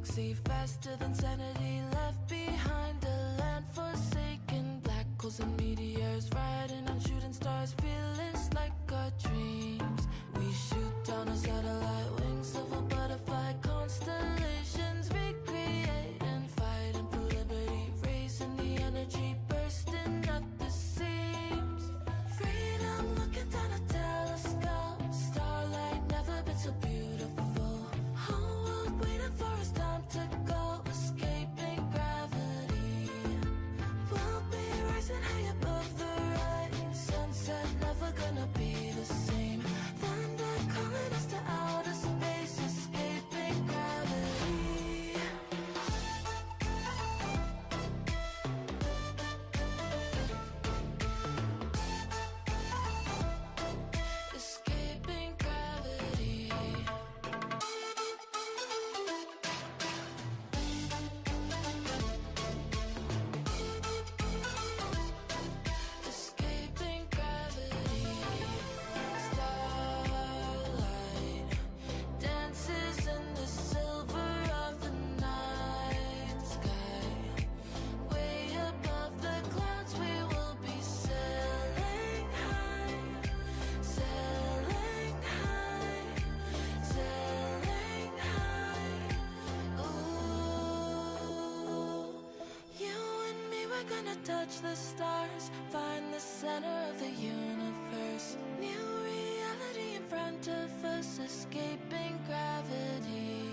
galaxy faster than sanity, left behind a land forsaken. Black holes and meteors riding on shooting stars, fearless like our dreams. We shoot down a satellite, wings of a butterfly, constellations recreating, fighting for liberty, raising the energy, bursting at the seams. Freedom looking down a telescope, starlight never been so beautiful. Whole world waiting for us, time to go, escaping gravity. We'll be rising high above the rise, sunset never gonna be the same. Thunder calling us to outer space, escaping gravity. Escaping gravity. Escaping gravity. Starlight dances in the silver of the night sky. Way above the clouds we will be sailing high, sailing high, sailing high. Ooh, you and me, we're gonna touch the stars, find the center of the universe. New reality in front of us, escaping gravity.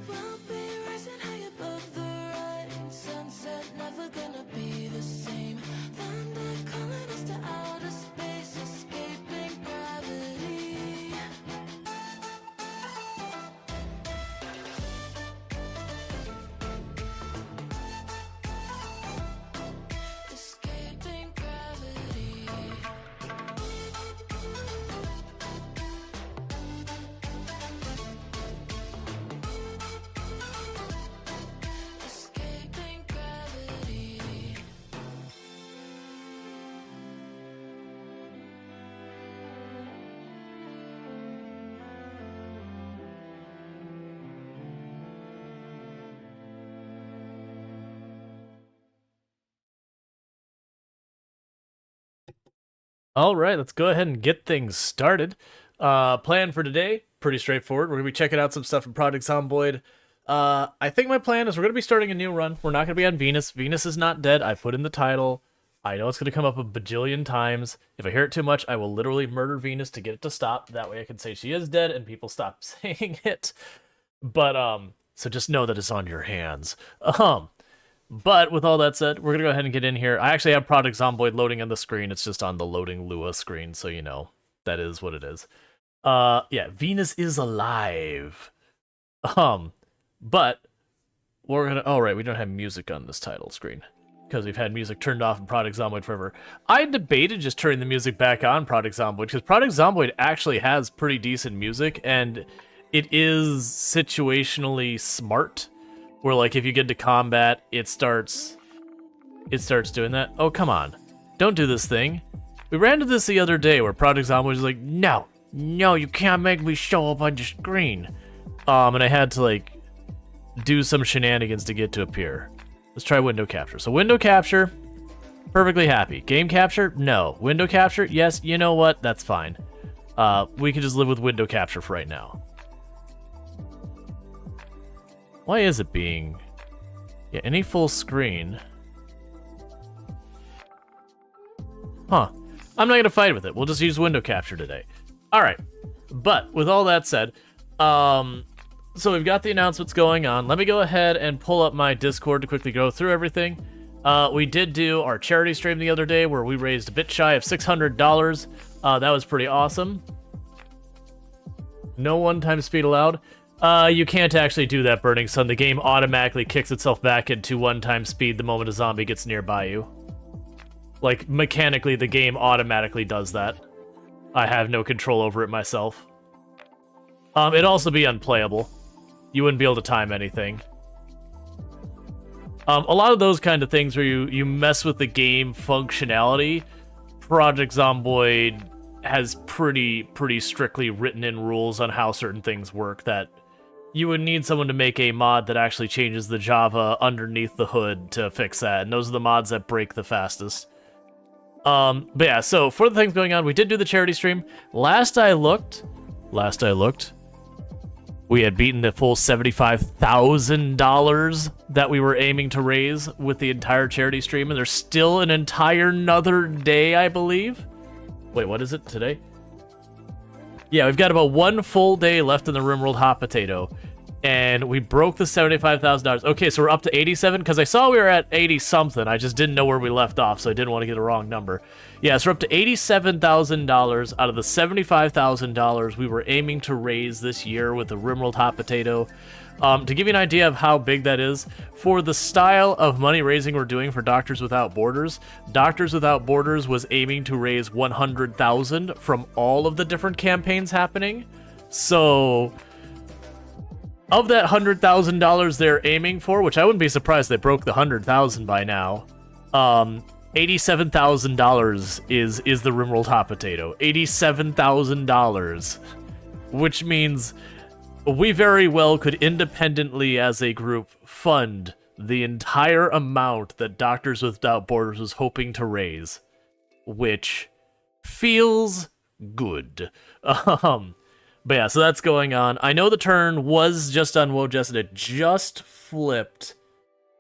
We'll be rising high above the rise, sunset never gonna be the same. Thunder calling us to outer space, escaping gravity. Escaping gravity. Escaping gravity. All right, let's go ahead and get things started. Plan for today, pretty straightforward. We're going to be checking out some stuff from Project Zomboid. I think my plan is we're going to be starting a new run. We're not going to be on Venus. Venus is not dead. I put in the title. I know it's going to come up a bajillion times. If I hear it too much, I will literally murder Venus to get it to stop. That way I can say she is dead and people stop saying it. But, so just know that it's on your hands. But with all that said, we're going to go ahead and get in here. I actually have Project Zomboid loading on the screen. It's just on the loading Lua screen, so you know, that is what it is. Yeah, Venus is alive. But we're going to... Oh, right, we don't have music on this title screen because we've had music turned off in Project Zomboid forever. I debated just turning the music back on Project Zomboid because Project Zomboid actually has pretty decent music, and it is situationally smart. Where, like, if you get into combat, it starts doing that. Oh, come on. Don't do this thing. We ran into this the other day where Project Zomboid was like, no, you can't make me show up on your screen. And I had to, like, do some shenanigans to get to appear. Let's try window capture. So window capture, perfectly happy. Game capture, no. Window capture, yes, you know what? That's fine. We can just live with window capture for right now. Why is it being... Yeah, any full screen... Huh. I'm not going to fight with it. We'll just use window capture today. Alright. But, with all that said, so we've got the announcements going on. Let me go ahead and pull up my Discord to quickly go through everything. We did do our charity stream the other day where we raised a bit shy of $600. That was pretty awesome. No one-time speed allowed. You can't actually do that, Burning Sun. The game automatically kicks itself back into one-time speed the moment a zombie gets nearby you. Like, mechanically, the game automatically does that. I have no control over it myself. It'd also be unplayable. You wouldn't be able to time anything. A lot of those kind of things where you mess with the game functionality, Project Zomboid has pretty strictly written in rules on how certain things work that you would need someone to make a mod that actually changes the Java underneath the hood to fix that, and those are the mods that break the fastest. But yeah, so for the things going on, we did do the charity stream. Last I looked, we had beaten the full $75,000 that we were aiming to raise with the entire charity stream, and there's still an entire another day, I believe. Wait, what is it today? Yeah, we've got about one full day left in the RimWorld Hot Potato, and we broke the $75,000. Okay, so we're up to 87, because I saw we were at 80-something. I just didn't know where we left off, so I didn't want to get a wrong number. Yeah, so we're up to $87,000 out of the $75,000 we were aiming to raise this year with the RimWorld Hot Potato. To give you an idea of how big that is, for the style of money raising we're doing for Doctors Without Borders was aiming to raise $100,000 from all of the different campaigns happening. So, of that $100,000 they're aiming for, which I wouldn't be surprised they broke the $100,000 by now, $87,000 is the RimWorld Hot Potato. $87,000, which means we very well could independently, as a group, fund the entire amount that Doctors Without Borders was hoping to raise, which feels good. But yeah, so that's going on. I know the turn was just on Wojess, and it just flipped.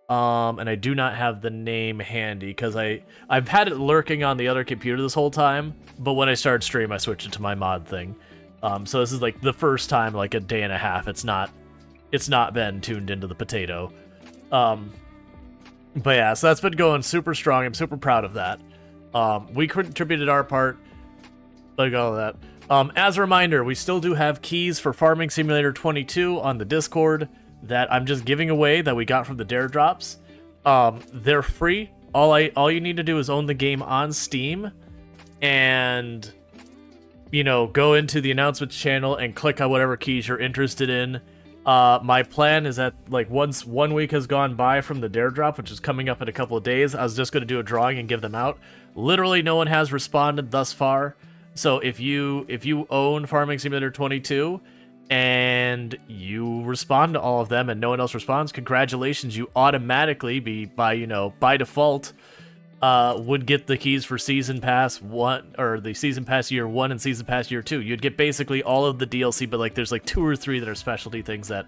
And I do not have the name handy, because I've had it lurking on the other computer this whole time, but when I started stream, I switched it to my mod thing. So this is like the first time, like a day and a half, it's not been tuned into the potato. But yeah, so that's been going super strong. I'm super proud of that. We contributed our part, like all of that. As a reminder, we still do have keys for Farming Simulator 22 on the Discord that I'm just giving away that we got from the Dare Drops. They're free. All you need to do is own the game on Steam, and go into the announcements channel and click on whatever keys you're interested in. My plan is that, like, once 1 week has gone by from the Dare Drop, which is coming up in a couple of days, I was just going to do a drawing and give them out. Literally no one has responded thus far. So if you own Farming Simulator 22 and you respond to all of them and no one else responds, congratulations, you automatically by default would get the keys for Season Pass 1, or the Season Pass Year 1 and Season Pass Year 2. You'd get basically all of the DLC, but like there's like 2 or 3 that are specialty things that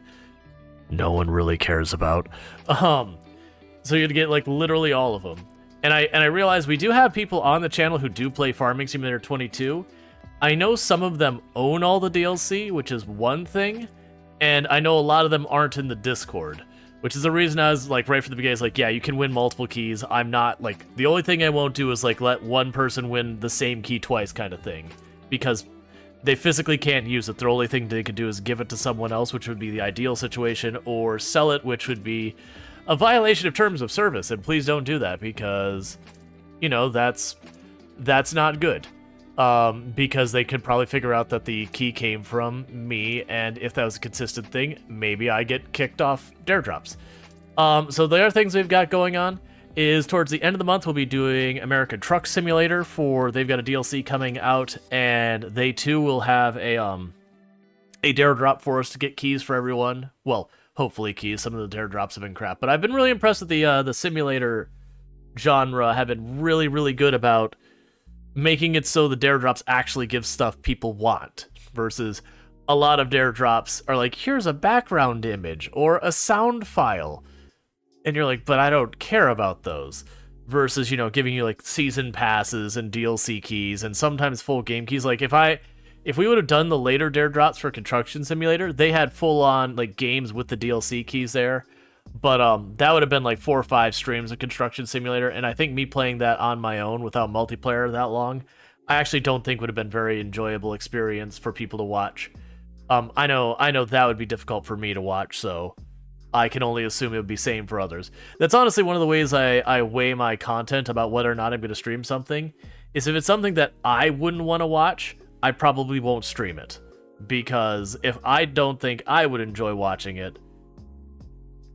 no one really cares about. So you'd get like literally all of them. And I realize we do have people on the channel who do play Farming Simulator 22. I know some of them own all the DLC, which is one thing, and I know a lot of them aren't in the Discord, which is the reason I was like, right from the beginning, is like, yeah, you can win multiple keys. I'm not like, the only thing I won't do is like let one person win the same key twice kind of thing, because they physically can't use it. The only thing they could do is give it to someone else, which would be the ideal situation, or sell it, which would be a violation of terms of service. And please don't do that, because that's not good. Because they could probably figure out that the key came from me, and if that was a consistent thing, maybe I get kicked off Dare Drops. So the other things we've got going on is towards the end of the month, we'll be doing American Truck Simulator they've got a DLC coming out, and they too will have a Dare Drop for us to get keys for everyone. Well, hopefully keys. Some of the Dare Drops have been crap, but I've been really impressed with the simulator genre. Have been really, really good about making it so the Dare Drops actually give stuff people want, versus a lot of Dare Drops are like, here's a background image or a sound file, and you're like, but I don't care about those. Versus, giving you like season passes and DLC keys and sometimes full game keys. Like if we would have done the later Dare Drops for Construction Simulator, they had full on like games with the DLC keys there. But that would have been like 4 or 5 streams of Construction Simulator, and I think me playing that on my own without multiplayer that long, I actually don't think would have been very enjoyable experience for people to watch. I know that would be difficult for me to watch, so I can only assume it would be same for others. That's honestly one of the ways I weigh my content about whether or not I'm going to stream something, is if it's something that I wouldn't want to watch, I probably won't stream it. Because if I don't think I would enjoy watching it,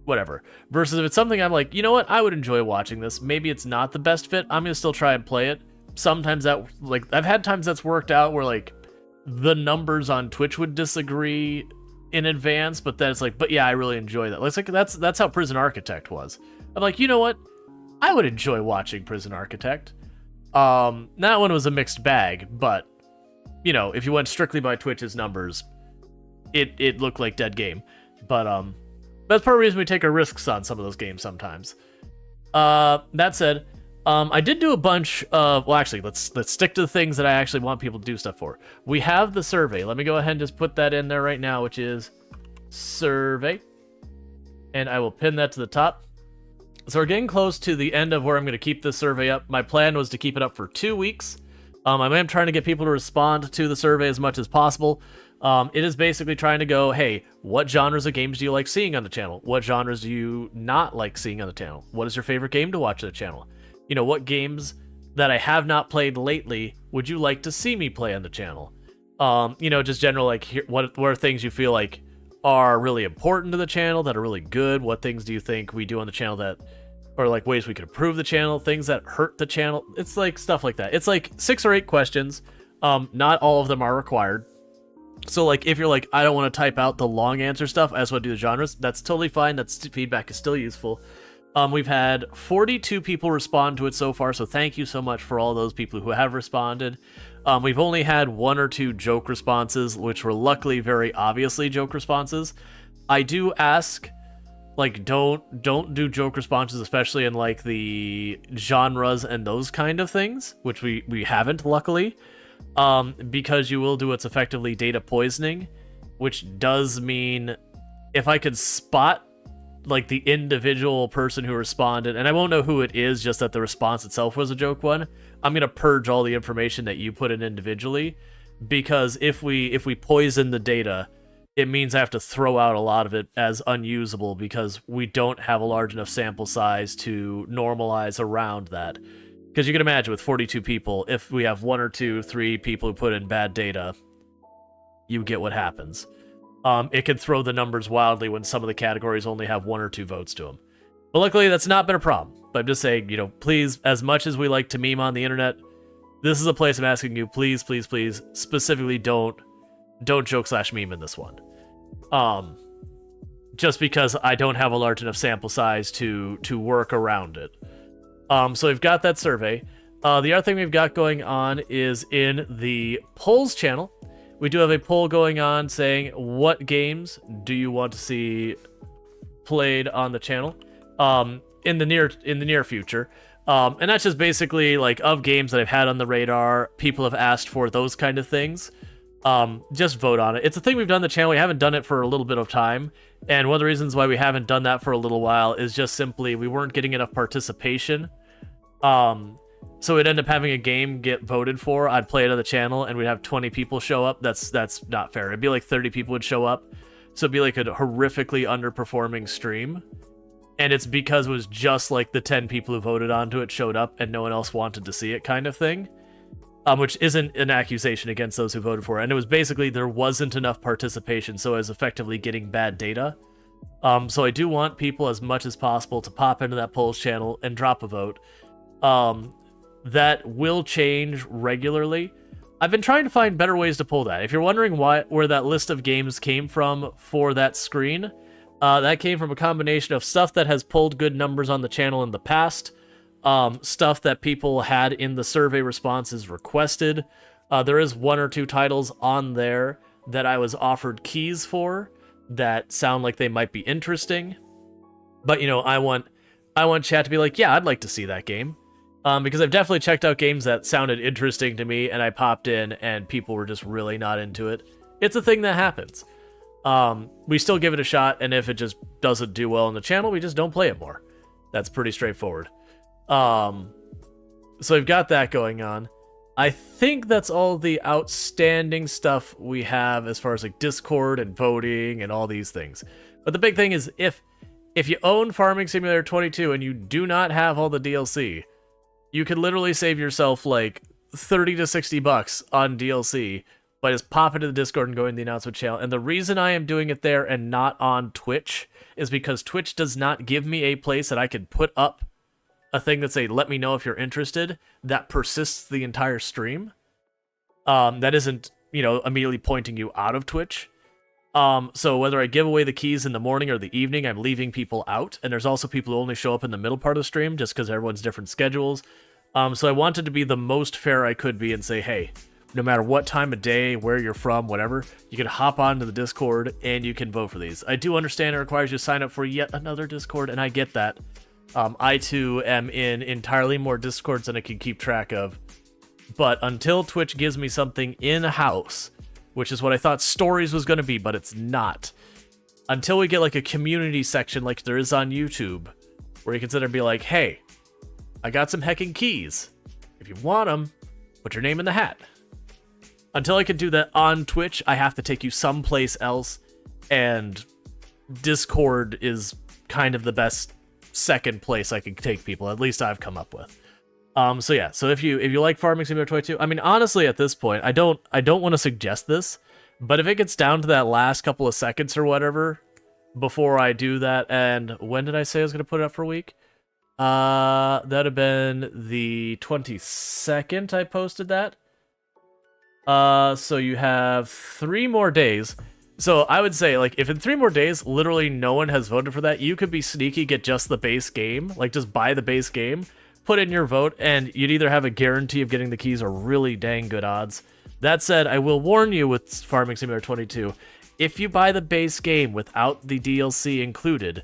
whatever. Versus if it's something I'm like, you know what, I would enjoy watching this. Maybe it's not the best fit. I'm going to still try and play it. Sometimes that, like, I've had times that's worked out where, like, the numbers on Twitch would disagree in advance, but then it's like, but yeah, I really enjoy that. It's like that's how Prison Architect was. I'm like, you know what? I would enjoy watching Prison Architect. That one was a mixed bag, but you know, if you went strictly by Twitch's numbers, it looked like dead game. But that's part of the reason we take our risks on some of those games sometimes. That said, I did do a bunch of, well, actually, let's stick to the things that I actually want people to do stuff for. We have the survey. Let me go ahead and just put that in there right now, which is survey. And I will pin that to the top. So we're getting close to the end of where I'm going to keep this survey up. My plan was to keep it up for 2 weeks. I am trying to get people to respond to the survey as much as possible. It is basically trying to go, hey, what genres of games do you like seeing on the channel? What genres do you not like seeing on the channel? What is your favorite game to watch on the channel? You know, what games that I have not played lately would you like to see me play on the channel? You know, just general, like, what are things you feel like are really important to the channel, that are really good? What things do you think we do on the channel that are like ways we could improve the channel, things that hurt the channel? It's like stuff like that. It's like 6 or 8 questions. Not all of them are required. So like if you're like, I don't want to type out the long answer stuff, I just want to do the genres, that's totally fine. That's feedback is still useful. We've had 42 people respond to it so far, so thank you so much for all those people who have responded. We've only had 1 or 2 joke responses, which were luckily very obviously joke responses. I do ask, like, don't do joke responses, especially in like the genres and those kind of things, which we haven't, luckily, because you will do what's effectively data poisoning, which does mean if I could spot like the individual person who responded, and I won't know who it is, just that the response itself was a joke one, I'm gonna purge all the information that you put in individually, because if we poison the data, it means I have to throw out a lot of it as unusable because we don't have a large enough sample size to normalize around that. Because you can imagine with 42 people, if we have 1 or 2, 3 people who put in bad data, you get what happens. It can throw the numbers wildly when some of the categories only have 1 or 2 votes to them. But luckily, that's not been a problem. But I'm just saying, you know, please, as much as we like to meme on the internet, this is a place I'm asking you, please, please, please, specifically don't joke/meme in this one. Just because I don't have a large enough sample size to work around it. So we've got that survey. The other thing we've got going on is in the polls channel. We do have a poll going on saying, what games do you want to see played on the channel in the near future? And that's just basically like of games that I've had on the radar, people have asked for those kind of things. Just vote on it. It's a thing we've done on the channel. We haven't done it for a little bit of time. And one of the reasons why we haven't done that for a little while is just simply we weren't getting enough participation. So we'd end up having a game get voted for. I'd play it on the channel and we'd have 20 people show up. That's not fair. It'd be like 30 people would show up. So it'd be like a horrifically underperforming stream. And it's because it was just like the 10 people who voted onto it showed up and no one else wanted to see it kind of thing. Which isn't an accusation against those who voted for it. And it was basically there wasn't enough participation, so it was effectively getting bad data. So I do want people as much as possible to pop into that polls channel and drop a vote. That will change regularly. I've been trying to find better ways to pull that. If you're wondering where that list of games came from for that screen, that came from a combination of stuff that has pulled good numbers on the channel in the past, stuff that people had in the survey responses requested. There is 1 or 2 titles on there that I was offered keys for that sound like they might be interesting. But, you know, I want chat to be like, yeah, I'd like to see that game. Because I've definitely checked out games that sounded interesting to me and I popped in and people were just really not into it. It's a thing that happens. We still give it a shot, and if it just doesn't do well on the channel, we just don't play it more. That's pretty straightforward. So we've got that going on. I think that's all the outstanding stuff we have as far as like Discord and voting and all these things. But the big thing is if you own Farming Simulator 22 and you do not have all the DLC, you can literally save yourself like 30 to 60 bucks on DLC by just popping to the Discord and going to the announcement channel. And the reason I am doing it there and not on Twitch is because Twitch does not give me a place that I can put up a thing that say, let me know if you're interested, that persists the entire stream. That isn't, you know, immediately pointing you out of Twitch. So whether I give away the keys in the morning or the evening, I'm leaving people out. And there's also people who only show up in the middle part of the stream just because everyone's different schedules. So I wanted to be the most fair I could be and say, hey, no matter what time of day, where you're from, whatever, you can hop onto the Discord and you can vote for these. I do understand it requires you to sign up for yet another Discord, and I get that. I too am in entirely more Discords than I can keep track of. But until Twitch gives me something in-house, which is what I thought Stories was going to be, but it's not. Until we get like a community section like there is on YouTube, where you can sit there and be like, hey, I got some heckin' keys. If you want them, put your name in the hat. Until I can do that on Twitch, I have to take you someplace else, and Discord is kind of the best second place I can take people, at least I've come up with. So yeah, so if you like Farming Simulator 22, I mean, honestly, at this point, I don't want to suggest this, but if it gets down to that last couple of seconds or whatever before I do that, and when did I say I was going to put it up for a week? That'd have been the 22nd I posted that. So you have 3 more days. So I would say, like, if in 3 more days, literally no one has voted for that, you could be sneaky, get just the base game, like just buy the base game, put in your vote, and you'd either have a guarantee of getting the keys or really dang good odds. That said, I will warn you with Farming Simulator 22, if you buy the base game without the DLC included,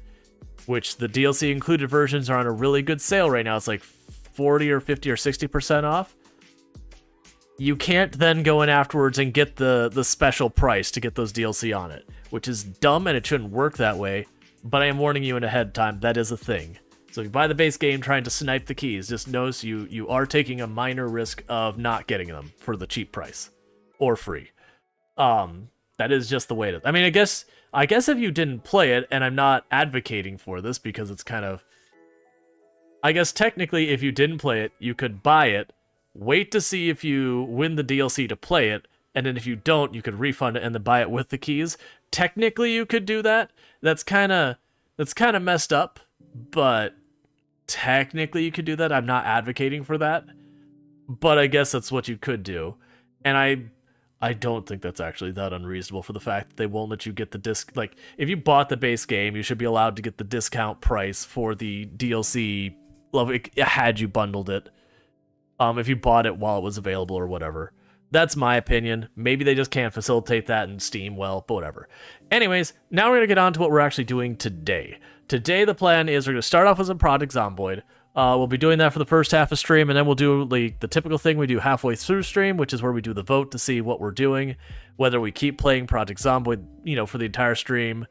which the DLC included versions are on a really good sale right now, it's like 40 or 50 or 60% off, you can't then go in afterwards and get the special price to get those DLC on it, which is dumb and it shouldn't work that way, but I am warning you in ahead of time, that is a thing. So if you buy the base game trying to snipe the keys, just notice you are taking a minor risk of not getting them for the cheap price. Or free. That is just the way it is. I mean, I guess if you didn't play it, and I'm not advocating for this because it's kind of... I guess technically if you didn't play it, you could buy it, wait to see if you win the DLC to play it, and then if you don't, you could refund it and then buy it with the keys. Technically you could do that. That's kind of messed up, but... technically you could do that. I'm not advocating for that, but I guess that's what you could do. And I don't think that's actually that unreasonable for the fact that they won't let you get the disc. Like, if you bought the base game, you should be allowed to get the discount price for the DLC had you bundled it. If you bought it while it was available or whatever. That's my opinion. Maybe they just can't facilitate that in Steam well, but whatever. Anyways, now we're going to get on to what we're actually doing today. Today, the plan is we're going to start off with some Project Zomboid. We'll be doing that for the first half of stream, and then we'll do like the typical thing we do halfway through stream, which is where we do the vote to see what we're doing, whether we keep playing Project Zomboid, for the entire stream,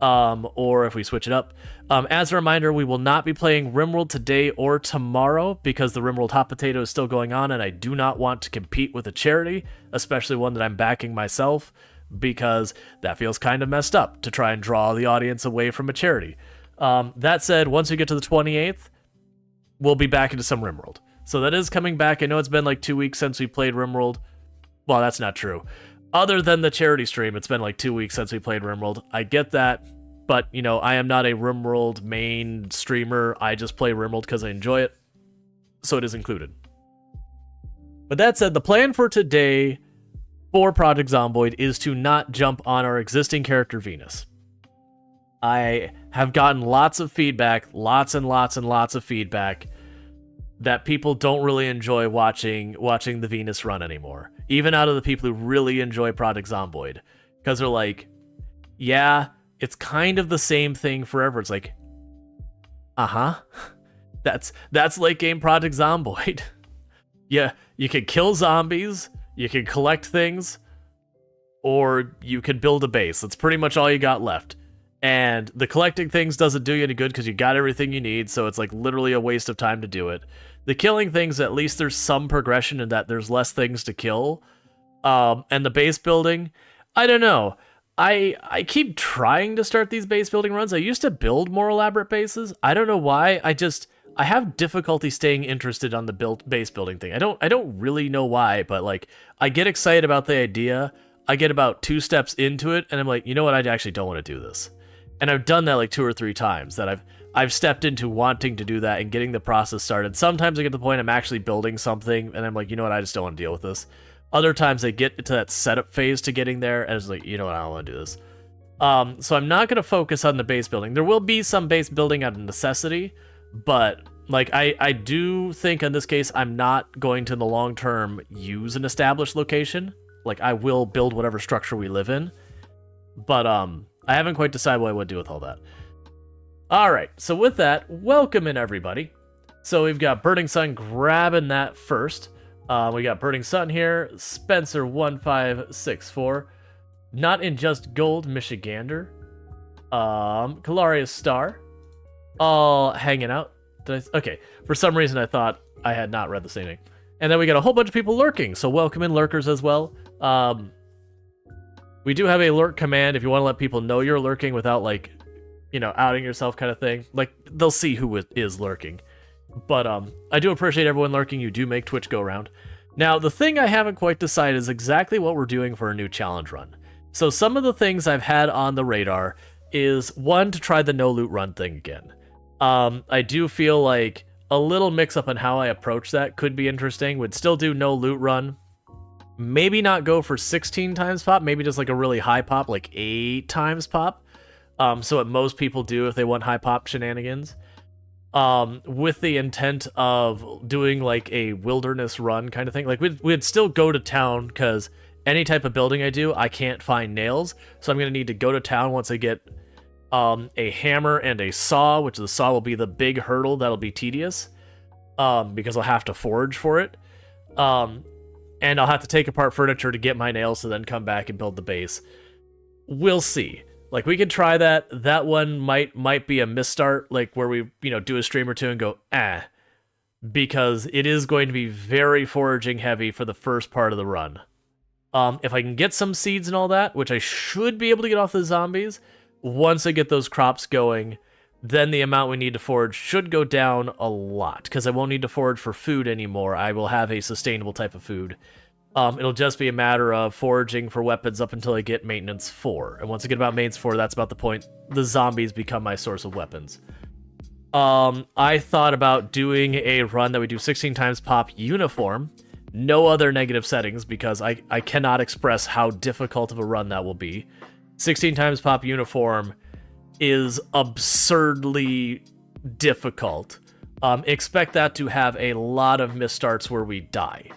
or if we switch it up. As a reminder, we will not be playing RimWorld today or tomorrow because the RimWorld Hot Potato is still going on, and I do not want to compete with a charity, especially one that I'm backing myself, because that feels kind of messed up to try and draw the audience away from a charity. That said, once we get to the 28th, we'll be back into some RimWorld. So that is coming back. I know it's been like 2 weeks since we played RimWorld. Well, that's not true. Other than the charity stream, it's been like 2 weeks since we played RimWorld. I get that, but, I am not a RimWorld main streamer. I just play RimWorld because I enjoy it, so it is included. But that said, the plan for today for Project Zomboid is to not jump on our existing character, Venus. I have gotten lots of feedback, lots and lots and lots of feedback, that people don't really enjoy watching the Venus run anymore. Even out of the people who really enjoy Project Zomboid. Because they're like, yeah, it's kind of the same thing forever. It's like, that's late game Project Zomboid. Yeah, you can kill zombies, you can collect things, or you can build a base. That's pretty much all you got left. And the collecting things doesn't do you any good because you got everything you need, so it's like literally a waste of time to do it. The killing things, at least there's some progression in that there's less things to kill. And the base building, I don't know. I keep trying to start these base building runs. I used to build more elaborate bases. I don't know why. I have difficulty staying interested on the base building thing. I don't really know why, but like I get excited about the idea. I get about 2 steps into it, and I'm like, you know what? I actually don't want to do this. And I've done that like 2 or 3 times that I've stepped into wanting to do that and getting the process started. Sometimes I get to the point I'm actually building something and I'm like, you know what, I just don't want to deal with this. Other times I get to that setup phase to getting there and it's like, you know what, I don't want to do this. So I'm not going to focus on the base building. There will be some base building out of necessity, but like I do think in this case I'm not going to in the long term use an established location. Like I will build whatever structure we live in, but I haven't quite decided what I would do with all that. All right, so with that, welcome in everybody. So we've got Burning Sun grabbing that first. We got Burning Sun here, Spencer1564, Not in Just Gold, Michigander, Kalaria's Star, all hanging out. Okay, for some reason I thought I had not read the same thing. And then we got a whole bunch of people lurking, so welcome in lurkers as well. We do have a lurk command if you want to let people know you're lurking without, like, you know, outing yourself kind of thing. Like, they'll see who is lurking. But I do appreciate everyone lurking. You do make Twitch go round. Now, the thing I haven't quite decided is exactly what we're doing for a new challenge run. So some of the things I've had on the radar is, one, to try the no loot run thing again. I do feel like a little mix-up on how I approach that could be interesting. Would still do no loot run. Maybe not go for 16 times pop, maybe just like a really high pop, like 8 times pop. So what most people do if they want high pop shenanigans. With the intent of doing like a wilderness run kind of thing. Like we'd still go to town because any type of building I do, I can't find nails. So I'm going to need to go to town once I get a hammer and a saw, which the saw will be the big hurdle that'll be tedious because I'll have to forage for it. And I'll have to take apart furniture to get my nails to then come back and build the base. We'll see. Like, we could try that. That one might be a misstart, like, where we, you know, do a stream or two and go, because it is going to be very foraging heavy for the first part of the run. If I can get some seeds and all that, which I should be able to get off the zombies, once I get those crops going, then the amount we need to forage should go down a lot, because I won't need to forage for food anymore. I will have a sustainable type of food. It'll just be a matter of foraging for weapons up until I get maintenance 4. And once I get about maintenance 4, that's about the point the zombies become my source of weapons. I thought about doing a run that we do 16 times pop uniform. No other negative settings, because I cannot express how difficult of a run that will be. 16 times pop uniform is absurdly difficult. Expect that to have a lot of misstarts where we die,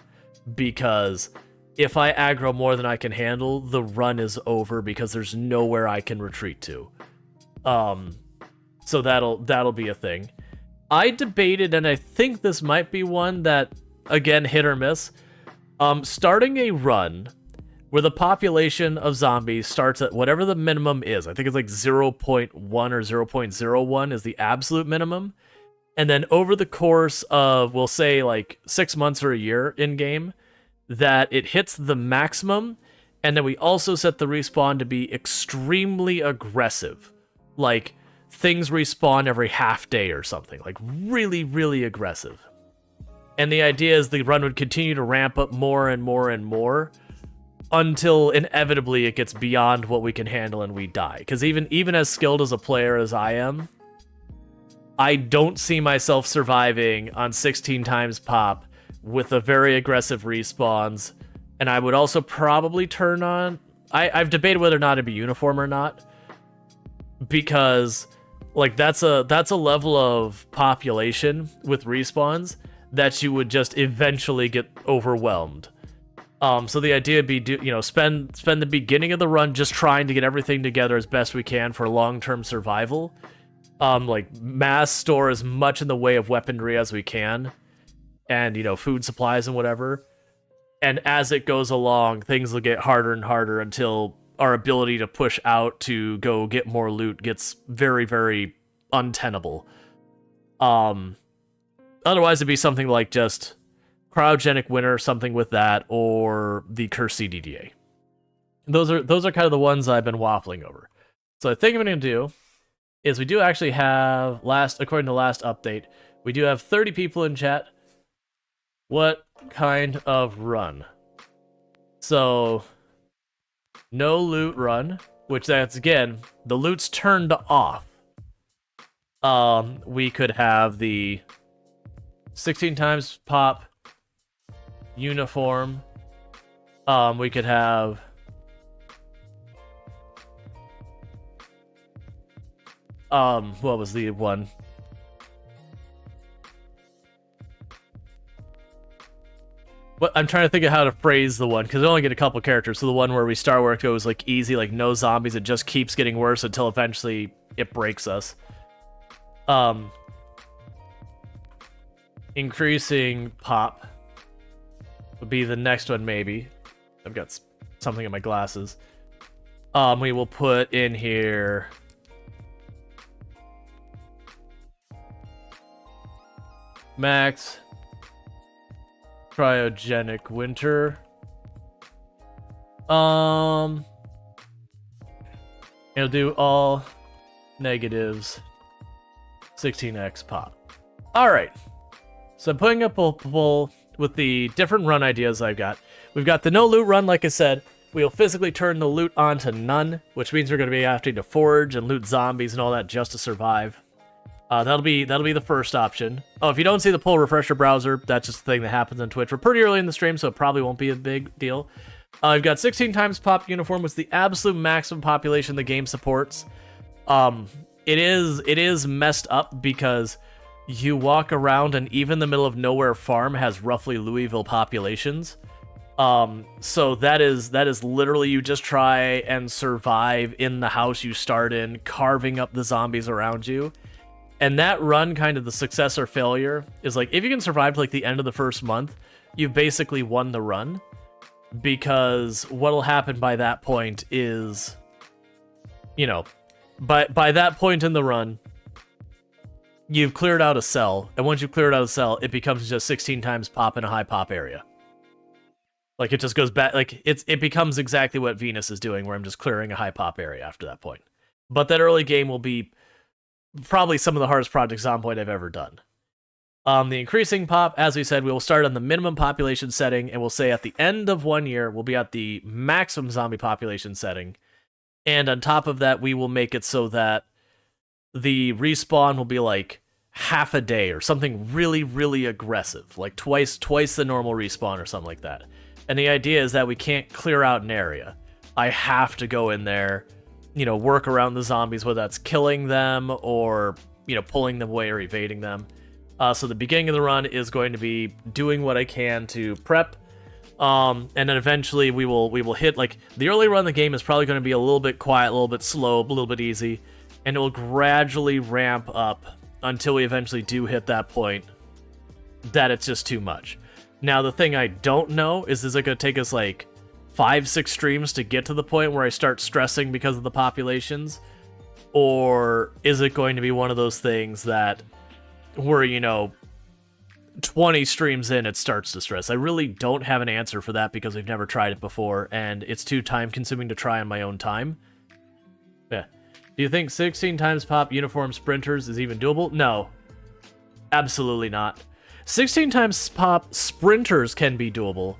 because if I aggro more than I can handle, the run is over because there's nowhere I can retreat to. So that'll be a thing. I debated, and I think this might be one that, again, hit or miss, starting a run where the population of zombies starts at whatever the minimum is. I think it's like 0.1 or 0.01 is the absolute minimum. And then over the course of, we'll say, like 6 months or a year in-game, that it hits the maximum, and then we also set the respawn to be extremely aggressive. Like, things respawn every half day or something. Like, really, really aggressive. And the idea is the run would continue to ramp up more and more and more, until inevitably it gets beyond what we can handle and we die. Because even as skilled as a player as I am, I don't see myself surviving on 16 times pop with a very aggressive respawns. And I would also probably turn on... I've debated whether or not it'd be uniform or not, because like that's a level of population with respawns that you would just eventually get overwhelmed. So the idea would be, spend the beginning of the run just trying to get everything together as best we can for long-term survival. Like, mass store as much in the way of weaponry as we can, and, food supplies and whatever. And as it goes along, things will get harder and harder until our ability to push out to go get more loot gets very, very untenable. Otherwise, it'd be something like just cryogenic winter, something with that, or the curse CDDA. Those are kind of the ones I've been waffling over. So I think what I'm going to do is we do actually have, according to the last update, we do have 30 people in chat. What kind of run? So, no loot run, which that's, again, the loot's turned off. We could have the 16 times pop uniform. We could have What was the one? What, I'm trying to think of how to phrase the one, because I only get a couple characters. So the one where we start where it goes like easy, like no zombies, it just keeps getting worse until eventually it breaks us. Increasing pop would be the next one, maybe. I've got something in my glasses. We will put in here max cryogenic winter. It'll do all negatives 16x pop. All right. So I'm putting up a poll with the different run ideas I've got. We've got the no loot run, like I said. We'll physically turn the loot on to none, which means we're going to be having to forage and loot zombies and all that just to survive. That'll be the first option. Oh, if you don't see the poll, refresh your browser. That's just the thing that happens on Twitch. We're pretty early in the stream, so it probably won't be a big deal. I've got 16 times pop uniform, which is the absolute maximum population the game supports. It is messed up because you walk around and even the middle of nowhere farm has roughly Louisville populations. So that is literally you just try and survive in the house you start in, carving up the zombies around you. And that run, kind of the success or failure, is like, if you can survive to like the end of the first month, you've basically won the run. Because what'll happen by that point is, you know, by that point in the run, you've cleared out a cell. And once you've cleared out a cell, it becomes just 16 times pop in a high pop area. Like, it just goes back, like, it becomes exactly what Venus is doing, where I'm just clearing a high pop area after that point. But that early game will be probably some of the hardest Project Zomboid I've ever done. The increasing pop, as we said, we will start on the minimum population setting, and we'll say at the end of 1 year, we'll be at the maximum zombie population setting. And on top of that, we will make it so that the respawn will be like half a day or something really, really aggressive, like twice the normal respawn or something like that. And the idea is that we can't clear out an area. I have to go in there, you know, work around the zombies, whether that's killing them or, you know, pulling them away or evading them. So the beginning of the run is going to be doing what I can to prep. And then eventually we will hit, like, the early run of the game is probably going to be a little bit quiet, a little bit slow, a little bit easy. And it will gradually ramp up until we eventually do hit that point that it's just too much. Now, the thing I don't know is it going to take us like 5-6 streams to get to the point where I start stressing because of the populations? Or is it going to be one of those things that where, you know, 20 streams in, it starts to stress? I really don't have an answer for that because we've never tried it before, and it's too time-consuming to try on my own time. Yeah. Do you think 16 times pop uniform sprinters is even doable? No. Absolutely not. 16 times pop sprinters can be doable.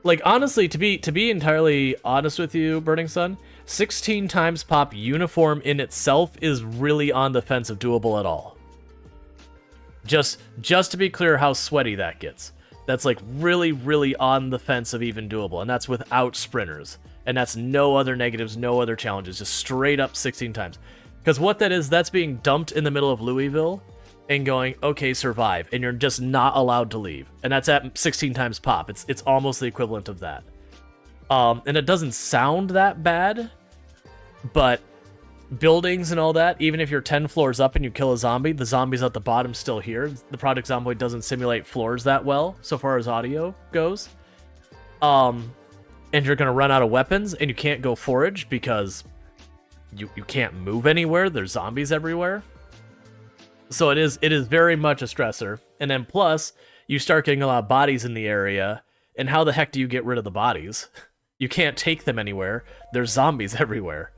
Like, honestly, to be entirely honest with you, Burning Sun, 16 times pop uniform in itself is really on the fence of doable at all. Just to be clear how sweaty that gets. That's like really, really on the fence of even doable, and that's without sprinters. And that's no other negatives, no other challenges, just straight up 16 times. Because what that is, that's being dumped in the middle of Louisville and going, okay, survive, and you're just not allowed to leave. And that's at 16 times pop. It's almost the equivalent of that. And it doesn't sound that bad, but buildings and all that, even if you're 10 floors up and you kill a zombie, the zombies at the bottom still here. The Project Zomboid doesn't simulate floors that well, so far as audio goes. And you're gonna run out of weapons, and you can't go forage because you can't move anywhere. There's zombies everywhere. So it is very much a stressor. And then plus, you start getting a lot of bodies in the area, and how the heck do you get rid of the bodies? You can't take them anywhere. There's zombies everywhere.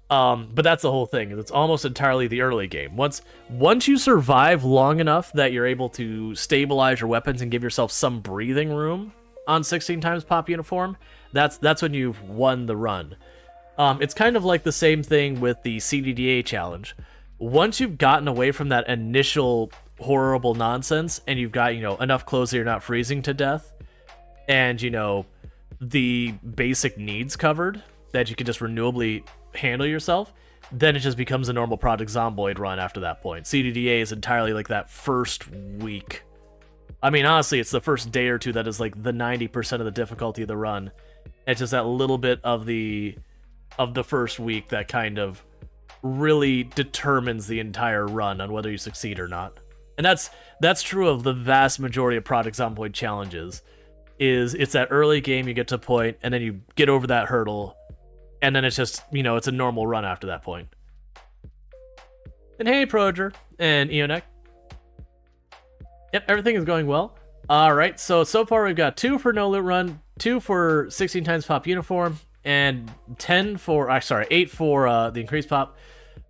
But that's the whole thing. It's almost entirely the early game. Once you survive long enough that you're able to stabilize your weapons and give yourself some breathing room on 16 times pop uniform, that's when you've won the run. It's kind of like the same thing with the CDDA challenge. Once you've gotten away from that initial horrible nonsense and you've got, you know, enough clothes that you're not freezing to death, and, you know, the basic needs covered, that you can just renewably handle yourself, then it just becomes a normal Project Zomboid run after that point. CDDA is entirely like that first week. I mean, honestly, it's the first day or two that is like the 90% of the difficulty of the run. It's just that little bit of the first week that kind of really determines the entire run on whether you succeed or not. And that's true of the vast majority of Project Zomboid challenges. It's that early game, you get to a point, and then you get over that hurdle, and then it's just, you know, it's a normal run after that point. And hey, Proger and Eonek. Yep, everything is going well. Alright, so far we've got 2 for no loot run, 2 for 16 times pop uniform, and 8 for the increased pop.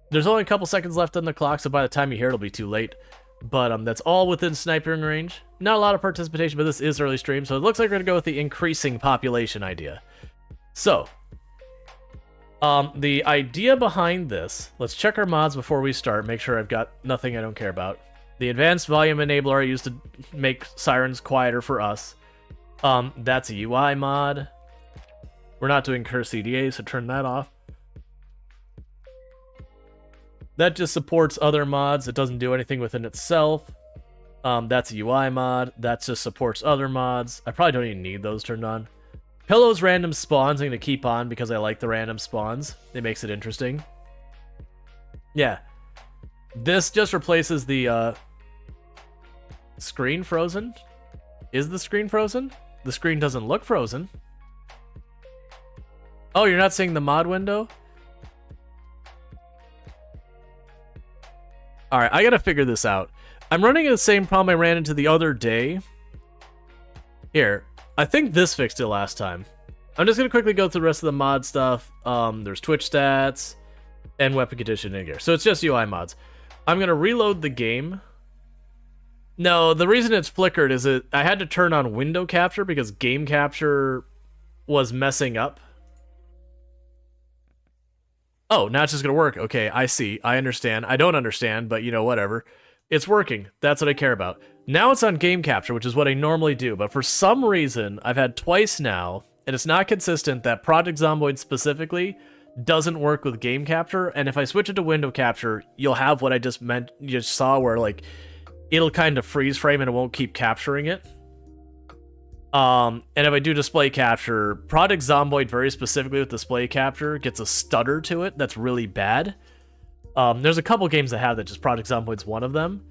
There's only a couple seconds left on the clock, so by the time you hear it, it'll be too late. But that's all within sniping range. Not a lot of participation, but this is early stream, so it looks like we're going to go with the increasing population idea. So, the idea behind this, let's check our mods before we start, make sure I've got nothing I don't care about. The advanced volume enabler I used to make sirens quieter for us. That's a UI mod. We're not doing curse CDA, so turn that off. That just supports other mods. It doesn't do anything within itself. That's a UI mod. That just supports other mods. I probably don't even need those turned on. Pillow's random spawns I'm going to keep on because I like the random spawns. It makes it interesting. Yeah. This just replaces the screen frozen. Is the screen frozen? The screen doesn't look frozen. Oh, you're not seeing the mod window? Alright, I gotta figure this out. I'm running into the same problem I ran into the other day. Here, I think this fixed it last time. I'm just gonna quickly go through the rest of the mod stuff. There's Twitch stats and weapon conditioning here. So it's just UI mods. I'm gonna reload the game. No, the reason it's flickered is I had to turn on window capture because game capture was messing up. Oh, now it's just gonna work. Okay, I see. I understand. I don't understand, but you know, whatever. It's working. That's what I care about. Now it's on game capture, which is what I normally do, but for some reason, I've had twice now, and it's not consistent that Project Zomboid specifically doesn't work with game capture, and if I switch it to window capture, you'll have what I just saw where, like, it'll kind of freeze frame and it won't keep capturing it. And if I do display capture, Project Zomboid very specifically with display capture gets a stutter to it that's really bad. There's a couple games that have that, just Project Zomboid's one of them.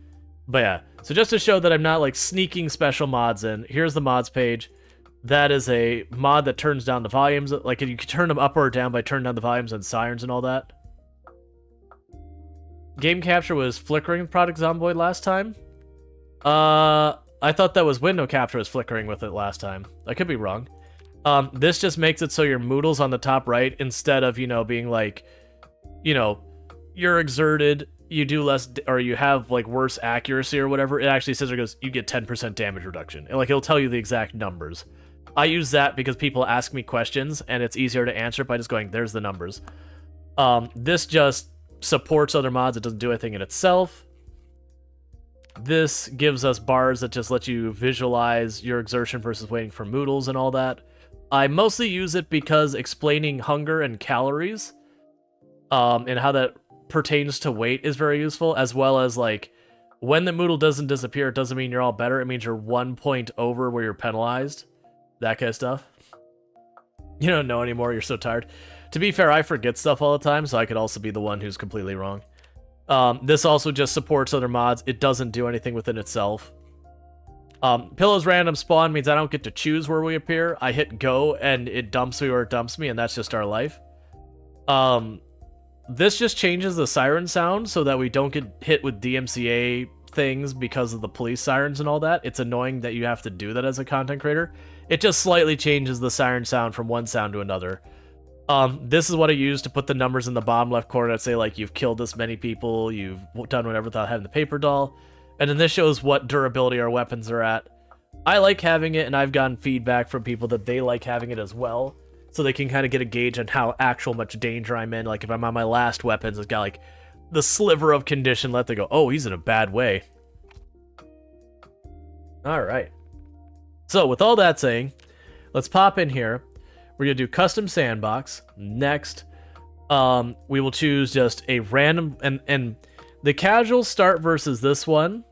But yeah, so just to show that I'm not like sneaking special mods in, here's the mods page. That is a mod that turns down the volumes, like you can turn them up or down by turning down the volumes on sirens and all that. Game capture was flickering with Project Zomboid last time. I thought that was window capture was flickering with it last time. I could be wrong. This just makes it so your Moodle's on the top right instead of, you know, being like, you know, you're exerted, you do less, or you have like worse accuracy or whatever. It actually says, it goes, you get 10% damage reduction. And, like, it'll tell you the exact numbers. I use that because people ask me questions and it's easier to answer by just going, there's the numbers. This just supports other mods. It doesn't do anything in itself. This gives us bars that just let you visualize your exertion versus waiting for Moodles and all that. I mostly use it because explaining hunger and calories and how that pertains to weight is very useful, as well as, like, when the Moodle doesn't disappear, it doesn't mean you're all better. It means you're 1 point over where you're penalized. That kind of stuff. You don't know anymore. You're so tired. To be fair, I forget stuff all the time, so I could also be the one who's completely wrong. This also just supports other mods. It doesn't do anything within itself. Pillow's random spawn means I don't get to choose where we appear. I hit go and it dumps me where it dumps me, and that's just our life. This just changes the siren sound so that we don't get hit with DMCA things because of the police sirens and all that. It's annoying that you have to do that as a content creator. It just slightly changes the siren sound from one sound to another. This is what I use to put the numbers in the bottom left corner that say, like, you've killed this many people, you've done whatever without having the paper doll. And then this shows what durability our weapons are at. I like having it, and I've gotten feedback from people that they like having it as well, so they can kind of get a gauge on how actual much danger I'm in. Like, if I'm on my last weapons, it's got, like, the sliver of condition left. They go, oh, he's in a bad way. Alright. So, with all that saying, let's pop in here. We're going to do custom sandbox. Next. We will choose just a random, and the casual start versus this one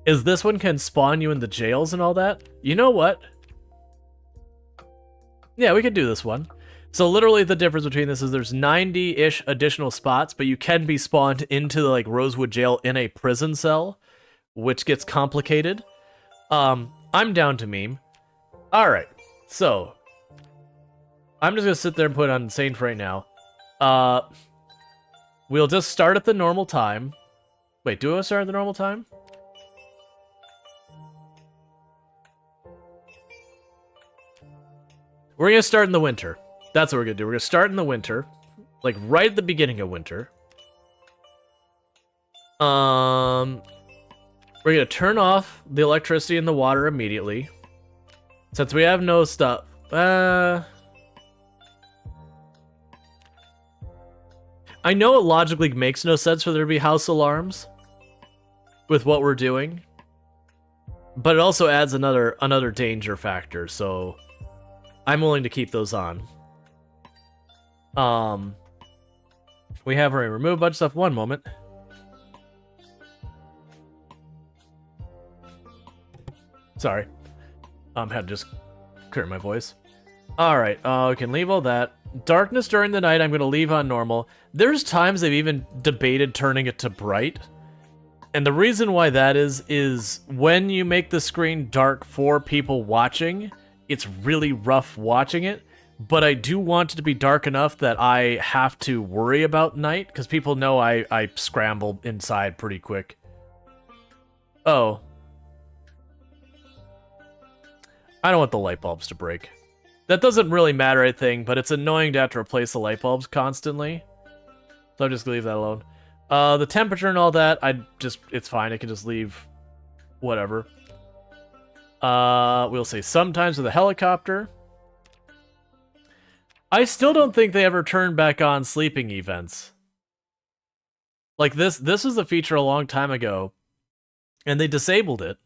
is this one can spawn you in the jails and all that. You know what? Yeah, we could do this one. So literally the difference between this is there's 90-ish additional spots, but you can be spawned into the, like, Rosewood jail in a prison cell, which gets complicated. I'm down to meme. Alright, so I'm just gonna sit there and put it on insane for right now. We'll just start at the normal time. Wait, do I start at the normal time? We're gonna start in the winter. That's what we're gonna do. We're gonna start in the winter, like right at the beginning of winter. We're gonna turn off the electricity and the water immediately, since we have no stuff. I know it logically makes no sense for there to be house alarms with what we're doing, but it also adds another danger factor, so I'm willing to keep those on. We have already removed a bunch of stuff. One moment. Sorry. Had to just clear my voice. Alright, we can leave all that. Darkness during the night, I'm going to leave on normal. There's times they've even debated turning it to bright. And the reason why that is when you make the screen dark for people watching, it's really rough watching it. But I do want it to be dark enough that I have to worry about night, because people know I scramble inside pretty quick. Oh. I don't want the light bulbs to break. That doesn't really matter, I think, but it's annoying to have to replace the light bulbs constantly. So I'm just gonna leave that alone. The temperature and all that, it's fine. I can just leave whatever. We'll say sometimes with a helicopter. I still don't think they ever turned back on sleeping events. Like this was a feature a long time ago, and they disabled it.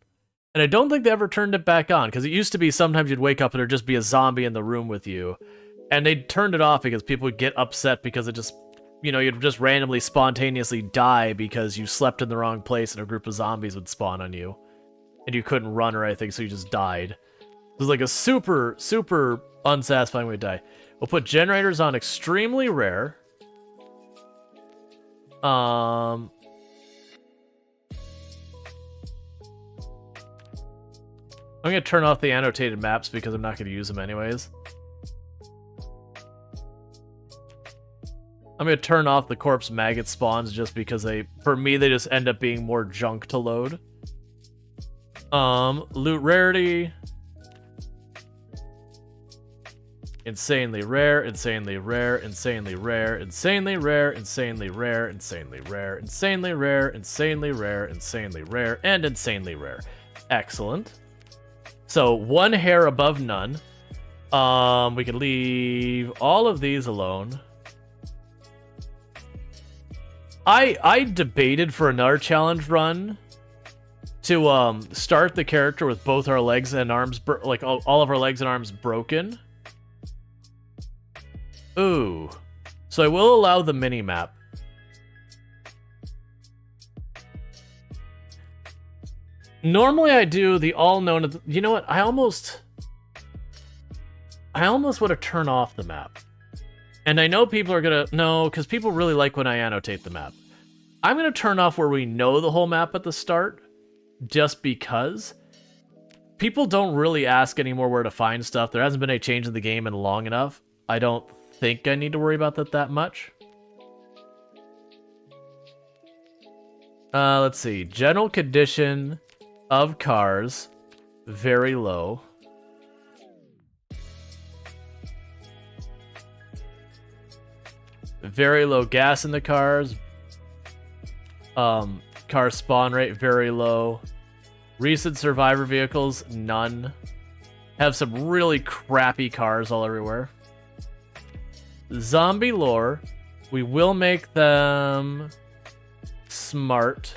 And I don't think they ever turned it back on, because it used to be sometimes you'd wake up and there'd just be a zombie in the room with you. And they turned it off because people would get upset because it just, you know, you'd just randomly spontaneously die because you slept in the wrong place and a group of zombies would spawn on you. And you couldn't run or anything, so you just died. It was like a super, super unsatisfying way to die. We'll put generators on extremely rare. I'm going to turn off the annotated maps because I'm not going to use them anyways. I'm going to turn off the corpse maggot spawns just because for me, they just end up being more junk to load. Loot rarity. Insanely rare, insanely rare, insanely rare, insanely rare, insanely rare, insanely rare, insanely rare, insanely rare, insanely rare, and insanely rare. Excellent. So, one hair above none. We can leave all of these alone. I debated for another challenge run to start the character with both our legs and arms, like all of our legs and arms broken. Ooh. So I will allow the mini-map. Normally I do the all-known... You know what? I almost want to turn off the map. And I know people are gonna... No, because people really like when I annotate the map. I'm gonna turn off where we know the whole map at the start. Just because. People don't really ask anymore where to find stuff. There hasn't been a change in the game in long enough. I don't think I need to worry about that much. Let's see. General condition of cars, very low. Very low gas in the cars. Car spawn rate, very low. Recent survivor vehicles, none. Have some really crappy cars all everywhere. Zombie lore, we will make them smart.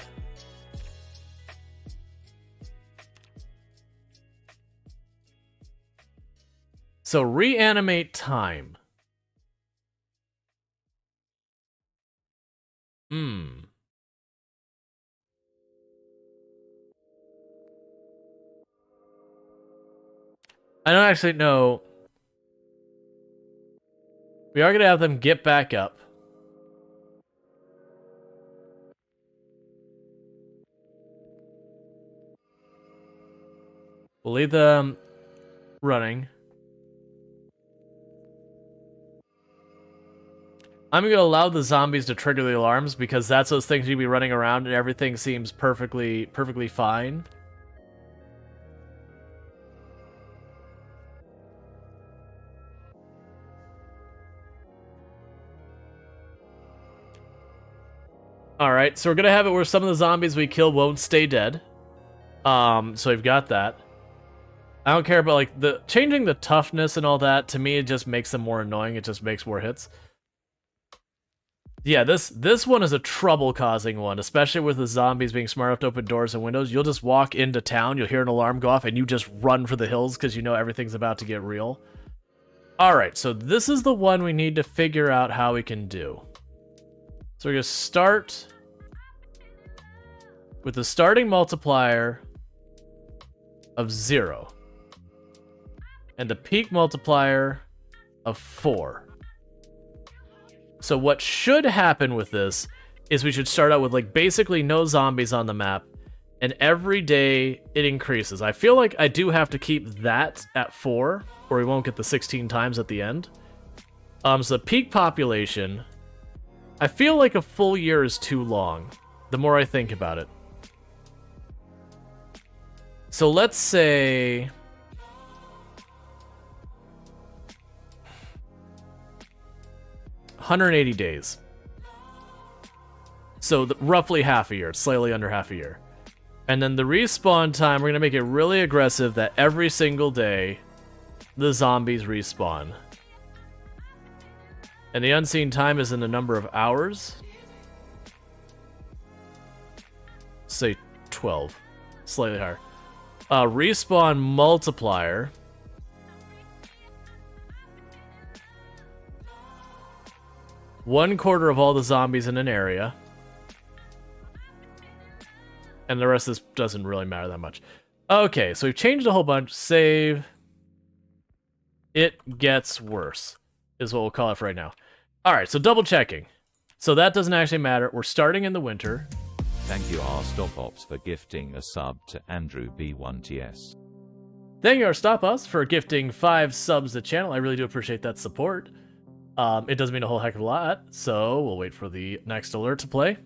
So reanimate time. Hmm. I don't actually know. We are going to have them get back up. We'll leave them running. I'm going to allow the zombies to trigger the alarms because that's those things you'd be running around and everything seems perfectly fine. Alright, so we're going to have it where some of the zombies we kill won't stay dead. So we've got that. I don't care about, like, the changing the toughness and all that. To me, it just makes them more annoying. It just makes more hits. Yeah, this one is a trouble-causing one, especially with the zombies being smart enough to open doors and windows. You'll just walk into town, you'll hear an alarm go off, and you just run for the hills because you know everything's about to get real. Alright, so this is the one we need to figure out how we can do. So we're going to start with the starting multiplier of 0 and the peak multiplier of 4. So what should happen with this is we should start out with like basically no zombies on the map, and every day it increases. I feel like I do have to keep that at 4 or we won't get the 16 times at the end. So the peak population, I feel like a full year is too long, the more I think about it. So let's say 180 days. So roughly half a year, slightly under half a year. And then the respawn time, we're going to make it really aggressive that every single day the zombies respawn. And the unseen time is in the number of hours. Say 12. Slightly higher. Respawn multiplier. One quarter of all the zombies in an area. And the rest of this doesn't really matter that much. Okay, so we've changed a whole bunch. Save. It gets worse, is what we'll call it for right now. Alright, so double checking. So that doesn't actually matter. We're starting in the winter. Thank you, rStopOps, for gifting a sub to Andrew B1TS. Thank you, rStopOps, for gifting 5 subs to the channel. I really do appreciate that support. It does mean a whole heck of a lot, so we'll wait for the next alert to play.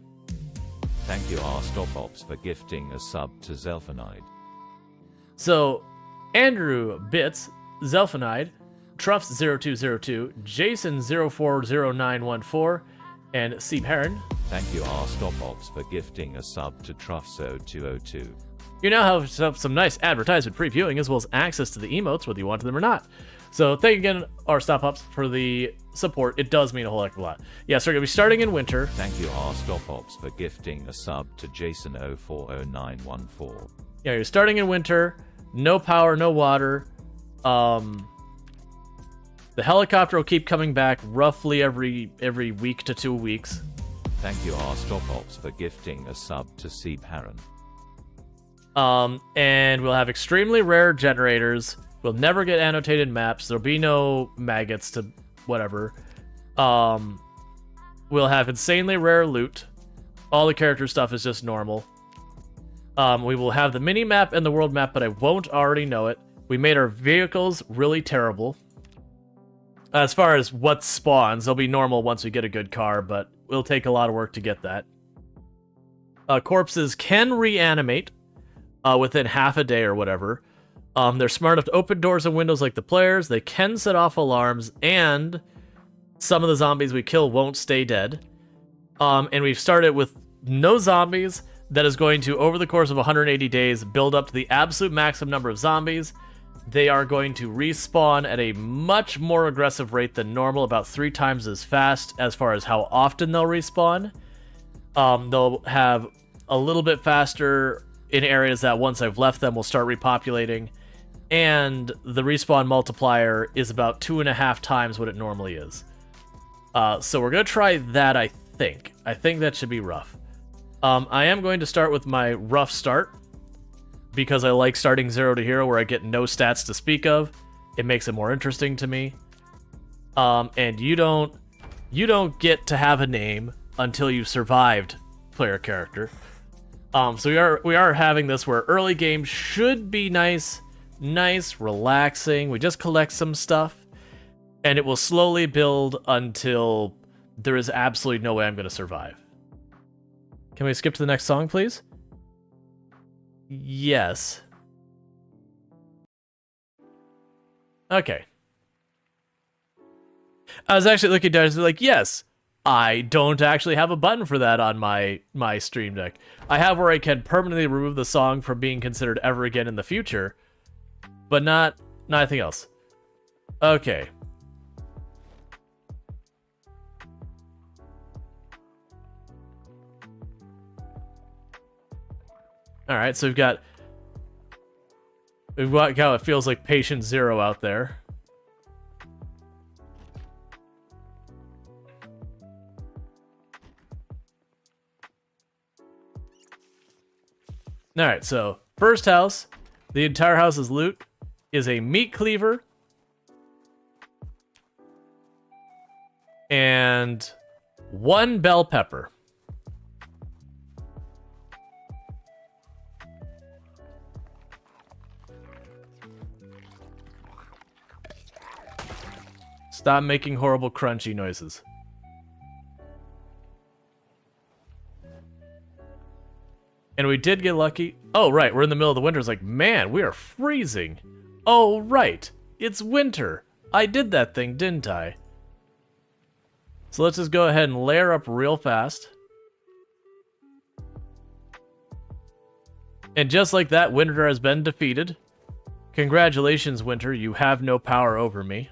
Thank you, rStopOps, for gifting a sub to Zelfanide. So, Andrew Bits, Zelfanide, Truffs0202, Jason040914, and Seep Heron. Thank you, rStopOps, for gifting a sub to Truffs0202. You now have some nice advertisement previewing as well as access to the emotes whether you want them or not. So thank you again, rStopOps, for the support. It does mean a whole heck of a lot. Yeah, so we're going to be starting in winter. Thank you, rStopOps, for gifting a sub to Jason040914. Yeah, you're starting in winter. No power, no water. The helicopter will keep coming back roughly every week to 2 weeks. Thank you, rStopOps, for gifting a sub to Seep Heron. And we'll have extremely rare generators. We'll never get annotated maps. There'll be no maggots to whatever. We'll have insanely rare loot. All the character stuff is just normal. We will have the mini-map and the world map, but I won't already know it. We made our vehicles really terrible. As far as what spawns, they'll be normal once we get a good car, but it'll take a lot of work to get that. Corpses can reanimate within half a day or whatever. They're smart enough to open doors and windows like the players. They can set off alarms, and some of the zombies we kill won't stay dead. And we've started with no zombies. That is going to, over the course of 180 days, build up to the absolute maximum number of zombies. They are going to respawn at a much more aggressive rate than normal, about 3 times as fast as far as how often they'll respawn. They'll have a little bit faster in areas that once I've left them will start repopulating. And the respawn multiplier is about 2.5 times what it normally is. So we're going to try that, I think that should be rough. I am going to start with my rough start because I like starting 0 to hero where I get no stats to speak of. It makes it more interesting to me. And you don't get to have a name until you've survived player character. So we are having this where early game should be nice, relaxing. We just collect some stuff, and it will slowly build until there is absolutely no way I'm going to survive. Can we skip to the next song, please? Yes. Okay. I was actually looking down and like, yes, I don't actually have a button for that on my Stream Deck. I have where I can permanently remove the song from being considered ever again in the future, but not anything else. Okay. All right, so we've got how it feels like patient 0 out there. All right, so first house, the entire house's loot is a meat cleaver and 1 bell pepper. Stop making horrible crunchy noises. And we did get lucky. Oh, right, we're in the middle of the winter. It's like, man, we are freezing. Oh, right, it's winter. I did that thing, didn't I? So let's just go ahead and layer up real fast. And just like that, winter has been defeated. Congratulations, winter, you have no power over me.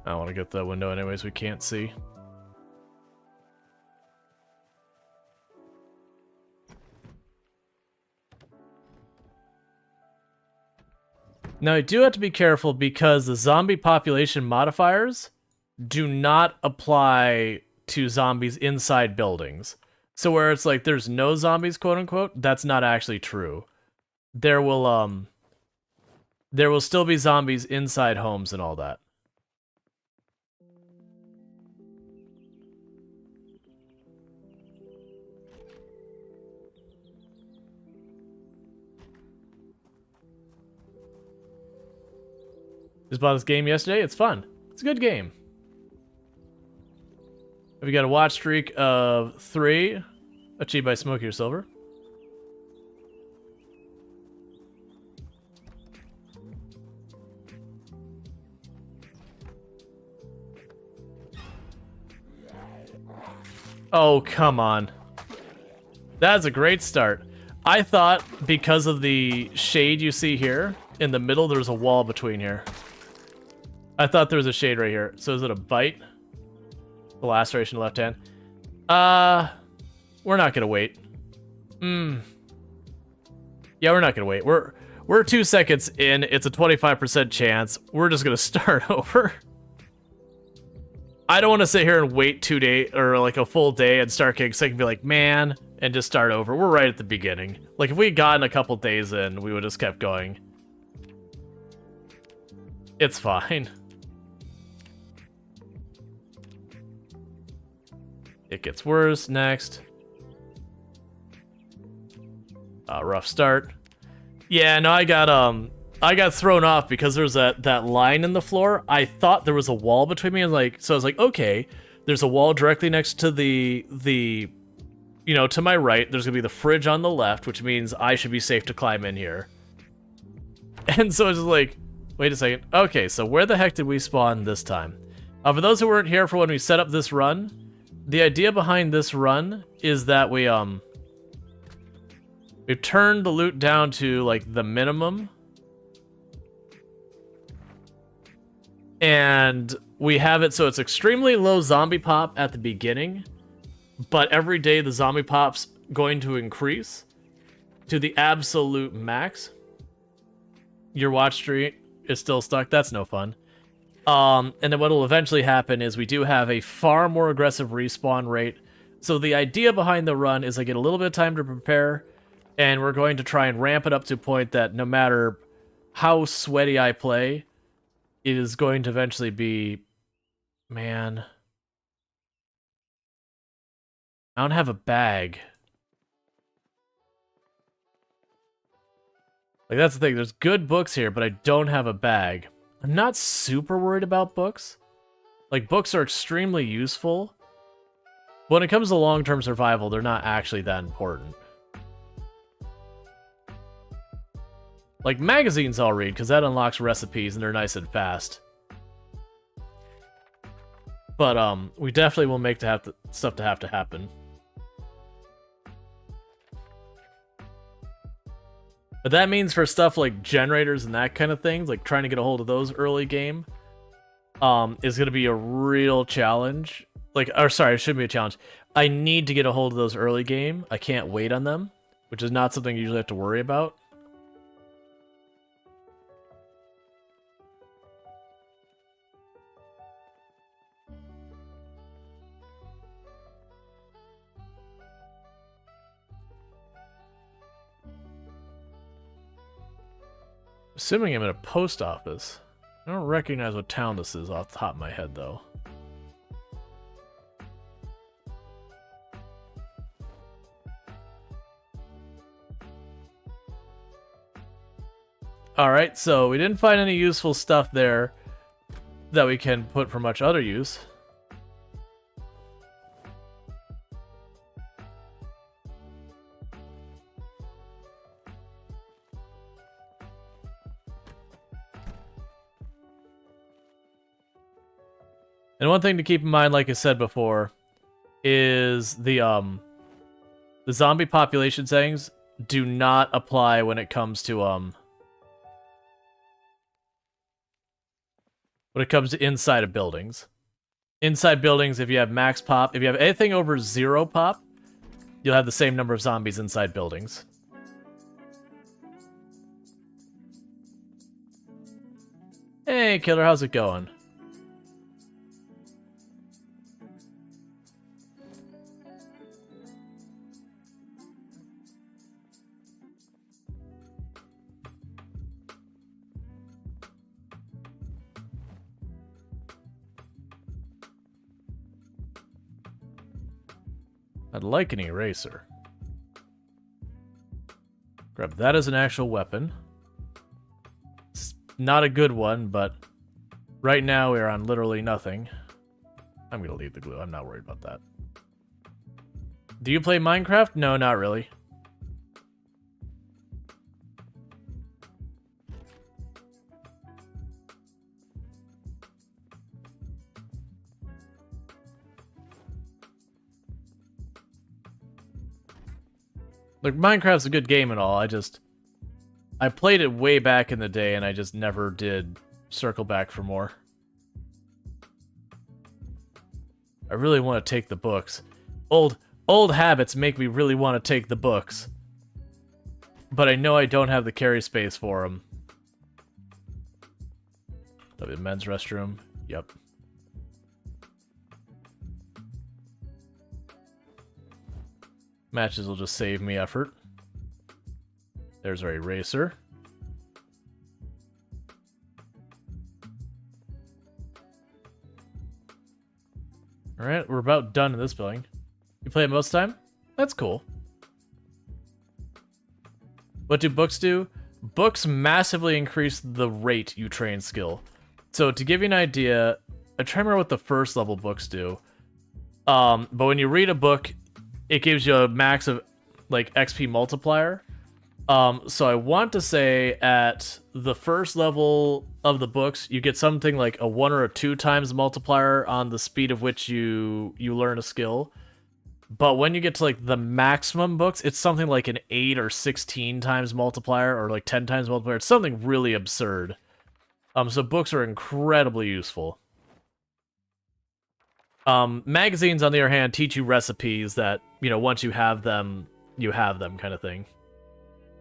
I want to get the window anyways, we can't see. Now I do have to be careful because the zombie population modifiers do not apply to zombies inside buildings. So where it's like there's no zombies, quote unquote, that's not actually true. There will still be zombies inside homes and all that. Just bought this game yesterday. It's fun. It's a good game. We got a watch streak of 3, achieved by Smokier Silver. Oh, come on. That's a great start. I thought because of the shade you see here, in the middle, there's a wall between here. I thought there was a shade right here. So is it a bite? The laceration left hand. We're not gonna wait. Yeah, we're not gonna wait. We're 2 seconds in. It's a 25% chance. We're just gonna start over. I don't want to sit here and wait 2 days or like a full day and start getting sick and be like, man, and just start over. We're right at the beginning. Like if we had gotten a couple days in, we would have just kept going. It's fine. It gets worse next. Rough start. Yeah, no, I got thrown off because there's that line in the floor. I thought there was a wall between me, and so I was like, okay, there's a wall directly next to the you know, to my right. There's gonna be the fridge on the left, which means I should be safe to climb in here. And so I was just like, wait a second. Okay, so where the heck did we spawn this time? For those who weren't here for when we set up this run, the idea behind this run is that we've turned the loot down to like the minimum. And we have it so it's extremely low zombie pop at the beginning, but every day the zombie pops going to increase to the absolute max. Your watch tree is still stuck. That's no fun. And then what will eventually happen is we do have a far more aggressive respawn rate. So the idea behind the run is I get a little bit of time to prepare, and we're going to try and ramp it up to a point that no matter how sweaty I play, it is going to eventually be... Man... I don't have a bag. Like, that's the thing. There's good books here, but I don't have a bag. I'm not super worried about books. Like, books are extremely useful. When it comes to long-term survival, they're not actually that important. Like, magazines I'll read, because that unlocks recipes, and they're nice and fast. But, we definitely will make stuff to have to happen. But that means for stuff like generators and that kind of things, like trying to get a hold of those early game, is going to be a real challenge. Like, or sorry, it shouldn't be a challenge. I need to get a hold of those early game. I can't wait on them, which is not something you usually have to worry about. Assuming I'm in a post office. I don't recognize what town this is off the top of my head, though. Alright, so we didn't find any useful stuff there that we can put for much other use. And one thing to keep in mind, like I said before, is the zombie population settings do not apply when it comes to inside of buildings. Inside buildings, if you have max pop, if you have anything over 0 pop, you'll have the same number of zombies inside buildings. Hey, killer, how's it going? I'd like an eraser. Grab that as an actual weapon. It's not a good one, but right now we're on literally nothing. I'm gonna leave the glue. I'm not worried about that. Do you play Minecraft? No, not really. Like, Minecraft's a good game and all, I played it way back in the day and I just never did circle back for more. I really want to take the books. Old habits make me really want to take the books. But I know I don't have the carry space for them. The men's restroom, yep. Matches will just save me effort. There's our eraser. Alright, we're about done in this building. You play it most time? That's cool. What do books do? Books massively increase the rate you train skill. So to give you an idea, I try to remember what the first level books do. But when you read a book, it gives you a max of, like, XP multiplier. So I want to say at the first level of the books, you get something like a 1 or a 2 times multiplier on the speed of which you learn a skill. But when you get to, like, the maximum books, it's something like an 8 or 16 times multiplier, or like 10 times multiplier. It's something really absurd. So books are incredibly useful. Magazines, on the other hand, teach you recipes that, you know, once you have them, you have them, kind of thing.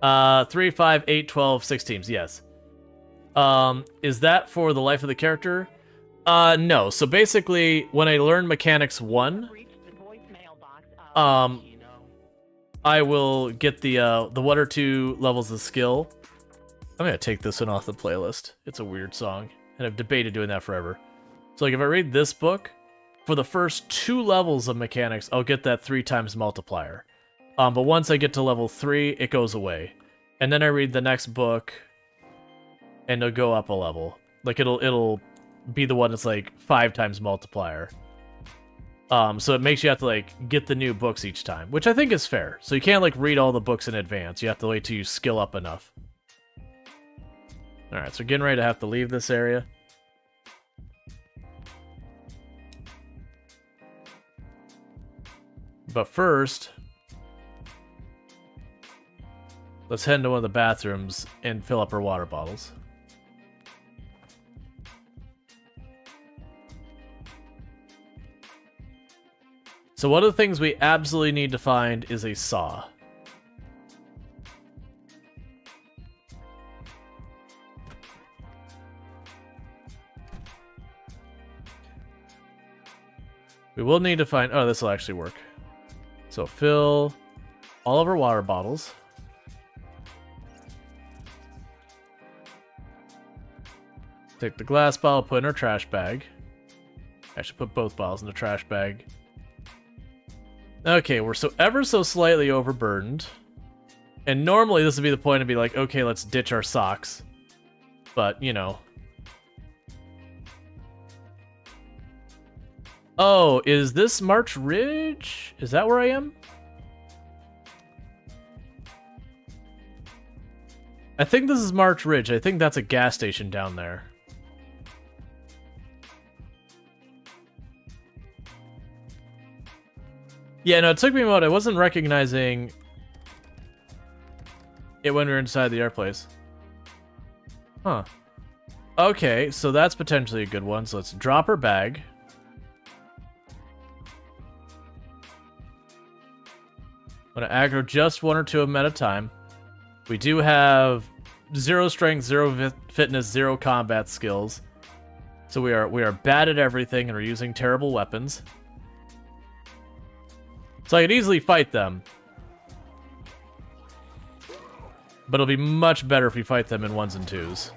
3, 5, 8, 12, 6 teams, yes. Is that for the life of the character? No. So basically, when I learn mechanics 1, I will get the 1 or 2 levels of skill. I'm gonna take this one off the playlist. It's a weird song, and I've debated doing that forever. So like if I read this book, for the first 2 levels of mechanics, I'll get that 3 times multiplier. But once I get to level 3, it goes away. And then I read the next book, and it'll go up a level. Like it'll be the one that's like 5 times multiplier. So it makes you have to like get the new books each time, which I think is fair. So you can't like read all the books in advance. You have to wait till you skill up enough. Alright, so we're getting ready to have to leave this area. But first, let's head into one of the bathrooms and fill up our water bottles. So one of the things we absolutely need to find is a saw. We will need to find... Oh, this will actually work. So fill all of our water bottles. Take the glass bottle, put in our trash bag. Actually, put both bottles in the trash bag. Okay, we're ever so slightly overburdened. And normally this would be the point to be like, okay, let's ditch our socks. But, you know. Oh, is this March Ridge? Is that where I am? I think this is March Ridge. I think that's a gas station down there. Yeah, no, it took me a moment. I wasn't recognizing it when we were inside the airplace. Huh. Okay, so that's potentially a good one. So let's drop our bag. I'm gonna aggro just 1 or 2 of them at a time. We do have 0 strength, 0 fitness, 0 combat skills. So we are bad at everything and we're using terrible weapons. So I could easily fight them. But it'll be much better if we fight them in 1s and 2s.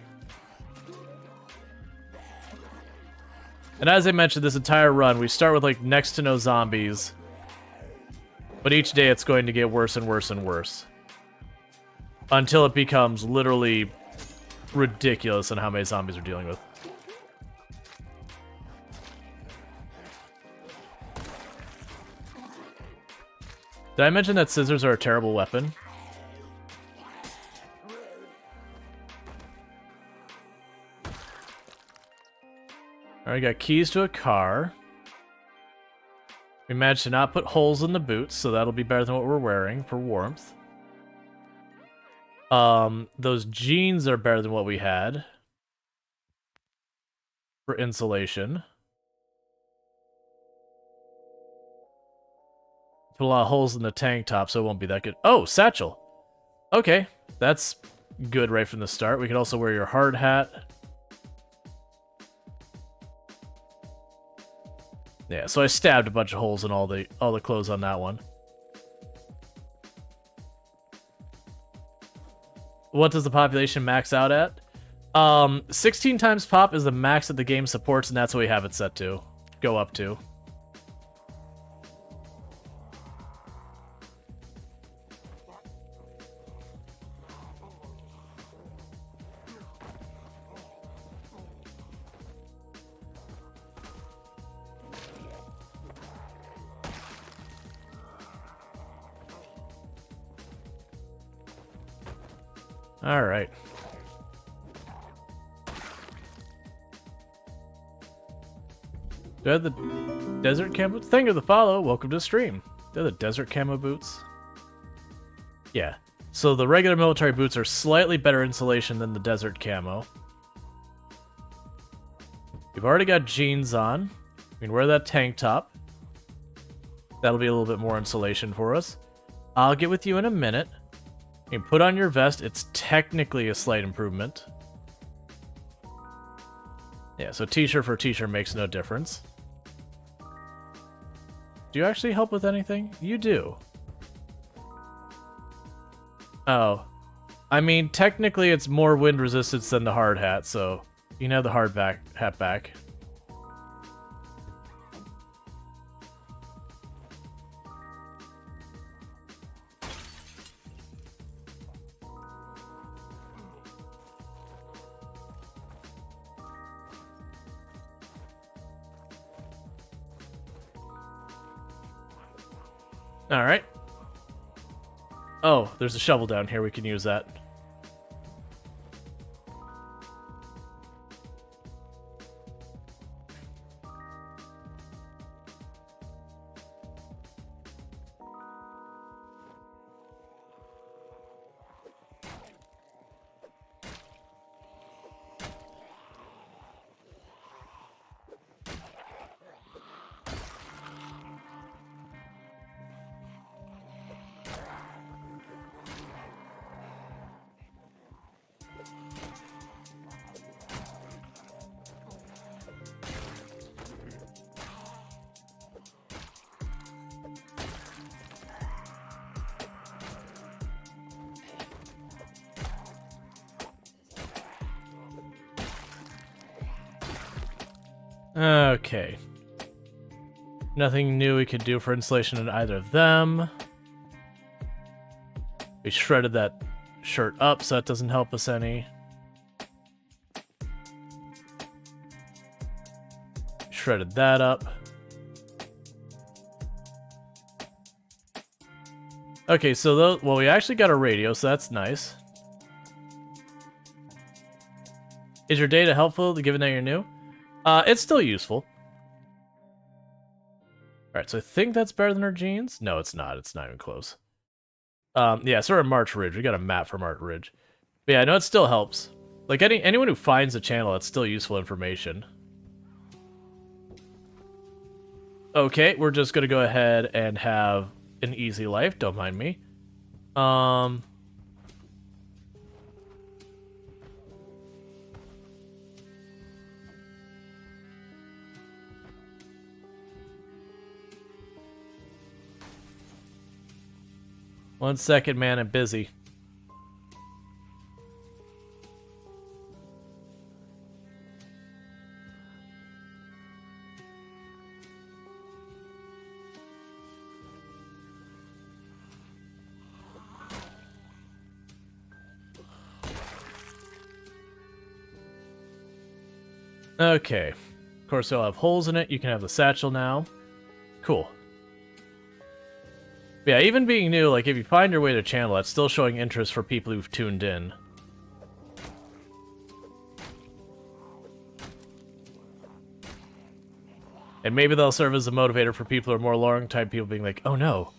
And as I mentioned, this entire run, we start with like next to no zombies. But each day it's going to get worse and worse and worse. Until it becomes literally ridiculous on how many zombies we're dealing with. Did I mention that scissors are a terrible weapon? Alright, got keys to a car. We managed to not put holes in the boots, so that'll be better than what we're wearing for warmth. Those jeans are better than what we had for insulation. Put a lot of holes in the tank top, so it won't be that good. Oh, satchel. Okay, that's good right from the start. We could also wear your hard hat. Yeah, so I stabbed a bunch of holes in all the clothes on that one. What does the population max out at? 16 times pop is the max that the game supports, and that's what we have it set to. Go up to. All right. Do I have the desert camo boots? Thank you for the follow. Welcome to the stream. Do I have the desert camo boots? Yeah. So the regular military boots are slightly better insulation than the desert camo. We've already got jeans on. We can wear that tank top. That'll be a little bit more insulation for us. I'll get with you in a minute. You can put on your vest. It's technically a slight improvement. Yeah, so t-shirt for t-shirt makes no difference. Do you actually help with anything? You do. Oh. I mean, technically it's more wind resistance than the hard hat, so you can have the hard hat back. Alright. Oh, there's a shovel down here. We can use that. Okay. Nothing new we could do for insulation in either of them. We shredded that shirt up, so that doesn't help us any. Shredded that up. Okay, so those, well, we actually got a radio, so that's nice. Is your data helpful given that you're new? It's still useful. Alright, so I think that's better than our jeans. No, it's not. It's not even close. Yeah, so we're at March Ridge. We got a map for March Ridge. But yeah, I know it still helps. Like, anyone who finds a channel, it's still useful information. Okay, we're just gonna go ahead and have an easy life. Don't mind me. One second, man, I'm busy. Okay. Of course, it'll have holes in it. You can have the satchel now. Cool. Yeah, even being new, like, if you find your way to channel, that's still showing interest for people who've tuned in. And maybe they'll serve as a motivator for people who are more long-time people being like, oh no,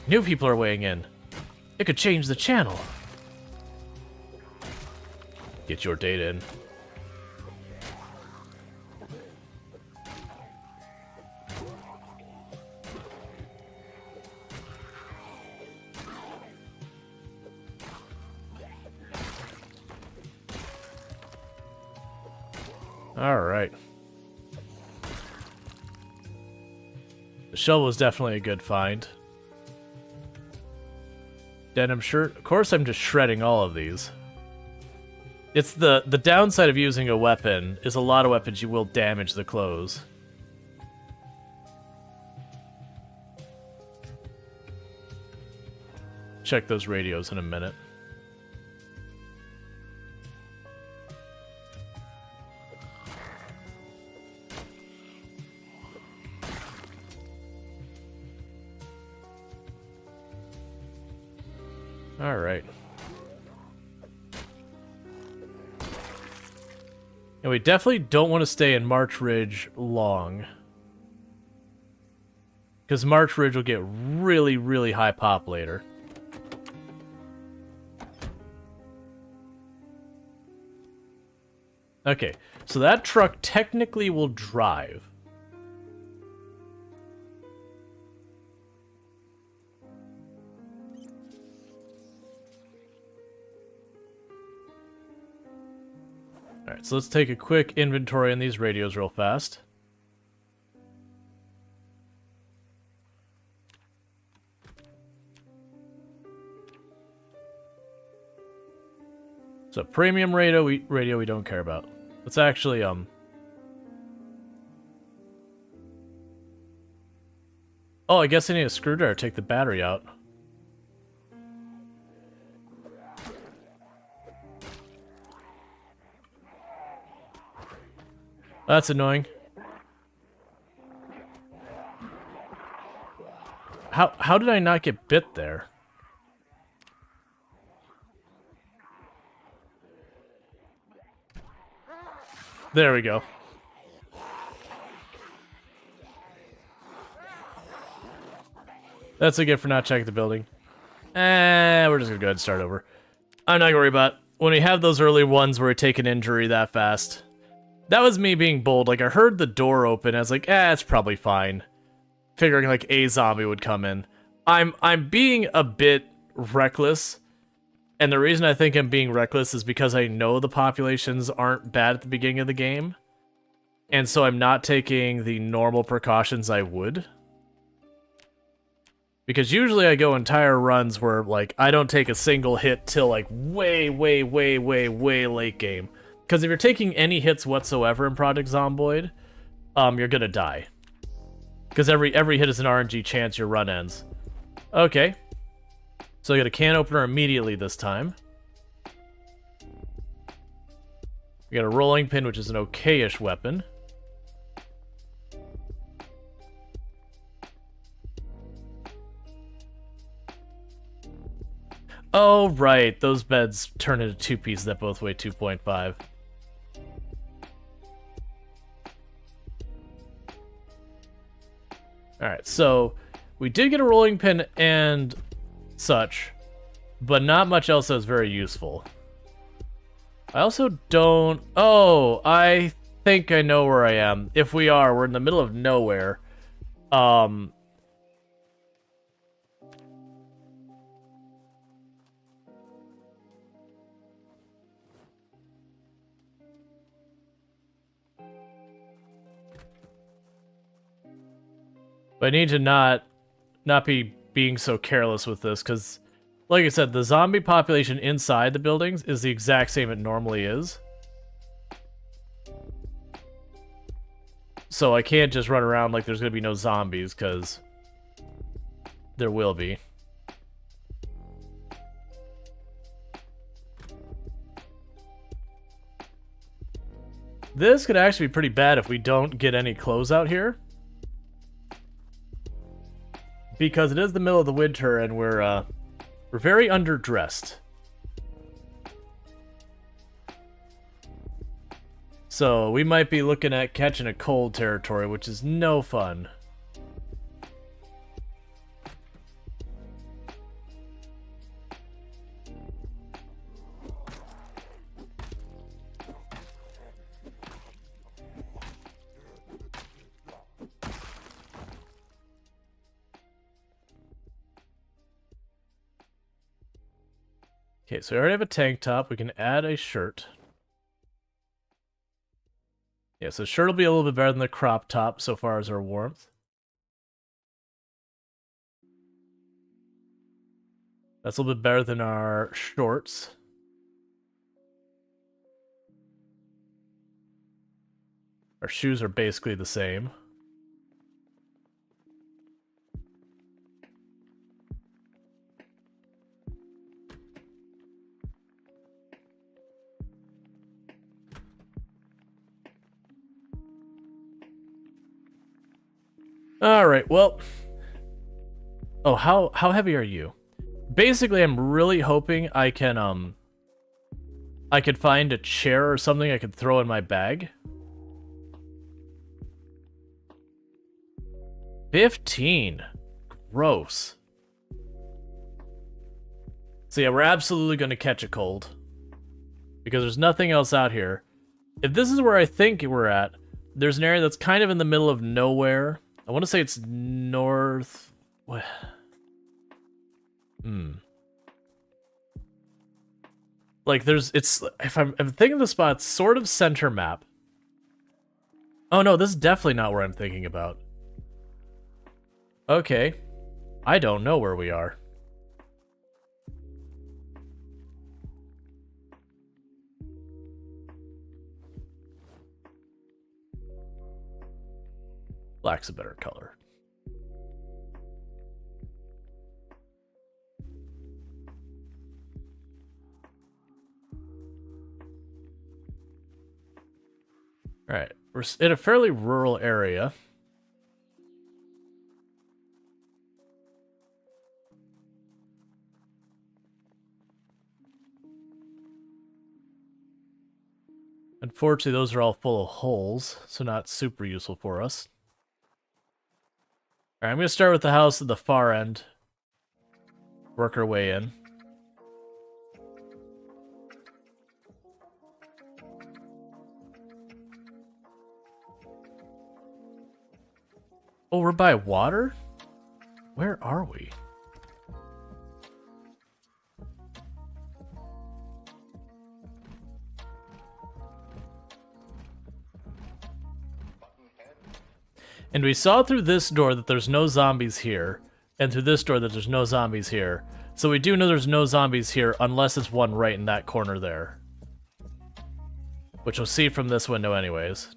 new people are weighing in. It could change the channel. Get your data in. Alright. The shovel was definitely a good find. Denim shirt. Of course I'm just shredding all of these. It's the downside of using a weapon is a lot of weapons you will damage the clothes. Check those radios in a minute. Alright. And we definitely don't want to stay in March Ridge long. Because March Ridge will get really, really high pop later. Okay, so that truck technically will drive. Alright, so let's take a quick inventory on these radios real fast. So premium radio we don't care about. Let's actually oh, I guess I need a screwdriver to take the battery out. That's annoying. How did I not get bit there? There we go. That's a gift for not checking the building. We're just gonna go ahead and start over. I'm not gonna worry about it. When we have those early ones where we take an injury that fast. That was me being bold. Like, I heard the door open. I was like, it's probably fine. Figuring, like, a zombie would come in. I'm being a bit reckless. And the reason I think I'm being reckless is because I know the populations aren't bad at the beginning of the game. And so I'm not taking the normal precautions I would. Because usually I go entire runs where, like, I don't take a single hit till, like, way late game. Because if you're taking any hits whatsoever in Project Zomboid, you're gonna die. Because every hit is an RNG chance your run ends. Okay. So I got a can opener immediately this time. We got a rolling pin, which is an okay-ish weapon. Oh, right. Those beds turn into two pieces that both weigh 2.5. Alright, so we did get a rolling pin and such, but not much else that was very useful. I also don't... Oh, I think I know where I am. If we are, we're in the middle of nowhere. But I need to not be being so careless with this, because, like I said, the zombie population inside the buildings is the exact same it normally is. So I can't just run around like there's going to be no zombies, because there will be. This could actually be pretty bad if we don't get any closeout here. Because it is the middle of the winter and we're very underdressed. So we might be looking at catching a cold territory, which is no fun. Okay, so we already have a tank top. We can add a shirt. Yeah, so shirt will be a little bit better than the crop top so far as our warmth. That's a little bit better than our shorts. Our shoes are basically the same. Alright, well... Oh, how heavy are you? Basically, I'm really hoping I can find a chair or something I could throw in my bag. 15. Gross. So yeah, we're absolutely going to catch a cold. Because there's nothing else out here. If this is where I think we're at, there's an area that's kind of in the middle of nowhere. I want to say it's north... What? Like, it's, if I'm thinking the spot, it's sort of center map. Oh no, this is definitely not where I'm thinking about. Okay. I don't know where we are. Black's a better color. Alright, we're in a fairly rural area. Unfortunately, those are all full of holes, so not super useful for us. Alright, I'm going to start with the house at the far end. Work our way in. Oh, we're by water? Where are we? And we saw through this door that there's no zombies here, and through this door that there's no zombies here. So we do know there's no zombies here unless it's one right in that corner there. Which we'll see from this window anyways.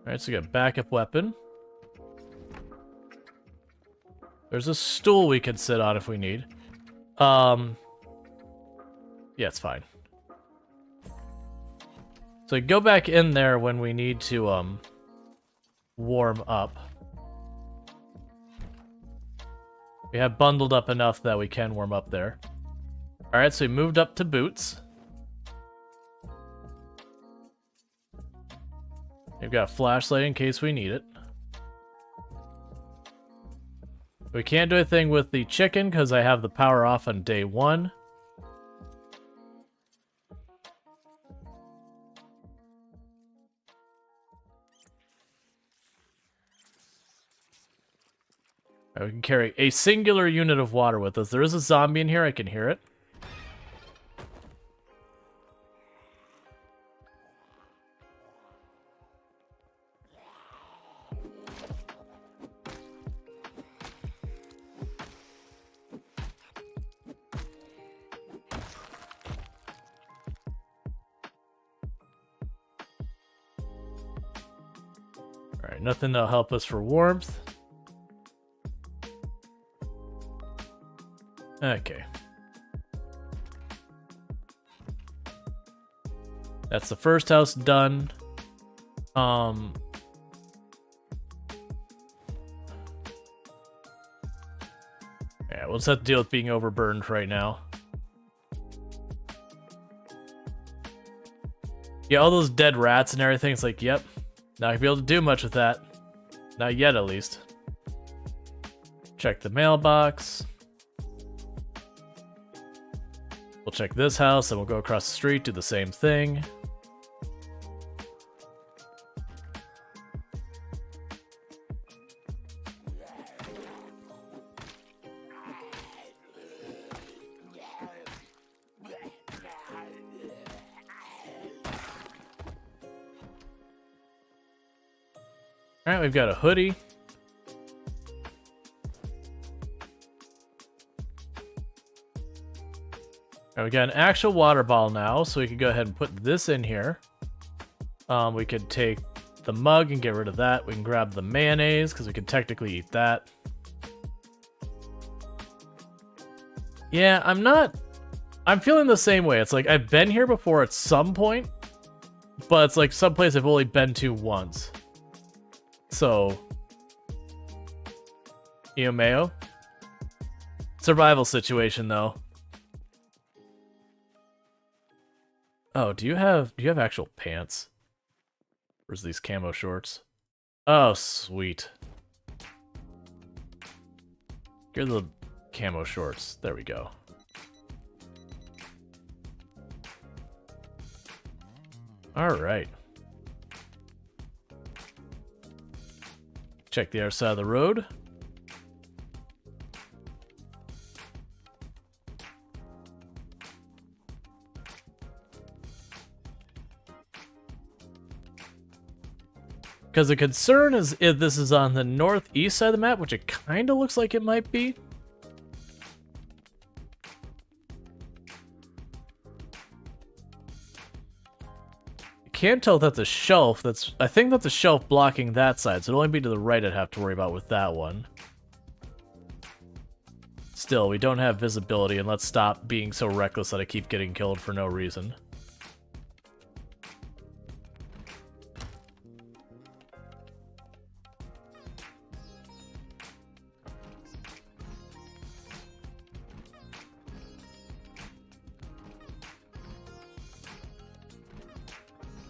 Alright, so we got backup weapon. There's a stool we could sit on if we need. Yeah, it's fine. So go back in there when we need to, warm up. We have bundled up enough that we can warm up there. Alright, so we moved up to boots. We've got a flashlight in case we need it. We can't do anything with the chicken because I have the power off on day 1. Right, we can carry a singular unit of water with us. There is a zombie in here, I can hear it. Alright, nothing that'll help us for warmth. Okay. That's the first house done. Yeah, we'll just have to deal with being overburdened right now. Yeah, all those dead rats and everything, it's like, yep. Not gonna be able to do much with that. Not yet, at least. Check the mailbox. We'll check this house, and we'll go across the street, do the same thing. Alright, we've got a hoodie. Alright, we got an actual water bottle now, so we can go ahead and put this in here. We could take the mug and get rid of that. We can grab the mayonnaise, because we could technically eat that. Yeah, I'm feeling the same way. It's like, I've been here before at some point, but it's like someplace I've only been to once. So, mayo. Survival situation, though. Oh, do you have actual pants? Where's these camo shorts? Oh, sweet. Here are the camo shorts. There we go. All right. Check the other side of the road. Because the concern is if this is on the northeast side of the map, which it kind of looks like it might be. I can't tell if that's a shelf. I think that's a shelf blocking that side, so it'll only be to the right I'd have to worry about with that one. Still, we don't have visibility, and let's stop being so reckless that I keep getting killed for no reason.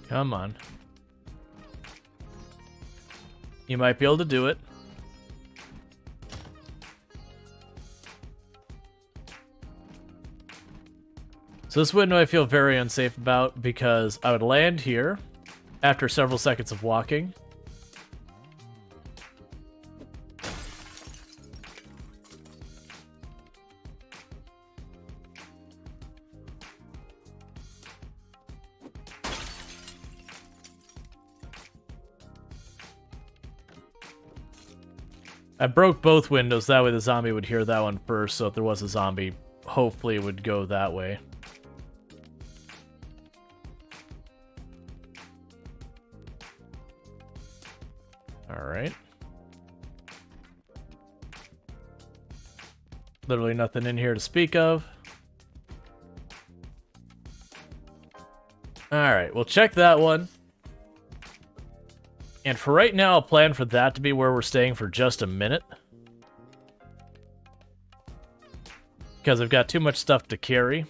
Come on. You might be able to do it. So this window I feel very unsafe about because I would land here after several seconds of walking. I broke both windows, that way the zombie would hear that one first, so if there was a zombie, hopefully it would go that way. Alright. Literally nothing in here to speak of. Alright, we'll check that one. And for right now, I'll plan for that to be where we're staying for just a minute. Because I've got too much stuff to carry.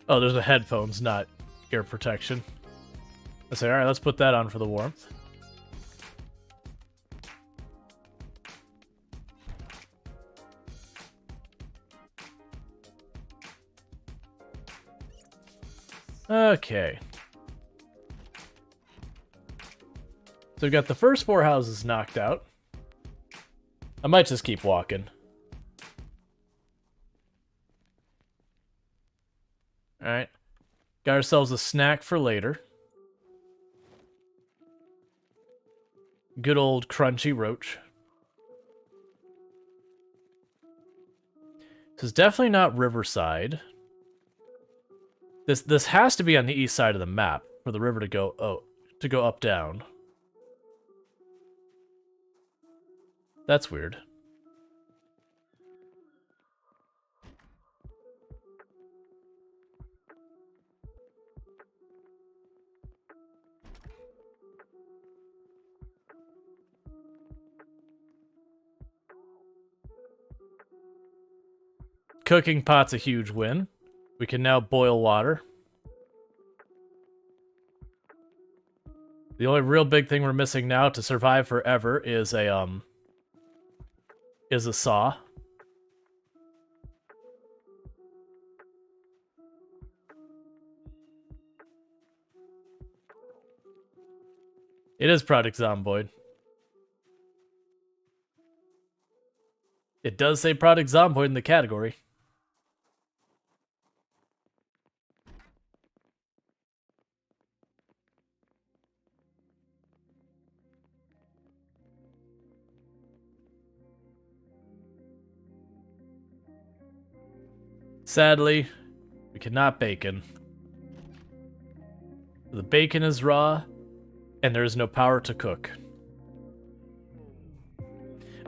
Oh, there's the headphones, not ear protection. I say, alright, let's put that on for the warmth. Okay. So we've got the first 4 houses knocked out. I might just keep walking. Alright. Got ourselves a snack for later. Good old crunchy roach. This is definitely not Riverside. This has to be on the east side of the map for the river to go up down. That's weird. Cooking pot's a huge win. We can now boil water. The only real big thing we're missing now to survive forever is a saw. It is Project Zomboid. It does say Project Zomboid in the category. Sadly, we cannot bacon. The bacon is raw, and there is no power to cook.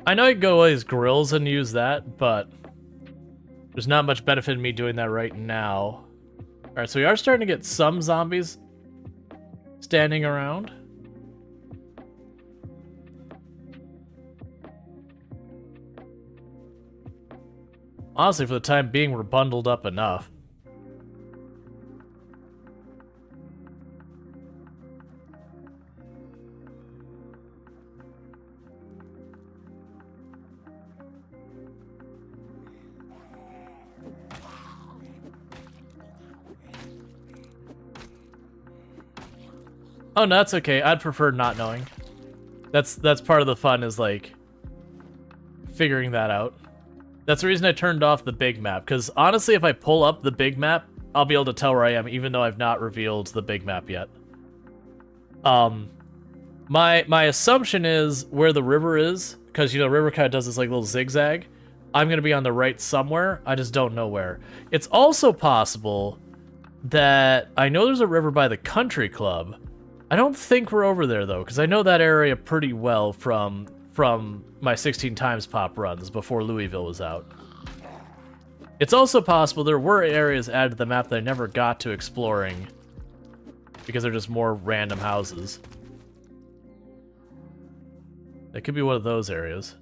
I know I can go as grills and use that, but there's not much benefit in me doing that right now. Alright, so we are starting to get some zombies standing around. Honestly, for the time being, we're bundled up enough. Oh, no, that's okay. I'd prefer not knowing. That's part of the fun, is like figuring that out. That's the reason I turned off the big map, because honestly, if I pull up the big map, I'll be able to tell where I am, even though I've not revealed the big map yet. My assumption is where the river is, because, you know, the river kind of does this like little zigzag. I'm going to be on the right somewhere. I just don't know where. It's also possible that I know there's a river by the country club. I don't think we're over there, though, because I know that area pretty well from my 16 times pop runs before Louisville was out. It's also possible there were areas added to the map that I never got to exploring because they're just more random houses. It could be one of those areas.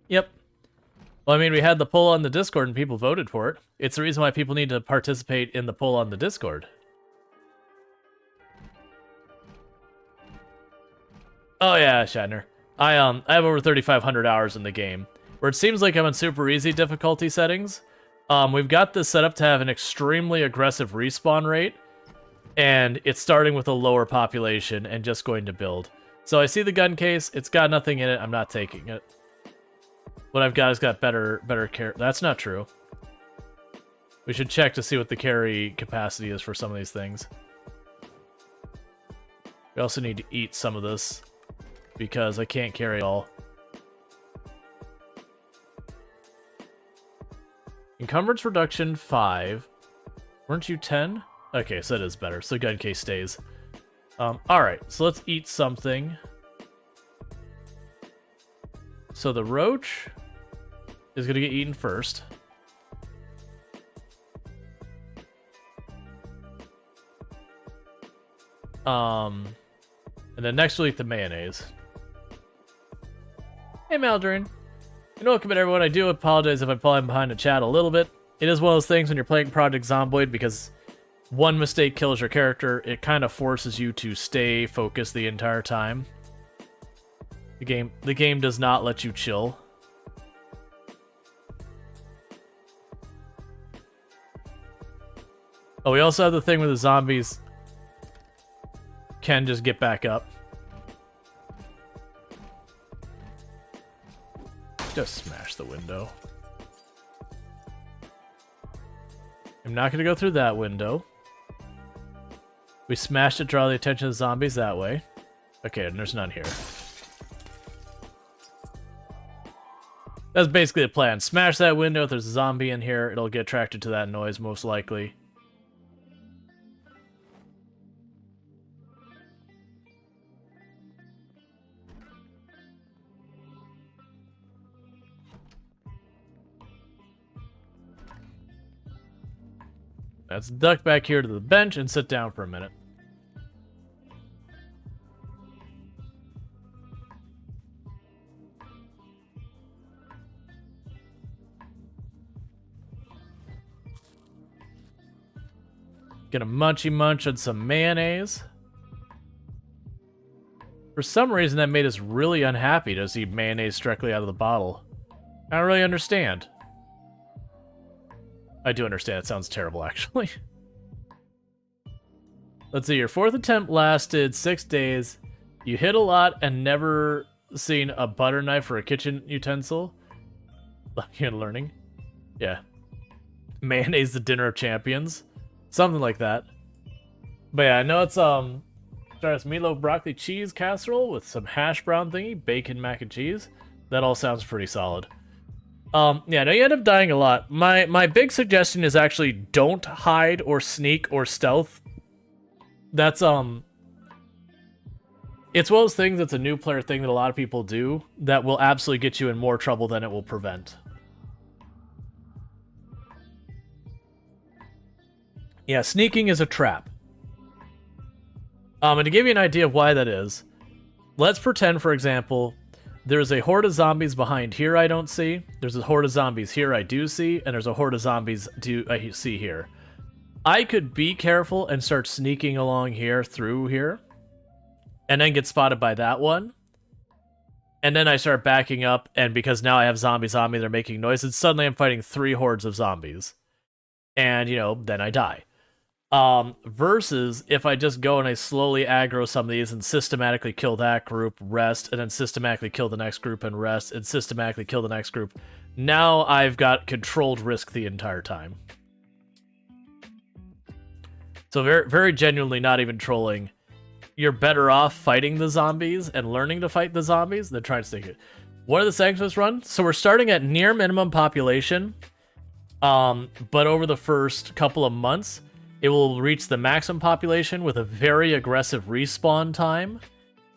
Yep. Well, I mean, we had the poll on the Discord and people voted for it. It's the reason why people need to participate in the poll on the Discord. Oh yeah, Shatner. I have over 3,500 hours in the game, where it seems like I'm on super easy difficulty settings. We've got this set up to have an extremely aggressive respawn rate, and it's starting with a lower population and just going to build. So I see the gun case. It's got nothing in it. I'm not taking it. What I've got is got better carry. That's not true. We should check to see what the carry capacity is for some of these things. We also need to eat some of this, because I can't carry it all. Encumbrance reduction 5. Weren't you 10? Okay, so that is better. So gun case stays. Alright, so let's eat something. So the roach is going to get eaten first. And then next we'll eat the mayonnaise. Hey, Maldrin. You know, welcome in, everyone. I do apologize if I'm falling behind the chat a little bit. It is one of those things when you're playing Project Zomboid, because one mistake kills your character, it kind of forces you to stay focused the entire time. The game does not let you chill. Oh, we also have the thing where the zombies can just get back up. Just smash the window. I'm not going to go through that window. We smashed it to draw the attention of the zombies that way. Okay, and there's none here. That's basically the plan. Smash that window. If there's a zombie in here, it'll get attracted to that noise, most likely. Let's duck back here to the bench and sit down for a minute. Get a munchy munch on some mayonnaise. For some reason, that made us really unhappy to see mayonnaise directly out of the bottle. I don't really understand. I do understand. It sounds terrible, actually. Let's see. Your fourth attempt lasted 6 days. You hit a lot and never seen a butter knife or a kitchen utensil. You're learning. Yeah. Mayonnaise, the dinner of champions. Something like that. But yeah, I know it's meatloaf broccoli cheese casserole with some hash brown thingy, bacon mac and cheese. That all sounds pretty solid. Yeah, no, you end up dying a lot. My big suggestion is actually don't hide or sneak or stealth. That's it's one of those things that's a new player thing that a lot of people do that will absolutely get you in more trouble than it will prevent. Yeah, sneaking is a trap. And to give you an idea of why that is, let's pretend, for example, there's a horde of zombies behind here I don't see, there's a horde of zombies here I do see, and there's a horde of zombies I see here. I could be careful and start sneaking along here through here, and then get spotted by that one. And then I start backing up, and because now I have zombies on me, they're making noise, and suddenly I'm fighting 3 hordes of zombies. And, you know, then I die. Versus if I just go and I slowly aggro some of these and systematically kill that group, rest, and then systematically kill the next group and rest, and systematically kill the next group. Now I've got controlled risk the entire time. So very, very genuinely not even trolling. You're better off fighting the zombies and learning to fight the zombies than trying to stick it. What are the sanctions run? So we're starting at near minimum population, but over the first couple of months, it will reach the maximum population with a very aggressive respawn time,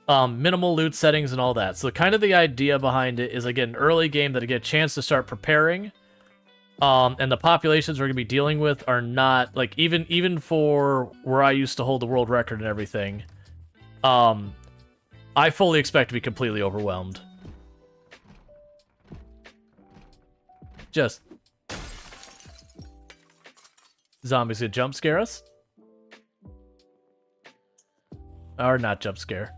minimal loot settings and all that. So kind of the idea behind it is, again, early game that I get a chance to start preparing, and the populations we're going to be dealing with are not, like, even for where I used to hold the world record and everything, I fully expect to be completely overwhelmed. Just zombies gonna jump scare us? Or not jump scare.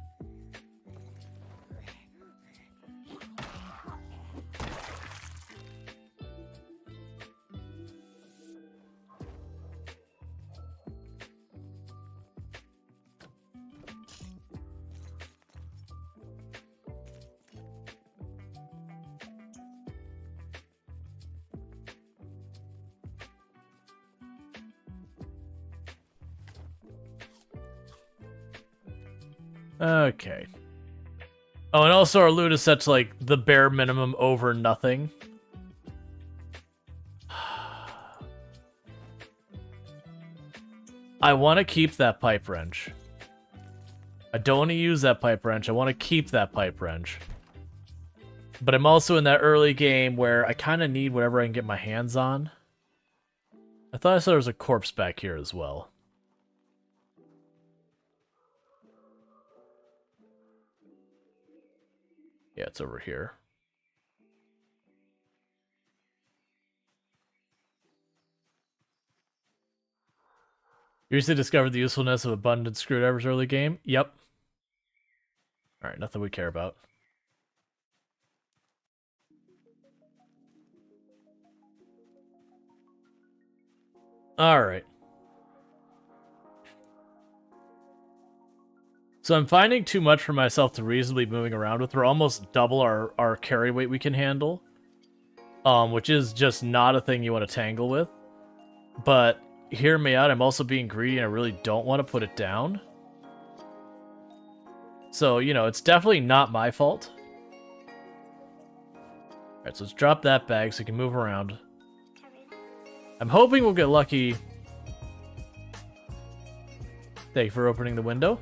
Okay. Oh, and also our loot is set to, like, the bare minimum over nothing. I want to keep that pipe wrench. I don't want to use that pipe wrench. I want to keep that pipe wrench. But I'm also in that early game where I kind of need whatever I can get my hands on. I thought I saw there was a corpse back here as well. Yeah, it's over here. You recently discovered the usefulness of abundant screwdrivers early game? Yep. Alright, nothing we care about. Alright. So I'm finding too much for myself to reasonably be moving around with. We're almost double our carry weight we can handle. Which is just not a thing you want to tangle with. But hear me out, I'm also being greedy and I really don't want to put it down. So, you know, it's definitely not my fault. Alright, so let's drop that bag so we can move around. I'm hoping we'll get lucky. Thank you for opening the window.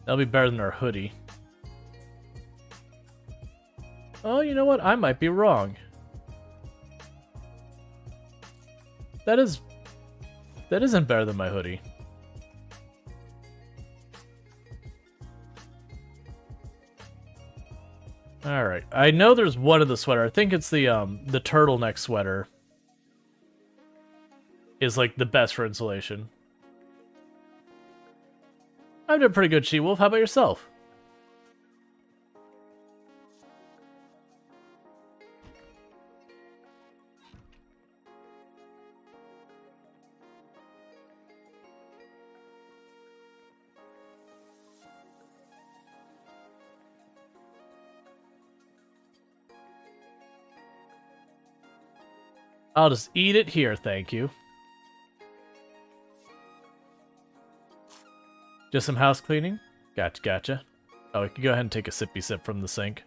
That'll be better than our hoodie. Oh, you know what? I might be wrong. That isn't better than my hoodie. Alright. I know there's one of the sweater. I think it's the turtleneck sweater is like the best for insulation. I'm doing pretty good, She-Wolf. How about yourself? I'll just eat it here, thank you. Just some house cleaning? Gotcha. Oh, we can go ahead and take a sippy sip from the sink.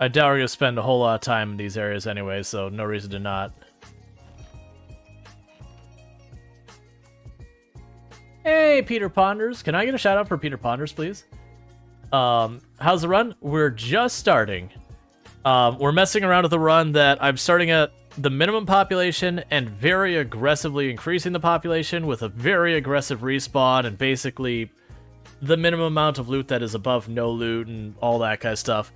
I doubt we're going to spend a whole lot of time in these areas anyway, so no reason to not. Hey, Peter Ponders. Can I get a shout out for Peter Ponders, please? How's the run? We're just starting. We're messing around with a run that I'm starting at the minimum population and very aggressively increasing the population with a very aggressive respawn and basically the minimum amount of loot that is above no loot and all that kind of stuff.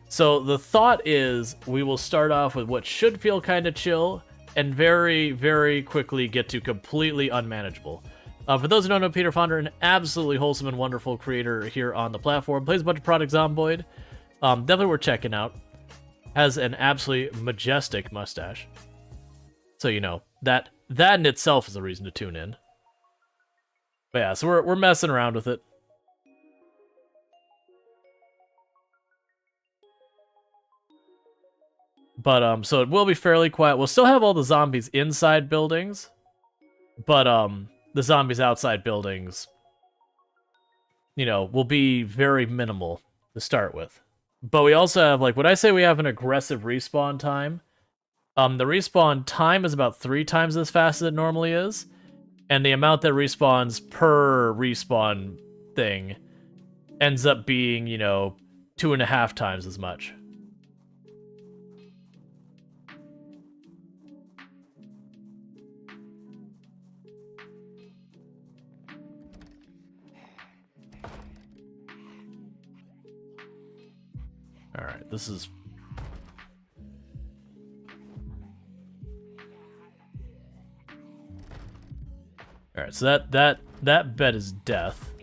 So the thought is we will start off with what should feel kind of chill and very, very quickly get to completely unmanageable. For those who don't know Peter Fonder, an absolutely wholesome and wonderful creator here on the platform. Plays a bunch of product Zomboid. Definitely worth checking out. Has an absolutely majestic mustache. So, you know, that in itself is a reason to tune in. But yeah, so we're messing around with it. But, so it will be fairly quiet. We'll still have all the zombies inside buildings. But, the zombies outside buildings, you know, will be very minimal to start with. But we also have, like, when I say we have an aggressive respawn time, the respawn time is about 3 times as fast as it normally is. And the amount that respawns per respawn thing ends up being, you know, 2.5 times as much. Alright, this is... Alright, so that bet is death.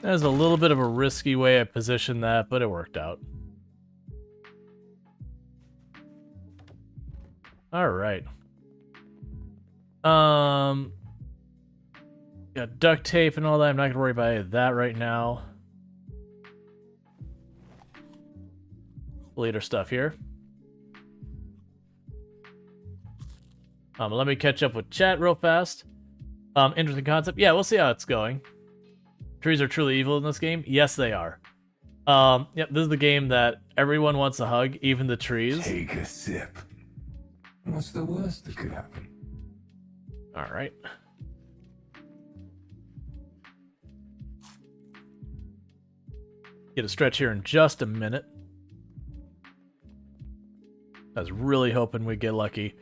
That was a little bit of a risky way I positioned that, but it worked out. Alright. Got duct tape and all that. I'm not gonna worry about any of that right now. Later stuff here. Let me catch up with chat real fast. Interesting concept. Yeah, we'll see how it's going. Trees are truly evil in this game? Yes, they are. Yep, this is the game that everyone wants a hug, even the trees. Take a sip. What's the worst that could happen? Alright. Get a stretch here in just a minute. I was really hoping we'd get lucky.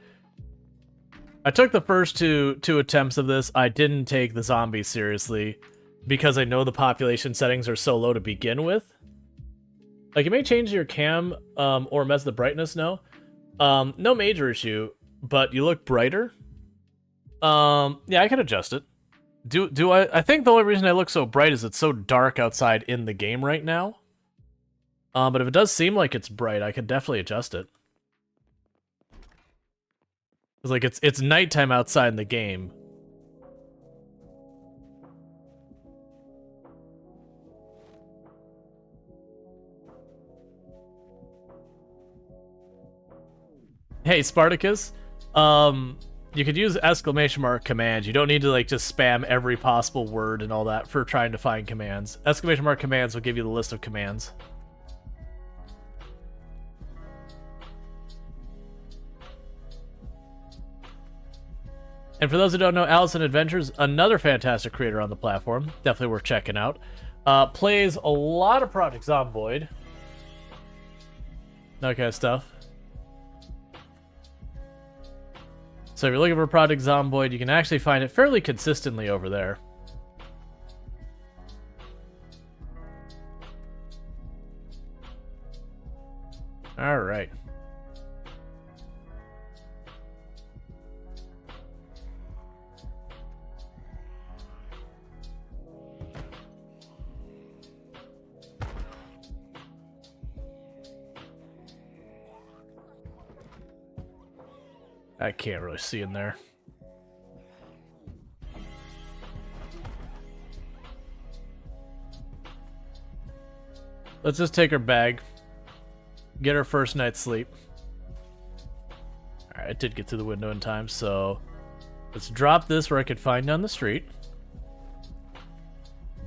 I took the first two attempts of this. I didn't take the zombies seriously. Because I know the population settings are so low to begin with. Like, you may change your cam or mess the brightness, no. No major issue, but you look brighter. Yeah, I can adjust it. I think the only reason I look so bright is it's so dark outside in the game right now. But if it does seem like it's bright, I could definitely adjust it. It's like it's nighttime outside in the game. Hey, Spartacus, you could use exclamation mark commands. You don't need to, like, just spam every possible word and all that for trying to find commands. Exclamation mark commands will give you the list of commands. And for those who don't know, Allison Adventures, another fantastic creator on the platform, definitely worth checking out. Plays a lot of Project Zomboid. That kind of stuff. So if you're looking for Project Zomboid, you can actually find it fairly consistently over there. Alright. I can't really see in there. Let's just take her bag. get our first night's sleep. Alright, I did get through the window in time, so let's drop this where I could find down the street.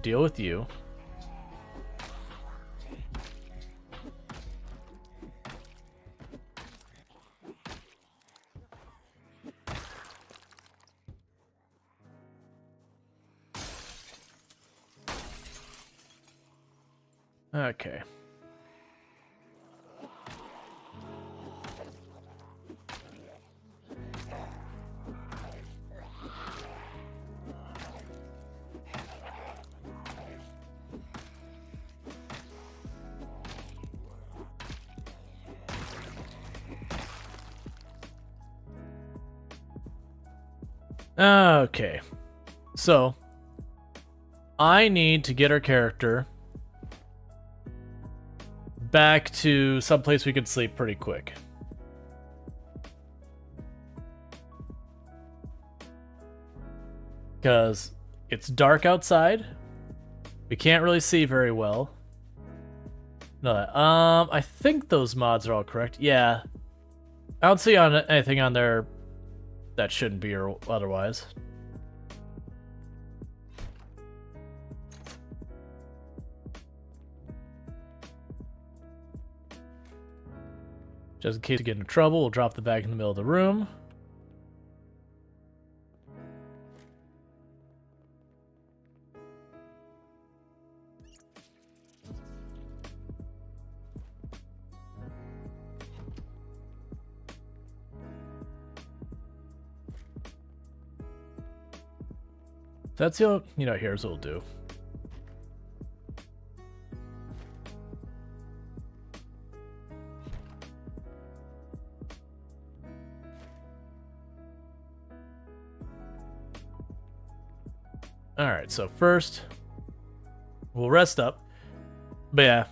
Deal with you. Okay. Okay. So, I need to get our character back to someplace we can sleep pretty quick. Because it's dark outside. We can't really see very well. No, I think those mods are all correct. Yeah. I don't see anything on there that shouldn't be or otherwise. Just in case you get into trouble, we'll drop the bag in the middle of the room. That's the only, here's what we'll do. Alright, so first, we'll rest up. But yeah,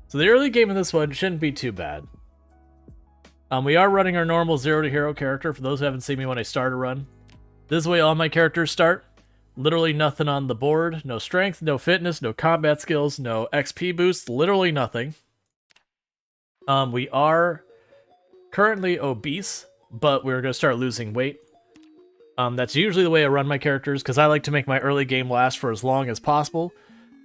so the early game in this one shouldn't be too bad. We are running our normal 0 to hero character, for those who haven't seen me when I start a run. This is the way all my characters start. Literally nothing on the board. No strength, no fitness, no combat skills, no XP boost, literally nothing. We are currently obese, but we're going to start losing weight. That's usually the way I run my characters, because I like to make my early game last for as long as possible,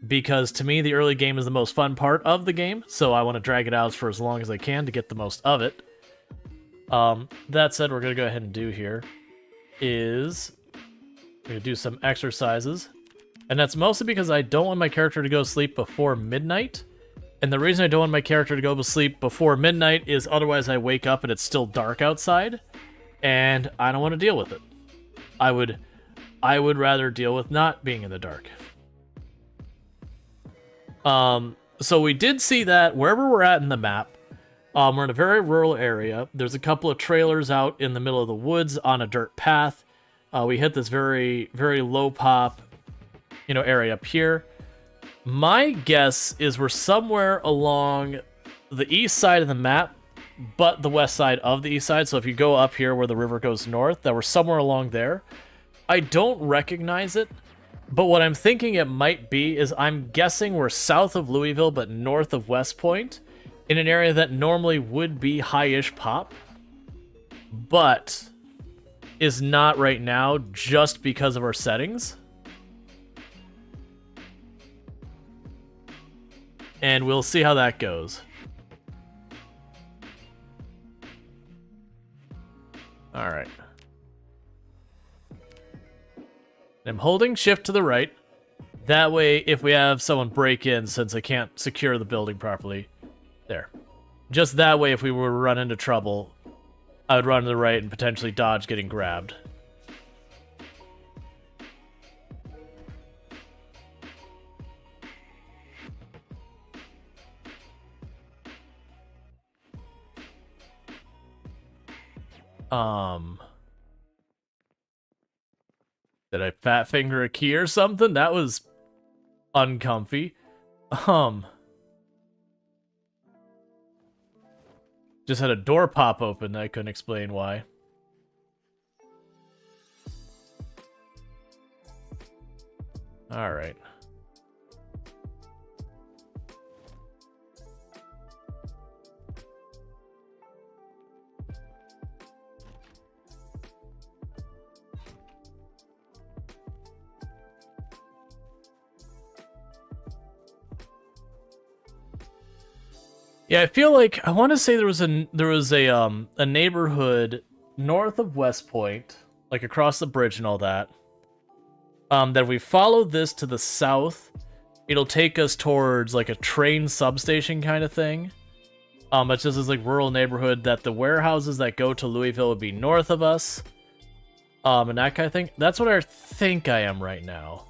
because to me the early game is the most fun part of the game, so I want to drag it out for as long as I can to get the most of it. That said, we're going to go ahead and do here is we're going to do some exercises, and that's mostly because I don't want my character to go to sleep before midnight. And the reason I don't want my character to go to sleep before midnight is otherwise I wake up and it's still dark outside, and I don't want to deal with it. I would rather deal with not being in the dark. So we did see that wherever we're at in the map, we're in a very rural area. There's a couple of trailers out in the middle of the woods on a dirt path. We hit this very, very low pop, area up here. My guess is we're somewhere along the east side of the map, but the west side of the east side. So if you go up here where the river goes north, that we're somewhere along there. I don't recognize it, but what I'm thinking it might be is I'm guessing we're south of Louisville, but north of West Point, in an area that normally would be high-ish pop, but is not right now just because of our settings. And we'll see how that goes. Alright. I'm holding shift to the right. That way, if we have someone break in, since I can't secure the building properly, there. Just that way, if we were to run into trouble, I would run to the right and potentially dodge getting grabbed. Did I fat finger a key or something? That was uncomfy. Just had a door pop open. I couldn't explain why. All right. Yeah, I feel like I want to say there was a neighborhood north of West Point, like across the bridge and all that. That we follow this to the south, it'll take us towards like a train substation kind of thing. It's just this like rural neighborhood that the warehouses that go to Louisville would be north of us. And that kind of thing. That's what I think I am right now.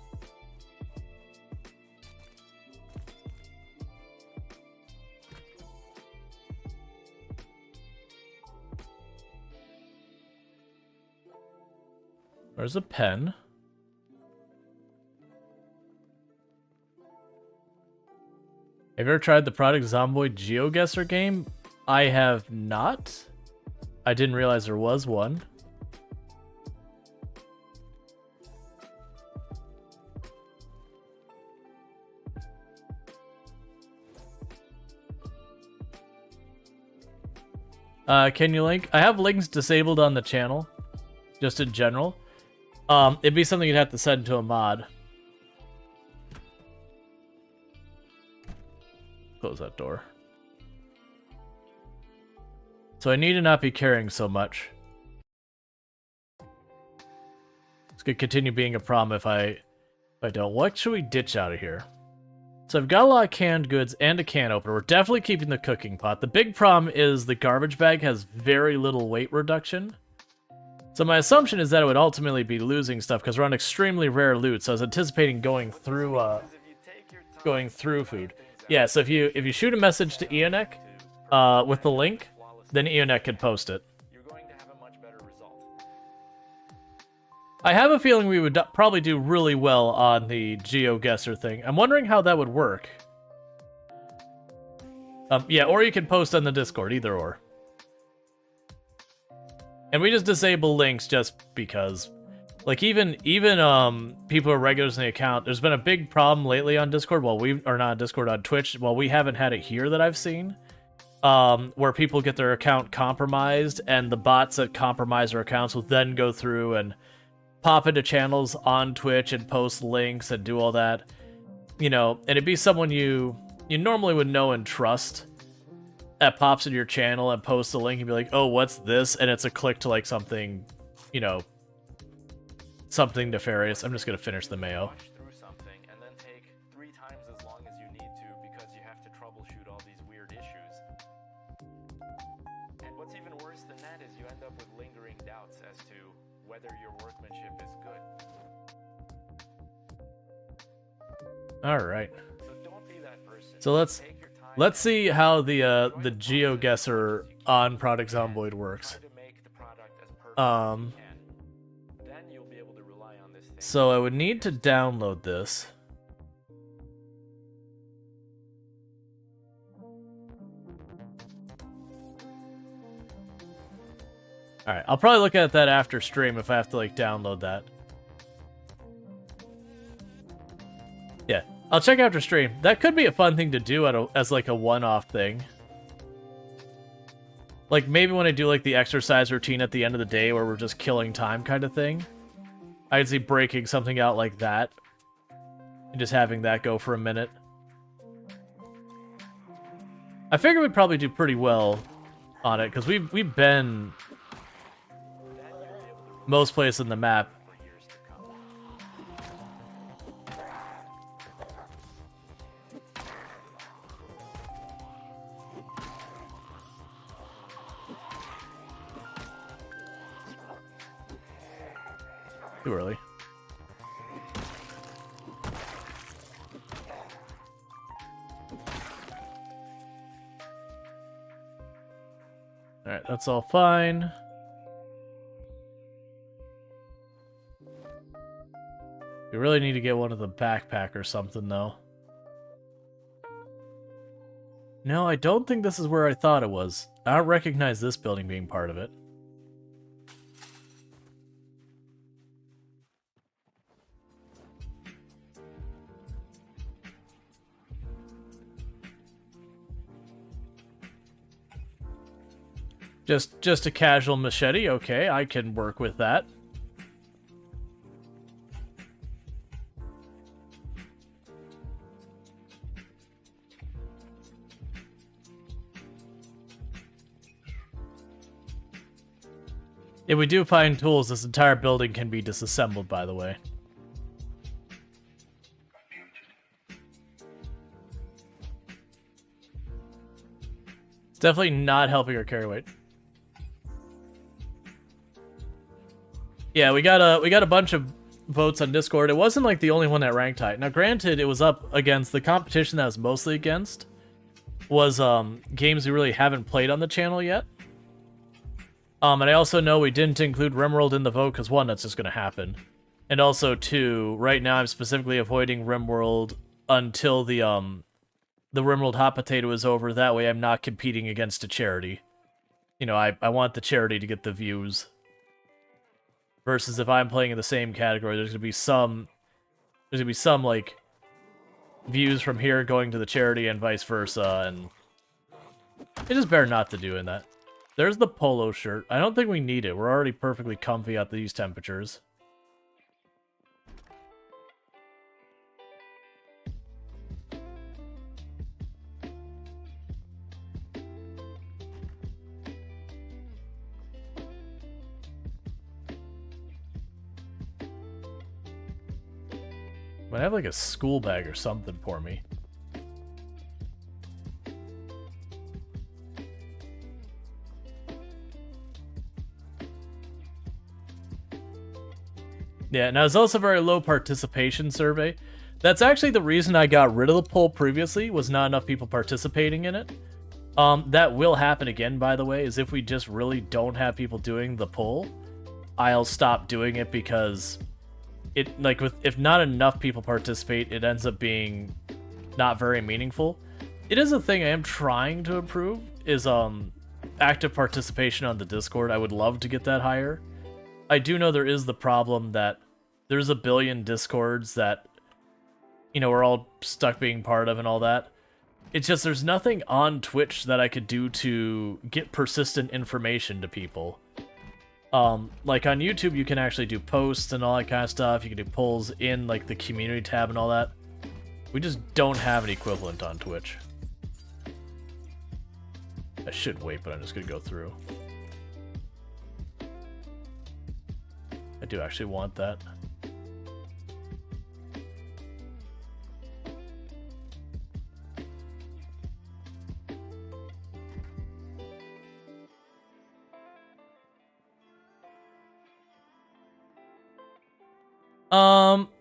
There's a pen. Have you ever tried the Product Zomboid GeoGuessr game? I have not. I didn't realize there was one. Can you link? I have links disabled on the channel, just in general. It'd be something you'd have to send to a mod. Close that door. So I need to not be carrying so much. It's gonna continue being a problem if I don't. What should we ditch out of here? So I've got a lot of canned goods and a can opener. We're definitely keeping the cooking pot. The big problem is the garbage bag has very little weight reduction. So my assumption is that it would ultimately be losing stuff because we're on extremely rare loot. So I was anticipating going through food. Yeah, so if you shoot a message to Eonek with the link, then Eonek can post it. I have a feeling we would probably do really well on the GeoGuessr thing. I'm wondering how that would work. Yeah, or you can post on the Discord, either or. And we just disable links just because, like, even people who are regulars in the account, there's been a big problem lately on Discord. On Twitch. Well, we haven't had it here that I've seen, where people get their account compromised, and the bots that compromise their accounts will then go through and pop into channels on Twitch and post links and do all that, you know. And it'd be someone you normally would know and trust that pops into your channel and posts a link and be like, oh, what's this? And it's a click to like something, you know, something nefarious. I'm just gonna finish the mayo. Through something and then take 3 times as long as you need to because you have to troubleshoot all these weird issues. And what's even worse than that is you end up with lingering doubts as to whether your workmanship is good. All right. So don't be that person. So let's see how the GeoGuessr on Product Zomboid works. So I would need to download this. Alright, I'll probably look at that after stream if I have to like download that. Yeah, I'll check after stream. That could be a fun thing to do as like a one-off thing. Like maybe when I do like the exercise routine at the end of the day where we're just killing time kind of thing. I could see breaking something out like that. And just having that go for a minute. I figure we'd probably do pretty well on it, because we've been most places in the map. Too early. Alright, that's all fine. We really need to get one of the backpack or something, though. No, I don't think this is where I thought it was. I don't recognize this building being part of it. Just a casual machete, okay, I can work with that. If we do find tools, this entire building can be disassembled, by the way. It's definitely not helping our carry weight. Yeah, we got a bunch of votes on Discord. It wasn't like the only one that ranked high. Now, granted, it was up against the competition that was mostly against was games we really haven't played on the channel yet. And I also know we didn't include RimWorld in the vote because one, that's just going to happen, and also two, right now I'm specifically avoiding RimWorld until the RimWorld Hot Potato is over. That way, I'm not competing against a charity. You know, I want the charity to get the views. Versus if I'm playing in the same category, there's gonna be some like views from here going to the charity and vice versa, and it is better not to doing that. There's the polo shirt. I don't think we need it. We're already perfectly comfy at these temperatures. Might have like a school bag or something for me. Yeah, now it's also a very low participation survey. That's actually the reason I got rid of the poll previously, was not enough people participating in it. That will happen again, by the way, is if we just really don't have people doing the poll, I'll stop doing it because it, like, if not enough people participate, it ends up being not very meaningful. It is a thing I am trying to improve, is active participation on the Discord. I would love to get that higher. I do know there is the problem that there's a billion Discords that, you know, we're all stuck being part of and all that. It's just there's nothing on Twitch that I could do to get persistent information to people. Like on YouTube, you can actually do posts and all that kind of stuff. You can do polls in like the community tab and all that. We just don't have an equivalent on Twitch. I should wait, but I'm just gonna go through. I do actually want that.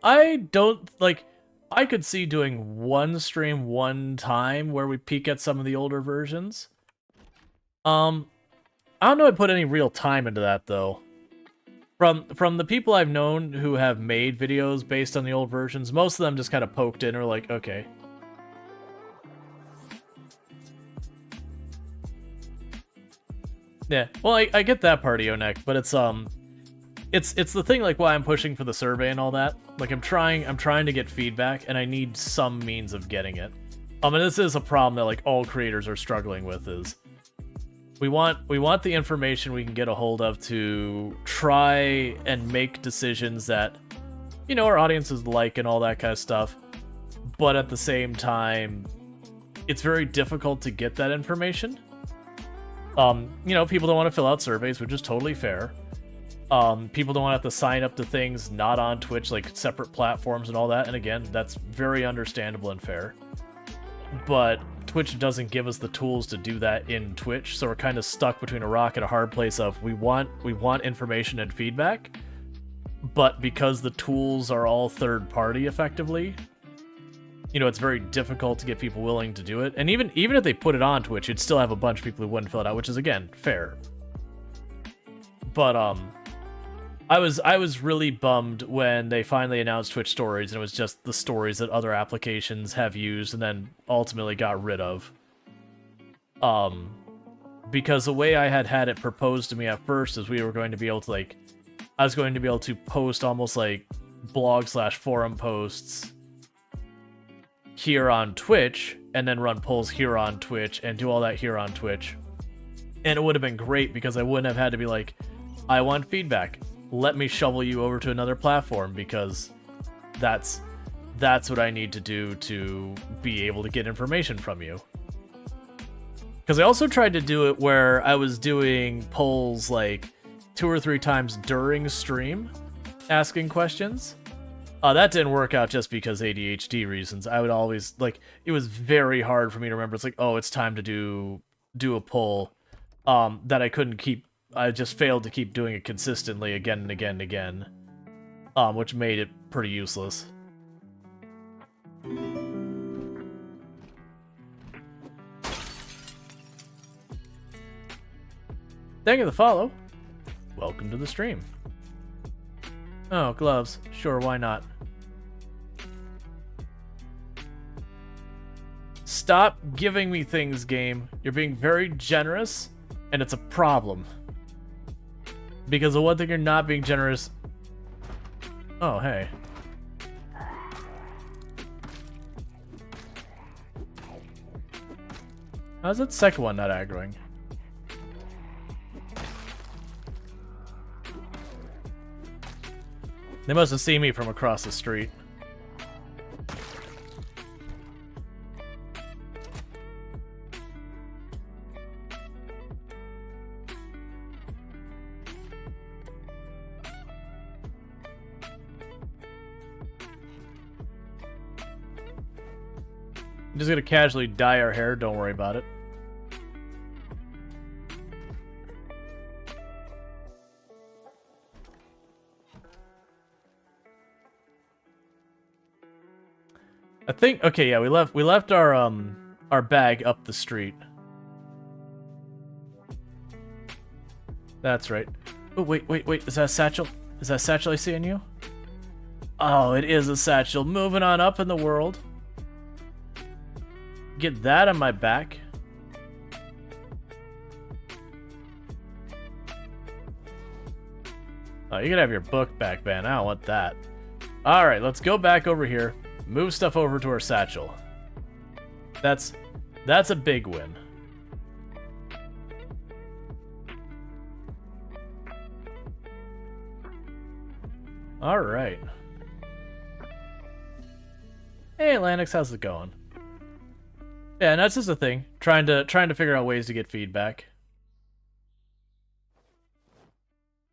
I don't, like, I could see doing one stream one time where we peek at some of the older versions. I don't know if I put any real time into that, though. From the people I've known who have made videos based on the old versions, most of them just kind of poked in or like, okay. Yeah, well, I get that part, Eonek, but it's the thing, like, why I'm pushing for the survey and all that. Like, I'm trying to get feedback, and I need some means of getting it. And this is a problem that, like, all creators are struggling with, is we want the information we can get a hold of to try and make decisions that, you know, our audiences like and all that kind of stuff. But at the same time, it's very difficult to get that information. You know, people don't want to fill out surveys, which is totally fair. People don't want to have to sign up to things not on Twitch, like separate platforms and all that. And again, that's very understandable and fair. But Twitch doesn't give us the tools to do that in Twitch, so we're kind of stuck between a rock and a hard place of we want information and feedback, but because the tools are all third party effectively, you know, it's very difficult to get people willing to do it. And even if they put it on Twitch, you'd still have a bunch of people who wouldn't fill it out, which is again fair. But I was really bummed when they finally announced Twitch Stories, and it was just the stories that other applications have used and then ultimately got rid of. Because the way I had it proposed to me at first is we were going to be able to, like, I was going to be able to post almost like blog/forum posts here on Twitch, and then run polls here on Twitch, and do all that here on Twitch. And it would have been great because I wouldn't have had to be like, I want feedback. Let me shovel you over to another platform, because that's what I need to do to be able to get information from you. Because I also tried to do it where I was doing polls like 2 or 3 times during stream, asking questions. That didn't work out just because ADHD reasons. I would always, like, it was very hard for me to remember. It's like, oh, it's time to do a poll, that I couldn't keep. I just failed to keep doing it consistently again and again and again, which made it pretty useless. Thank you for the follow. Welcome to the stream. Oh, gloves. Sure, why not? Stop giving me things, game. You're being very generous, and it's a problem. Because the one thing you're not being generous... Oh, hey. How's that second one not aggroing? They must have seen me from across the street. I'm just gonna casually dye our hair, don't worry about it. I think, okay, yeah, we left our bag up the street. That's right. Oh, wait, is that a satchel? Is that a satchel I see in you? Oh, it is a satchel. Moving on up in the world. Get that on my back. Oh, you can have your book back, man. I don't want that. Alright, let's go back over here. Move stuff over to our satchel. That's a big win. Alright. Hey Atlantics, how's it going? Yeah, and that's just the thing. Trying to figure out ways to get feedback.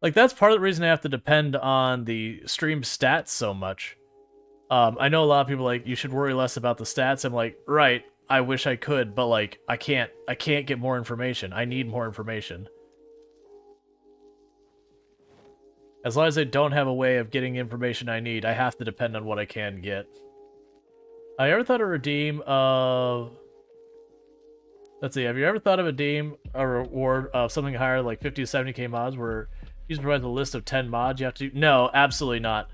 Like, that's part of the reason I have to depend on the stream stats so much. I know a lot of people like, you should worry less about the stats. I'm like, right, I wish I could, but like, I can't get more information. I need more information. As long as I don't have a way of getting information I need, I have to depend on what I can get. I ever thought of redeem of... Let's see, have you ever thought of a reward of something higher like 50 to 70k mods where you provide a list of 10 mods you have to do? No, absolutely not.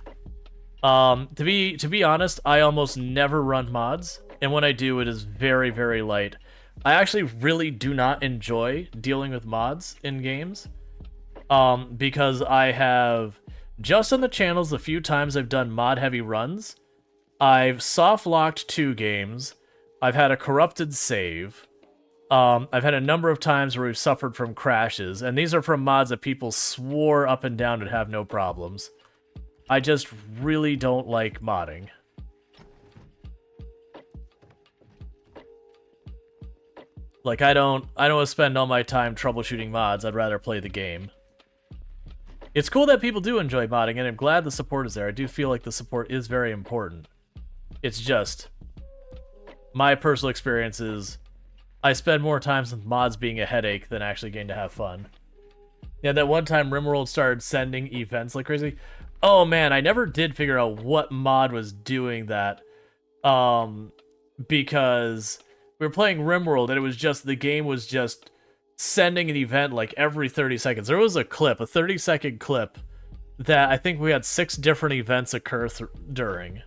To be honest, I almost never run mods, and when I do, it is very, very light. I actually really do not enjoy dealing with mods in games, because I have, just on the channels, the few times I've done mod-heavy runs, I've soft-locked 2 games, I've had a corrupted save, I've had a number of times where we've suffered from crashes, and these are from mods that people swore up and down would have no problems. I just really don't like modding. Like, I don't want to spend all my time troubleshooting mods, I'd rather play the game. It's cool that people do enjoy modding, and I'm glad the support is there. I do feel like the support is very important. It's just, my personal experience is, I spend more time with mods being a headache than actually getting to have fun. Yeah, that one time RimWorld started sending events like crazy. Oh man, I never did figure out what mod was doing that. Because we were playing RimWorld and it was just, the game was just sending an event like every 30 seconds. There was a clip, a 30-second clip, that I think we had 6 different events occur during.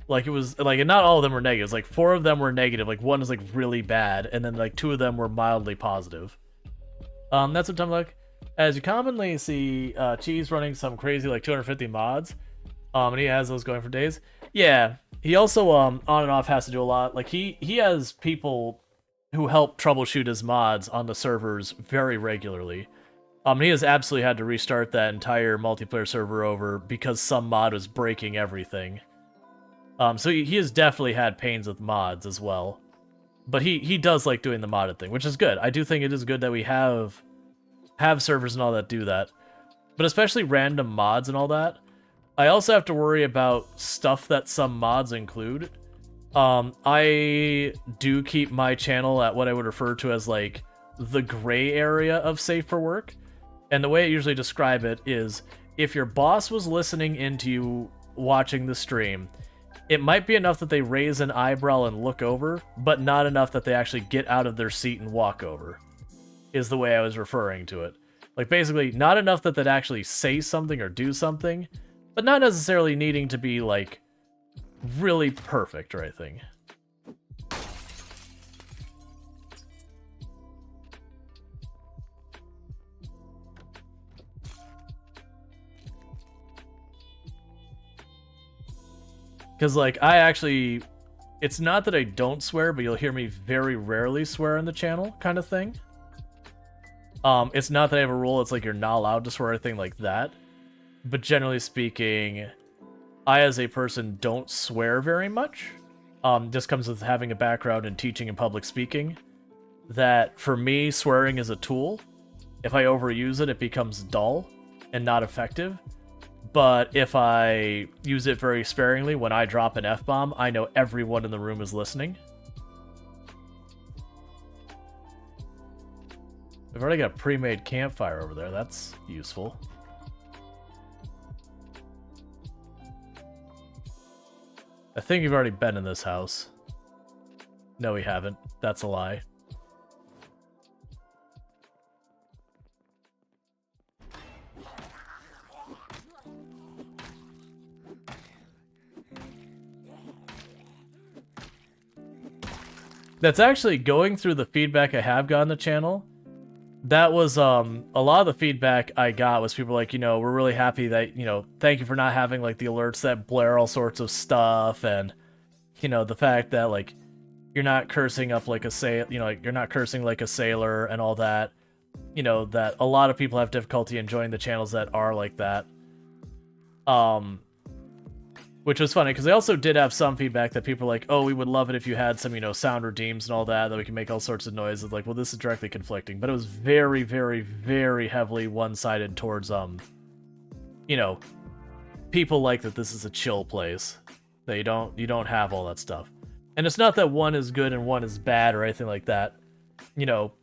Like, it was, like, and not all of them were negatives. Like, 4 of them were negative. Like, 1 was, like, really bad. And then, like, 2 of them were mildly positive. That's what I'm like. As you commonly see, Cheese running some crazy, like, 250 mods. And he has those going for days. Yeah. He also, on and off has to do a lot. Like, he has people who help troubleshoot his mods on the servers very regularly. He has absolutely had to restart that entire multiplayer server over because some mod was breaking everything. So he has definitely had pains with mods as well. But he does like doing the modded thing, which is good. I do think it is good that we have servers and all that do that. but especially random mods and all that. I also have to worry about stuff that some mods include. I do keep my channel at what I would refer to as like the gray area of safe for work. And the way I usually describe it is if your boss was listening into you watching the stream, it might be enough that they raise an eyebrow and look over, but not enough that they actually get out of their seat and walk over, is the way I was referring to it. Like, basically, not enough that they'd actually say something or do something, but not necessarily needing to be, like, really perfect or anything. Because, like, I actually... It's not that I don't swear, but you'll hear me very rarely swear on the channel, kind of thing. It's not that I have a rule, it's like you're not allowed to swear or anything like that. But generally speaking, I as a person don't swear very much. Just comes with having a background in teaching and public speaking. That, for me, swearing is a tool. If I overuse it, it becomes dull and not effective. But if I use it very sparingly, when I drop an F-bomb, I know everyone in the room is listening. We've already got a pre-made campfire over there. That's useful. I think you've already been in this house. No, we haven't. That's a lie. That's actually going through the feedback I have gotten on the channel. That was, a lot of the feedback I got was people like, you know, we're really happy that, you know, thank you for not having, like, the alerts that blare all sorts of stuff, and, you know, the fact that, like, you're not cursing up like a you know, like, you're not cursing like a sailor and all that. You know, that a lot of people have difficulty enjoying the channels that are like that. Which was funny, because they also did have some feedback that people were like, oh, we would love it if you had some, you know, sound redeems and all that we can make all sorts of noises. Like, well, this is directly conflicting. But it was very, very, very heavily one-sided towards, you know, people like that this is a chill place. That you don't have all that stuff. And it's not that one is good and one is bad or anything like that. You know,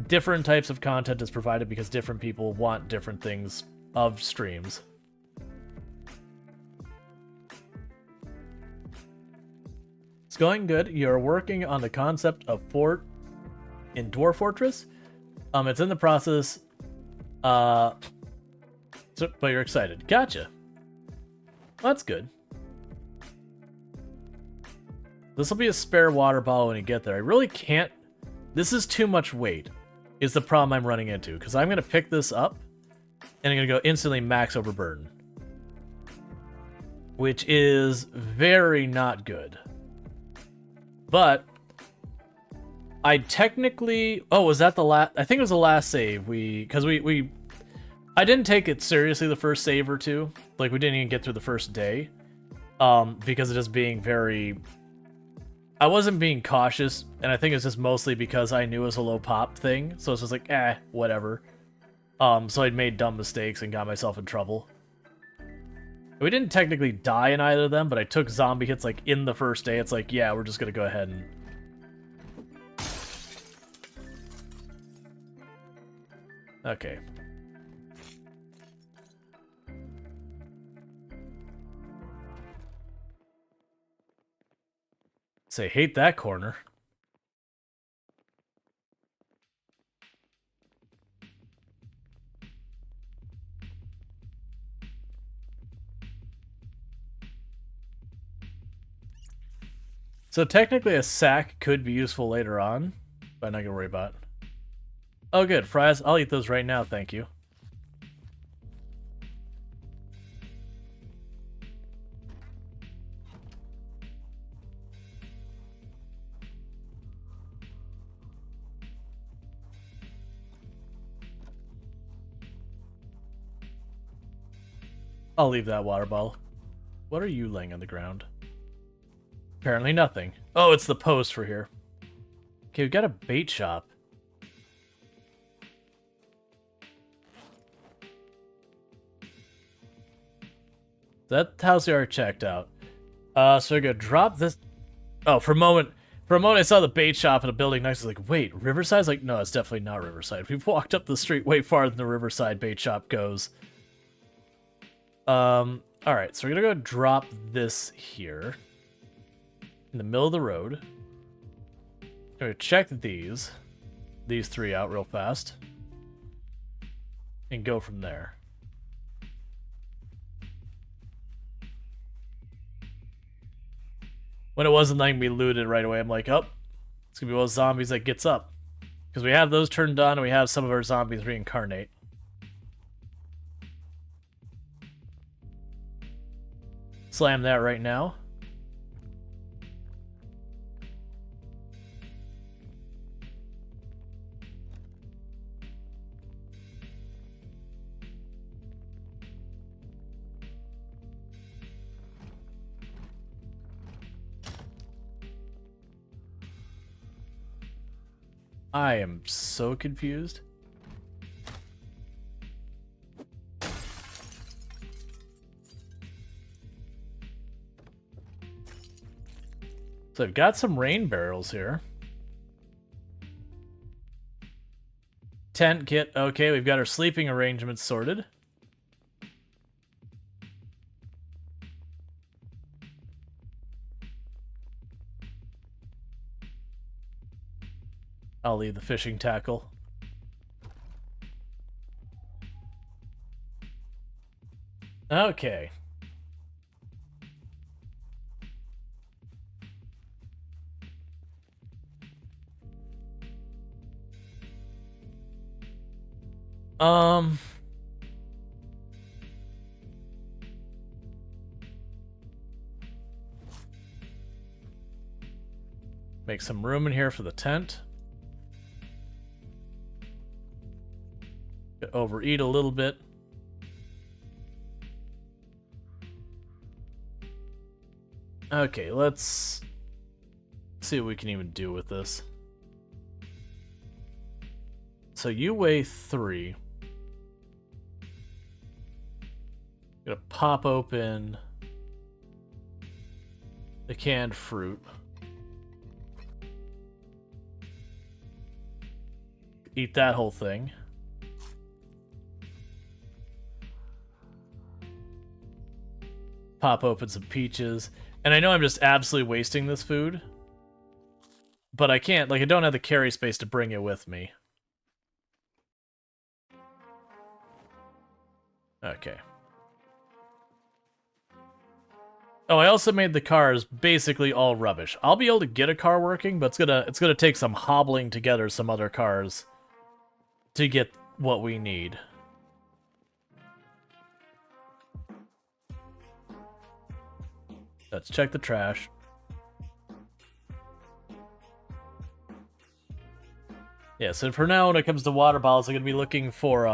different types of content is provided because different people want different things of streams. It's going good. You're working on the concept of fort in Dwarf Fortress. It's in the process. But you're excited. Gotcha. Well, that's good. This will be a spare water bottle when you get there. I really can't... This is too much weight, is the problem I'm running into. Because I'm going to pick this up, and I'm going to go instantly max overburden. Which is very not good. But I technically... Oh, was that the last... I think it was the last save. Because I didn't take it seriously the first save or two. Like, we didn't even get through the first day. Because of just being very... I wasn't being cautious, and I think it's just mostly because I knew it was a low pop thing. So it's just like, whatever. So I'd made dumb mistakes and got myself in trouble. We didn't technically die in either of them, but I took zombie hits, like, in the first day. It's like, yeah, we're just gonna go ahead and... Okay. Say, hate that corner. So technically a sack could be useful later on, but I'm not gonna worry about it. Oh good, fries. I'll eat those right now, thank you. I'll leave that water bottle. What are you laying on the ground? Apparently nothing. Oh, it's the post for here. Okay, we've got a bait shop. That house we already checked out. So we're gonna drop this. Oh, for a moment I saw the bait shop in a building next. I was like, wait, Riverside's like, no, it's definitely not Riverside. We've walked up the street way farther than the Riverside bait shop goes. Alright, so we're gonna go drop this here. In the middle of the road. I'm gonna check these 3 out real fast. And go from there. When it wasn't letting me loot it right away, I'm like, oh, it's gonna be one of those zombies that gets up. Because we have those turned on and we have some of our zombies reincarnate. Slam that right now. I am so confused. So I've got some rain barrels here. Tent kit. Okay, we've got our sleeping arrangements sorted. I'll leave the fishing tackle. Okay. Make some room in here for the tent. Overeat a little bit. Okay, let's see what we can even do with this. So you weigh 3. Gonna pop open the canned fruit. Eat that whole thing. Pop open some peaches. And I know I'm just absolutely wasting this food. But I can't, like, I don't have the carry space to bring it with me. Okay. Oh, I also made the cars basically all rubbish. I'll be able to get a car working, but it's gonna take some hobbling together some other cars to get what we need. Let's check the trash. Yeah, so for now, when it comes to water bottles, I'm gonna be looking for,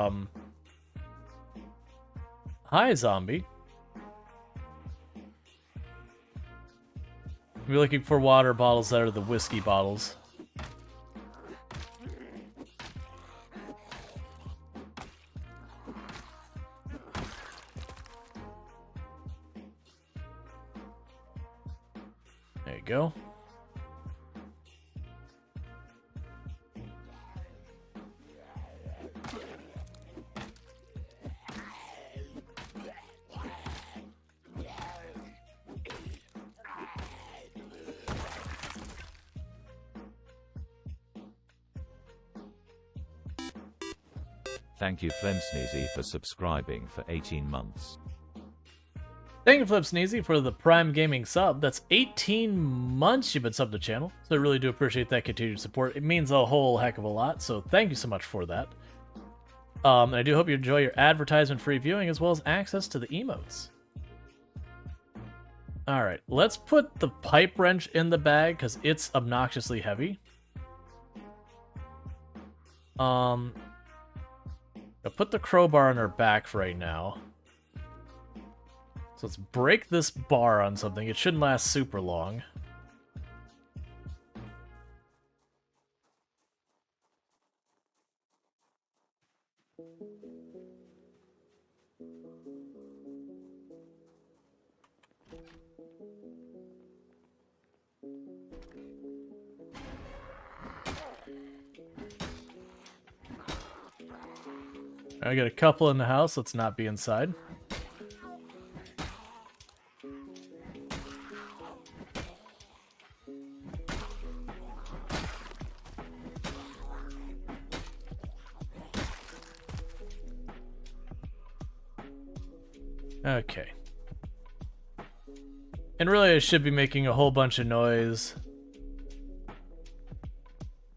Hi, zombie. We're looking for water bottles that are the whiskey bottles. There you go. Thank you Flemsneezy for subscribing for 18 months. Thank you, Flip Sneezy, for the Prime Gaming sub. That's 18 months you've been subbed to the channel, so I really do appreciate that continued support. It means a whole heck of a lot, so thank you so much for that. And I do hope you enjoy your advertisement-free viewing as well as access to the emotes. Alright, let's put the pipe wrench in the bag, because it's obnoxiously heavy. I'll put the crowbar on our back for right now. So let's break this bar on something. It shouldn't last super long. I got a couple in the house. Let's not be inside. Okay. And really, I should be making a whole bunch of noise.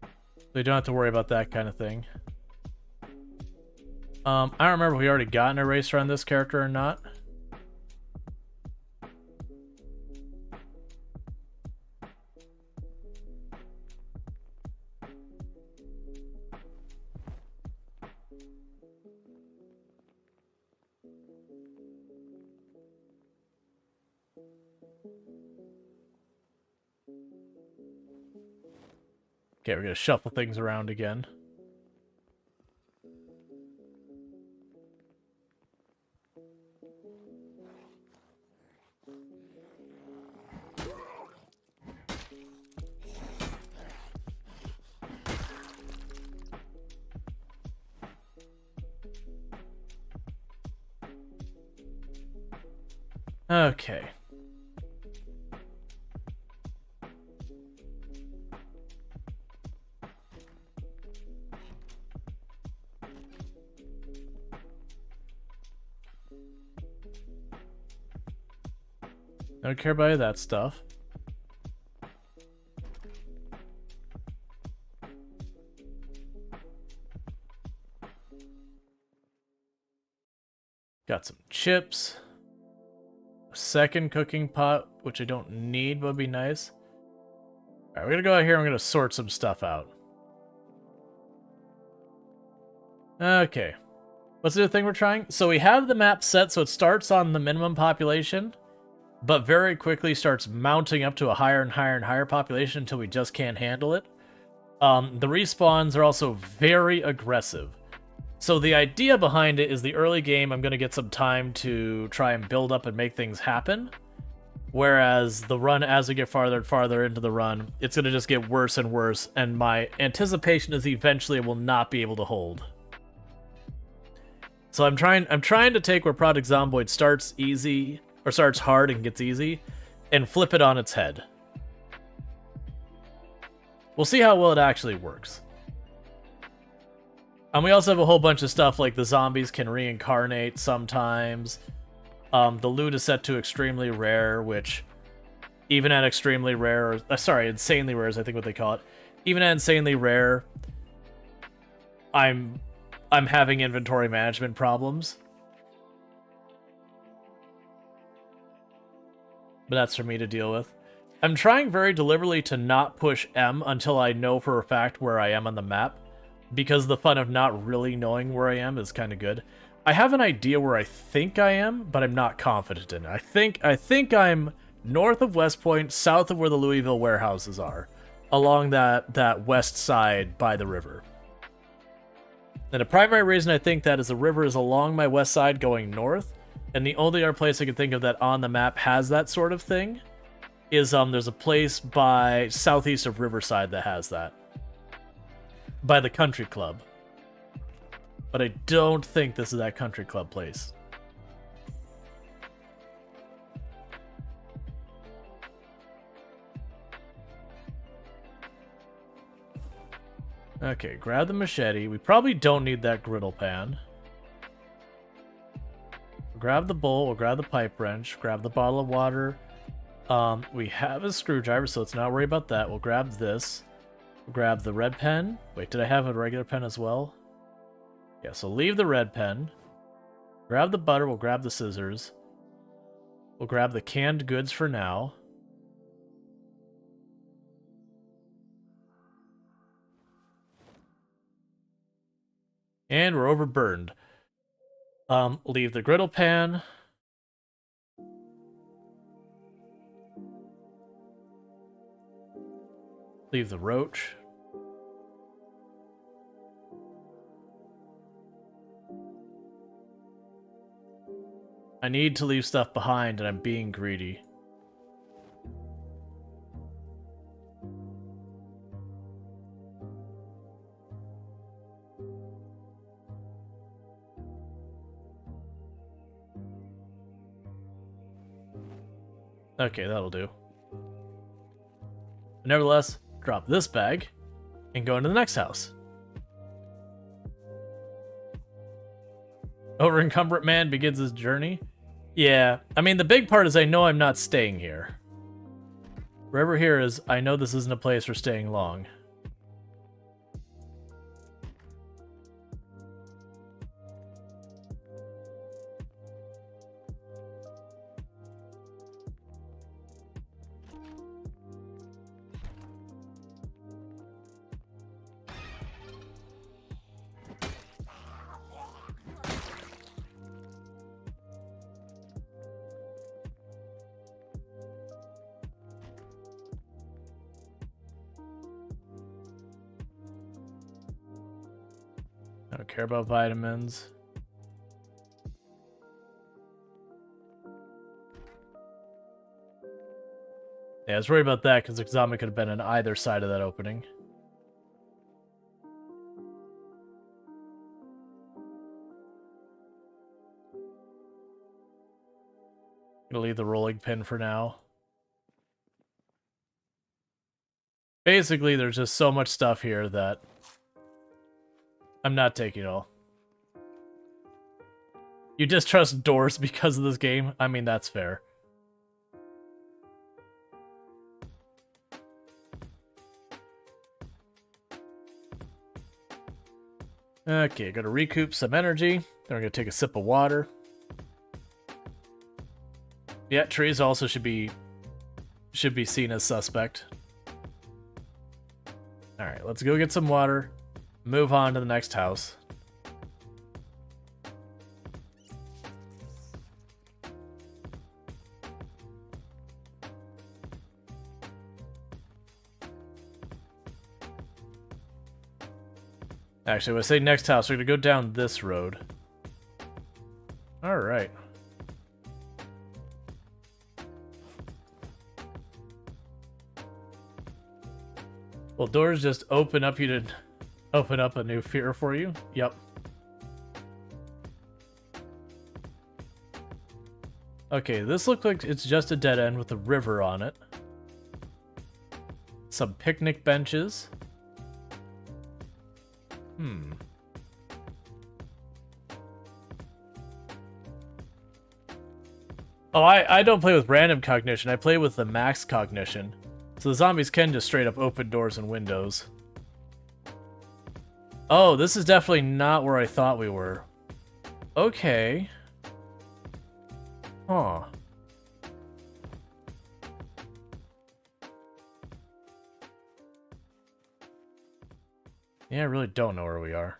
So you don't have to worry about that kind of thing. I don't remember if we already got an eraser on this character or not. Okay, we're gonna shuffle things around again. Okay. Don't care about that stuff. Got some chips. A second cooking pot, which I don't need, but would be nice. Alright, we're gonna go out here and we're gonna sort some stuff out. Okay. What's the other thing we're trying? So we have the map set so it starts on the minimum population, but very quickly starts mounting up to a higher and higher and higher population until we just can't handle it. The respawns are also very aggressive. So the idea behind it is the early game, I'm going to get some time to try and build up and make things happen. Whereas the run, as we get farther and farther into the run, it's going to just get worse and worse, and my anticipation is eventually it will not be able to hold. So I'm trying to take where Project Zomboid starts easy, or starts hard and gets easy, and flip it on its head. We'll see how well it actually works. And we also have a whole bunch of stuff like the zombies can reincarnate sometimes. The loot is set to extremely rare, which even at extremely rare, sorry, insanely rare is I think what they call it. Even at insanely rare, I'm having inventory management problems. But that's for me to deal with. I'm trying very deliberately to not push M until I know for a fact where I am on the map, because the fun of not really knowing where I am is kind of good. I have an idea where I think I am, but I'm not confident in it. I think I'm north of West Point, south of where the Louisville warehouses are, along that west side by the river. And the primary reason I think that is the river is along my west side going north, and the only other place I can think of that on the map has that sort of thing is there's a place by southeast of Riverside that has that. By the country club. But I don't think this is that country club place. Okay, grab the machete. We probably don't need that griddle pan. Grab the bowl, we'll grab the pipe wrench, grab the bottle of water. We have a screwdriver, so let's not worry about that. We'll grab this. We'll grab the red pen. Wait, did I have a regular pen as well? Yeah, so leave the red pen. Grab the butter, we'll grab the scissors. We'll grab the canned goods for now. And we're overburdened. Leave the griddle pan. Leave the roach. I need to leave stuff behind, and I'm being greedy. Okay, that'll do. Nevertheless, drop this bag and go into the next house. Over-encumbered man begins his journey. Yeah, I mean, the big part is I know I'm not staying here. Wherever here is, I know this isn't a place for staying long. I don't care about vitamins. Yeah, I was worried about that because the zombie could have been on either side of that opening. Gonna leave the rolling pin for now. Basically, there's just so much stuff here that I'm not taking it all. You distrust doors because of this game? I mean, that's fair. Okay, gotta recoup some energy. Then we're gonna take a sip of water. Yeah, trees also should be seen as suspect. Alright, let's go get some water. Move on to the next house. Actually, when I say next house, we're gonna go down this road. Alright. Well, doors just open up a new fear for you. Yep. Okay, this looks like it's just a dead end with a river on it. Some picnic benches. Oh, I don't play with random cognition. I play with the max cognition. So the zombies can just straight up open doors and windows. Oh, this is definitely not where I thought we were. Okay. Huh. Yeah, I really don't know where we are.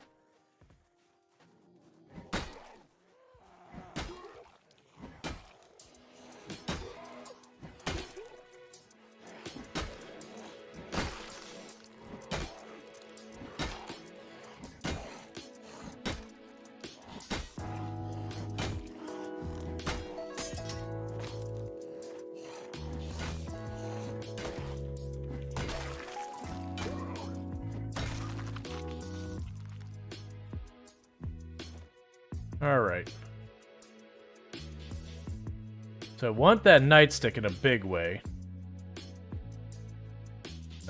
Alright. So I want that nightstick in a big way.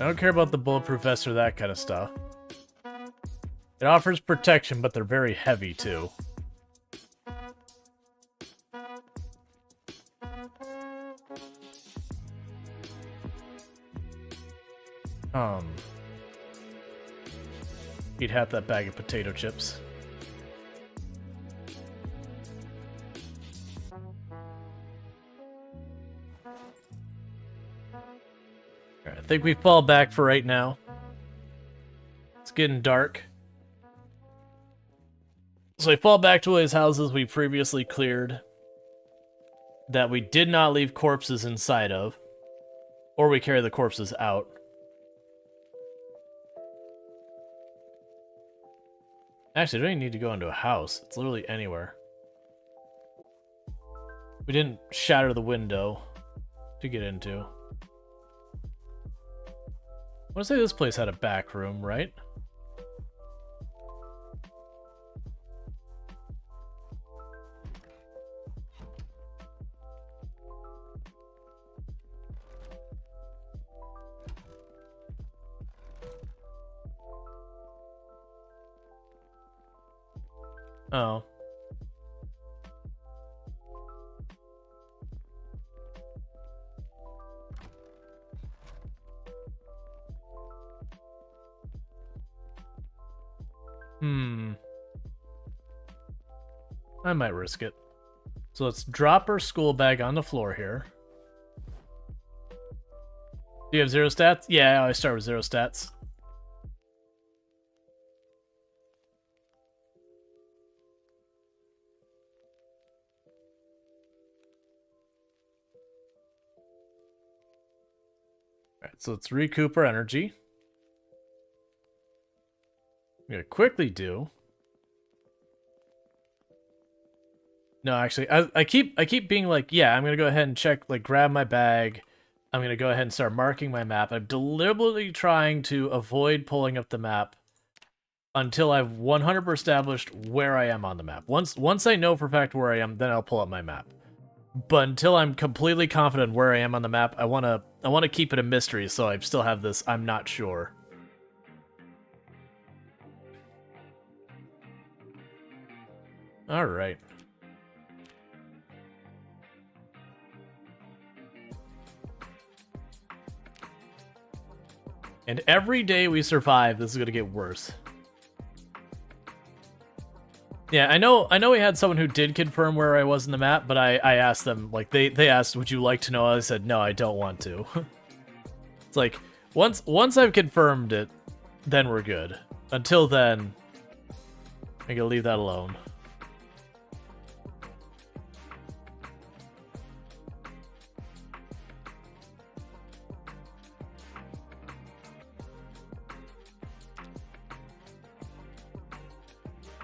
I don't care about the bulletproof vest or that kind of stuff. It offers protection, but they're very heavy too. Eat half that bag of potato chips. Alright, I think we fall back for right now. It's getting dark. So we fall back to those houses we previously cleared that we did not leave corpses inside of, or we carry the corpses out. Actually, I don't even need to go into a house. It's literally anywhere. We didn't shatter the window to get into. I want to say this place had a back room, right? Oh. I might risk it. So let's drop our school bag on the floor here. Do you have 0 stats? Yeah, I always start with 0 stats. Alright, so let's recoup our energy. I'm gonna quickly do. No, actually, I keep being like, yeah, I'm gonna go ahead and check, like, grab my bag. I'm gonna go ahead and start marking my map. I'm deliberately trying to avoid pulling up the map until I've 100% established where I am on the map. Once I know for a fact where I am, then I'll pull up my map. But until I'm completely confident where I am on the map, I wanna keep it a mystery, so I still have this I'm not sure. Alright. And every day we survive, this is gonna get worse. Yeah, I know we had someone who did confirm where I was in the map, but I asked them, like, they asked, would you like to know? I said, no, I don't want to. It's like, once I've confirmed it, then we're good. Until then, I gotta leave that alone.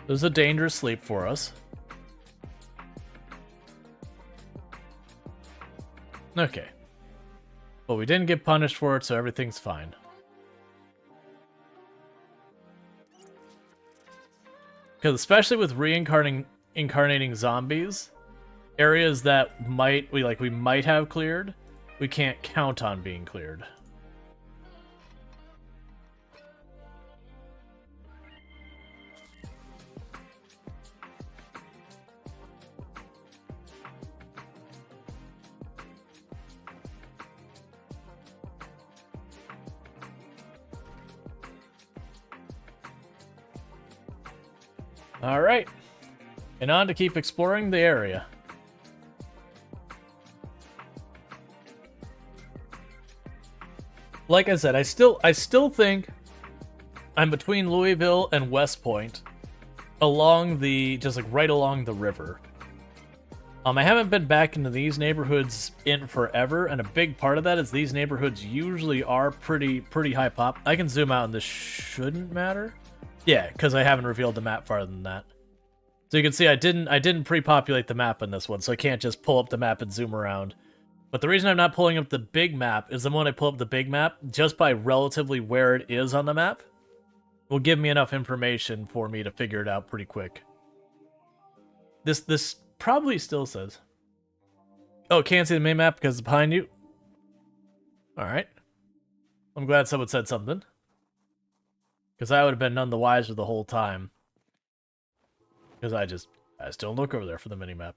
This is a dangerous sleep for us. Okay. Well, we didn't get punished for it, so everything's fine. Because especially with incarnating zombies, areas that we might have cleared, we can't count on being cleared. Alright, and on to keep exploring the area. Like I said, I still think I'm between Louisville and West Point, along the, just like right along the river. I haven't been back into these neighborhoods in forever, and a big part of that is these neighborhoods usually are pretty high pop. I can zoom out and this shouldn't matter. Yeah, because I haven't revealed the map farther than that. So you can see I didn't pre-populate the map in this one, so I can't just pull up the map and zoom around. But the reason I'm not pulling up the big map is the moment I pull up the big map, just by relatively where it is on the map, will give me enough information for me to figure it out pretty quick. This probably still says... Oh, can't see the main map because it's behind you? Alright. I'm glad someone said something. Because I would have been none the wiser the whole time. Because I just don't look over there for the minimap.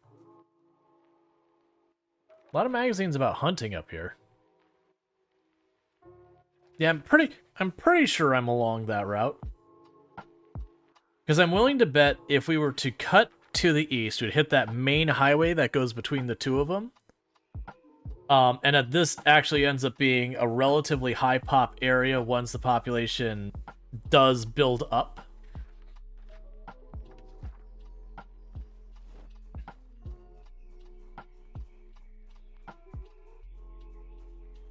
A lot of magazines about hunting up here. Yeah, I'm pretty sure I'm along that route. Because I'm willing to bet if we were to cut to the east, we'd hit that main highway that goes between the two of them. And that this actually ends up being a relatively high pop area once the population does build up.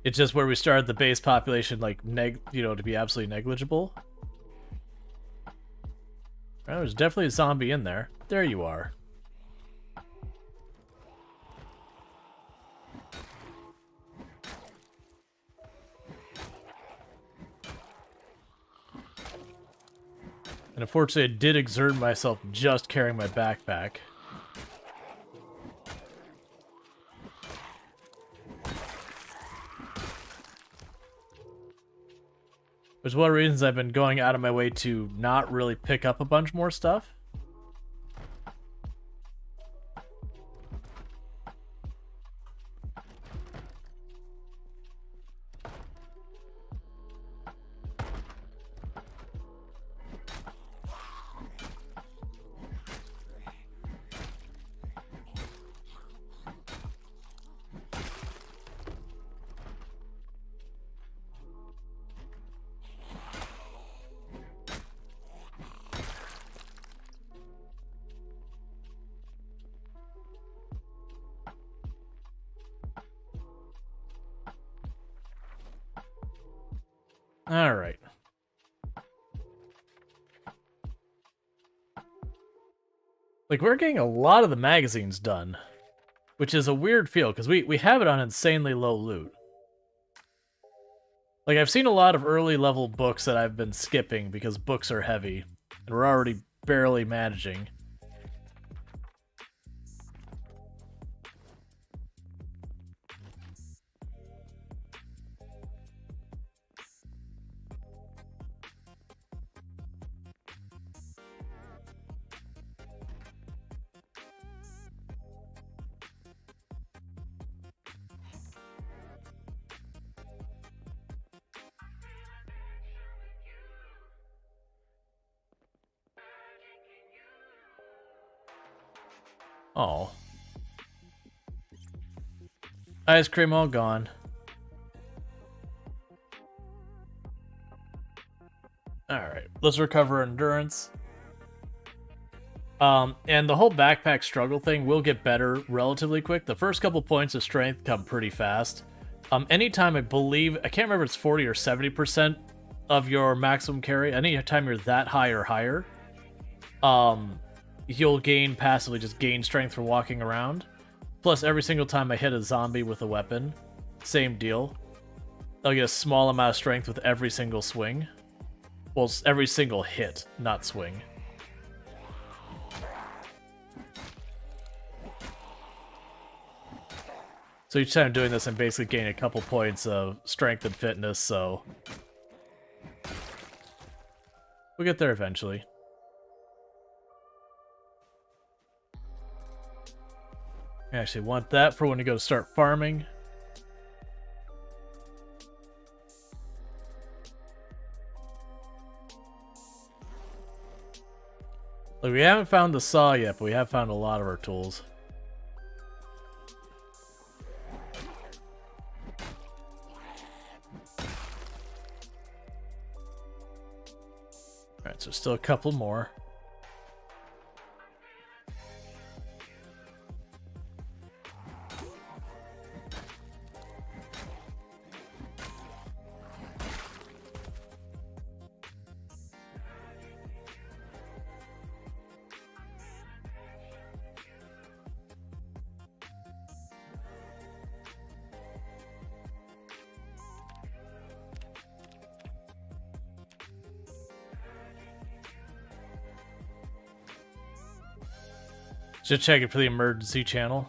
It's just where we started the base population, like, to be absolutely negligible. Well, there's definitely a zombie in there. There you are. And unfortunately, I did exert myself just carrying my backpack. Which is one of the reasons I've been going out of my way to not really pick up a bunch more stuff. Alright. Like, we're getting a lot of the magazines done, which is a weird feel, because we have it on insanely low loot. Like, I've seen a lot of early level books that I've been skipping because books are heavy, and we're already barely managing. Oh. Ice cream all gone. Alright, let's recover endurance. And the whole backpack struggle thing will get better relatively quick. The first couple points of strength come pretty fast. Anytime I can't remember if it's 40 or 70% of your maximum carry, anytime you're that high or higher, you'll passively just gain strength for walking around. Plus, every single time I hit a zombie with a weapon, same deal. I'll get a small amount of strength with every single swing. Well, it's every single hit, not swing. So each time doing this, I'm basically gaining a couple points of strength and fitness, so we'll get there eventually. I actually want that for when you go to start farming. Like, we haven't found the saw yet, but we have found a lot of our tools. Alright, so still a couple more. Just checking for the emergency channel.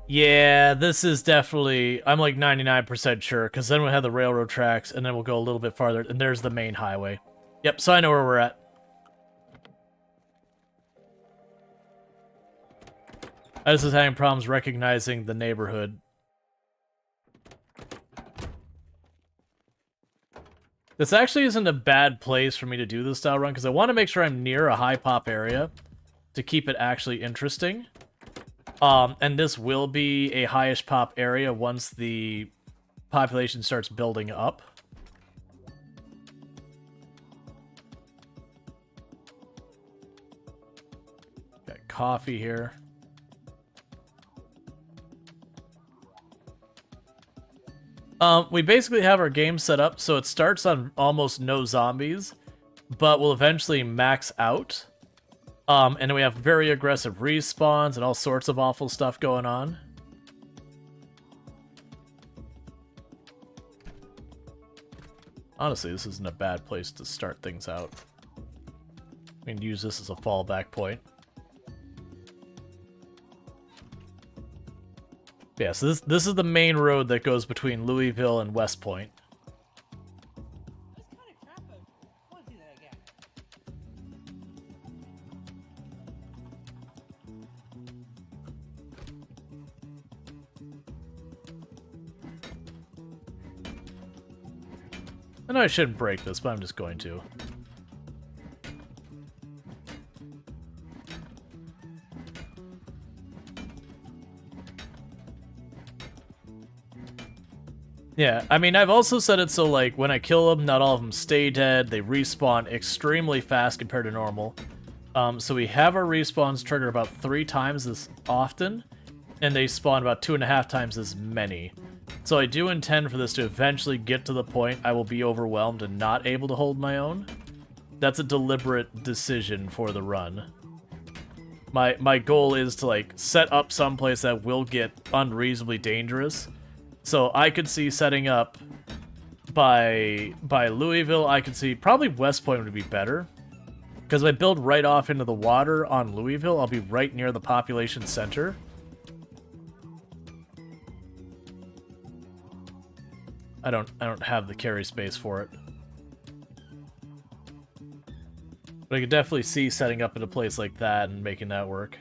Yeah, this is definitely... I'm like 99% sure, because then we'll have the railroad tracks, and then we'll go a little bit farther, and there's the main highway. Yep, so I know where we're at. I just was having problems recognizing the neighborhood. This actually isn't a bad place for me to do this style run, because I want to make sure I'm near a high pop area to keep it actually interesting. And this will be a highish pop area once the population starts building up. Got coffee here. We basically have our game set up so it starts on almost no zombies, but will eventually max out. And then we have very aggressive respawns and all sorts of awful stuff going on. Honestly, this isn't a bad place to start things out. We can use this as a fallback point. Yeah, so this is the main road that goes between Louisville and West Point. I know I shouldn't break this, but I'm just going to. Yeah, I mean, I've also set it so, like, when I kill them, not all of them stay dead. They respawn extremely fast compared to normal. So we have our respawns trigger about 3 times as often, and they spawn about 2.5 times as many. So I do intend for this to eventually get to the point I will be overwhelmed and not able to hold my own. That's a deliberate decision for the run. My goal is to, like, set up someplace that will get unreasonably dangerous. So I could see setting up by Louisville. I could see probably West Point would be better. Because if I build right off into the water on Louisville, I'll be right near the population center. I don't have the carry space for it. But I could definitely see setting up in a place like that and making that work.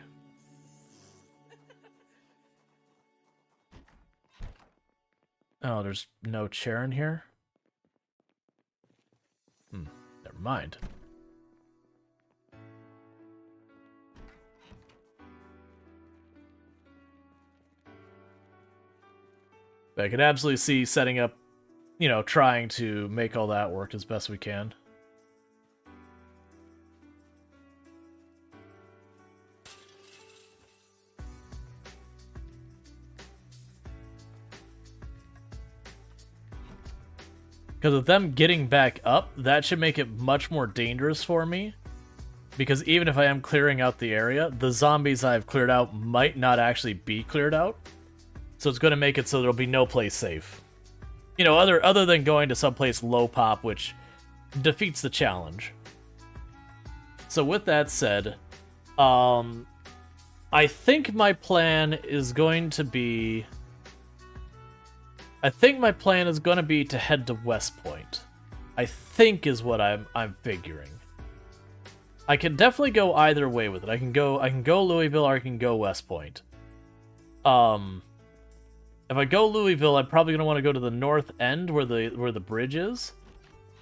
Oh, there's no chair in here? Never mind. But I could absolutely see setting up, you know, trying to make all that work as best we can. Because with them getting back up, that should make it much more dangerous for me. Because even if I am clearing out the area, the zombies I've cleared out might not actually be cleared out. So it's going to make it so there'll be no place safe. You know, other than going to someplace low pop, which defeats the challenge. So with that said, I think my plan is going to be... to head to West Point. I think is what I'm figuring. I can definitely go either way with it. I can go Louisville or I can go West Point. If I go Louisville, I'm probably gonna want to go to the north end where the bridge is,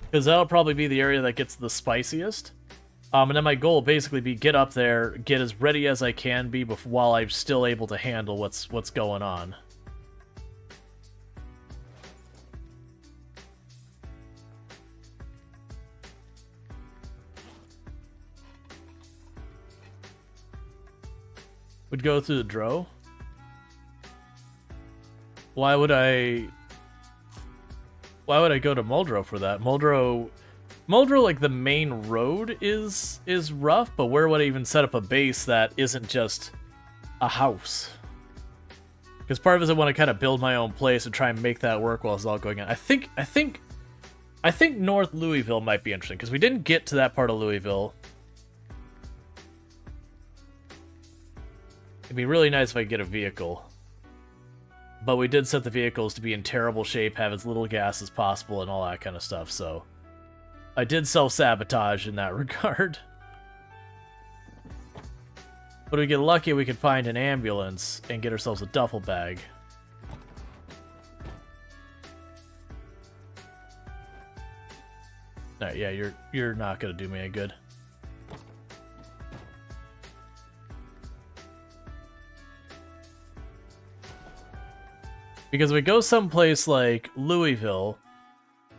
because that'll probably be the area that gets the spiciest. And then my goal will basically be get up there, get as ready as I can be while I'm still able to handle what's going on. Would go through the Dro? Why would I go to Muldrow for that? Muldrow, like, the main road is rough, but where would I even set up a base that isn't just a house? Because part of it is I want to kind of build my own place and try and make that work while it's all going on. I think North Louisville might be interesting, because we didn't get to that part of Louisville. It'd be really nice if I could get a vehicle. But we did set the vehicles to be in terrible shape, have as little gas as possible, and all that kind of stuff, so... I did self-sabotage in that regard. But if we get lucky, we could find an ambulance and get ourselves a duffel bag. Alright, yeah, you're not gonna do me any good. Because if we go someplace like Louisville,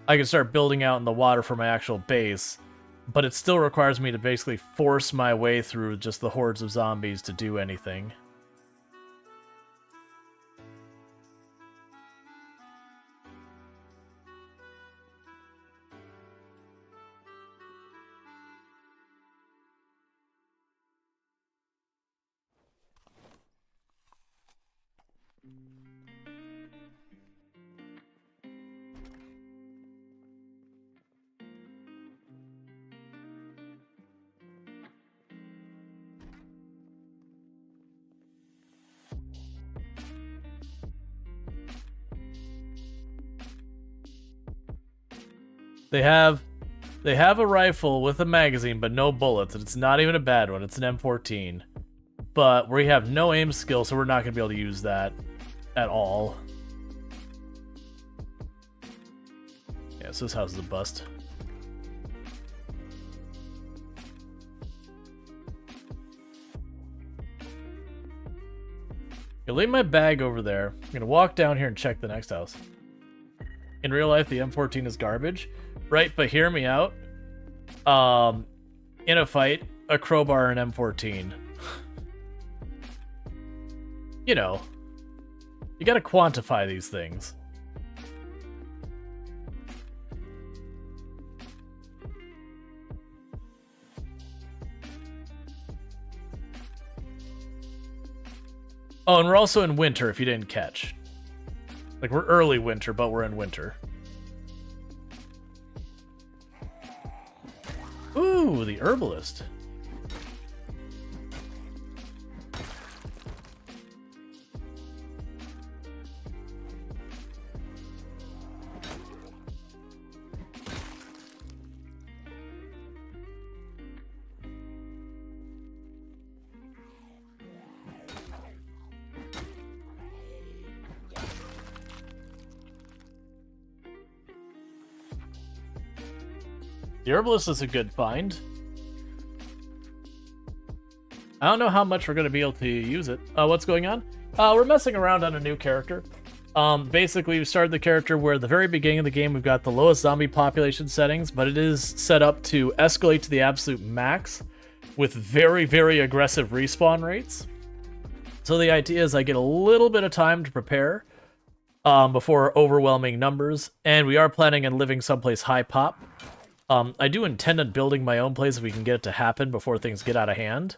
I can start building out in the water for my actual base, but it still requires me to basically force my way through just the hordes of zombies to do anything. They have a rifle with a magazine, but no bullets, and it's not even a bad one. It's an M14. But we have no aim skill, so we're not going to be able to use that at all. Yeah, so this house is a bust. I'll leave my bag over there. I'm going to walk down here and check the next house. In real life, the M14 is garbage, right? But hear me out. In a fight, a crowbar and M14. You know, you gotta quantify these things. Oh, and we're also in winter, if you didn't catch. Like, we're early winter, but we're in winter. Ooh, the herbalist. The herbalist is a good find. I don't know how much we're going to be able to use it. What's going on? We're messing around on a new character. Basically, we started the character where at the very beginning of the game we've got the lowest zombie population settings, but it is set up to escalate to the absolute max with very, very aggressive respawn rates. So the idea is I get a little bit of time to prepare before overwhelming numbers, and we are planning on living someplace high pop. I do intend on building my own place if we can get it to happen before things get out of hand.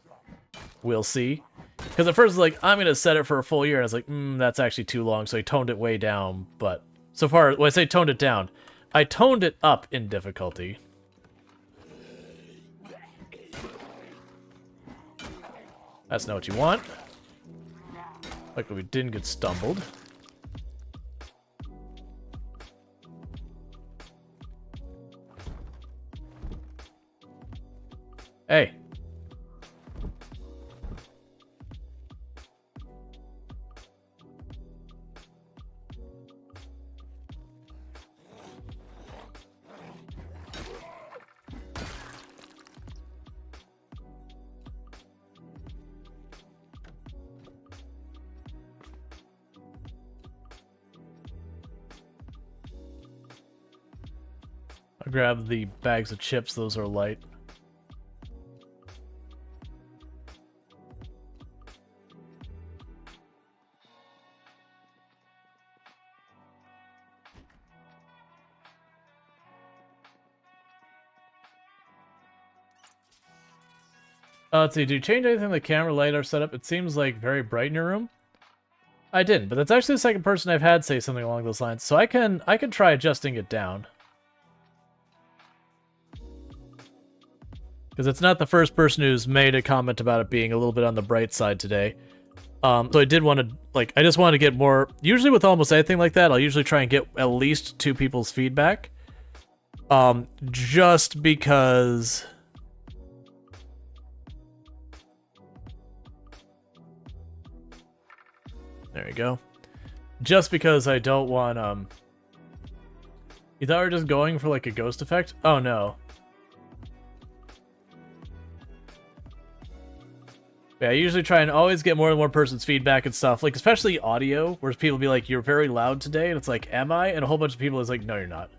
We'll see. Because at first, it's like, I'm going to set it for a full year, and I was like, that's actually too long, so I toned it way down. But so far, when I say toned it down, I toned it up in difficulty. That's not what you want. Like we didn't get stumbled. Hey. I'll grab the bags of chips, those are light. Let's see, do you change anything in the camera light or setup? It seems like very bright in your room. I didn't, but that's actually the second person I've had say something along those lines, so I can try adjusting it down. Because it's not the first person who's made a comment about it being a little bit on the bright side today. So I did want to, like, I just wanted to get more... Usually with almost anything like that, I'll usually try and get at least 2 people's feedback. Just because... There you go. Just because I don't want, You thought we were just going for, like, a ghost effect? Oh, no. Yeah, I usually try and always get more than one person's feedback and stuff. Like, especially audio, where people be like, you're very loud today, and it's like, am I? And a whole bunch of people is like, no, you're not.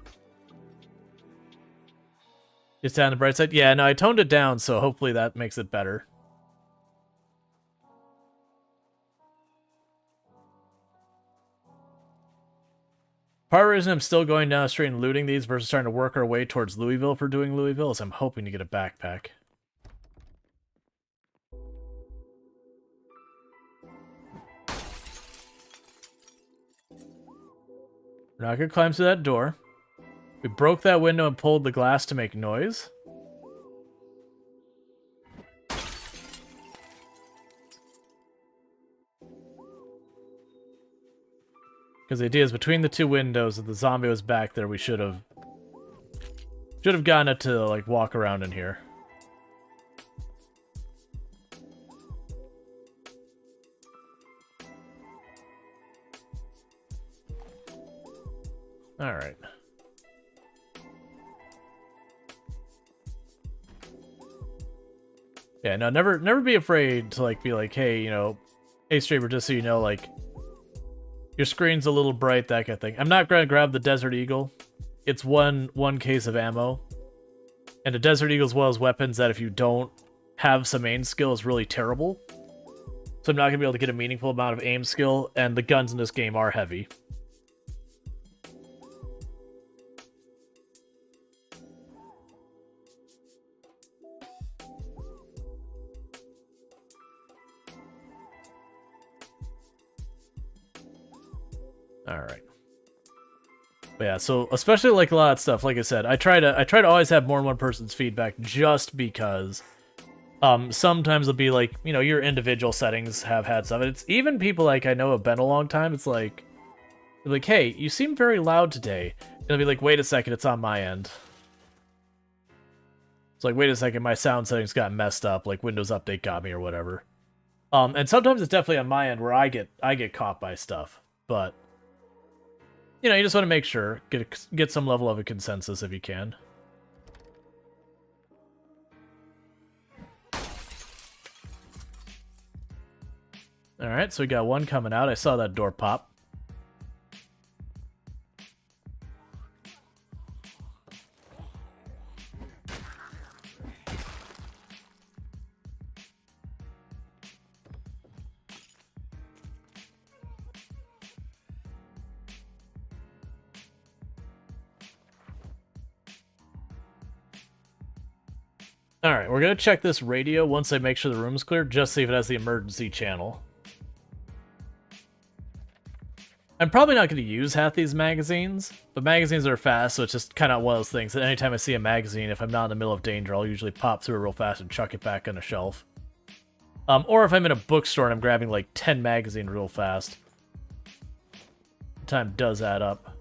Just down the bright side? Yeah, no, I toned it down, so hopefully that makes it better. Part of the reason I'm still going down the street and looting these versus trying to work our way towards Louisville for doing Louisville is I'm hoping to get a backpack. We're not going to climb through that door. We broke that window and pulled the glass to make noise. Because the idea is between the 2 windows, if the zombie was back there, we should have gotten it to, like, walk around in here. Alright. Yeah, no, never be afraid to, like, be like, hey, you know, hey, streamer, just so you know, like, Your screen's a little bright, that kind of thing. I'm not going to grab the Desert Eagle. It's one case of ammo. And a Desert Eagle, as well as weapons, that if you don't have some aim skill is really terrible. So I'm not going to be able to get a meaningful amount of aim skill, and the guns in this game are heavy. Alright. But yeah, so especially like a lot of stuff, like I said, I try to always have more than one person's feedback just because sometimes it'll be like, you know, your individual settings have had stuff. It's even people like I know have been a long time, it's like, hey, you seem very loud today. And it'll be like, wait a second, it's on my end. It's like, wait a second, my sound settings got messed up, like Windows Update got me or whatever. And sometimes it's definitely on my end where I get caught by stuff, but you know, you just want to make sure, get some level of a consensus if you can. Alright, so we got one coming out. I saw that door pop. Alright, we're going to check this radio once I make sure the room's clear, just see if it has the emergency channel. I'm probably not going to use half these magazines, but magazines are fast, so it's just kind of one of those things that anytime I see a magazine, if I'm not in the middle of danger, I'll usually pop through it real fast and chuck it back on a shelf. Or if I'm in a bookstore and I'm grabbing like 10 magazines real fast. Time does add up.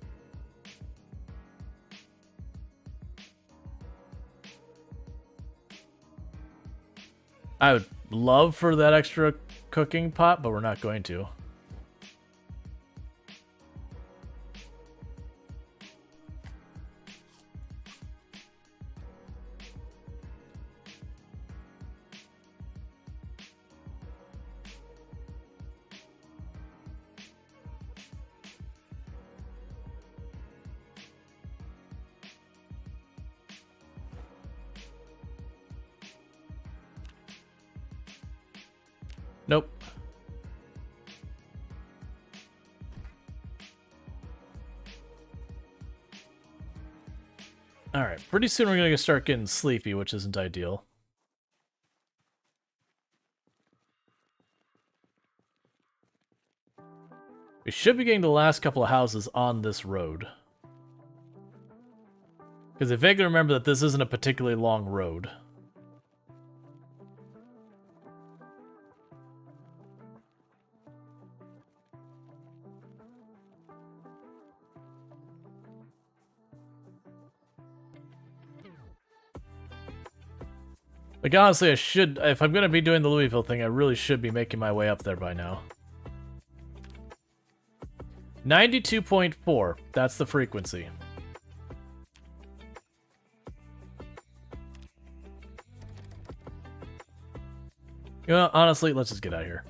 I would love for that extra cooking pot, but we're not going to. Nope. Alright, pretty soon we're going to start getting sleepy, which isn't ideal. We should be getting the last couple of houses on this road. Because I vaguely remember that this isn't a particularly long road. Like, honestly, I should, if I'm going to be doing the Louisville thing, I really should be making my way up there by now. 92.4, that's the frequency. You know, honestly, let's just get out of here.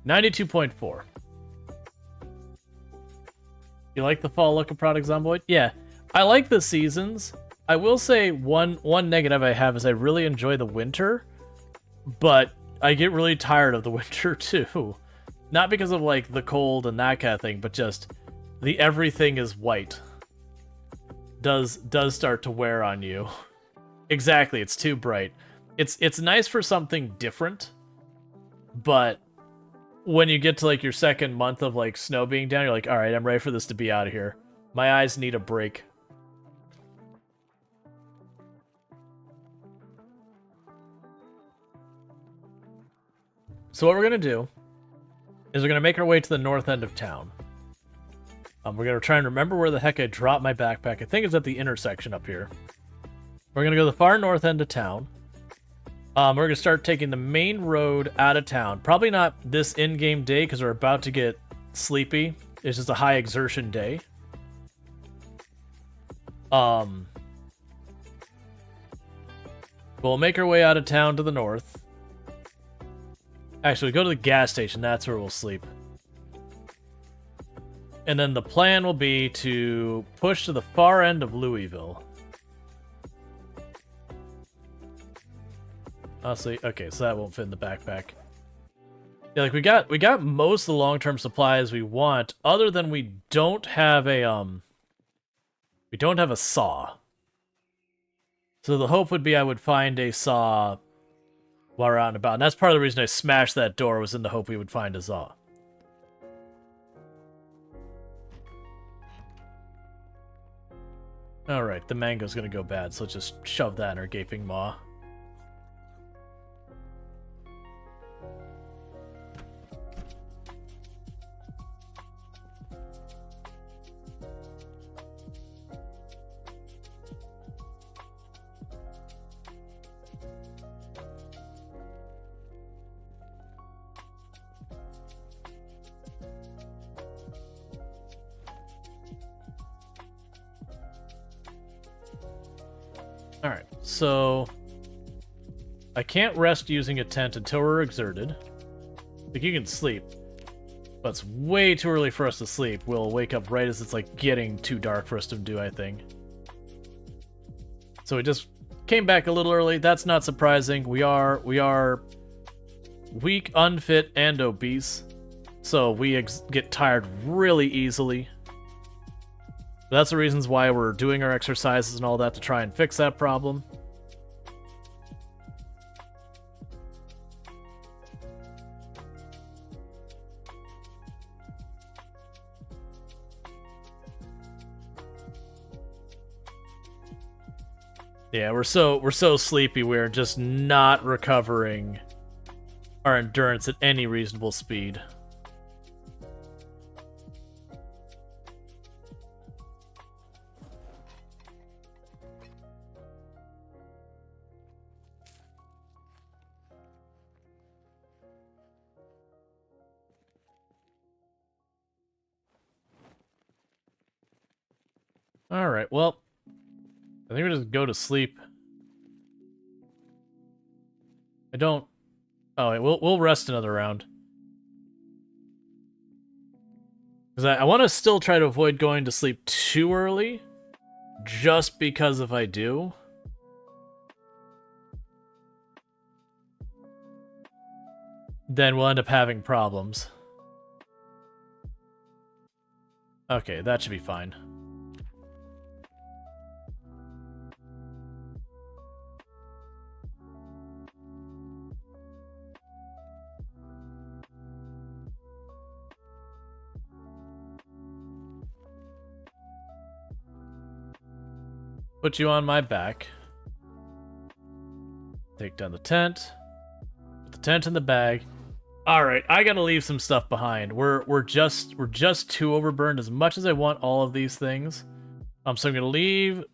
92.4. You like the fall look of Product Zomboid? Yeah, I like the seasons. I will say one negative I have is I really enjoy the winter, but I get really tired of the winter too. Not because of like the cold and that kind of thing, but just the everything is white does start to wear on you. Exactly, it's too bright. It's nice for something different, but when you get to like your second month of like snow being down, you're like, all right, I'm ready for this to be out of here. My eyes need a break. So what we're going to do is we're going to make our way to the north end of town. We're going to try and remember where the heck I dropped my backpack. I think it's at the intersection up here. We're going to go to the far north end of town. We're going to start taking the main road out of town. Probably not this in-game day because we're about to get sleepy. It's just a high exertion day. We'll make our way out of town to the north. Actually, go to the gas station. That's where we'll sleep. And then the plan will be to push to the far end of Louisville. Honestly, okay, so that won't fit in the backpack. Yeah, like we got most of the long-term supplies we want, other than we don't have a saw. So the hope would be I would find a saw while we're out and about. And that's part of the reason I smashed that door, was in the hope we would find a saw. Alright, the mango's gonna go bad, so let's just shove that in our gaping maw. Alright, so I can't rest using a tent until we're exerted. Like, you can sleep, but it's way too early for us to sleep. We'll wake up right as it's like getting too dark for us to do anything. So we just came back a little early. That's not surprising. We are weak, unfit, and obese, so we get tired really easily. That's the reasons why we're doing our exercises and all that, to try and fix that problem. Yeah, we're so sleepy, we're just not recovering our endurance at any reasonable speed. Alright, well, I think we'll just go to sleep. I don't... Oh, wait, we'll rest another round. Because I want to still try to avoid going to sleep too early, just because if I do, then we'll end up having problems. Okay, that should be fine. Put you on my back. Take down the tent. Put the tent in the bag. Alright, I gotta leave some stuff behind. We're just too overburned as much as I want all of these things. So I'm gonna leave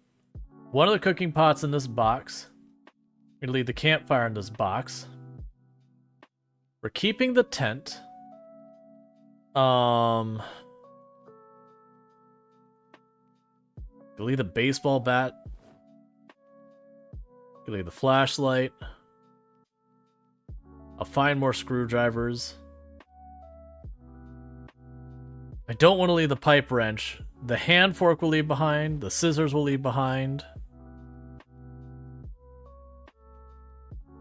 one of the cooking pots in this box. I'm gonna leave the campfire in this box. We're keeping the tent. Leave the baseball bat. Leave the flashlight. I'll find more screwdrivers. I don't want to leave the pipe wrench. The hand fork will leave behind. The scissors will leave behind.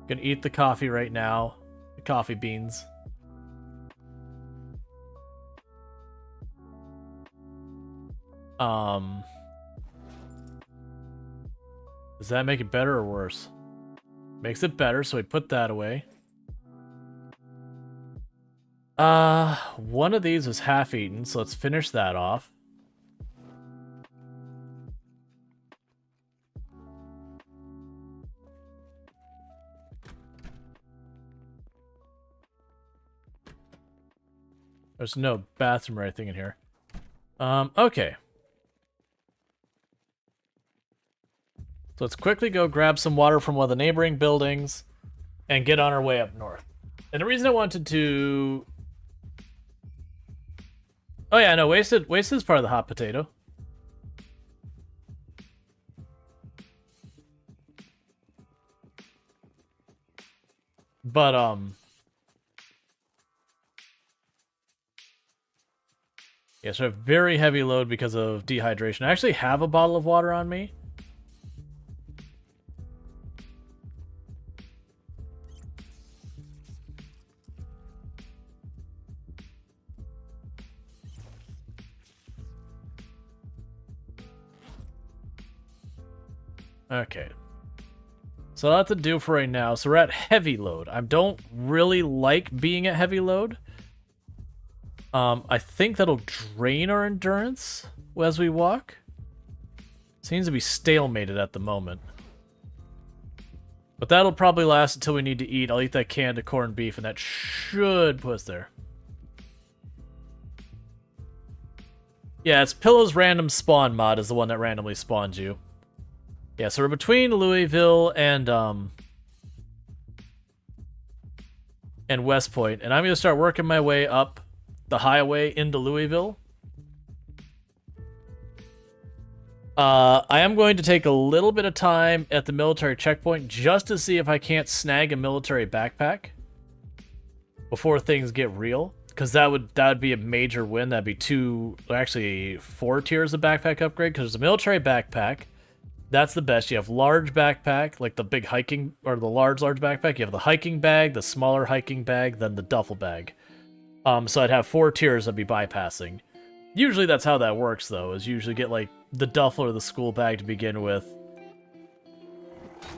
Gonna eat the coffee right now. The coffee beans. Does that make it better or worse? Makes it better, so we put that away. One of these is half-eaten, so let's finish that off. There's no bathroom or anything in here. Okay. So let's quickly go grab some water from one of the neighboring buildings and get on our way up north. And the reason I wanted to... Oh yeah, no, wasted is part of the hot potato. But, Yeah, so I have very heavy load because of dehydration. I actually have a bottle of water on me. Okay. So that's to do for right now. So we're at heavy load. I don't really like being at heavy load. I think that'll drain our endurance as we walk. Seems to be stalemated at the moment. But that'll probably last until we need to eat. I'll eat that can of corned beef, and that should put us there. Yeah, it's Pillow's random spawn mod is the one that randomly spawns you. Yeah, so we're between Louisville and West Point, and I'm going to start working my way up the highway into Louisville. I am going to take a little bit of time at the military checkpoint just to see if I can't snag a military backpack before things get real, because that would be a major win. That'd be actually 4 tiers of backpack upgrade, because there's a military backpack. That's the best. You have large backpack, like the big hiking, or the large backpack. You have the hiking bag, the smaller hiking bag, then the duffel bag. So I'd have 4 tiers I'd be bypassing. Usually that's how that works, though, is you usually get, like, the duffel or the school bag to begin with.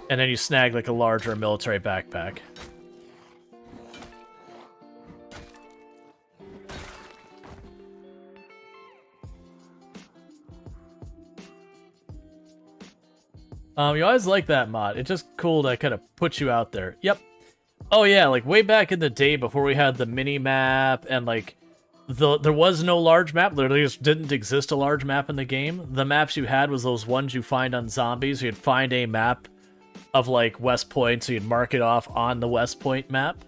And then you snag, like, a larger military backpack. You always like that mod. It's just cool to kind of put you out there. Yep. Oh yeah, like way back in the day before we had the mini map and like there was no large map. Literally just didn't exist a large map in the game. The maps you had was those ones you find on zombies. You'd find a map of like West Point, so you'd mark it off on the West Point map.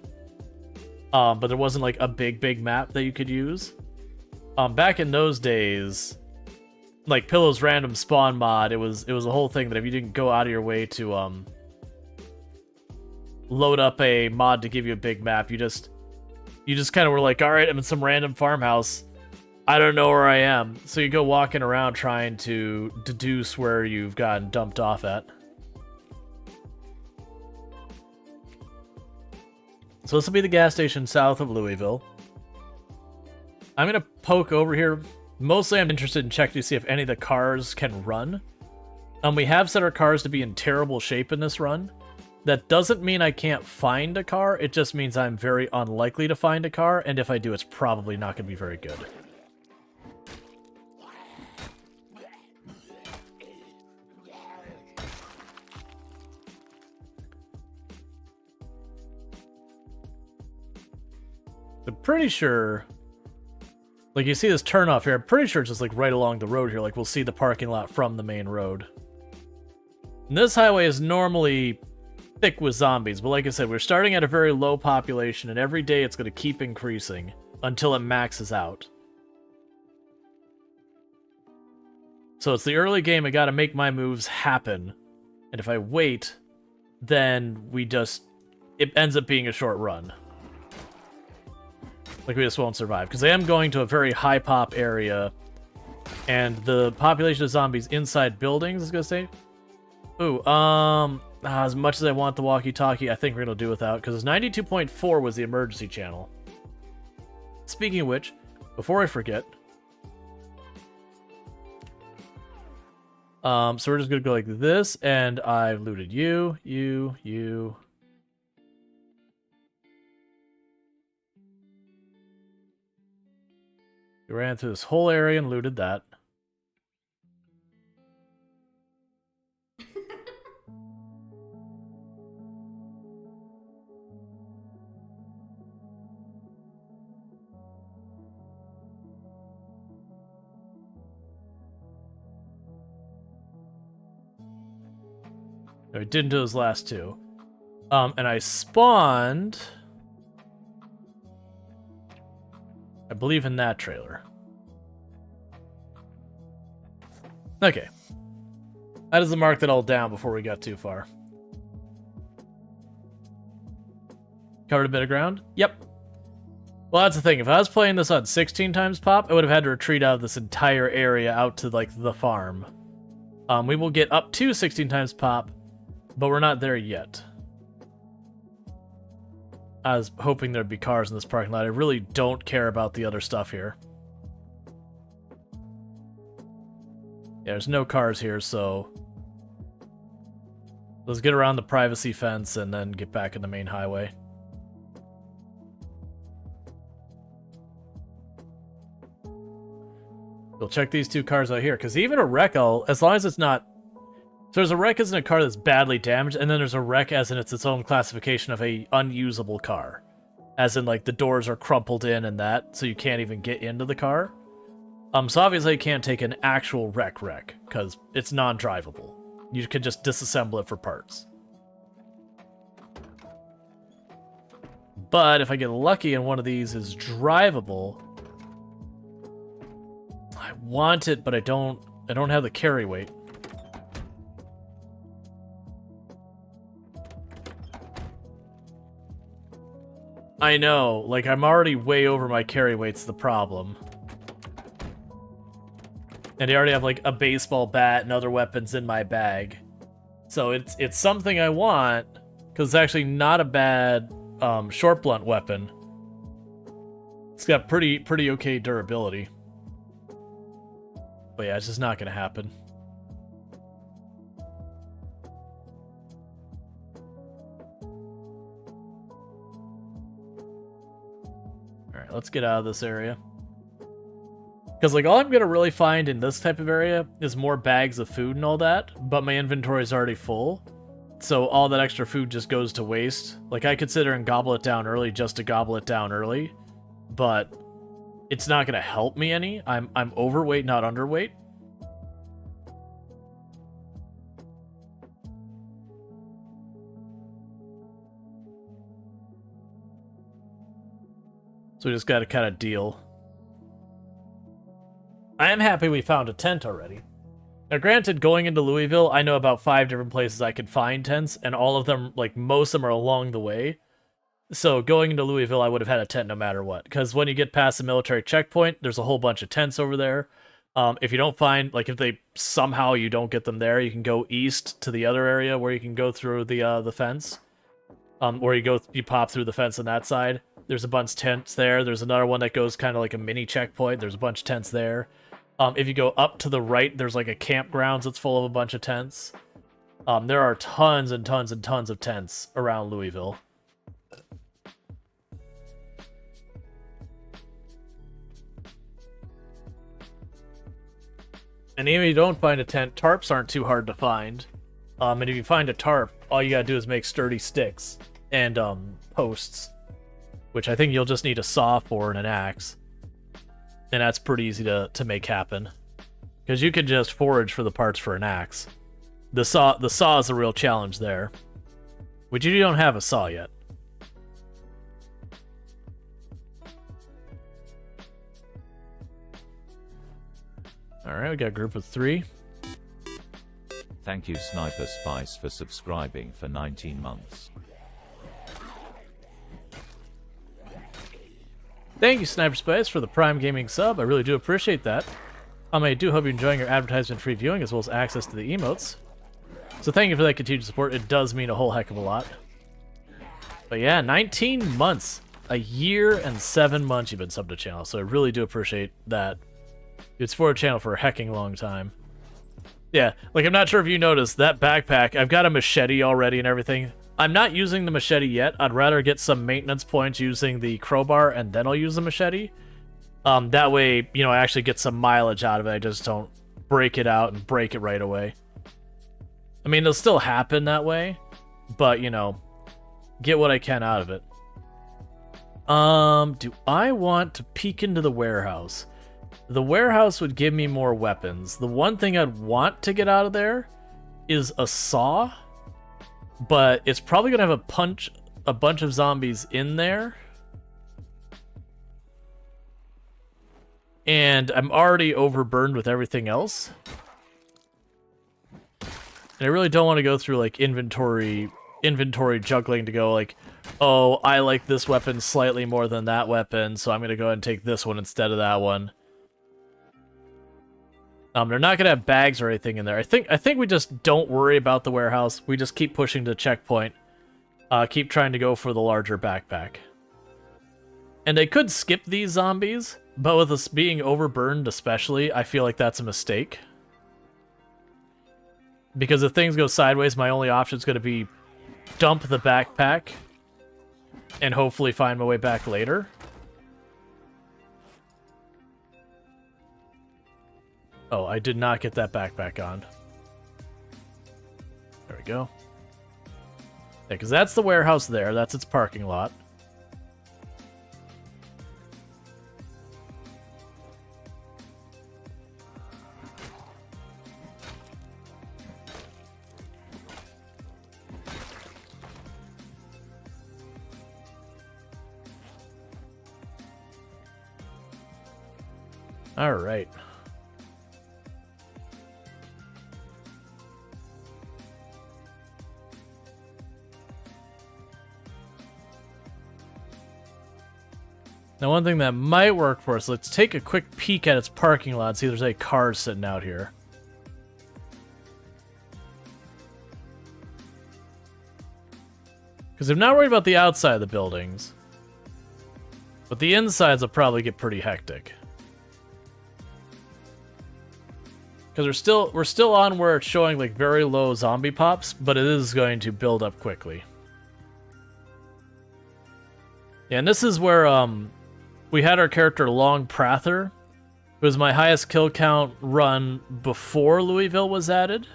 But there wasn't like a big map that you could use. Back in those days, like Pillow's random spawn mod, it was a whole thing that if you didn't go out of your way to load up a mod to give you a big map, you just kind of were like, all right, I'm in some random farmhouse, I don't know where I am, so you go walking around trying to deduce where you've gotten dumped off at. So this will be the gas station south of Louisville. I'm gonna poke over here. Mostly I'm interested in checking to see if any of the cars can run. We have set our cars to be in terrible shape in this run. That doesn't mean I can't find a car, it just means I'm very unlikely to find a car, and if I do, it's probably not going to be very good. I'm pretty sure... Like, you see this turnoff here, I'm pretty sure it's just, like, right along the road here. Like, we'll see the parking lot from the main road. And this highway is normally thick with zombies, but like I said, we're starting at a very low population, and every day it's going to keep increasing until it maxes out. So it's the early game, I gotta make my moves happen. And if I wait, then it ends up being a short run. Like, we just won't survive. Because I am going to a very high pop area. And the population of zombies inside buildings is going to stay. Ooh, as much as I want the walkie-talkie, I think we're going to do without. Because 92.4 was the emergency channel. Speaking of which, before I forget. So we're just going to go like this. And I've looted you. We ran through this whole area and looted that. No, we didn't do those last two. And I spawned... I believe in that trailer. Okay. That is the mark that I'll down before we got too far. Covered a bit of ground? Yep. Well, that's the thing. If I was playing this on 16 times pop, I would have had to retreat out of this entire area out to, like, the farm. We will get up to 16 times pop, but we're not there yet. I was hoping there'd be cars in this parking lot. I really don't care about the other stuff here. Yeah, there's no cars here, so... let's get around the privacy fence and then get back in the main highway. We'll check these two cars out here, because even a wreck, as long as it's not... so there's a wreck as in a car that's badly damaged, and then there's a wreck as in it's its own classification of a unusable car. As in, like, the doors are crumpled in and that, so you can't even get into the car. So obviously you can't take an actual wreck, because it's non-drivable. You can just disassemble it for parts. But if I get lucky and one of these is drivable... I want it, but I don't have the carry weight. I know, like, I'm already way over my carry weight's the problem. And I already have, like, a baseball bat and other weapons in my bag. So it's something I want, because it's actually not a bad short blunt weapon. It's got pretty okay durability. But yeah, it's just not going to happen. Alright, let's get out of this area. Because, like, all I'm going to really find in this type of area is more bags of food and all that, but my inventory is already full. So all that extra food just goes to waste. Like, I could sit there and gobble it down early just to gobble it down early, but it's not going to help me any. I'm overweight, not underweight. So we just got to kind of deal. I am happy we found a tent already. Now, granted, going into Louisville, I know about 5 different places I could find tents, and all of them, like, most of them are along the way. So going into Louisville, I would have had a tent no matter what. Because when you get past the military checkpoint, there's a whole bunch of tents over there. If you don't find, like, if they somehow you don't get them there, you can go east to the other area where you can go through the fence. Or you pop through the fence on that side. There's a bunch of tents there. There's another one that goes kind of like a mini checkpoint. There's a bunch of tents there. If you go up to the right, there's like a campgrounds that's full of a bunch of tents. There are tons and tons and tons of tents around Louisville. And even if you don't find a tent, tarps aren't too hard to find. And if you find a tarp, all you gotta do is make sturdy sticks and posts, which I think you'll just need a saw for and an axe. And that's pretty easy to make happen, because you can just forage for the parts for an axe. The saw is a real challenge there, which you don't have a saw yet. Alright, we got a group of 3. Thank you Sniper Spice for subscribing for 19 months. Thank you, Sniper Spice, for the Prime Gaming sub. I really do appreciate that. I do hope you're enjoying your advertisement-free viewing as well as access to the emotes. So thank you for that continued support. It does mean a whole heck of a lot. But yeah, 19 months. A year and 7 months you've been subbed to the channel, so I really do appreciate that. It's for a channel for a hecking long time. Yeah, like, I'm not sure if you noticed, that backpack, I've got a machete already and everything. I'm not using the machete yet. I'd rather get some maintenance points using the crowbar, and then I'll use the machete. That way, you know, I actually get some mileage out of it. I just don't break it out and break it right away. I mean, it'll still happen that way, but, you know, get what I can out of it. Do I want to peek into the warehouse? The warehouse would give me more weapons. The one thing I'd want to get out of there is a saw, but it's probably gonna have a bunch of zombies in there. And I'm already overburdened with everything else. And I really don't want to go through, like, inventory juggling to go, like, oh, I like this weapon slightly more than that weapon, so I'm going to go ahead and take this one instead of that one. They're not going to have bags or anything in there. I think we just don't worry about the warehouse. We just keep pushing to the checkpoint. Keep trying to go for the larger backpack. And they could skip these zombies, but with us being overburned especially, I feel like that's a mistake. Because if things go sideways, my only option is going to be dump the backpack and hopefully find my way back later. Oh, I did not get that backpack on. There we go. Yeah, because that's the warehouse there. That's its parking lot. All right. Now, one thing that might work for us, let's take a quick peek at its parking lot, see if there's any cars sitting out here. Because I'm not worried about the outside of the buildings, but the insides will probably get pretty hectic. Because we're still on where it's showing like very low zombie pops, but it is going to build up quickly. Yeah, and this is where we had our character Long Prather. It was my highest kill count run before Louisville was added.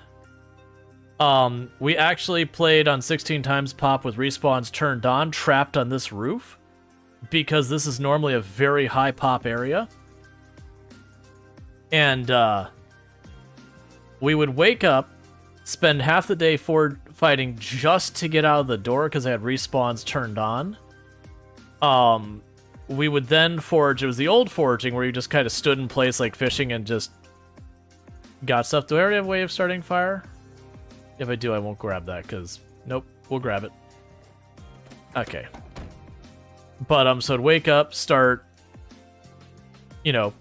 We actually played on 16 times pop with respawns turned on, trapped on this roof, because this is normally a very high pop area. And we would wake up, spend half the day forward fighting just to get out of the door because I had respawns turned on. We would then forage. It was the old foraging where you just kind of stood in place like fishing and just got stuff. Do I already have a way of starting fire? If I do, I won't grab that because, nope, we'll grab it. Okay. But, so I'd wake up, start, you know,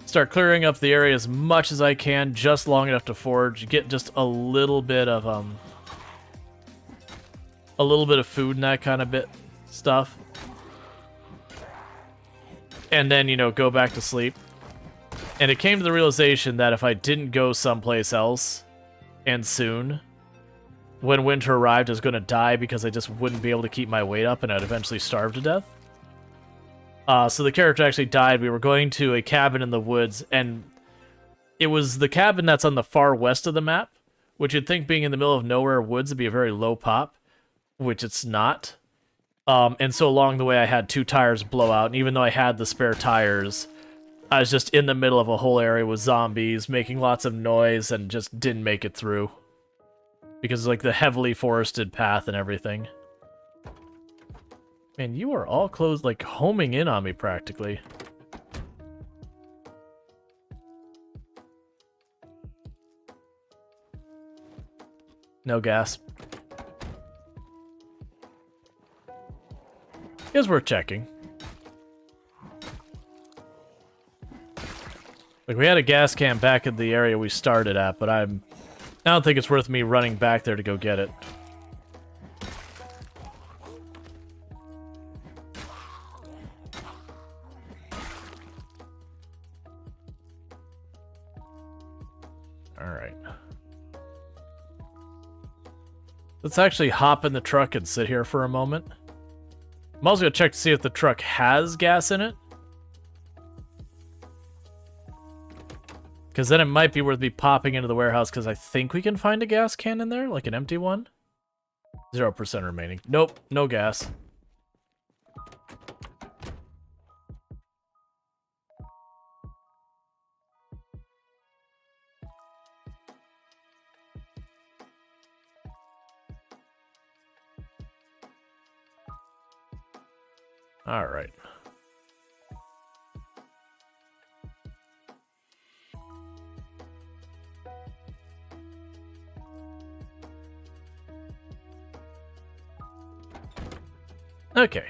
start clearing up the area as much as I can, just long enough to forage, get just a little bit of food and that kind of stuff. And then, you know, go back to sleep. And it came to the realization that if I didn't go someplace else, and soon, when winter arrived, I was going to die because I just wouldn't be able to keep my weight up and I'd eventually starve to death. So the character actually died. We were going to a cabin in the woods, and it was the cabin that's on the far west of the map, which you'd think being in the middle of nowhere woods would be a very low pop, which it's not. And so along the way, I had 2 tires blow out, and even though I had the spare tires, I was just in the middle of a whole area with zombies, making lots of noise, and just didn't make it through. Because of, like, the heavily forested path and everything. Man, you are all close, like, homing in on me, practically. No gas. Is worth checking. Like, we had a gas can back in the area we started at, but I don't think it's worth me running back there to go get it. Alright. Let's actually hop in the truck and sit here for a moment. I'm also going to check to see if the truck has gas in it. Because then it might be worth me popping into the warehouse, because I think we can find a gas can in there, like an empty one. 0% remaining. Nope, no gas. All right. Okay.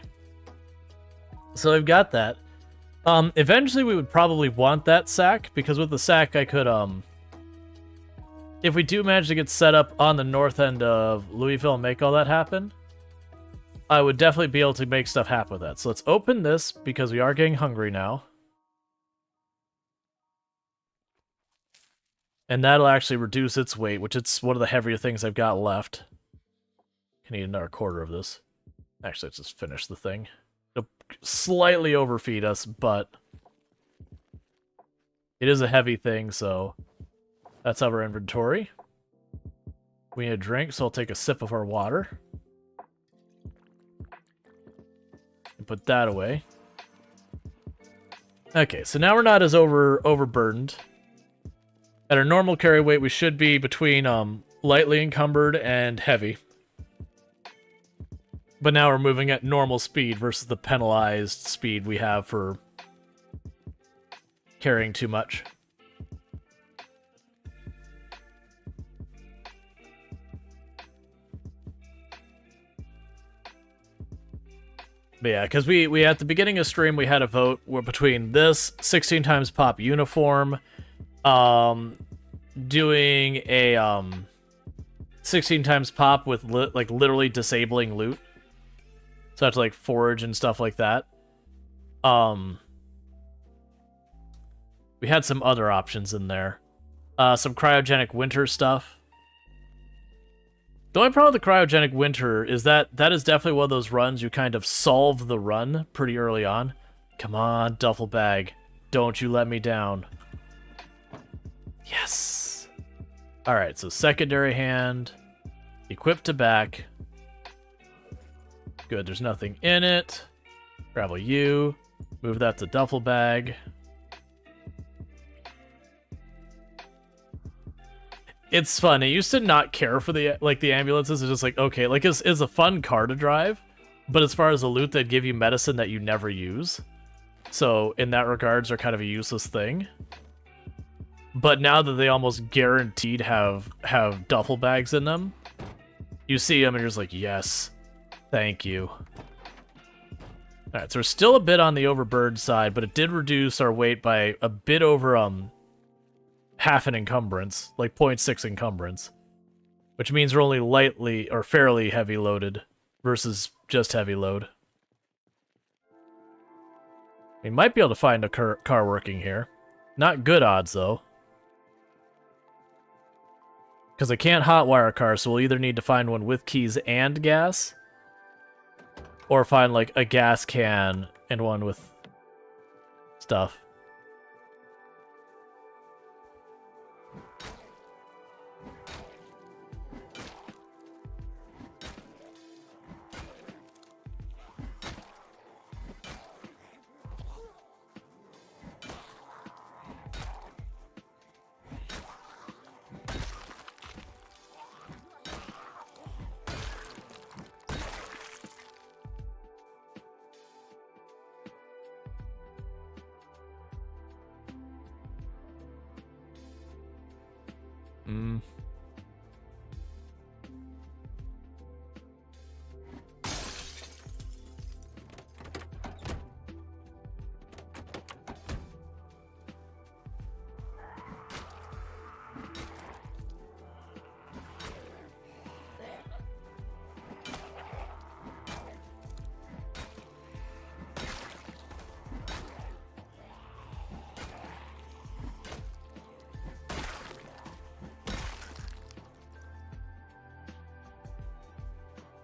So I've got that. Eventually we would probably want that sack, because with the sack I could, if we do manage to get set up on the north end of Louisville and make all that happen, I would definitely be able to make stuff happen with that. So let's open this, because we are getting hungry now. And that'll actually reduce its weight, which it's one of the heavier things I've got left. Can eat another quarter of this. Actually, let's just finish the thing. It'll slightly overfeed us, but it is a heavy thing, so that's our inventory. We need a drink, so I'll take a sip of our water. And put that away. Okay, so now we're not as overburdened. At our normal carry weight, we should be between lightly encumbered and heavy. But now we're moving at normal speed versus the penalized speed we have for carrying too much. But yeah, because we at the beginning of stream, we had a vote between this 16 times pop uniform, doing a 16 times pop with like literally disabling loot. So I have to like forage and stuff like that. We had some other options in there. Some cryogenic winter stuff. The only problem with the cryogenic winter is that is definitely one of those runs you kind of solve the run pretty early on. Come on, duffel bag. Don't you let me down. Yes. Alright, so secondary hand. Equip to back. Good, there's nothing in it. Gravel U. Move that to duffel bag. It's fun. I used to not care for the ambulances. It's just like, okay, like it's a fun car to drive, but as far as the loot, they'd give you medicine that you never use. So in that regards, they're kind of a useless thing. But now that they almost guaranteed have duffel bags in them, you see them and you're just like, yes, thank you. All right, so we're still a bit on the overburden side, but it did reduce our weight by a bit over half an encumbrance, like 0.6 encumbrance, which means we're only lightly or fairly heavy loaded versus just heavy load. We might be able to find a car working here. Not good odds, though. Because I can't hotwire a car, so we'll either need to find one with keys and gas, or find, like, a gas can and one with stuff.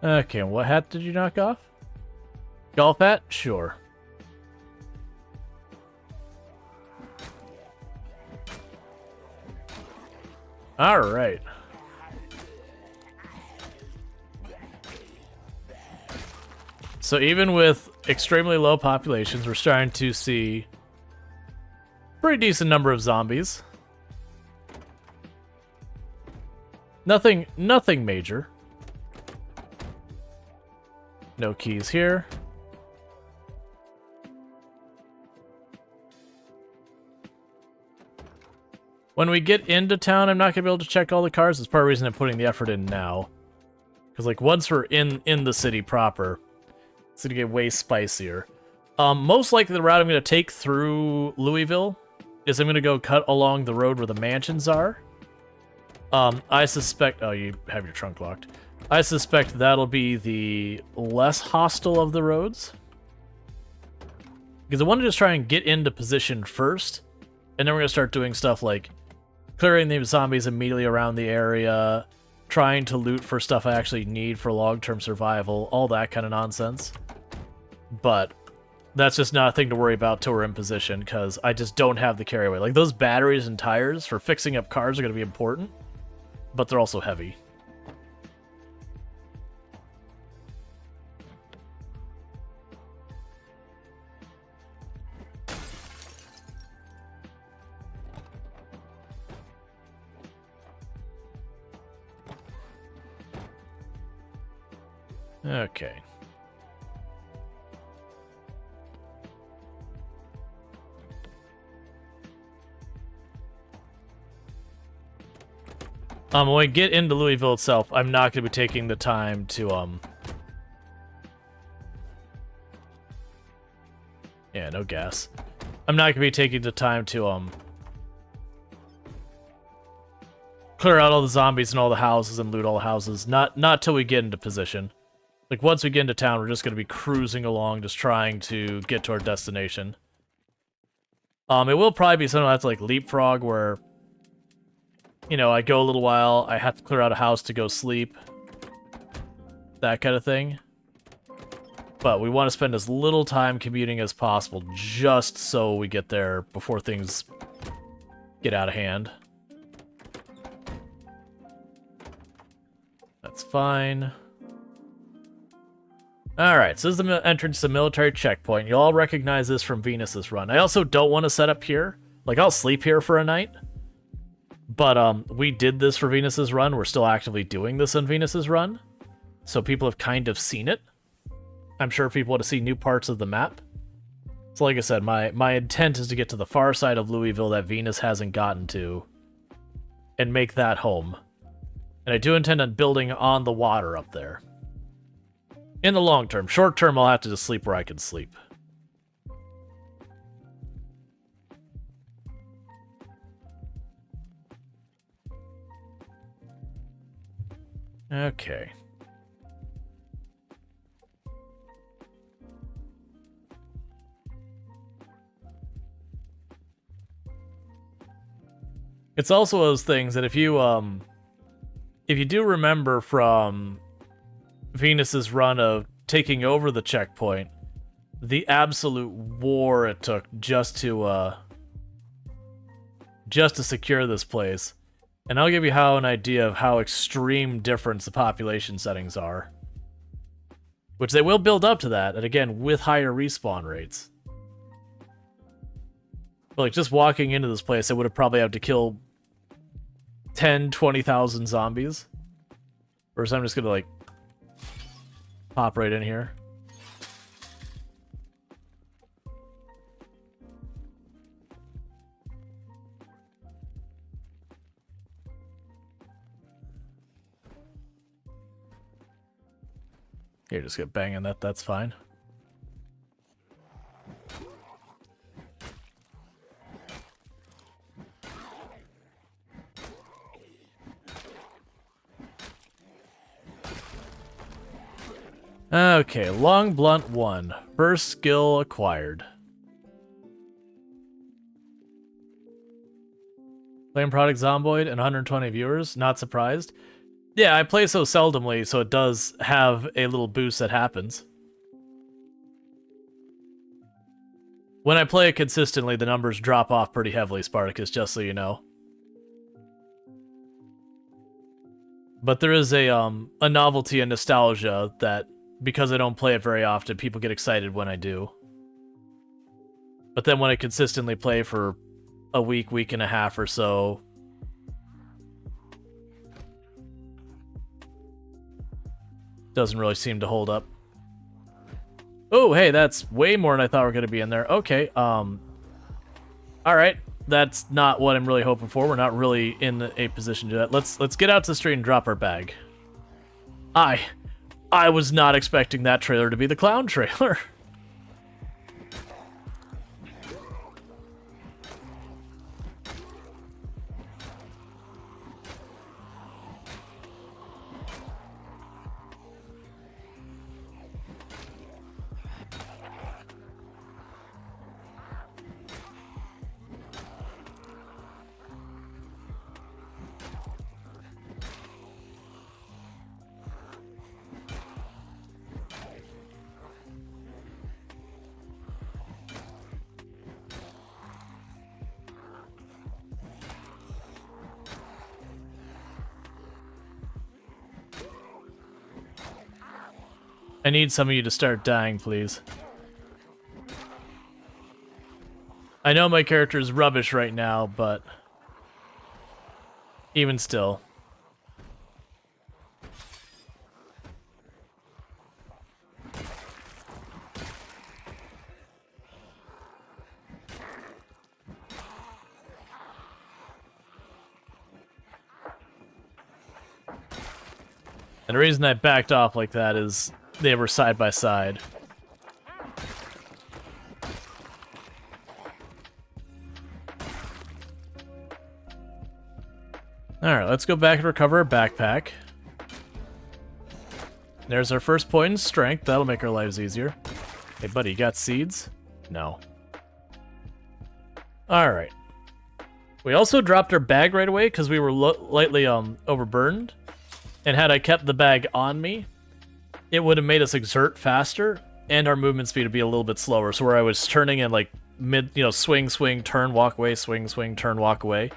Okay, what hat did you knock off? Golf hat? Sure. Alright. So even with extremely low populations, we're starting to see a pretty decent number of zombies. Nothing major. No keys here. When we get into town, I'm not going to be able to check all the cars. That's part of the reason I'm putting the effort in now. Because, like, once we're in the city proper, It's gonna get way spicier. Most likely the route I'm gonna take through Louisville is I'm gonna go cut along the road where the mansions are. I suspect... Oh, you have your trunk locked. I suspect that'll be the less hostile of the roads. Because I want to just try and get into position first, and then we're going to start doing stuff like clearing the zombies immediately around the area, trying to loot for stuff I actually need for long-term survival, all that kind of nonsense. But that's just not a thing to worry about till we're in position, because I just don't have the carry-away. Like, those batteries and tires for fixing up cars are going to be important, but they're also heavy. Okay. When we get into Louisville itself, I'm not going to be taking the time to, Yeah, no gas. I'm not going to be taking the time to, clear out all the zombies and all the houses and loot all the houses. Not till we get into position. Like, once we get into town, we're just going to be cruising along, just trying to get to our destination. It will probably be something that's like leapfrog, where, you know, I go a little while, I have to clear out a house to go sleep. That kind of thing. But we want to spend as little time commuting as possible, just so we get there before things get out of hand. That's fine. Alright, so this is the entrance to the military checkpoint. You'll all recognize this from Venus's run. I also don't want to set up here. Like, I'll sleep here for a night. But, we did this for Venus's run. We're still actively doing this on Venus's run. So people have kind of seen it. I'm sure people want to see new parts of the map. So like I said, my intent is to get to the far side of Louisville that Venus hasn't gotten to. And make that home. And I do intend on building on the water up there. In the long term. Short term, I'll have to just sleep where I can sleep. Okay. It's also those things that if you do remember from Venus's run of taking over the checkpoint, the absolute war it took just to secure this place. And I'll give you an idea of how extreme difference the population settings are. Which they will build up to that, and again, with higher respawn rates. But like, just walking into this place, I would have probably had to kill 10,000-20,000 zombies. Whereas I'm just gonna, like, pop right in here. Here, just get banging that, that's fine. Okay, Long Blunt 1. First skill acquired. Playing product Zomboid and 120 viewers, not surprised. Yeah, I play so seldomly, so it does have a little boost that happens. When I play it consistently, the numbers drop off pretty heavily, Spartacus, just so you know. But there is a novelty and nostalgia that, because I don't play it very often, people get excited when I do. But then when I consistently play for a week, week and a half or so, doesn't really seem to hold up. Oh, hey, that's way more than I thought were going to be in there. Okay, alright. That's not what I'm really hoping for. We're not really in a position to do that. Let's get out to the street and drop our bag. I was not expecting that trailer to be the clown trailer. I need some of you to start dying, please. I know my character is rubbish right now, but even still. And the reason I backed off like that is they were side by side. Alright, let's go back and recover our backpack. There's our first point in strength. That'll make our lives easier. Hey, buddy, you got seeds? No. Alright. We also dropped our bag right away because we were lightly overburdened. And had I kept the bag on me, it would have made us exert faster, and our movement speed would be a little bit slower. So where I was turning in like mid, swing, swing, turn, walk away, swing, swing, turn, walk away.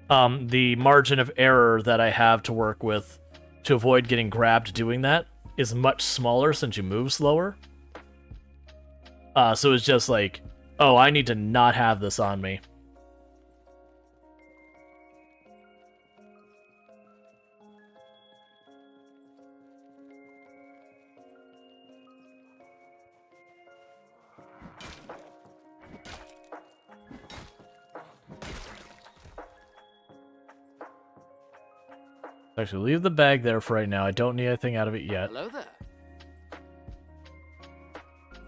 The margin of error that I have to work with to avoid getting grabbed doing that is much smaller since you move slower. So it's just like, oh, I need to not have this on me. Actually, leave the bag there for right now. I don't need anything out of it yet. Hello there.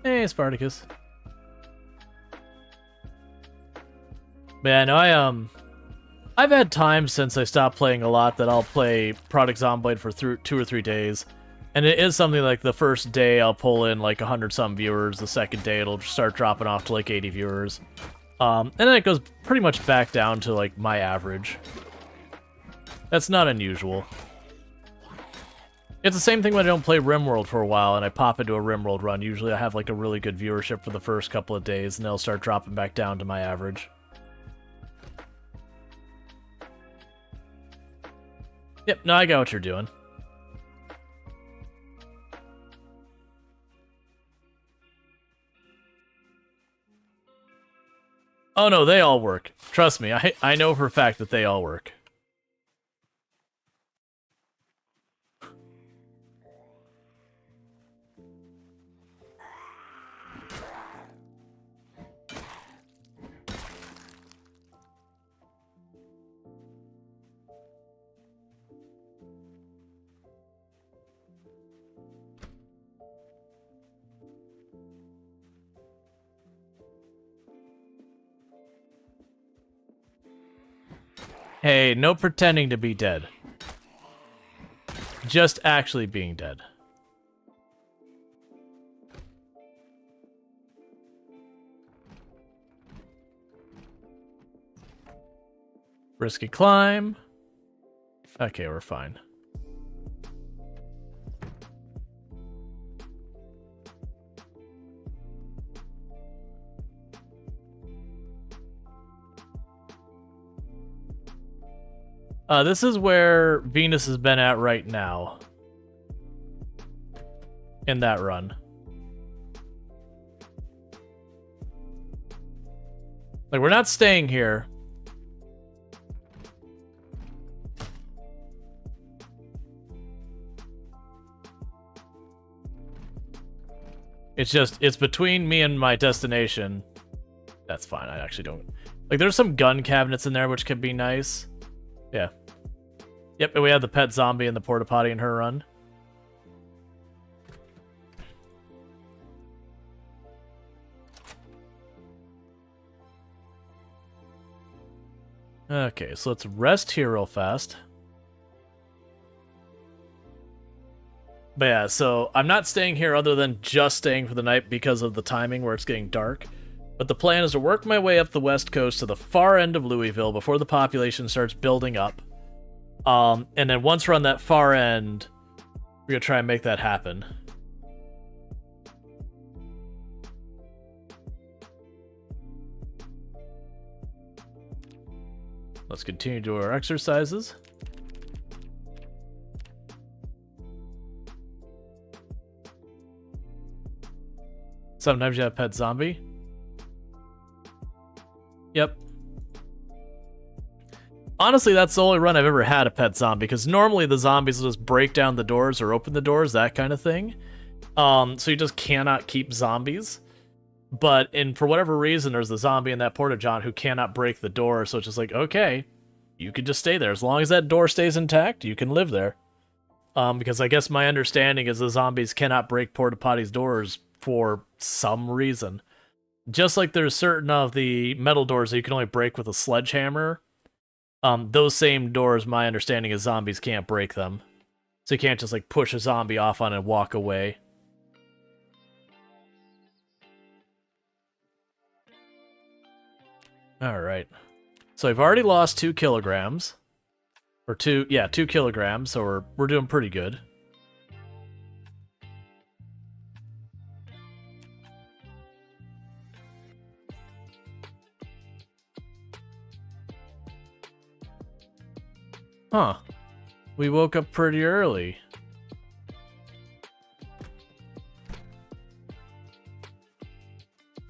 Hey, Spartacus. But yeah, no, I've had times since I stopped playing a lot that I'll play Product Zomboid for 2 or 3 days. And it is something like the first day I'll pull in like 100-some viewers. The second day it'll start dropping off to like 80 viewers. And then it goes pretty much back down to like my average. That's not unusual. It's the same thing when I don't play RimWorld for a while and I pop into a RimWorld run. Usually I have like a really good viewership for the first couple of days and they'll start dropping back down to my average. Yep, no, I got what you're doing. Oh no, they all work. Trust me, I know for a fact that they all work. Hey, no pretending to be dead. Just actually being dead. Risky climb. Okay, we're fine. This is where Venus has been at right now. In that run. Like, we're not staying here. It's just, it's between me and my destination. That's fine, I actually don't... Like, there's some gun cabinets in there which could be nice. Yeah. Yep, and we have the pet zombie and the porta potty in her run. Okay, so let's rest here real fast. But yeah, so I'm not staying here other than just staying for the night because of the timing where it's getting dark. But the plan is to work my way up the west coast to the far end of Louisville before the population starts building up. And then once we're on that far end, we're going to try and make that happen. Let's continue to do our exercises. Sometimes you have pet zombie. Yep. Honestly, that's the only run I've ever had a pet zombie, because normally the zombies will just break down the doors or open the doors, that kind of thing. So you just cannot keep zombies. But for whatever reason, there's the zombie in that porta-john who cannot break the door, so it's just like, okay, you can just stay there. As long as that door stays intact, you can live there. Because I guess my understanding is the zombies cannot break porta-potty's doors for some reason. Just like there's certain of the metal doors that you can only break with a sledgehammer, those same doors, my understanding is zombies can't break them. So you can't just like push a zombie off on it and walk away. Alright. So I've already lost 2 kilograms. Or 2 kilograms, so we're doing pretty good. Huh. We woke up pretty early.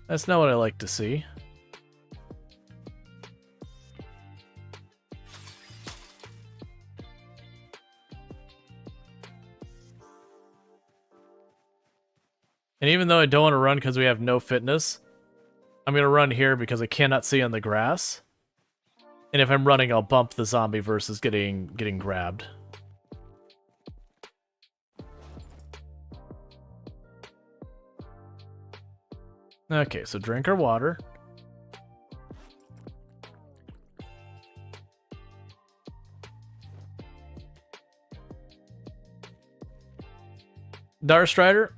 That's not what I like to see. And even though I don't want to run because we have no fitness, I'm going to run here because I cannot see on the grass. And if I'm running, I'll bump the zombie versus getting grabbed. Okay, so drink our water. Darstrider,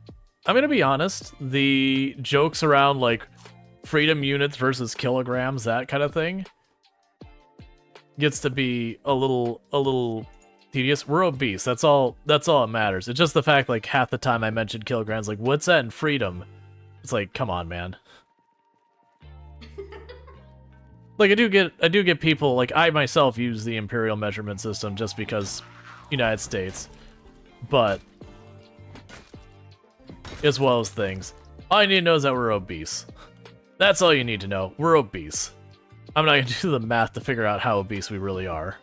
I'm going to be honest, the jokes around, like, freedom units versus kilograms, that kind of thing, gets to be a little tedious. We're obese. That's all that matters. It's just the fact, like, half the time I mentioned kilograms, like, what's that in freedom? It's like, come on, man. Like, I do get people, like, I myself use the imperial measurement system just because United States, but as well as things. All you need to know is that we're obese. That's all you need to know. We're obese. I'm not going to do the math to figure out how obese we really are.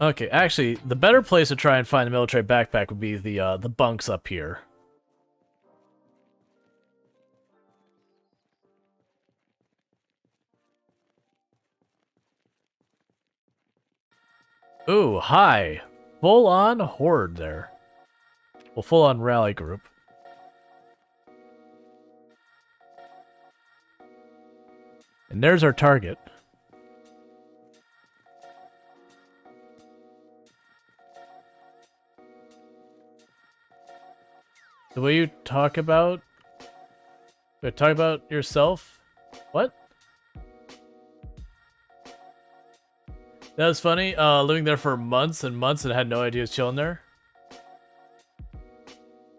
Okay, actually, the better place to try and find the military backpack would be the bunks up here. Ooh, hi. Full-on horde there. Well, full-on rally group. And there's our target. The way you talk about... talk about yourself? What? That was funny. Living there for months and months and had no idea I was chilling there.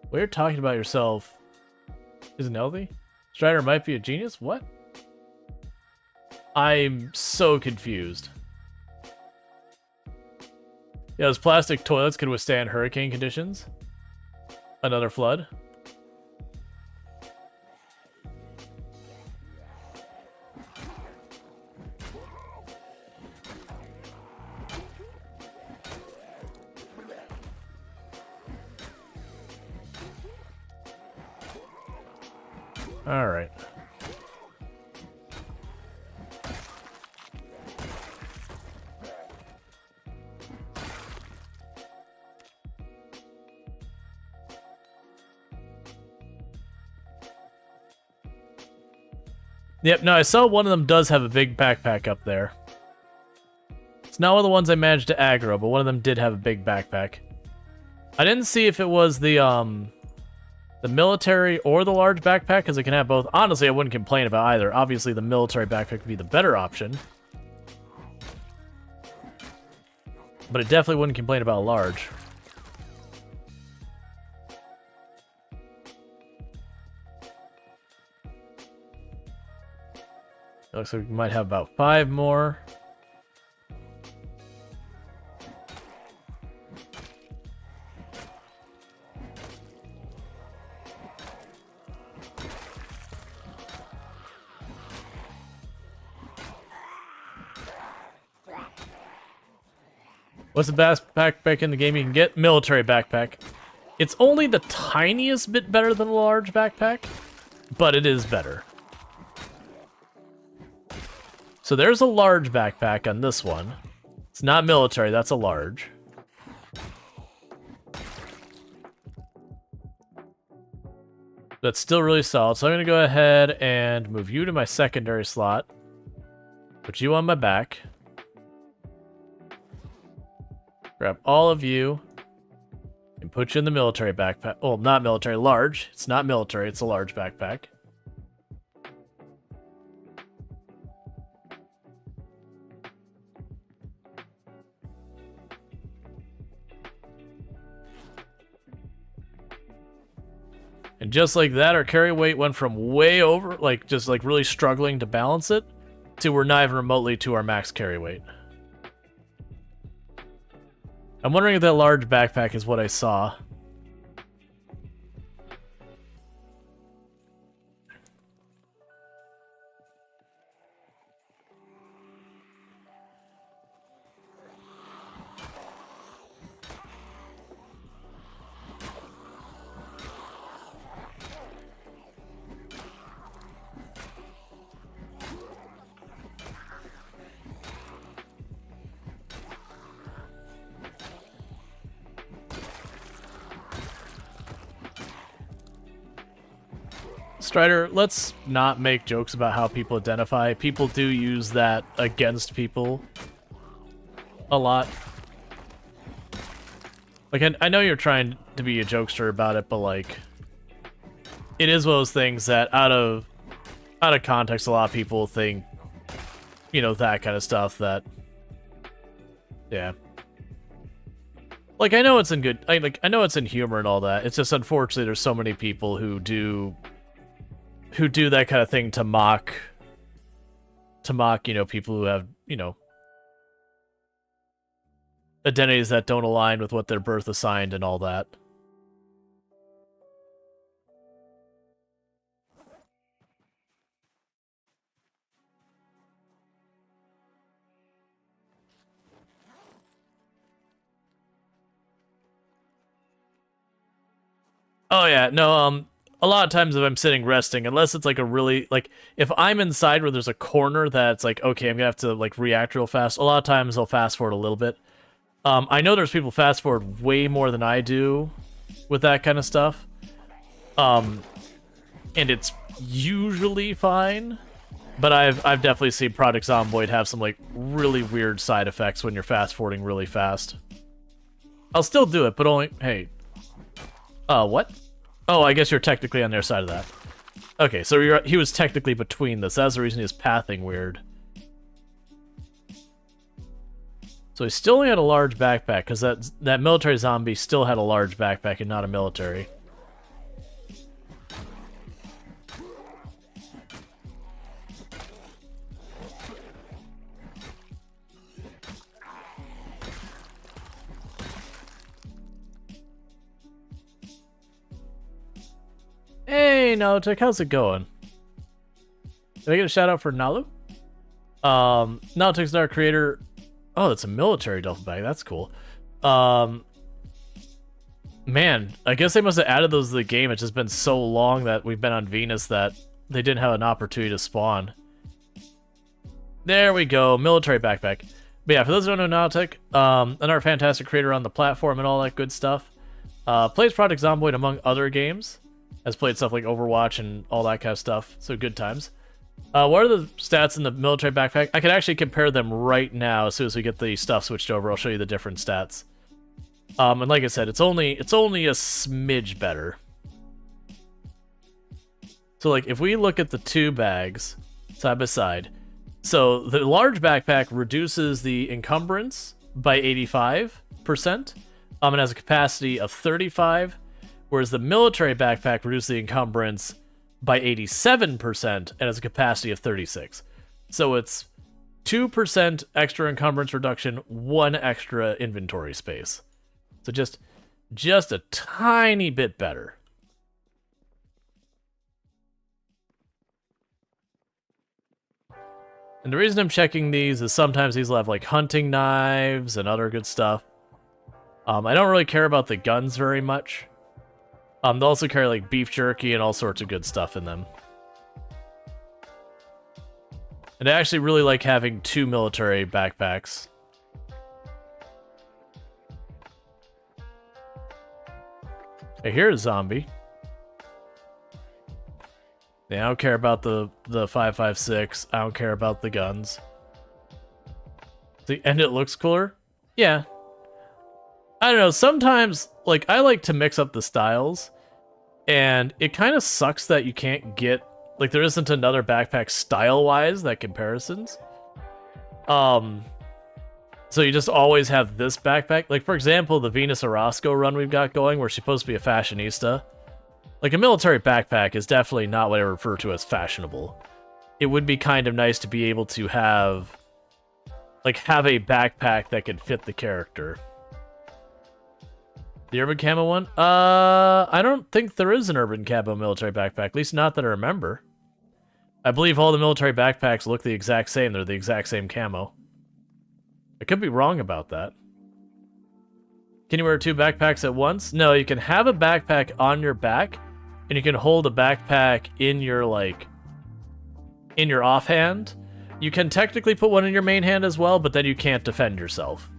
What you're talking about yourself isn't healthy? Strider might be a genius? What? I'm so confused. Yeah, those plastic toilets can withstand hurricane conditions. Another flood. All right. Yep, no, I saw one of them does have a big backpack up there. It's not one of the ones I managed to aggro, but one of them did have a big backpack. I didn't see if it was the military or the large backpack, because it can have both. Honestly, I wouldn't complain about either. Obviously, the military backpack would be the better option. But I definitely wouldn't complain about a large. It looks like we might have about 5 more. What's the best backpack in the game you can get? Military backpack. It's only the tiniest bit better than a large backpack, but it is better. So there's a large backpack on this one. It's not military, that's a large. That's still really solid, so I'm gonna go ahead and move you to my secondary slot. Put you on my back. Grab all of you and put you in the military backpack. Oh, not military, large. It's not military, it's a large backpack. And just like that, our carry weight went from way over, like just like really struggling to balance it, to we're not even remotely to our max carry weight. I'm wondering if that large backpack is what I saw. Strider, let's not make jokes about how people identify. People do use that against people a lot. Like, I know you're trying to be a jokester about it, but like, it is one of those things that out of context, a lot of people think, you know, that kind of stuff. That, yeah. Like, I know it's in good. I know it's in humor and all that. It's just unfortunately there's so many people who do that kind of thing to mock, you know, people who have, you know, identities that don't align with what their birth assigned and all that. Oh yeah, no, a lot of times if I'm sitting resting, unless it's like a really, like, if I'm inside where there's a corner that's like, okay, I'm gonna have to like react real fast, a lot of times I'll fast forward a little bit. I know there's people fast forward way more than I do with that kind of stuff. And it's usually fine, but I've definitely seen Project Zomboid have some like really weird side effects when you're fast forwarding really fast. I'll still do it, but only, hey. What? Oh, I guess you're technically on their side of that. Okay, so he was technically between this. That's the reason he was pathing weird. So he still only had a large backpack, because that military zombie still had a large backpack and not a military. Hey, NAUGH, how's it going? Did I get a shout out for Nalu? NAUGH's our creator. Oh, that's a military duffel bag. That's cool. Man, I guess they must have added those to the game. It's just been so long that we've been on Venus that they didn't have an opportunity to spawn. There we go, military backpack. But yeah, for those who don't know NAUGH, another fantastic creator on the platform and all that good stuff. Plays Project Zomboid among other games. Has played stuff like Overwatch and all that kind of stuff, so good times. What are the stats in the military backpack? I can actually compare them right now as soon as we get the stuff switched over. I'll show you the different stats. And like I said, it's only a smidge better. So like if we look at the two bags side by side, so the large backpack reduces the encumbrance by 85%, and has a capacity of 35, whereas the military backpack reduces the encumbrance by 87% and has a capacity of 36. So it's 2% extra encumbrance reduction, 1 extra inventory space. So just a tiny bit better. And the reason I'm checking these is sometimes these will have like hunting knives and other good stuff. I don't really care about the guns very much. They'll also carry like beef jerky and all sorts of good stuff in them. And I actually really like having 2 military backpacks. Hey, here's a zombie. Yeah, I don't care about the 5.56. I don't care about the guns. See, and it looks cooler? Yeah. I don't know, sometimes, like, I like to mix up the styles, and it kind of sucks that you can't get, like, there isn't another backpack style-wise that comparisons. So you just always have this backpack. Like, for example, the Venus Orozco run we've got going, where she's supposed to be a fashionista. Like, a military backpack is definitely not what I refer to as fashionable. It would be kind of nice to be able to have a backpack that could fit the character. The urban camo one? I don't think there is an urban camo military backpack, at least not that I remember. I believe all the military backpacks look the exact same. They're the exact same camo. I could be wrong about that. Can you wear 2 backpacks at once? No, you can have a backpack on your back, and you can hold a backpack in your, like, in your offhand. You can technically put one in your main hand as well, but then you can't defend yourself.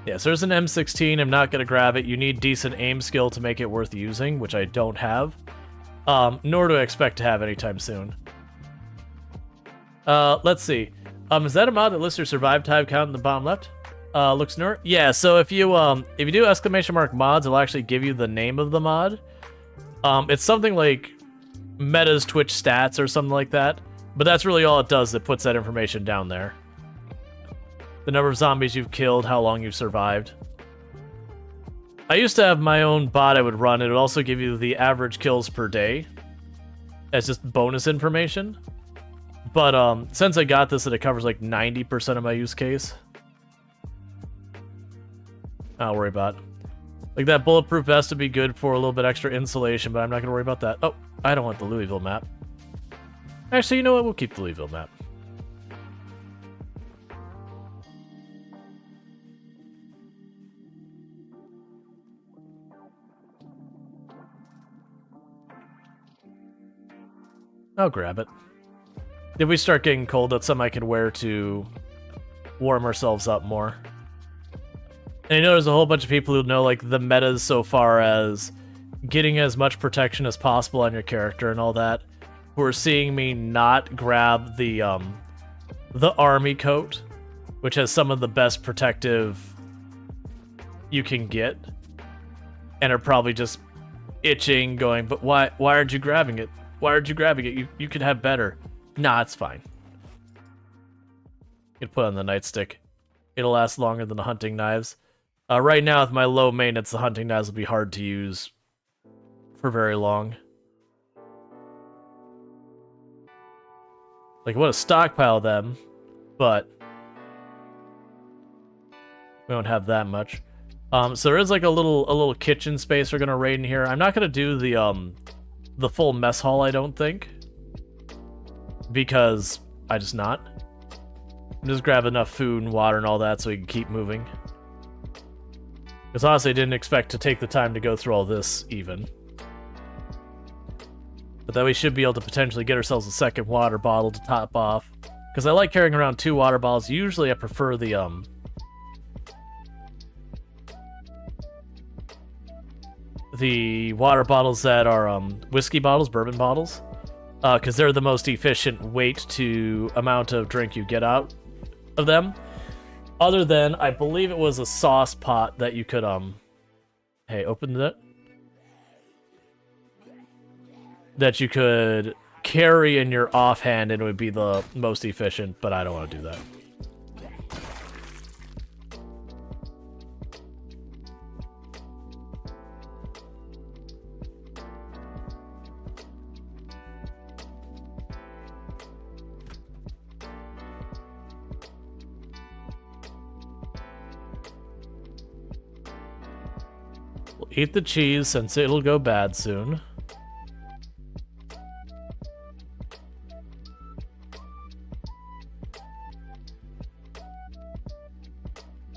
Yeah, so there's an M16. I'm not going to grab it. You need decent aim skill to make it worth using, which I don't have. Nor do I expect to have anytime soon. Let's see. Is that a mod that lists your survive time count in the bottom left? Looks newer? Yeah, so if you do ! mods, it'll actually give you the name of the mod. It's something like Meta's Twitch stats or something like that. But that's really all it does. It puts that information down there. The number of zombies you've killed, how long you've survived. I used to have my own bot I would run. It would also give you the average kills per day as just bonus information. But since I got this, it covers like 90% of my use case. I'll worry about. Like that bulletproof vest would be good for a little bit extra insulation, but I'm not going to worry about that. Oh, I don't want the Louisville map. Actually, you know what? We'll keep the Louisville map. I'll grab it. If we start getting cold, that's something I can wear to warm ourselves up more. And I know there's a whole bunch of people who know like the metas so far as getting as much protection as possible on your character and all that, who are seeing me not grab the army coat, which has some of the best protective you can get, and are probably just itching, going, but why aren't you grabbing it? Why aren't you grabbing it? You could have better. Nah, it's fine. You can put it on the nightstick. It'll last longer than the hunting knives. Right now, with my low maintenance, the hunting knives will be hard to use for very long. Like, I want to stockpile them, but we don't have that much. So there is like a little kitchen space we're gonna raid in here. I'm not gonna do the full mess hall, I don't think, because I just not. Just grab enough food and water and all that so we can keep moving. Because honestly, I didn't expect to take the time to go through all this, even. But then we should be able to potentially get ourselves a second water bottle to top off. Because I like carrying around 2 water bottles. Usually I prefer the the water bottles that are whiskey bottles, bourbon bottles, because they're the most efficient weight to amount of drink you get out of them. Other than, I believe it was a sauce pot that you could, hey, open it. That you could carry in your offhand and it would be the most efficient, but I don't want to do that. We'll eat the cheese since it'll go bad soon.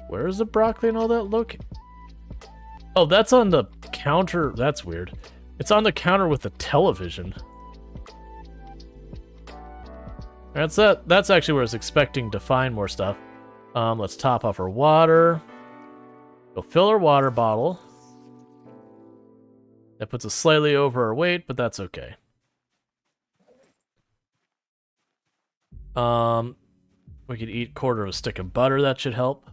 Where's the broccoli and all that? Look. Oh, that's on the counter. That's weird. It's on the counter with the television. That's actually where I was expecting to find more stuff. Let's top off our water. We'll fill our water bottle. That puts us slightly over our weight, but that's okay. We could eat a quarter of a stick of butter. That should help.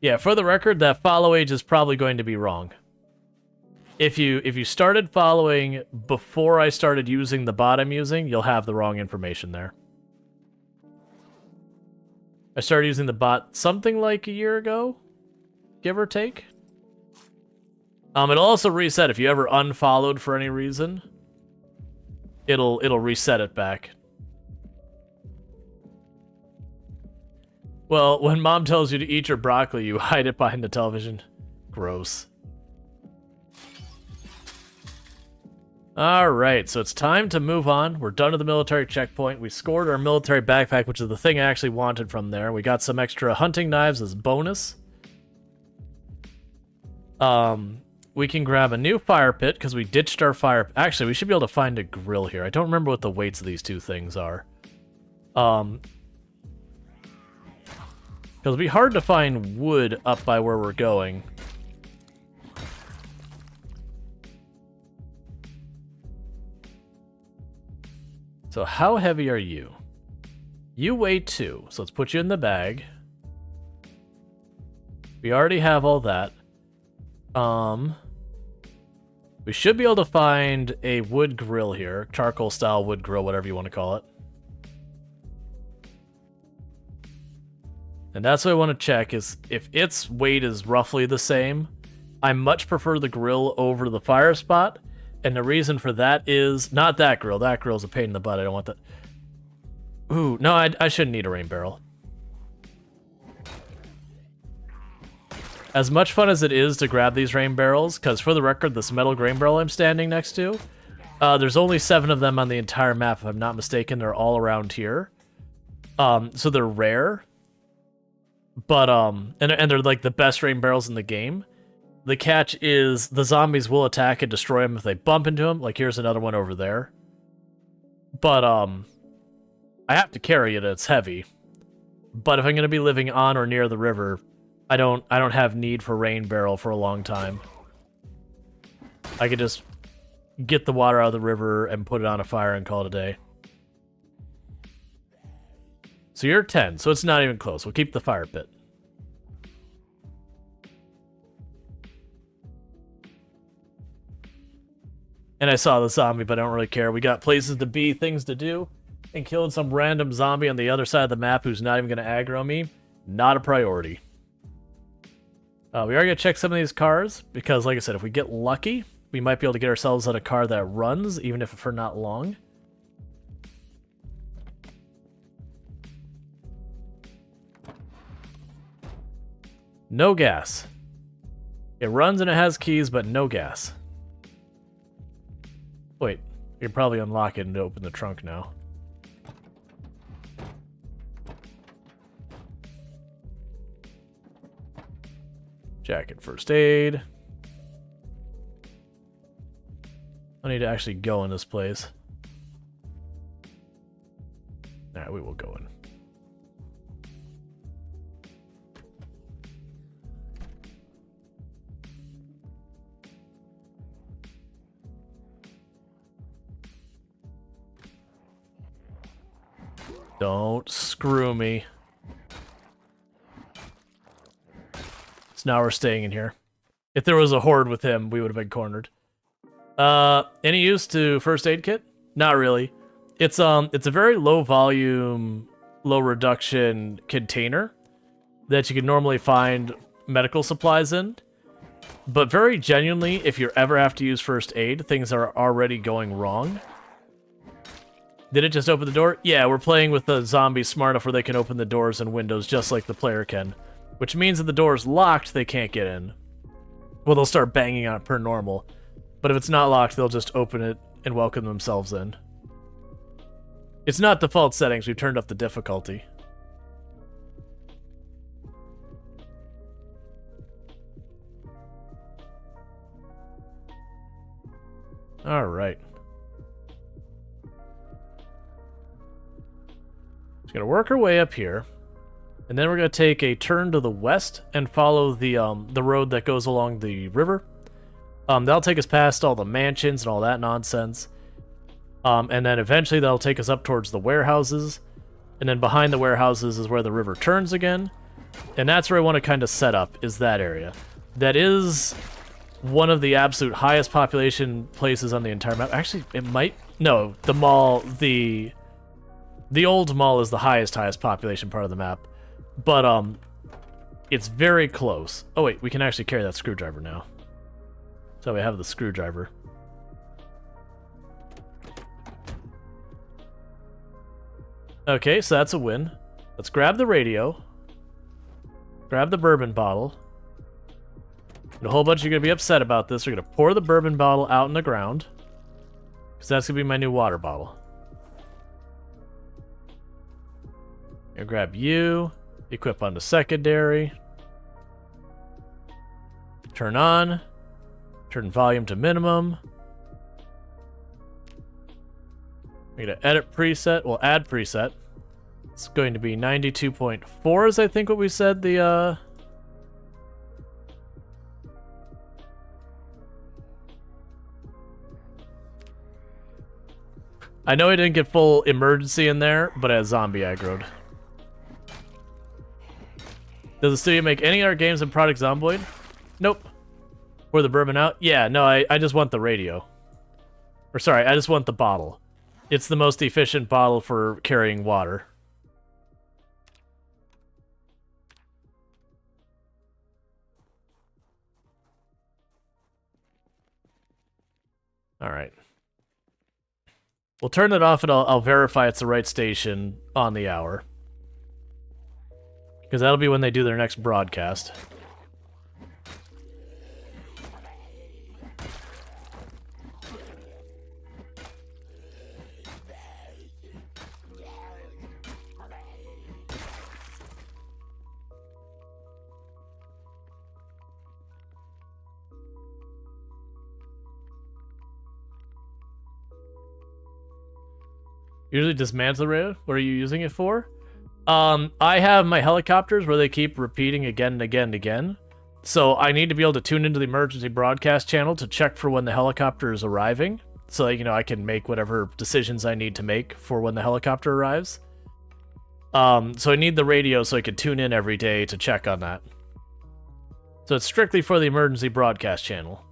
Yeah, for the record, that follow age is probably going to be wrong. If you started following before I started using the bot I'm using, you'll have the wrong information there. I started using the bot something like a year ago, give or take. It'll also reset if you ever unfollowed for any reason. It'll reset it back. Well, when mom tells you to eat your broccoli, you hide it behind the television. Gross. Alright, so it's time to move on. We're done with the military checkpoint. We scored our military backpack, which is the thing I actually wanted from there. We got some extra hunting knives as bonus. We can grab a new fire pit, because we ditched our fire... Actually, we should be able to find a grill here. I don't remember what the weights of these two things are. Because it'll be hard to find wood up by where we're going. So how heavy are you? You weigh 2, so let's put you in the bag. We already have all that. We should be able to find a wood grill here. Charcoal style wood grill, whatever you want to call it. And that's what I want to check, is if its weight is roughly the same, I much prefer the grill over the fire spot. And the reason for that is, not that grill. That grill's a pain in the butt. I don't want that. Ooh, no, I shouldn't need a rain barrel. As much fun as it is to grab these rain barrels, because for the record, this metal grain barrel I'm standing next to, there's only 7 of them on the entire map, if I'm not mistaken. They're all around here. So they're rare. But, and they're like the best rain barrels in the game. The catch is the zombies will attack and destroy them if they bump into them. Like, here's another one over there. But, I have to carry it, it's heavy. But if I'm going to be living on or near the river, I don't have need for rain barrel for a long time. I could just get the water out of the river and put it on a fire and call it a day. So you're 10, so it's not even close. We'll keep the fire pit. And I saw the zombie, but I don't really care. We got places to be, things to do, and killing some random zombie on the other side of the map who's not even going to aggro me. Not a priority. We are going to check some of these cars, because like I said, if we get lucky, we might be able to get ourselves on a car that runs, even if for not long. No gas. It runs and it has keys, but no gas. Wait, you can probably unlock it and open the trunk now. Jacket, first aid. I need to actually go in this place. Alright, we will go in. Don't screw me. So now we're staying in here. If there was a horde with him, we would have been cornered. Any use to first aid kit? Not really. It's a very low volume, low reduction container that you can normally find medical supplies in. But very genuinely, if you ever have to use first aid, things are already going wrong. Did it just open the door? Yeah, we're playing with the zombies smart enough where they can open the doors and windows just like the player can. Which means if the door's locked, they can't get in. Well, they'll start banging on it per normal. But if it's not locked, they'll just open it and welcome themselves in. It's not default settings, we've turned up the difficulty. Alright. Just gonna work our way up here. And then we're gonna take a turn to the west and follow the road that goes along the river. That'll take us past all the mansions and all that nonsense. And then eventually that'll take us up towards the warehouses. And then behind the warehouses is where the river turns again. And that's where I want to kind of set up, is that area. That is one of the absolute highest population places on the entire map. Actually, it might... No, the mall, the old mall is the highest population part of the map. But, it's very close. Oh wait, we can actually carry that screwdriver now. So we have the screwdriver. Okay, so that's a win. Let's grab the radio. Grab the bourbon bottle. And a whole bunch of you are going to be upset about this. We're going to pour the bourbon bottle out in the ground. Because that's going to be my new water bottle. Gonna grab you. Equip on the secondary. Turn on. Turn volume to minimum. We're going to edit preset. Well, add preset. It's going to be 92.4 is I think what we said the, I know I didn't get full emergency in there, but as zombie aggroed. Does the studio make any other games in Product Zomboid? Nope. Pour the bourbon out? Yeah, no, I just want the radio. Or sorry, I just want the bottle. It's the most efficient bottle for carrying water. Alright. We'll turn it off and I'll verify it's the right station on the hour. Because that'll be when they do their next broadcast. Usually dismantle the radio? What are you using it for? I have my helicopters where they keep repeating again and again and again. So I need to be able to tune into the emergency broadcast channel to check for when the helicopter is arriving. So that, you know, I can make whatever decisions I need to make for when the helicopter arrives. So I need the radio so I can tune in every day to check on that. So it's strictly for the emergency broadcast channel.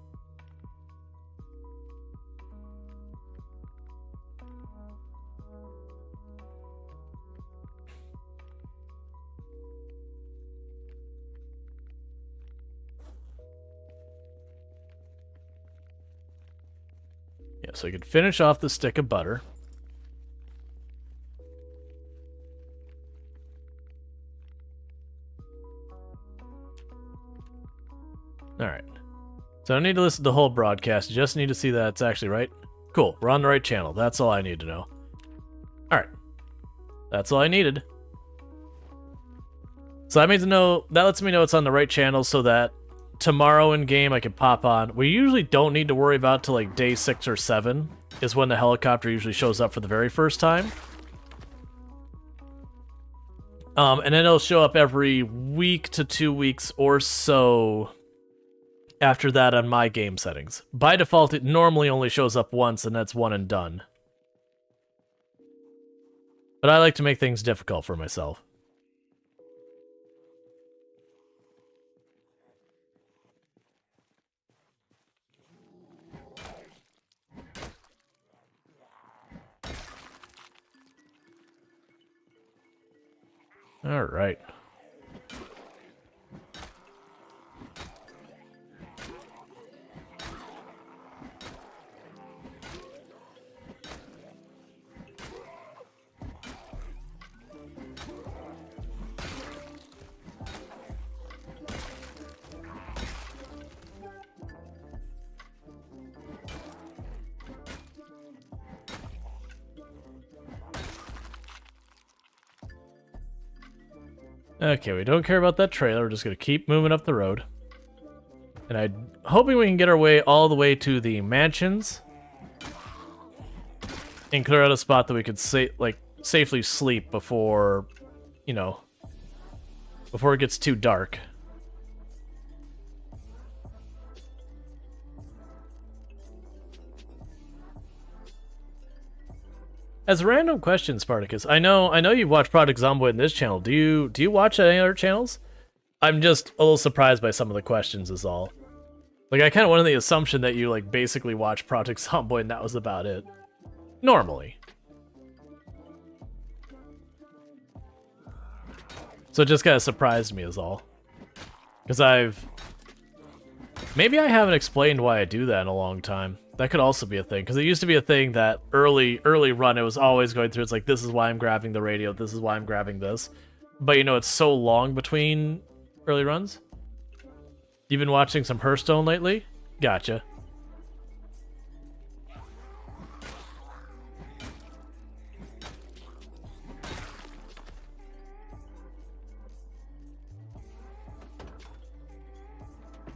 Yeah, so you could finish off the stick of butter. Alright. So I don't need to listen to the whole broadcast, just need to see that it's actually right. Cool, we're on the right channel. That's all I need to know. Alright. That's all I needed. So that lets me know it's on the right channel so that tomorrow in game I can pop on. We usually don't need to worry about till like day 6 or 7 is when the helicopter usually shows up for the very first time. And then it'll show up every week to 2 weeks or so after that on my game settings. By default, it normally only shows up once and that's one and done. But But I like to make things difficult for myself. All right. Okay, we don't care about that trailer. We're just going to keep moving up the road. And I'm hoping we can get our way all the way to the mansions. And clear out a spot that we could safely sleep before, you know, before it gets too dark. As a random question, Spartacus, I know you've watched Project Zomboid in this channel. Do you watch any other channels? I'm just a little surprised by some of the questions is all. Like, I kind of went on the assumption that you, like, basically watched Project Zomboid and that was about it. Normally. So it just kind of surprised me is all. Because maybe I haven't explained why I do that in a long time. That could also be a thing, because it used to be a thing that early run, it was always going through, it's like, this is why I'm grabbing the radio, this is why I'm grabbing this. But, you know, it's so long between early runs. You've been watching some Hearthstone lately? Gotcha.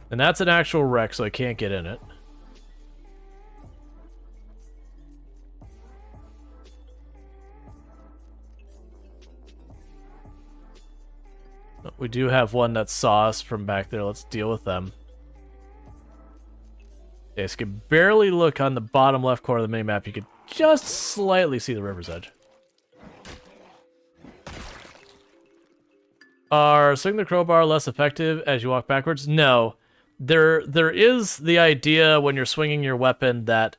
And that's an actual wreck, so I can't get in it. We do have one that saw us from back there. Let's deal with them. Okay, so you can barely look on the bottom left corner of the minimap. You could just slightly see the river's edge. Are swing the crowbar less effective as you walk backwards? No. There is the idea when you're swinging your weapon that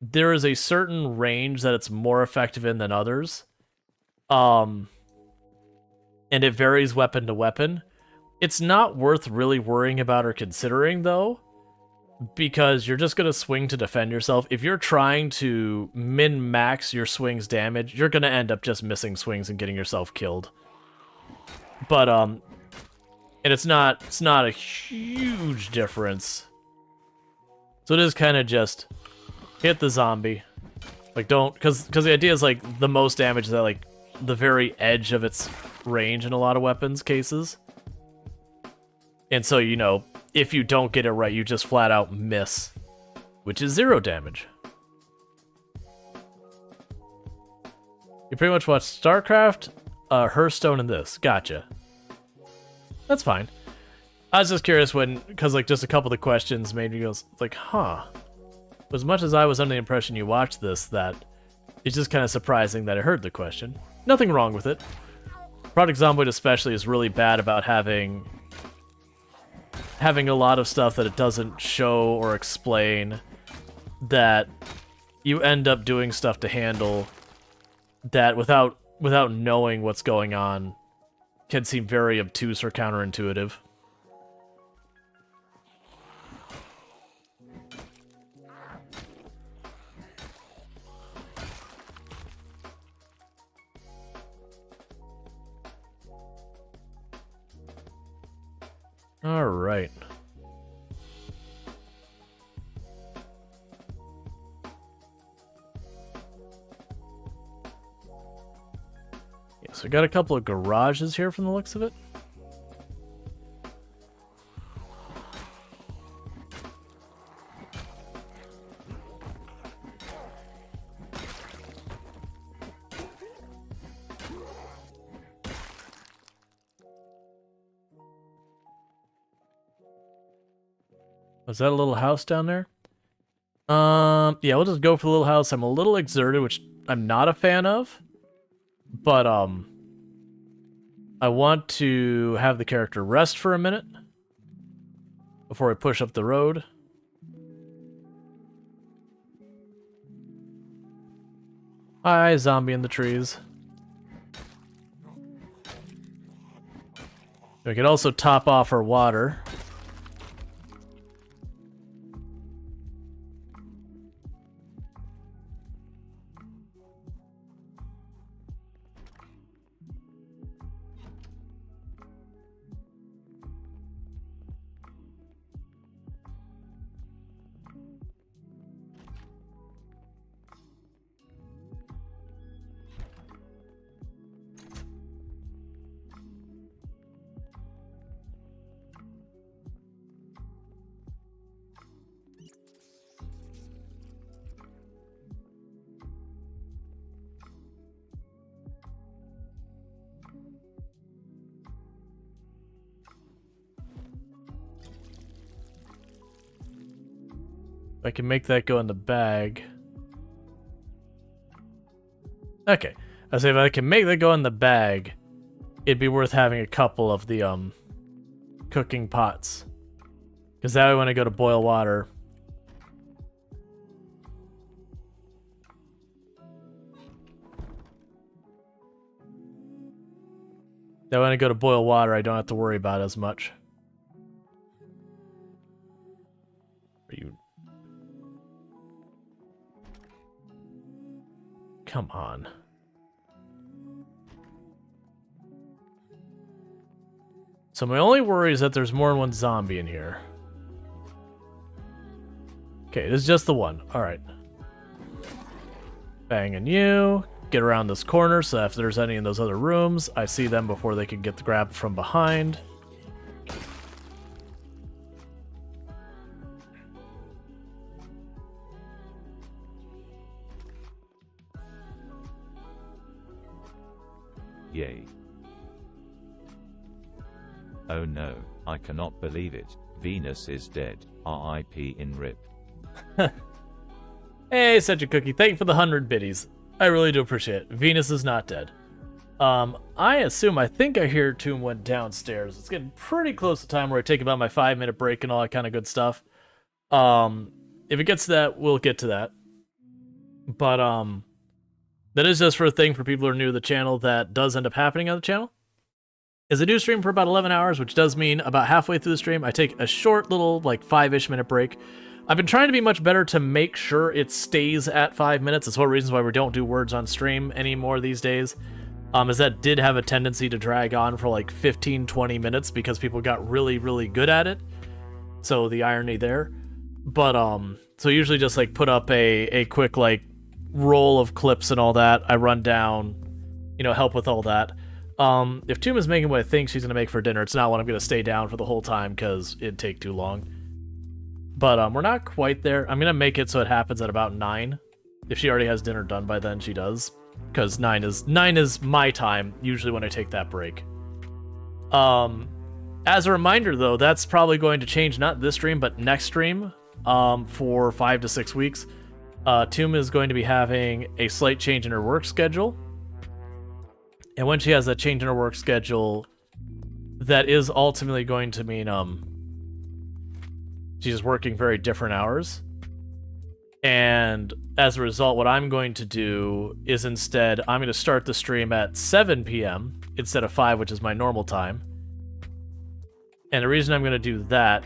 there is a certain range that it's more effective in than others. And it varies weapon to weapon. It's not worth really worrying about or considering, though, because you're just going to swing to defend yourself. If you're trying to min-max your swing's damage, you're going to end up just missing swings and getting yourself killed. But, and it's not a huge difference. So it is kind of just hit the zombie. Like, don't, because the idea is, like, the most damage is at, like, the very edge of its range in a lot of weapons cases. And so, you know, if you don't get it right, you just flat out miss, which is 0 damage. You pretty much watch StarCraft, Hearthstone, and this. Gotcha. That's fine. I was just curious because, like, just a couple of the questions made me go, like, huh. As much as I was under the impression you watched this, that it's just kind of surprising that I heard the question. Nothing wrong with it. Project Zomboid especially is really bad about having a lot of stuff that it doesn't show or explain, that you end up doing stuff to handle that without knowing what's going on can seem very obtuse or counterintuitive. All right. Yeah, so we got a couple of garages here from the looks of it. Was that a little house down there? Yeah, we'll just go for the little house. I'm a little exerted, which I'm not a fan of. But I want to have the character rest for a minute before I push up the road. Hi, zombie in the trees. We could also top off our water. I can make that go in the bag. Okay. I say if I can make that go in the bag, it'd be worth having a couple of the cooking pots. Because that way when I go to boil water, I don't have to worry about as much. Are you... Come on. So my only worry is that there's more than one zombie in here. Okay, this is just the one. Alright. Banging you. Get around this corner so if there's any in those other rooms, I see them before they can get the grab from behind. Yay. Oh no, I cannot believe it. Venus is dead. RIP in RIP. Hey, such a cookie. Thank you for the 100 biddies. I really do appreciate it. Venus is not dead. I think I hear Tomb went downstairs. It's getting pretty close to time where I take about my 5-minute break and all that kind of good stuff. If it gets to that, we'll get to that. But, that is just for a thing for people who are new to the channel that does end up happening on the channel. Is I do stream for about 11 hours, which does mean about halfway through the stream, I take a short little, like, 5-ish minute break. I've been trying to be much better to make sure it stays at 5 minutes. It's one of the reasons why we don't do words on stream anymore these days. Is that did have a tendency to drag on for like 15-20 minutes because people got really, really good at it. So the irony there. But, so I usually just like put up a quick like roll of clips and all that. I run down, you know, help with all that. If Tomb is making what I think she's going to make for dinner, it's not what I'm going to stay down for the whole time because it'd take too long. But we're not quite there. I'm going to make it so it happens at about 9. If she already has dinner done by then, she does. Because 9 is my time, usually when I take that break. As a reminder, though, that's probably going to change, not this stream, but next stream, for 5 to 6 weeks. Tomb is going to be having a slight change in her work schedule. And when she has that change in her work schedule, that is ultimately going to mean she's working very different hours. And as a result, what I'm going to do is instead, I'm going to start the stream at 7 p.m. instead of 5, which is my normal time. And the reason I'm going to do that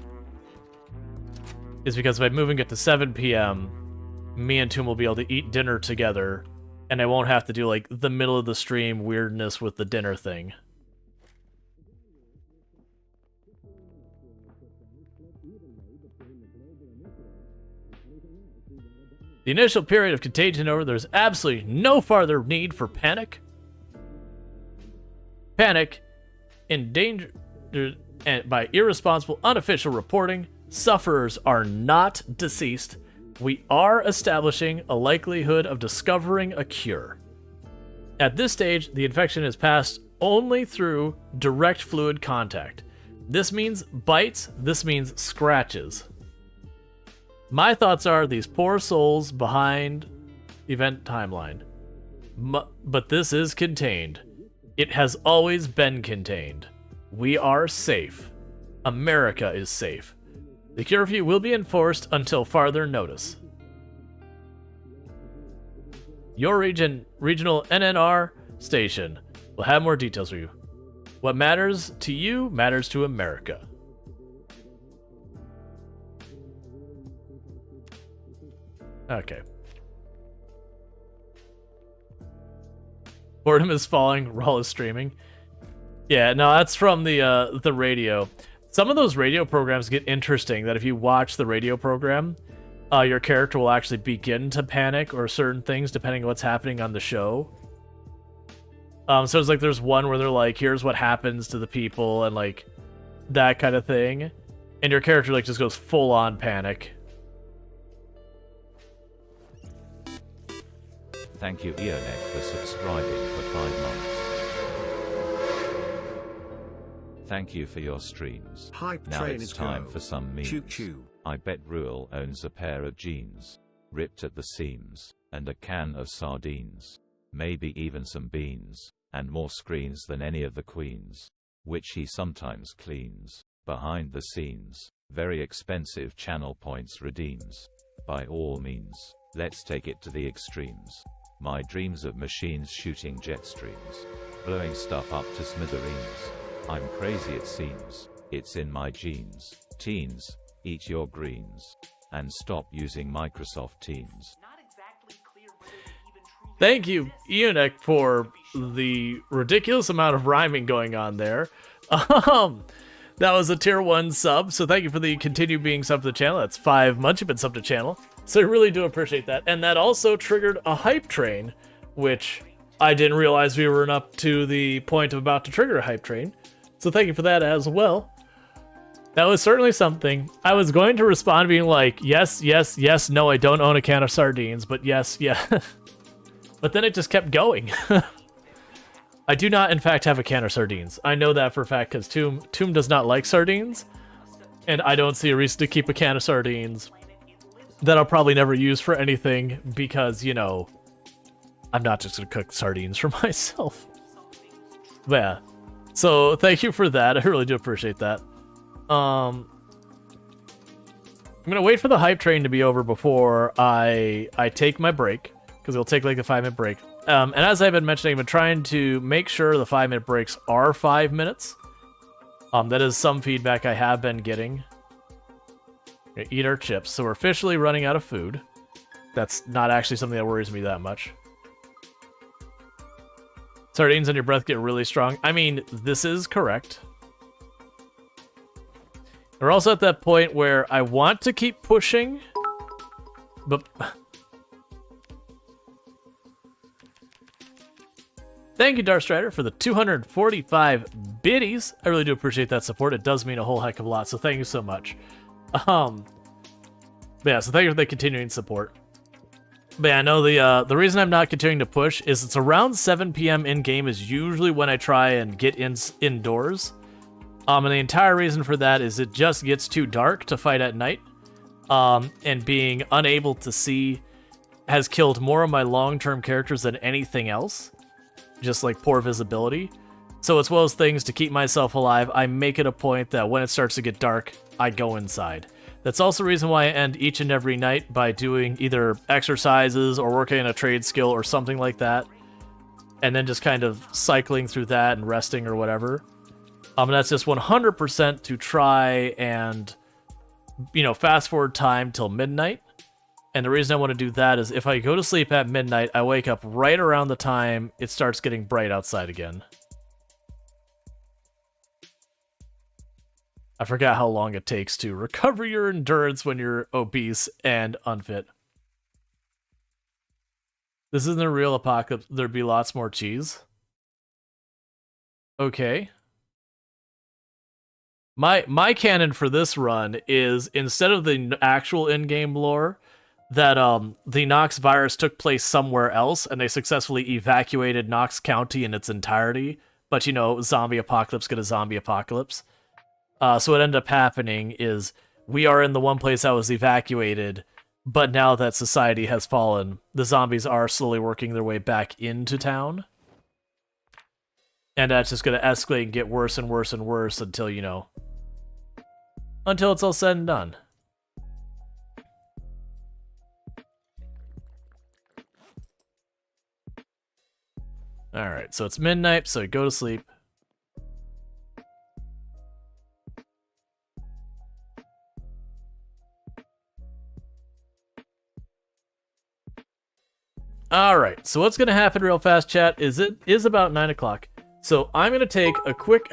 is because by moving it to 7 p.m., me and Tomb will be able to eat dinner together, and I won't have to do, like, the middle of the stream weirdness with the dinner thing. The initial period of contagion over, there's absolutely no further need for panic. Panic, endangered, and by irresponsible, unofficial reporting, sufferers are not deceased. We are establishing a likelihood of discovering a cure. At this stage, the infection is passed only through direct fluid contact. This means bites, this means scratches. My thoughts are these poor souls behind the event timeline. But this is contained. It has always been contained. We are safe. America is safe. The curfew will be enforced until farther notice. Your regional NNR station will have more details for you. What matters to you matters to America. Okay. Boredom is falling. Rual is streaming. Yeah, no, that's from the radio. Some of those radio programs get interesting. That if you watch the radio program, your character will actually begin to panic or certain things depending on what's happening on the show. So it's like there's one where they're like, "Here's what happens to the people," and like that kind of thing, and your character like just goes full on panic. Thank you, Eonek, for subscribing for 5 months. Thank you for your streams. Hype Now train it's is time go. for some memes. Choo choo. I bet Rual owns a pair of jeans, ripped at the seams, and a can of sardines. Maybe even some beans, and more screens than any of the queens, which he sometimes cleans. Behind the scenes, very expensive channel points redeems. By all means, let's take it to the extremes. My dreams of machines shooting jet streams, blowing stuff up to smithereens. I'm crazy it seems, it's in my genes. Teens, eat your greens, and stop using Microsoft Teams. Thank you, Eonek, for the ridiculous amount of rhyming going on there. That was a tier 1 sub, so thank you for the continue being sub to the channel. That's 5 months you've been sub to the channel, so I really do appreciate that. And that also triggered a hype train, which I didn't realize we were up to the point of about to trigger a hype train. So thank you for that as well. That was certainly something. I was going to respond being like, yes, yes, yes, no, I don't own a can of sardines, but yes, yeah. But then it just kept going. I do not, in fact, have a can of sardines. I know that for a fact because Tomb does not like sardines, and I don't see a reason to keep a can of sardines that I'll probably never use for anything because, you know, I'm not just going to cook sardines for myself. But yeah, so thank you for that. I really do appreciate that. I'm going to wait for the hype train to be over before I take my break, because it'll take like a 5-minute break. And as I've been mentioning, I've been trying to make sure the 5-minute breaks are 5 minutes. That is some feedback I have been getting. Gonna eat our chips. So we're officially running out of food. That's not actually something that worries me that much. Sardines on your breath get really strong. I mean, this is correct. We're also at that point where I want to keep pushing, but... Thank you, Darkstrider, for the 245 biddies. I really do appreciate that support. It does mean a whole heck of a lot, so thank you so much. But yeah, so thank you for the continuing support. But yeah, no, the reason I'm not continuing to push is it's around 7 p.m. in-game is usually when I try and get indoors. And the entire reason for that is it just gets too dark to fight at night. And being unable to see has killed more of my long-term characters than anything else. Just like poor visibility. So it's one of those things to keep myself alive. I make it a point that when it starts to get dark, I go inside. That's also the reason why I end each and every night by doing either exercises or working on a trade skill or something like that. And then just kind of cycling through that and resting or whatever. And that's just 100% to try and, you know, fast forward time till midnight. And the reason I want to do that is if I go to sleep at midnight, I wake up right around the time it starts getting bright outside again. I forgot how long it takes to recover your endurance when you're obese and unfit. This isn't a real apocalypse. There'd be lots more cheese. Okay. My canon for this run is instead of the actual in-game lore, that the NAUGH virus took place somewhere else and they successfully evacuated NAUGH County in its entirety. But, you know, zombie apocalypse get a zombie apocalypse. So what ended up happening is we are in the one place that was evacuated. But now that society has fallen, the zombies are slowly working their way back into town. And that's just going to escalate and get worse and worse and worse until, you know, until it's all said and done. Alright, so it's midnight, so go to sleep. Alright, so what's going to happen real fast, chat, is it is about 9 o'clock. So I'm going to take a quick...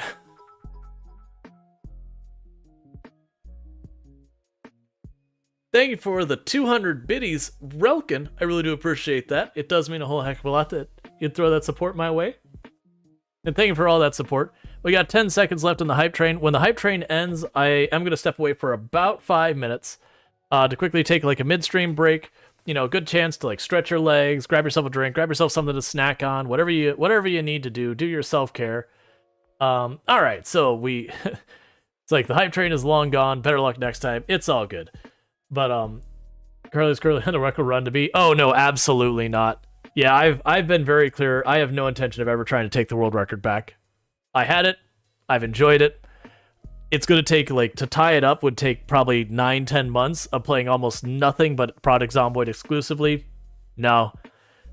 Thank you for the 200 biddies, Relkin. I really do appreciate that. It does mean a whole heck of a lot that you'd throw that support my way. And thank you for all that support. We got 10 seconds left on the hype train. When the hype train ends, I am going to step away for about 5 minutes to quickly take like a midstream break. You know, a good chance to like stretch your legs, grab yourself a drink, grab yourself something to snack on, whatever you need to do your self-care. All right, so we it's like the hype train is long gone. Better luck next time. It's all good. But Carly's currently on a record run to be. Oh no, absolutely not. Yeah, I've been very clear. I have no intention of ever trying to take the world record back. I had it. I've enjoyed it. It's going to take, like, to tie it up would take probably 9-10 months of playing almost nothing but Project Zomboid exclusively. No.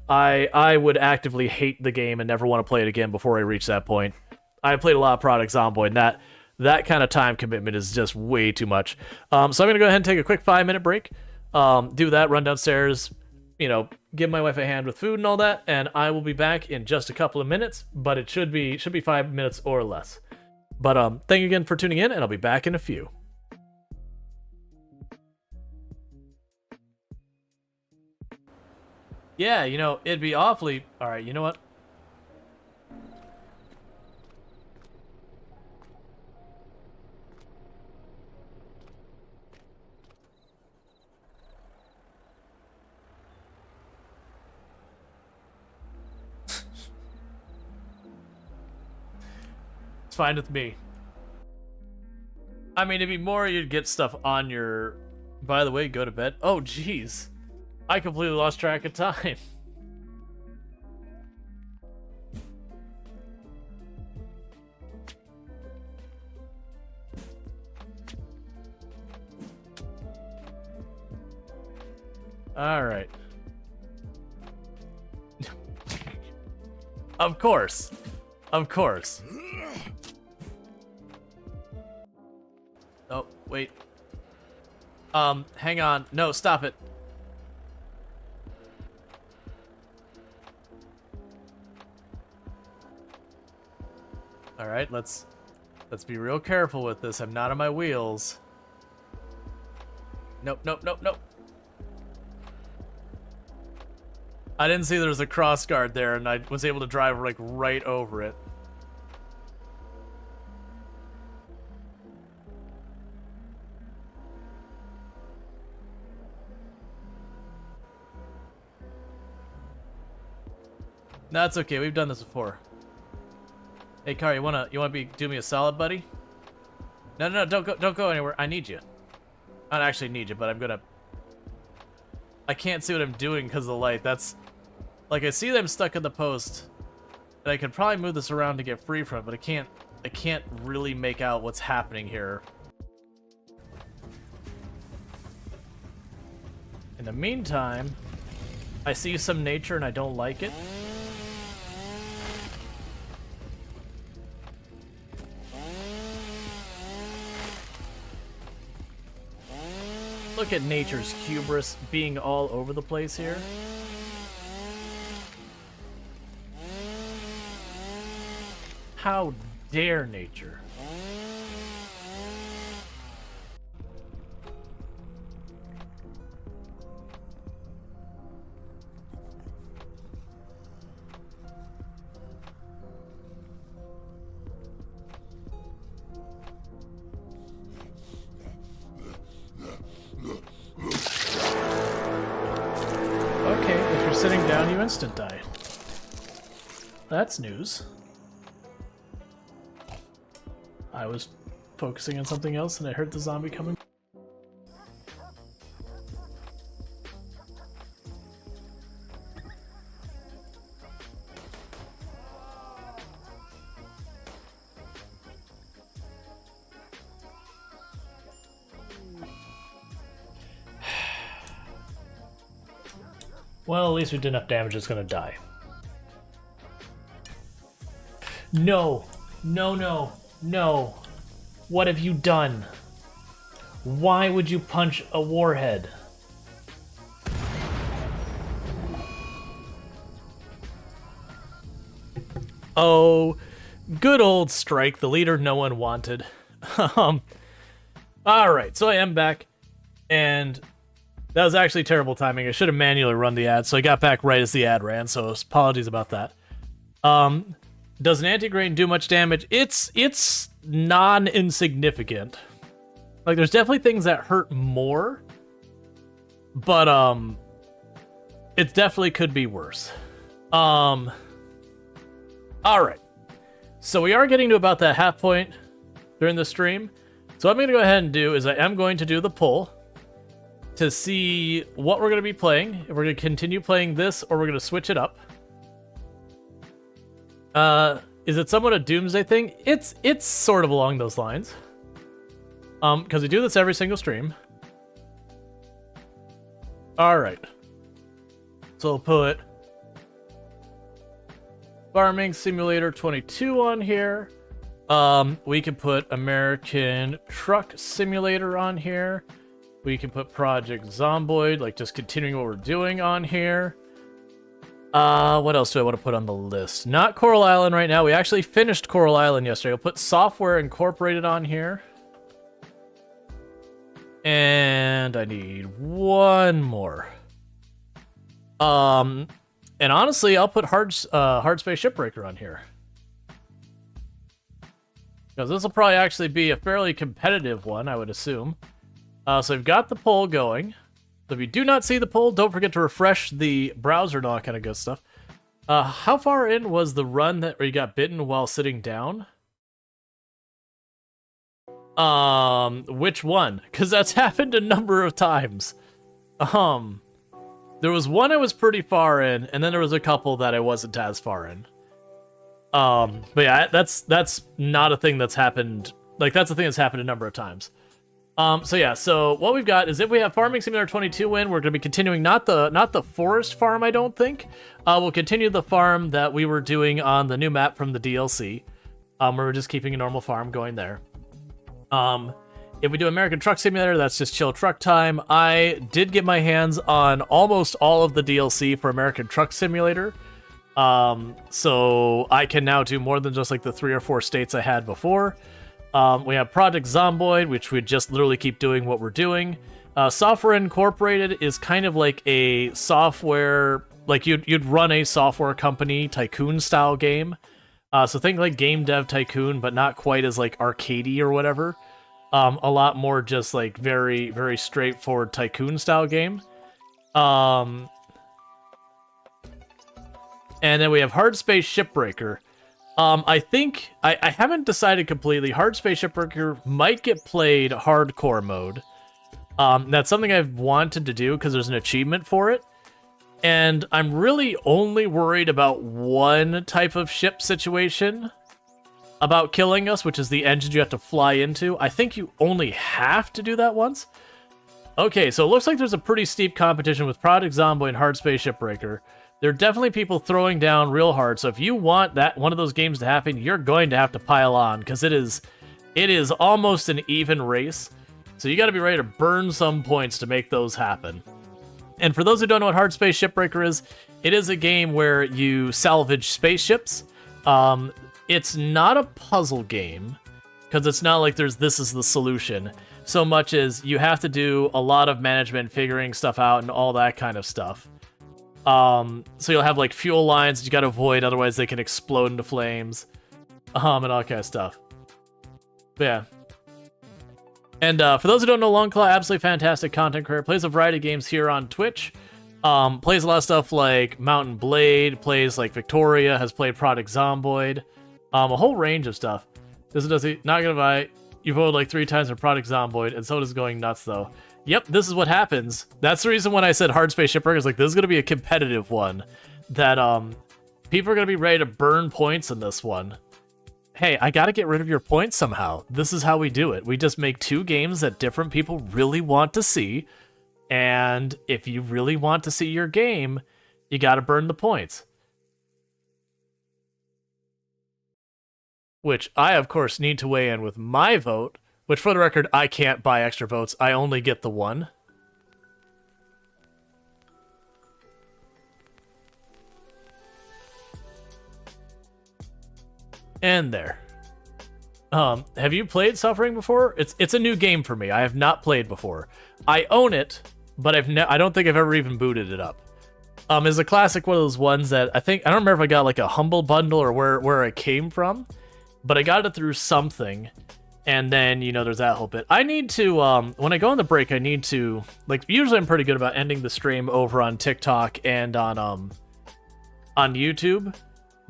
I would actively hate the game and never want to play it again before I reach that point. I played a lot of Project Zomboid, and that kind of time commitment is just way too much. So I'm going to go ahead and take a quick 5-minute break. Do that, run downstairs, you know, give my wife a hand with food and all that, and I will be back in just a couple of minutes, but it should be 5 minutes or less. But thank you again for tuning in, and I'll be back in a few. Yeah, you know, it'd be awfully... Alright, you know what? It's fine with me. I mean, it'd be more you'd get stuff on your... By the way, go to bed. Oh, jeez. I completely lost track of time. All right. Of course. Of course. Oh, wait. Hang on. No, stop it. All right, let's be real careful with this. I'm not on my wheels. Nope, nope, nope, nope. I didn't see there was a cross guard there, and I was able to drive like right over it. No, it's okay. We've done this before. Hey, Car, you wanna do me a solid, buddy? No, don't go anywhere. I need you. I don't actually need you, but I'm gonna. I can't see what I'm doing because of the light. That's like I see them stuck in the post, and I could probably move this around to get free from it, but I can't really make out what's happening here. In the meantime, I see some nature and I don't like it. Look at nature's hubris being all over the place here. How dare nature? Sitting down, you instant die. That's news. I was focusing on something else and I heard the zombie coming. Well, at least we did enough damage, it's gonna die. No! No, no, no! What have you done? Why would you punch a warhead? Oh, good old Strike, the leader no one wanted. Alright, so I am back, and that was actually terrible timing. I should have manually run the ad, so I got back right as the ad ran, so apologies about that. Does an anti-grain do much damage? It's non-insignificant. Like, there's definitely things that hurt more, but, it definitely could be worse. Alright. So we are getting to about that half point during the stream. So what I'm going to go ahead and do is I am going to do the poll to see what we're going to be playing. If we're going to continue playing this or we're going to switch it up. Is it somewhat a Doomsday thing? It's sort of along those lines. Because we do this every single stream. Alright. So we'll put Farming Simulator 22 on here. We can put American Truck Simulator on here. We can put Project Zomboid, like just continuing what we're doing on here. What else do I want to put on the list? Not Coral Island right now. We actually finished Coral Island yesterday. I'll put Software Incorporated on here. And I need one more. And honestly, I'll put Hard Space Shipbreaker on here. Because this will probably actually be a fairly competitive one, I would assume. So I've got the poll going. So if you do not see the poll, don't forget to refresh the browser and all that kind of good stuff. How far in was the run where you got bitten while sitting down? Which one? Because that's happened a number of times. There was one I was pretty far in, and then there was a couple that I wasn't as far in. But yeah, that's not a thing that's happened. Like, that's a thing that's happened a number of times. So yeah, so what we've got is if we have Farming Simulator 22 in, we're going to be continuing not the forest farm, I don't think. We'll continue the farm that we were doing on the new map from the DLC. Where we're just keeping a normal farm going there. If we do American Truck Simulator, that's just chill truck time. I did get my hands on almost all of the DLC for American Truck Simulator. So I can now do more than just like the 3 or 4 states I had before. We have Project Zomboid, which we just literally keep doing what we're doing. Software Incorporated is kind of like a software, like you'd run a software company tycoon style game. So think like Game Dev Tycoon, but not quite as like arcadey or whatever. A lot more just like very, very straightforward tycoon style game. And then we have Hard Space Shipbreaker. I think, I haven't decided completely. Hard Space Shipbreaker might get played hardcore mode. That's something I've wanted to do because there's an achievement for it. And I'm really only worried about one type of ship situation about killing us, which is the engine you have to fly into. I think you only have to do that once. Okay, so it looks like there's a pretty steep competition with Project Zomboid and Hard Space Shipbreaker. There are definitely people throwing down real hard, so if you want that one of those games to happen, you're going to have to pile on, because it is almost an even race. So you got to be ready to burn some points to make those happen. And for those who don't know what Hard Space Shipbreaker is, it is a game where you salvage spaceships. It's not a puzzle game, because it's not like this is the solution, so much as you have to do a lot of management, figuring stuff out, and all that kind of stuff. So you'll have like fuel lines that you gotta avoid, otherwise they can explode into flames, and all that kind of stuff. But yeah. And for those who don't know, Longclaw, absolutely fantastic content creator, plays a variety of games here on Twitch. Plays a lot of stuff like Mountain Blade, plays like Victoria, has played Project Zomboid, a whole range of stuff. Does he? Not gonna buy. You voted like 3 times for Project Zomboid, and so does Going Nuts though. Yep, this is what happens. That's the reason when I said Hard Space Shipbreaker is like, this is gonna be a competitive one. That people are gonna be ready to burn points in this one. Hey, I gotta get rid of your points somehow. This is how we do it. We just make 2 games that different people really want to see. And if you really want to see your game, You gotta burn the points. Which I, of course, need to weigh in with my vote, which, for the record, I can't buy extra votes. I only get the one. And there. Have you played Suffering before? It's a new game for me. I have not played before. I own it, but I don't think I've ever even booted it up. It's a classic one of those ones that I don't remember if I got like a Humble Bundle or where it came from, but I got it through something, and then, you know, there's that whole bit. I need to, when I go on the break, I need to, like, usually I'm pretty good about ending the stream over on TikTok and on YouTube,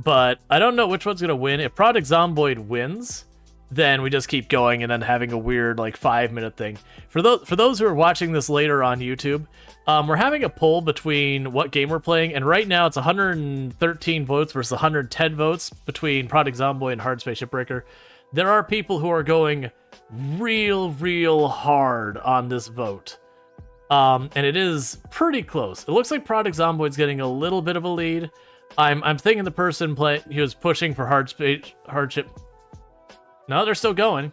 but I don't know which one's gonna win. If Product Zomboid wins, then we just keep going and then having a weird, like, 5-minute thing. For those who are watching this later on YouTube, we're having a poll between what game we're playing, and right now it's 113 votes versus 110 votes between Product Zomboid and Hard Space Shipbreaker. There are people who are going real hard on this vote. And it is pretty close. It looks like Product Zomboid's getting a little bit of a lead. I'm thinking the person he was pushing for hardship. No, they're still going.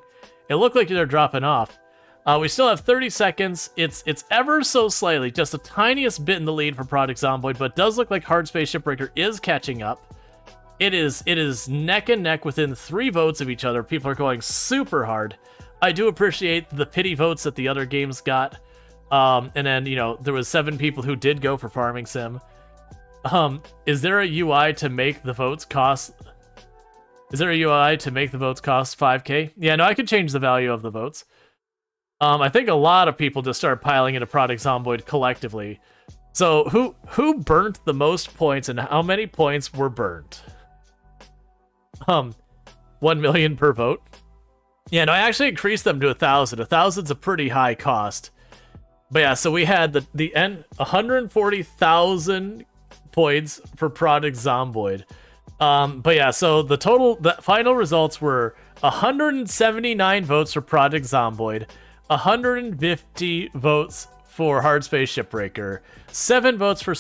It looked like they're dropping off. We still have 30 seconds. It's ever so slightly, just the tiniest bit in the lead for Product Zomboid, but it does look like Hard Space Shipbreaker is catching up. It is neck and neck within 3 votes of each other. People are going super hard. I do appreciate the pity votes that the other games got. And then, you know, there was 7 people who did go for Farming Sim. Is there a UI to make the votes cost... Is there a UI to make the votes cost 5k? Yeah, no, I could change the value of the votes. I think a lot of people just started piling into Product Zomboid collectively. So who burnt the most points and how many points were burnt? 1 million per vote. Yeah, no, I actually increased them to 1,000. 1,000's a pretty high cost. But yeah, so we had the end 140,000 points for Product Zomboid. But yeah, so the final results were 179 votes for Product Zomboid, 150 votes for Hard Space Shipbreaker, 7 votes for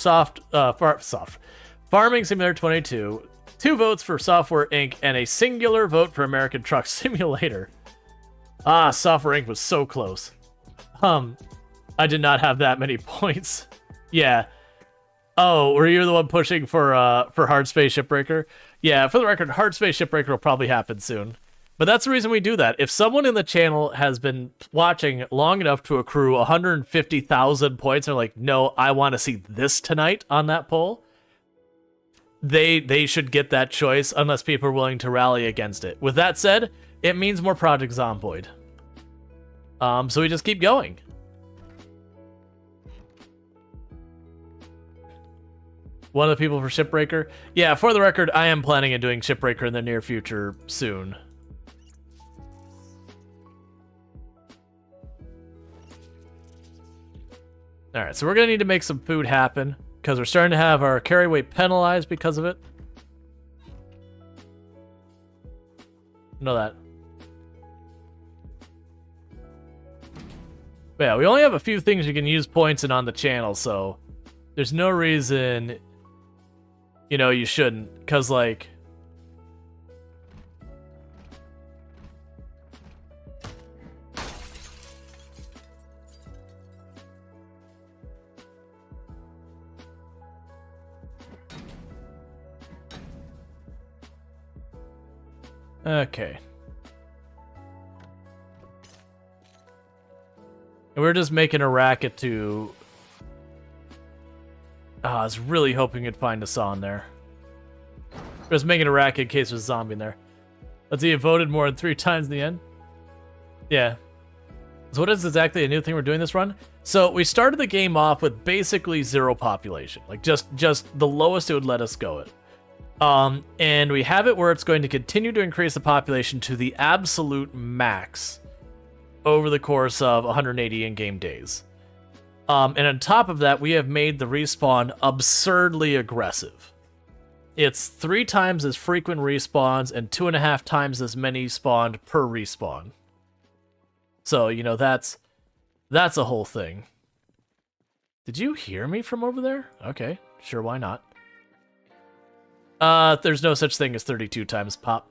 Farming Simulator 22, 2 votes for Software Inc., and a singular vote for American Truck Simulator. Ah, Software Inc. was so close. I did not have that many points. Yeah. Oh, were you the one pushing for Hard Space Shipbreaker? Yeah, for the record, Hard Space Shipbreaker will probably happen soon. But that's the reason we do that. If someone in the channel has been watching long enough to accrue 150,000 points, they're like, no, I want to see this tonight on that poll, they should get that choice unless people are willing to rally against it. With that said, it means more Project Zomboid. So we just keep going. One of the people for Shipbreaker? Yeah, for the record, I am planning on doing Shipbreaker in the near future soon. Alright, so we're going to need to make some food happen, because we're starting to have our carry weight penalized because of it. Know that. But yeah, we only have a few things you can use points in on the channel, so there's no reason, you know, you shouldn't, because, like... Okay. And we're just making a racket to... I was really hoping you'd find a saw in there. Just making a racket in case there's a zombie in there. Let's see, you voted more than 3 times in the end. Yeah. So what is exactly a new thing we're doing this run? So we started the game off with basically 0 population. Like just the lowest it would let us go at. And we have it where it's going to continue to increase the population to the absolute max over the course of 180 in-game days. And on top of that, we have made the respawn absurdly aggressive. It's 3 times as frequent respawns and 2.5 times as many spawned per respawn. So, you know, that's a whole thing. Did you hear me from over there? Okay. Sure, why not? There's no such thing as 32 times pop.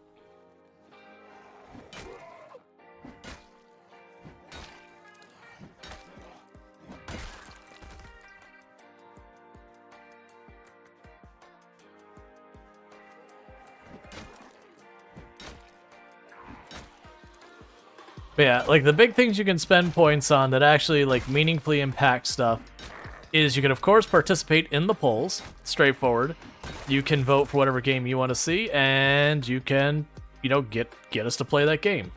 But yeah, like the big things you can spend points on that actually like meaningfully impact stuff is you can of course participate in the polls, straightforward. You can vote for whatever game you want to see, and you can, you know, get us to play that game.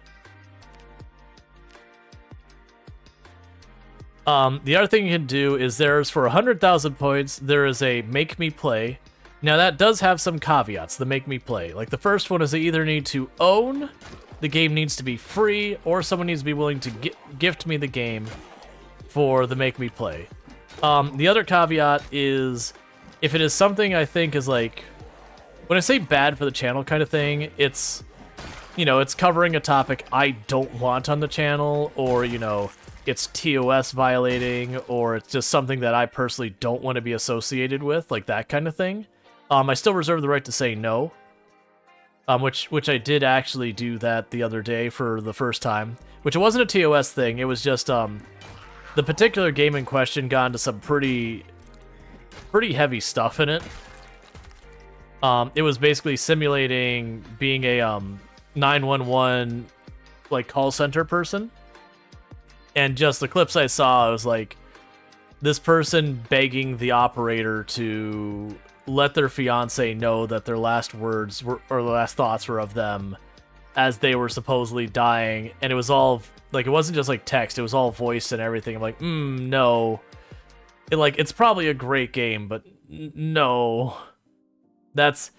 The other thing you can do is there's for 100,000 points, there is a make me play. Now that does have some caveats, the make me play. Like the first one is they either need to own, the game needs to be free, or someone needs to be willing to gift me the game for the make me play. The other caveat is if it is something I think is like, when I say bad for the channel kind of thing, it's, you know, it's covering a topic I don't want on the channel, or, you know, it's TOS violating, or it's just something that I personally don't want to be associated with, like that kind of thing. I still reserve the right to say no. Which I did actually do that the other day for the first time. Which it wasn't a TOS thing, it was just, the particular game in question got into some pretty heavy stuff in it. It was basically simulating being a, 911, like, call center person. And just the clips I saw, I was like, this person begging the operator to let their fiance know that their last words were, or the last thoughts were of them as they were supposedly dying. And it was all, like, it wasn't just like text, it was all voice and everything. I'm like, no. It's probably a great game, but no. That's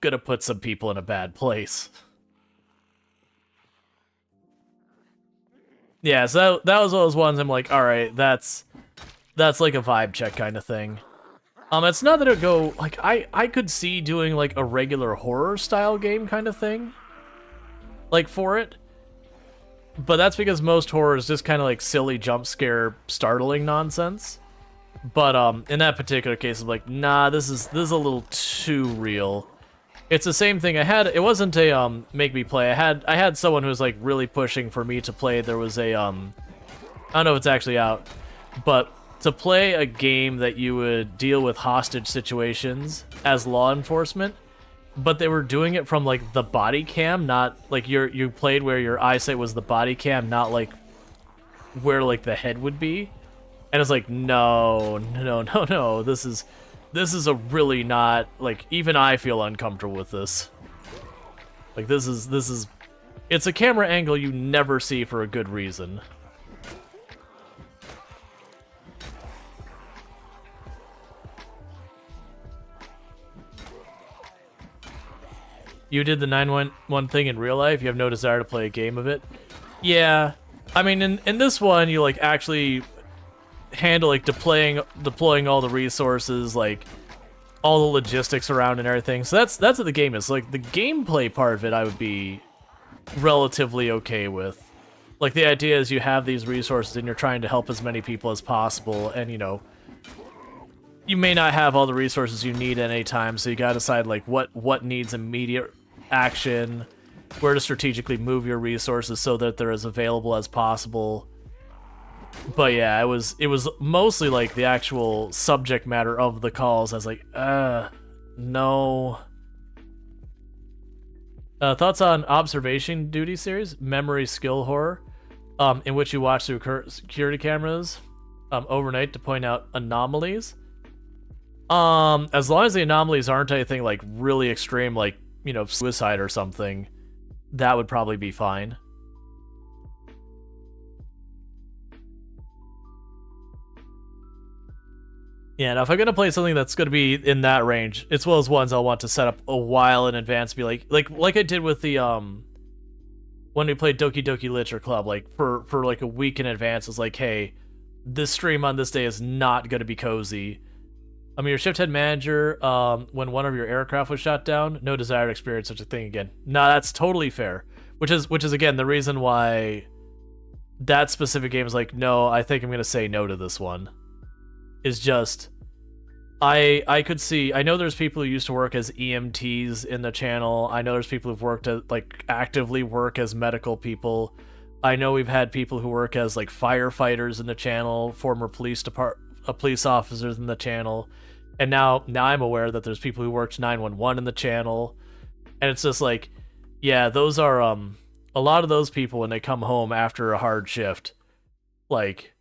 gonna put some people in a bad place. Yeah, so that was one of those ones I'm like, alright, that's like a vibe check kind of thing. It's not that it go, like, I could see doing, like, a regular horror-style game kind of thing, like, for it. But that's because most horror is just kind of, like, silly jump scare, startling nonsense. But, in that particular case, I'm like, nah, this is a little too real. It's the same thing I had, it wasn't a, make me play, I had someone who was, like, really pushing for me to play. There was a, I don't know if it's actually out, but to play a game that you would deal with hostage situations as law enforcement, but they were doing it from, like, the body cam, not, like, you played where your eyesight was the body cam, not, like, where, like, the head would be. And it's like, no, this is a really not, like, even I feel uncomfortable with this. Like, this is, it's a camera angle you never see for a good reason. You did the 911 thing in real life? You have no desire to play a game of it? Yeah. I mean, in this one, you, like, actually handle, like, deploying all the resources, like, all the logistics around and everything. So that's what the game is. Like, the gameplay part of it I would be relatively okay with. Like, the idea is you have these resources and you're trying to help as many people as possible, and, you know, you may not have all the resources you need at any time, so you gotta decide, like, what needs immediate action, where to strategically move your resources so that they're as available as possible. But yeah, it was mostly, like, the actual subject matter of the calls. I was like, no. Thoughts on Observation Duty series, memory skill horror, in which you watch through security cameras overnight to point out anomalies. As long as the anomalies aren't anything, like, really extreme, like, you know, suicide or something, that would probably be fine. Yeah, now if I'm gonna play something that's gonna be in that range, it's one of those ones I'll want to set up a while in advance, be like I did with the, when we played Doki Doki Literature Club, like, for like a week in advance, it's like, hey, this stream on this day is not gonna be cozy. I mean, your shift head manager, when one of your aircraft was shot down, no desire to experience such a thing again. Nah, that's totally fair. Which is again, the reason why that specific game is like, no, I think I'm gonna say no to this one. Is just, I could see. I know there's people who used to work as EMTs in the channel. I know there's people who've worked at like actively work as medical people. I know we've had people who work as like firefighters in the channel, former police officers in the channel, and now I'm aware that there's people who worked 911 in the channel, and it's just like, yeah, those are a lot of those people when they come home after a hard shift, like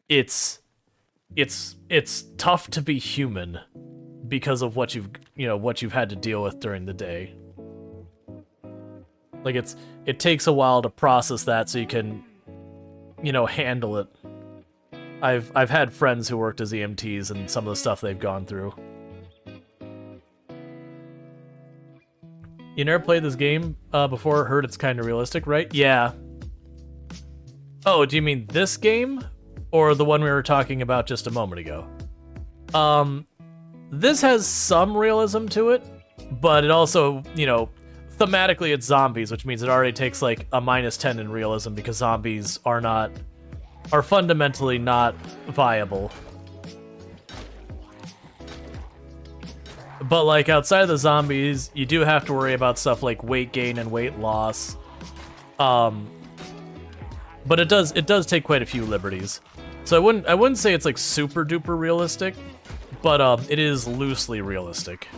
it's tough to be human because of what you've had to deal with during the day. Like it takes a while to process that so you can, handle it. I've had friends who worked as EMTs and some of the stuff they've gone through. You never played this game before? Heard it's kind of realistic, right? Yeah. Oh, do you mean this game? Or the one we were talking about just a moment ago? This has some realism to it, but it also, thematically it's zombies, which means it already takes like a -10 in realism because zombies are fundamentally not viable. But like outside of the zombies, you do have to worry about stuff like weight gain and weight loss. But it does take quite a few liberties. So I wouldn't say it's like super duper realistic, but it is loosely realistic.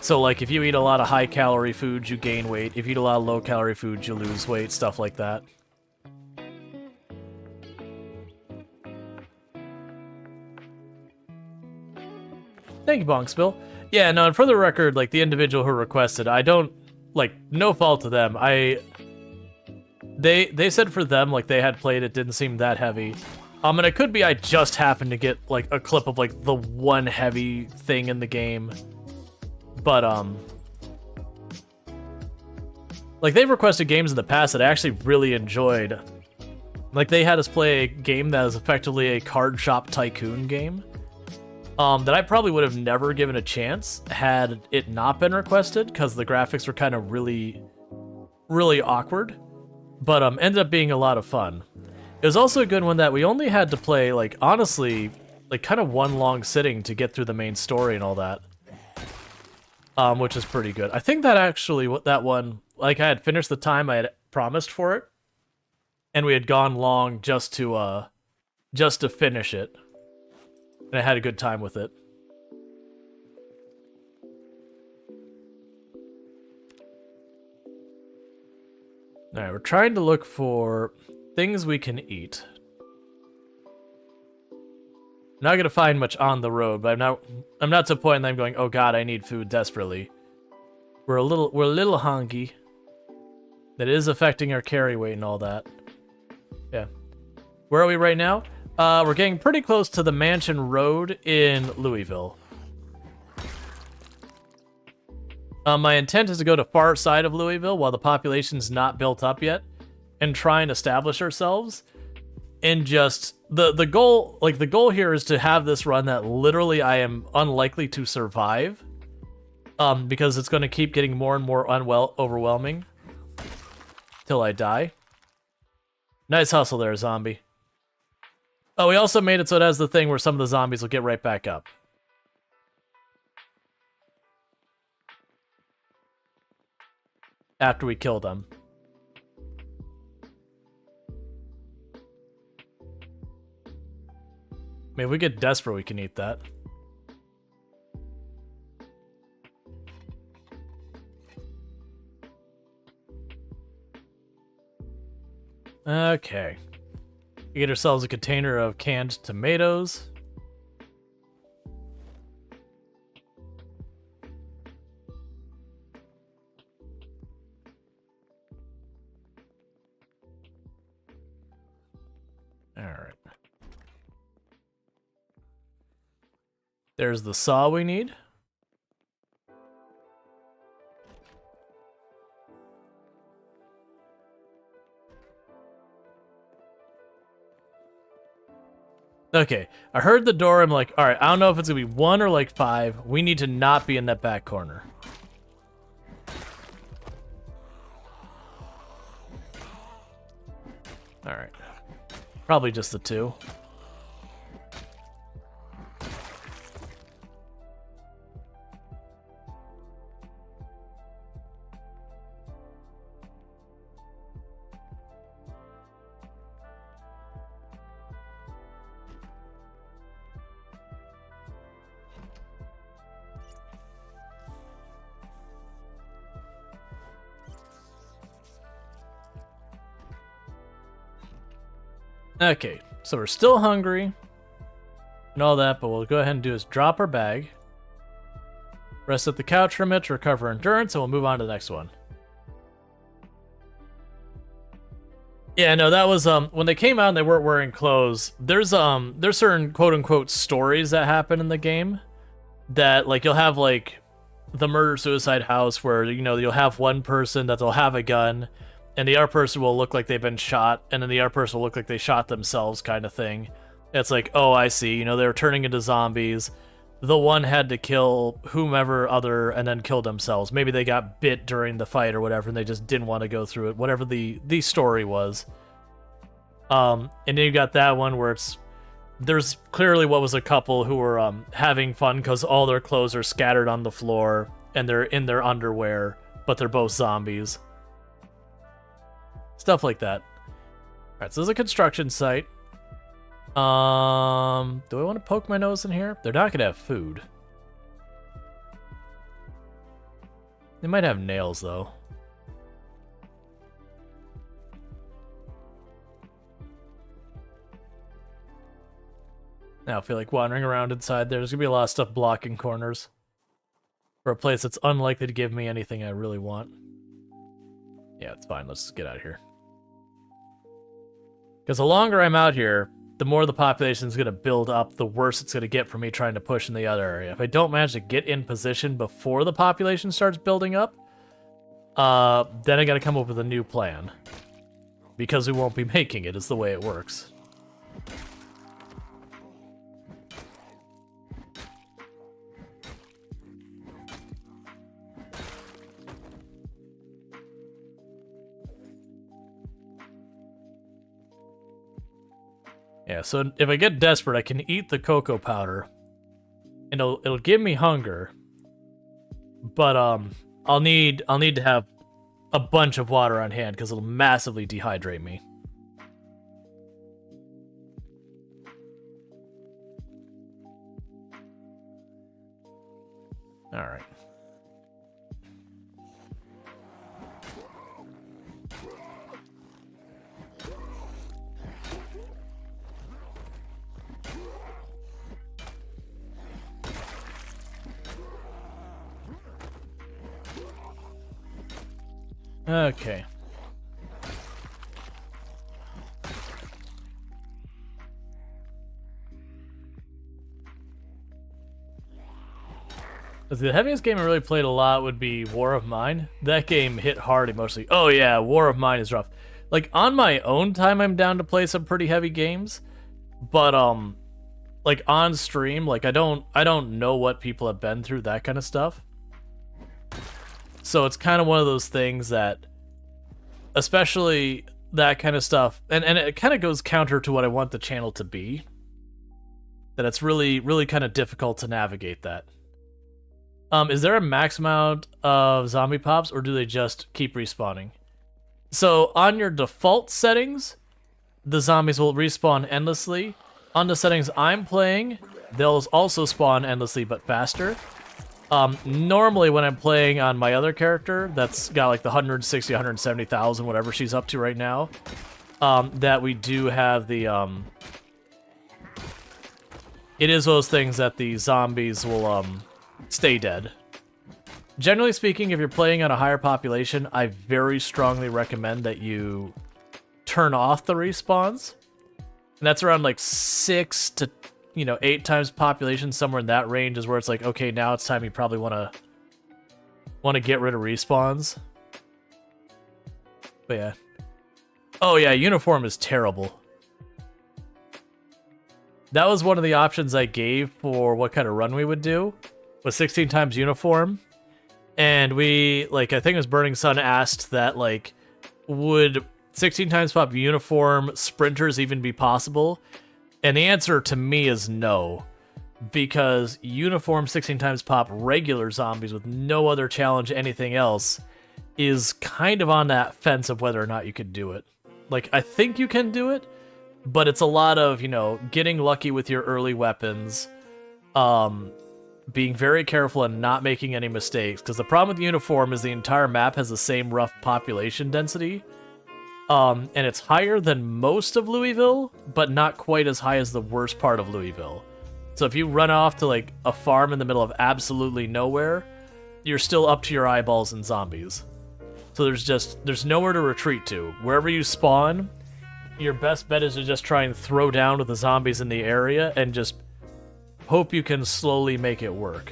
So like if you eat a lot of high calorie foods, you gain weight. If you eat a lot of low calorie foods, you lose weight, stuff like that. Thank you, Bonkspill. Yeah, no, and for the record, like the individual who requested, I don't like no fault to them. They said for them, like, they had played, it didn't seem that heavy. And it could be I just happened to get, like, a clip of, like, the one heavy thing in the game. But, like, they've requested games in the past that I actually really enjoyed. Like, they had us play a game that is effectively a card shop tycoon game. That I probably would have never given a chance had it not been requested, because the graphics were kind of really, really awkward. But ended up being a lot of fun. It was also a good one that we only had to play, like, honestly, like, kind of one long sitting to get through the main story and all that. Which is pretty good. I think that actually, that one, like, I had finished the time I had promised for it, and we had gone long just to finish it. And I had a good time with it. Alright, we're trying to look for things we can eat. Not gonna find much on the road, but I'm not to the point that I'm going, oh god, I need food desperately. We're a little hungry. That is affecting our carry weight and all that. Yeah. Where are we right now? We're getting pretty close to the Mansion Road in Louisville. My intent is to go to far side of Louisville while the population's not built up yet, and try and establish ourselves. And just the goal here is to have this run that literally I am unlikely to survive, because it's going to keep getting more and more overwhelming till I die. Nice hustle there, zombie. Oh, we also made it so it has the thing where some of the zombies will get right back up. After we kill them. I mean, if we get desperate, we can eat that. Okay. We get ourselves a container of canned tomatoes. Alright. There's the saw we need. Okay, I heard the door, I'm like, alright, I don't know if it's gonna be 1 or like 5. We need to not be in that back corner. Alright. Probably just the 2. Okay, so we're still hungry and all that, but what we'll go ahead and do is drop our bag, rest at the couch for a minute to recover endurance, and we'll move on to the next one. Yeah, no, that was when they came out and they weren't wearing clothes. There's certain quote unquote stories that happen in the game that like you'll have like the murder suicide house where you'll have one person that they'll have a gun and the other person will look like they've been shot and then the other person will look like they shot themselves kind of thing. It's like, oh, I see, they were turning into zombies. The one had to kill whomever other and then kill themselves. Maybe they got bit during the fight or whatever and they just didn't want to go through it, whatever the story was. And then you got that one where there's clearly what was a couple who were having fun because all their clothes are scattered on the floor and they're in their underwear, but they're both zombies. Stuff like that. Alright, so this is a construction site. Do I want to poke my nose in here? They're not gonna have food. They might have nails, though. Now I feel like wandering around inside there. There's gonna be a lot of stuff blocking corners. For a place that's unlikely to give me anything I really want. Yeah, it's fine. Let's just get out of here. Because the longer I'm out here, the more the population is going to build up, the worse it's going to get for me trying to push in the other area. If I don't manage to get in position before the population starts building up, then I got to come up with a new plan. Because we won't be making it, is the way it works. Yeah, so if I get desperate, I can eat the cocoa powder, and it'll give me hunger. But I'll need to have a bunch of water on hand because it'll massively dehydrate me. All right. Okay. The heaviest game I really played a lot would be War of Mine. That game hit hard emotionally. Oh yeah, War of Mine is rough. Like on my own time I'm down to play some pretty heavy games, but like on stream, like I don't know what people have been through, that kind of stuff. So it's kind of one of those things that, especially that kind of stuff, and it kind of goes counter to what I want the channel to be, that it's really, really kind of difficult to navigate that. Is there a max amount of zombie pops, or do they just keep respawning? So on your default settings, the zombies will respawn endlessly. On the settings I'm playing, they'll also spawn endlessly but faster. Normally when I'm playing on my other character, that's got like the 160, 170,000, whatever she's up to right now, that we do have the, it is those things that the zombies will, stay dead. Generally speaking, if you're playing on a higher population, I very strongly recommend that you turn off the respawns. And that's around like 6 to 8 times population, somewhere in that range is where it's like, okay, now it's time you probably want to get rid of respawns. But yeah. Oh yeah, uniform is terrible. That was one of the options I gave for what kind of run we would do, was 16 times uniform. And we, like, I think it was Burning Sun asked that, like, would 16 times pop uniform sprinters even be possible? And the answer to me is no, because uniform 16 times pop regular zombies with no other challenge, anything else, is kind of on that fence of whether or not you could do it. Like, I think you can do it, but it's a lot of, getting lucky with your early weapons, being very careful and not making any mistakes, because the problem with uniform is the entire map has the same rough population density. And it's higher than most of Louisville, but not quite as high as the worst part of Louisville. So if you run off to like a farm in the middle of absolutely nowhere, you're still up to your eyeballs in zombies. So there's nowhere to retreat to. Wherever you spawn, your best bet is to just try and throw down with the zombies in the area and just hope you can slowly make it work.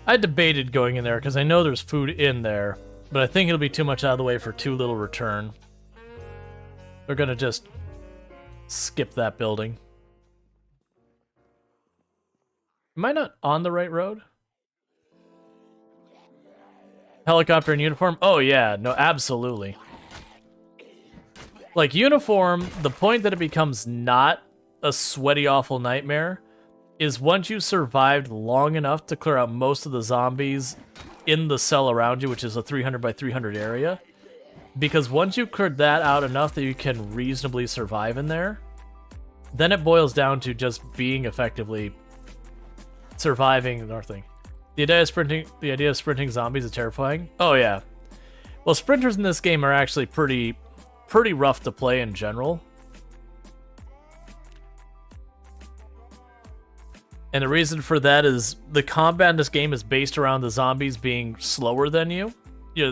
I debated going in there because I know there's food in there, but I think it'll be too much out of the way for too little return. We're gonna just skip that building. Am I not on the right road? Helicopter in uniform? Oh yeah, no, absolutely. Like, uniform, the point that it becomes not a sweaty, awful nightmare is once you survived long enough to clear out most of the zombies in the cell around you, which is a 300 by 300 area. Because once you've cleared that out enough that you can reasonably survive in there, then it boils down to just being effectively surviving the thing. The idea of sprinting zombies is terrifying. Oh yeah. Well, sprinters in this game are actually pretty rough to play in general. And the reason for that is the combat in this game is based around the zombies being slower than you.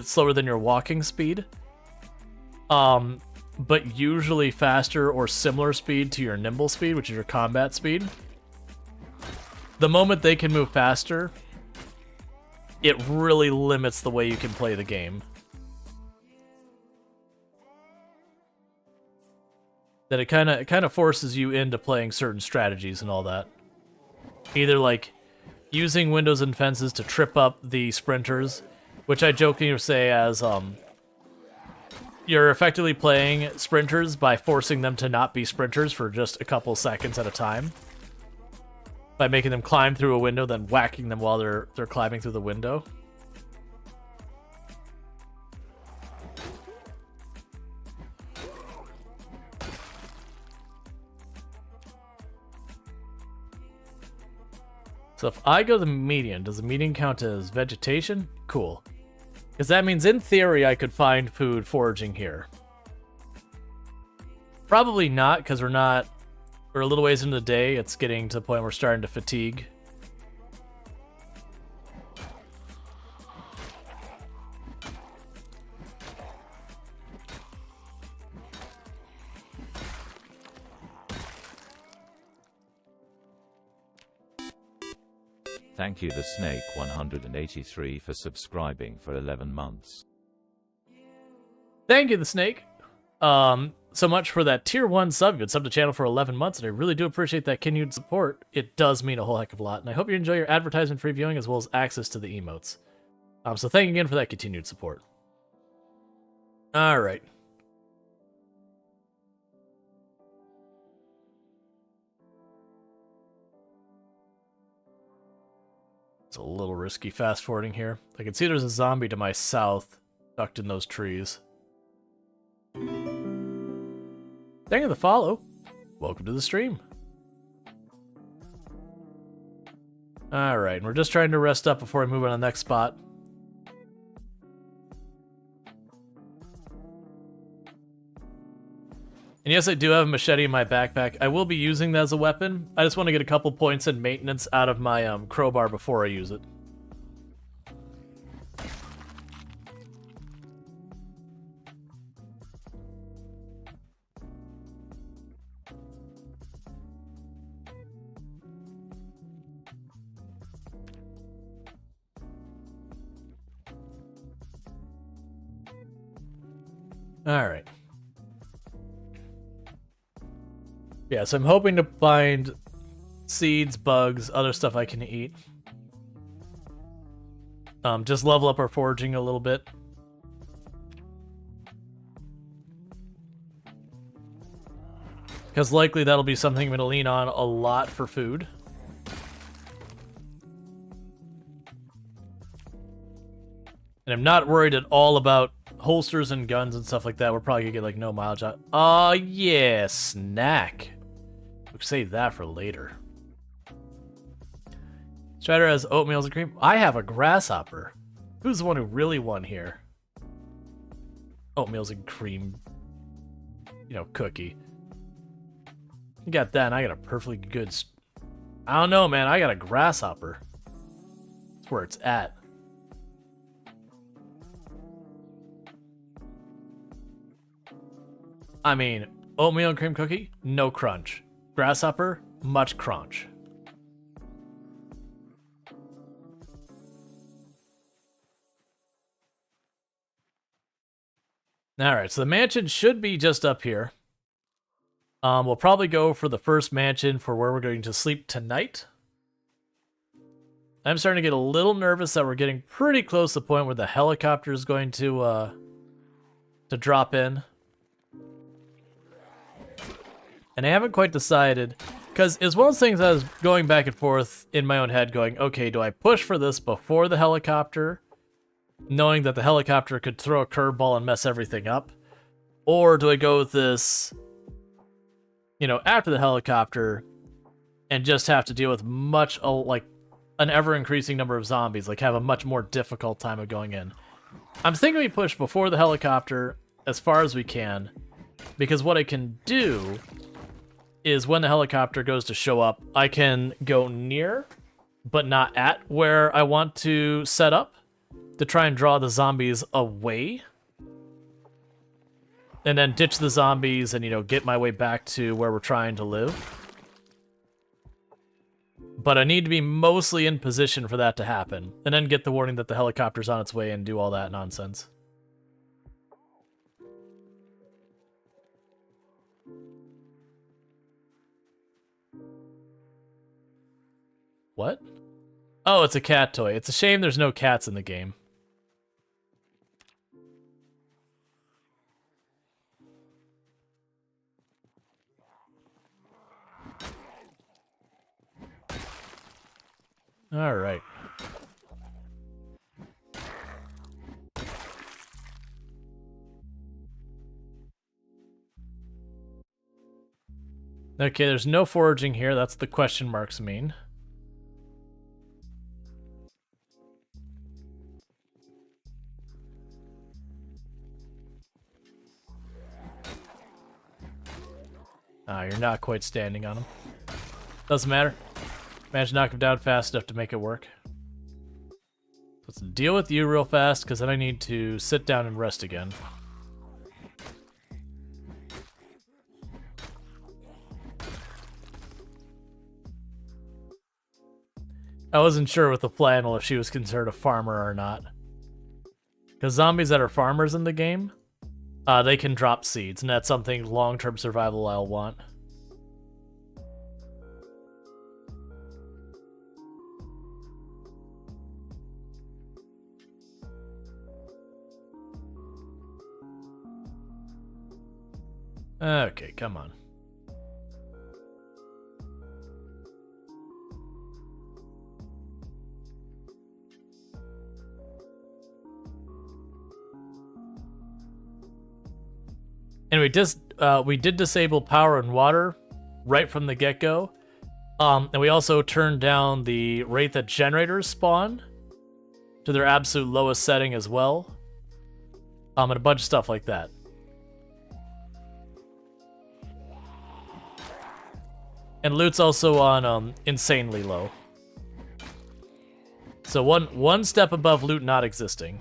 Slower than your walking speed. But usually faster or similar speed to your nimble speed, which is your combat speed. The moment they can move faster, it really limits the way you can play the game. That it kind of forces you into playing certain strategies and all that. Either like using windows and fences to trip up the sprinters, which I jokingly say as you're effectively playing sprinters by forcing them to not be sprinters for just a couple seconds at a time. By making them climb through a window, then whacking them while they're climbing through the window. So if I go the median, does the median count as vegetation? Cool. Because that means in theory I could find food foraging here. Probably not, because we're a little ways into the day. It's getting to the point where we're starting to fatigue. Thank you the Snake 183 for subscribing for 11 months. Thank you, the Snake. So much for that tier 1 sub. You've been subbed to the channel for 11 months, and I really do appreciate that continued support. It does mean a whole heck of a lot, and I hope you enjoy your advertisement-free viewing as well as access to the emotes. So thank you again for that continued support. Alright. It's a little risky fast-forwarding here. I can see there's a zombie to my south, tucked in those trees. Thank you for the follow. Welcome to the stream. Alright, and we're just trying to rest up before we move on to the next spot. And yes, I do have a machete in my backpack. I will be using that as a weapon. I just want to get a couple points in maintenance out of my crowbar before I use it. Alright. Yeah, so I'm hoping to find seeds, bugs, other stuff I can eat. Just level up our foraging a little bit. Because likely that'll be something I'm going to lean on a lot for food. I'm not worried at all about holsters and guns and stuff like that. We're probably gonna get like no mileage out. Yeah, snack. We'll save that for later. Strider has oatmeals and cream. I have a grasshopper. Who's the one who really won here? Oatmeals and cream, you know, cookie. You got that, and I got a perfectly good... I don't know, man. I got a grasshopper. That's where it's at. I mean, oatmeal and cream cookie, no crunch. Grasshopper, much crunch. Alright, so the mansion should be just up here. We'll probably go for the first mansion for where we're going to sleep tonight. I'm starting to get a little nervous that we're getting pretty close to the point where the helicopter is going to drop in. And I haven't quite decided, because it's one of those things I was going back and forth in my own head going, okay, do I push for this before the helicopter, knowing that the helicopter could throw a curveball and mess everything up? Or do I go with this, you know, after the helicopter and just have to deal with much, like, an ever-increasing number of zombies, like have a much more difficult time of going in? I'm thinking we push before the helicopter as far as we can, because what I can do is when the helicopter goes to show up, I can go near, but not at where I want to set up to try and draw the zombies away. And then ditch the zombies and, you know, get my way back to where we're trying to live. But I need to be mostly in position for that to happen. And then get the warning that the helicopter's on its way and do all that nonsense. What? Oh, it's a cat toy. It's a shame there's no cats in the game. All right. Okay, there's no foraging here. That's the question marks mean. Ah, you're not quite standing on him. Doesn't matter. Managed to knock him down fast enough to make it work. Let's deal with you real fast, because then I need to sit down and rest again. I wasn't sure with the flannel if she was considered a farmer or not. Because zombies that are farmers in the game, they can drop seeds, and that's something long-term survival I'll want. Okay, come on. Anyway, we did disable power and water right from the get-go. And we also turned down the rate that generators spawn to their absolute lowest setting as well. And a bunch of stuff like that. And loot's also on insanely low. So one step above loot not existing.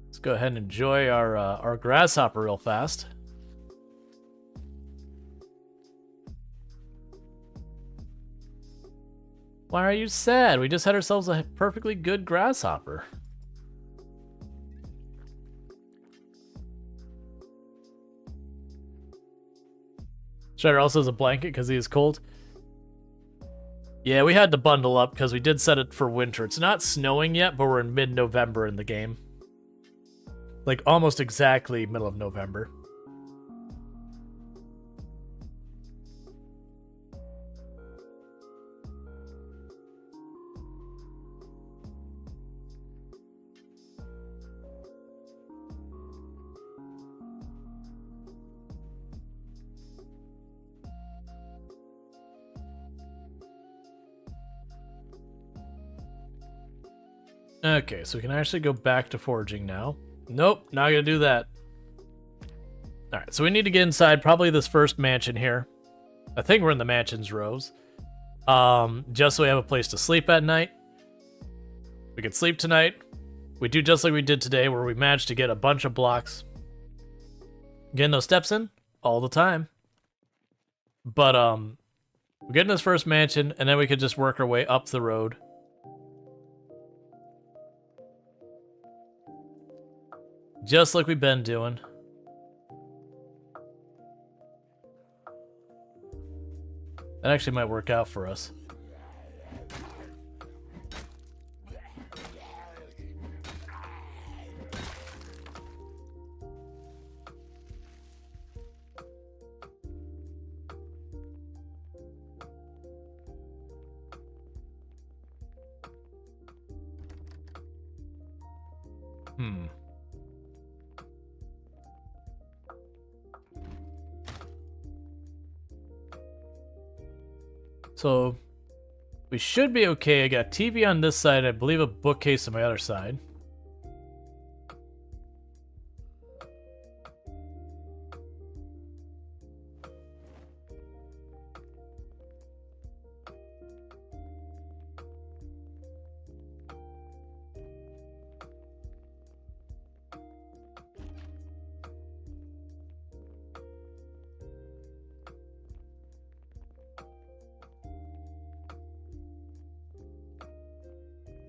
Let's go ahead and enjoy our grasshopper real fast. Why are you sad? We just had ourselves a perfectly good grasshopper. Shredder also has a blanket because he is cold. Yeah, we had to bundle up because we did set it for winter. It's not snowing yet, but we're in mid-November in the game. Like, almost exactly middle of November. Okay, so we can actually go back to foraging now. Nope, not gonna do that. Alright, so we need to get inside probably this first mansion here. I think we're in the mansions rows. Just so we have a place to sleep at night. We can sleep tonight. We do just like we did today, where we managed to get a bunch of blocks. Getting those steps in all the time. But, we're getting this first mansion, and then we could just work our way up the road. Just like we've been doing. That actually might work out for us. So, we should be okay. I got TV on this side, I believe a bookcase on my other side.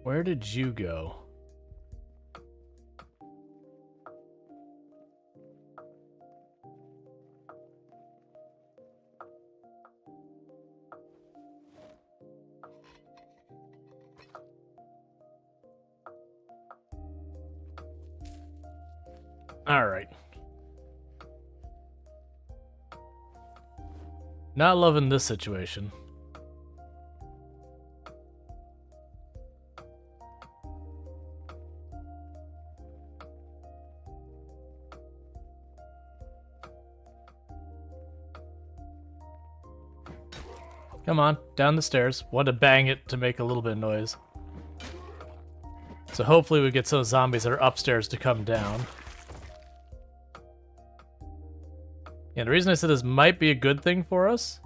Where did you go? All right. Not loving this situation. Come on, down the stairs. Want to bang it to make a little bit of noise. So hopefully we get some zombies that are upstairs to come down. Yeah, the reason I said this might be a good thing for us.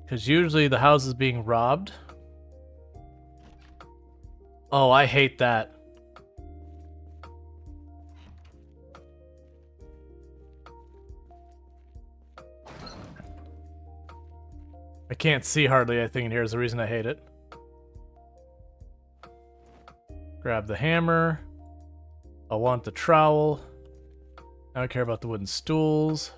Because usually the house is being robbed. Oh, I hate that. I can't see hardly anything in here is the reason I hate it. Grab the hammer. I want the trowel. I don't care about the wooden stools.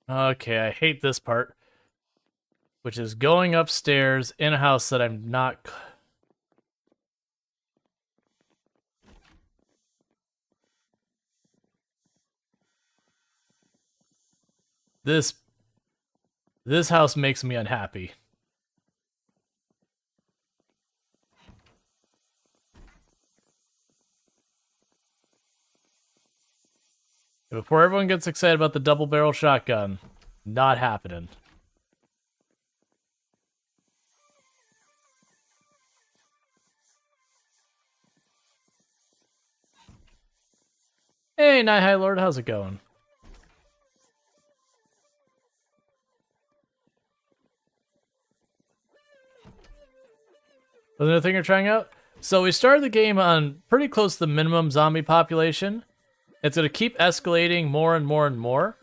Okay, I hate this part. Which is going upstairs in a house that I'm not... This house makes me unhappy. Before everyone gets excited about the double barrel shotgun, not happening. Hey, Night High Lord, how's it going? Another thing you're trying out? So we started the game on pretty close to the minimum zombie population. It's going to keep escalating more and more and more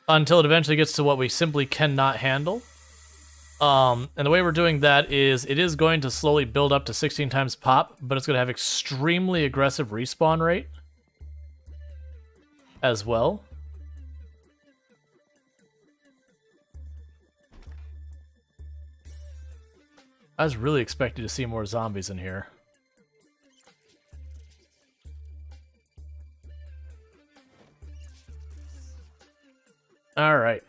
until it eventually gets to what we simply cannot handle. And the way we're doing that is it is going to slowly build up to 16 times pop, but it's going to have extremely aggressive respawn rate. as well. I was really expecting to see more zombies in here. Alright.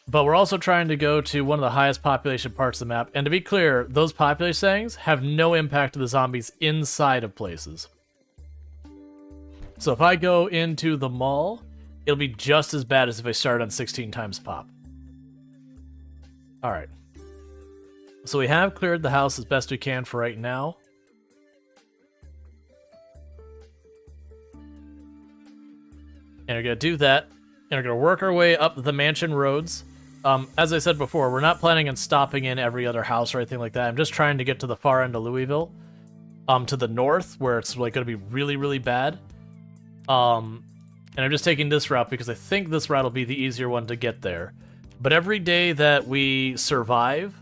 But we're also trying to go to one of the highest population parts of the map. And to be clear, those population settings have no impact to the zombies inside of places. So if I go into the mall, it'll be just as bad as if I started on 16 times pop. Alright. So we have cleared the house as best we can for right now. And we're going to do that. And we're going to work our way up the mansion roads. As I said before, we're not planning on stopping in every other house or anything like that. I'm just trying to get to the far end of Louisville. To the north, where it's like going to be really, really bad. And I'm just taking this route because I think this route will be the easier one to get there. But every day that we survive,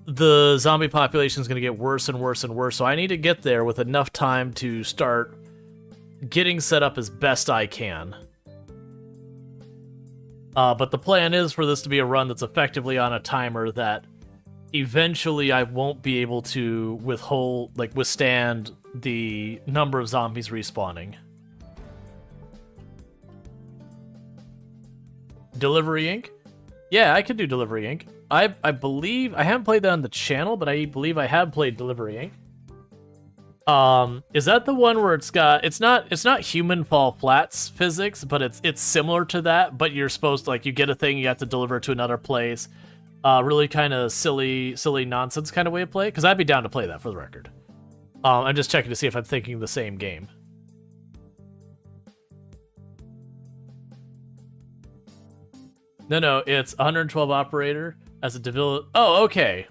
the zombie population is going to get worse and worse and worse. So I need to get there with enough time to start getting set up as best I can. But the plan is for this to be a run that's effectively on a timer that eventually I won't be able to withstand the number of zombies respawning. Delivery Inc? Yeah, I could do Delivery Inc. I believe I haven't played that on the channel, but I believe I have played Delivery Inc. Is that the one where it's not human fall flats physics, but it's similar to that, but you're supposed to, you get a thing, you have to deliver to another place. Really kind of silly nonsense kind of way of play, because I'd be down to play that for the record. I'm just checking to see if I'm thinking the same game. No, it's 112 operator as a developer. Oh, okay.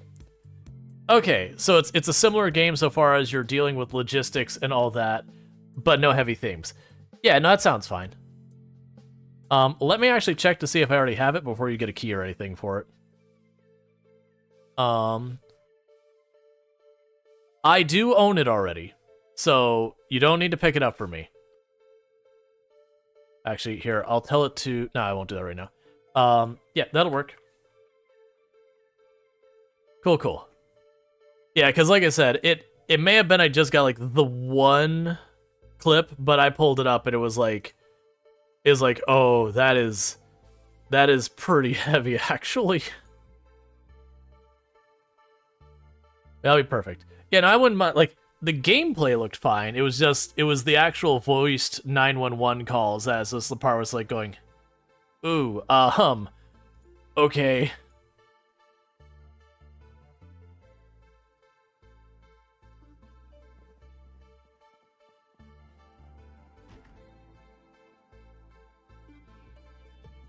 Okay, so it's a similar game so far as you're dealing with logistics and all that, but no heavy themes. Yeah, no, that sounds fine. Let me actually check to see if I already have it before you get a key or anything for it. I do own it already, so you don't need to pick it up for me. Actually, here, I'll tell it to... No, I won't do that right now. Yeah, that'll work. Cool. Yeah, because like I said, it may have been I just got, the one clip, but I pulled it up and it was like, oh, that is pretty heavy, actually. That'll be perfect. Yeah, no, I wouldn't mind, the gameplay looked fine. It was the actual voiced 911 calls as this the part was going, ooh, okay.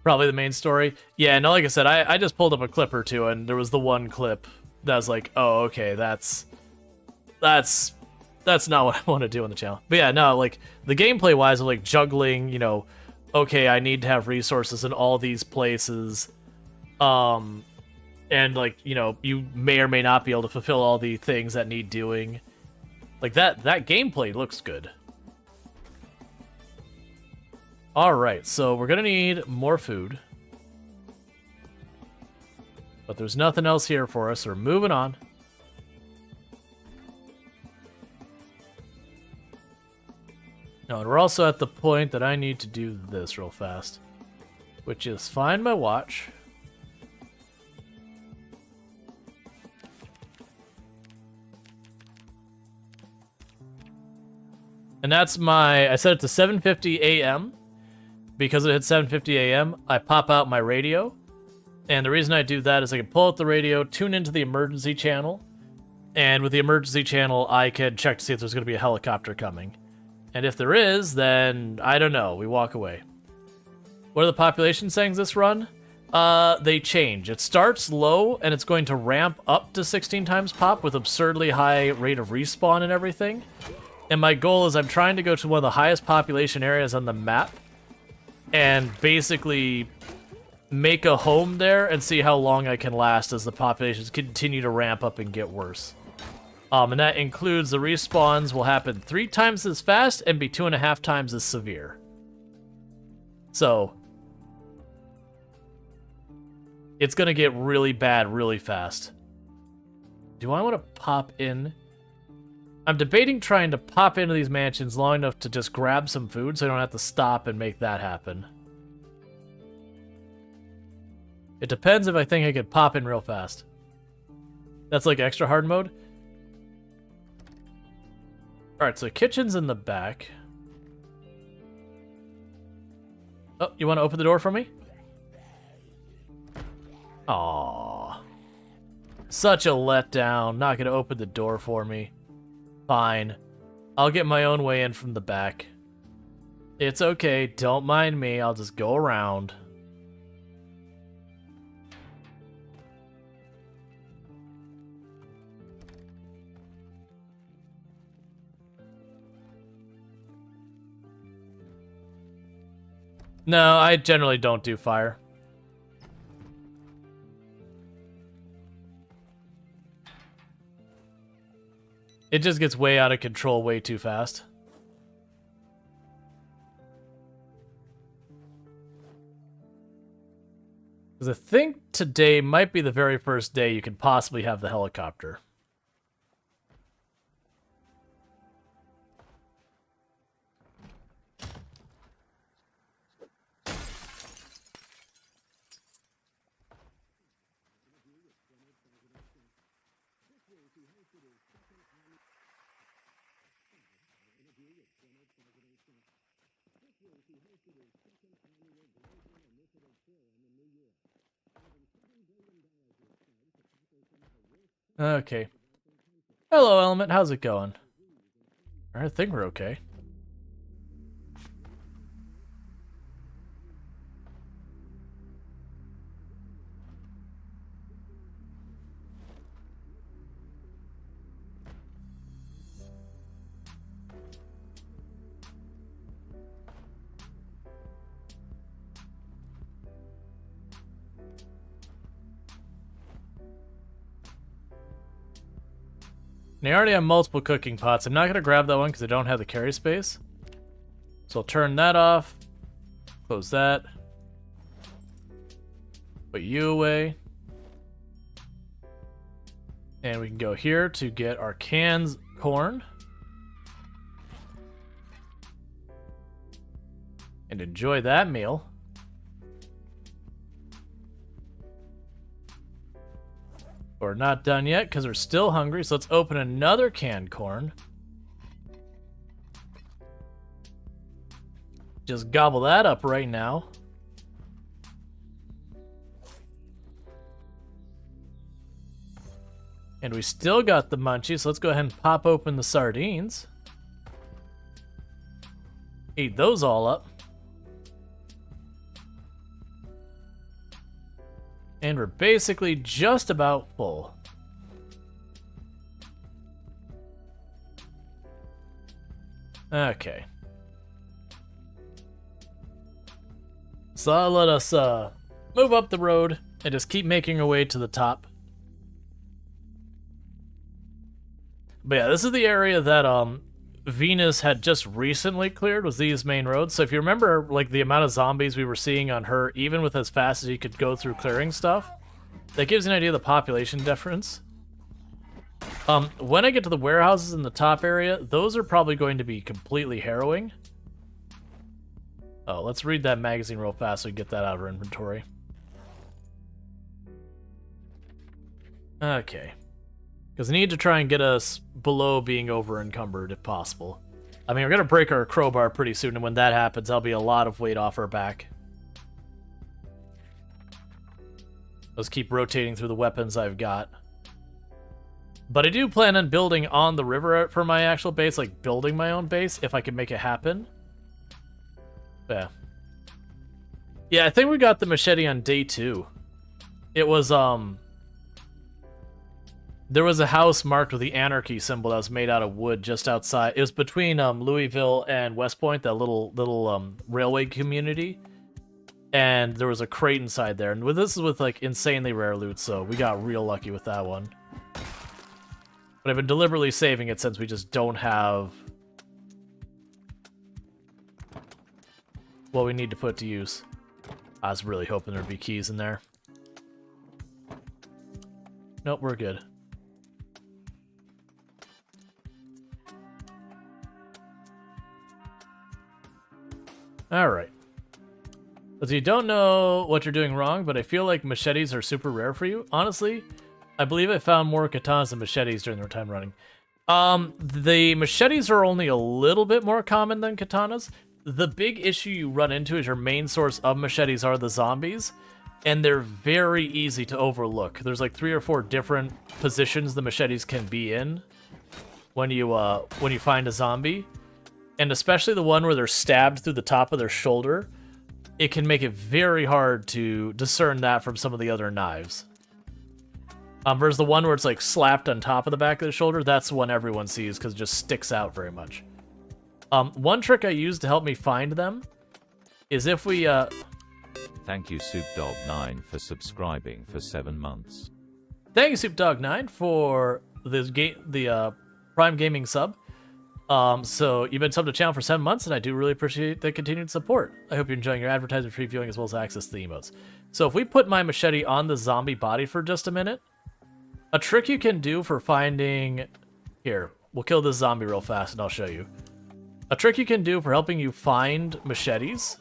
Probably the main story. Yeah, no, like I said, I just pulled up a clip or two, and there was the one clip that was like, oh, okay, that's not what I want to do on the channel. But yeah, no, the gameplay-wise of, juggling, okay, I need to have resources in all these places, and, you may or may not be able to fulfill all the things that need doing. That gameplay looks good. Alright, so we're gonna need more food. But there's nothing else here for us, so we're moving on. No, and we're also at the point that I need to do this real fast, which is find my watch. And that's I set it to 7:50 a.m. Because it hit 7:50 a.m., I pop out my radio. And the reason I do that is I can pull out the radio, tune into the emergency channel, and with the emergency channel, I can check to see if there's going to be a helicopter coming. And if there is, then, I don't know, we walk away. What are the population settings this run? They change. It starts low, and it's going to ramp up to 16 times pop with absurdly high rate of respawn and everything. And my goal is I'm trying to go to one of the highest population areas on the map, and basically make a home there and see how long I can last as the populations continue to ramp up and get worse. And that includes the respawns will happen 3 times as fast and be 2.5 times as severe. So it's gonna get really bad really fast. Do I want to pop in? I'm debating trying to pop into these mansions long enough to just grab some food so I don't have to stop and make that happen. It depends if I think I could pop in real fast. That's like extra hard mode. Alright, so kitchen's in the back. Oh, you want to open the door for me? Aww. Such a letdown. Not going to open the door for me. Fine. I'll get my own way in from the back. It's okay. Don't mind me. I'll just go around. No, I generally don't do fire. It just gets way out of control way too fast. Because I think today might be the very first day you can possibly have the helicopter. Okay. Hello, Element. How's it going? I think we're okay. And I already have multiple cooking pots. I'm not going to grab that one because I don't have the carry space. So I'll turn that off. Close that. Put you away. And we can go here to get our canned corn. And enjoy that meal. We're not done yet because we're still hungry, so let's open another canned corn. Just gobble that up right now. And we still got the munchies, so let's go ahead and pop open the sardines. Eat those all up. And we're basically just about full. Okay. So I'll let us move up the road and just keep making our way to the top. But yeah, this is the area that Venus had just recently cleared, was these main roads. So if you remember, like, the amount of zombies we were seeing on her, even with as fast as you could go through clearing stuff, that gives you an idea of the population difference. When I get to the warehouses in the top area, those are probably going to be completely harrowing. Oh, let's read that magazine real fast so we get that out of our inventory. Okay. Because I need to try and get us below being over-encumbered, if possible. I mean, we're going to break our crowbar pretty soon, and when that happens, that'll be a lot of weight off our back. Let's keep rotating through the weapons I've got. But I do plan on building on the river for my actual base, like building my own base, if I can make it happen. Yeah. Yeah, I think we got the machete on day 2. It was, there was a house marked with the anarchy symbol that was made out of wood just outside. It was between Louisville and West Point, that little railway community. And there was a crate inside there. And this is with like insanely rare loot, so we got real lucky with that one. But I've been deliberately saving it since we just don't have what we need to put to use. I was really hoping there'd be keys in there. Nope, we're good. Alright. So you don't know what you're doing wrong, but I feel like machetes are super rare for you. Honestly, I believe I found more katanas than machetes during their time running. The machetes are only a little bit more common than katanas. The big issue you run into is your main source of machetes are the zombies, and they're very easy to overlook. There's like 3 or 4 different positions the machetes can be in when you find a zombie, and especially the one where they're stabbed through the top of their shoulder. It can make it very hard to discern that from some of the other knives. Versus the one where it's like slapped on top of the back of the shoulder, that's the one everyone sees because it just sticks out very much. One trick I use to help me find them is if we... Thank you SoupDog9 for subscribing for 7 months. Thank you SoupDog9 for the Prime Gaming sub. So you've been subbed to the channel for 7 months, and I do really appreciate the continued support. I hope you're enjoying your advertisement free viewing as well as access to the emotes. So if we put my machete on the zombie body for just a minute, a trick you can do for finding... Here, we'll kill this zombie real fast and I'll show you. A trick you can do for helping you find machetes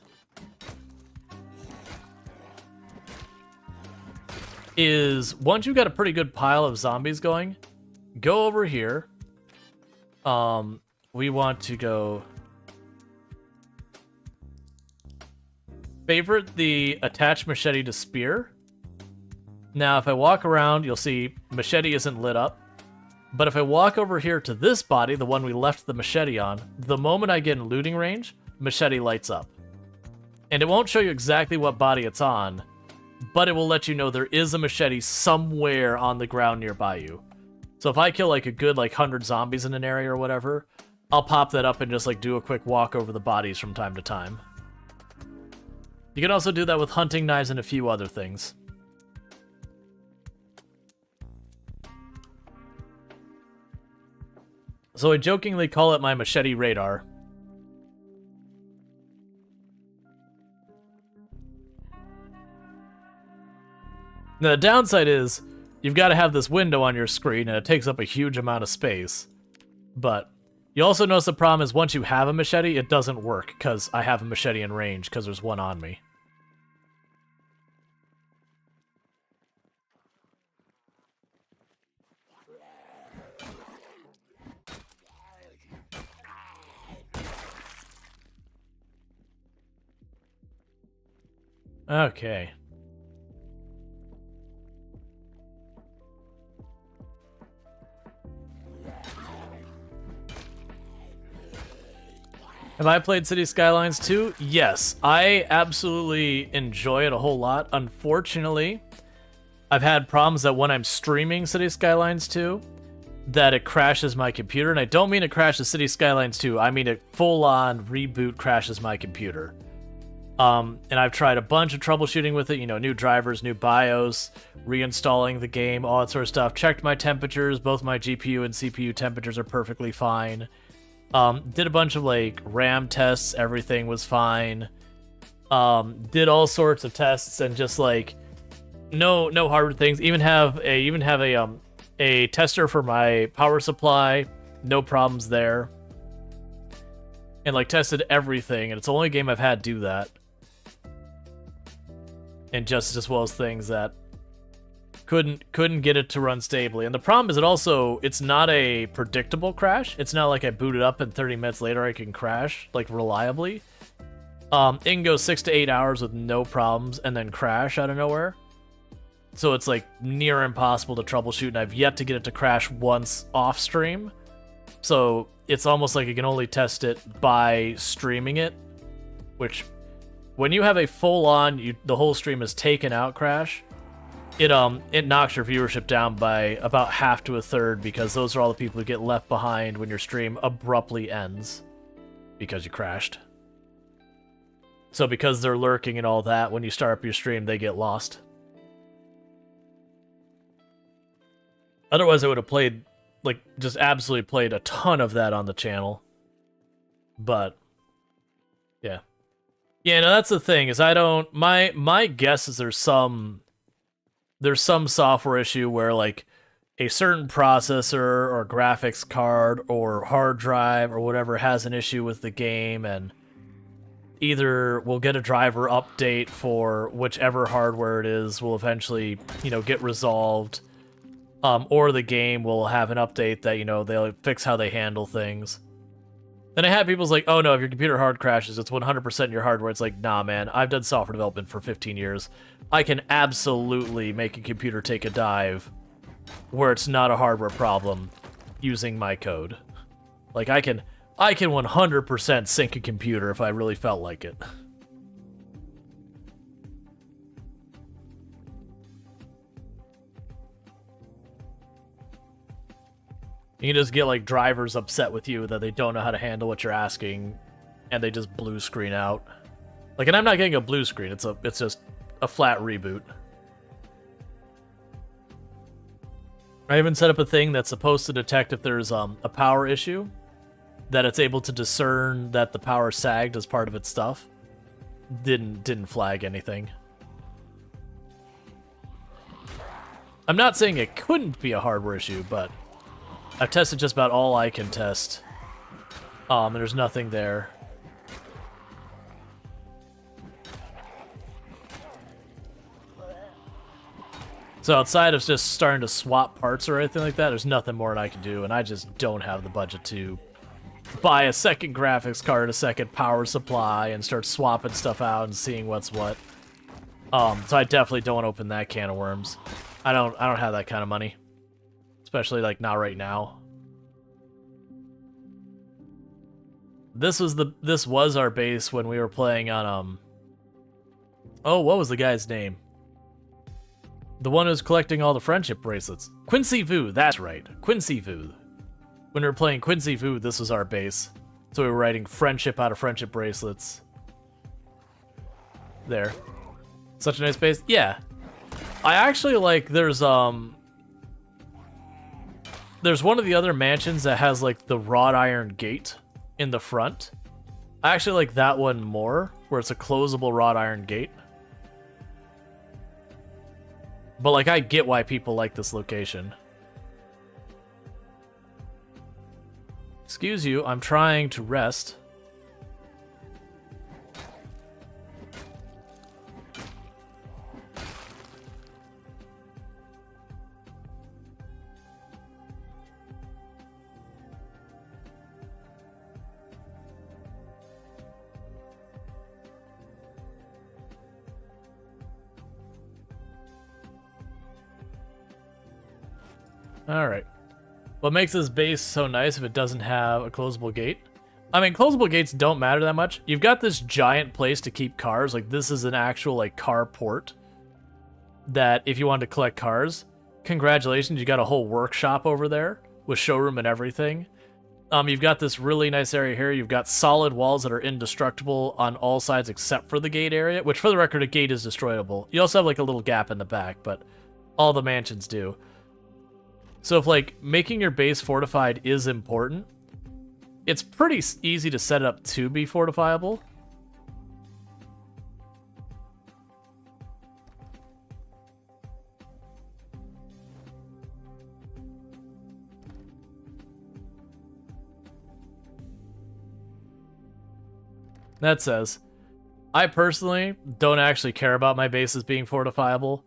is, once you've got a pretty good pile of zombies going, go over here. We want to go favorite the attach machete to spear. Now, if I walk around, you'll see machete isn't lit up. But if I walk over here to this body, the one we left the machete on, the moment I get in looting range, machete lights up. And it won't show you exactly what body it's on, but it will let you know there is a machete somewhere on the ground nearby you. So if I kill like a good 100 zombies in an area or whatever, I'll pop that up and just do a quick walk over the bodies from time to time. You can also do that with hunting knives and a few other things. So I jokingly call it my machete radar. Now, the downside is you've got to have this window on your screen, and it takes up a huge amount of space. But you also notice the problem is once you have a machete, it doesn't work, because I have a machete in range, because there's one on me. Okay. Have I played City Skylines 2? Yes, I absolutely enjoy it a whole lot. Unfortunately, I've had problems that when I'm streaming City Skylines 2, that it crashes my computer. And I don't mean it crashes City Skylines 2, I mean it full-on reboot crashes my computer. And I've tried a bunch of troubleshooting with it, new drivers, new BIOS, reinstalling the game, all that sort of stuff. Checked my temperatures, both my GPU and CPU temperatures are perfectly fine. Did a bunch of RAM tests, everything was fine. Did all sorts of tests and just no hardware things. Even have a tester for my power supply, no problems there. And tested everything, and it's the only game I've had do that. And just as well as things that couldn't get it to run stably. And the problem is it's not a predictable crash. It's not like I boot it up and 30 minutes later I can crash reliably. It can go 6 to 8 hours with no problems and then crash out of nowhere. So it's near impossible to troubleshoot, and I've yet to get it to crash once off stream. So it's almost like you can only test it by streaming it, which when you have a full-on, the whole stream is taken out crash, it knocks your viewership down by about half to a third, because those are all the people who get left behind when your stream abruptly ends because you crashed. So because they're lurking and all that, when you start up your stream, they get lost. Otherwise, I would have played, just absolutely played a ton of that on the channel. But, yeah. Yeah, no, that's the thing, is I don't... My guess is there's some software issue where, like, a certain processor or graphics card or hard drive or whatever has an issue with the game, and either we'll get a driver update for whichever hardware it is will eventually, you know, get resolved, or the game will have an update that, you know, they'll fix how they handle things. Then I have people's like, oh no, if your computer hard crashes, it's 100% your hardware. It's like, nah, man, I've done software development for 15 years. I can absolutely make a computer take a dive where it's not a hardware problem using my code. Like, I can 100% sync a computer if I really felt like it. You can just get, like, drivers upset with you that they don't know how to handle what you're asking, and they just blue screen out. Like, and I'm not getting a blue screen, it's just a flat reboot. I even set up a thing that's supposed to detect if there's a power issue, that it's able to discern that the power sagged as part of its stuff. Didn't flag anything. I'm not saying it couldn't be a hardware issue, but I've tested just about all I can test. And there's nothing there. So outside of just starting to swap parts or anything like that, there's nothing more that I can do, and I just don't have the budget to buy a second graphics card, a second power supply, and start swapping stuff out and seeing what's what. So I definitely don't open that can of worms. I don't have that kind of money. Especially, like, not right now. This was our base when we were playing on, oh, what was the guy's name? The one who's collecting all the friendship bracelets. Quincy Vu, that's right. Quincy Vu. When we were playing Quincy Vu, this was our base. So we were writing friendship out of friendship bracelets. There. Such a nice base. Yeah. I actually like, there's one of the other mansions that has, like, the wrought iron gate in the front. I actually like that one more, where it's a closable wrought iron gate. But, like, I get why people like this location. Excuse you, I'm trying to rest. Alright. What makes this base so nice if it doesn't have a closable gate? I mean, closable gates don't matter that much. You've got this giant place to keep cars. Like, this is an actual, like, car port. That, if you wanted to collect cars, congratulations, you got a whole workshop over there with showroom and everything. You've got this really nice area here. You've got solid walls that are indestructible on all sides except for the gate area, which, for the record, a gate is destroyable. You also have, like, a little gap in the back, but all the mansions do. So if, like, making your base fortified is important, it's pretty easy to set it up to be fortifiable. That says, I personally don't actually care about my bases being fortifiable.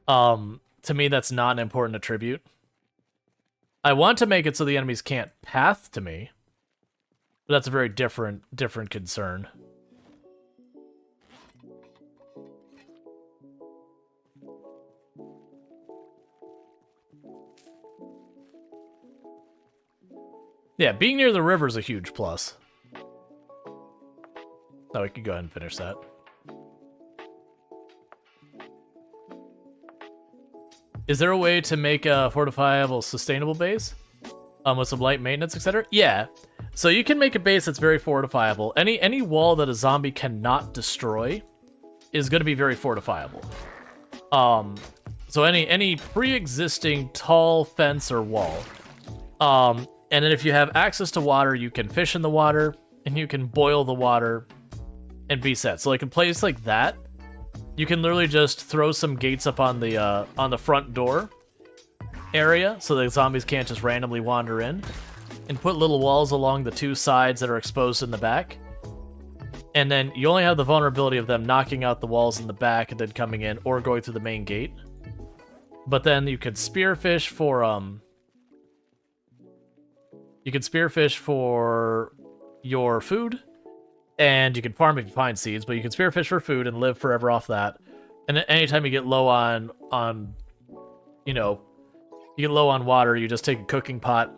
To me, that's not an important attribute. I want to make it so the enemies can't path to me, but that's a very different concern. Yeah, being near the river is a huge plus. Oh, we could go ahead and finish that. Is there a way to make a fortifiable, sustainable base? With some light maintenance, etc.? Yeah. So you can make a base that's very fortifiable. Any wall that a zombie cannot destroy is going to be very fortifiable. So any pre-existing tall fence or wall. And then if you have access to water, you can fish in the water, and you can boil the water. and be set. So like in place like that, you can literally just throw some gates up on the front door area so the zombies can't just randomly wander in, and put little walls along the two sides that are exposed in the back. And then you only have the vulnerability of them knocking out the walls in the back and then coming in or going through the main gate. But then you could spearfish for your food, and you can farm if you find seeds, but you can spearfish for food and live forever off that. And anytime you get low on you know, you get low on water, you just take a cooking pot,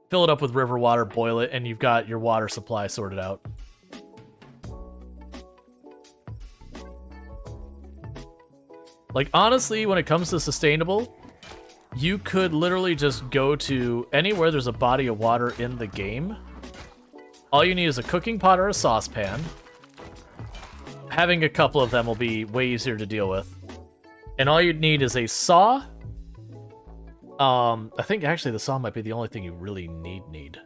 fill it up with river water, boil it, and you've got your water supply sorted out. Like, honestly, when it comes to sustainable, you could literally just go to anywhere there's a body of water in the game. All you need is a cooking pot or a saucepan. Having a couple of them will be way easier to deal with. And all you'd need is a saw. I think actually the saw might be the only thing you really need.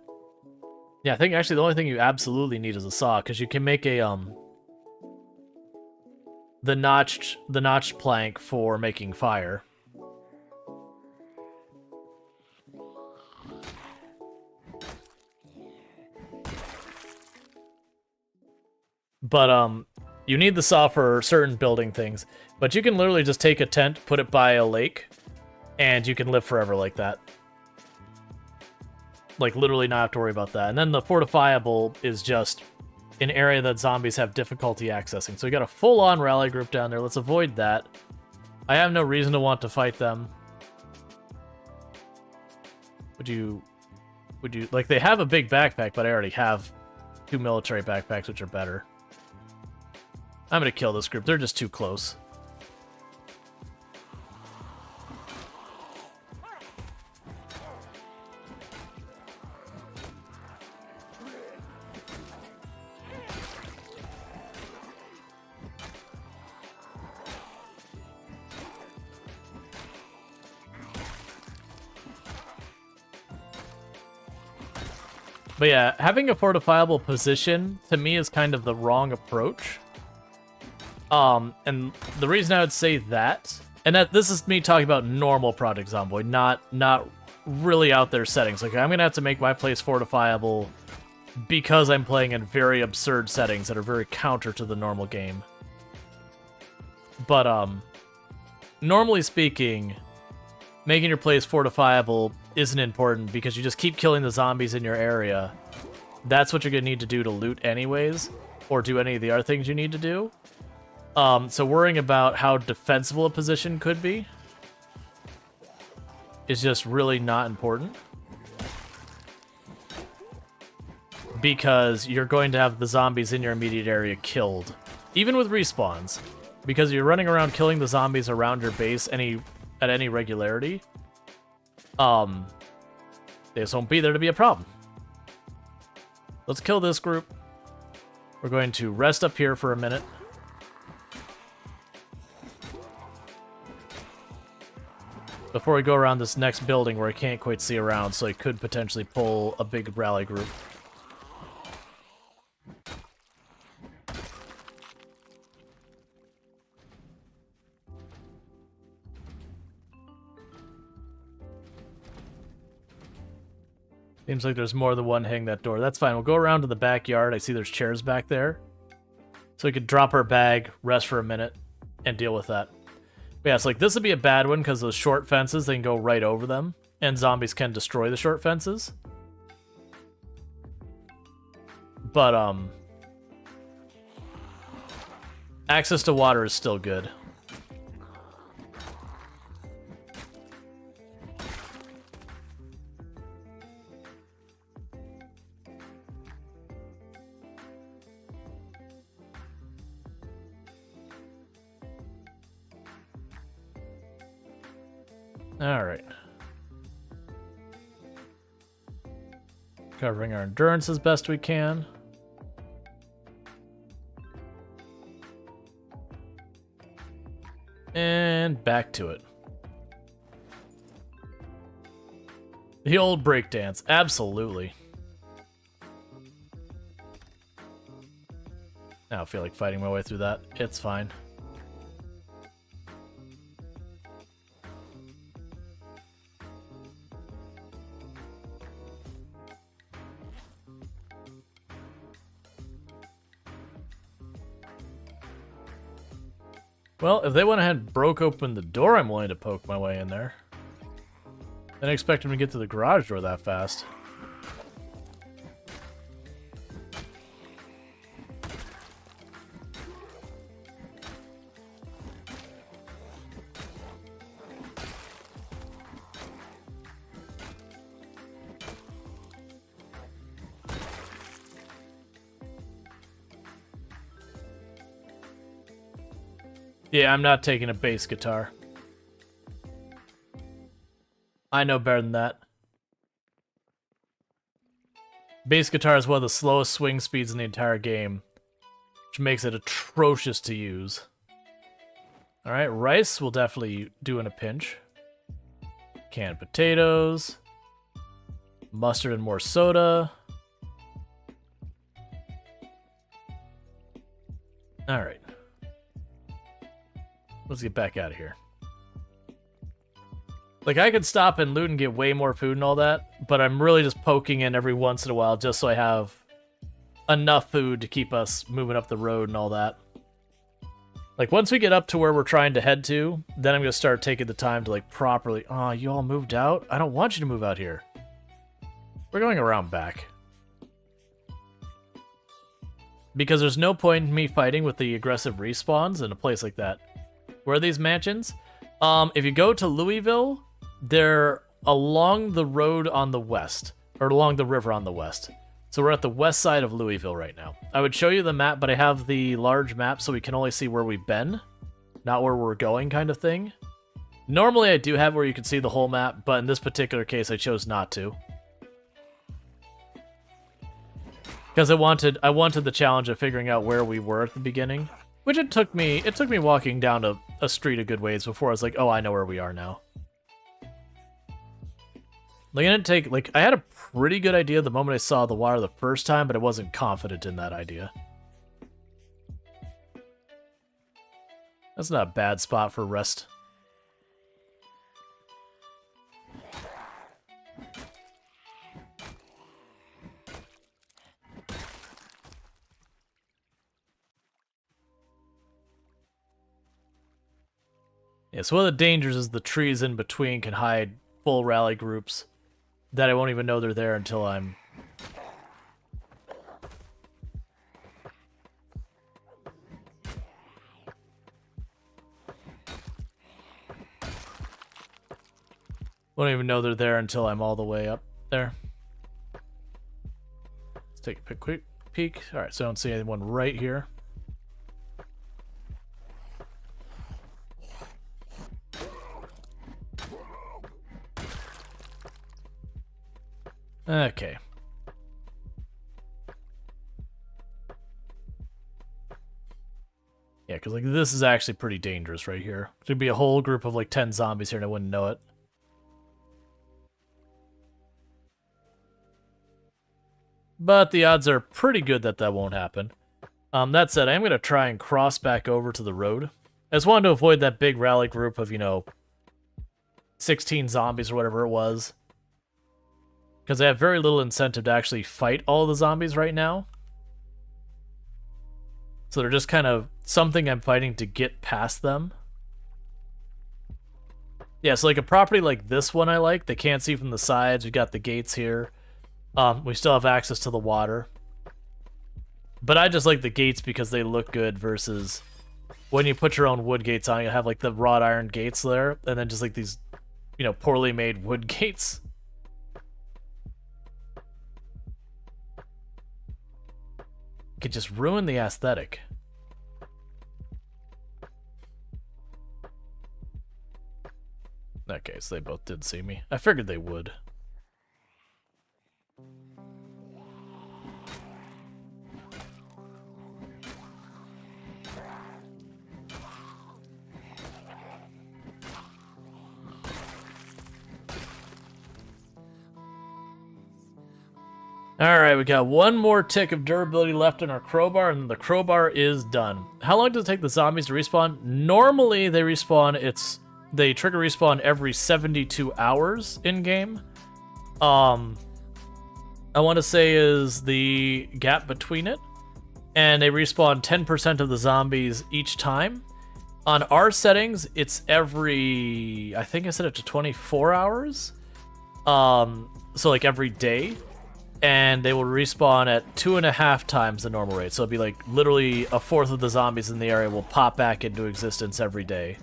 Yeah, I think actually the only thing you absolutely need is a saw, because you can make a the notched plank for making fire. But you need the saw for certain building things. But you can literally just take a tent, put it by a lake, and you can live forever like that. Like, literally not have to worry about that. And then the fortifiable is just an area that zombies have difficulty accessing. So you got a full-on rally group down there. Let's avoid that. I have no reason to want to fight them. Would you... Like, they have a big backpack, but I already have 2 military backpacks, which are better. I'm gonna kill this group. They're just too close. But yeah, having a fortifiable position, to me, is kind of the wrong approach. And the reason I would say that, and that this is me talking about normal Project Zomboid, not really out there settings. Like, I'm gonna have to make my place fortifiable because I'm playing in very absurd settings that are very counter to the normal game. But, normally speaking, making your place fortifiable isn't important because you just keep killing the zombies in your area. That's what you're gonna need to do to loot anyways, or do any of the other things you need to do. So worrying about how defensible a position could be is just really not important. Because you're going to have the zombies in your immediate area killed. Even with respawns. Because you're running around killing the zombies around your base at any regularity. They just won't be there to be a problem. Let's kill this group. We're going to rest up here for a minute. Before we go around this next building where I can't quite see around, so I could potentially pull a big rally group. Seems like there's more than one hitting that door. That's fine. We'll go around to the backyard. I see there's chairs back there. So we could drop our bag, rest for a minute, and deal with that. But yeah, it's like this would be a bad one because those short fences, they can go right over them. And zombies can destroy the short fences. But, access to water is still good. Alright. Covering our endurance as best we can. And back to it. The old breakdance, absolutely. Now, don't feel like fighting my way through that. It's fine. Well, if they went ahead and broke open the door, I'm willing to poke my way in there. Didn't expect him to get to the garage door that fast. Yeah, I'm not taking a bass guitar. I know better than that. Bass guitar is one of the slowest swing speeds in the entire game, which makes it atrocious to use. Alright, rice will definitely do in a pinch. Canned potatoes. Mustard and more soda. Alright. Let's get back out of here. Like, I could stop and loot and get way more food and all that, but I'm really just poking in every once in a while just so I have enough food to keep us moving up the road and all that. Like, once we get up to where we're trying to head to, then I'm going to start taking the time to, like, properly... Oh, you all moved out? I don't want you to move out here. We're going around back. Because there's no point in me fighting with the aggressive respawns in a place like that. Where are these mansions? If you go to Louisville, they're along the road on the west, or along the river on the west. So we're at the west side of Louisville right now. I would show you the map, but I have the large map so we can only see where we've been, not where we're going kind of thing. Normally I do have where you can see the whole map, but in this particular case I chose not to. Because I wanted the challenge of figuring out where we were at the beginning. Which it took me walking down a street a good ways before I was like, oh, I know where we are now. Like, I had a pretty good idea the moment I saw the water the first time, but I wasn't confident in that idea. That's not a bad spot for rest. Yeah, so one of the dangers is the trees in between can hide full rally groups that I won't even know they're there until I'm... Won't even know they're there until I'm all the way up there. Let's take a quick peek. Alright, so I don't see anyone right here. Okay. Yeah, because, like, this is actually pretty dangerous right here. There'd be a whole group of, like, 10 zombies here and I wouldn't know it. But the odds are pretty good that that won't happen. That said, I am going to try and cross back over to the road. I just wanted to avoid that big rally group of, 16 zombies or whatever it was. Because I have very little incentive to actually fight all the zombies right now. So they're just kind of something I'm fighting to get past them. Yeah, so like a property like this one I like. They can't see from the sides. We got the gates here. We still have access to the water. But I just like the gates because they look good versus when you put your own wood gates on, you have like the wrought iron gates there. And then just like these, poorly made wood gates. Could just ruin the aesthetic. Okay, so they both did see me. I figured they would. Alright, we got one more tick of durability left in our crowbar, and the crowbar is done. How long does it take the zombies to respawn? Normally, they trigger respawn every 72 hours in-game. I want to say is the gap between it. And they respawn 10% of the zombies each time. On our settings, it's every... I think I set it to 24 hours. So like every day. And they will respawn at 2.5 times the normal rate. So it'll be like literally a fourth of the zombies in the area will pop back into existence every day.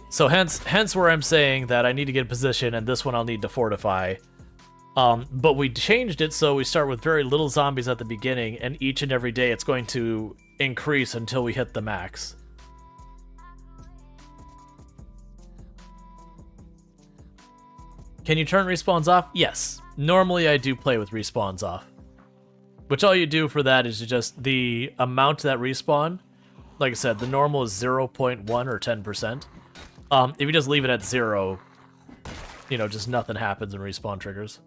So hence where I'm saying that I need to get a position, and this one I'll need to fortify. But we changed it so we start with very little zombies at the beginning, and each and every day it's going to increase until we hit the max. Can you turn respawns off? Yes. Normally I do play with respawns off. Which all you do for that is just the amount that respawn. Like I said, the normal is 0.1 or 10%. If you just leave it at 0, you know, just nothing happens and respawn triggers.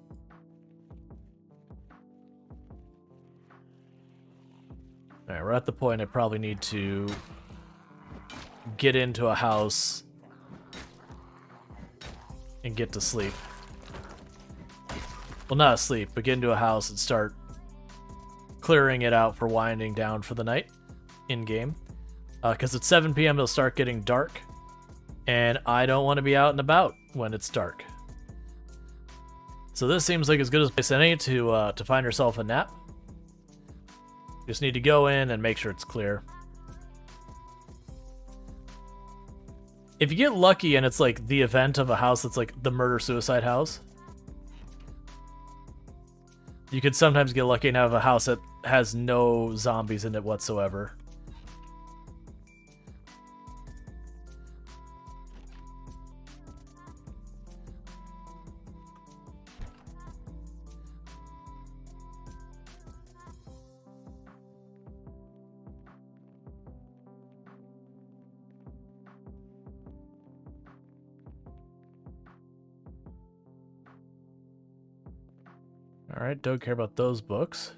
Alright, we're at the point I probably need to get into a house and get to sleep. Well, not asleep, but get into a house and start clearing it out for winding down for the night in-game. Because at 7 p.m. it'll start getting dark, and I don't want to be out and about when it's dark. So this seems like as good as a place as any to find yourself a nap. Just need to go in and make sure it's clear. If you get lucky and it's like the event of a house that's like the murder-suicide house, you could sometimes get lucky and have a house that has no zombies in it whatsoever. Alright, don't care about those books.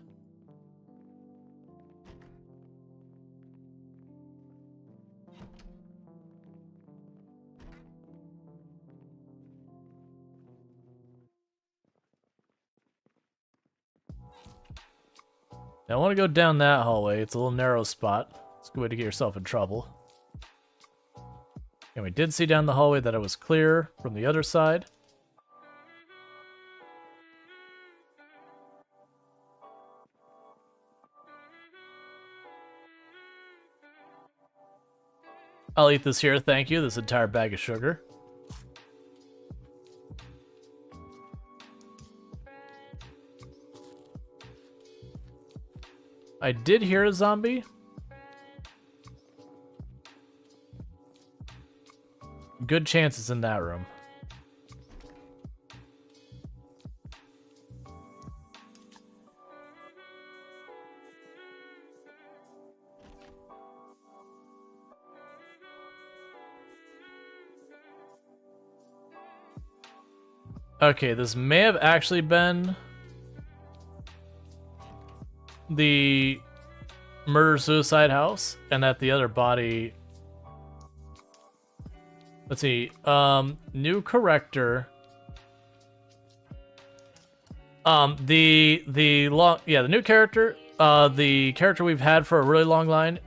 Now I want to go down that hallway. It's a little narrow spot. It's a good way to get yourself in trouble. And we did see down the hallway that it was clear from the other side. I'll eat this here, thank you. This entire bag of sugar. I did hear a zombie. Good chance it's in that room. Okay, this may have actually been the murder-suicide house, and that the other body... Let's see, new corrector. The new character, the character we've had for a really long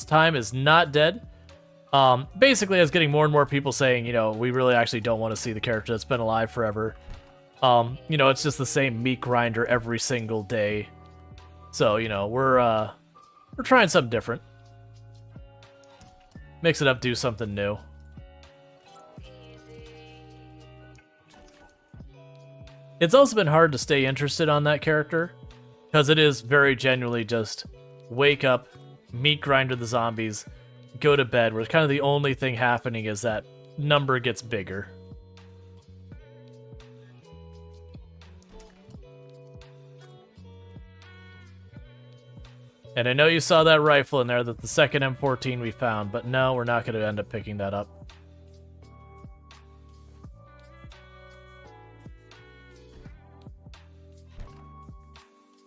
time is not dead. Basically, I was getting more and more people saying, you know, we really actually don't want to see the character that's been alive forever. You know, it's just the same meat grinder every single day. So, you know, we're trying something different. Mix it up, do something new. It's also been hard to stay interested on that character, because it is very genuinely just wake up, meat grinder the zombies, go to bed, where kind of the only thing happening is that number gets bigger. And I know you saw that rifle in there, that the second M14 we found, but no, we're not going to end up picking that up.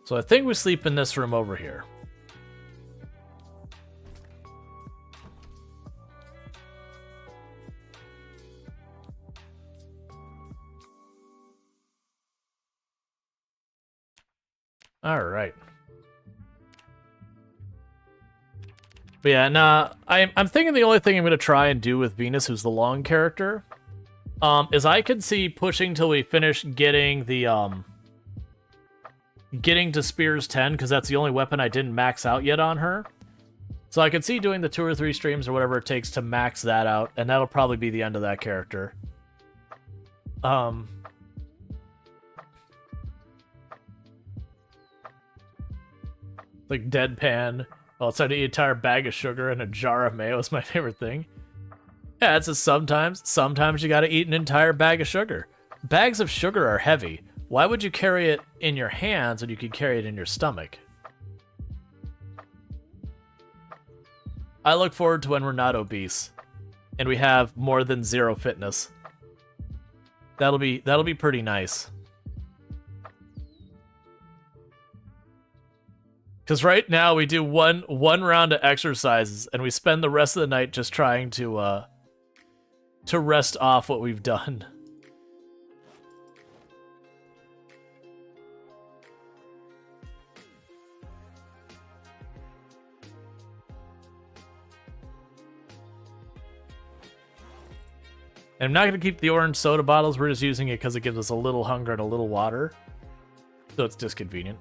So I think we sleep in this room over here. All right. But yeah, nah, I'm thinking the only thing I'm going to try and do with Venus, who's the long character, is I could see pushing till we finish getting the, getting to Spears 10, because that's the only weapon I didn't max out yet on her. So I could see doing the 2 or 3 streams or whatever it takes to max that out, and that'll probably be the end of that character. Like deadpan. Oh, it's an entire bag of sugar and a jar of mayo is my favorite thing. Yeah, it's a sometimes. Sometimes you gotta eat an entire bag of sugar. Bags of sugar are heavy. Why would you carry it in your hands when you could carry it in your stomach? I look forward to when we're not obese and we have more than 0 fitness. That'll be pretty nice. Because right now we do one round of exercises and we spend the rest of the night just trying to rest off what we've done. And I'm not going to keep the orange soda bottles. We're just using it because it gives us a little hunger and a little water. So it's just convenient.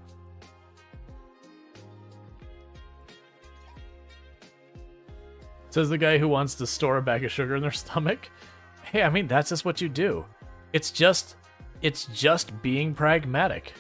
Says the guy who wants to store a bag of sugar in their stomach. Hey, I mean, that's just what you do. It's just being pragmatic.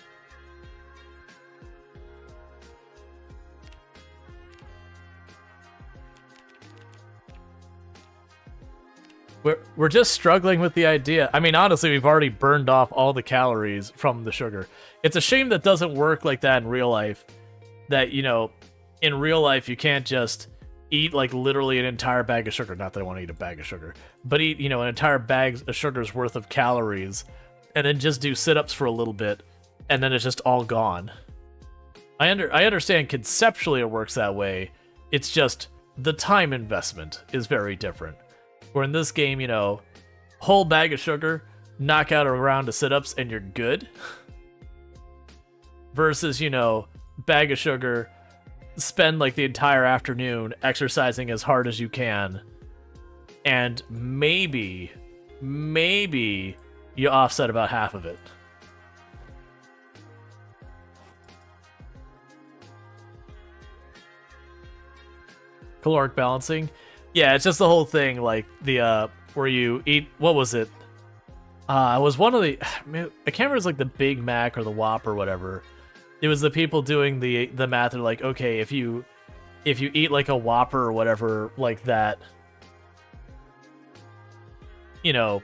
We're just struggling with the idea. I mean, honestly, we've already burned off all the calories from the sugar. It's a shame that doesn't work like that in real life. That, you know, in real life, you can't just eat, like, literally an entire bag of sugar. Not that I want to eat a bag of sugar. But eat, you know, an entire bag of sugar's worth of calories. And then just do sit-ups for a little bit. And then it's just all gone. I understand conceptually it works that way. It's just the time investment is very different. Where in this game, you know, whole bag of sugar, knock out a round of sit-ups, and you're good. Versus, you know, bag of sugar, spend like the entire afternoon exercising as hard as you can, and maybe you offset about half of it. Caloric balancing. Yeah, it's just the whole thing, like, the, where you eat, what was it? It was one of the, I can't remember if it was like the Big Mac or the Whopper or whatever. It was the people doing the math, they're like, okay, if you eat like a Whopper or whatever like that, you know,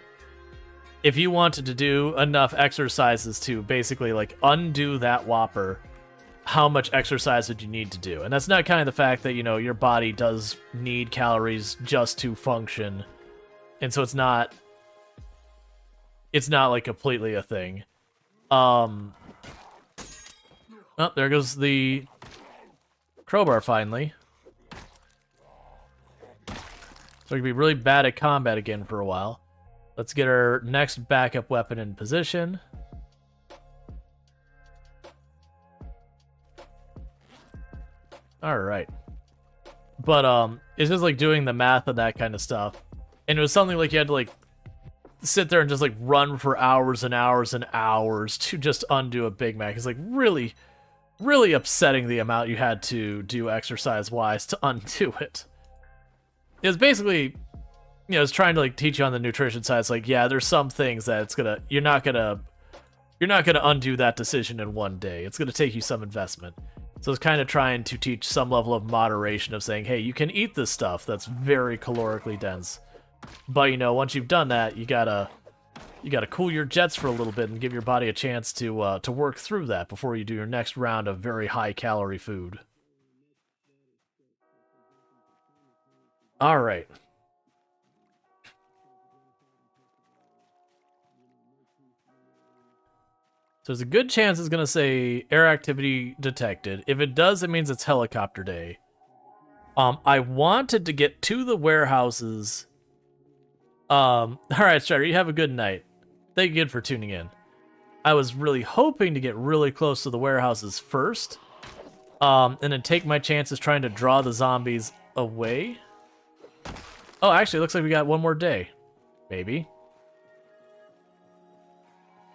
if you wanted to do enough exercises to basically like undo that Whopper, how much exercise would you need to do? And that's not kind of the fact that, you know, your body does need calories just to function. And so it's not like completely a thing. Oh, there goes the crowbar finally. So we can be really bad at combat again for a while. Let's get our next backup weapon in position. Alright. But, it's just, like, doing the math and that kind of stuff. And it was something like you had to, like, sit there and just, like, run for hours and hours and hours to just undo a Big Mac. It's, like, really, really upsetting the amount you had to do exercise-wise to undo it. It was basically, you know, it's trying to, like, teach you on the nutrition side. It's like, yeah, there's some things that it's gonna, you're not gonna undo that decision in one day. It's gonna take you some investment. So it's kind of trying to teach some level of moderation of saying, hey, you can eat this stuff that's very calorically dense. But, you know, once you've done that, you gotta cool your jets for a little bit and give your body a chance to work through that before you do your next round of very high-calorie food. All right. there's a good chance it's going to say air activity detected. If it does, it means it's helicopter day. I wanted to get to the warehouses. All right, Strider, you have a good night. Thank you again for tuning in. I was really hoping to get really close to the warehouses first, and then take my chances trying to draw the zombies away. Oh, actually, it looks like we got one more day. Maybe.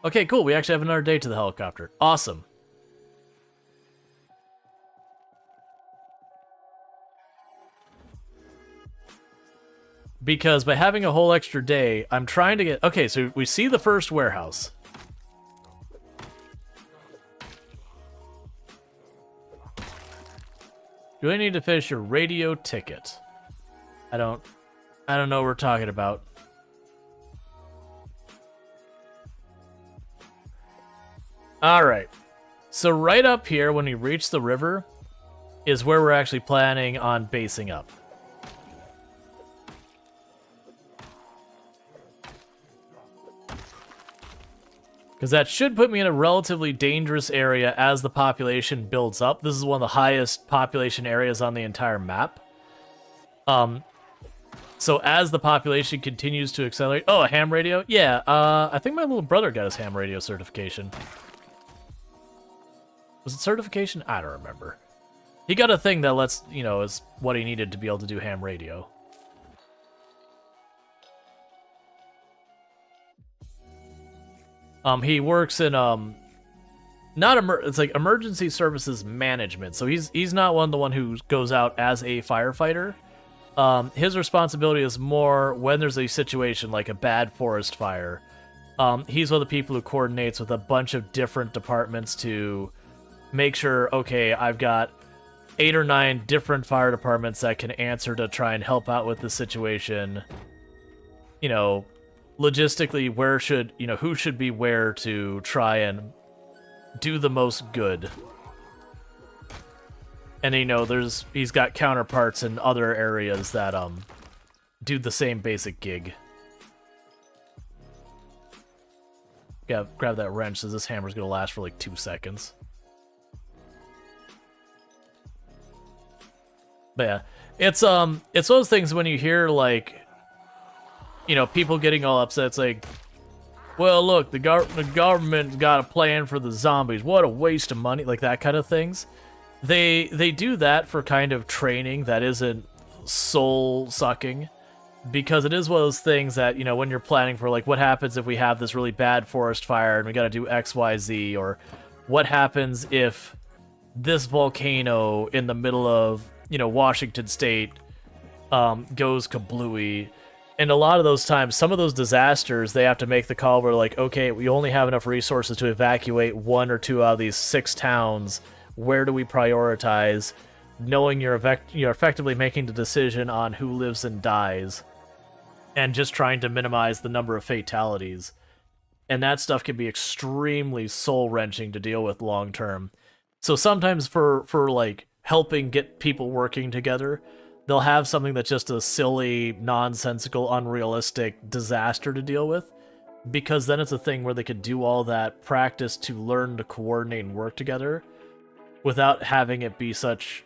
Okay, cool. We actually have another day to the helicopter. Awesome. Because by having a whole extra day, I'm trying to get... Okay, so we see the first warehouse. Do I need to finish your radio ticket? I don't know what we're talking about. Alright. So right up here, when we reach the river, is where we're actually planning on basing up. Because that should put me in a relatively dangerous area as the population builds up. This is one of the highest population areas on the entire map. So as the population continues to accelerate... Oh, a ham radio? Yeah, I think my little brother got his ham radio certification. Was it certification? I don't remember. He got a thing that lets, is what he needed to be able to do ham radio. He works in, it's like emergency services management. So he's not the one who goes out as a firefighter. His responsibility is more when there's a situation like a bad forest fire. He's one of the people who coordinates with a bunch of different departments to make sure, okay, I've got 8 or 9 different fire departments that can answer to try and help out with the situation. Logistically, who should be where to try and do the most good. And he's got counterparts in other areas that do the same basic gig. Yeah, grab that wrench, so this hammer's gonna last for like 2 seconds. But yeah, it's one of those things when you hear like, people getting all upset. It's like, well, look, the government's got a plan for the zombies. What a waste of money, like that kind of things. They do that for kind of training that isn't soul sucking, because it is one of those things that when you're planning for like what happens if we have this really bad forest fire and we got to do XYZ, or what happens if this volcano in the middle of Washington State goes kablooey. And a lot of those times, some of those disasters, they have to make the call where, like, okay, we only have enough resources to evacuate 1 or 2 out of these 6 towns. Where do we prioritize? Knowing you're effectively making the decision on who lives and dies, and just trying to minimize the number of fatalities. And that stuff can be extremely soul-wrenching to deal with long-term. So sometimes for like, helping get people working together, they'll have something that's just a silly, nonsensical, unrealistic disaster to deal with, because then it's a thing where they could do all that practice to learn to coordinate and work together without having it be such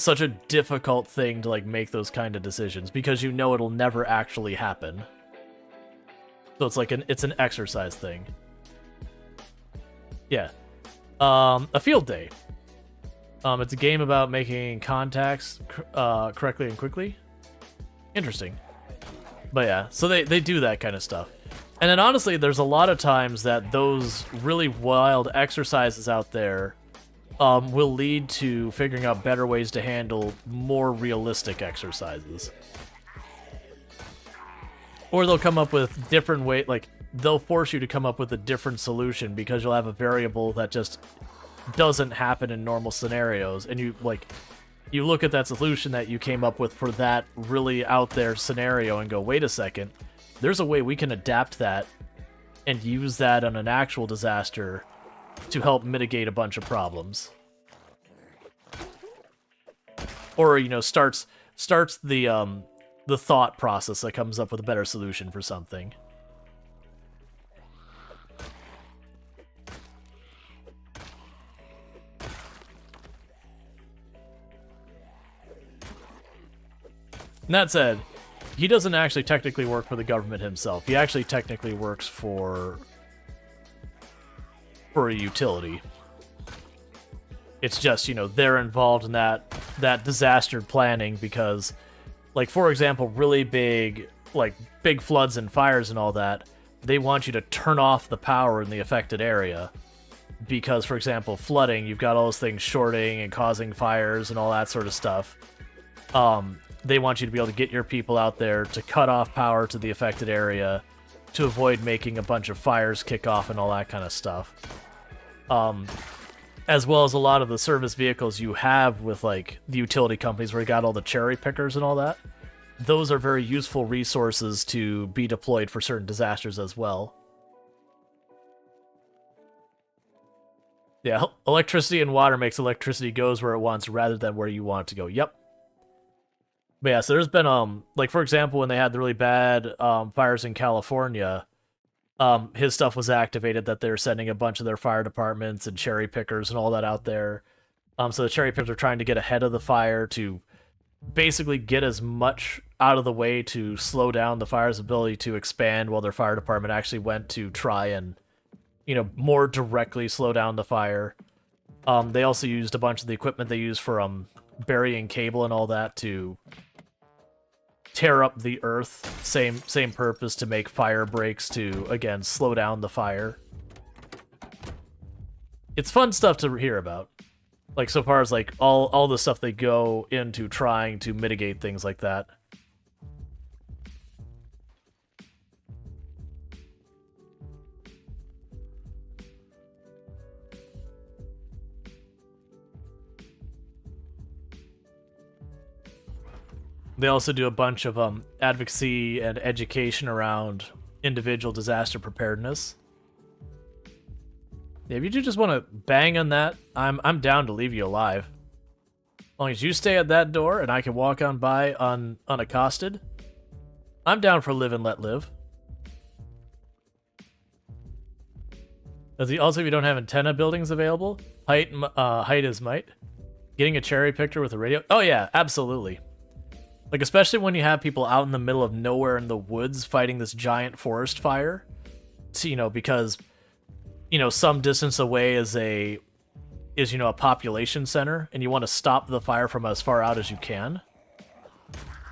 a difficult thing to like make those kind of decisions, because it'll never actually happen. So it's like it's an exercise thing. Yeah. A field day. It's a game about making contacts correctly and quickly. Interesting. But yeah, so they do that kind of stuff. And then honestly, there's a lot of times that those really wild exercises out there will lead to figuring out better ways to handle more realistic exercises. Or they'll come up with different ways, like they'll force you to come up with a different solution because you'll have a variable that just doesn't happen in normal scenarios, and you look at that solution that you came up with for that really out there scenario and go, wait a second, there's a way we can adapt that and use that on an actual disaster to help mitigate a bunch of problems. Or starts the thought process that comes up with a better solution for something. That said, he doesn't actually technically work for the government himself. He actually technically works for a utility. It's just, you know, they're involved in that disaster planning because, like, for example, really big floods and fires and all that, they want you to turn off the power in the affected area. Because, for example, flooding, you've got all those things shorting and causing fires and all that sort of stuff. They want you to be able to get your people out there to cut off power to the affected area to avoid making a bunch of fires kick off and all that kind of stuff. As well as a lot of the service vehicles you have with, like, the utility companies where you got all the cherry pickers and all that. Those are very useful resources to be deployed for certain disasters as well. Yeah, electricity and water makes electricity goes where it wants rather than where you want it to go. Yep. But yeah, so there's been, like, for example, when they had the really bad fires in California, his stuff was activated that they're sending a bunch of their fire departments and cherry pickers and all that out there. So the cherry pickers are trying to get ahead of the fire to basically get as much out of the way to slow down the fire's ability to expand while their fire department actually went to try and, you know, more directly slow down the fire. They also used a bunch of the equipment they use for burying cable and all that to tear up the earth. Same purpose, to make fire breaks to, again, slow down the fire. It's fun stuff to hear about. Like, so far as, like, all the stuff they go into trying to mitigate things like that. They also do a bunch of advocacy and education around individual disaster preparedness. Yeah, if you do just want to bang on that, I'm down to leave you alive. As long as you stay at that door and I can walk on by unaccosted, I'm down for live and let live. Also, if you don't have antenna buildings available, height is might. Getting a cherry picker with a radio. Oh yeah, absolutely. Like, especially when you have people out in the middle of nowhere in the woods fighting this giant forest fire. So, you know, because, you know, some distance away is a population center, and you want to stop the fire from as far out as you can.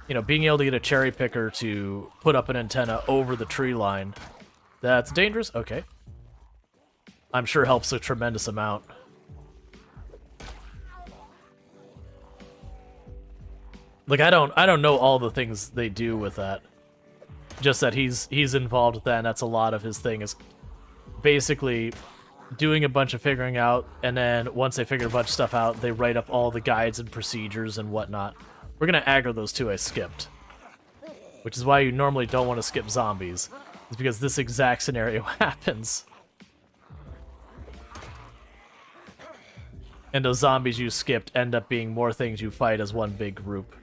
You know, being able to get a cherry picker to put up an antenna over the tree line, that's dangerous? Okay. I'm sure helps a tremendous amount. Like, I don't know all the things they do with that. Just that he's involved with that, and that's a lot of his thing, is basically doing a bunch of figuring out, and then once they figure a bunch of stuff out, they write up all the guides and procedures and whatnot. We're gonna aggro those two I skipped. Which is why you normally don't want to skip zombies. It's because this exact scenario happens. And those zombies you skipped end up being more things you fight as one big group.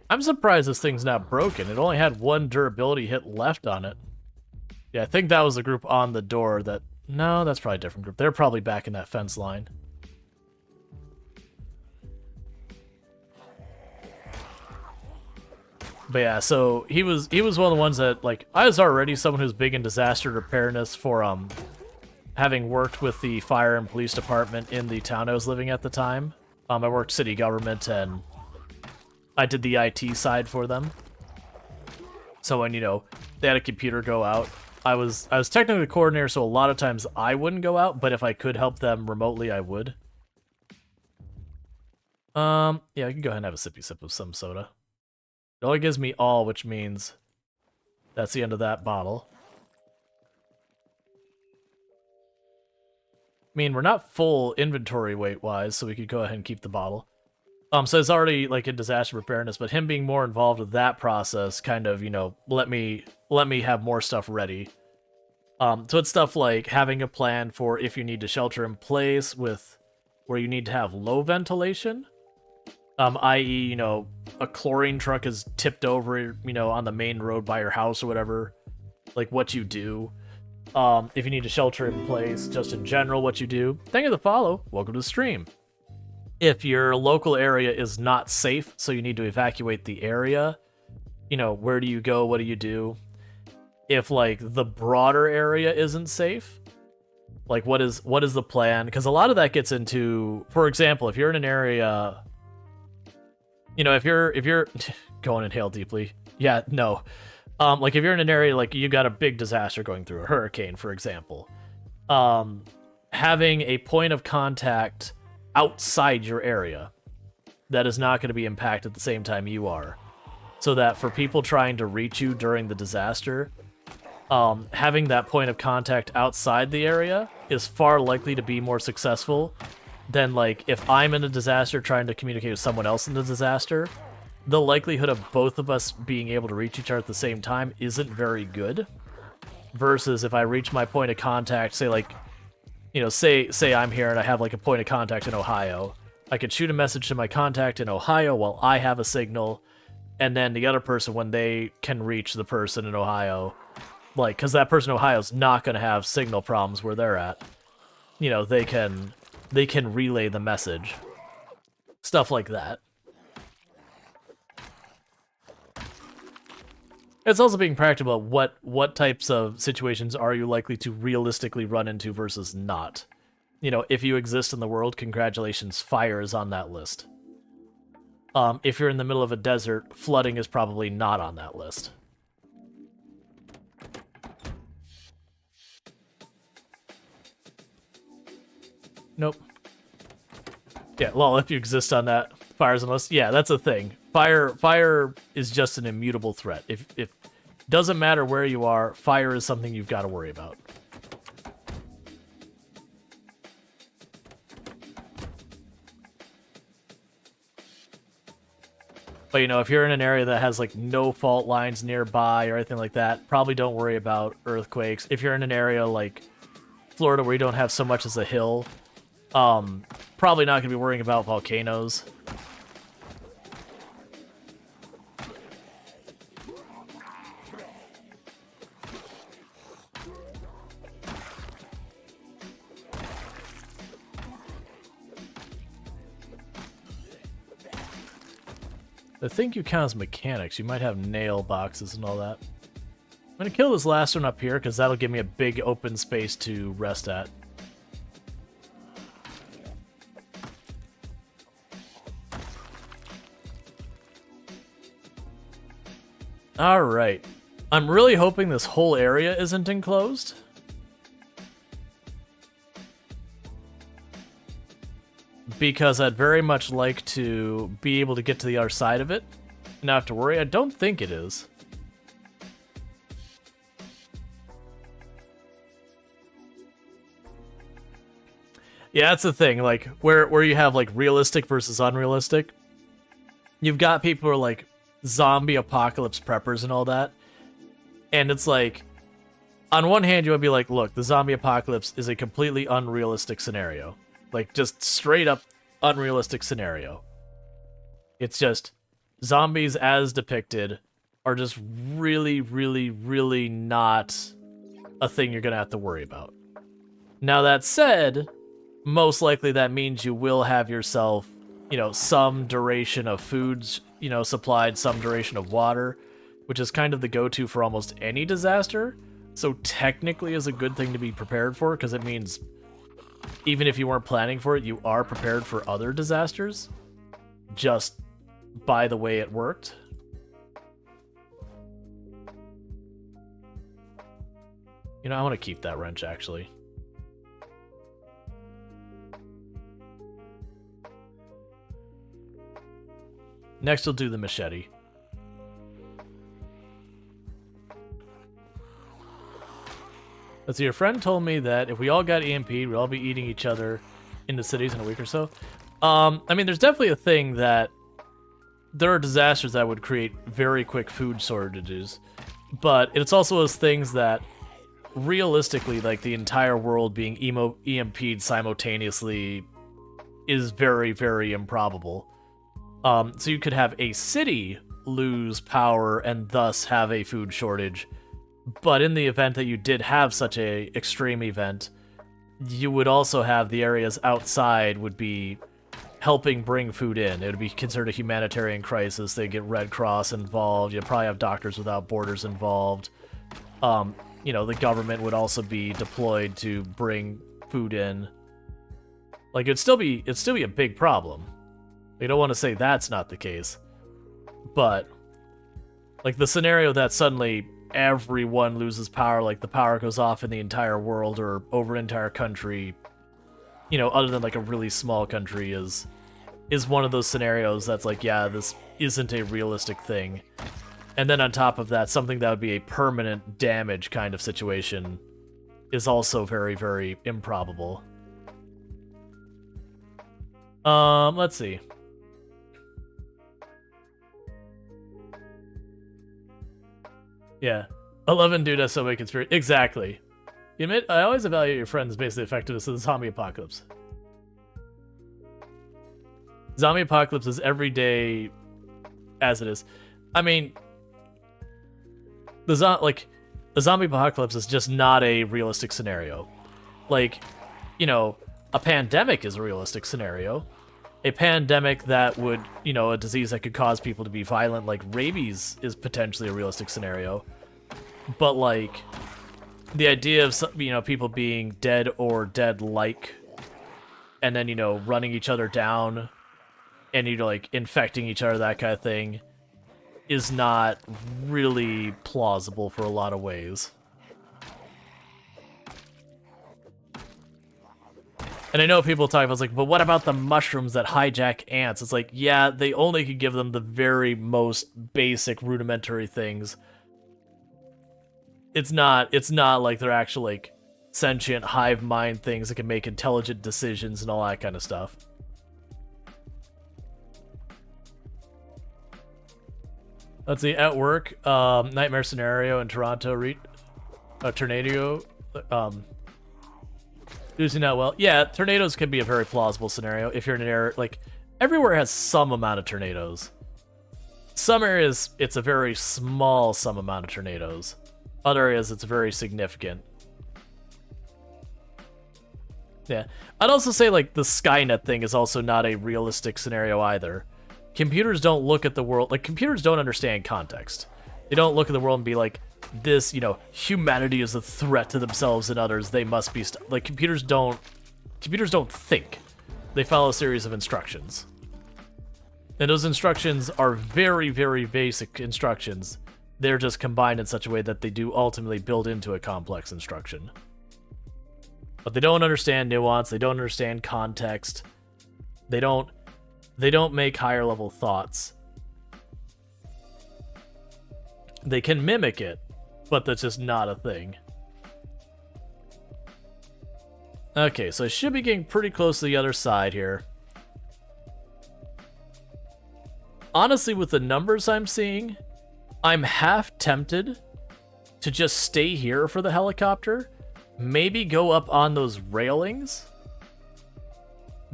I'm surprised this thing's not broken. It only had one durability hit left on it. Yeah, I think that was the group on the door that... No, that's probably a different group. They're probably back in that fence line. But yeah, so he was one of the ones that, like, I was already someone who's big in disaster preparedness for having worked with the fire and police department in the town I was living at the time. I worked city government, and I did the IT side for them. So when, you know, they had a computer go out, I was technically the coordinator, so a lot of times I wouldn't go out, but if I could help them remotely, I would. Yeah, I can go ahead and have a sippy sip of some soda. It only gives me all, which means that's the end of that bottle. I mean, we're not full inventory weight-wise, so we could go ahead and keep the bottle. So it's already, like, in disaster preparedness, but him being more involved with that process kind of, you know, let me have more stuff ready. So it's stuff like having a plan for if you need to shelter in place with where you need to have low ventilation. i.e., a chlorine truck is tipped over, on the main road by your house or whatever, like what you do. If you need to shelter in place, just in general, what you do. Thank you for the follow. Welcome to the stream. If your local area is not safe, so you need to evacuate the area, where do you go? What do you do? If, like, the broader area isn't safe, like, what is the plan? Because a lot of that gets into, for example, if you're in an area, if you're go and inhale deeply. Yeah, no. Like, if you're in an area, like, you got a big disaster going through, a hurricane, for example, having a point of contact outside your area that is not going to be impacted at the same time you are, so that for people trying to reach you during the disaster, having that point of contact outside the area is far likely to be more successful than, like, if I'm in a disaster trying to communicate with someone else in the disaster. The likelihood of both of us being able to reach each other at the same time isn't very good. Versus if I reach my point of contact, say, like, say I'm here and I have, like, a point of contact in Ohio. I could shoot a message to my contact in Ohio while I have a signal, and then the other person, when they can reach the person in Ohio, like, because that person in Ohio is not going to have signal problems where they're at, they can relay the message. Stuff like that. It's also being practical about what types of situations are you likely to realistically run into versus not. If you exist in the world, congratulations, fire is on that list. If you're in the middle of a desert, flooding is probably not on that list. Nope. Yeah, well, if you exist on that, fire's on the list. Yeah, that's a thing. Fire is just an immutable threat. If doesn't matter where you are, fire is something you've got to worry about. But if you're in an area that has, like, no fault lines nearby or anything like that, probably don't worry about earthquakes. If you're in an area like Florida where you don't have so much as a hill, probably not going to be worrying about volcanoes. I think you count as mechanics. You might have nail boxes and all that. I'm going to kill this last one up here, because that'll give me a big open space to rest at. Alright. I'm really hoping this whole area isn't enclosed. Because I'd very much like to be able to get to the other side of it. Not have to worry. I don't think it is. Yeah, that's the thing. Like, where you have, like, realistic versus unrealistic. You've got people who are, like, zombie apocalypse preppers and all that. And it's like, on one hand, you would be like, look, the zombie apocalypse is a completely unrealistic scenario. Like, just straight up unrealistic scenario. It's just zombies as depicted are just really, really, really not a thing you're going to have to worry about. Now, that said, most likely that means you will have yourself, some duration of foods, supplied, some duration of water, which is kind of the go-to for almost any disaster. So technically is a good thing to be prepared for, because it means even if you weren't planning for it, you are prepared for other disasters, just by the way it worked. I want to keep that wrench, actually. Next, we'll do the machete. Let's see, your friend told me that if we all got EMP'd, we'd all be eating each other in the cities in a week or so. I mean, there's definitely a thing that there are disasters that would create very quick food shortages, but it's also those things that realistically, like, the entire world being EMP'd simultaneously is very, very improbable. So you could have a city lose power and thus have a food shortage. But in the event that you did have such a extreme event, you would also have the areas outside would be helping bring food in. It would be considered a humanitarian crisis. They'd get Red Cross involved. You'd probably have Doctors Without Borders involved. You know, the government would also be deployed to bring food in. Like, it'd still be a big problem. You don't want to say that's not the case. But, like, the scenario that suddenly everyone loses power, like the power goes off in the entire world or over an entire country, you know, other than like a really small country, is one of those scenarios that's like, yeah, this isn't a realistic thing. And then on top of that, something that would be a permanent damage kind of situation is also very, very improbable. Let's see. Yeah. 11 dude has so many conspiracy. Exactly. You admit, I always evaluate your friends based on the effectiveness of the zombie apocalypse. Zombie apocalypse is every day as it is. I mean, the zombie apocalypse is just not a realistic scenario. Like, you know, a pandemic is a realistic scenario. A pandemic that would, you know, a disease that could cause people to be violent, like rabies, is potentially a realistic scenario. But, like, the idea of, you know, people being dead or dead-like, and then, you know, running each other down, and, you know, like, infecting each other, that kind of thing, is not really plausible for a lot of ways. And I know people talk about, it's like, but what about the mushrooms that hijack ants? It's like, yeah, they only could give them the very most basic rudimentary things. It's not like they're actual, like, sentient hive mind things that can make intelligent decisions and all that kind of stuff. Let's see, at work, nightmare scenario in Toronto, a tornado, losing out well. Yeah, tornadoes can be a very plausible scenario if you're in an area, like, everywhere has some amount of tornadoes. Some areas, it's a very small some amount of tornadoes. Other areas, it's very significant. Yeah. I'd also say, like, the Skynet thing is also not a realistic scenario either. Computers don't look at the world, like, computers don't understand context. They don't look at the world and be like, this, you know, humanity is a threat to themselves and others, they must be, like, computers don't think. They follow a series of instructions. And those instructions are very, very basic instructions. They're just combined in such a way that they do ultimately build into a complex instruction. But they don't understand nuance, they don't understand context. They don't make higher level thoughts. They can mimic it, but that's just not a thing. Okay, so I should be getting pretty close to the other side here. Honestly, with the numbers I'm seeing, I'm half tempted to just stay here for the helicopter. Maybe go up on those railings.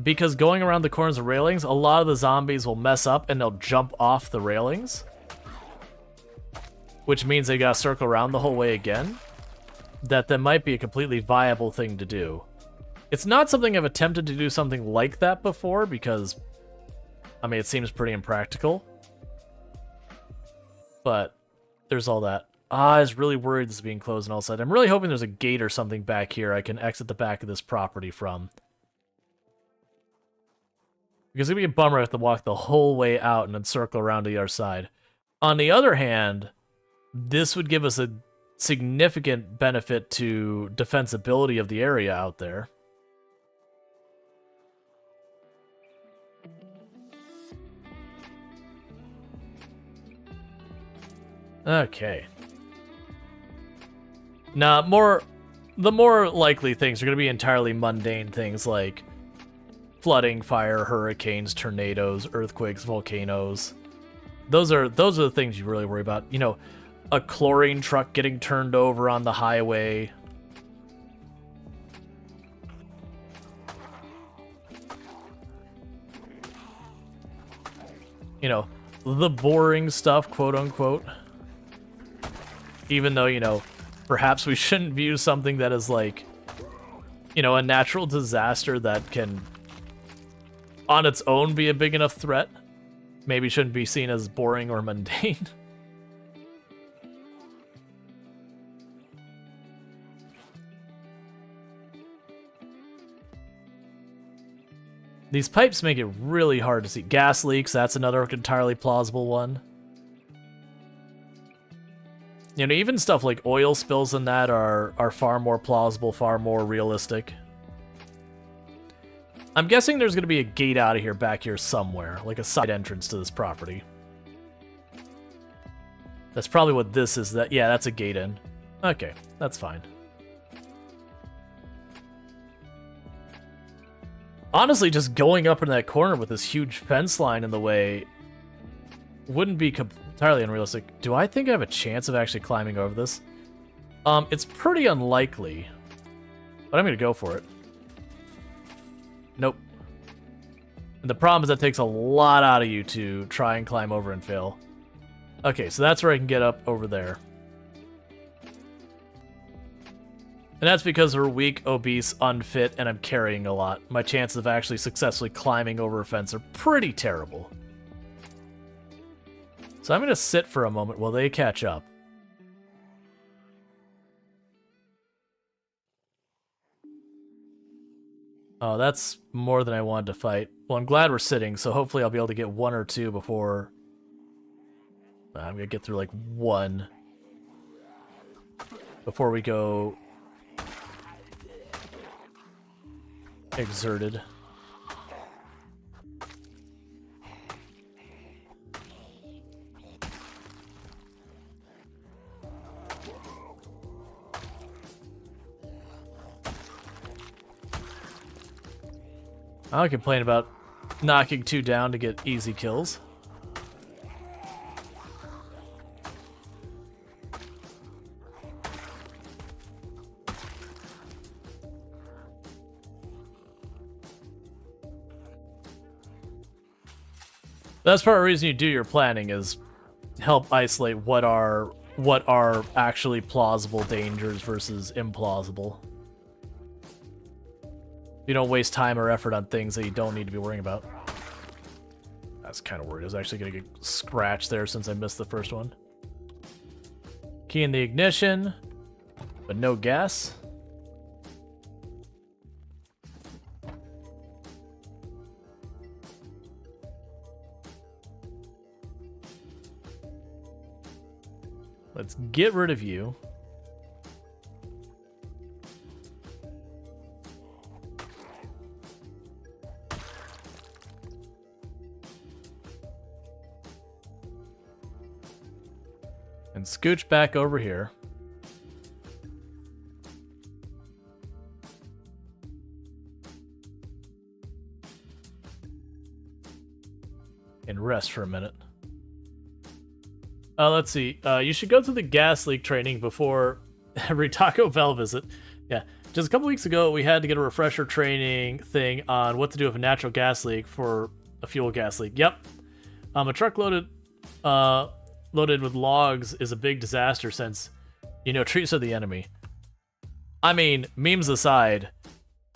Because going around the corners of railings, a lot of the zombies will mess up and they'll jump off the railings. Which means they gotta circle around the whole way again. That might be a completely viable thing to do. It's not something I've attempted to do something like that before because, I mean, it seems pretty impractical. But there's all that. I was really worried this is being closed on all sides. I'm really hoping there's a gate or something back here I can exit the back of this property from. Because it'd be a bummer if I have to walk the whole way out and then circle around to the other side. On the other hand, this would give us a significant benefit to defensibility of the area out there. Okay. Now, the more likely things are going to be entirely mundane things like flooding, fire, hurricanes, tornadoes, earthquakes, volcanoes. Those are the things you really worry about. You know, a chlorine truck getting turned over on the highway. you know, the boring stuff, quote unquote. Even though, you know, perhaps we shouldn't view something that is like, you know, a natural disaster that can on its own be a big enough threat. Maybe shouldn't be seen as boring or mundane. These pipes make it really hard to see. Gas leaks, that's another entirely plausible one. You know, even stuff like oil spills and that are far more plausible, far more realistic. I'm guessing there's going to be a gate out of here back here somewhere, like a side entrance to this property. That's probably what this is. Yeah, that's a gate in. Okay, that's fine. Honestly, just going up in that corner with this huge fence line in the way wouldn't be entirely unrealistic. Do I think I have a chance of actually climbing over this? It's pretty unlikely, but I'm going to go for it. Nope. And the problem is that takes a lot out of you to try and climb over and fail. Okay, so that's where I can get up over there. And that's because we're weak, obese, unfit, and I'm carrying a lot. My chances of actually successfully climbing over a fence are pretty terrible. So I'm going to sit for a moment while they catch up. Oh, that's more than I wanted to fight. Well, I'm glad we're sitting, so hopefully I'll be able to get one or two before... I'm going to get through, like, one. Before we go... exerted. I don't complain about knocking two down to get easy kills. That's part of the reason you do your planning, is help isolate what are actually plausible dangers versus implausible. You don't waste time or effort on things that you don't need to be worrying about. That's kind of weird. I was actually going to get scratched there since I missed the first one. Key in the ignition, but no gas. Let's get rid of you. And scooch back over here. And rest for a minute. Let's see. You should go through the gas leak training before every Taco Bell visit. Yeah. Just a couple weeks ago, we had to get a refresher training thing on what to do if a natural gas leak for a fuel gas leak. Yep. A truck loaded with logs is a big disaster since, you know, trees are the enemy. I mean, memes aside,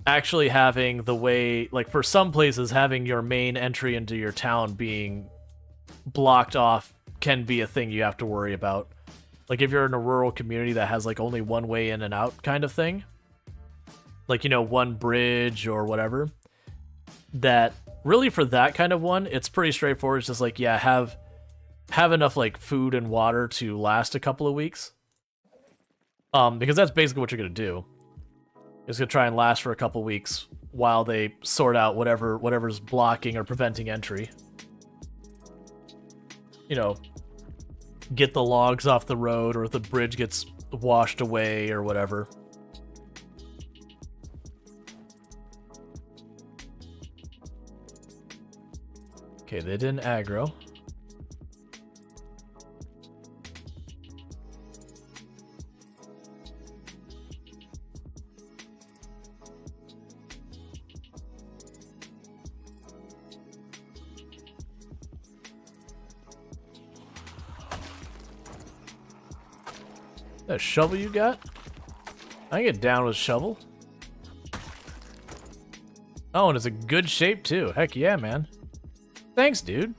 actually having the way, like for some places, having your main entry into your town being blocked off can be a thing you have to worry about. Like if you're in a rural community that has like only one way in and out kind of thing, like, you know, one bridge or whatever, that really for that kind of one, it's pretty straightforward. It's just like, yeah, have enough like food and water to last a couple of weeks. Because that's basically what you're gonna do. It's gonna try and last for a couple of weeks while they sort out whatever's blocking or preventing entry. You know, get the logs off the road, or if the bridge gets washed away or whatever. Okay, they didn't aggro. That shovel you got? I can get down with shovel. Oh, and it's a good shape too. Heck yeah, man. Thanks, dude.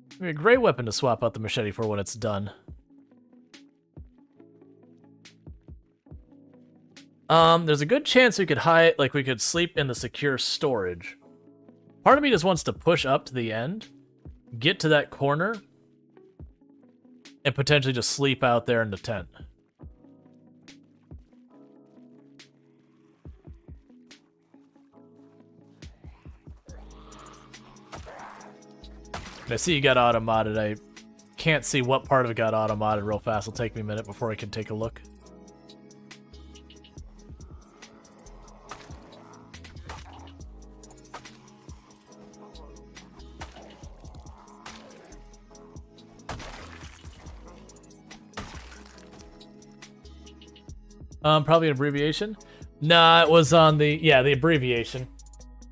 It'd be a great weapon to swap out the machete for when it's done. There's a good chance we could hide, like we could sleep in the secure storage. Part of me just wants to push up to the end, get to that corner, and potentially just sleep out there in the tent. I see you got auto-modded. I can't see what part of it got auto-modded real fast. It'll take me a minute before I can take a look. Probably an abbreviation. Nah, it was on the the abbreviation.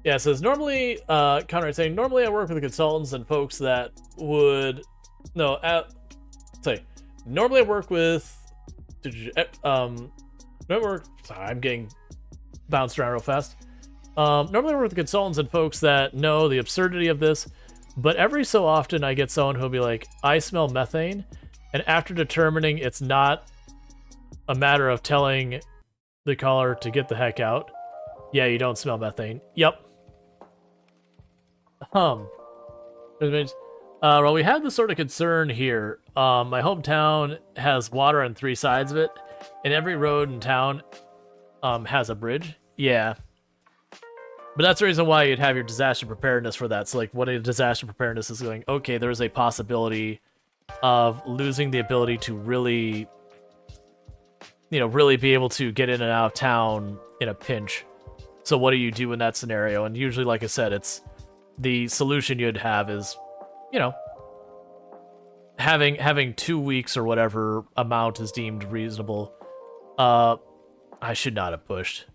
Yeah, it says normally, Conrad saying normally I work with consultants and folks that would normally I work with sorry, I'm getting bounced around real fast. Normally I work with consultants and folks that know the absurdity of this, but every so often I get someone who'll be like, I smell methane, and after determining it's not a matter of telling the caller to get the heck out. Yeah, you don't smell methane. Yep. Well, we have this sort of concern here. My hometown has water on 3 sides of it, and every road in town has a bridge. Yeah. But that's the reason why you'd have your disaster preparedness for that. So, like, what a disaster preparedness is going, okay, there's a possibility of losing the ability to really, really be able to get in and out of town in a pinch. So what do you do in that scenario? And usually, like I said, it's the solution you'd have is, having 2 weeks or whatever amount is deemed reasonable. I should not have pushed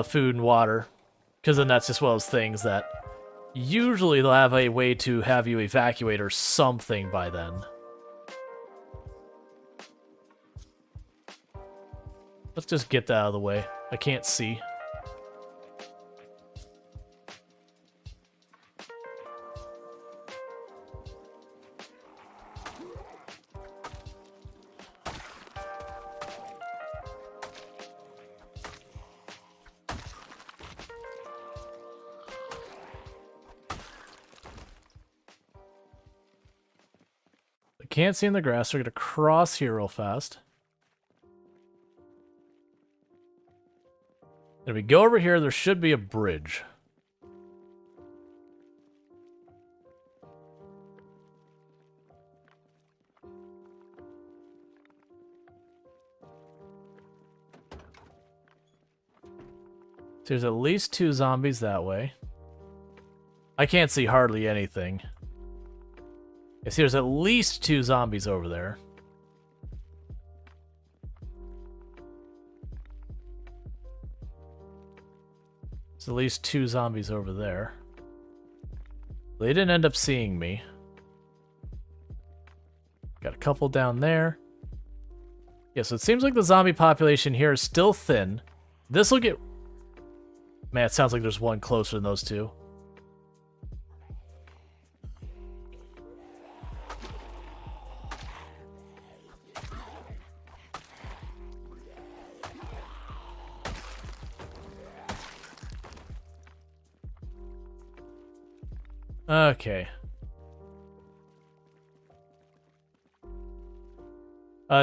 food and water, because then that's just one of those things that usually they'll have a way to have you evacuate or something by then. Let's just get that out of the way. I can't see. I can't see in the grass, so we're gonna cross here real fast. And if we go over here, there should be a bridge. So there's at least 2 zombies that way. I can't see hardly anything. I see there's at least 2 zombies over there. There's at least 2 zombies over there. They didn't end up seeing me. Got a couple down there. Yeah, so it seems like the zombie population here is still thin. This will get... Man, it sounds like there's one closer than those 2. Okay.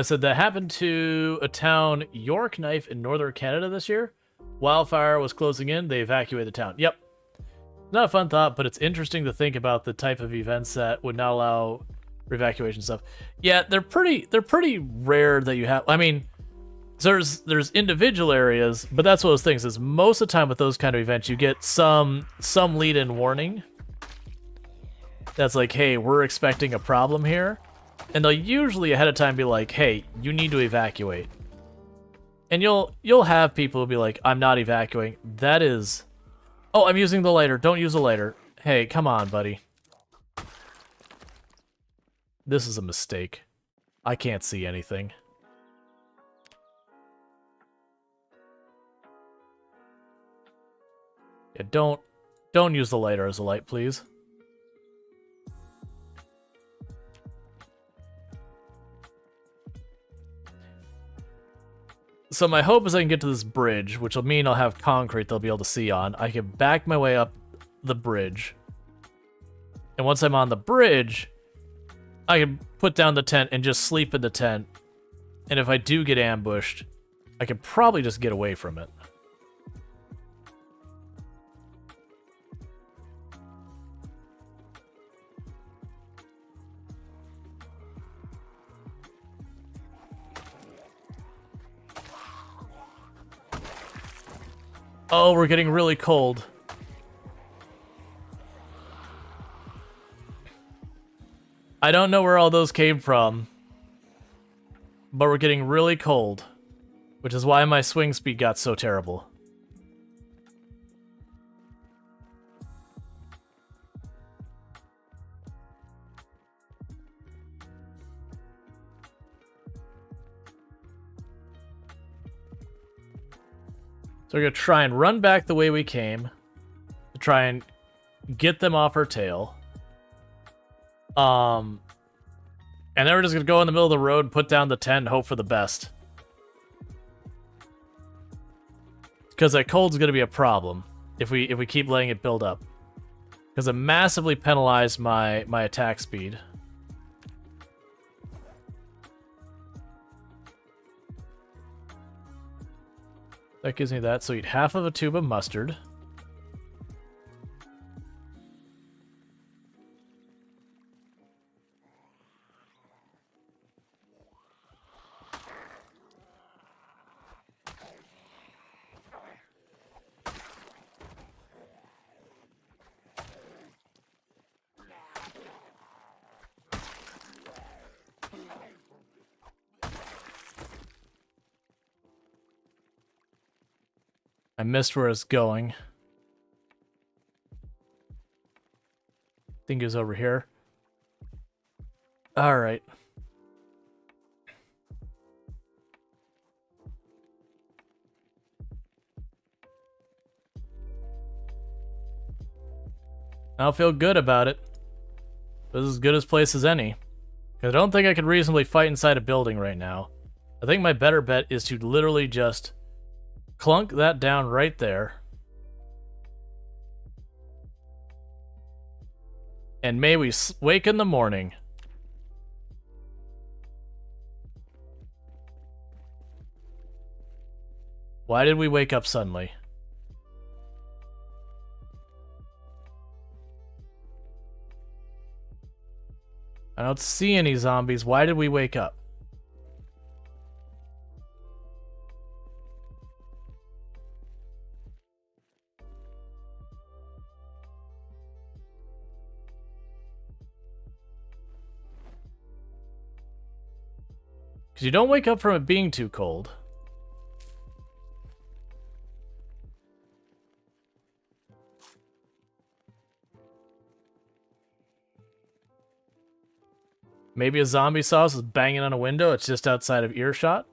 So that happened to a town, York Knife, in northern Canada this year. Wildfire was closing in. They evacuated the town. Yep. Not a fun thought, but it's interesting to think about the type of events that would not allow evacuation stuff. Yeah, they're pretty rare that you have. I mean, there's individual areas, but that's one of those things. Is most of the time with those kind of events, you get some lead-in warning. That's like, hey, we're expecting a problem here. And they'll usually ahead of time be like, hey, you need to evacuate. And you'll have people who'll be like, I'm not evacuating. That is... Oh, I'm using the lighter. Don't use the lighter. Hey, come on, buddy. This is a mistake. I can't see anything. Yeah, don't use the lighter as a light, please. So my hope is I can get to this bridge, which will mean I'll have concrete they'll be able to see on. I can back my way up the bridge. And once I'm on the bridge, I can put down the tent and just sleep in the tent. And if I do get ambushed, I could probably just get away from it. Oh, we're getting really cold. I don't know where all those came from, but we're getting really cold, which is why my swing speed got so terrible. So we're going to try and run back the way we came to try and get them off our tail. And then we're just going to go in the middle of the road, put down the tent, and hope for the best. Because that cold's going to be a problem if we keep letting it build up. Because it massively penalized my attack speed. That gives me that, so eat half of a tube of mustard. I missed where it's going. I think it was over here. Alright. I don't feel good about it. This is as good a place as any. I don't think I could reasonably fight inside a building right now. I think my better bet is to literally just clunk that down right there. And may we wake in the morning. Why did we wake up suddenly? I don't see any zombies. Why did we wake up? Because you don't wake up from it being too cold. Maybe a zombie saw us banging on a window. It's just outside of earshot.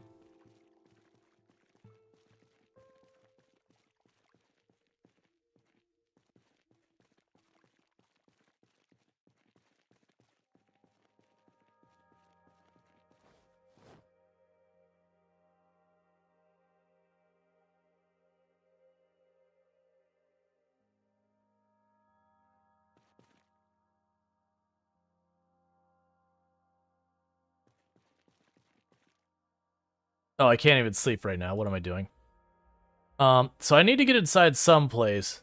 Oh, I can't even sleep right now. What am I doing? So I need to get inside someplace.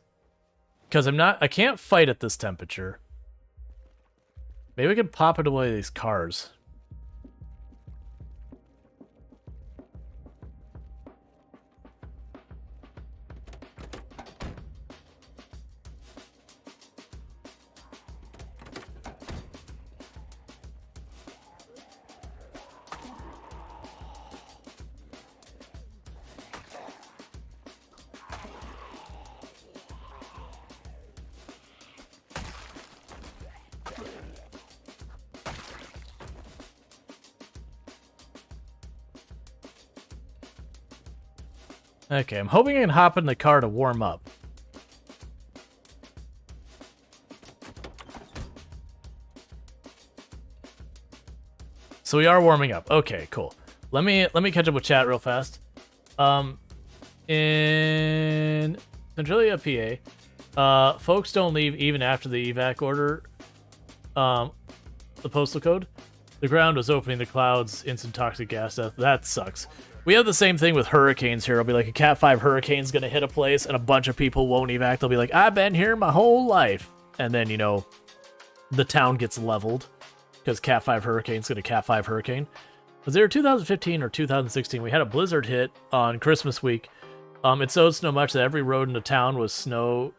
Because I can't fight at this temperature. Maybe we can pop it away these cars. Okay, I'm hoping I can hop in the car to warm up. So we are warming up. Okay, cool. Let me catch up with chat real fast. In Centralia, PA, folks don't leave even after the evac order. The postal code. The ground was opening the clouds, instant toxic gas death. That sucks. We have the same thing with hurricanes here. It'll be like a Cat 5 hurricane's gonna hit a place and a bunch of people won't evac. They'll be like, I've been here my whole life. And then, you know, the town gets leveled because Cat 5 hurricane's gonna Cat 5 hurricane. Was there 2015 or 2016? We had a blizzard hit on Christmas week. It snowed so much that every road in the town was snowed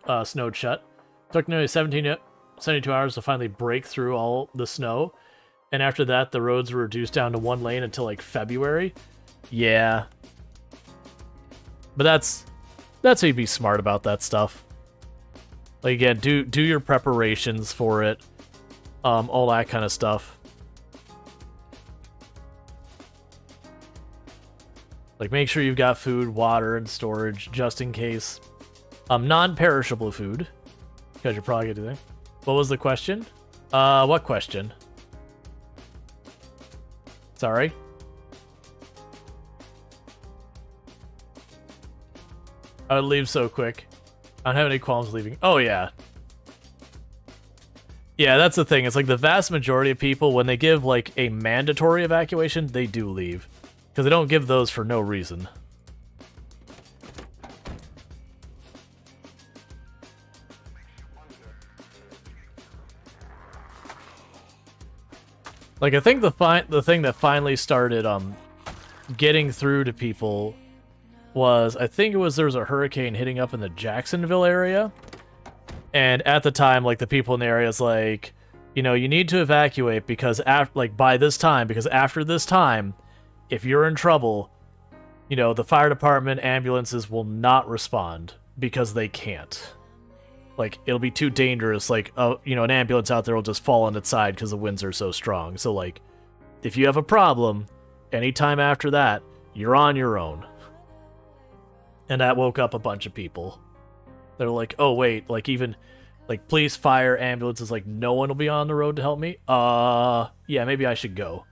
shut. Took nearly 72 hours to finally break through all the snow. And after that, the roads were reduced down to one lane until like February. Yeah. But that's how you be smart about that stuff. Like again, do your preparations for it. All that kind of stuff. Like make sure you've got food, water, and storage just in case. Non-perishable food. Because you're probably gonna do that. What was the question? What question? Sorry. I would leave so quick. I don't have any qualms leaving. Oh, yeah. Yeah, that's the thing. It's like the vast majority of people, when they give, like, a mandatory evacuation, they do leave. Because they don't give those for no reason. Like, I think the thing that finally started getting through to people was, I think it was there was a hurricane hitting up in the Jacksonville area. And at the time, like, the people in the area is like, you know, you need to evacuate because by this time, because after this time, if you're in trouble, you know, the fire department, ambulances will not respond because they can't. Like, it'll be too dangerous. Like, you know, an ambulance out there will just fall on its side because the winds are so strong. So, like, if you have a problem, anytime after that, you're on your own. And that woke up a bunch of people. They're like, oh, wait, like, even, like, police, fire, ambulances, like, no one will be on the road to help me? Yeah, maybe I should go.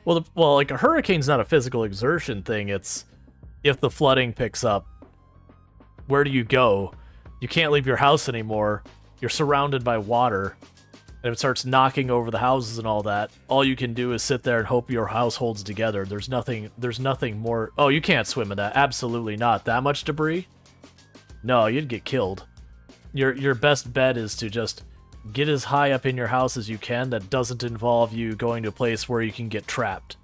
Well, like, a hurricane's not a physical exertion thing. It's if the flooding picks up, where do you go? You can't leave your house anymore. You're surrounded by water. And if it starts knocking over the houses and all that, all you can do is sit there and hope your house holds together. There's nothing more. Oh, you can't swim in that. Absolutely not. That much debris? No, you'd get killed. Your best bet is to just get as high up in your house as you can that doesn't involve you going to a place where you can get trapped.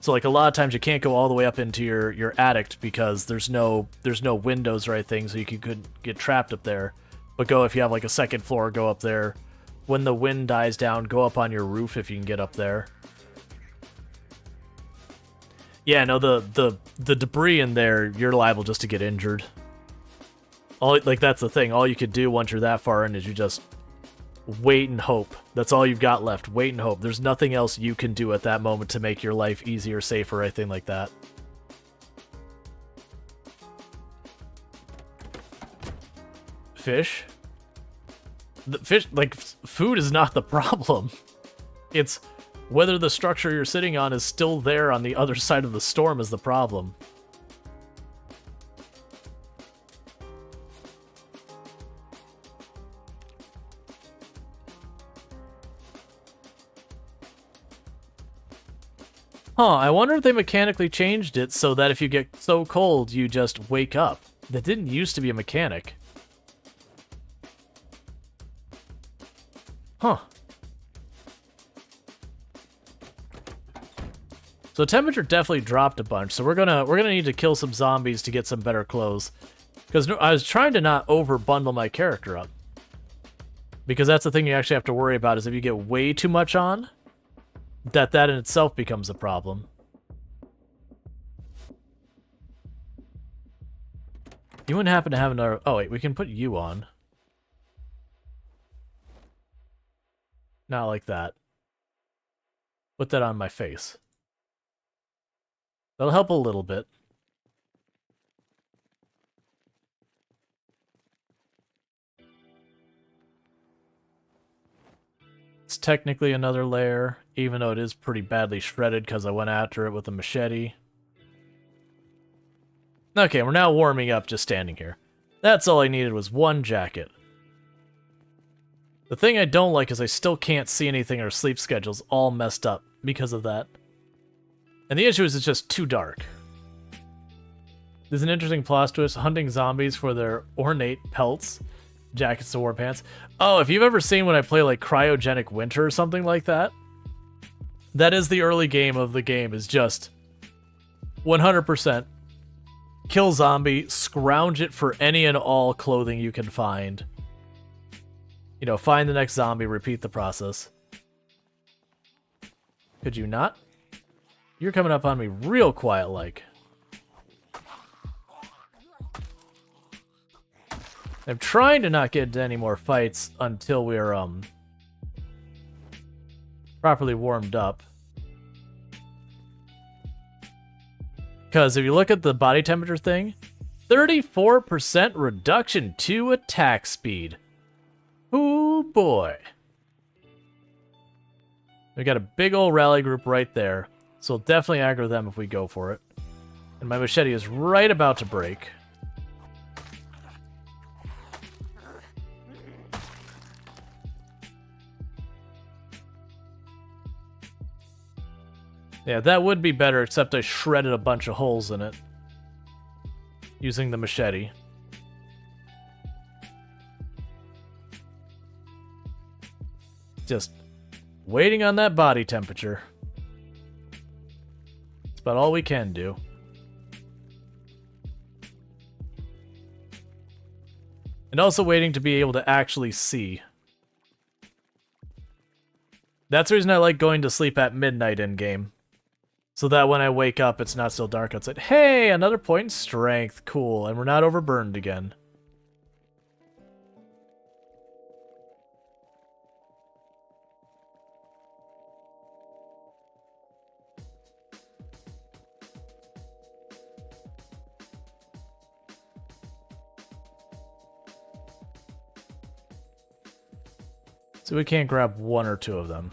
So, like, a lot of times you can't go all the way up into your attic because there's no windows or anything, so you could get trapped up there. But if you have, like, a second floor, go up there. When the wind dies down, go up on your roof if you can get up there. Yeah, no, the debris in there, you're liable just to get injured. That's the thing. All you could do once you're that far in is you just wait and hope. That's all you've got left. Wait and hope. There's nothing else you can do at that moment to make your life easier, safer, anything like that. Fish? Food is not the problem. It's whether the structure you're sitting on is still there on the other side of the storm is the problem. Huh, I wonder if they mechanically changed it so that if you get so cold, you just wake up. That didn't used to be a mechanic. Huh. So temperature definitely dropped a bunch, so we're gonna need to kill some zombies to get some better clothes. Because I was trying to not over bundle my character up. Because that's the thing you actually have to worry about, is if you get way too much on, that in itself becomes a problem. You wouldn't happen to have another... Oh wait, we can put you on. Not like that. Put that on my face. That'll help a little bit. It's technically another layer, even though it is pretty badly shredded because I went after it with a machete. Okay, we're now warming up just standing here. That's all I needed was one jacket. The thing I don't like is I still can't see anything. Our sleep schedule's all messed up because of that. And the issue is it's just too dark. There's an interesting plot twist, hunting zombies for their ornate pelts, jackets to war pants. Oh, if you've ever seen when I play like Cryogenic Winter or something like that, that is the early game of the game, is just 100% kill zombie, scrounge it for any and all clothing you can find. You know, find the next zombie, repeat the process. Could you not? You're coming up on me real quiet-like. I'm trying to not get into any more fights until we're, properly warmed up. Because if you look at the body temperature thing, 34% reduction to attack speed. Ooh, boy. We got a big old rally group right there, so we'll definitely aggro them if we go for it. And my machete is right about to break. Yeah, that would be better, except I shredded a bunch of holes in it using the machete. Just waiting on that body temperature. It's about all we can do. And also waiting to be able to actually see. That's the reason I like going to sleep at midnight in-game. So that when I wake up, it's not still dark outside. Hey, another point in strength. Cool. And we're not overburned again. So we can't grab one or two of them.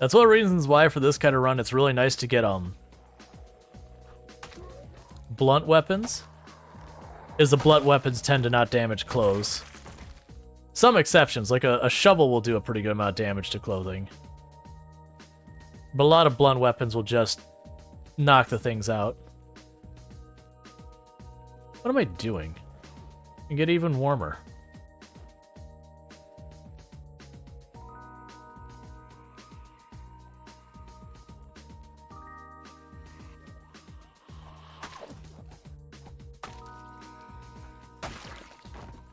That's one of the reasons why for this kind of run it's really nice to get blunt weapons. Is the blunt weapons tend to not damage clothes. Some exceptions, like a shovel will do a pretty good amount of damage to clothing. But a lot of blunt weapons will just knock the things out. What am I doing? And get even warmer.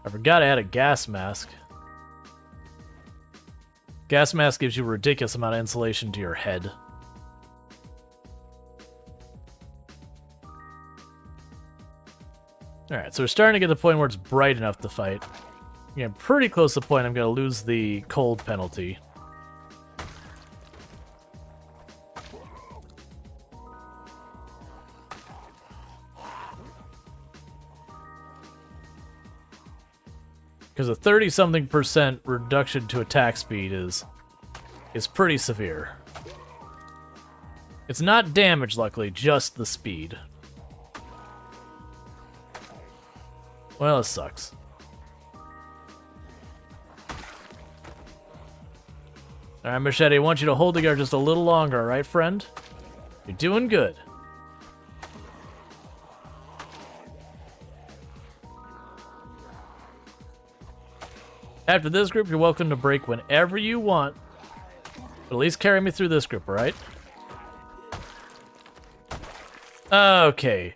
I forgot I had a gas mask. Gas mask gives you a ridiculous amount of insulation to your head. Alright, so we're starting to get to the point where it's bright enough to fight. Yeah, pretty close to the point I'm going to lose the cold penalty. Because a 30-something% reduction to attack speed is pretty severe. It's not damage, luckily, just the speed. Well, it sucks. Alright, Machete, I want you to hold the guard just a little longer, alright, friend? You're doing good. After this group, you're welcome to break whenever you want. But at least carry me through this group, alright? Okay.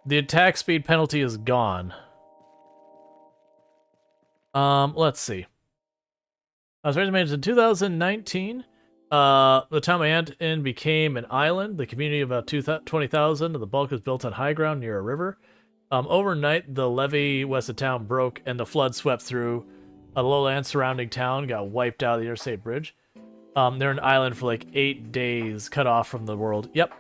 The attack speed penalty is gone. Let's see. I was raised in 2019. The town in became an island. The community of about 20,000, and the bulk is built on high ground near a river. Overnight, the levee west of town broke, and the flood swept through. A lowland surrounding town got wiped out of the interstate bridge. They're an island for like 8 days, cut off from the world. Yep.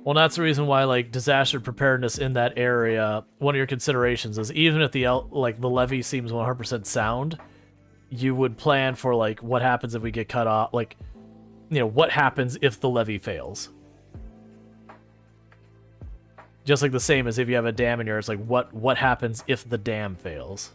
Well, that's the reason why, like, disaster preparedness in that area, one of your considerations is even if the levee seems 100% sound, you would plan for, like, what happens if we get cut off, like, you know, what happens if the levee fails. Just like the same as if you have a dam in here, it's like, what happens if the dam fails?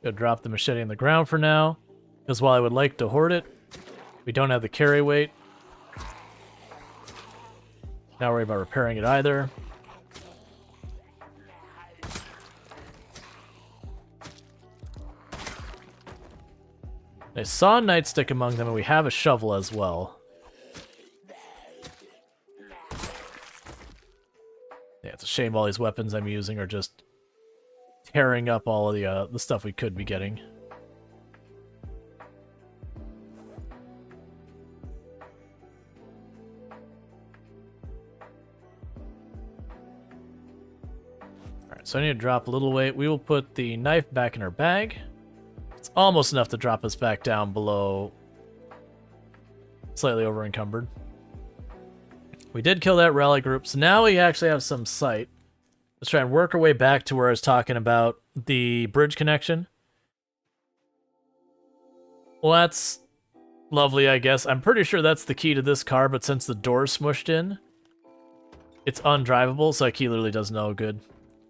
Gonna drop the machete on the ground for now, because while I would like to hoard it, we don't have the carry weight. Not worry about repairing it either. I saw a nightstick among them, and we have a shovel as well. Yeah, it's a shame all these weapons I'm using are just tearing up all of the stuff we could be getting. Alright, so I need to drop a little weight. We will put the knife back in our bag. It's almost enough to drop us back down below slightly over encumbered. We did kill that rally group, so now we actually have some sight. Let's try and work our way back to where I was talking about the bridge connection. Well, that's lovely, I guess. I'm pretty sure that's the key to this car, but since the door's smushed in, it's undrivable, so that key literally does no good.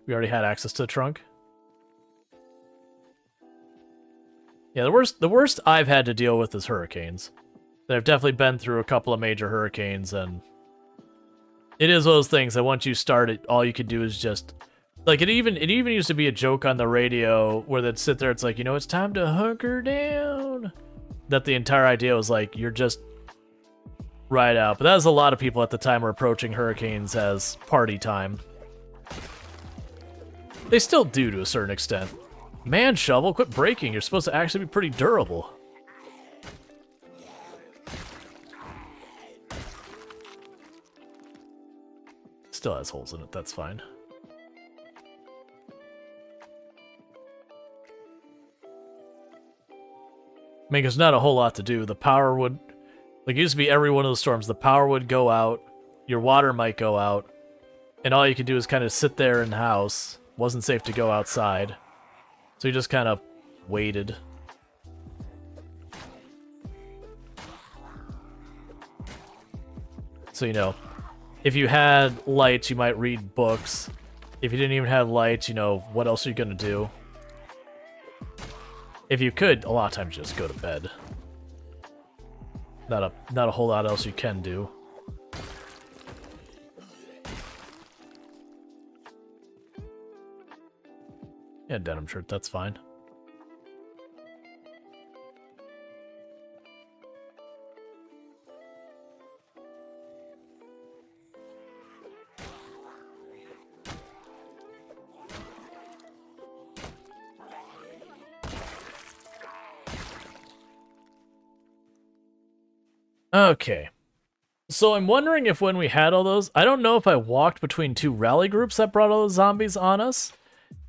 We already had access to the trunk. Yeah, the worst I've had to deal with is hurricanes. I've definitely been through a couple of major hurricanes, and it is one of those things that once you start it, all you can do is just... Like, it even used to be a joke on the radio where they'd sit there, it's like, you know, it's time to hunker down. That the entire idea was like, you're just right out. But that was a lot of people at the time were approaching hurricanes as party time. They still do to a certain extent. Man, shovel, quit breaking. You're supposed to actually be pretty durable. Still has holes in it, that's fine. I mean, there's not a whole lot to do. The power would... Like, it used to be every one of those storms, the power would go out, your water might go out, and all you could do is kind of sit there in the house. Wasn't safe to go outside. So you just kind of waited. So, you know, if you had lights, you might read books. If you didn't even have lights, you know, what else are you going to do? If you could, a lot of times just go to bed. Not a whole lot else you can do. Yeah, denim shirt, that's fine. Okay. So I'm wondering if when we had all those, I don't know if I walked between two rally groups that brought all the zombies on us.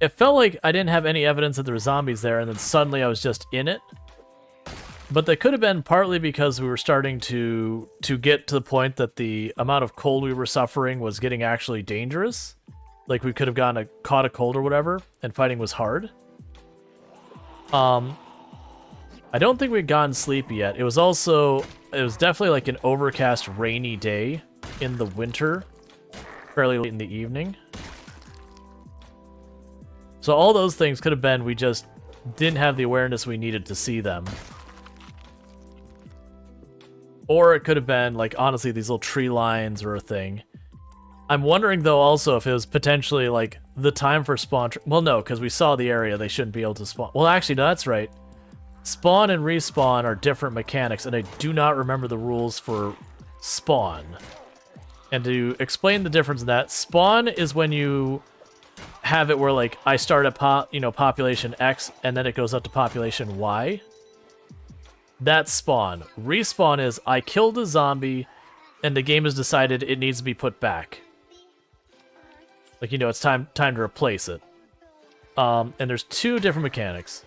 It felt like I didn't have any evidence that there were zombies there, and then suddenly I was just in it. But that could have been partly because we were starting to get to the point that the amount of cold we were suffering was getting actually dangerous. Like we could have caught a cold or whatever, and fighting was hard. I don't think we'd gotten sleepy yet. It was definitely like an overcast, rainy day in the winter, fairly late in the evening. So all those things could have been we just didn't have the awareness we needed to see them. Or it could have been, like, honestly, these little tree lines or a thing. I'm wondering, though, also if it was potentially, like, the time for spawn... Well, no, because we saw the area. They shouldn't be able to spawn. Well, actually, no, that's right. Spawn and respawn are different mechanics, and I do not remember the rules for spawn. And to explain the difference in that, spawn is when you have it where, like, I start at population X, and then it goes up to population Y. That's spawn. Respawn is I killed a zombie, and the game has decided it needs to be put back. Like, you know, it's time to replace it. And there's two different mechanics.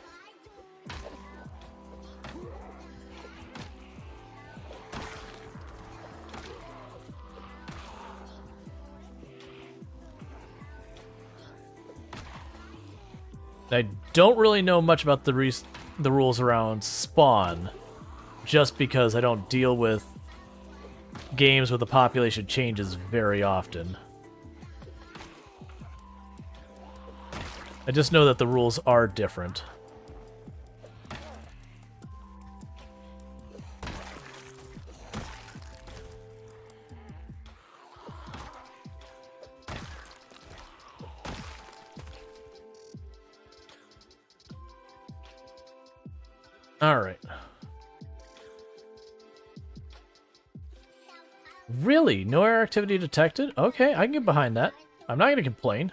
I don't really know much about the rules around spawn, just because I don't deal with games where the population changes very often. I just know that the rules are different. All right. Really? No air activity detected? Okay, I can get behind that. I'm not going to complain.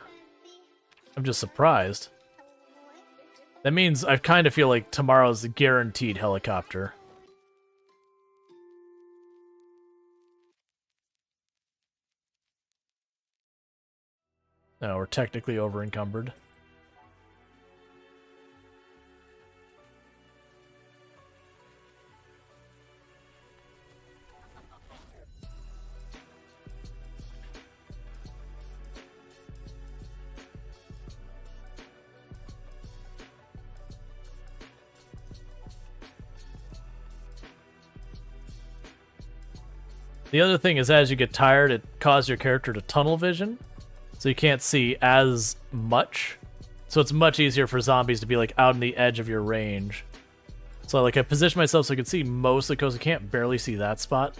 I'm just surprised. That means I kind of feel like tomorrow's the guaranteed helicopter. No, we're technically over-encumbered. The other thing is, as you get tired, it causes your character to tunnel vision, so you can't see as much. So it's much easier for zombies to be like out on the edge of your range. So like I position myself so I can see most of the coast. I can't barely see that spot.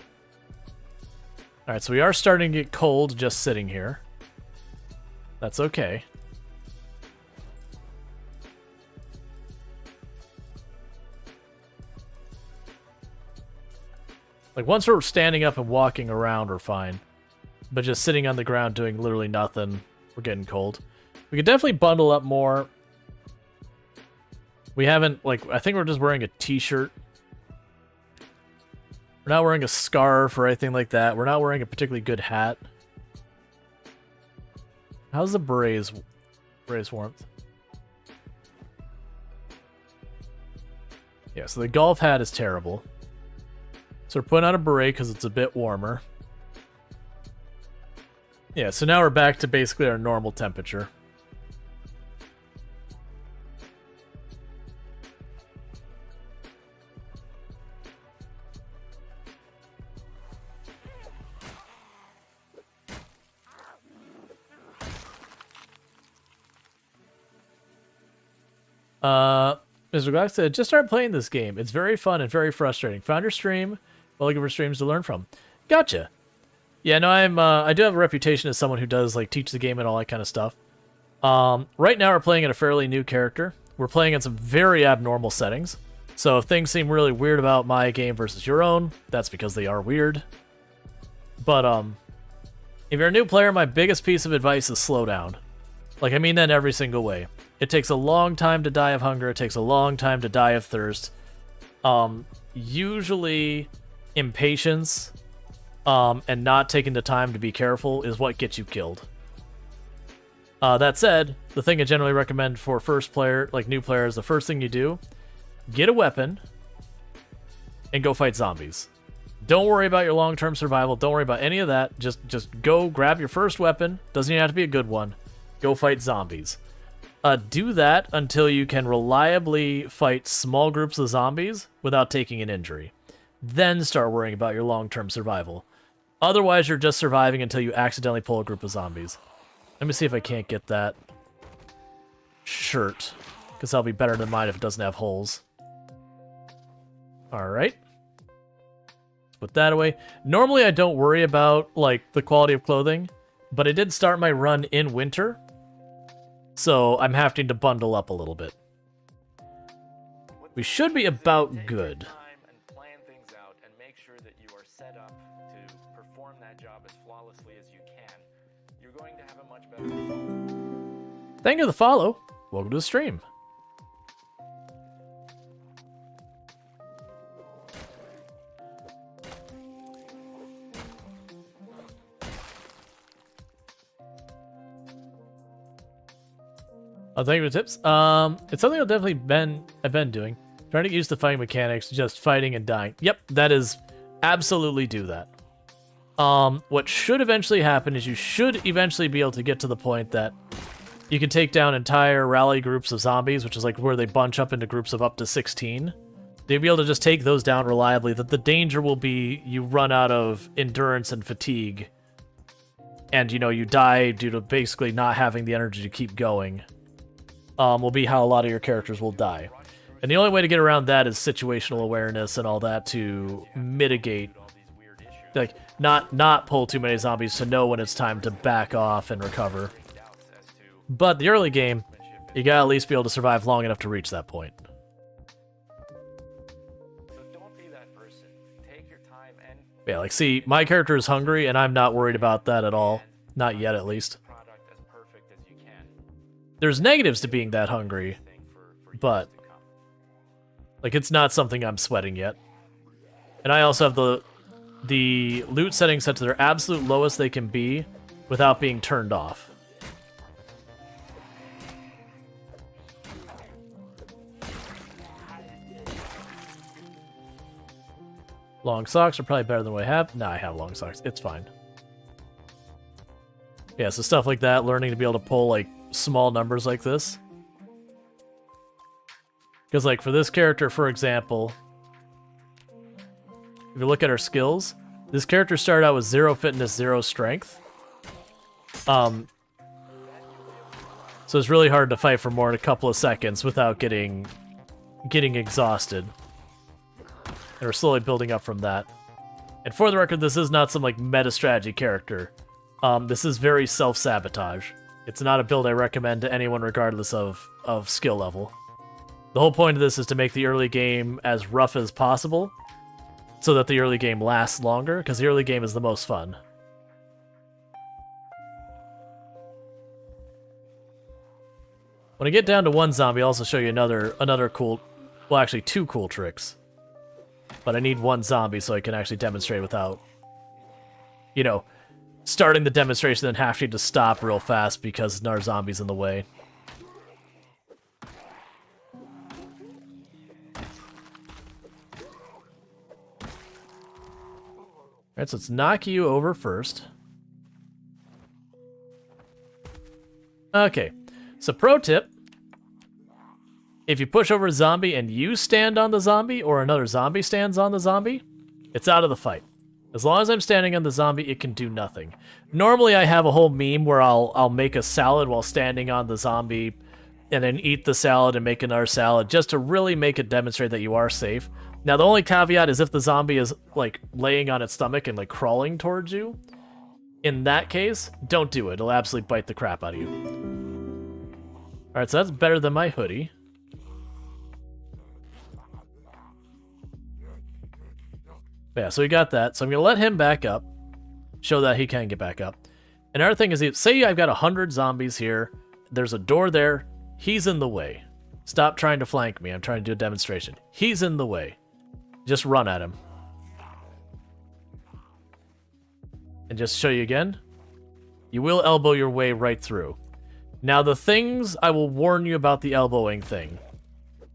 All right, so we are starting to get cold just sitting here. That's okay. Like, once we're standing up and walking around, we're fine. But just sitting on the ground doing literally nothing, we're getting cold. We could definitely bundle up more. We haven't, like, I think we're just wearing a t-shirt. We're not wearing a scarf or anything like that. We're not wearing a particularly good hat. How's the berets warmth? Yeah, so the golf hat is terrible. So we're putting on a beret because it's a bit warmer. Yeah, so now we're back to basically our normal temperature. Mr. Glock said, just start playing this game. It's very fun and very frustrating. Found your stream. Well, looking for streams to learn from. Gotcha. Yeah, no, I do have a reputation as someone who does, like, teach the game and all that kind of stuff. Right now we're playing in a fairly new character. We're playing in some very abnormal settings. So if things seem really weird about my game versus your own, that's because they are weird. But, if you're a new player, my biggest piece of advice is slow down. Like, I mean that in every single way. It takes a long time to die of hunger. It takes a long time to die of thirst. Usually impatience and not taking the time to be careful is what gets you killed. That said, the thing I generally recommend for first player, like new players, the first thing you do, get a weapon and go fight zombies. Don't worry about your long-term survival. Don't worry about any of that. Just go grab your first weapon. Doesn't even have to be a good one. Go fight zombies. Do that until you can reliably fight small groups of zombies without taking an injury. Then start worrying about your long-term survival. Otherwise, you're just surviving until you accidentally pull a group of zombies. Let me see if I can't get that shirt, because that'll be better than mine if it doesn't have holes. Alright. Put that away. Normally, I don't worry about, like, the quality of clothing, But I did start my run in winter, so I'm having to bundle up a little bit. We should be about good. Time and plan things out and make sure that you are set up to perform that job as flawlessly as you can. You're going to have a much better result. Thank you for the follow. Welcome to the stream. Oh, thank you for the tips. It's something I've been doing. Trying to use the fighting mechanics, just fighting and dying. Yep, that is absolutely do that. What should eventually happen is you should eventually be able to get to the point that you can take down entire rally groups of zombies, which is like where they bunch up into groups of up to 16. They'll be able to just take those down reliably. That the danger will be you run out of endurance and fatigue, and you die due to basically not having the energy to keep going. Will be how a lot of your characters will die. And the only way to get around that is situational awareness and all that to mitigate, like, not pull too many zombies to know when it's time to back off and recover. But the early game, you gotta at least be able to survive long enough to reach that point. So don't be that person. Take your time and Yeah, like, see, my character is hungry, and I'm not worried about that at all. Not yet, at least. product as perfect as you can. There's negatives to being that hungry, but like, it's not something I'm sweating yet. And I also have the loot settings set to their absolute lowest they can be without being turned off. Long socks are probably better than what I have. Nah, I have long socks. It's fine. Yeah, so stuff like that, learning to be able to pull, like, small numbers like this. Because, like, for this character, for example, if you look at her skills, this character started out with 0 fitness, 0 strength. So it's really hard to fight for more than a couple of seconds without getting exhausted. And we're slowly building up from that. And for the record, this is not some, like, meta strategy character. This is very self-sabotage. It's not a build I recommend to anyone regardless of skill level. The whole point of this is to make the early game as rough as possible so that the early game lasts longer, because the early game is the most fun. When I get down to one zombie, I'll also show you another cool, well, actually 2 cool tricks. But I need one zombie so I can actually demonstrate without, starting the demonstration and having to stop real fast because another zombie's in the way. Alright, so let's knock you over first. Okay, so pro tip. If you push over a zombie and you stand on the zombie, or another zombie stands on the zombie, it's out of the fight. As long as I'm standing on the zombie, it can do nothing. Normally I have a whole meme where I'll make a salad while standing on the zombie, and then eat the salad and make another salad, just to really make it demonstrate that you are safe. Now, the only caveat is if the zombie is, like, laying on its stomach and, like, crawling towards you. In that case, don't do it. It'll absolutely bite the crap out of you. Alright, so that's better than my hoodie. Yeah, so we got that. So I'm going to let him back up. Show that he can get back up. Another thing is, say I've got 100 zombies here. There's a door there. He's in the way. Stop trying to flank me. I'm trying to do a demonstration. He's in the way. Just run at him. And just show you again. You will elbow your way right through. Now, the things I will warn you about the elbowing thing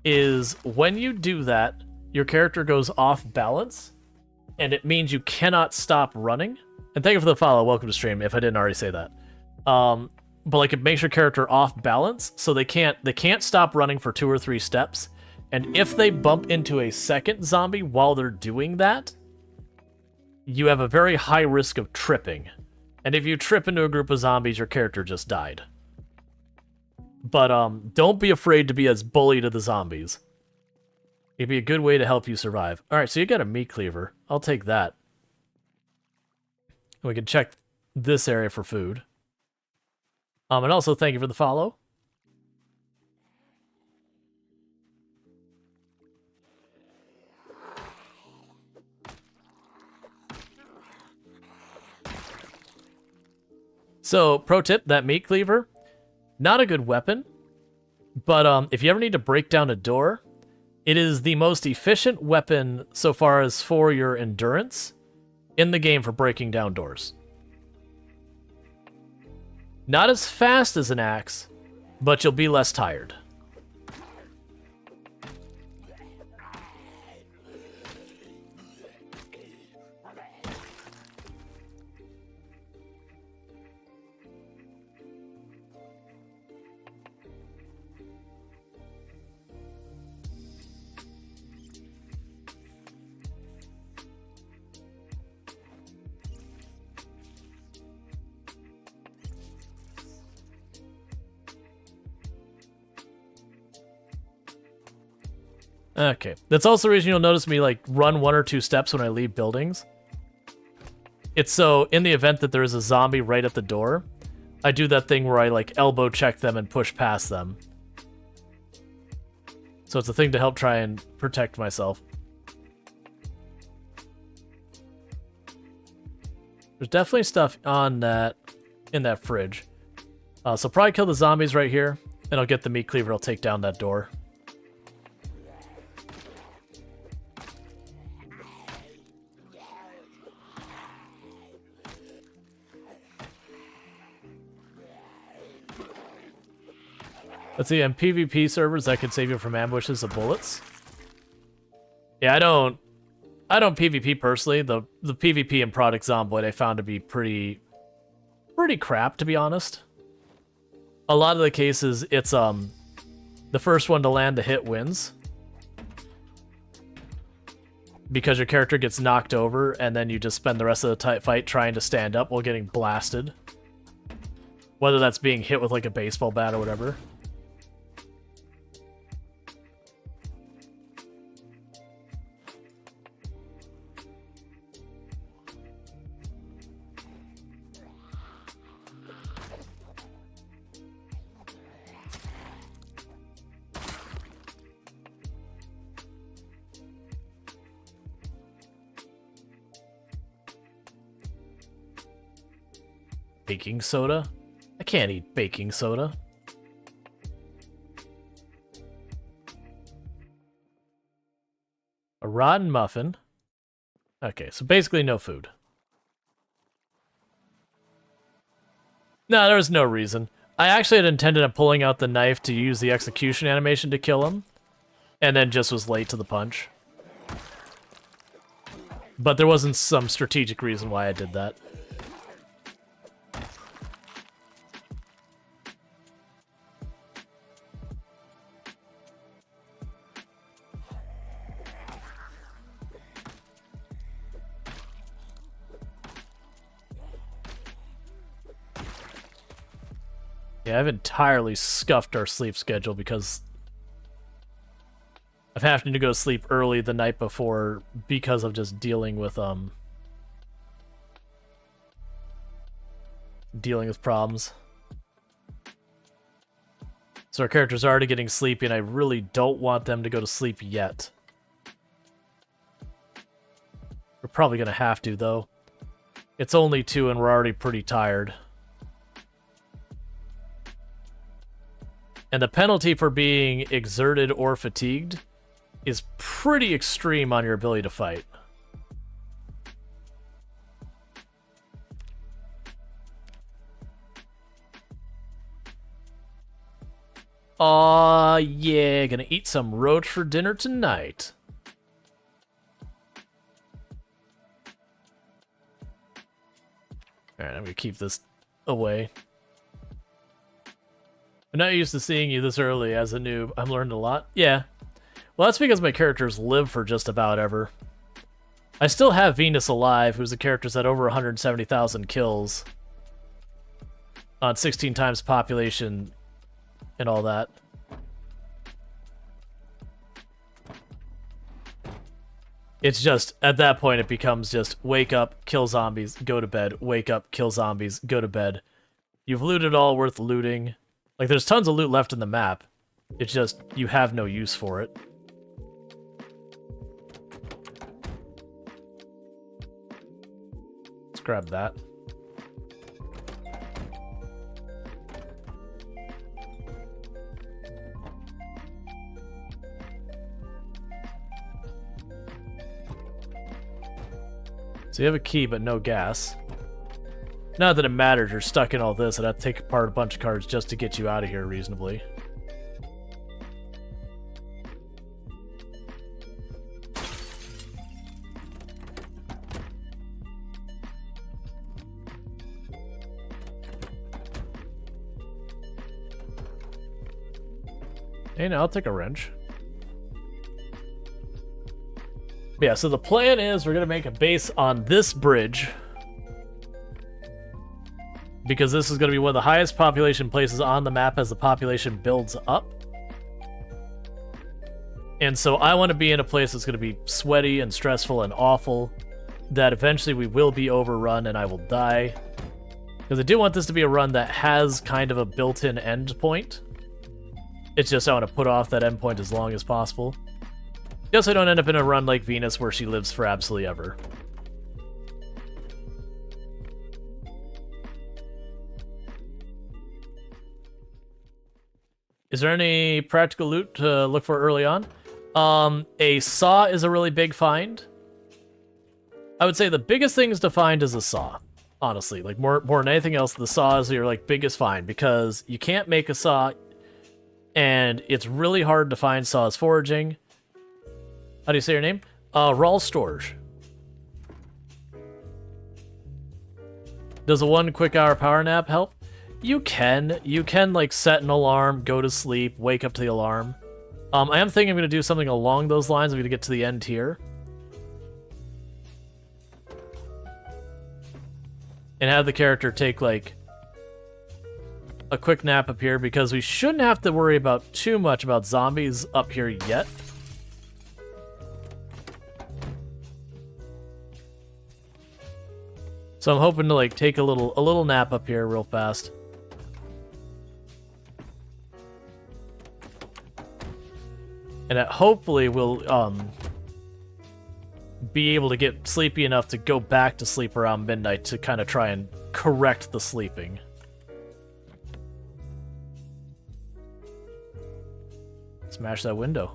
is when you do that, your character goes off balance, and it means you cannot stop running. And thank you for the follow. Welcome to stream, if I didn't already say that. But like, it makes your character off balance, so they can't stop running for 2 or 3 steps. And if they bump into a second zombie while they're doing that, you have a very high risk of tripping. And if you trip into a group of zombies, your character just died. But don't be afraid to be as bully to the zombies. It'd be a good way to help you survive. Alright, so you got a meat cleaver. I'll take that. We can check this area for food. And also thank you for the follow. So, pro tip, that meat cleaver, not a good weapon, but if you ever need to break down a door, it is the most efficient weapon so far as for your endurance in the game for breaking down doors. Not as fast as an axe, but you'll be less tired. Okay. That's also the reason you'll notice me, like, run 1 or 2 steps when I leave buildings. It's so, in the event that there is a zombie right at the door, I do that thing where I, like, elbow check them and push past them. So it's a thing to help try and protect myself. There's definitely stuff on that, in that fridge. So probably kill the zombies right here, and I'll get the meat cleaver, I'll take down that door. Let's see, on PvP servers, that could save you from ambushes of bullets. Yeah, I don't PvP personally. The PvP in Product Zomboid I found to be pretty crap, to be honest. A lot of the cases, it's the first one to land the hit wins. Because your character gets knocked over, and then you just spend the rest of the fight trying to stand up while getting blasted. Whether that's being hit with like a baseball bat or whatever. Baking soda? I can't eat baking soda. A rotten muffin. Okay, so basically no food. No, there was no reason. I actually had intended on pulling out the knife to use the execution animation to kill him, and then just was late to the punch. But there wasn't some strategic reason why I did that. Yeah, I've entirely scuffed our sleep schedule because I've having to go to sleep early the night before because of just dealing with problems. So our characters are already getting sleepy, and I really don't want them to go to sleep yet. We're probably gonna have to, though. It's only 2 and we're already pretty tired. And the penalty for being exerted or fatigued is pretty extreme on your ability to fight. Aw, yeah, gonna eat some roach for dinner tonight. Alright, I'm gonna keep this away. I'm not used to seeing you this early as a noob. I've learned a lot. Yeah. Well, that's because my characters live for just about ever. I still have Venus alive, who's a character that's had over 170,000 kills on 16 times population and all that. It's just, at that point, it becomes just wake up, kill zombies, go to bed, wake up, kill zombies, go to bed. You've looted all worth looting. Like, there's tons of loot left in the map. It's just, you have no use for it. Let's grab that. So you have a key, but no gas. Not that it matters, you're stuck in all this. I'd have to take apart a bunch of cards just to get you out of here reasonably. Hey, no, I'll take a wrench. Yeah, so the plan is we're going to make a base on this bridge. Because this is going to be one of the highest population places on the map as the population builds up. And so I want to be in a place that's going to be sweaty and stressful and awful. That eventually we will be overrun and I will die. Because I do want this to be a run that has kind of a built-in end point. It's just I want to put off that end point as long as possible. Just so I don't end up in a run like Venus where she lives for absolutely ever. Is there any practical loot to look for early on? A saw is a really big find. I would say the biggest things to find is a saw. Honestly, like more than anything else, the saw is your like biggest find because you can't make a saw, and it's really hard to find saws foraging. How do you say your name? Rual Storge. Does a 1 quick hour power nap help? You can like set an alarm, go to sleep, wake up to the alarm. I am thinking I'm going to do something along those lines. I'm going to get to the end here. And have the character take like a quick nap up here because we shouldn't have to worry about too much about zombies up here yet. So I'm hoping to like take a little nap up here real fast. And that hopefully we'll be able to get sleepy enough to go back to sleep around midnight to kind of try and correct the sleeping. Smash that window.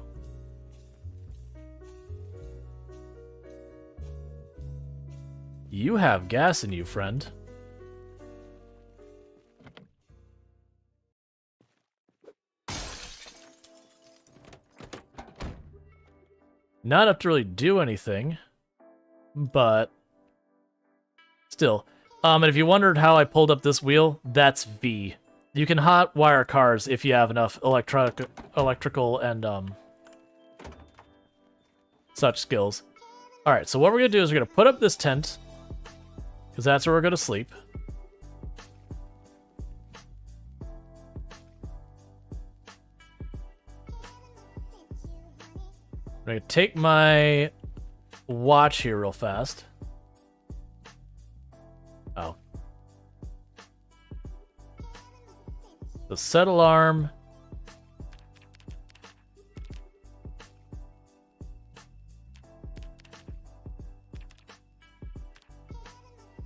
You have gas in you, friend. Not enough to really do anything, but still. And if you wondered how I pulled up this wheel, that's V. You can hotwire cars if you have enough electrical and such skills. All right, so what we're gonna do is we're gonna put up this tent because that's where we're gonna sleep. I'm gonna take my watch here real fast. Oh. The set alarm.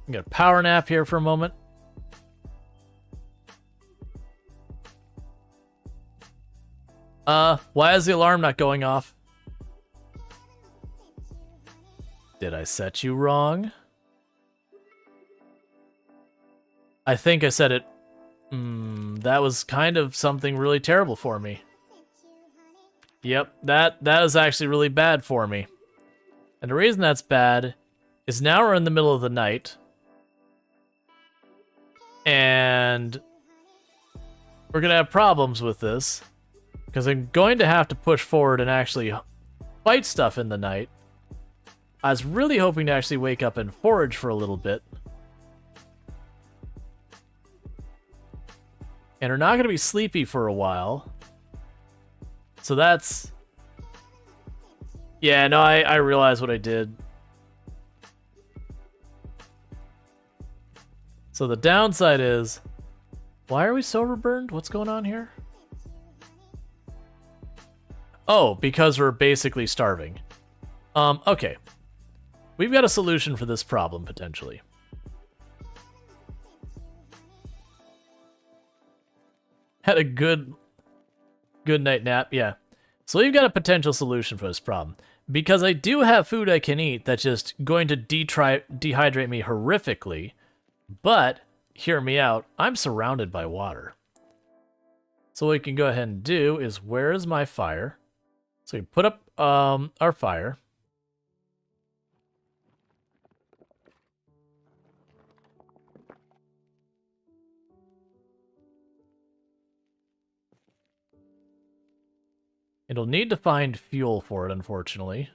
I'm gonna power nap here for a moment. Why is the alarm not going off? Did I set you wrong? I think I said it. That was kind of something really terrible for me. Yep, that is actually really bad for me. And the reason that's bad is now we're in the middle of the night. And we're going to have problems with this. Because I'm going to have to push forward and actually fight stuff in the night. I was really hoping to actually wake up and forage for a little bit. And we're not going to be sleepy for a while. So that's... Yeah, no, I realized what I did. So the downside is, why are we so overburned? What's going on here? Oh, because we're basically starving. Okay. We've got a solution for this problem, potentially. Had a good night nap, yeah. So we've got a potential solution for this problem. Because I do have food I can eat that's just going to dehydrate me horrifically, but, hear me out, I'm surrounded by water. So what we can go ahead and do is, where is my fire? So we put up our fire. It'll need to find fuel for it, unfortunately.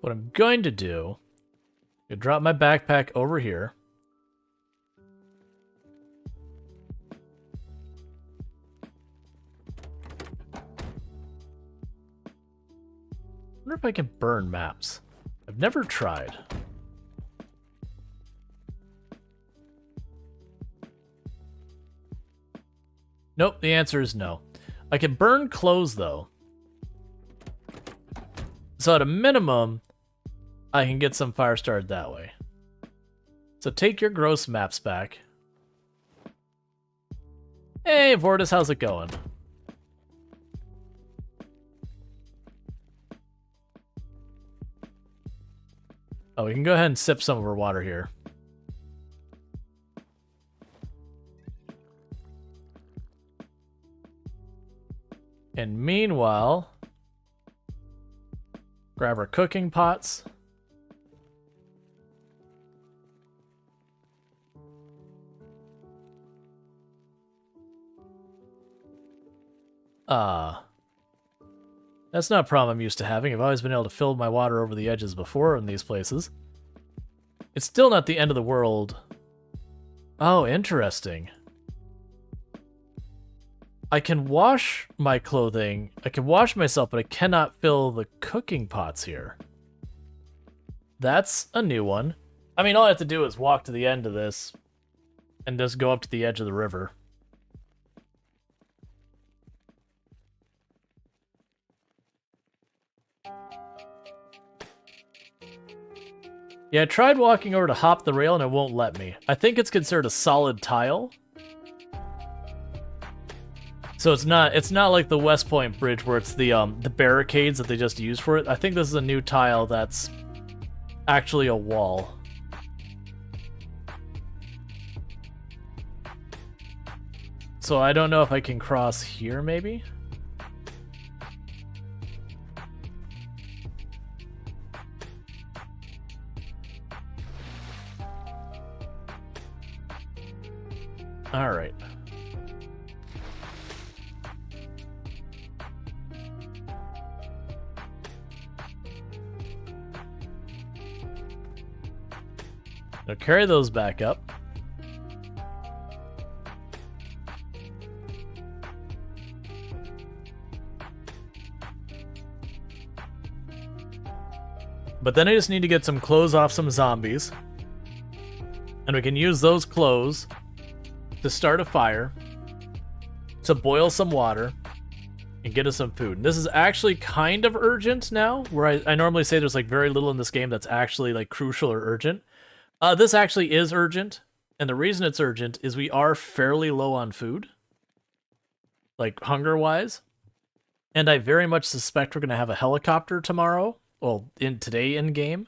What I'm going to do is drop my backpack over here. I wonder if I can burn maps. I've never tried. Nope, the answer is no. I can burn clothes, though. So at a minimum, I can get some fire started that way. So take your gross maps back. Hey, Vortis, how's it going? Oh, we can go ahead and sip some of our water here. And meanwhile, grab our cooking pots. That's not a problem I'm used to having. I've always been able to fill my water over the edges before in these places. It's still not the end of the world. Oh, interesting. I can wash my clothing. I can wash myself, but I cannot fill the cooking pots here. That's a new one. I mean, all I have to do is walk to the end of this and just go up to the edge of the river. Yeah, I tried walking over to hop the rail and it won't let me. I think it's considered a solid tile. So it's not like the West Point Bridge where it's the barricades that they just use for it. I think this is a new tile that's actually a wall. So I don't know if I can cross here, maybe? All right. Now carry those back up. But then I just need to get some clothes off some zombies. And we can use those clothes to start a fire, to boil some water, and get us some food. And this is actually kind of urgent now, where I normally say there's like very little in this game that's actually like crucial or urgent. This actually is urgent, and the reason it's urgent is we are fairly low on food, like hunger-wise. And I very much suspect we're going to have a helicopter tomorrow, well, today in game.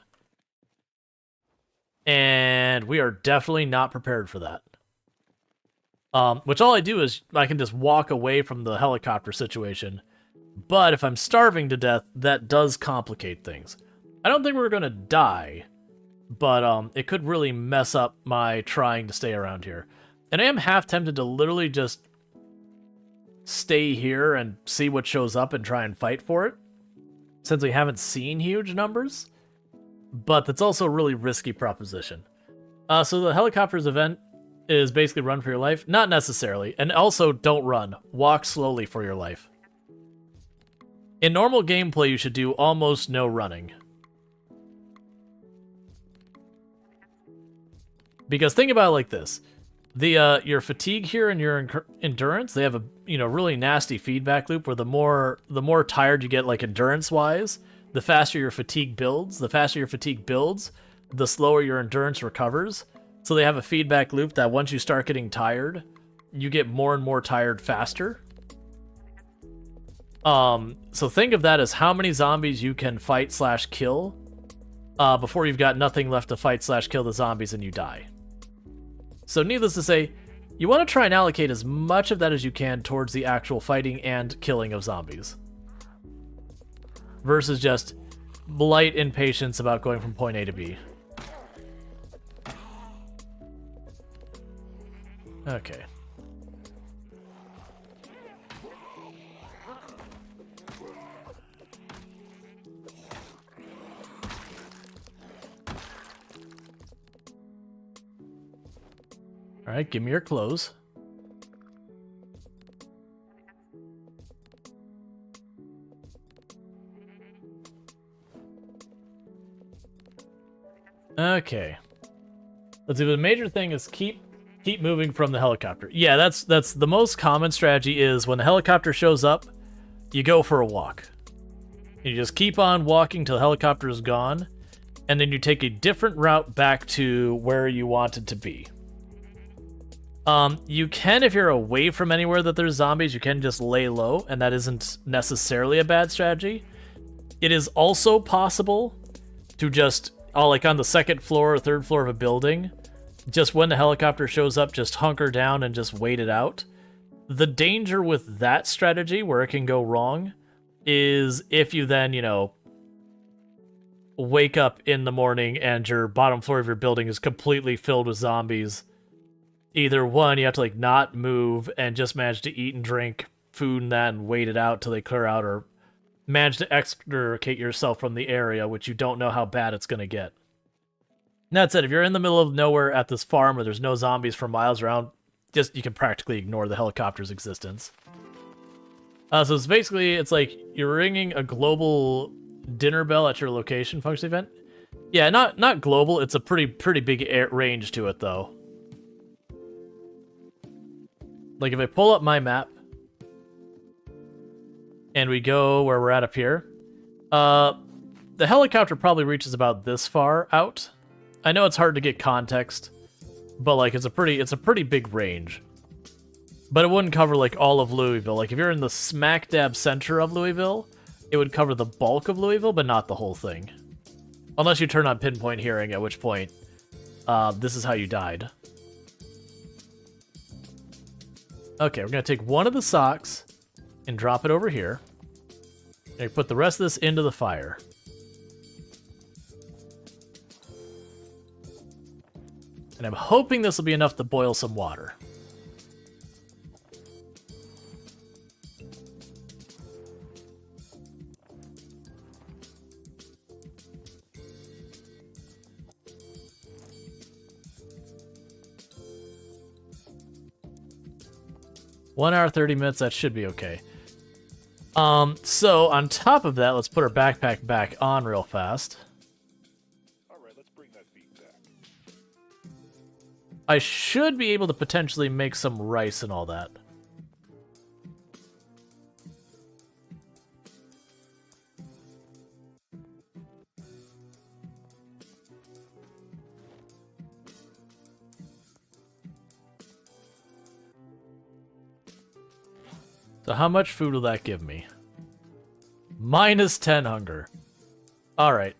And we are definitely not prepared for that. Which all I do is I can just walk away from the helicopter situation. But if I'm starving to death, that does complicate things. I don't think we're going to die, but it could really mess up my trying to stay around here. And I am half tempted to literally just stay here and see what shows up and try and fight for it, since we haven't seen huge numbers. But that's also a really risky proposition. So the helicopters event is basically run for your life? Not necessarily. And also, don't run. Walk slowly for your life. In normal gameplay, you should do almost no running. Because think about it like this. Your fatigue here and your endurance, they have a really nasty feedback loop where the more tired you get, like endurance-wise, the faster your fatigue builds. The faster your fatigue builds, the slower your endurance recovers. So they have a feedback loop that once you start getting tired, you get more and more tired faster. So think of that as how many zombies you can fight/kill before you've got nothing left to fight/kill the zombies and you die. So needless to say, you want to try and allocate as much of that as you can towards the actual fighting and killing of zombies. Versus just blight impatience about going from point A to B. Okay. Alright, give me your clothes. Okay. Let's see, the major thing is keep moving from the helicopter. Yeah, that's the most common strategy is when the helicopter shows up, you go for a walk. You just keep on walking till the helicopter is gone, and then you take a different route back to where you wanted to be. You can, if you're away from anywhere that there's zombies, you can just lay low, and that isn't necessarily a bad strategy. It is also possible to just, like on the second floor or third floor of a building, just when the helicopter shows up, just hunker down and just wait it out. The danger with that strategy, where it can go wrong, is if you then, wake up in the morning and your bottom floor of your building is completely filled with zombies. Either one, you have to not move and just manage to eat and drink food and that and wait it out till they clear out, or manage to extricate yourself from the area, which you don't know how bad it's going to get. And that said, if you're in the middle of nowhere at this farm where there's no zombies for miles around, you can practically ignore the helicopter's existence. So it's basically, it's like you're ringing a global dinner bell at your location function event. Yeah, not global, it's a pretty big range to it though. Like if I pull up my map and we go where we're at up here, the helicopter probably reaches about this far out. I know it's hard to get context, but it's a pretty big range. But it wouldn't cover all of Louisville. Like if you're in the smack dab center of Louisville, it would cover the bulk of Louisville, but not the whole thing. Unless you turn on pinpoint hearing, at which point this is how you died. Okay, we're going to take one of the socks and drop it over here. And put the rest of this into the fire. And I'm hoping this will be enough to boil some water. One hour, 30 minutes, that should be okay. So on top of that, let's put our backpack back on real fast. Alright, let's bring that beat back. I should be able to potentially make some rice and all that. So how much food will that give me? Minus 10 hunger. Alright.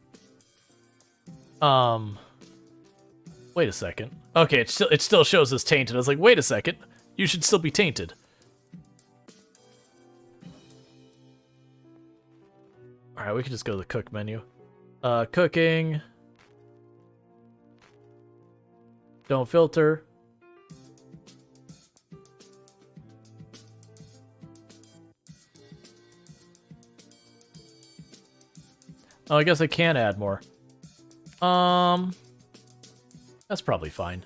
Wait a second. Okay, it still shows as tainted. I was like, wait a second. You should still be tainted. Alright, we can just go to the cook menu. Cooking. Don't filter. Oh, I guess I can add more. That's probably fine.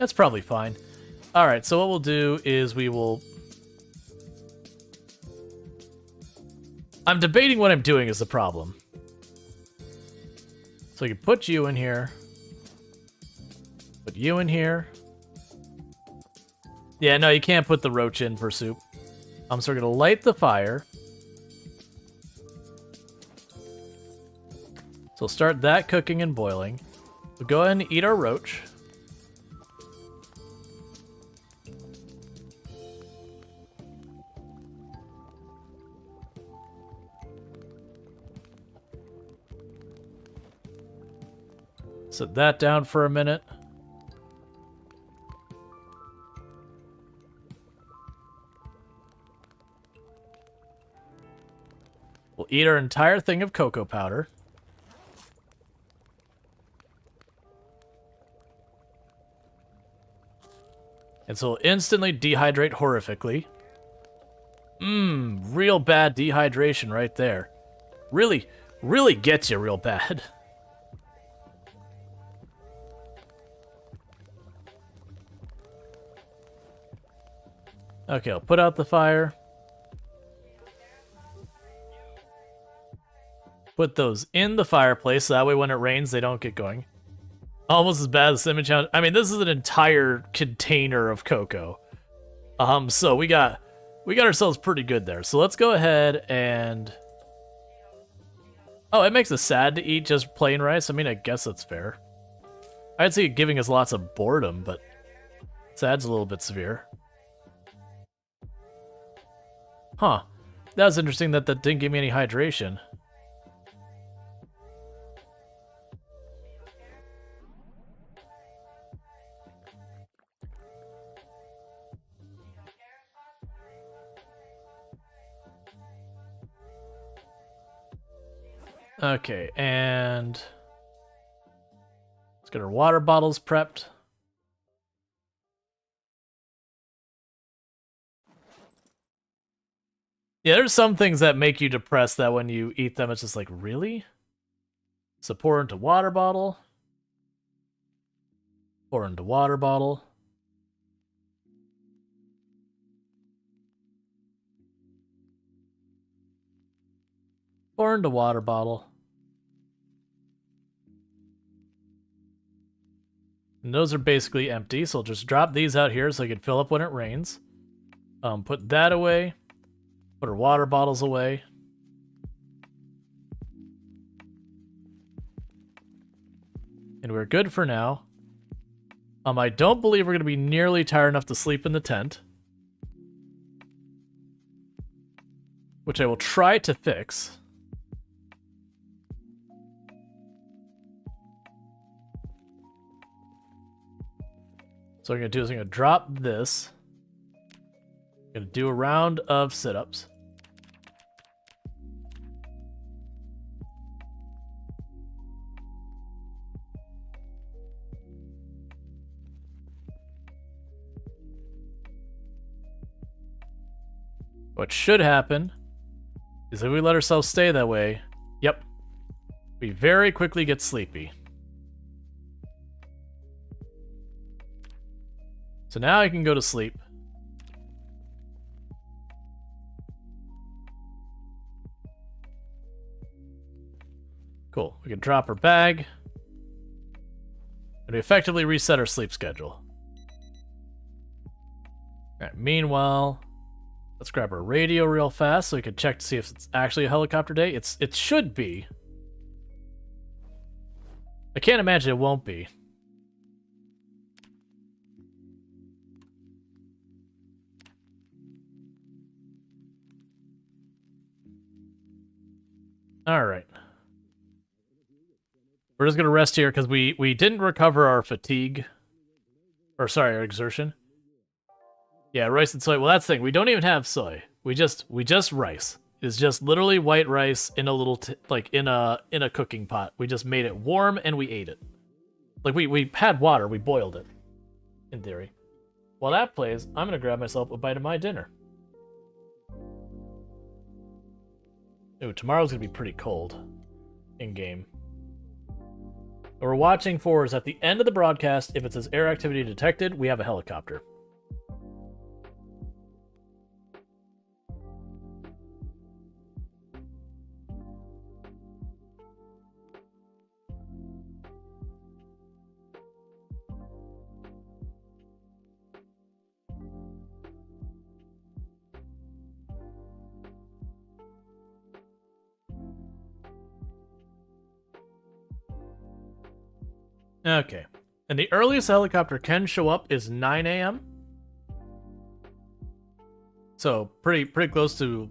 That's probably fine. Alright, so what we'll do is we will... I'm debating what I'm doing is the problem. So you can put you in here. Put you in here. Yeah, no, you can't put the roach in for soup. So we're going to light the fire. So we'll start that cooking and boiling. We'll go ahead and eat our roach. Set that down for a minute. We'll eat our entire thing of cocoa powder. And so we'll instantly dehydrate horrifically. Real bad dehydration right there. Really, really gets you real bad. Okay, I'll put out the fire. Put those in the fireplace, so that way when it rains, they don't get going. Almost as bad as Cinnamon Challenge. I mean, this is an entire container of cocoa. So we got ourselves pretty good there. So let's go ahead and... Oh, it makes us sad to eat just plain rice? I mean, I guess that's fair. I'd say giving us lots of boredom, but sad's a little bit severe. Huh. That was interesting that didn't give me any hydration. Okay, and let's get our water bottles prepped. Yeah, there's some things that make you depressed that when you eat them, it's just like, really? So pour into water bottle. Pour into water bottle. Pour into water bottle. And those are basically empty, so I'll just drop these out here so I can fill up when it rains. Put that away. Put our water bottles away. And we're good for now. I don't believe we're going to be nearly tired enough to sleep in the tent. Which I will try to fix. So what I'm going to do is I'm going to drop this. I'm going to do a round of sit-ups. What should happen is if we let ourselves stay that way, yep, we very quickly get sleepy. So now I can go to sleep. Cool. We can drop our bag. And we effectively reset our sleep schedule. Alright, meanwhile, let's grab our radio real fast so we can check to see if it's actually a helicopter day. It should be. I can't imagine it won't be. Alright. We're just going to rest here because we didn't recover our fatigue. Or sorry, our exertion. Yeah, rice and soy. Well, that's the thing. We don't even have soy. We just rice. It's just literally white rice in a little in a cooking pot. We just made it warm and we ate it. Like we had water, we boiled it. In theory. While that plays, I'm going to grab myself a bite of my dinner. Ooh, tomorrow's going to be pretty cold in game. What we're watching for is at the end of the broadcast, if it says air activity detected, we have a helicopter. Okay. And the earliest a helicopter can show up is 9 a.m. So pretty close to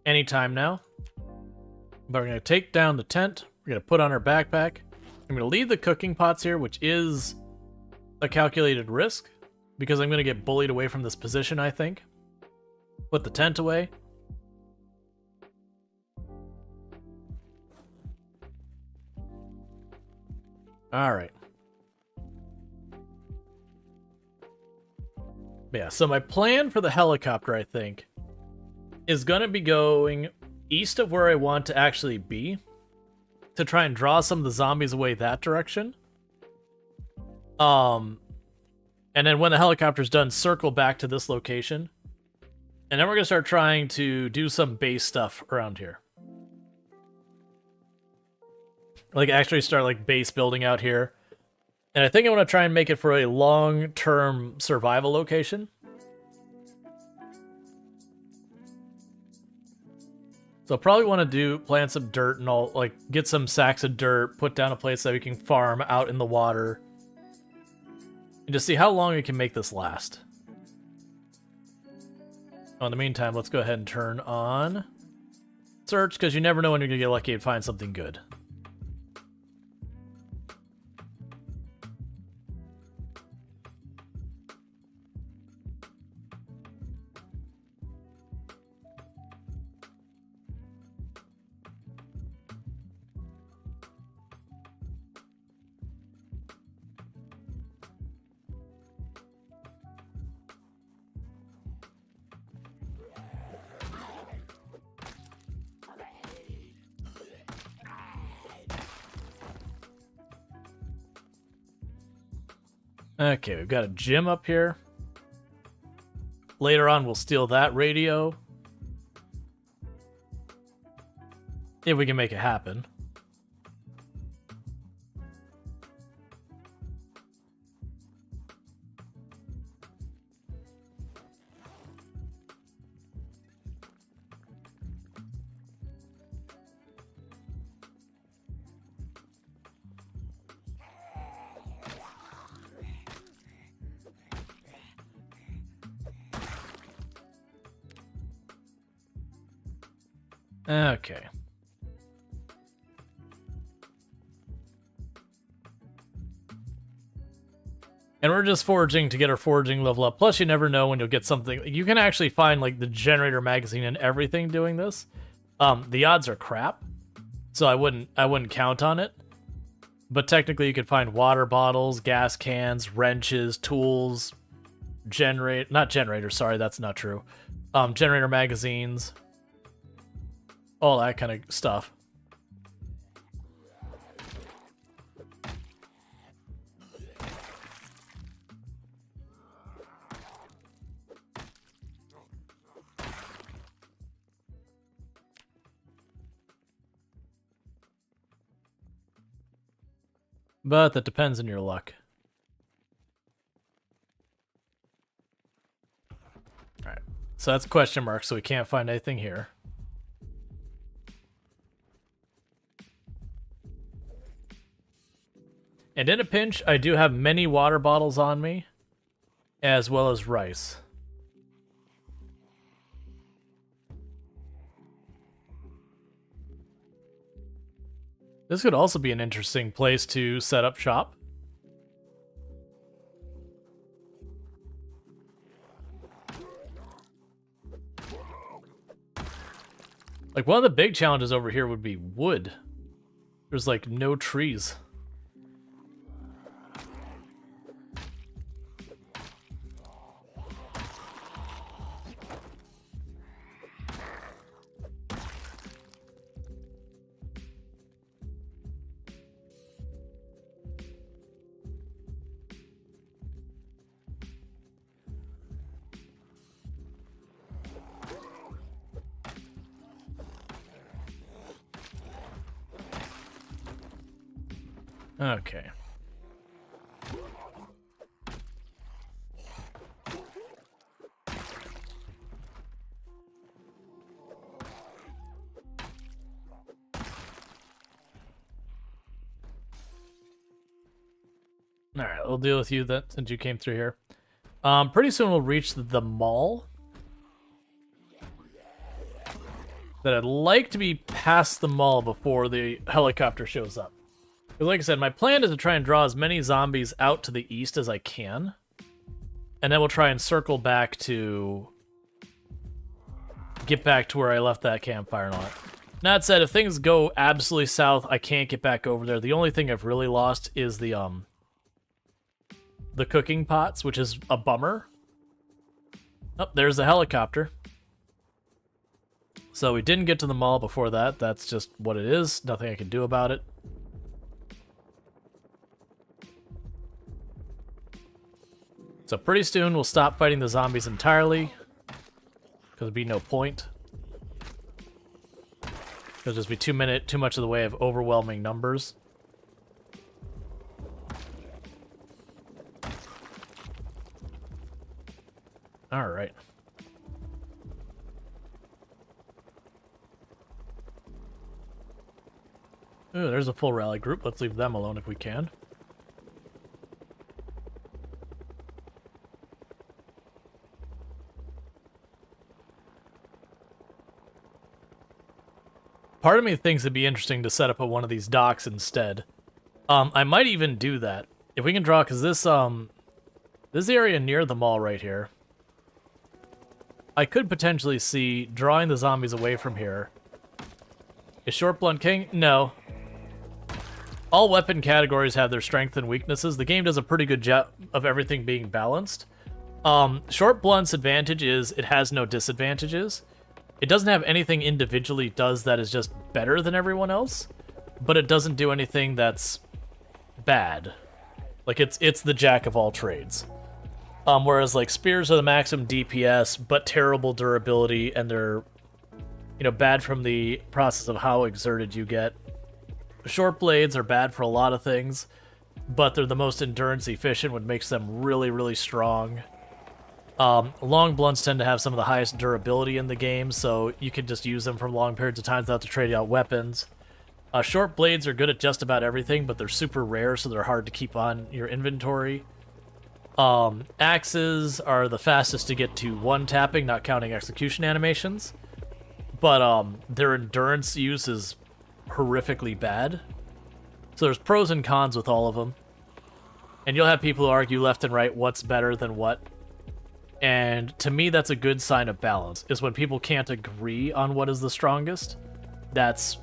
any time now. But we're going to take down the tent. We're going to put on our backpack. I'm going to leave the cooking pots here, which is a calculated risk, because I'm going to get bullied away from this position, I think. Put the tent away. Alright. Yeah, so my plan for the helicopter, I think, is going to be going east of where I want to actually be, to try and draw some of the zombies away that direction. And then when the helicopter's done, circle back to this location. And then we're going to start trying to do some base stuff around here. Like, actually start, like, base building out here. And I think I want to try and make it for a long-term survival location. So I'll probably want to plant some dirt and all, like, get some sacks of dirt, put down a place that we can farm out in the water. And just see how long we can make this last. Oh, in the meantime, let's go ahead and turn on search, because you never know when you're going to get lucky and find something good. Okay, we've got a gym up here. Later on, we'll steal that radio. If we can make it happen. Okay. And we're just foraging to get our foraging level up. Plus, you never know when you'll get something. You can actually find, like, the generator magazine and everything doing this. The odds are crap, so I wouldn't count on it. But technically, you could find water bottles, gas cans, wrenches, tools, not generators, sorry, that's not true. Generator magazines, all that kind of stuff. But that depends on your luck. Alright, so that's question mark, so we can't find anything here. And in a pinch, I do have many water bottles on me, as well as rice. This could also be an interesting place to set up shop. Like, one of the big challenges over here would be wood. There's, like, no trees. Okay. Alright, we'll deal with you then, since you came through here. Pretty soon we'll reach the mall. That I'd like to be past the mall before the helicopter shows up. Because like I said, my plan is to try and draw as many zombies out to the east as I can. And then we'll try and circle back to... get back to where I left that campfire and all that. That said, if things go absolutely south, I can't get back over there. The only thing I've really lost is the cooking pots, which is a bummer. Oh, there's the helicopter. So we didn't get to the mall before that. That's just what it is. Nothing I can do about it. So pretty soon we'll stop fighting the zombies entirely. Because there'd be no point. There'll just be too much of the way of overwhelming numbers. Alright. Ooh, there's a full rally group. Let's leave them alone if we can. Part of me thinks it'd be interesting to set up at one of these docks instead. I might even do that. If we can draw, because this area near the mall right here, I could potentially see drawing the zombies away from here. Is Short Blunt King? No. All weapon categories have their strengths and weaknesses. The game does a pretty good job of everything being balanced. Short Blunt's advantage is it has no disadvantages. It doesn't have anything individually it does that is just better than everyone else, but it doesn't do anything that's bad. Like, it's the jack of all trades. Whereas, like, spears are the maximum DPS, but terrible durability, and they're, you know, bad from the process of how exerted you get. Short blades are bad for a lot of things, but they're the most endurance efficient, which makes them really, really strong. Long blunts tend to have some of the highest durability in the game, so you can just use them for long periods of time without to trade out weapons. Short blades are good at just about everything, but they're super rare, so they're hard to keep on your inventory. Axes are the fastest to get to one-tapping, not counting execution animations. But their endurance use is horrifically bad. So there's pros and cons with all of them. And you'll have people who argue left and right what's better than what. And to me, that's a good sign of balance, is when people can't agree on what is the strongest. That's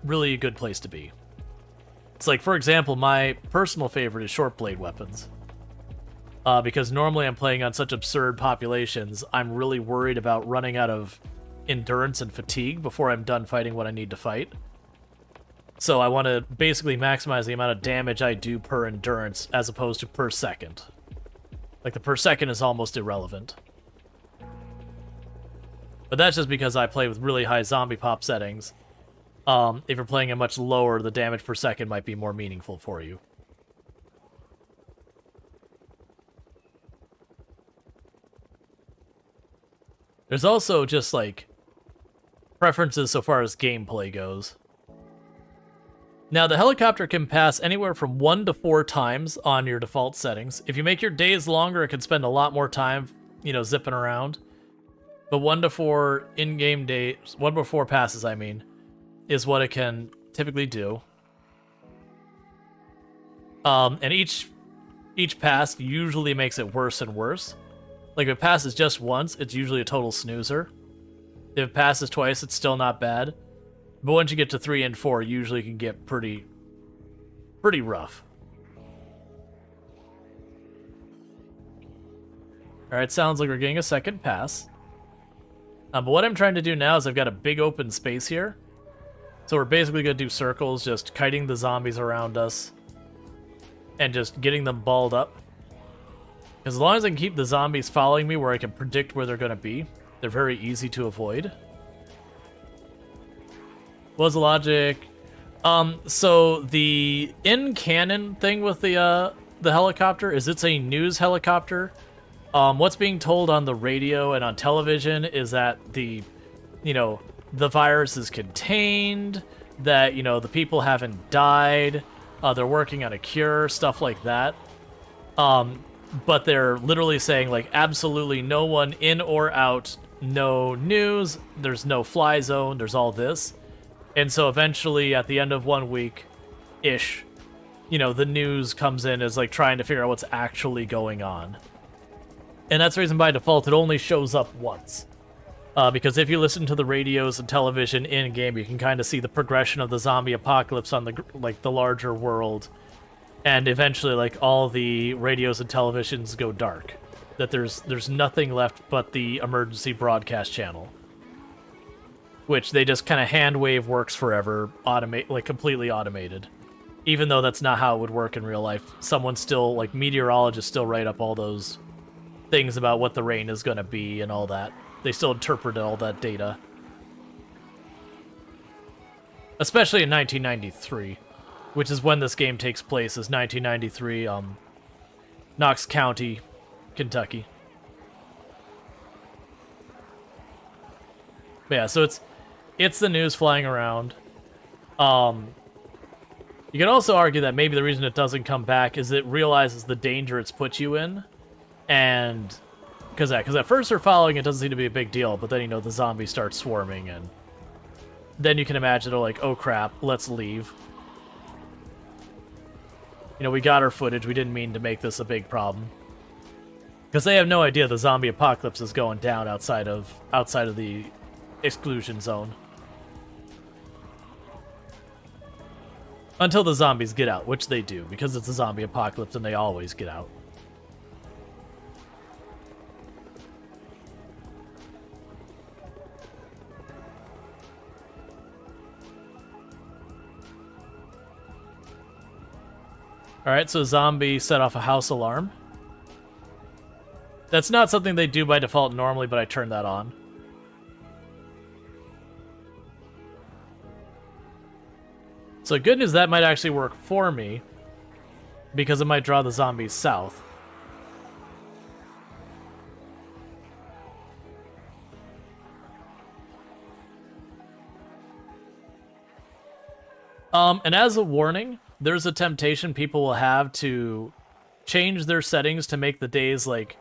really a good place to be. It's like, for example, my personal favorite is short blade weapons. Because normally I'm playing on such absurd populations, I'm really worried about running out of endurance and fatigue before I'm done fighting what I need to fight. So I want to basically maximize the amount of damage I do per endurance as opposed to per second. Like, the per second is almost irrelevant. But that's just because I play with really high zombie pop settings. If you're playing it much lower, the damage per second might be more meaningful for you. There's also just, like, preferences so far as gameplay goes. Now, the helicopter can pass anywhere from 1 to 4 times on your default settings. If you make your days longer, it can spend a lot more time, you know, zipping around. But 1 to 4 in-game days, 1 to 4 passes, I mean, is what it can typically do. And each pass usually makes it worse and worse. Like, if it passes just once, it's usually a total snoozer. If it passes twice, it's still not bad. But once you get to 3 and 4, usually it can get pretty rough. Alright, sounds like we're getting a second pass. But what I'm trying to do now is I've got a big open space here. So we're basically going to do circles, just kiting the zombies around us. And just getting them balled up. As long as I can keep the zombies following me where I can predict where they're going to be, they're very easy to avoid. What's the logic So the in-canon thing with the helicopter is it's a news helicopter. What's being told on the radio and on television is that the virus is contained, that, the people haven't died, they're working on a cure, stuff like that. But they're literally saying, like, absolutely no one in or out, no news, there's no fly zone, there's all this. And so eventually, at the end of 1 week-ish, the news comes in as, like, trying to figure out what's actually going on. And that's the reason by default it only shows up once. Because if you listen to the radios and television in-game, you can kind of see the progression of the zombie apocalypse on the larger world. And eventually, like, all the radios and televisions go dark. That there's nothing left but the emergency broadcast channel. Which they just kind of hand-wave works forever, completely automated. Even though that's not how it would work in real life. Someone still, like, meteorologists still write up all those things about what the rain is going to be and all that. They still interpret all that data. Especially in 1993, which is when this game takes place, is 1993, Knox County, Kentucky. But yeah, so it's the news flying around. You can also argue that maybe the reason it doesn't come back is it realizes the danger it's put you in. And because at first they're following, it doesn't seem to be a big deal, but then, the zombies start swarming, and then you can imagine they're like, oh crap, let's leave. We got our footage, we didn't mean to make this a big problem. Because they have no idea the zombie apocalypse is going down outside of the exclusion zone. Until the zombies get out, which they do, because it's a zombie apocalypse and they always get out. Alright, so zombie set off a house alarm. That's not something they do by default normally, but I turned that on. So good news, that might actually work for me, because it might draw the zombies south. And as a warning, there's a temptation people will have to change their settings to make the days like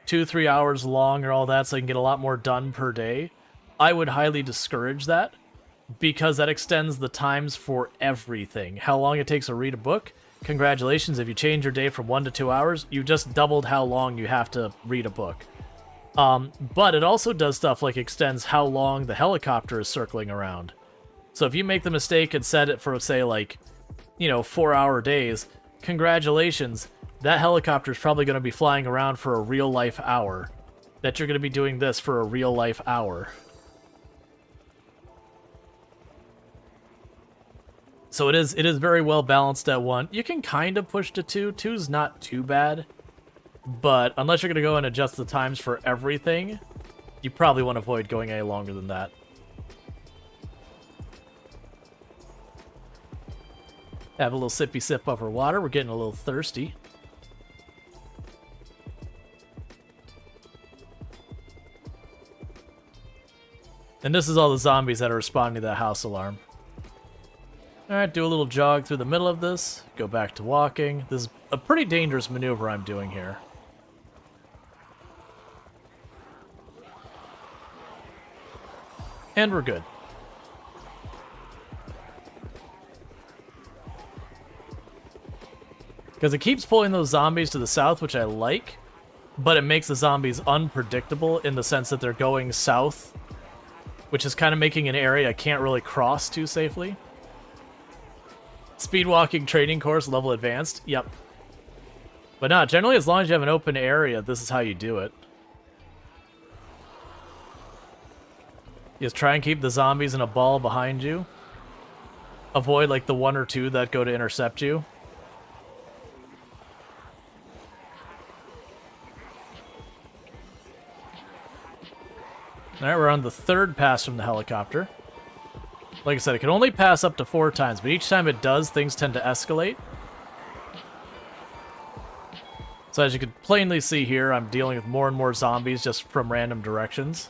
2-3 hours long or all that so they can get a lot more done per day. I would highly discourage that because that extends the times for everything. How long it takes to read a book? Congratulations, if you change your day from 1 to 2 hours, you just doubled how long you have to read a book. But it also does stuff like extends how long the helicopter is circling around. So if you make the mistake and set it for, say, like, 4-hour days, congratulations, that helicopter is probably going to be flying around for a real-life hour. That you're going to be doing this for a real-life hour. So it is very well balanced at 1. You can kind of push to 2. 2's not too bad. But unless you're going to go and adjust the times for everything, you probably want to avoid going any longer than that. Have a little sippy sip of our water. We're getting a little thirsty. And this is all the zombies that are responding to that house alarm. Alright, do a little jog through the middle of this. Go back to walking. This is a pretty dangerous maneuver I'm doing here. And we're good. Because it keeps pulling those zombies to the south, which I like, but it makes the zombies unpredictable in the sense that they're going south, which is kind of making an area I can't really cross too safely. Speedwalking training course, level advanced, yep. But no, generally as long as you have an open area, this is how you do it. Just try and keep the zombies in a ball behind you. Avoid like the 1 or 2 that go to intercept you. Alright, we're on the 3rd pass from the helicopter. Like I said, it can only pass up to 4 times, but each time it does, things tend to escalate. So as you can plainly see here, I'm dealing with more and more zombies just from random directions.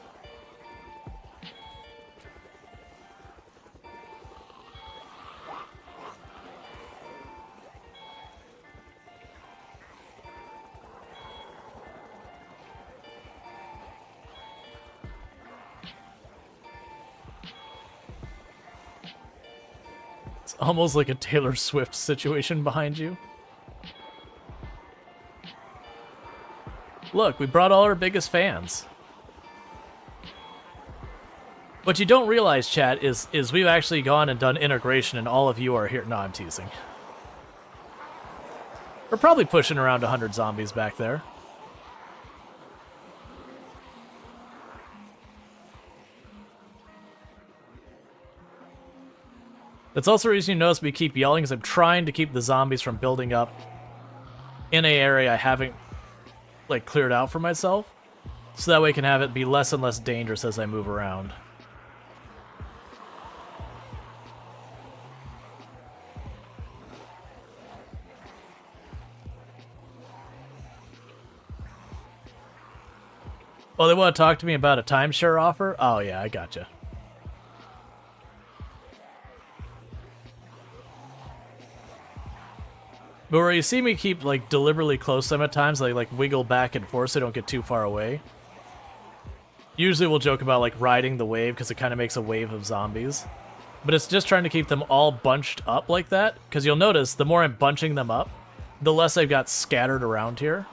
It's almost like a Taylor Swift situation behind you. Look, we brought all our biggest fans. What you don't realize, chat, is we've actually gone and done integration and all of you are here. No, I'm teasing. We're probably pushing around 100 zombies back there. That's also the reason you notice we keep yelling, because I'm trying to keep the zombies from building up in an area I haven't like cleared out for myself, so that way I can have it be less and less dangerous as I move around. Oh, they want to talk to me about a timeshare offer? Oh yeah, I gotcha. But where you see me keep, like, deliberately close to them at times, like wiggle back and forth so I don't get too far away. Usually we'll joke about, like, riding the wave, because it kind of makes a wave of zombies. But it's just trying to keep them all bunched up like that, because you'll notice the more I'm bunching them up, the less I've got scattered around here.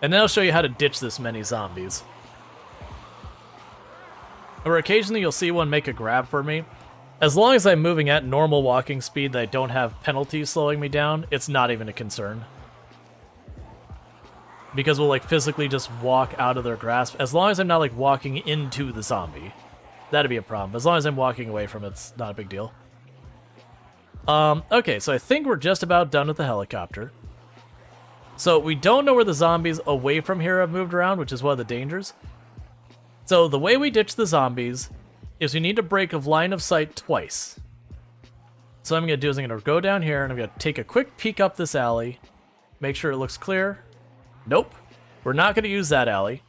And then I'll show you how to ditch this many zombies. Or occasionally you'll see one make a grab for me. As long as I'm moving at normal walking speed that I don't have penalties slowing me down, it's not even a concern. Because we'll like physically just walk out of their grasp. As long as I'm not like walking into the zombie, that'd be a problem. As long as I'm walking away from it, it's not a big deal. Okay, so I think we're just about done with the helicopter. So we don't know where the zombies away from here have moved around, which is one of the dangers. So the way we ditch the zombies is we need to break a line of sight twice. So what I'm going to do is I'm going to go down here and I'm going to take a quick peek up this alley. Make sure it looks clear. Nope. We're not going to use that alley.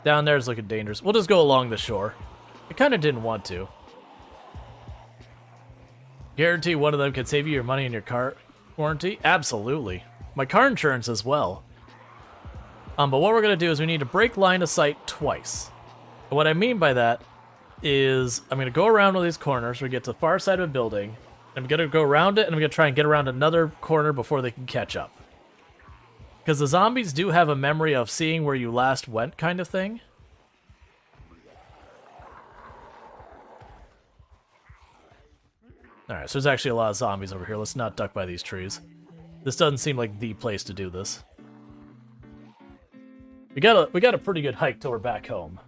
Down there is looking dangerous. We'll just go along the shore. I kind of didn't want to. Guarantee one of them can save you your money in your car warranty? Absolutely. My car insurance as well. But what we're going to do is we need to break line of sight twice. And what I mean by that is I'm going to go around one of these corners. We get to the far side of a building. I'm going to go around it, and I'm going to try and get around another corner before they can catch up. Because the zombies do have a memory of seeing where you last went kind of thing. Alright, so there's actually a lot of zombies over here. Let's not duck by these trees. This doesn't seem like the place to do this. We got a pretty good hike till we're back home.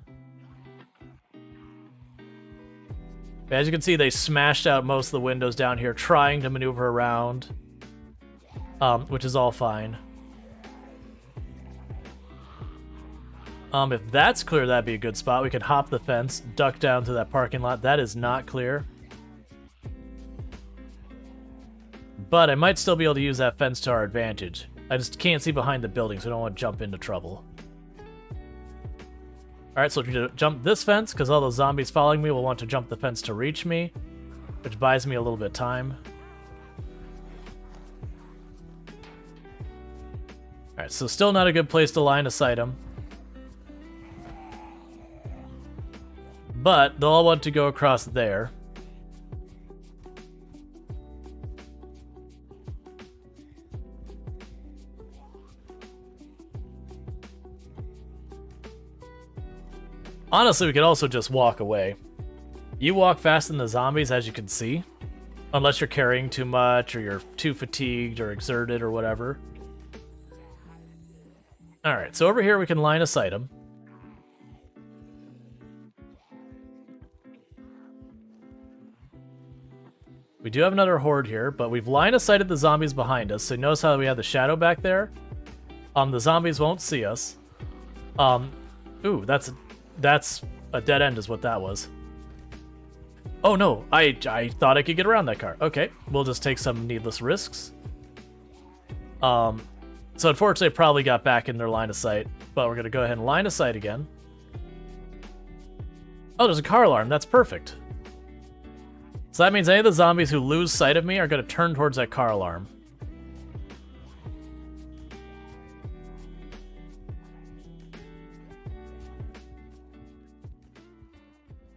As you can see, they smashed out most of the windows down here, trying to maneuver around, which is all fine. If that's clear, that'd be a good spot. We could hop the fence, duck down to that parking lot. That is not clear. But I might still be able to use that fence to our advantage. I just can't see behind the building, so I don't want to jump into trouble. Alright, so to jump this fence, because all those zombies following me will want to jump the fence to reach me, which buys me a little bit of time. Alright, so still not a good place to line of sight them. But they'll all want to go across there. Honestly, we could also just walk away. You walk faster than the zombies, as you can see. Unless you're carrying too much, or you're too fatigued, or exerted, or whatever. Alright, so over here we can line of sight them. We do have another horde here, but we've line of sighted the zombies behind us, so notice how we have the shadow back there? The zombies won't see us. Ooh, that's a dead end is what that was. Oh no, I thought I could get around that car. Okay, we'll just take some needless risks. So unfortunately, I probably got back in their line of sight, but we're gonna go ahead and line of sight again. Oh, there's a car alarm. That's perfect. So that means any of the zombies who lose sight of me are gonna turn towards that car alarm.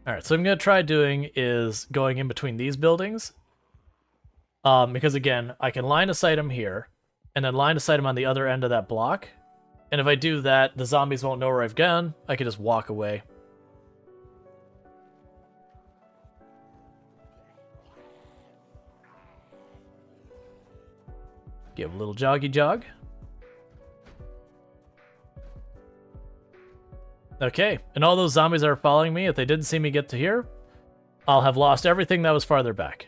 Alright, so what I'm going to try doing is going in between these buildings. Because again, I can line of sight them here, and then line of sight them on the other end of that block. And if I do that, the zombies won't know where I've gone. I can just walk away. Give a little joggy jog. Okay, and all those zombies that are following me, if they didn't see me get to here, I'll have lost everything that was farther back.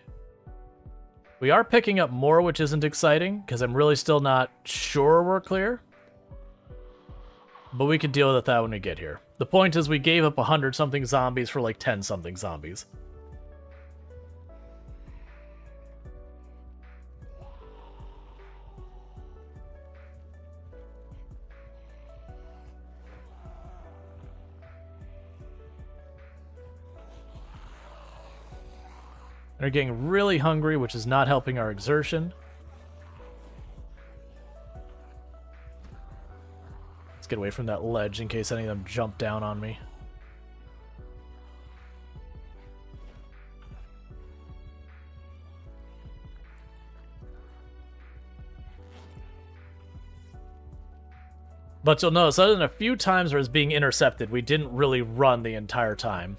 We are picking up more, which isn't exciting, because I'm really still not sure we're clear. But we can deal with that when we get here. The point is we gave up 100-something zombies for like 10-something zombies. They're getting really hungry, which is not helping our exertion. Let's get away from that ledge in case any of them jump down on me. But you'll notice, other than a few times where it's being intercepted, we didn't really run the entire time.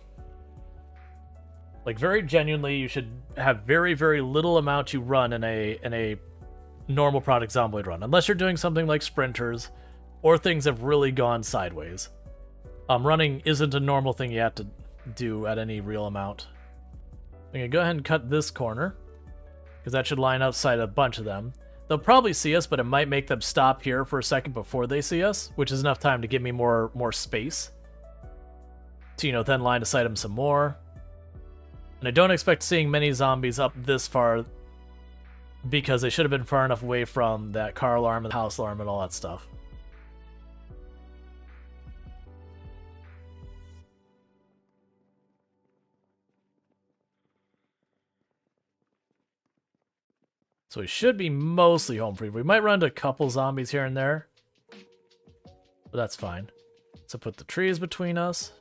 Like, very genuinely, you should have very, very little amount you run in a normal Product Zomboid run. Unless you're doing something like sprinters, or things have really gone sideways. Running isn't a normal thing you have to do at any real amount. I'm going to go ahead and cut this corner, because that should line outside a bunch of them. They'll probably see us, but it might make them stop here for a second before they see us, which is enough time to give me more space. To, you know, then line of sight them some more. And I don't expect seeing many zombies up this far because they should have been far enough away from that car alarm and the house alarm and all that stuff. So we should be mostly home free. We might run into a couple zombies here and there, but that's fine. So put the trees between us.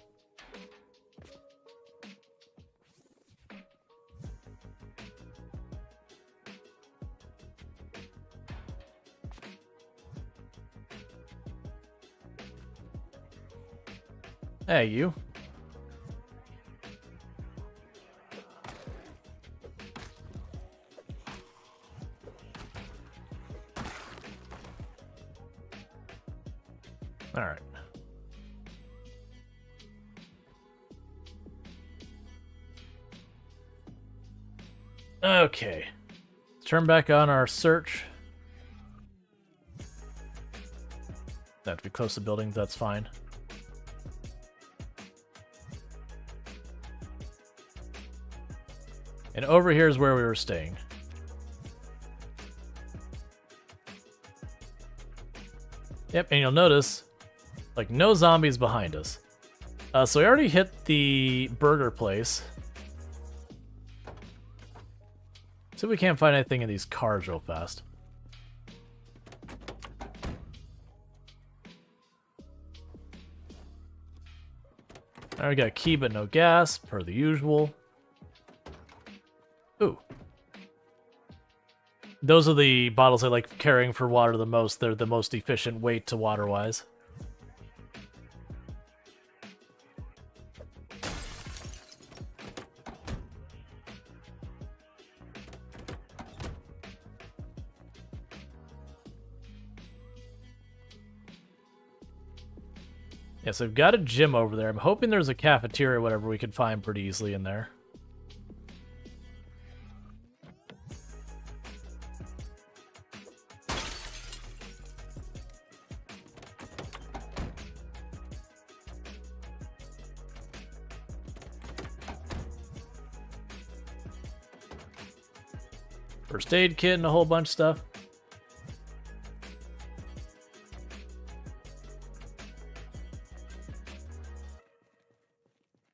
Hey, you. All right. Okay. Let's turn back on our search. Have to be close to buildings, that's fine. And over here is where we were staying. Yep, and you'll notice, like, no zombies behind us. So we already hit the burger place. See if we can't find anything in these cars real fast. Alright, we got a key but no gas, per the usual. Ooh. Those are the bottles I like carrying for water the most. They're the most efficient weight to water-wise. Yeah, so I've got a gym over there. I'm hoping there's a cafeteria or whatever we can find pretty easily in there. First aid kit and a whole bunch of stuff.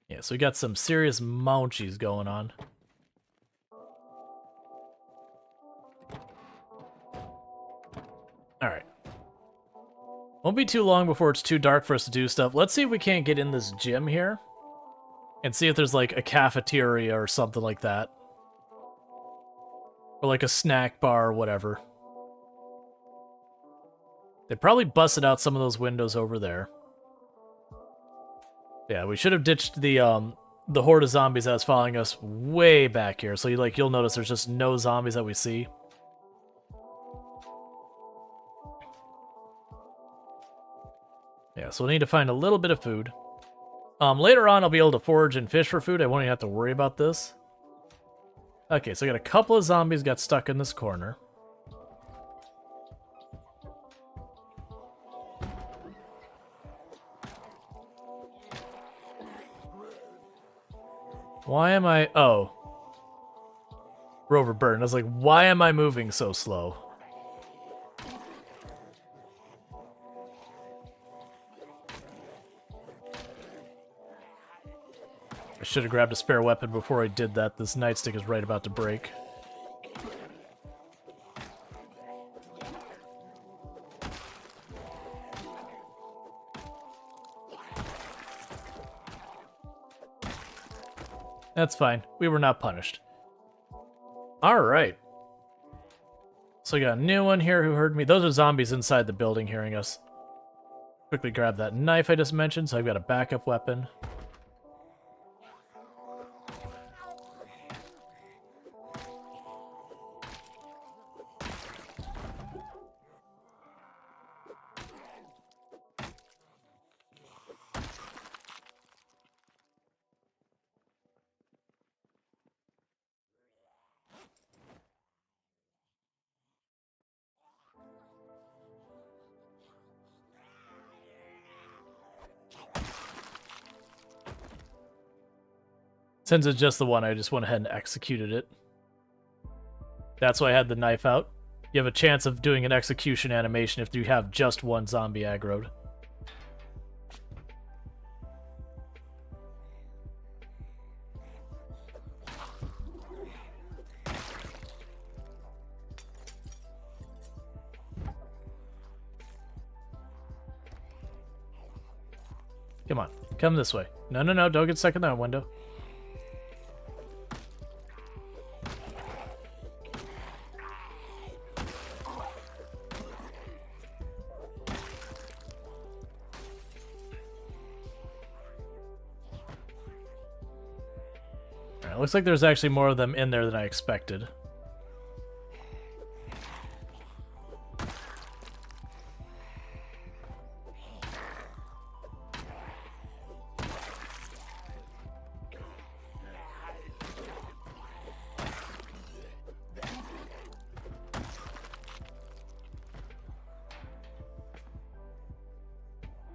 Yeah, so we got some serious mounchies going on. Alright. Won't be too long before it's too dark for us to do stuff. Let's see if we can't get in this gym here. And see if there's like a cafeteria or something like that. Or like a snack bar or whatever. They probably busted out some of those windows over there. Yeah, we should have ditched the horde of zombies that was following us way back here. So you'll notice there's just no zombies that we see. Yeah, so we'll need to find a little bit of food. Later on, I'll be able to forage and fish for food. I won't even have to worry about this. Okay, so I got a couple of zombies got stuck in this corner. Why am I... Oh. Rover burn. I was like, why am I moving so slow? I should have grabbed a spare weapon before I did that. This nightstick is right about to break. That's fine. We were not punished. Alright. So we got a new one here who heard me. Those are zombies inside the building hearing us. Quickly grab that knife I just mentioned, so I've got a backup weapon. Since it's just the one, I just went ahead and executed it. That's why I had the knife out. You have a chance of doing an execution animation if you have just one zombie aggroed. Come on, come this way. No, don't get stuck in that window. Looks like there's actually more of them in there than I expected.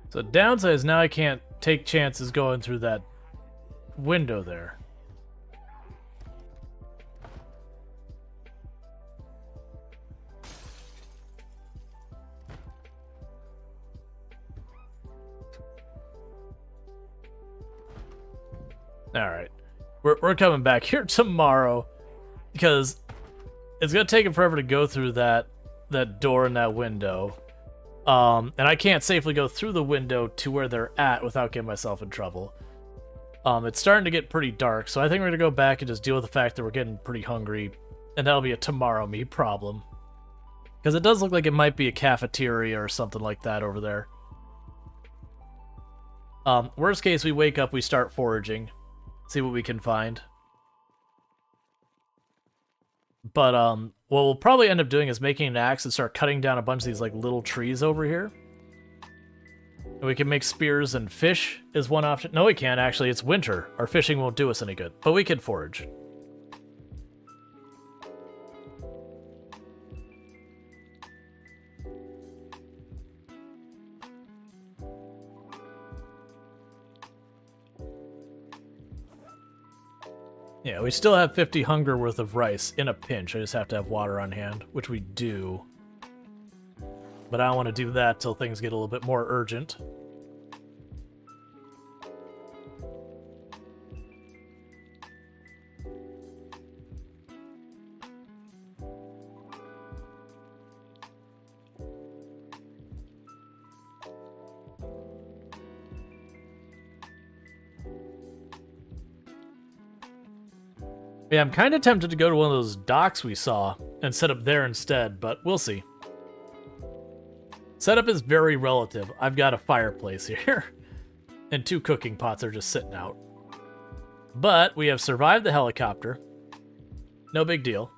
So downside is now I can't take chances going through that window there. Alright. We're coming back here tomorrow because it's going to take it forever to go through that door and that window. And I can't safely go through the window to where they're at without getting myself in trouble. It's starting to get pretty dark, so I think we're going to go back and just deal with the fact that we're getting pretty hungry, and that'll be a tomorrow me problem. Because it does look like it might be a cafeteria or something like that over there. Worst case, we wake up, we start foraging. See what we can find. But, what we'll probably end up doing is making an axe and start cutting down a bunch of these, like, little trees over here. And we can make spears and fish is one option. No, we can't, actually. It's winter. Our fishing won't do us any good. But we can forage. Yeah, we still have 50 hunger worth of rice in a pinch. I just have to have water on hand, which we do. But I don't want to do that till things get a little bit more urgent. Yeah, I'm kind of tempted to go to one of those docks we saw and set up there instead, but we'll see. Setup is very relative. I've got a fireplace here, and 2 cooking pots are just sitting out. But we have survived the helicopter. No big deal.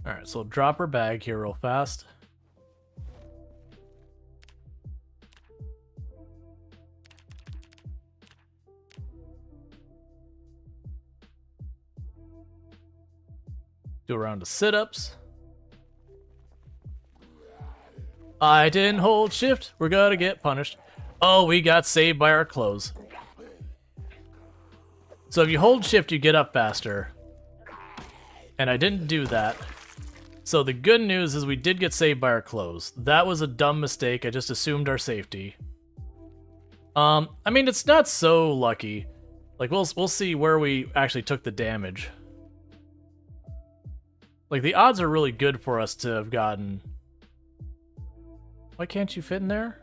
Alright, so we'll drop our bag here real fast. Do a round of sit-ups. I didn't hold shift. We're gonna get punished. Oh, we got saved by our clothes. So if you hold shift, you get up faster. And I didn't do that. So the good news is we did get saved by our clothes. That was a dumb mistake. I just assumed our safety. I mean, it's not so lucky. Like, we'll see where we actually took the damage. Like, the odds are really good for us to have gotten... Why can't you fit in there?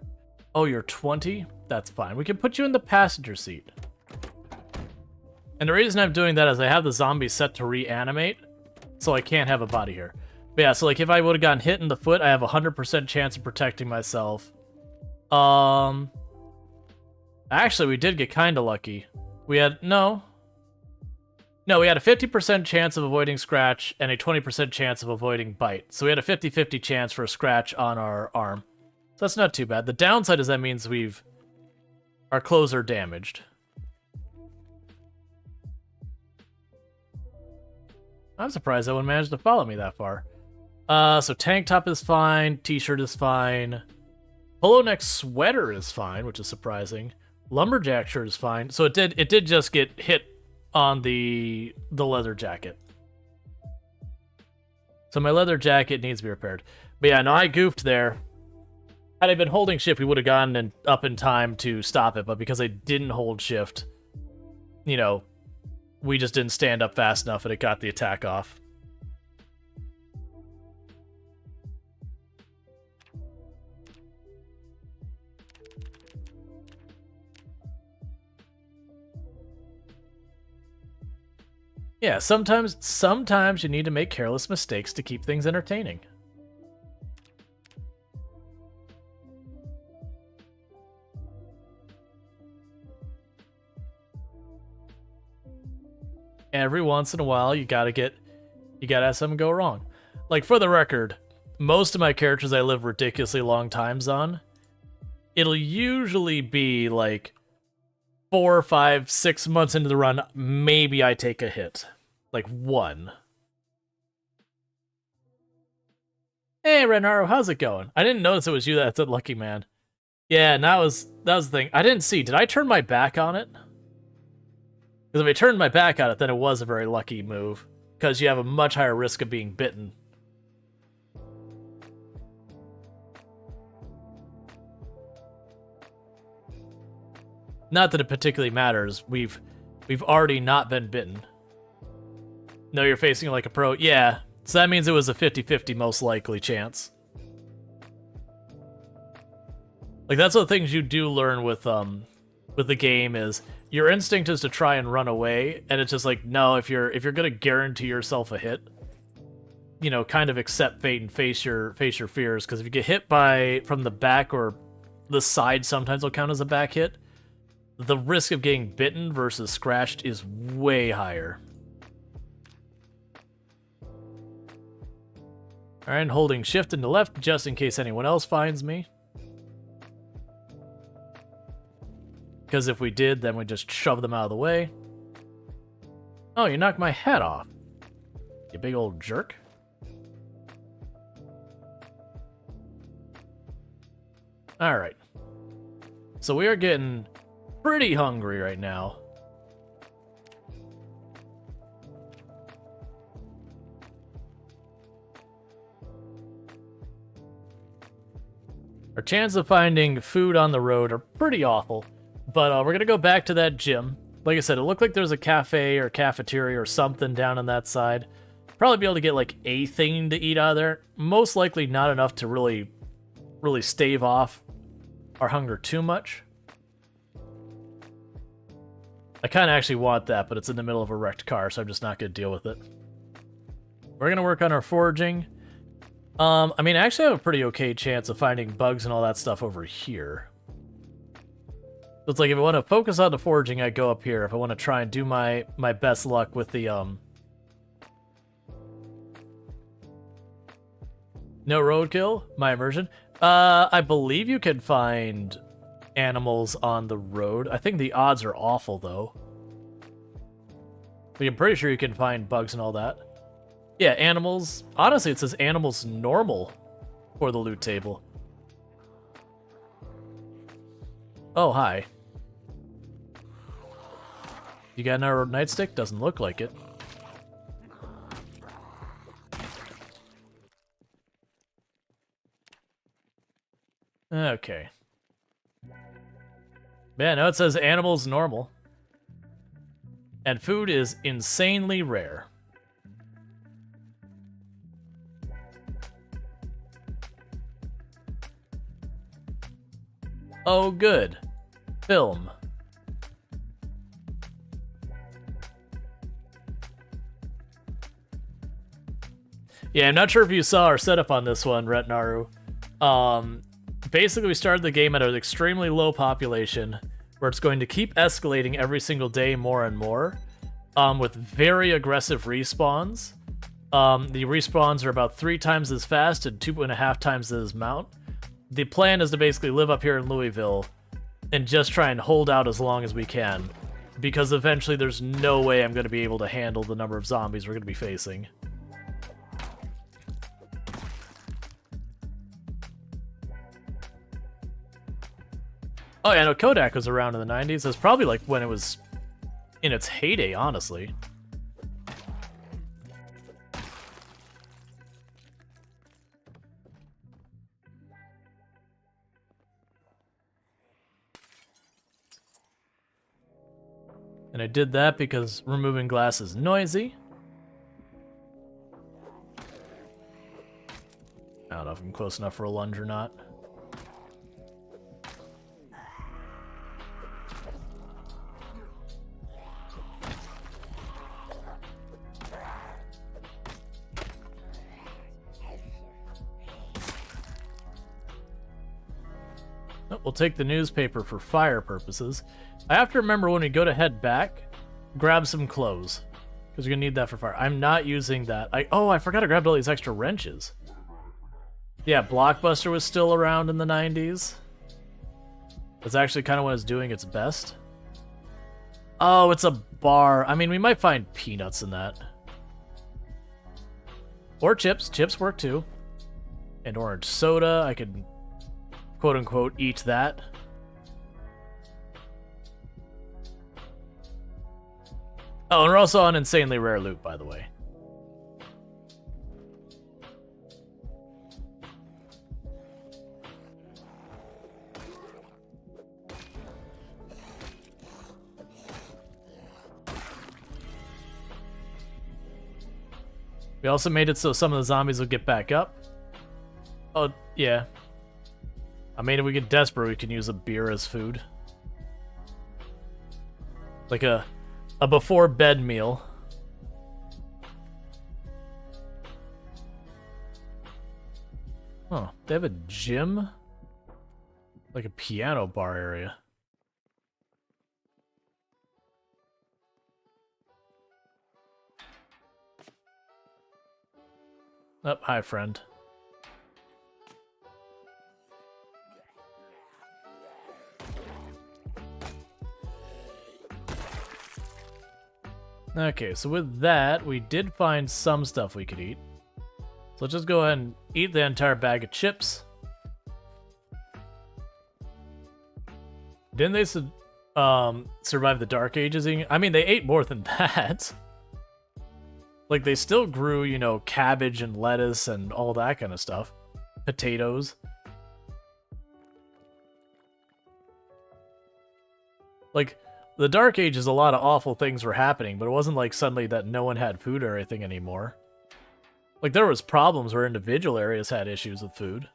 Oh, you're 20? That's fine. We can put you in the passenger seat. And the reason I'm doing that is I have the zombie set to reanimate, so I can't have a body here. But yeah, so like if I would have gotten hit in the foot, I have a 100% chance of protecting myself. Actually, we did get kind of lucky. We had, no, we had a 50% chance of avoiding scratch and a 20% chance of avoiding bite. So we had a 50-50 chance for a scratch on our arm. So that's not too bad. The downside is that means our clothes are damaged. I'm surprised that one managed to follow me that far. So tank top is fine, t-shirt is fine, polo neck sweater is fine, which is surprising. Lumberjack shirt is fine. So it did just get hit on the leather jacket. So my leather jacket needs to be repaired. But yeah, no, I goofed there. Had I been holding shift, we would have gotten up in time to stop it, but because I didn't hold shift, you know, we just didn't stand up fast enough and it got the attack off. Yeah, sometimes you need to make careless mistakes to keep things entertaining. Every once in a while, you gotta have something go wrong. Like, for the record, most of my characters I live ridiculously long times on, it'll usually be like 4, 5, 6 months into the run, maybe I take a hit. Like, one. Hey, Renaro, how's it going? I didn't notice it was you that said Lucky Man. Yeah, and that was the thing. I didn't see. Did I turn my back on it? Because if I turned my back on it, then it was a very lucky move. Because you have a much higher risk of being bitten. Not that it particularly matters. We've already not been bitten. No, you're facing like a pro. Yeah, so that means it was a 50-50 most likely chance. Like, that's one of the things you do learn with the game is your instinct is to try and run away, and it's just like, no, if you're gonna guarantee yourself a hit, you know, kind of accept fate and face your fears, because if you get hit from the back or the side, sometimes will count as a back hit. The risk of getting bitten versus scratched is way higher. Alright, holding shift and the left just in case anyone else finds me. Because if we did, then we'd just shove them out of the way. Oh, you knocked my head off. You big old jerk. Alright. So we are getting pretty hungry right now. Our chances of finding food on the road are pretty awful. But we're going to go back to that gym. Like I said, it looked like there's a cafe or cafeteria or something down on that side. Probably be able to get like a thing to eat out of there. Most likely not enough to really stave off our hunger too much. I kind of actually want that, but it's in the middle of a wrecked car, so I'm just not going to deal with it. We're going to work on our foraging. I mean, I actually have a pretty okay chance of finding bugs and all that stuff over here. So it's like if I want to focus on the foraging, I go up here. If I want to try and do my best luck with the no roadkill, my immersion. I believe you can find animals on the road. I think the odds are awful though. But I'm pretty sure you can find bugs and all that. Yeah, animals. Honestly, it says animals normal for the loot table. Oh, hi. You got another nightstick? Doesn't look like it. Okay. Yeah, no, it says animals normal. And food is insanely rare. Oh, good. Film. Yeah, I'm not sure if you saw our setup on this one, Retnaru. Basically, we started the game at an extremely low population, where it's going to keep escalating every single day more and more, with very aggressive respawns. The respawns are about 3 times as fast and 2.5 times as mount. The plan is to basically live up here in Louisville and just try and hold out as long as we can, because eventually there's no way I'm going to be able to handle the number of zombies we're going to be facing. Oh yeah, no, Kodak was around in the 90s. That's probably like when it was in its heyday, honestly. And I did that because removing glass is noisy. I don't know if I'm close enough for a lunge or not. Oh, we'll take the newspaper for fire purposes. I have to remember when we go to head back, grab some clothes, because you're gonna need that for fire. I'm not using that. I forgot to grab all these extra wrenches. Yeah, Blockbuster was still around in the 90s. That's actually kind of when it's doing its best. Oh, it's a bar. I mean, we might find peanuts in that. Or chips. Chips work too. And orange soda. I could, quote-unquote, eat that. Oh, and we're also on insanely rare loot, by the way. We also made it so some of the zombies will get back up. Oh, yeah. I mean, if we get desperate, we can use a beer as food. Like a before bed meal. Huh, they have a gym? Like a piano bar area. Oh, hi, friend. Okay, so with that, we did find some stuff we could eat. So let's just go ahead and eat the entire bag of chips. Didn't they survive the Dark Ages? I mean, they ate more than that. Like, they still grew, you know, cabbage and lettuce and all that kind of stuff. Potatoes. Like, the Dark Ages, a lot of awful things were happening, but it wasn't like suddenly that no one had food or anything anymore. Like, there was problems where individual areas had issues with food.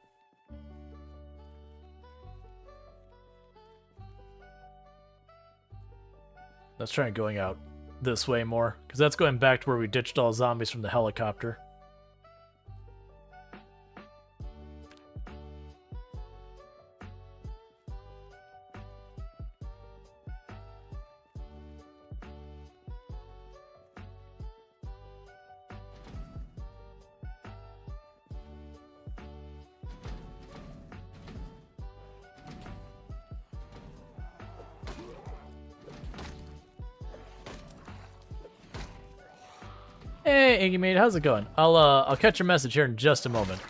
Let's try going out this way more, because that's going back to where we ditched all zombies from the helicopter. Hey, Iggy mate, how's it going? I'll catch your message here in just a moment.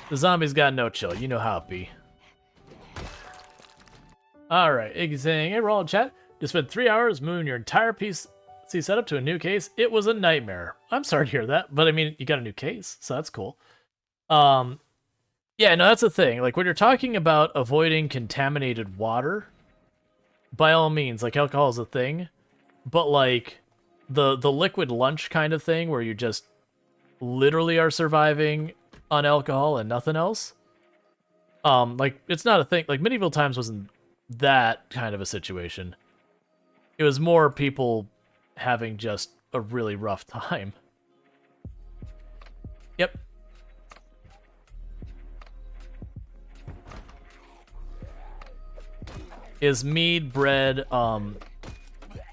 The zombies got no chill, you know how it be. Alright, Iggy saying, hey, we're all in chat. Just spent 3 hours moving your entire PC setup to a new case. It was a nightmare. I'm sorry to hear that, but I mean, you got a new case, so that's cool. Yeah, no, that's the thing. Like, when you're talking about avoiding contaminated water, by all means, like, alcohol is a thing, but, like, the liquid lunch kind of thing where you just literally are surviving on alcohol and nothing else, like, it's not a thing. Like, medieval times wasn't that kind of a situation. It was more people having just a really rough time. Yep. Is mead, bread,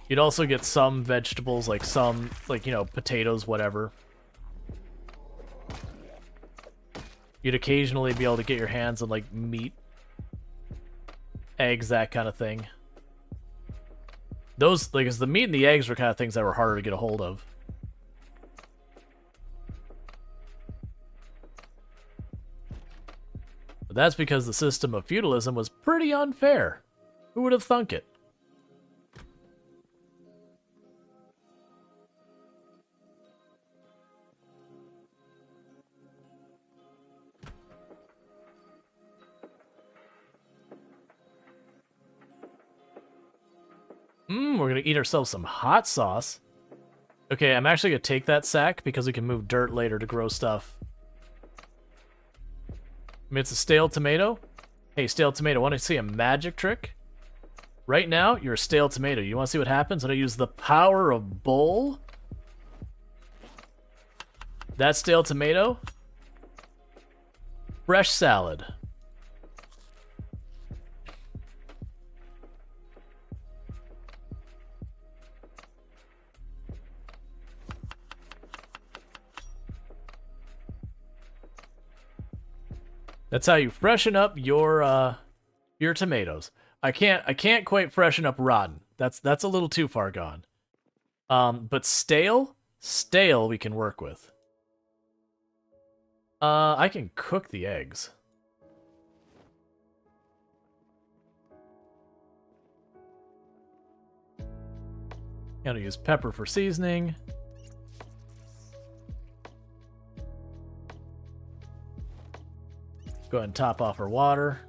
you'd also get some vegetables, like some, like, you know, potatoes, whatever. You'd occasionally be able to get your hands on, like, meat, eggs, that kind of thing. Those, like, 'cause the meat and the eggs were kind of things that were harder to get a hold of. But that's because the system of feudalism was pretty unfair. Who would have thunk it? We're gonna eat ourselves some hot sauce. Okay, I'm actually gonna take that sack because we can move dirt later to grow stuff. I mean, it's a stale tomato. Hey, stale tomato, want to see a magic trick? Right now, you're a stale tomato. You want to see what happens when I use the power of bull? That stale tomato. Fresh salad. That's how you freshen up your tomatoes. I can't quite freshen up rotten. That's a little too far gone. But stale we can work with. I can cook the eggs. Gonna use pepper for seasoning. Go ahead and top off our water.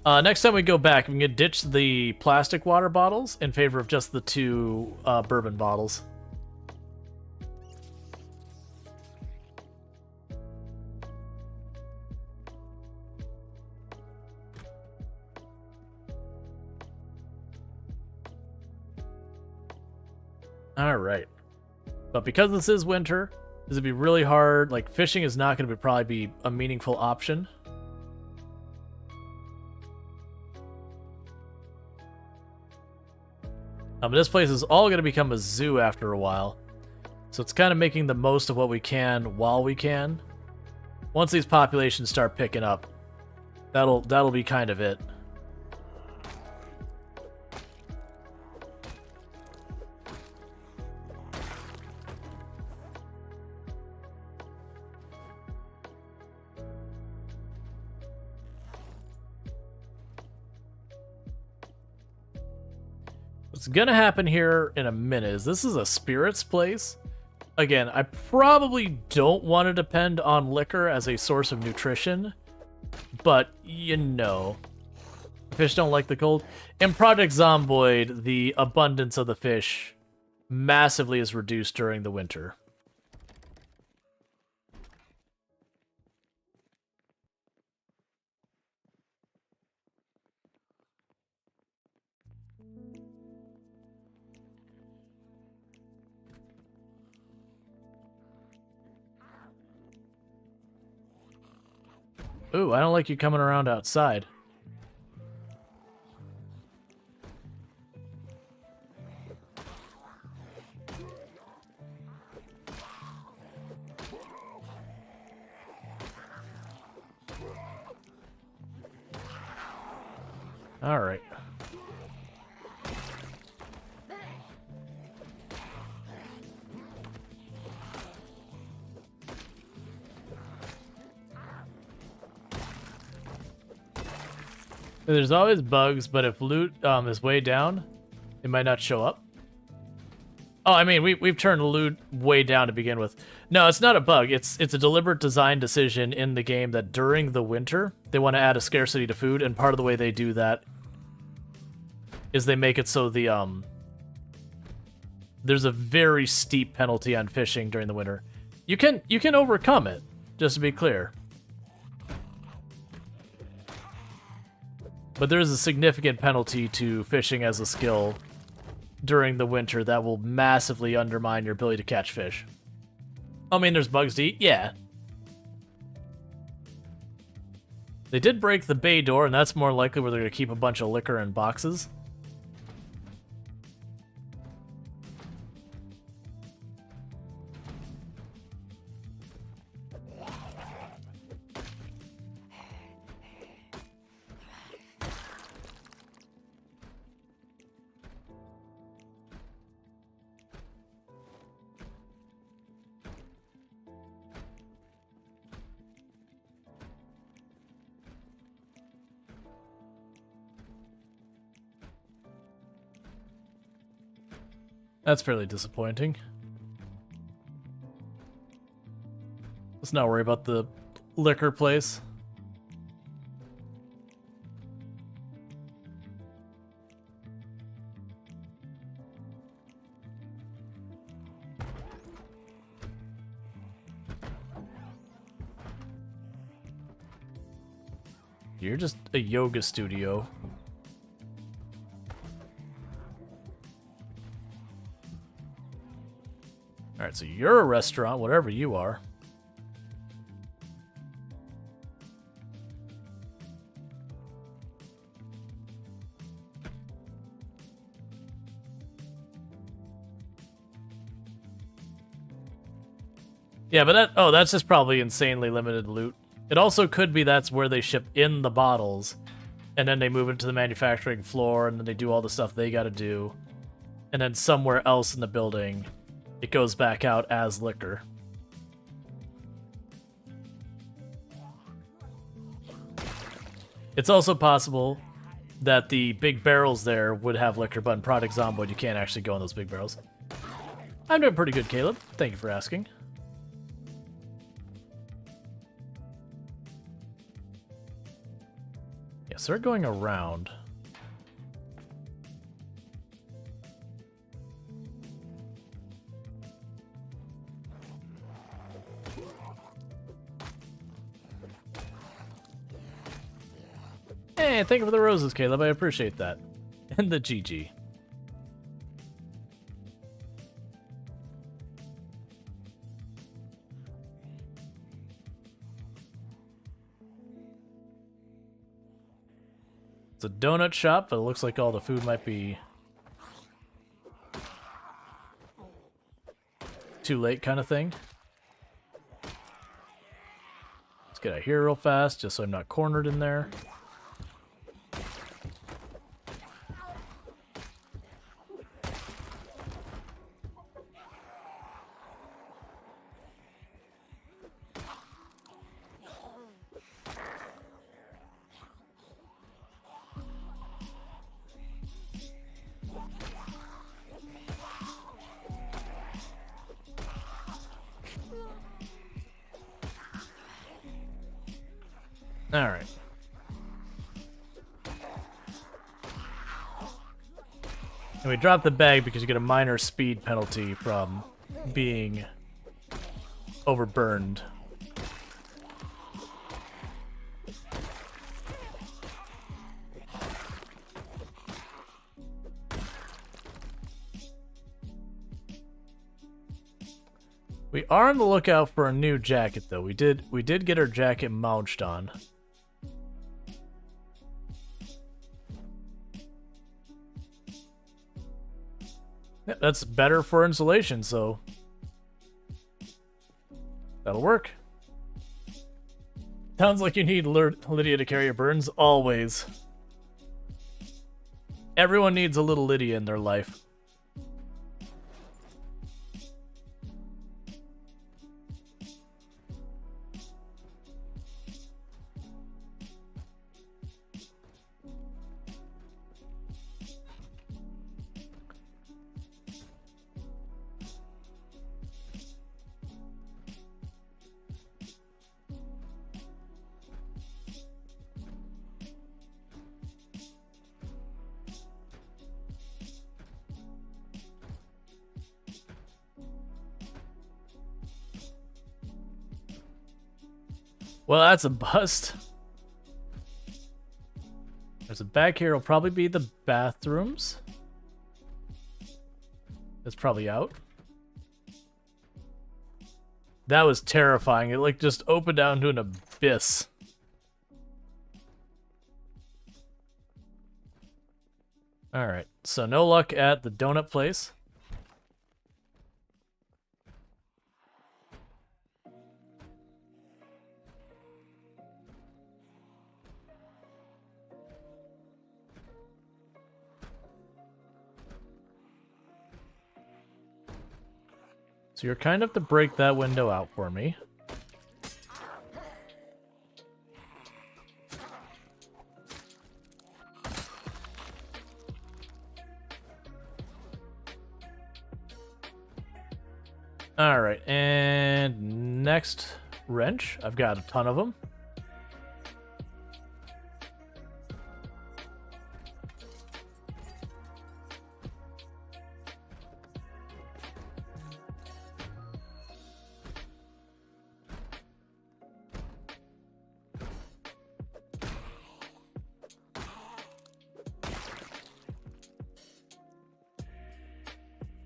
Next time we go back, I'm going to ditch the plastic water bottles in favor of just the 2 bourbon bottles. Alright. But because this is winter, this would be really hard. Like, fishing is not going to probably be a meaningful option. But this place is all going to become a zoo after a while. So it's kind of making the most of what we can while we can. Once these populations start picking up, that'll be kind of it. What's gonna happen here in a minute is this is a spirits place. Again, I probably don't want to depend on liquor as a source of nutrition, but you know, fish don't like the cold. In Project Zomboid, the abundance of the fish massively is reduced during the winter. Ooh, I don't like you coming around outside. All right. There's always bugs, but if loot is way down, it might not show up. Oh, I mean, we've turned loot way down to begin with. No, it's not a bug. It's a deliberate design decision in the game that during the winter, they want to add a scarcity to food, and part of the way they do that is they make it so the there's a very steep penalty on fishing during the winter. You can overcome it, just to be clear. But there's a significant penalty to fishing as a skill during the winter that will massively undermine your ability to catch fish. I mean, there's bugs to eat, yeah. They did break the bay door, and that's more likely where they're going to keep a bunch of liquor in boxes. That's fairly disappointing. Let's not worry about the liquor place. You're just a yoga studio. Alright, so you're a restaurant, whatever you are. Yeah, but that's just probably insanely limited loot. It also could be that's where they ship in the bottles, and then they move it to the manufacturing floor, and then they do all the stuff they gotta do. And then somewhere else in the building, it goes back out as liquor. It's also possible that the big barrels there would have liquor, but in Project Zomboid you can't actually go in those big barrels. I'm doing pretty good, Caleb. Thank you for asking. Yeah, so they're going around. Hey, thank you for the roses, Caleb. I appreciate that. And the GG. It's a donut shop, but it looks like all the food might be too late kind of thing. Let's get out here real fast, just so I'm not cornered in there. Alright. And we drop the bag because you get a minor speed penalty from being overburned. We are on the lookout for a new jacket, though. We did get our jacket mounted on. Yeah, that's better for insulation, so that'll work. Sounds like you need Lydia to carry your burdens always. Everyone needs a little Lydia in their life. Well, that's a bust. There's a back here. It'll probably be the bathrooms. That's probably out. That was terrifying. It like just opened down to an abyss. Alright, so no luck at the donut place. So you're kind of to break that window out for me. Alright, and next wrench. I've got a ton of them.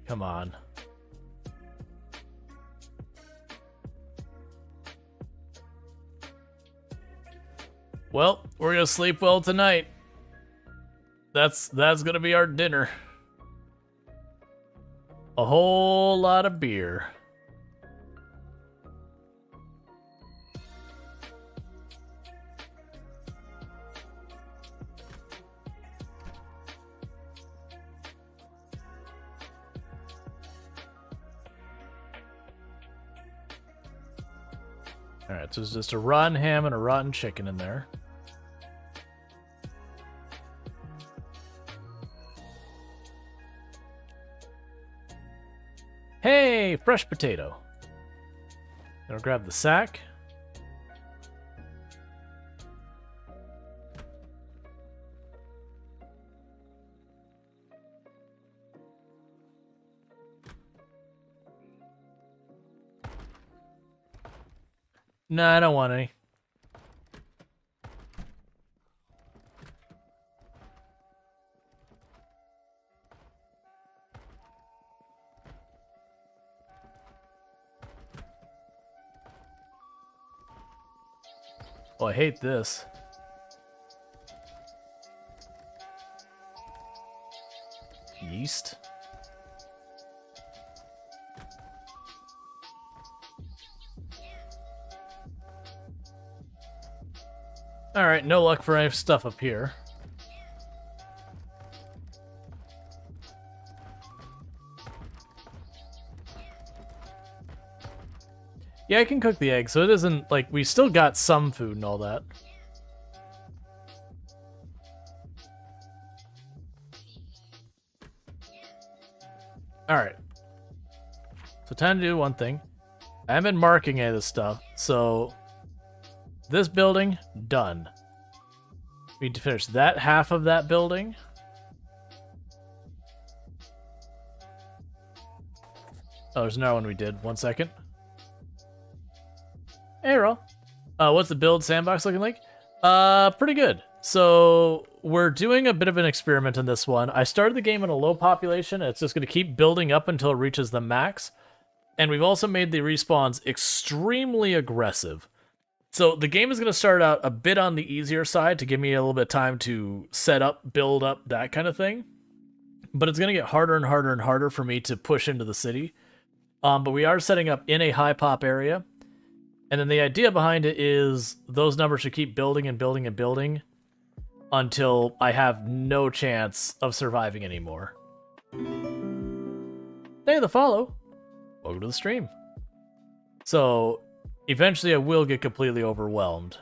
Come on. Well, we're gonna sleep well tonight. That's gonna be our dinner. A whole lot of beer. Alright, so there's just a rotten ham and a rotten chicken in there. Hey, fresh potato. Gonna grab the sack. No, I don't want any. Oh, I hate this. Yeast. Alright, no luck for any stuff up here. Yeah, I can cook the egg, so it isn't like we still got some food and all that. Alright. So time to do one thing. I haven't been marking any of this stuff, so This building, done. We need to finish that half of that building. Oh, there's another one we did. 1 second. Hey, Rual. What's the build sandbox looking like? Pretty good. So we're doing a bit of an experiment in this one. I started the game in a low population. And it's just going to keep building up until it reaches the max. And we've also made the respawns extremely aggressive. So the game is going to start out a bit on the easier side to give me a little bit of time to set up, build up, that kind of thing. But it's going to get harder and harder and harder for me to push into the city. But we are setting up in a high pop area. And then the idea behind it is those numbers should keep building and building and building until I have no chance of surviving anymore. Hey, the follow. Welcome to the stream. So, eventually I will get completely overwhelmed.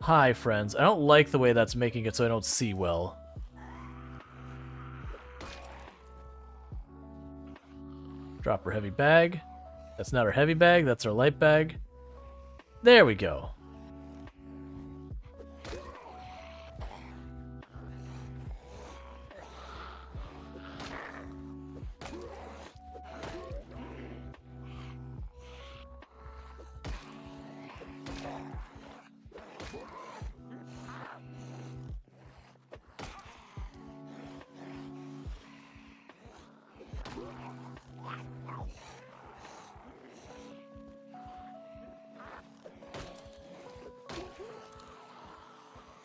Hi, friends. I don't like the way that's making it so I don't see well. Drop our heavy bag. That's not our heavy bag, that's our light bag. There we go.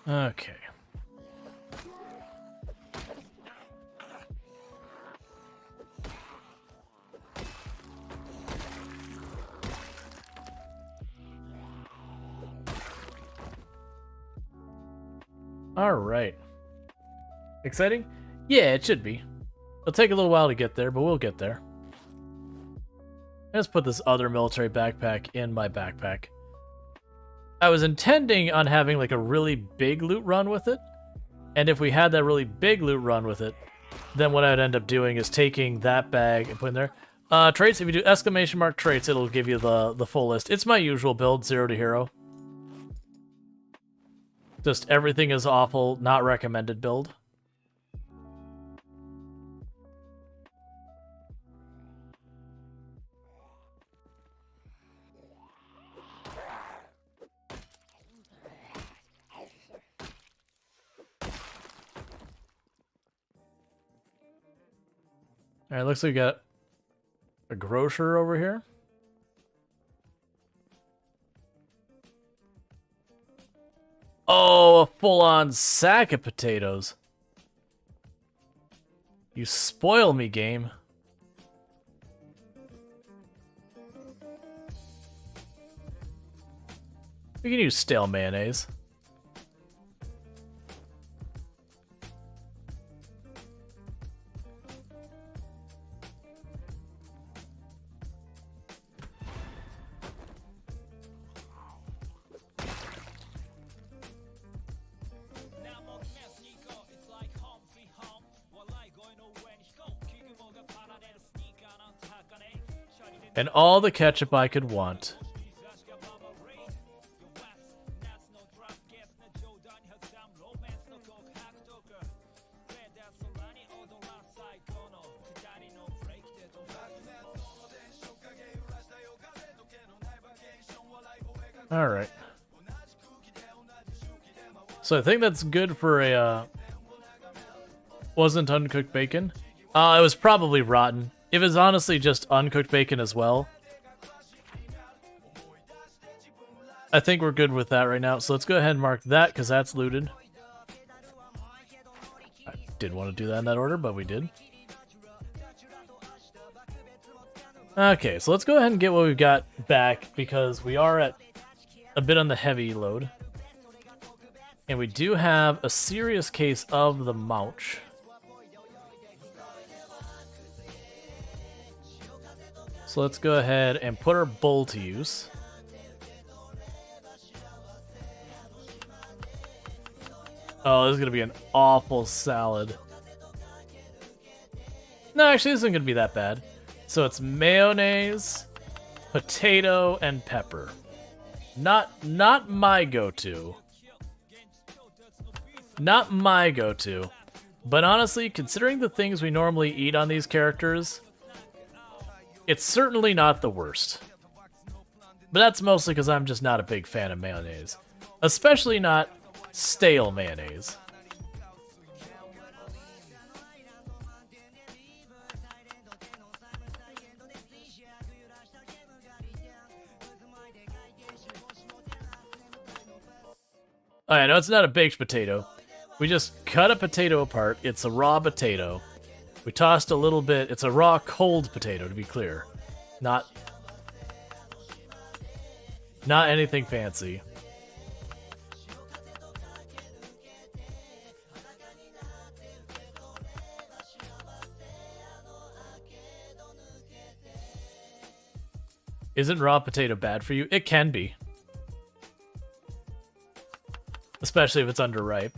Okay. All right. Exciting? Yeah, it should be. It'll take a little while to get there, but we'll get there. Let's put this other military backpack in my backpack. I was intending on having like a really big loot run with it. And if we had that really big loot run with it, then what I'd end up doing is taking that bag and putting there. Traits, if you do exclamation mark traits, it'll give you the full list. It's my usual build, 0 to hero. Just everything is awful, not recommended build. Alright, looks like we got a grocer over here. Oh, a full-on sack of potatoes. You spoil me, game. We can use stale mayonnaise. And all the ketchup I could want. All right. So I think that's good for a, wasn't uncooked bacon. It was probably rotten. If it's honestly just uncooked bacon as well, I think we're good with that right now. So let's go ahead and mark that because that's looted. I didn't want to do that in that order, but we did. Okay, so let's go ahead and get what we've got back because we are at a bit on the heavy load. And we do have a serious case of the mouch. So let's go ahead and put our bowl to use. Oh, this is going to be an awful salad. No, actually, this isn't going to be that bad. So it's mayonnaise, potato, and pepper. Not my go-to. Not my go-to. But honestly, considering the things we normally eat on these characters, it's certainly not the worst. But that's mostly because I'm just not a big fan of mayonnaise. Especially not stale mayonnaise. Oh, I know it's not a baked potato. We just cut a potato apart. It's a raw potato. We tossed a little bit. It's a raw, cold potato, to be clear. Not anything fancy. Isn't raw potato bad for you? It can be. Especially if it's underripe.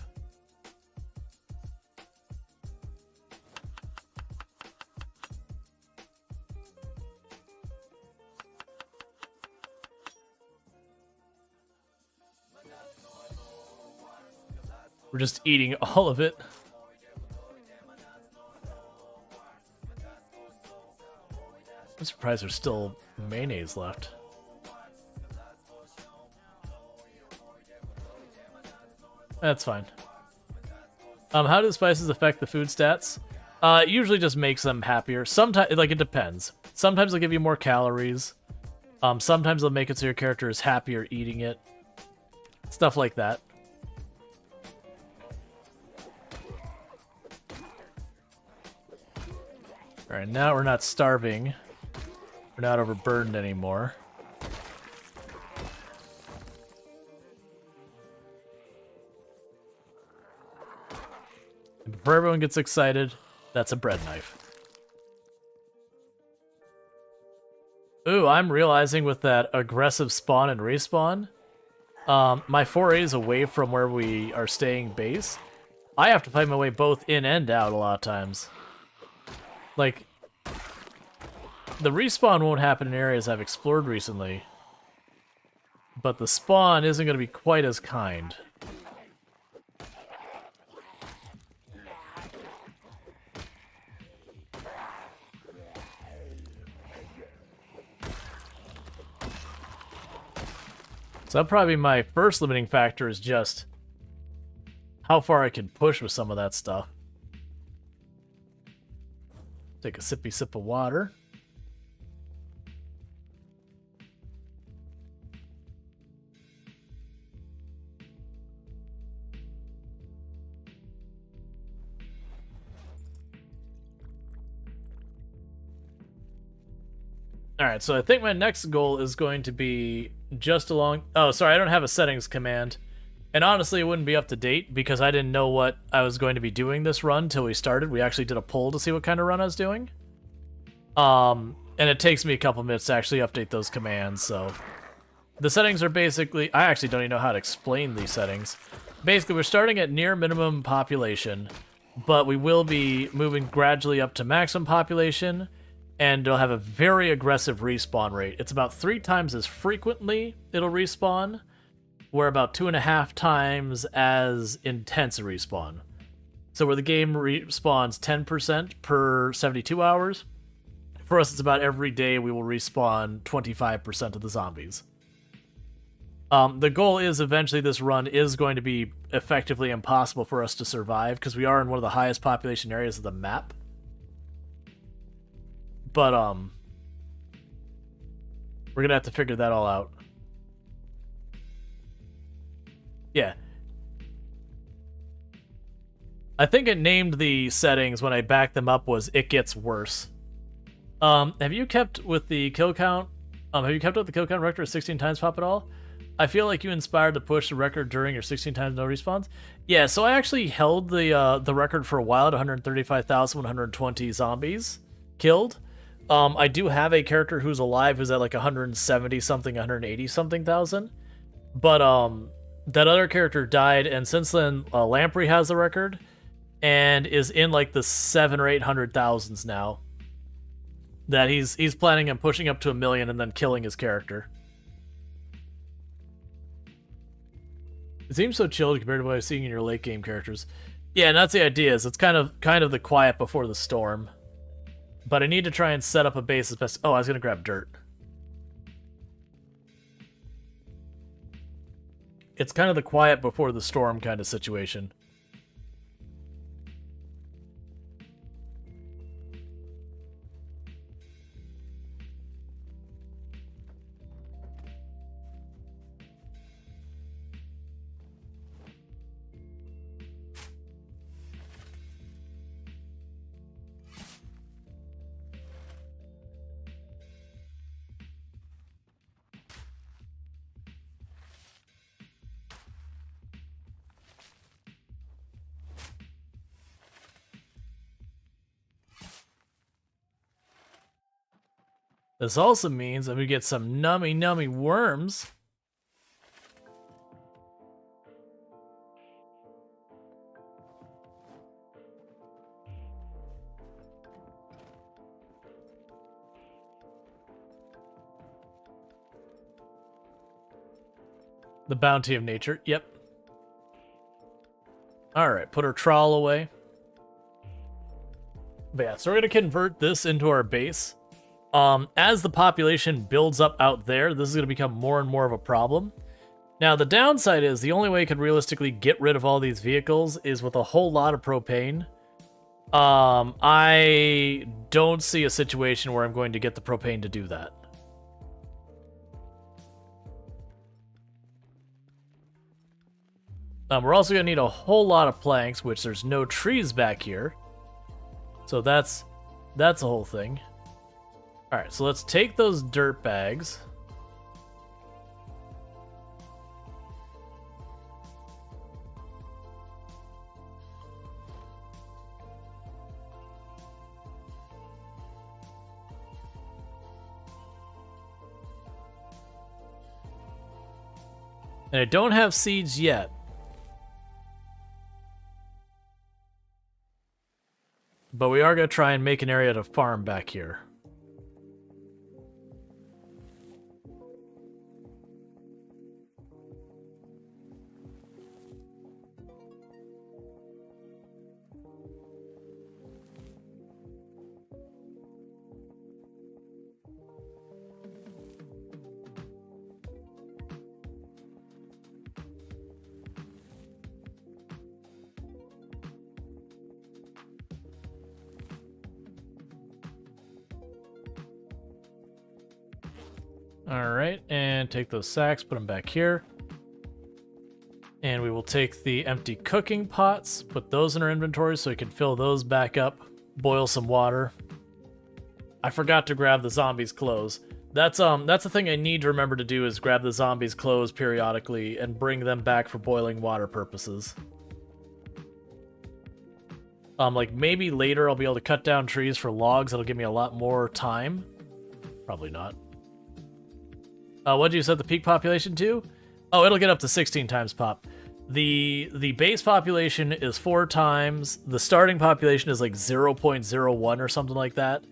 We're just eating all of it. I'm surprised there's still mayonnaise left. That's fine. How do the spices affect the food stats? It usually just makes them happier. Sometimes, like, it depends. Sometimes they'll give you more calories. Sometimes they'll make it so your character is happier eating it. Stuff like that. Alright, now we're not starving. We're not overburdened anymore. And before everyone gets excited, that's a bread knife. Ooh, I'm realizing with that aggressive spawn and respawn, my forays away from where we are staying base, I have to fight my way both in and out a lot of times. Like, the respawn won't happen in areas I've explored recently, but the spawn isn't going to be quite as kind. So that'll probably be my first limiting factor, is just how far I can push with some of that stuff. Take a sippy sip of water. Alright, so I think my next goal is going to be just along... Oh, sorry, I don't have a settings command. And honestly, it wouldn't be up to date because I didn't know what I was going to be doing this run till we started. We actually did a poll to see what kind of run I was doing. And it takes me a couple minutes to actually update those commands, so... The settings are basically... I actually don't even know how to explain these settings. Basically, we're starting at near minimum population, but we will be moving gradually up to maximum population, and it'll have a very aggressive respawn rate. It's about 3 times as frequently it'll respawn, where about 2.5 times as intense a respawn. So where the game respawns 10% per 72 hours, for us it's about every day we will respawn 25% of the zombies. The goal is eventually this run is going to be effectively impossible for us to survive, because we are in one of the highest population areas of the map. But, we're gonna have to figure that all out. Yeah. I think it named the settings when I backed them up was "It Gets Worse." Have you kept with the kill count? Have you kept up the kill count record at 16 times pop at all? I feel like you inspired to push the record during your 16 times no respawns. Yeah, so I actually held the record for a while at 135,120 zombies killed. I do have a character who's alive who's at like 170 something, 180 something thousand. But that other character died, and since then Lamprey has the record and is in like the 700 or 800,000s now. That he's planning on pushing up to 1 million and then killing his character. It seems so chilled compared to what I was seeing in your late game characters. Yeah, and that's the idea. Is it's kind of the quiet before the storm. But I need to try and set up a base as best. Oh, I was gonna grab dirt. It's kind of the quiet before the storm kind of situation. This also means that we get some nummy worms. The bounty of nature. Yep. Alright, put our trowel away. But yeah, so we're going to convert this into our base. As the population builds up out there, this is going to become more and more of a problem. Now, the downside is the only way you could realistically get rid of all these vehicles is with a whole lot of propane. I don't see a situation where I'm going to get the propane to do that. We're also going to need a whole lot of planks, which there's no trees back here. So that's a whole thing. Alright, so let's take those dirt bags. And I don't have seeds yet. But we are going to try and make an area to farm back here. Alright, and take those sacks, put them back here. And we will take the empty cooking pots, put those in our inventory so we can fill those back up, boil some water. I forgot to grab the zombies' clothes. That's the thing I need to remember to do is grab the zombies' clothes periodically and bring them back for boiling water purposes. Like maybe later I'll be able to cut down trees for logs. That'll give me a lot more time. Probably not. What did you set the peak population to? Oh, it'll get up to 16 times pop. The base population is 4 times. The starting population is like 0.01 or something like that.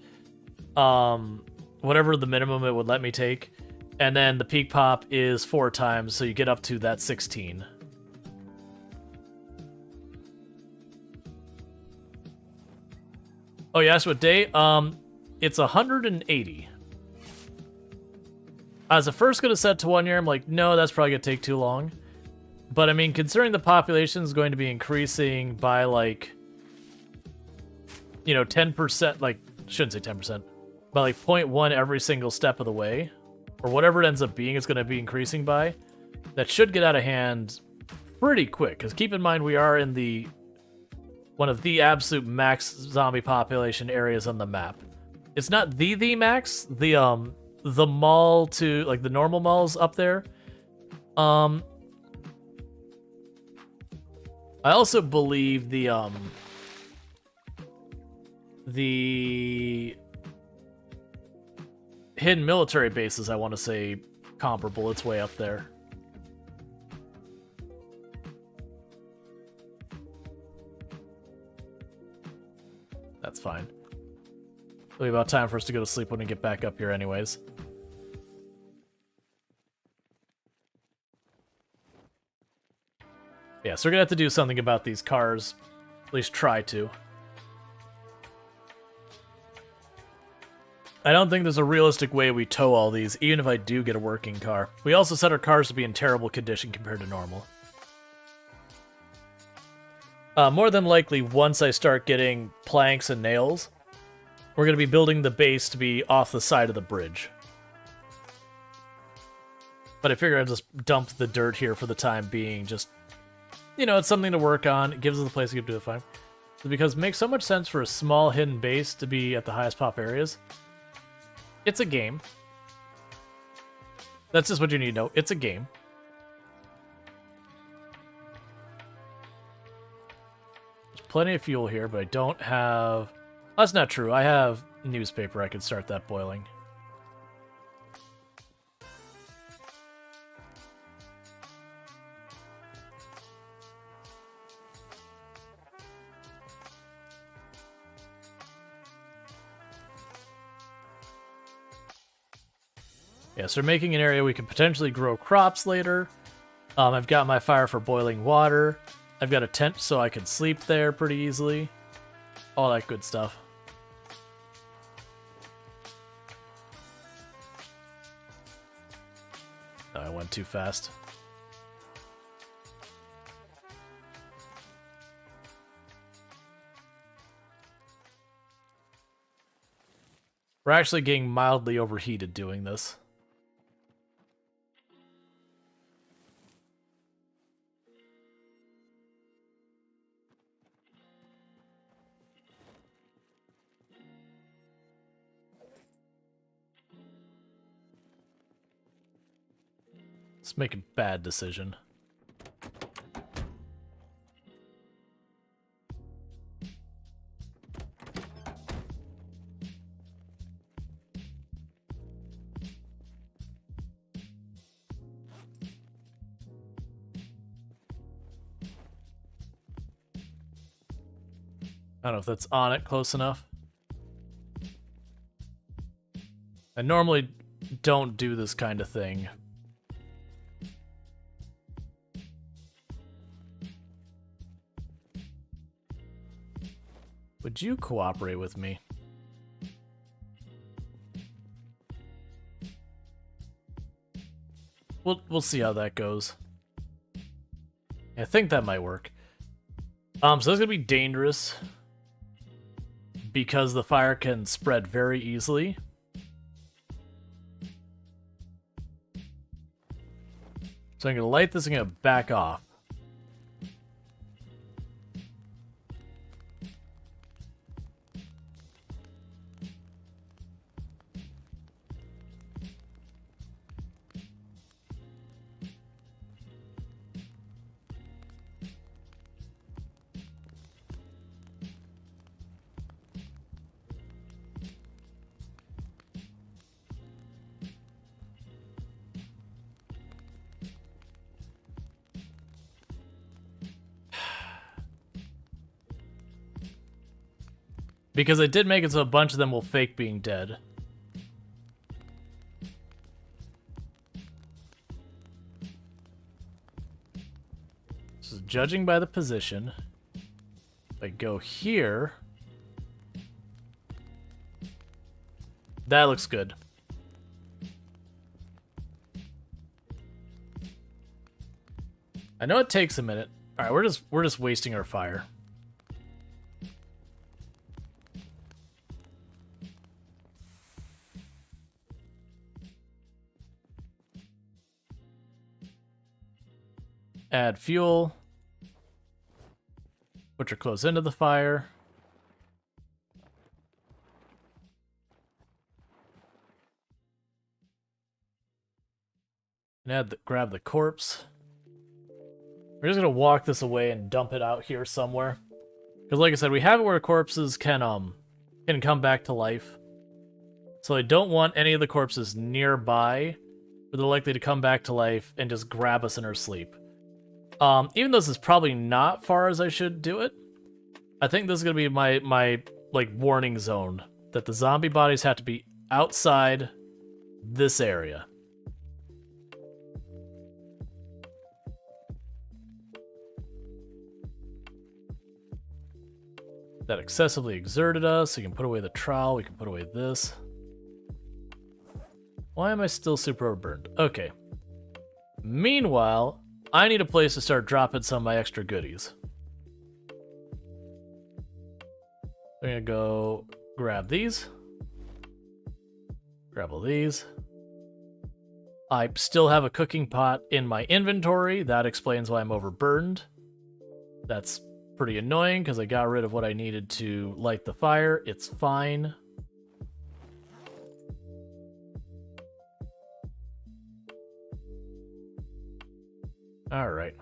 Whatever the minimum it would let me take. And then the peak pop is 4 times, so you get up to that 16. Oh, you asked what day? It's 180. I was at first going to set to 1 year. I'm like, no, that's probably going to take too long. But, I mean, considering the population is going to be increasing by, like, you know, 10%, like, shouldn't say 10%, by, like, 0.1 every single step of the way, or whatever it ends up being, it's going to be increasing by, that should get out of hand pretty quick. Because keep in mind, we are in the one of the absolute max zombie population areas on the map. It's not the max, the mall to, like, the normal malls up there. I also believe the hidden military bases, I want to say, comparable. It's way up there. That's fine. It'll be about time for us to go to sleep when we get back up here anyways. Yeah, so we're gonna have to do something about these cars. At least try to. I don't think there's a realistic way we tow all these, even if I do get a working car. We also set our cars to be in terrible condition compared to normal. More than likely, once I start getting planks and nails, we're going to be building the base to be off the side of the bridge. But I figure I'll just dump the dirt here for the time being. Just, you know, it's something to work on. It gives us a place to get to the fight. So because it makes so much sense for a small hidden base to be at the highest pop areas. It's a game. That's just what you need to know. It's a game. There's plenty of fuel here, but I don't have... That's not true. I have newspaper. I could start that boiling. Yeah, so we're making an area we can potentially grow crops later. I've got my fire for boiling water. I've got a tent so I can sleep there pretty easily. All that good stuff. Oh, I went too fast. We're actually getting mildly overheated doing this. Let's make a bad decision. I don't know if that's on it close enough. I normally don't do this kind of thing. Would you cooperate with me? We'll see how that goes. I think that might work. So that's gonna be dangerous because the fire can spread very easily. So I'm gonna light this and I'm gonna back off. Because I did make it so a bunch of them will fake being dead. So judging by the position, if I go here, that looks good. I know it takes a minute. All right, we're just wasting our fire. Add fuel, which are close into the fire. And grab the corpse. We're just gonna walk this away and dump it out here somewhere. Because like I said, we have it where corpses can come back to life. So I don't want any of the corpses nearby, where they're likely to come back to life and just grab us in our sleep. Even though this is probably not far as I should do it, I think this is gonna be my like warning zone that the zombie bodies have to be outside this area. That excessively exerted us. We can put away the trowel. We can put away this. Why am I still super overburned? Okay. Meanwhile, I need a place to start dropping some of my extra goodies. I'm gonna go grab these. Grab all these. I still have a cooking pot in my inventory. That explains why I'm overburned. That's pretty annoying because I got rid of what I needed to light the fire. It's fine. Alright.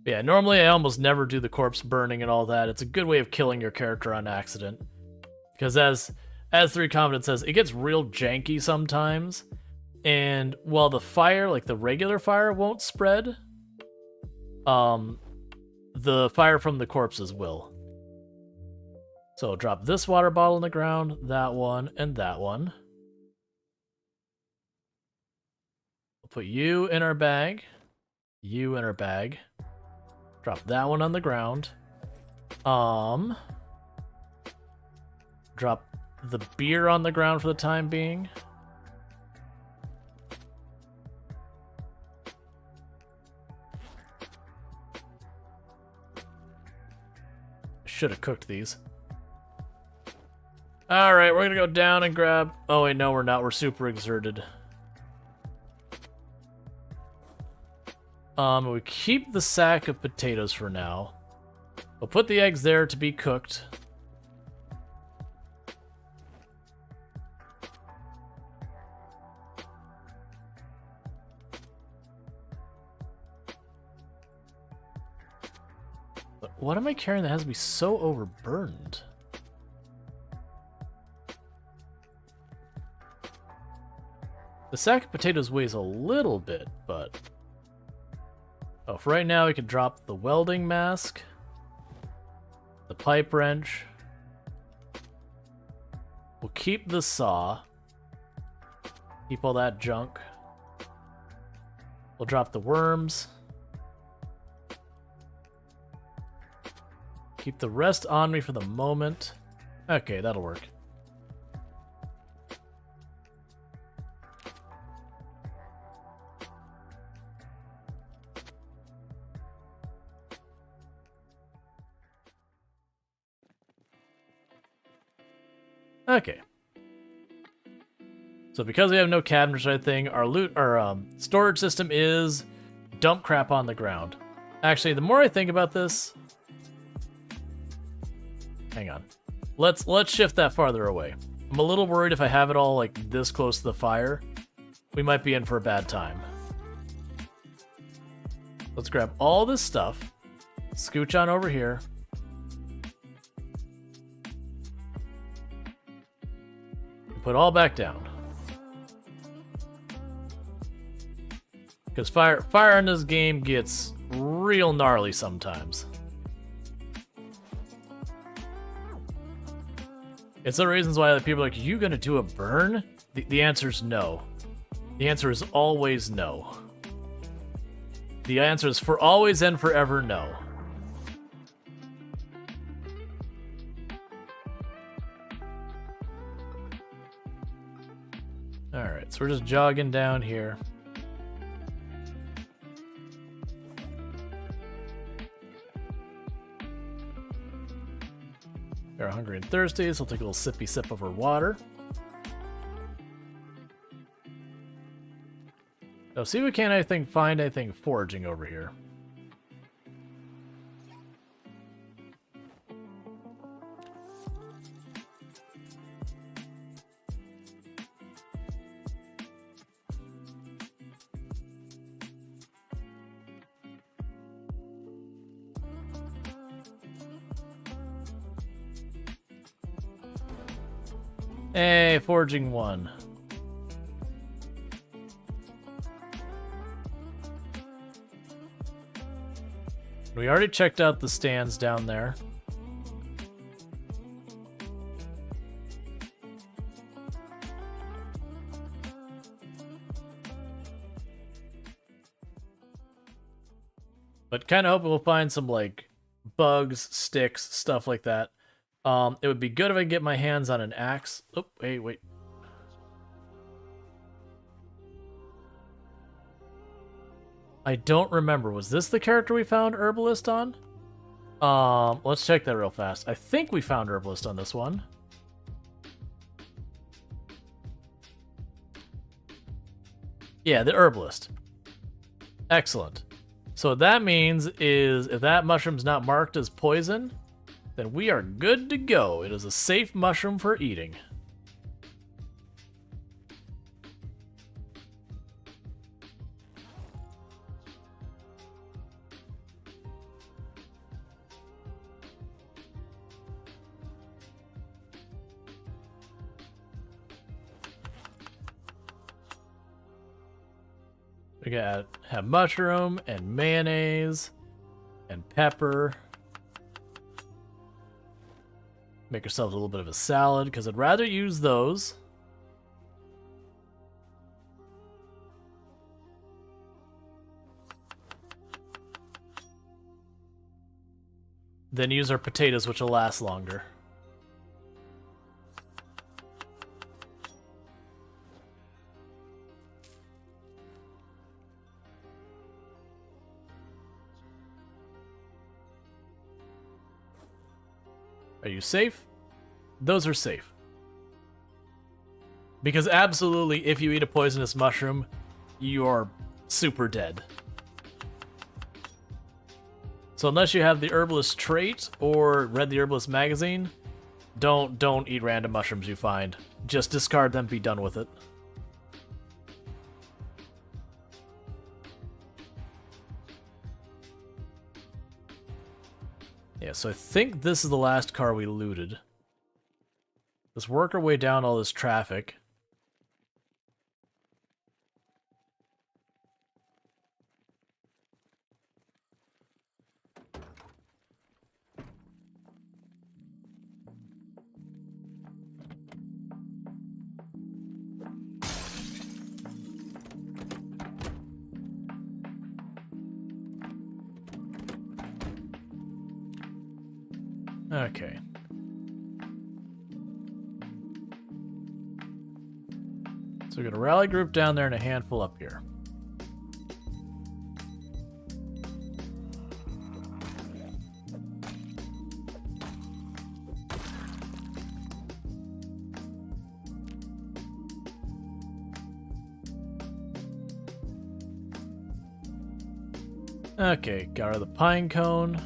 Yeah, normally I almost never do the corpse burning and all that. It's a good way of killing your character on accident. Because as 3 Confident says, it gets real janky sometimes. And while the fire, like the regular fire, won't spread, the fire from the corpses will. So drop this water bottle on the ground, that one, and that one. We'll put you in our bag. You in our bag. Drop that one on the ground. Drop the beer on the ground for the time being. Should have cooked these. Alright, we're gonna go down and grab... Oh wait, no we're not. We're super exerted. We keep the sack of potatoes for now. We'll put the eggs there to be cooked. But what am I carrying that has to be so overburned? The sack of potatoes weighs a little bit, but... Oh, for right now we can drop the welding mask, the pipe wrench. We'll keep the saw. Keep all that junk. We'll drop the worms. Keep the rest on me for the moment. Okay, that'll work. Okay. So because we have no cabinets or anything, our storage system is dump crap on the ground. Actually, the more I think about this, hang on. Let's shift that farther away. I'm a little worried if I have it all like this close to the fire, we might be in for a bad time. Let's grab all this stuff, scooch on over here. Put all back down. Because fire in this game gets real gnarly sometimes. It's the reasons why people are like, are you gonna do a burn? The answer is no. The answer is always no. The answer is for always and forever no. Alright, so we're just jogging down here. We're hungry and thirsty, so we'll take a little sippy sip of our water. Now see if we can't find anything foraging over here. Hey, foraging one. We already checked out the stands down there. But kind of hoping we'll find some, like, bugs, sticks, stuff like that. It would be good if I could get my hands on an axe. Oh, hey, wait. I don't remember. Was this the character we found Herbalist on? Let's check that real fast. I think we found Herbalist on this one. Yeah, the Herbalist. Excellent. So what that means is if that mushroom's not marked as poison, then we are good to go. It is a safe mushroom for eating. We gotta have mushroom and mayonnaise and pepper. Make yourself a little bit of a salad, because I'd rather use those. Then use our potatoes, which will last longer. Are you safe? Those are safe. Because absolutely, if you eat a poisonous mushroom, you are super dead. So unless you have the Herbalist trait or read the Herbalist magazine, don't eat random mushrooms you find. Just discard them, be done with it. Yeah, so I think this is the last car we looted. Let's work our way down all this traffic. Okay. So we got a rally group down there and a handful up here. Okay, got rid of the pine cone.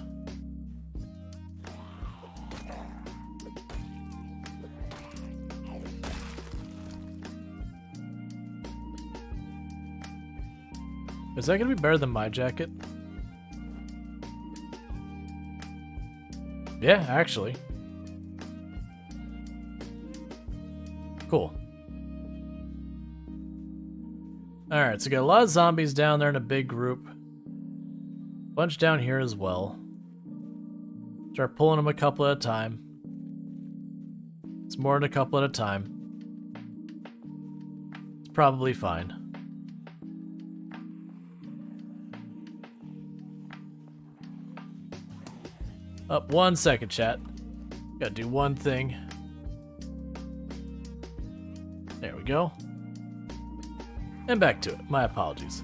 Is that gonna be better than my jacket? Yeah, actually. Cool. Alright, so we got a lot of zombies down there in a big group. Bunch down here as well. Start pulling them a couple at a time. It's more than a couple at a time. It's probably fine. Up 1 second, chat. Gotta do one thing. There we go. And back to it. My apologies.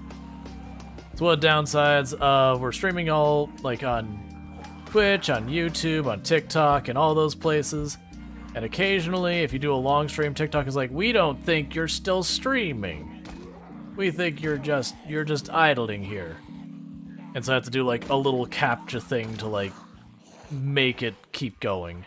So one of the downsides of we're streaming all like on Twitch, on YouTube, on TikTok, and all those places. And occasionally, if you do a long stream, TikTok is like, we don't think you're still streaming. We think you're just idling here. And so I have to do like a little captcha thing to like make it keep going.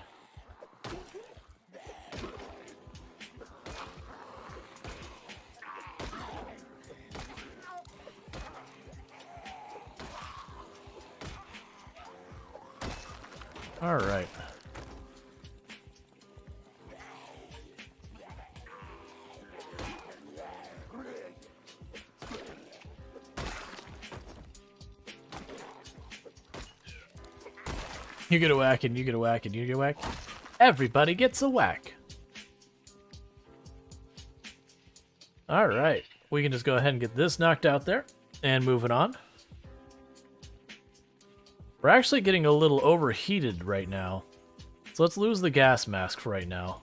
All right. You get a whack and you get a whack and you get a whack. Everybody gets a whack. Alright. We can just go ahead and get this knocked out there. And moving on. We're actually getting a little overheated right now. So let's lose the gas mask for right now.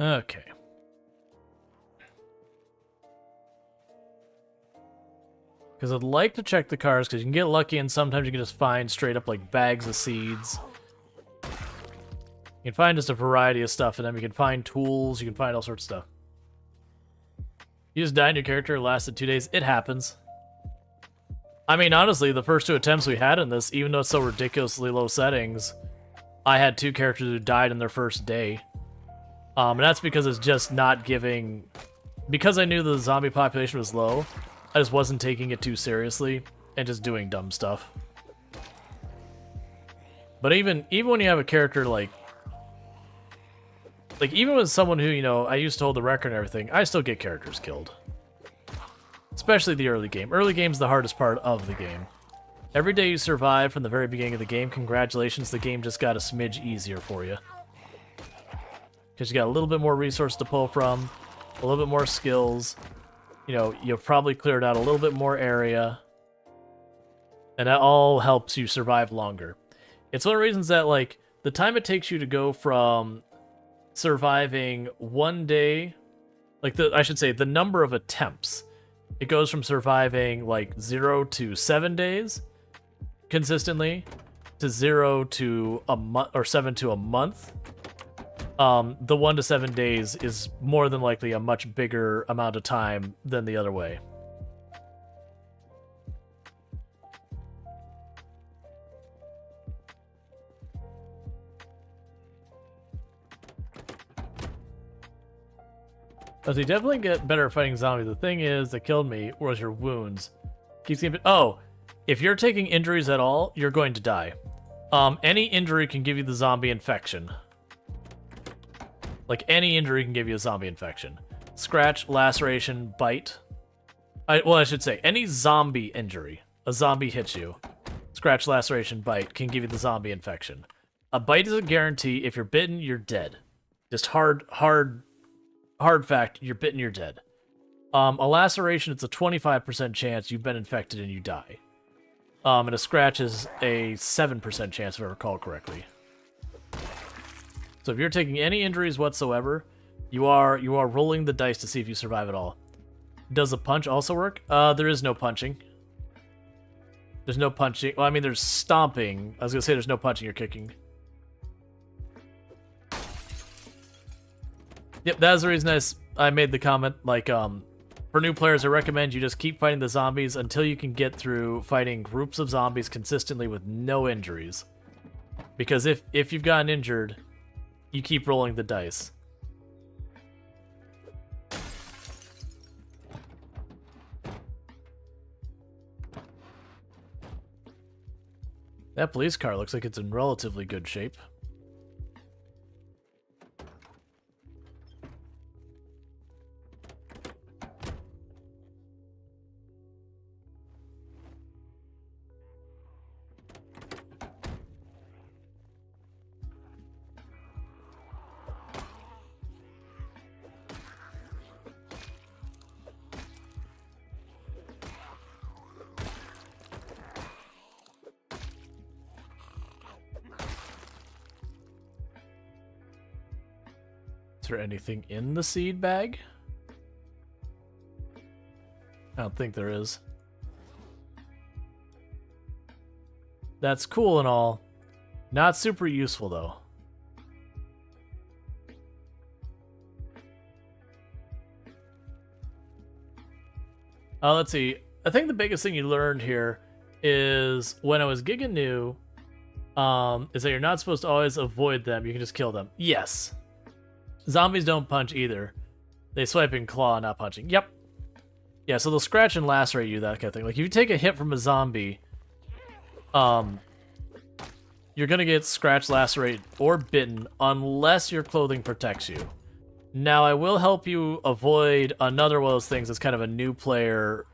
Okay. Because I'd like to check the cars, because you can get lucky and sometimes you can just find straight up like bags of seeds. You can find just a variety of stuff, and then you can find tools, you can find all sorts of stuff. You just died in your character, it lasted 2 days. It happens. I mean, honestly, the first 2 attempts we had in this, even though it's so ridiculously low settings, I had 2 characters who died in their first day. And that's because it's just not giving... Because I knew the zombie population was low, I just wasn't taking it too seriously and just doing dumb stuff. But even when you have a character like even with someone who, you know, I used to hold the record and everything, I still get characters killed. Especially the early game. Early game's the hardest part of the game. Every day you survive from the very beginning of the game, congratulations, the game just got a smidge easier for you. Because you got a little bit more resource to pull from, a little bit more skills. You know, you've probably cleared out a little bit more area. And that all helps you survive longer. It's one of the reasons that, like, the time it takes you to go from surviving 1 day, like, I should say, the number of attempts. It goes from surviving, like, 0 to 7 days consistently to 0 to a month, or 7 to a month. The 1 to 7 days is more than likely a much bigger amount of time than the other way. As you definitely get better at fighting zombies. The thing is that killed me was your wounds. Keeps getting... Oh, if you're taking injuries at all, you're going to die. Any injury can give you the zombie infection. Like, any injury can give you a zombie infection. Scratch, laceration, bite. I should say, any zombie injury. A zombie hits you. Scratch, laceration, bite can give you the zombie infection. A bite is a guarantee. If you're bitten, you're dead. Just hard fact, you're bitten, you're dead. A laceration, it's a 25% chance you've been infected and you die. And a scratch is a 7% chance, if I recall correctly. So if you're taking any injuries whatsoever, you are rolling the dice to see if you survive at all. Does a punch also work? There is no punching. There's no punching. Well, I mean, there's stomping. I was gonna say there's no punching or kicking. Yep, that's the reason I made the comment. Like, for new players, I recommend you just keep fighting the zombies until you can get through fighting groups of zombies consistently with no injuries. Because if you've gotten injured, you keep rolling the dice. That police car looks like it's in relatively good shape. Is there anything in the seed bag? I don't think there is. That's cool and all. Not super useful, though. Let's see. I think the biggest thing you learned here is when I was gigging new, is that you're not supposed to always avoid them. You can just kill them. Yes. Zombies don't punch either. They swipe and claw, not punching. Yep. Yeah, so they'll scratch and lacerate you, that kind of thing. Like, if you take a hit from a zombie, you're you're gonna get scratched, lacerated, or bitten unless your clothing protects you. Now, I will help you avoid another one of those things that's kind of a new player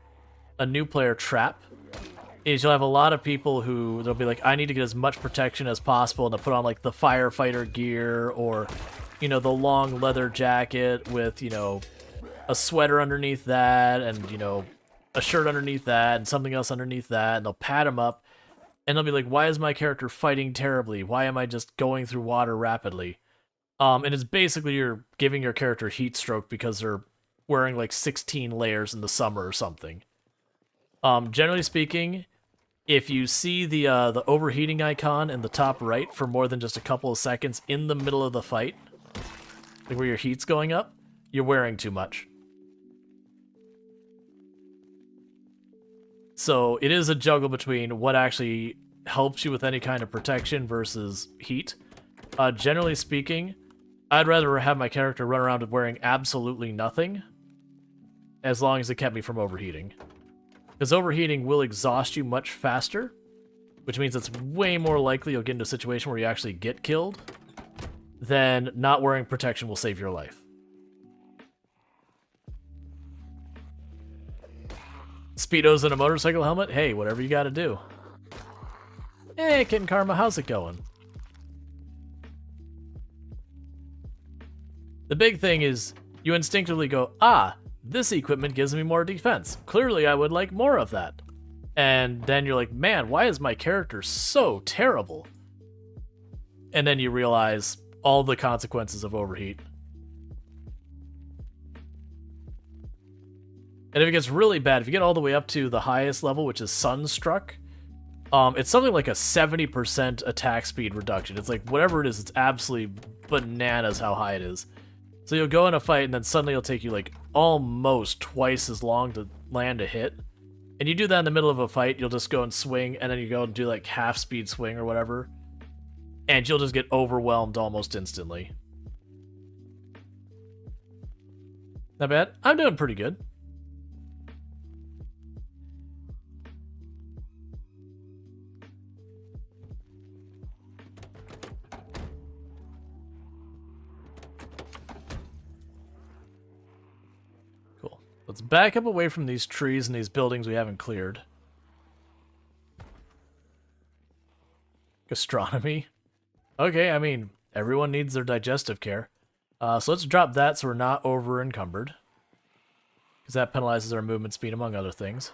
trap. Is you'll have a lot of people who they'll be like, I need to get as much protection as possible, and they'll put on like the firefighter gear or, you know, the long leather jacket with, you know, a sweater underneath that, and, you know, a shirt underneath that, and something else underneath that, and they'll pad them up, and they'll be like, why is my character fighting terribly? Why am I just going through water rapidly? And it's basically you're giving your character heat stroke because they're wearing like 16 layers in the summer or something. Generally speaking, if you see the overheating icon in the top right for more than just a couple of seconds in the middle of the fight, like where your heat's going up, you're wearing too much. So it is a juggle between what actually helps you with any kind of protection versus heat. Generally speaking, I'd rather have my character run around wearing absolutely nothing, as long as it kept me from overheating. Because overheating will exhaust you much faster, which means it's way more likely you'll get into a situation where you actually get killed, than not wearing protection will save your life. Speedos and a motorcycle helmet? Hey, whatever you gotta do. Hey, Kitten Karma, how's it going? The big thing is, you instinctively go, ah, this equipment gives me more defense. Clearly, I would like more of that. And then you're like, man, why is my character so terrible? And then you realize all the consequences of overheat. And if it gets really bad, if you get all the way up to the highest level, which is Sunstruck, it's something like a 70% attack speed reduction. It's like, whatever it is, it's absolutely bananas how high it is. So you'll go in a fight, and then suddenly it'll take you, like, almost twice as long to land a hit. And you do that in the middle of a fight, you'll just go and swing, and then you go and do, like, half-speed swing or whatever. And you'll just get overwhelmed almost instantly. Not bad. I'm doing pretty good. Let's back up away from these trees and these buildings we haven't cleared. Gastronomy. Okay, I mean, everyone needs their digestive care. So let's drop that so we're not over encumbered. Because that penalizes our movement speed, among other things.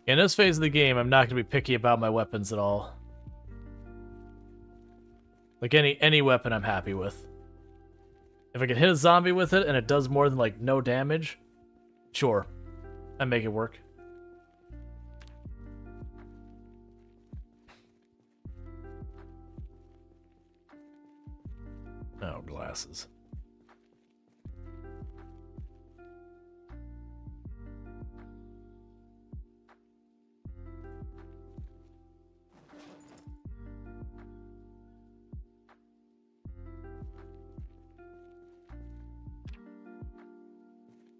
In this phase of the game, I'm not going to be picky about my weapons at all. Like, any weapon I'm happy with. If I can hit a zombie with it and it does more than, like, no damage, sure. I make it work. Oh, glasses.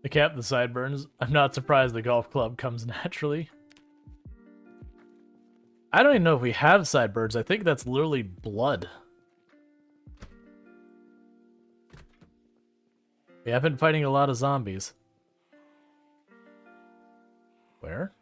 The cap, the sideburns. I'm not surprised the golf club comes naturally. I don't even know if we have sideburns. I think that's literally blood. We have been fighting a lot of zombies. Where?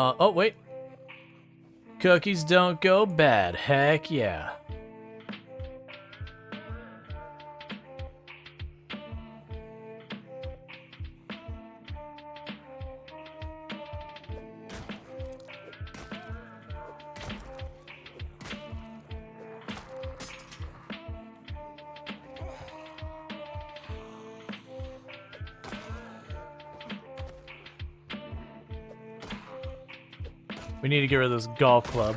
Oh, wait. Cookies don't go bad. Heck yeah. We need to get rid of this golf club.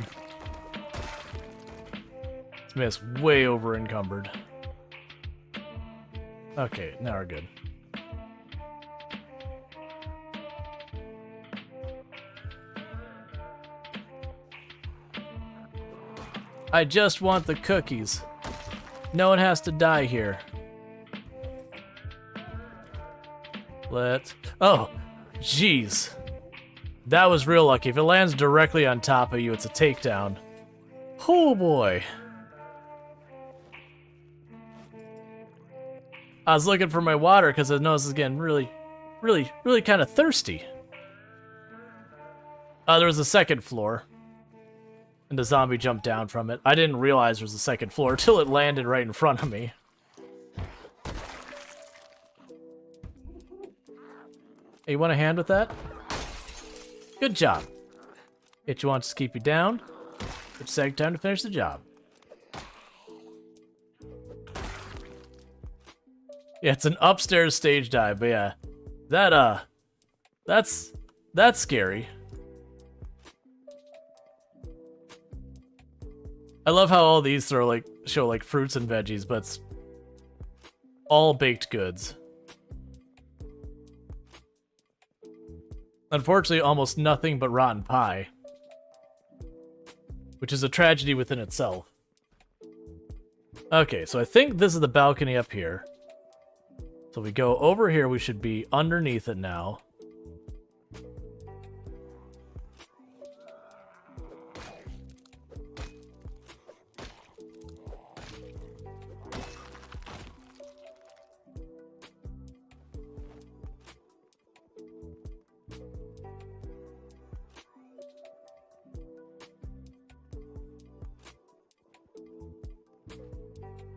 This man's way over encumbered. Okay, now we're good. I just want the cookies. No one has to die here. Oh, jeez. That was real lucky. If it lands directly on top of you, it's a takedown. Oh boy. I was looking for my water because I noticed it's getting really kind of thirsty. There was a second floor. And the zombie jumped down from it. I didn't realize there was a second floor until it landed right in front of me. Hey, you want a hand with that? Good job. It wants to keep you down. It's second time to finish the job. Yeah, it's an upstairs stage dive, but yeah. That's scary. I love how all these show like fruits and veggies, but it's all baked goods. Unfortunately, almost nothing but rotten pie. Which is a tragedy within itself. Okay, so I think this is the balcony up here. So we go over here, we should be underneath it now.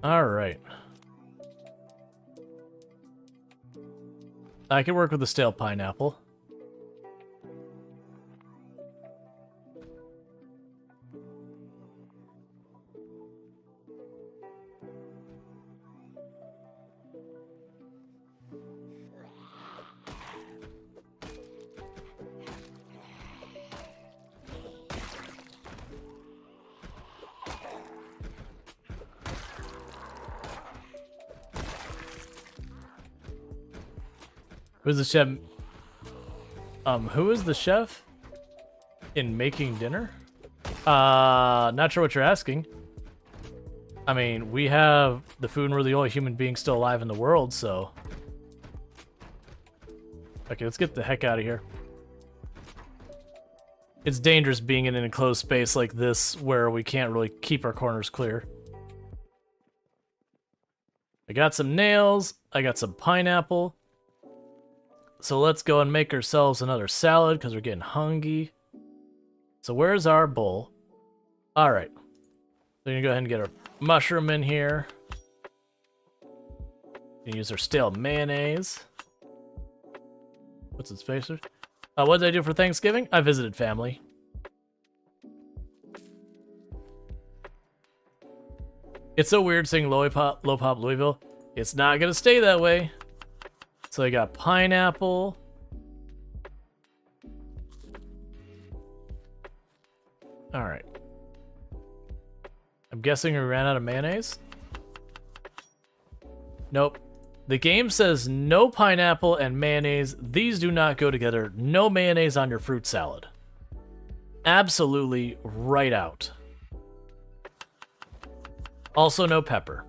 Alright. I can work with the stale pineapple. Who's the chef? Who is the chef in making dinner? Not sure what you're asking. I mean, we have the food and we're the only human being still alive in the world, so... Okay, let's get the heck out of here. It's dangerous being in an enclosed space like this where we can't really keep our corners clear. I got some nails, I got some pineapple. So let's go and make ourselves another salad because we're getting hungry. So where's our bowl? Alright. So we're going to go ahead and get our mushroom in here. We can use our stale mayonnaise. What's in spacers? What did I do for Thanksgiving? I visited family. It's so weird saying low pop Louisville. It's not going to stay that way. So I got pineapple. Alright. I'm guessing we ran out of mayonnaise? Nope. The game says no pineapple and mayonnaise. These do not go together. No mayonnaise on your fruit salad. Absolutely right out. Also no pepper.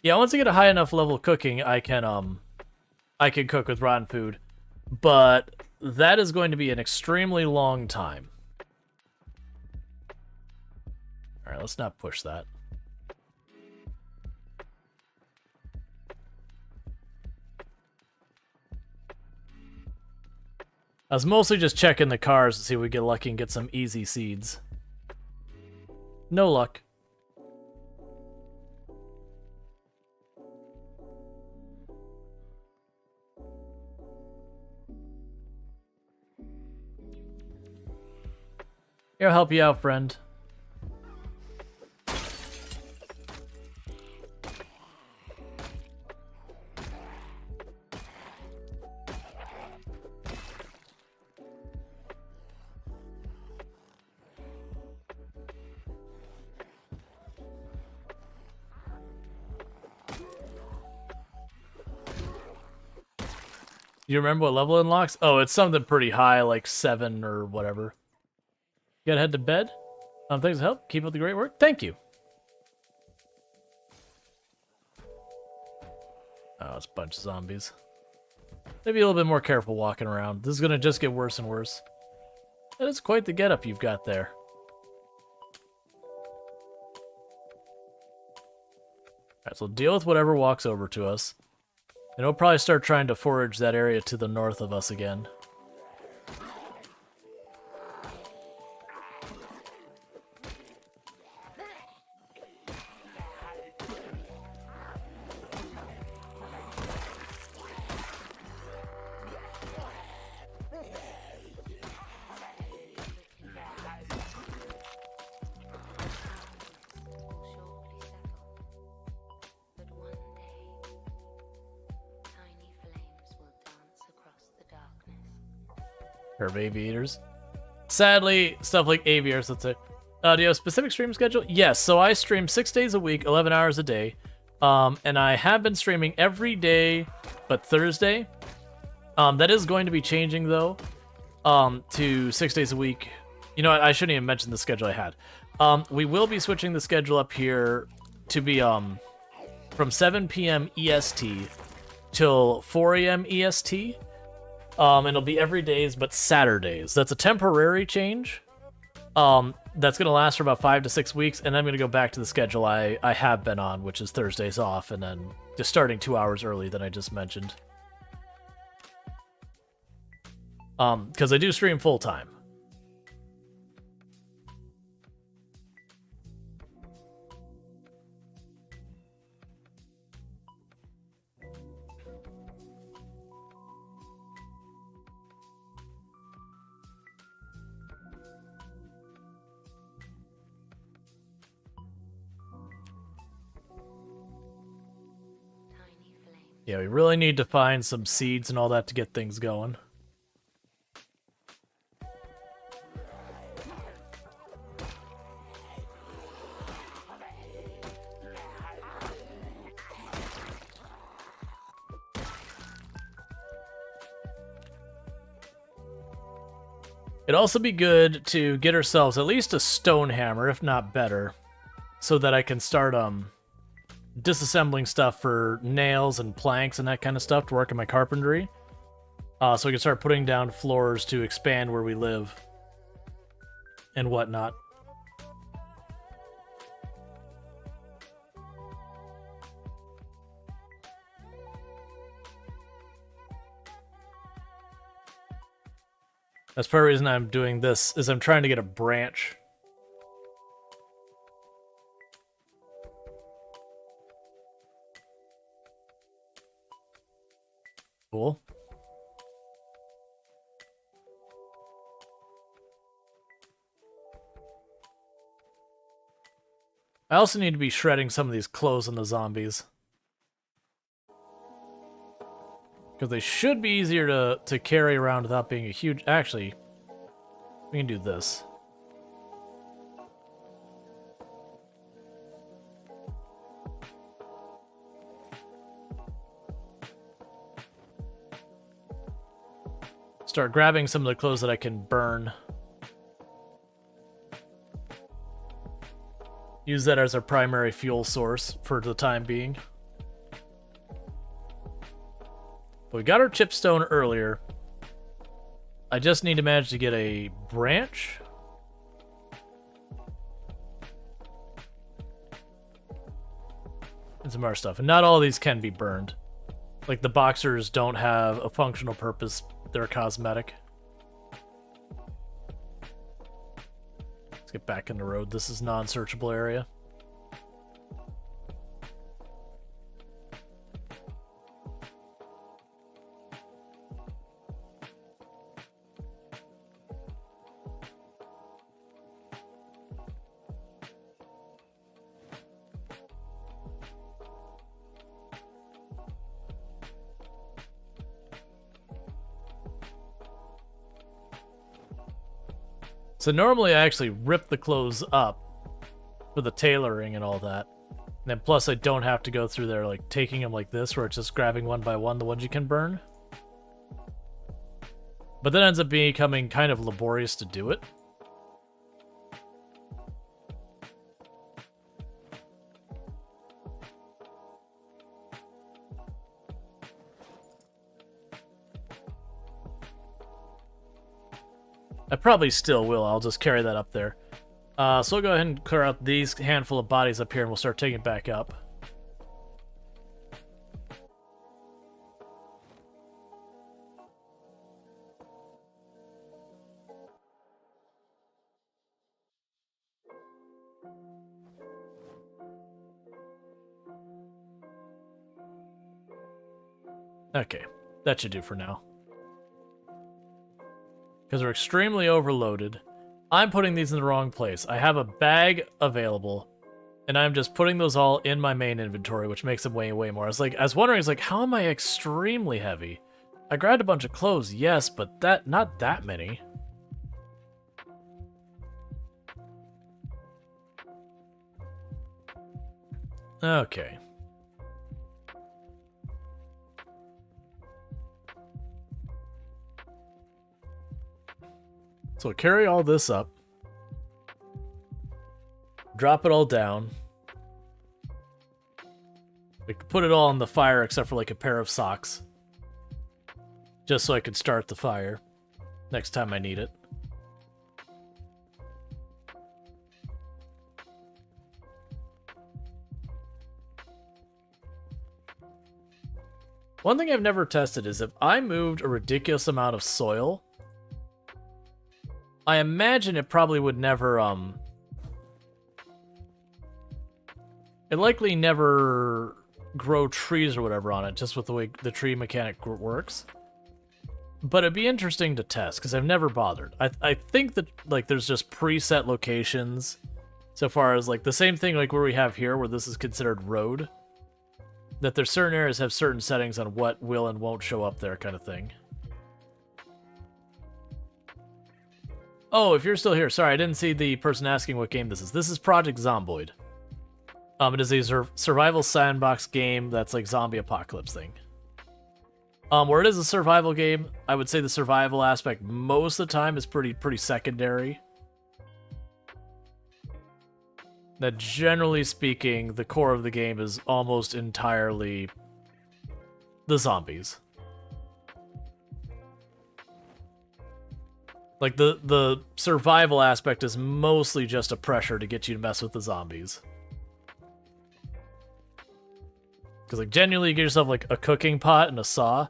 Yeah, once I get a high enough level of cooking, I can cook with rotten food. But that is going to be an extremely long time. Alright, let's not push that. I was mostly just checking the cars to see if we get lucky and get some easy seeds. No luck. Here, I'll help you out, friend. You remember what level it unlocks? Oh, it's something pretty high, like 7 or whatever. You gotta head to bed? Thanks for help. Keep up the great work. Thank you. Oh, it's a bunch of zombies. Maybe a little bit more careful walking around. This is gonna just get worse and worse. That is quite the getup you've got there. Alright, so deal with whatever walks over to us. And we'll probably start trying to forage that area to the north of us again. Herb aviators. Sadly, stuff like aviators, let's say. Do you have a specific stream schedule? Yes, so I stream 6 days a week, 11 hours a day. And I have been streaming every day but Thursday. That is going to be changing, though, to 6 days a week. You know what? I shouldn't even mention the schedule I had. We will be switching the schedule up here to be from 7 p.m. EST till 4 a.m. EST. And it'll be every days but Saturdays. That's a temporary change. That's going to last for about 5 to 6 weeks, and I'm going to go back to the schedule I have been on, which is Thursdays off, and then just starting 2 hours early than I just mentioned. Because I do stream full-time. Yeah, we really need to find some seeds and all that to get things going. It'd also be good to get ourselves at least a stone hammer, if not better, so that I can start disassembling stuff for nails and planks and that kind of stuff to work in my carpentry. So we can start putting down floors to expand where we live and whatnot. That's part of the reason I'm doing this, is I'm trying to get a branch. Cool. I also need to be shredding some of these clothes on the zombies. Because they should be easier to carry around without being a huge... Actually, we can do this. Start grabbing some of the clothes that I can burn. Use that as our primary fuel source for the time being. But we got our chipstone earlier. I just need to manage to get a branch. and some other stuff. And not all of these can be burned. Like, the boxers don't have a functional purpose. They're cosmetic. Let's get back in the road. This is non-searchable area. So normally I actually rip the clothes up for the tailoring and all that. And then plus I don't have to go through there like taking them like this where it's just grabbing one by one the ones you can burn. But that ends up becoming kind of laborious to do it. I probably still will. I'll just carry that up there. So I'll go ahead and clear out these handful of bodies up here, and we'll start taking it back up. Okay, that should do for now. Because we're extremely overloaded. I'm putting these in the wrong place. I have a bag available, and I'm just putting those all in my main inventory, which makes them weigh way more. I was wondering, how am I extremely heavy? I grabbed a bunch of clothes, yes, but not that many. Okay. So carry all this up. Drop it all down. We could put it all on the fire except for like a pair of socks. Just so I could start the fire next time I need it. One thing I've never tested is if I moved a ridiculous amount of soil, I imagine it probably would never, it likely never grow trees or whatever on it, just with the way the tree mechanic works. But it'd be interesting to test, because I've never bothered. I think that, there's just preset locations, so far as, the same thing like where we have here, where this is considered road, that there's certain areas have certain settings on what will and won't show up there kind of thing. Oh, if you're still here, sorry, I didn't see the person asking what game this is. This is Project Zomboid. It is a survival sandbox game that's like zombie apocalypse thing. Where it is a survival game, I would say the survival aspect most of the time is pretty secondary. That generally speaking, the core of the game is almost entirely the zombies. Like, the survival aspect is mostly just a pressure to get you to mess with the zombies. Because, genuinely, you get yourself, a cooking pot and a saw.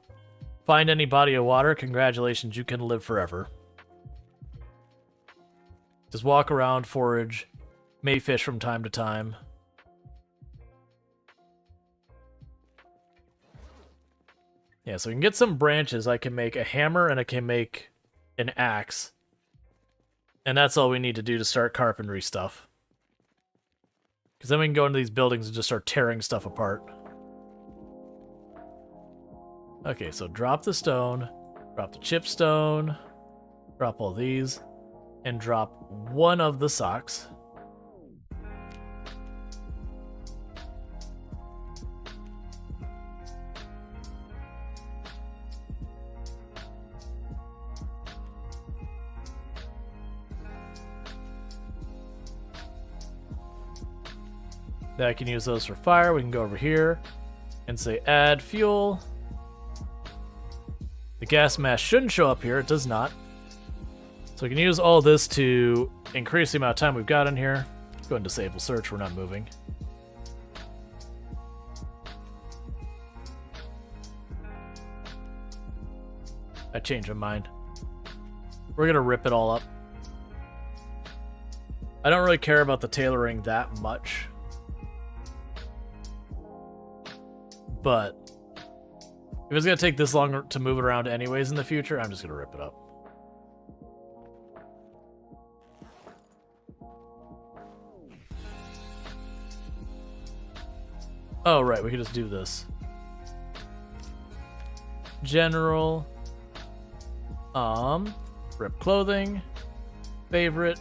Find any body of water, congratulations, you can live forever. Just walk around, forage, may fish from time to time. Yeah, so we can get some branches. I can make a hammer and I can make an axe. And that's all we need to do to start carpentry stuff. Because then we can go into these buildings and just start tearing stuff apart. Okay, so drop the stone, drop the chipstone, drop all these, and drop one of the socks. Then I can use those for fire. We can go over here and say add fuel. The gas mask shouldn't show up here. It does not. So we can use all this to increase the amount of time we've got in here. Go and disable search. We're not moving. I changed my mind. We're gonna rip it all up. I don't really care about the tailoring that much. But if it's gonna take this long to move it around anyways in the future, I'm just gonna rip it up. Oh, right, we could just do this. General. Rip clothing. Favorite.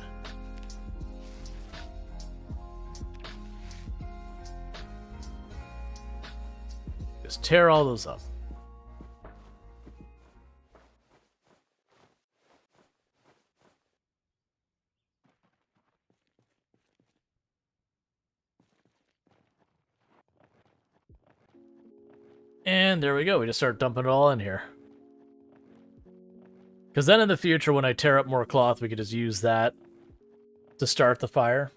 Just tear all those up. And there we go. We just start dumping it all in here. Because then in the future, when I tear up more cloth, we could just use that to start the fire.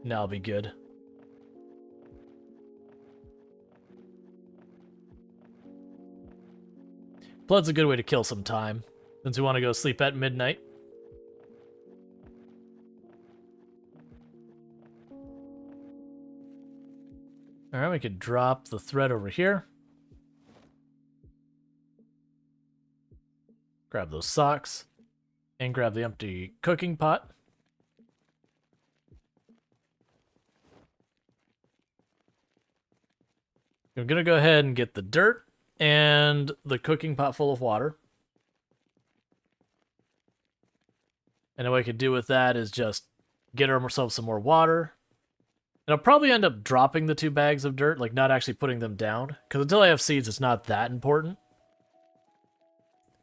Now I'll be good. Blood's a good way to kill some time, since we want to go sleep at midnight. Alright, we could drop the thread over here. Grab those socks. And grab the empty cooking pot. I'm gonna go ahead and get the dirt and the cooking pot full of water. And what I could do with that is just get ourselves some more water. And I'll probably end up dropping the 2 bags of dirt, like not actually putting them down. Because until I have seeds, it's not that important.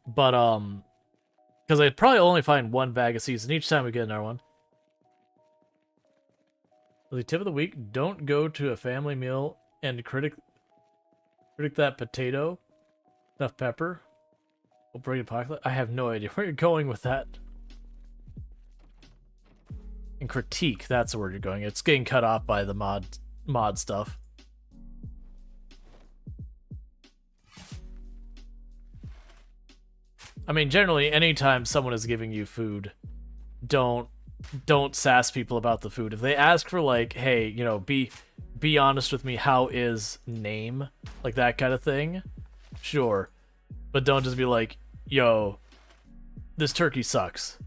But, because I'd probably only find 1 bag of seeds, and each time we get another one. The tip of the week, don't go to a family meal and critic that potato, stuffed pepper, will bring apocalypse. I have no idea where you're going with that. And critique, that's where you're going. It's getting cut off by the mod stuff. I mean, generally, anytime someone is giving you food, don't sass people about the food. If they ask for, like, hey, you know, be honest with me, how is name? Like that kind of thing. Sure. But don't just be like, yo, this turkey sucks.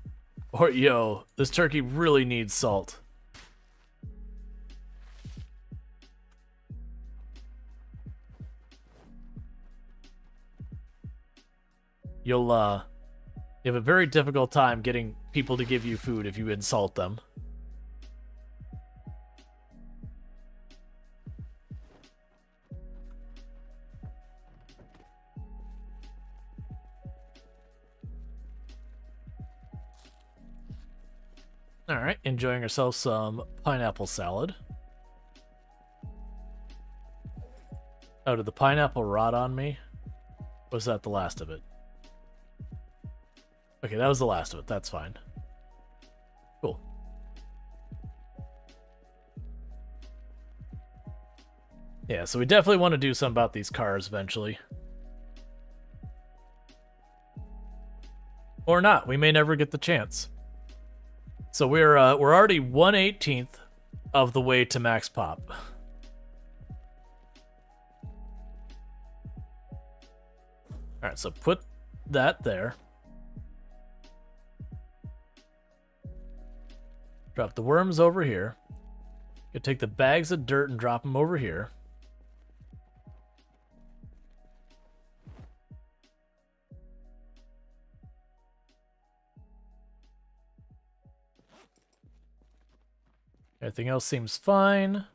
Or, yo, this turkey really needs salt. You have a very difficult time getting people to give you food if you insult them. Alright, enjoying ourselves some pineapple salad. Oh, did the pineapple rot on me? Was that the last of it? Okay, that was the last of it. That's fine. Cool. Yeah, so we definitely want to do something about these cars eventually. Or not. We may never get the chance. So we're already 1/18 of the way to max pop. Alright, so put that there. Drop the worms over here. You take the bags of dirt and drop them over here. Everything else seems fine.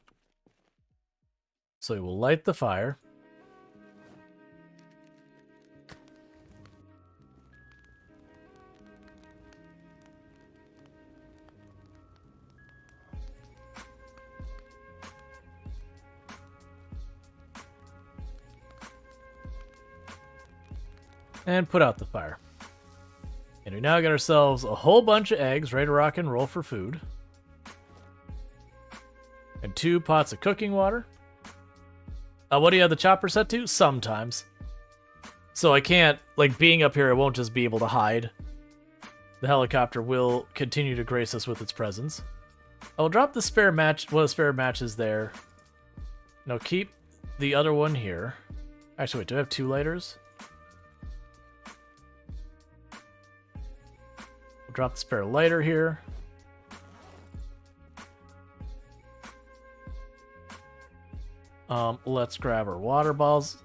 So we will light the fire. And put out the fire. And we now got ourselves a whole bunch of eggs ready to rock and roll for food. And 2 pots of cooking water. What do you have the chopper set to? Sometimes. So I can't, like, being up here, I won't just be able to hide. The helicopter will continue to grace us with its presence. I'll drop the spare match, one of the spare matches there. Now keep the other one here. Actually, wait, do I have 2 lighters? We'll drop the spare lighter here. Let's grab our water balls.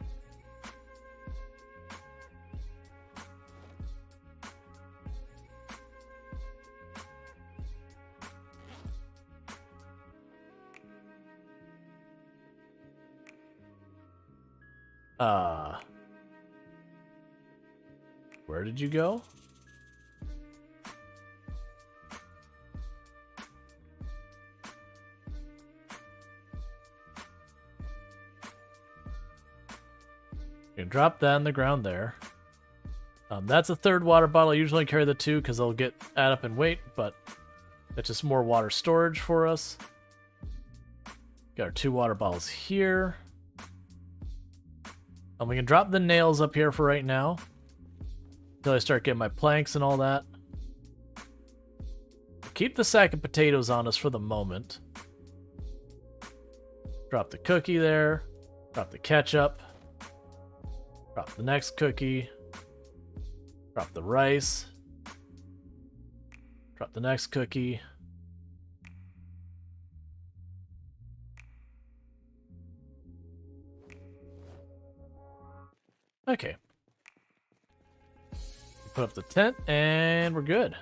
Where did you go? You can drop that on the ground there. That's a 3rd water bottle. I usually carry the 2 because they'll add up in weight, but that's just more water storage for us. Got our 2 water bottles here. We can drop the nails up here for right now. Until I start getting my planks and all that. Keep the sack of potatoes on us for the moment. Drop the cookie there. Drop the ketchup. Drop the next cookie. Drop the rice. Drop the next cookie. Okay. Put up the tent, and we're good.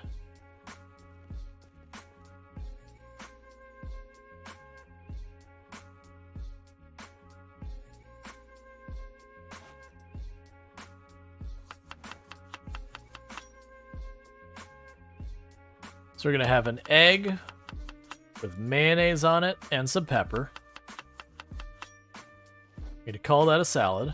So we're going to have an egg with mayonnaise on it and some pepper. We're going to call that a salad.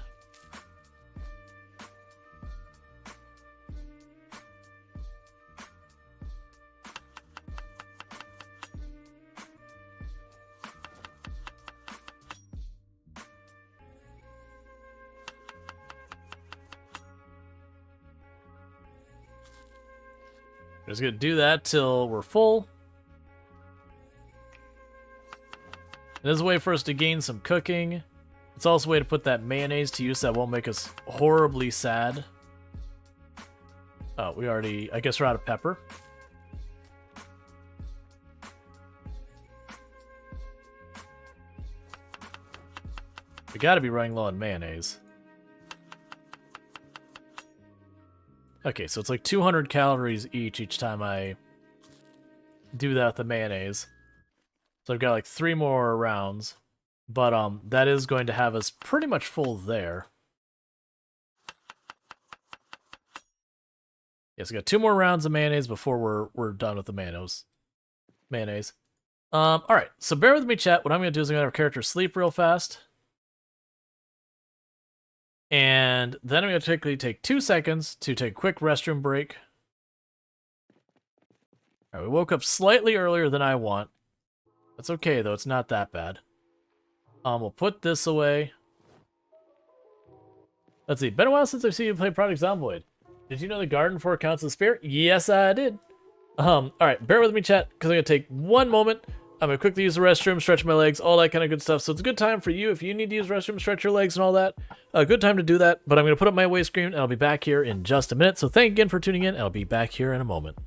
We're just going to do that till we're full. It is a way for us to gain some cooking. It's also a way to put that mayonnaise to use that won't make us horribly sad. Oh, I guess we're out of pepper. We gotta be running low on mayonnaise. Okay, so it's like 200 calories each time I do that with the mayonnaise. So I've got like 3 more rounds. But that is going to have us pretty much full there. Yes, we got 2 more rounds of mayonnaise before we're done with the mayonnaise. Alright, so bear with me, chat. What I'm going to do is I'm going to have our character sleep real fast. And then I'm going to quickly take 2 seconds to take a quick restroom break. Alright, we woke up slightly earlier than I want. That's okay, though. It's not that bad. We'll put this away. Let's see. Been a while since I've seen you play Project Zomboid. Did you know the garden fork counts as spirit? Yes, I did. Alright, bear with me, chat, because I'm going to take 1 moment. I'm going to quickly use the restroom, stretch my legs, all that kind of good stuff. So it's a good time for you if you need to use the restroom, stretch your legs and all that. A good time to do that. But I'm going to put up my away screen, and I'll be back here in just a minute. So thank you again for tuning in, and I'll be back here in a moment.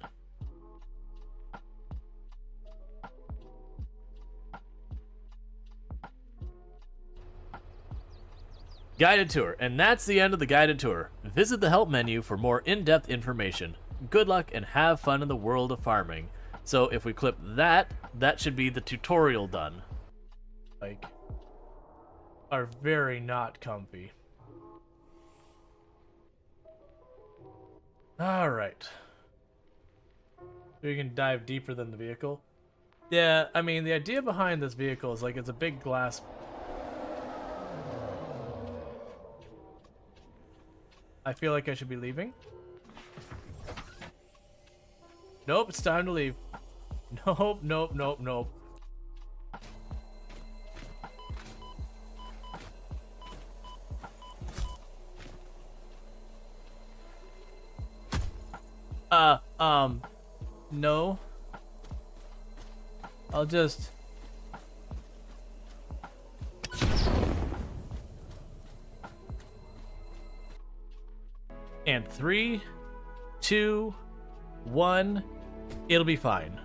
Guided tour, and that's the end of the guided tour. Visit the help menu for more in-depth information. Good luck and have fun in the world of farming. So if we clip that, that should be the tutorial done. Like, are very not comfy. Alright. We can dive deeper than the vehicle. Yeah, I mean, the idea behind this vehicle is like it's a big glass. I feel like I should be leaving. Nope, it's time to leave. Nope. No. I'll just... And 3, 2, 1, it'll be fine.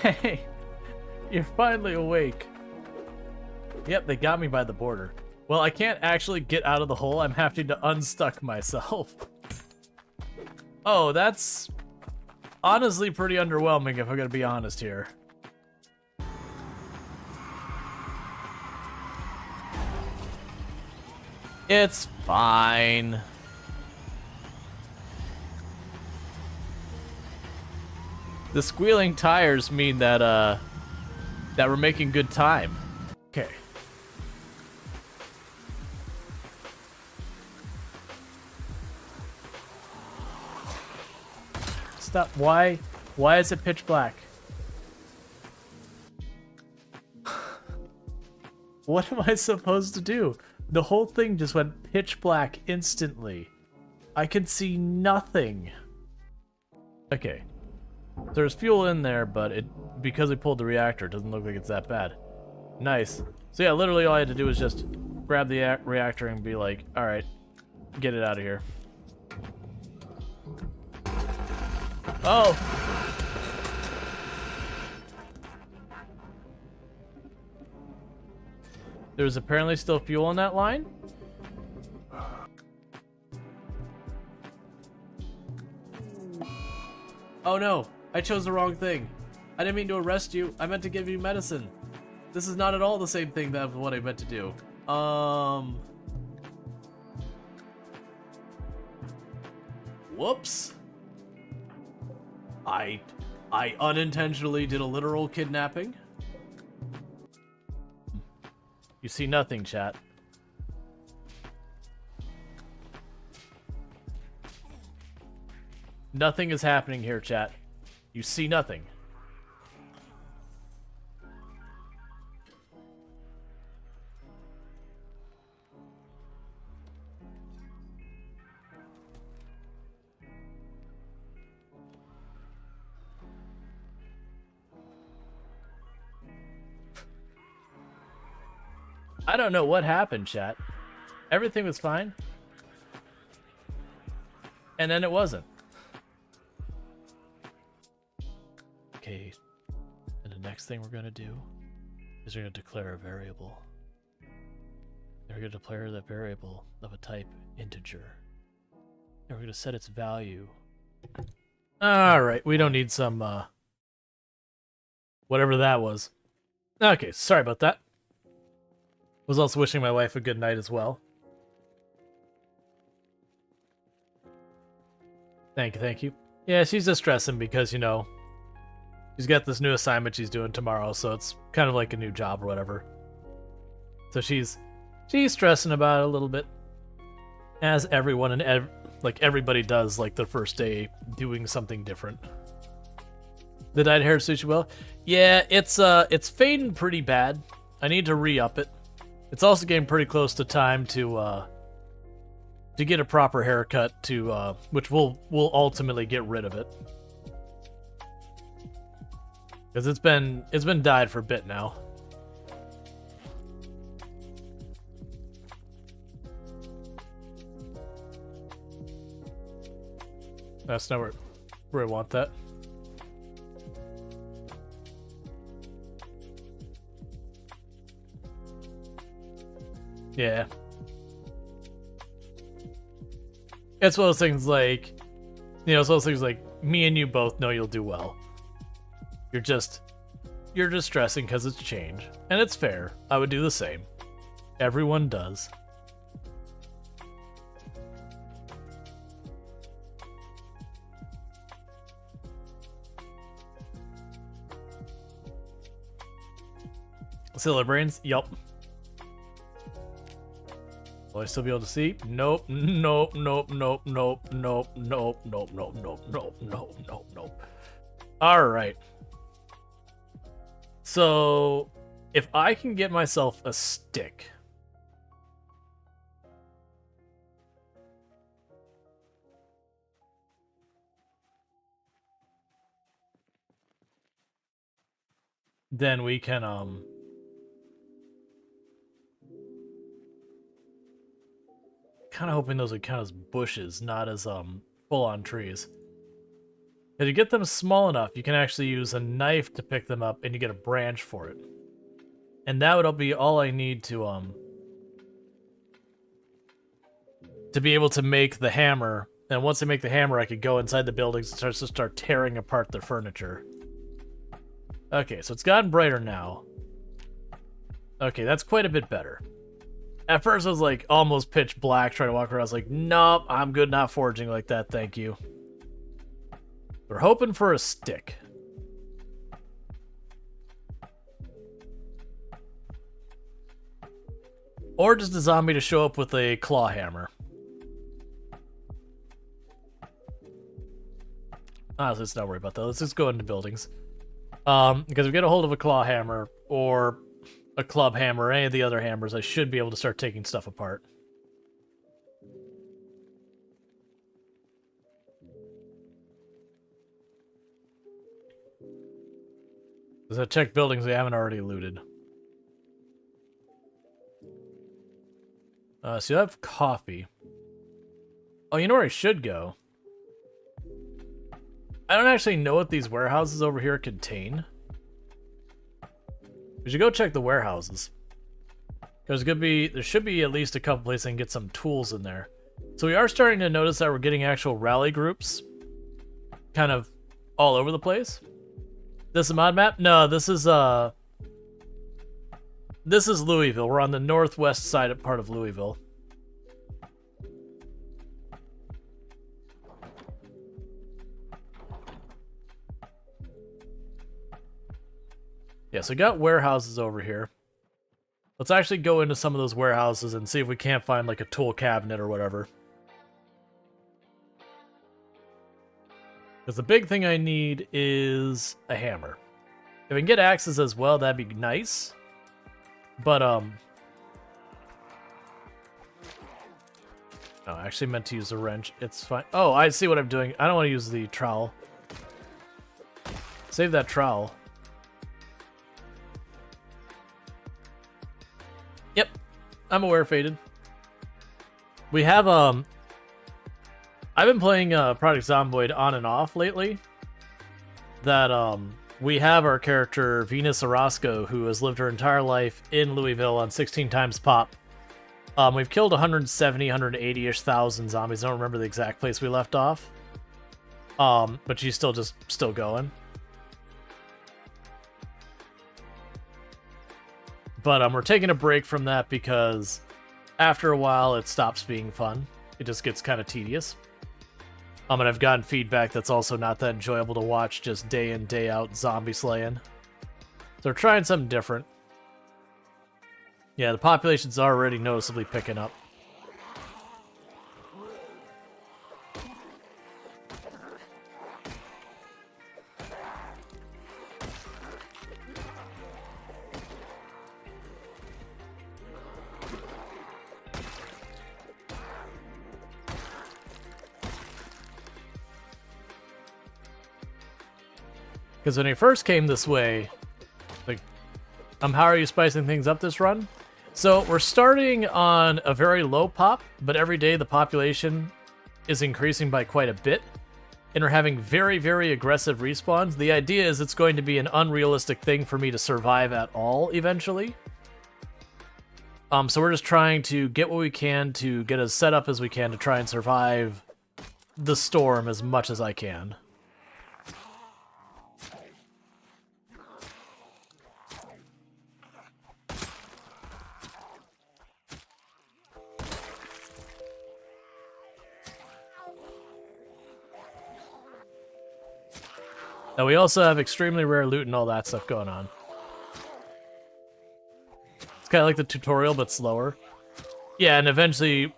Hey, you're finally awake. Yep, they got me by the border. Well, I can't actually get out of the hole. I'm having to unstuck myself. Oh, that's honestly pretty underwhelming if I'm gonna be honest here. It's fine. The squealing tires mean that that we're making good time. Okay. Stop. Why is it pitch black? What am I supposed to do? The whole thing just went pitch black instantly. I can see nothing. Okay. There's fuel in there, but because we pulled the reactor, it doesn't look like it's that bad. Nice. So yeah, literally all I had to do was just grab the reactor and be like, alright, get it out of here. Oh! There's apparently still fuel in that line? Oh no! I chose the wrong thing. I didn't mean to arrest you. I meant to give you medicine. This is not at all the same thing that what I meant to do. Whoops. I unintentionally did a literal kidnapping. You see nothing, chat. Nothing is happening here, chat. You see nothing. I don't know what happened, chat. Everything was fine. And then it wasn't. Okay, and the next thing we're going to do is we're going to declare a variable. And we're going to declare that variable of a type integer. And we're going to set its value. Alright, we don't need some, whatever that was. Okay, sorry about that. Was also wishing my wife a good night as well. Thank you. Yeah, she's just stressing because, you know, she's got this new assignment she's doing tomorrow, so it's kind of like a new job or whatever. So she's stressing about it a little bit, as everyone and like everybody does, like the first day doing something different. The dyed hair suits you well. Yeah, it's fading pretty bad. I need to re-up it. It's also getting pretty close to time to get a proper haircut to which will ultimately get rid of it. Because it's been dyed for a bit now. That's not where I want that. Yeah. It's one of those things like, you know, it's one of those things like, me and you both know you'll do well. You're just stressing because it's change. And it's fair. I would do the same. Everyone does. Silly brains? Yup. Will I still be able to see? Nope. Nope. Nope. Nope. Nope. Nope. Nope. Nope. Nope. Nope. Nope. Nope. Nope. Nope. Alright. So, if I can get myself a stick. Then we can, kind of hoping those would count as bushes, not as, full-on trees. If you get them small enough, you can actually use a knife to pick them up, and you get a branch for it. And that would be all I need to be able to make the hammer. And once I make the hammer, I could go inside the buildings and start tearing apart their furniture. Okay, so it's gotten brighter now. Okay, that's quite a bit better. At first, I was like almost pitch black trying to walk around. I was like, nope, I'm good not foraging like that, thank you. We're hoping for a stick. Or just a zombie to show up with a claw hammer. Honestly, let's not worry about that. Let's just go into buildings. Because if we get a hold of a claw hammer or a club hammer or any of the other hammers, I should be able to start taking stuff apart. Let's check buildings we haven't already looted. So you have coffee. Oh, you know where I should go? I don't actually know what these warehouses over here contain. We should go check the warehouses. Because there should be at least a couple places I can get some tools in there. So we are starting to notice that we're getting actual rally groups kind of all over the place. This a mod map? No, this is Louisville. We're on the northwest side part of Louisville. Yeah, so we got warehouses over here. Let's actually go into some of those warehouses and see if we can't find like a tool cabinet or whatever. Because the big thing I need is a hammer. If I can get axes as well, that'd be nice. But, oh, I actually meant to use a wrench. It's fine. Oh, I see what I'm doing. I don't want to use the trowel. Save that trowel. Yep. I'm aware, Faded. We have, I've been playing, Project Zomboid on and off lately. That, we have our character, Venus Orozco, who has lived her entire life in Louisville on 16 times pop. We've killed 170, 180-ish thousand zombies. I don't remember the exact place we left off. But she's still going. But we're taking a break from that because after a while it stops being fun. It just gets kind of tedious. And I've gotten feedback that's also not that enjoyable to watch just day in, day out zombie slaying. So we're trying something different. Yeah, the population's already noticeably picking up. Because when he first came this way, like, how are you spicing things up this run? So we're starting on a very low pop, but every day the population is increasing by quite a bit, and we're having very, very aggressive respawns. The idea is it's going to be an unrealistic thing for me to survive at all eventually. So we're just trying to get what we can to get as set up as we can to try and survive the storm as much as I can. Now we also have extremely rare loot and all that stuff going on. It's kind of like the tutorial, but slower. Yeah, and eventually,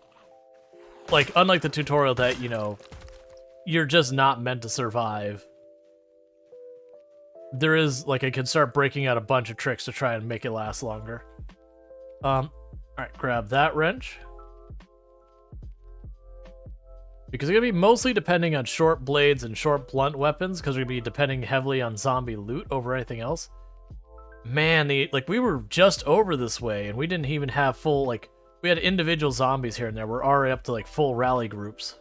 like, unlike the tutorial that, you know, you're just not meant to survive. There is, like, I can start breaking out a bunch of tricks to try and make it last longer. Alright, grab that wrench. Because it's going to be mostly depending on short blades and short blunt weapons, because we're going to be depending heavily on zombie loot over anything else. Man, we were just over this way, and we didn't even have full, like, we had individual zombies here and there. We're already up to, like, full rally groups.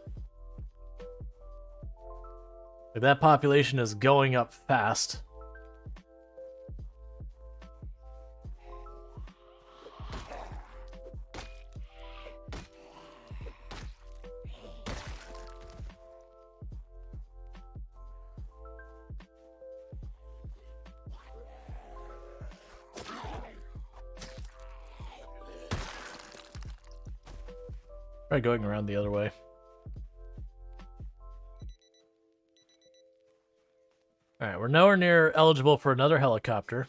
Like, that population is going up fast. Try going around the other way. Alright, we're nowhere near eligible for another helicopter.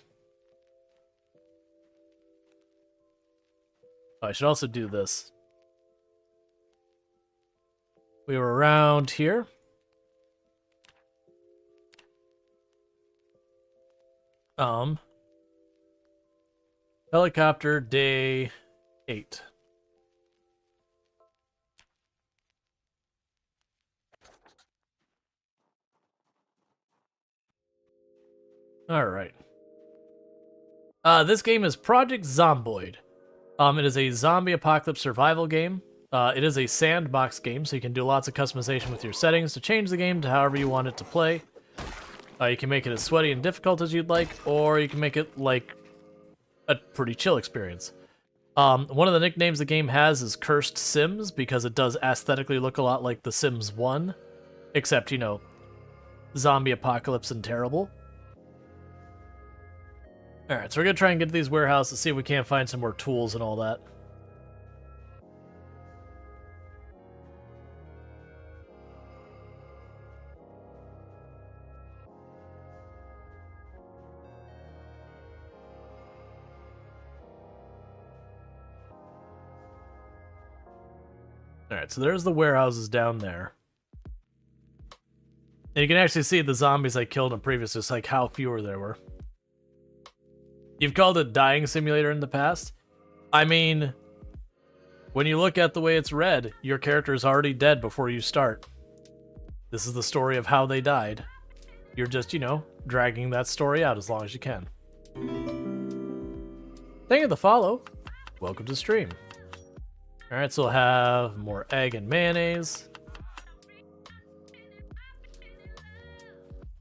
Oh, I should also do this. We were around here. Helicopter day 8. Alright. This game is Project Zomboid. It is a zombie apocalypse survival game. It is a sandbox game, so you can do lots of customization with your settings to change the game to however you want it to play. You can make it as sweaty and difficult as you'd like, or you can make it like a pretty chill experience. One of the nicknames the game has is Cursed Sims, because it does aesthetically look a lot like The Sims 1, except, you know, zombie apocalypse and terrible. Alright, so we're going to try and get to these warehouses to see if we can't find some more tools and all that. Alright, so there's the warehouses down there. And you can actually see the zombies I killed in previous, just like how fewer there were. You've called it Dying Simulator in the past. I mean, when you look at the way it's read, your character is already dead before you start. This is the story of how they died. You're just, you know, dragging that story out as long as you can. Thank you for the follow. Welcome to stream. Alright, so we'll have more egg and mayonnaise.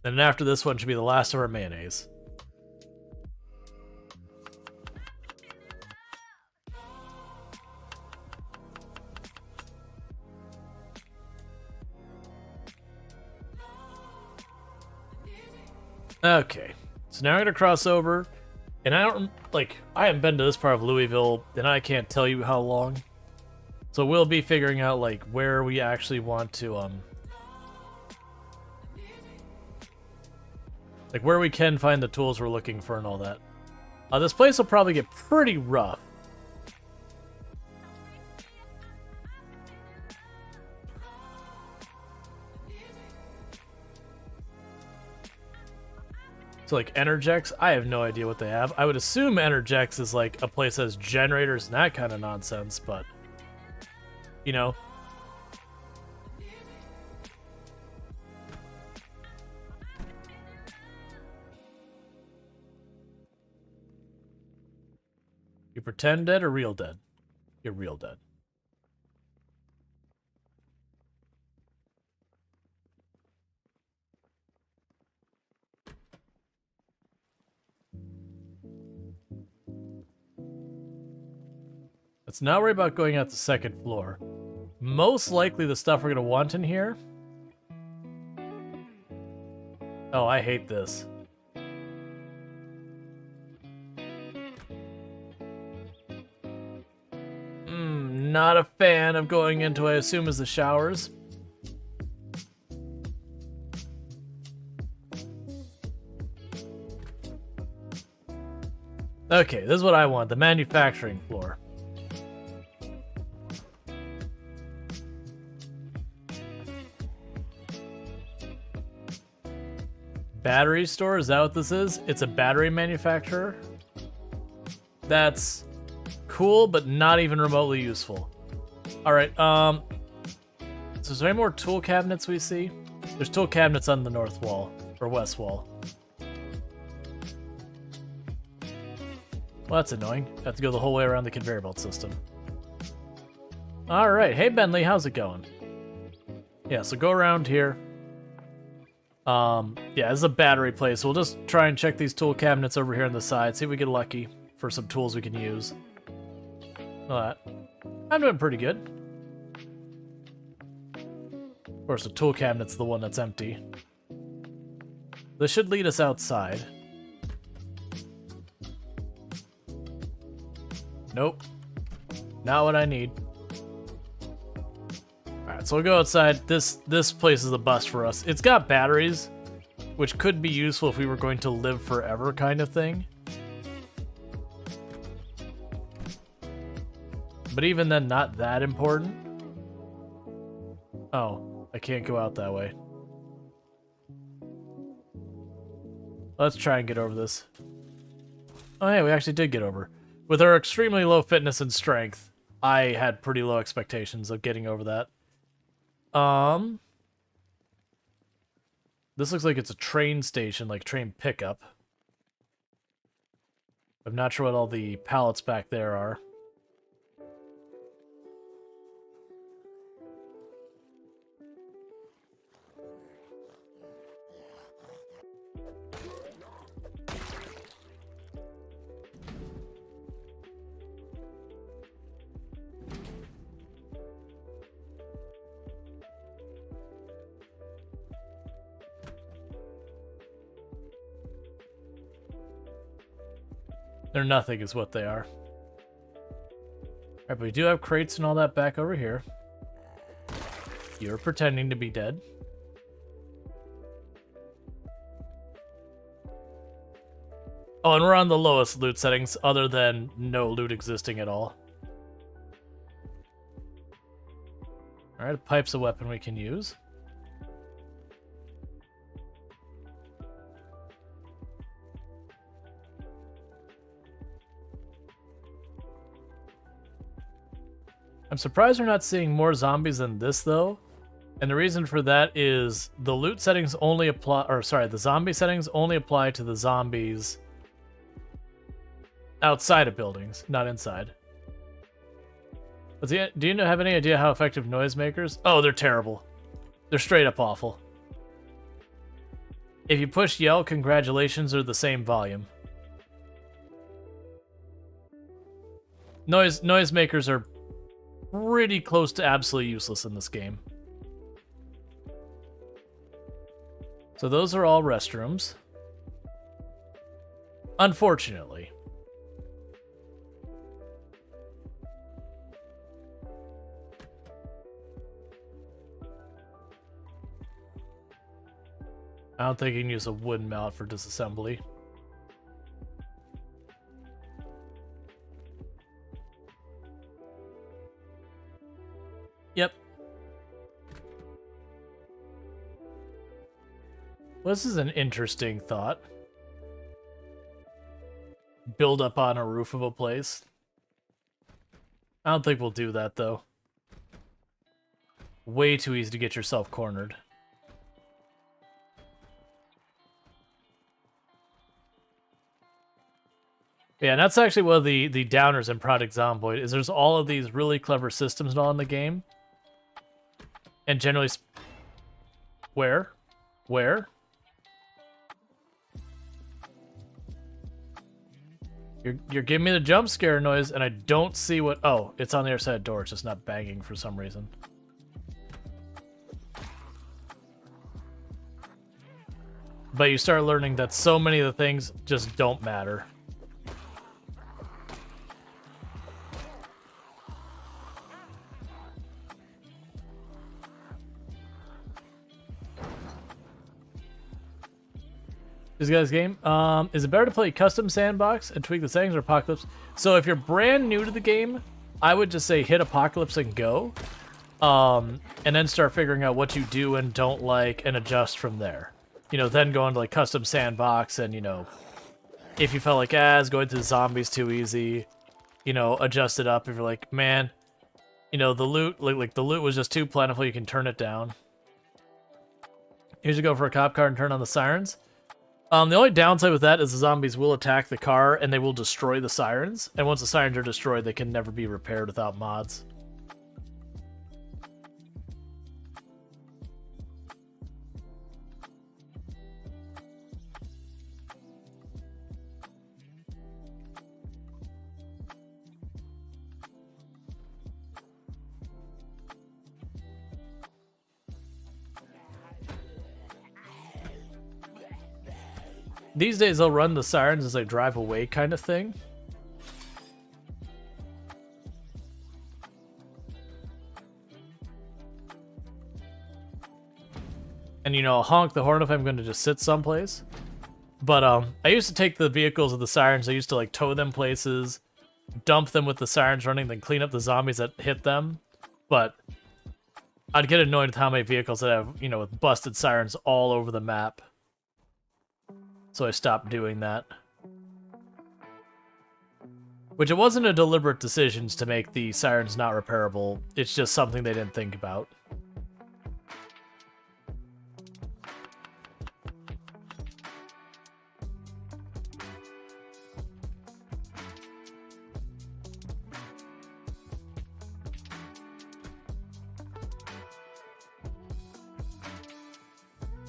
Then after this one should be the last of our mayonnaise. Okay, so now I'm gonna cross over, and I haven't been to this part of Louisville, and I can't tell you how long. So we'll be figuring out, like, where we actually want to, like, where we can find the tools we're looking for and all that. This place will probably get pretty rough. So, like, Energex, I have no idea what they have. I would assume Energex is, like, a place that has generators and that kind of nonsense, but, you know. You pretend dead or real dead? You're real dead. Let's not worry about going out the second floor. Most likely the stuff we're going to want in here... Oh, I hate this. Not a fan of going into what I assume is the showers. Okay, this is what I want, the manufacturing floor. Battery store, is that what this is? It's a battery manufacturer? That's cool, but not even remotely useful. Alright, so is there any more tool cabinets we see? There's tool cabinets on the north wall, or west wall. Well, that's annoying. Have to go the whole way around the conveyor belt system. Alright, hey Bentley, how's it going? Yeah, so go around here. Yeah, this is a battery place, so we'll just try and check these tool cabinets over here on the side, see if we get lucky for some tools we can use. Alright. I'm doing pretty good. Of course, the tool cabinet's the one that's empty. This should lead us outside. Nope. Not what I need. Alright, so we'll go outside. This place is a bust for us. It's got batteries, which could be useful if we were going to live forever kind of thing. But even then, not that important. Oh, I can't go out that way. Let's try and get over this. Oh yeah, we actually did get over. With our extremely low fitness and strength, I had pretty low expectations of getting over that. This looks like it's a train station, like train pickup. I'm not sure what all the pallets back there are. They're nothing is what they are. Alright, but we do have crates and all that back over here. You're pretending to be dead. Oh, and we're on the lowest loot settings, other than no loot existing at all. Alright, a pipe's a weapon we can use. I'm surprised we're not seeing more zombies than this, though. And the reason for that is the loot settings only apply, or sorry, the zombie settings only apply to the zombies outside of buildings, not inside. Do you have any idea how effective noisemakers? Oh, they're terrible. They're straight up awful. If you push yell, congratulations are the same volume. Noisemakers are pretty close to absolutely useless in this game. So those are all restrooms. Unfortunately. I don't think you can use a wooden mallet for disassembly. Yep. Well, this is an interesting thought. Build up on a roof of a place. I don't think we'll do that, though. Way too easy to get yourself cornered. Yeah, and that's actually one of the downers in Project Zomboid, is there's all of these really clever systems and all in the game. And generally... Where? Where? You're giving me the jump scare noise, and I don't see what... Oh, it's on the other side of the door. It's just not banging for some reason. But you start learning that so many of the things just don't matter. This guy's game. Is it better to play custom sandbox and tweak the settings or Apocalypse? So if you're brand new to the game, I would just say hit Apocalypse and go. And then start figuring out what you do and don't like and adjust from there. You know, then go into like custom sandbox and, you know, if you felt like, is going through the zombies too easy, you know, adjust it up. If you're like, man, you know, the loot, like the loot was just too plentiful, you can turn it down. Here's you go for a cop car and turn on the sirens. The only downside with that is the zombies will attack the car and they will destroy the sirens. And once the sirens are destroyed, they can never be repaired without mods. These days they'll run the sirens as they drive away kind of thing. And, you know, I'll honk the horn if I'm going to just sit someplace. But I used to take the vehicles of the sirens, I used to like tow them places, dump them with the sirens running, then clean up the zombies that hit them. But I'd get annoyed with how many vehicles that have, you know, with busted sirens all over the map. So I stopped doing that. Which it wasn't a deliberate decision to make the sirens not repairable. It's just something they didn't think about.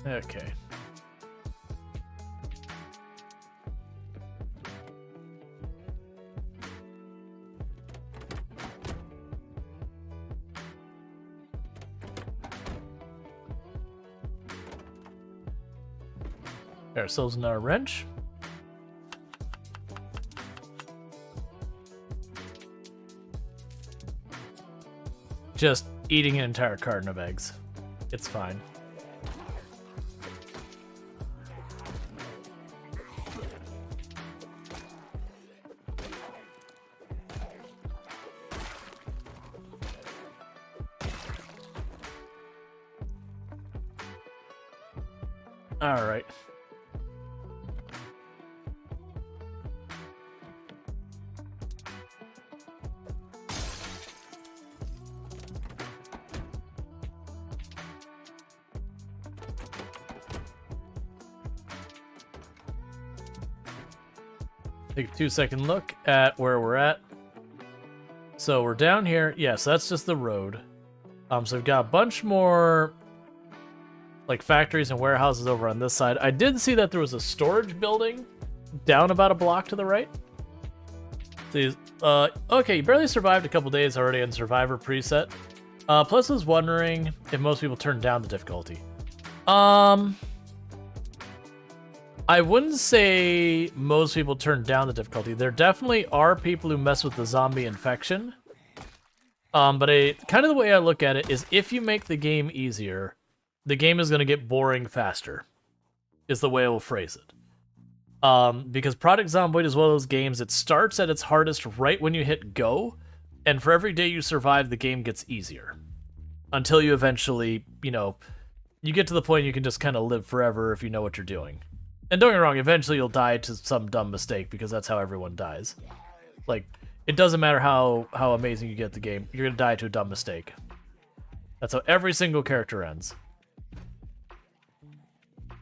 Okay. Get ourselves another wrench. Just eating an entire carton of eggs. It's fine. All right. Take a 2-second look at where we're at. So we're down here. Yeah, so that's just the road. So we've got a bunch more like factories and warehouses over on this side. I did see that there was a storage building down about a block to the right. Okay, you barely survived a couple days already on Survivor preset. Plus I was wondering if most people turned down the difficulty. I wouldn't say most people turn down the difficulty. There definitely are people who mess with the zombie infection. But kind of the way I look at it is if you make the game easier, the game is going to get boring faster, is the way I will phrase it. Because Project Zomboid is one of those games, it starts at its hardest right when you hit go, and for every day you survive, the game gets easier. Until you eventually, you know, you get to the point you can just kind of live forever if you know what you're doing. And don't get me wrong, eventually you'll die to some dumb mistake, because that's how everyone dies. Like, it doesn't matter how amazing you get the game, you're gonna die to a dumb mistake. That's how every single character ends.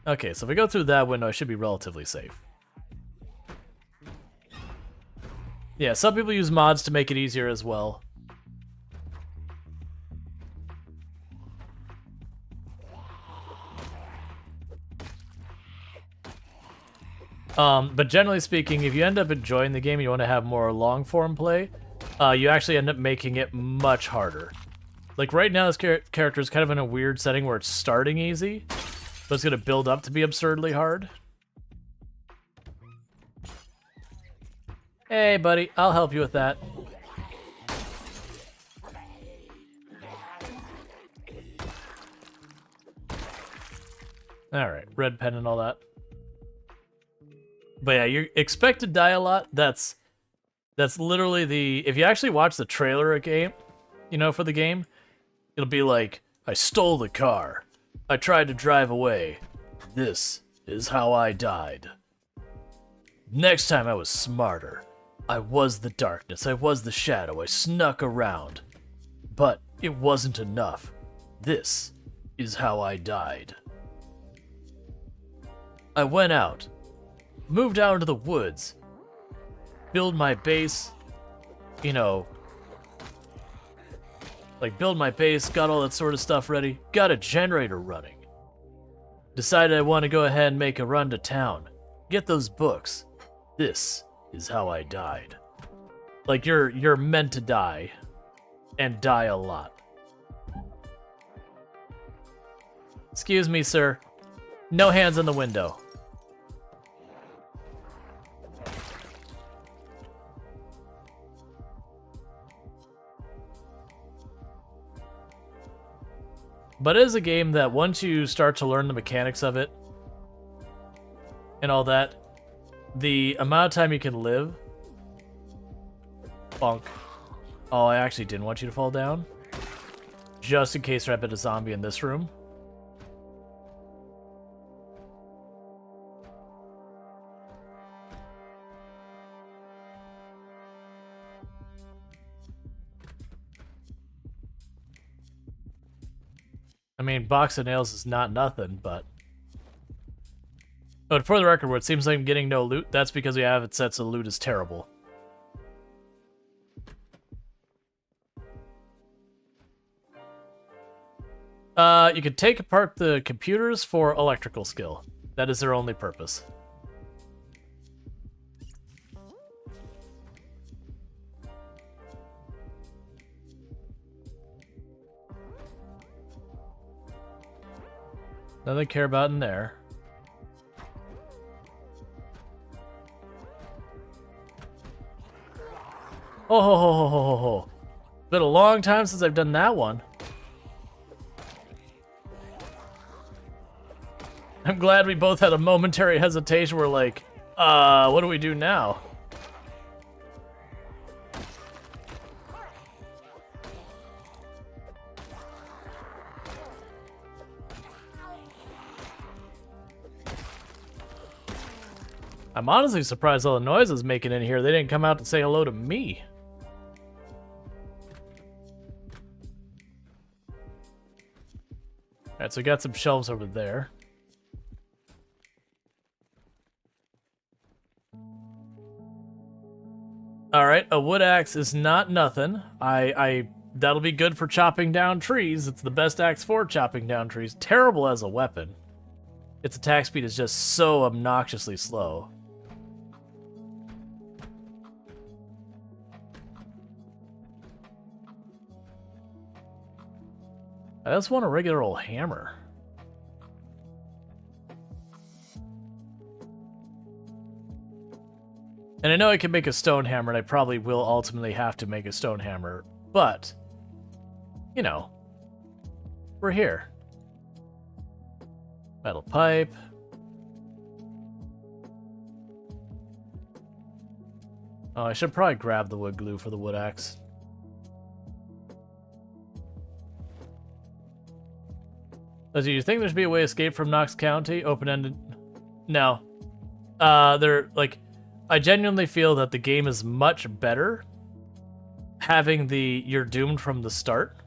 Okay, so if we go through that window, I should be relatively safe. Yeah, some people use mods to make it easier as well. But generally speaking, if you end up enjoying the game and you want to have more long-form play, you actually end up making it much harder. Like right now, this character is kind of in a weird setting where it's starting easy, but it's going to build up to be absurdly hard. Hey, buddy, I'll help you with that. Alright, red pen and all that. But yeah, you expect to die a lot. That's literally the... If you actually watch the trailer game, you know, for the game, it'll be like, I stole the car. I tried to drive away. This is how I died. Next time I was smarter. I was the darkness. I was the shadow. I snuck around. But it wasn't enough. This is how I died. I went out. Moved out into the woods. Build my base. You know, like build my base, got all that sort of stuff ready, got a generator running. Decided I want to go ahead and make a run to town. Get those books. This is how I died. Like you're meant to die. And die a lot. Excuse me, sir. No hands in the window. But it is a game that once you start to learn the mechanics of it and all that, the amount of time you can live... Bonk. Oh, I actually didn't want you to fall down. Just in case there had been a zombie in this room. I mean, box of nails is not nothing, but... But for the record, where it seems like I'm getting no loot, that's because we have it set so loot is terrible. You can take apart the computers for electrical skill. That is their only purpose. Nothing to care about in there. Oh ho ho ho ho ho ho. Been a long time since I've done that one. I'm glad we both had a momentary hesitation. We're like, what do we do now? I'm honestly surprised all the noises making in here. They didn't come out to say hello to me. Alright, so we got some shelves over there. Alright, a wood axe is not nothing. That'll be good for chopping down trees. It's the best axe for chopping down trees. Terrible as a weapon. Its attack speed is just so obnoxiously slow. I just want a regular old hammer. And I know I can make a stone hammer, and I probably will ultimately have to make a stone hammer, but, you know, we're here. Metal pipe. Oh, I should probably grab the wood glue for the wood axe. Do you think there should be a way to escape from Knox County? Open-ended? No. They're, like... I genuinely feel that the game is much better having the you're doomed from the start.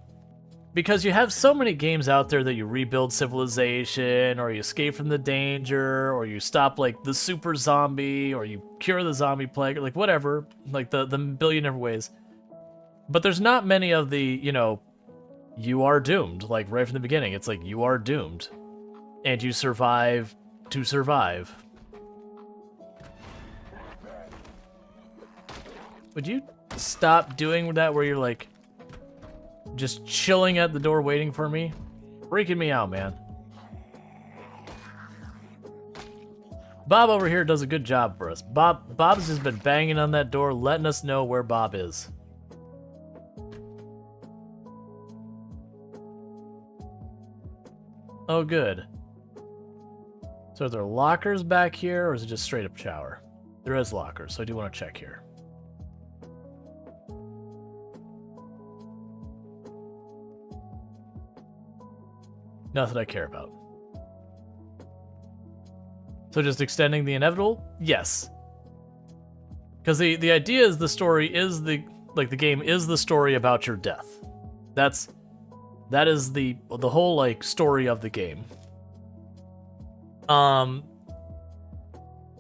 Because you have so many games out there that you rebuild civilization, or you escape from the danger, or you stop, like, the super zombie, or you cure the zombie plague, or, like, whatever. Like, the billion different ways. But there's not many of the, you know... You are doomed, like right from the beginning. It's like you are doomed. And you survive to survive. Would you stop doing that where you're like just chilling at the door waiting for me? Freaking me out, man. Bob over here does a good job for us. Bob's just been banging on that door, letting us know where Bob is. Oh, good. So are there lockers back here, or is it just straight up shower? There is lockers, so I do want to check here. Nothing I care about. So just extending the inevitable? Yes. Because the idea is the story is the game is the story about your death. That is the whole like story of the game.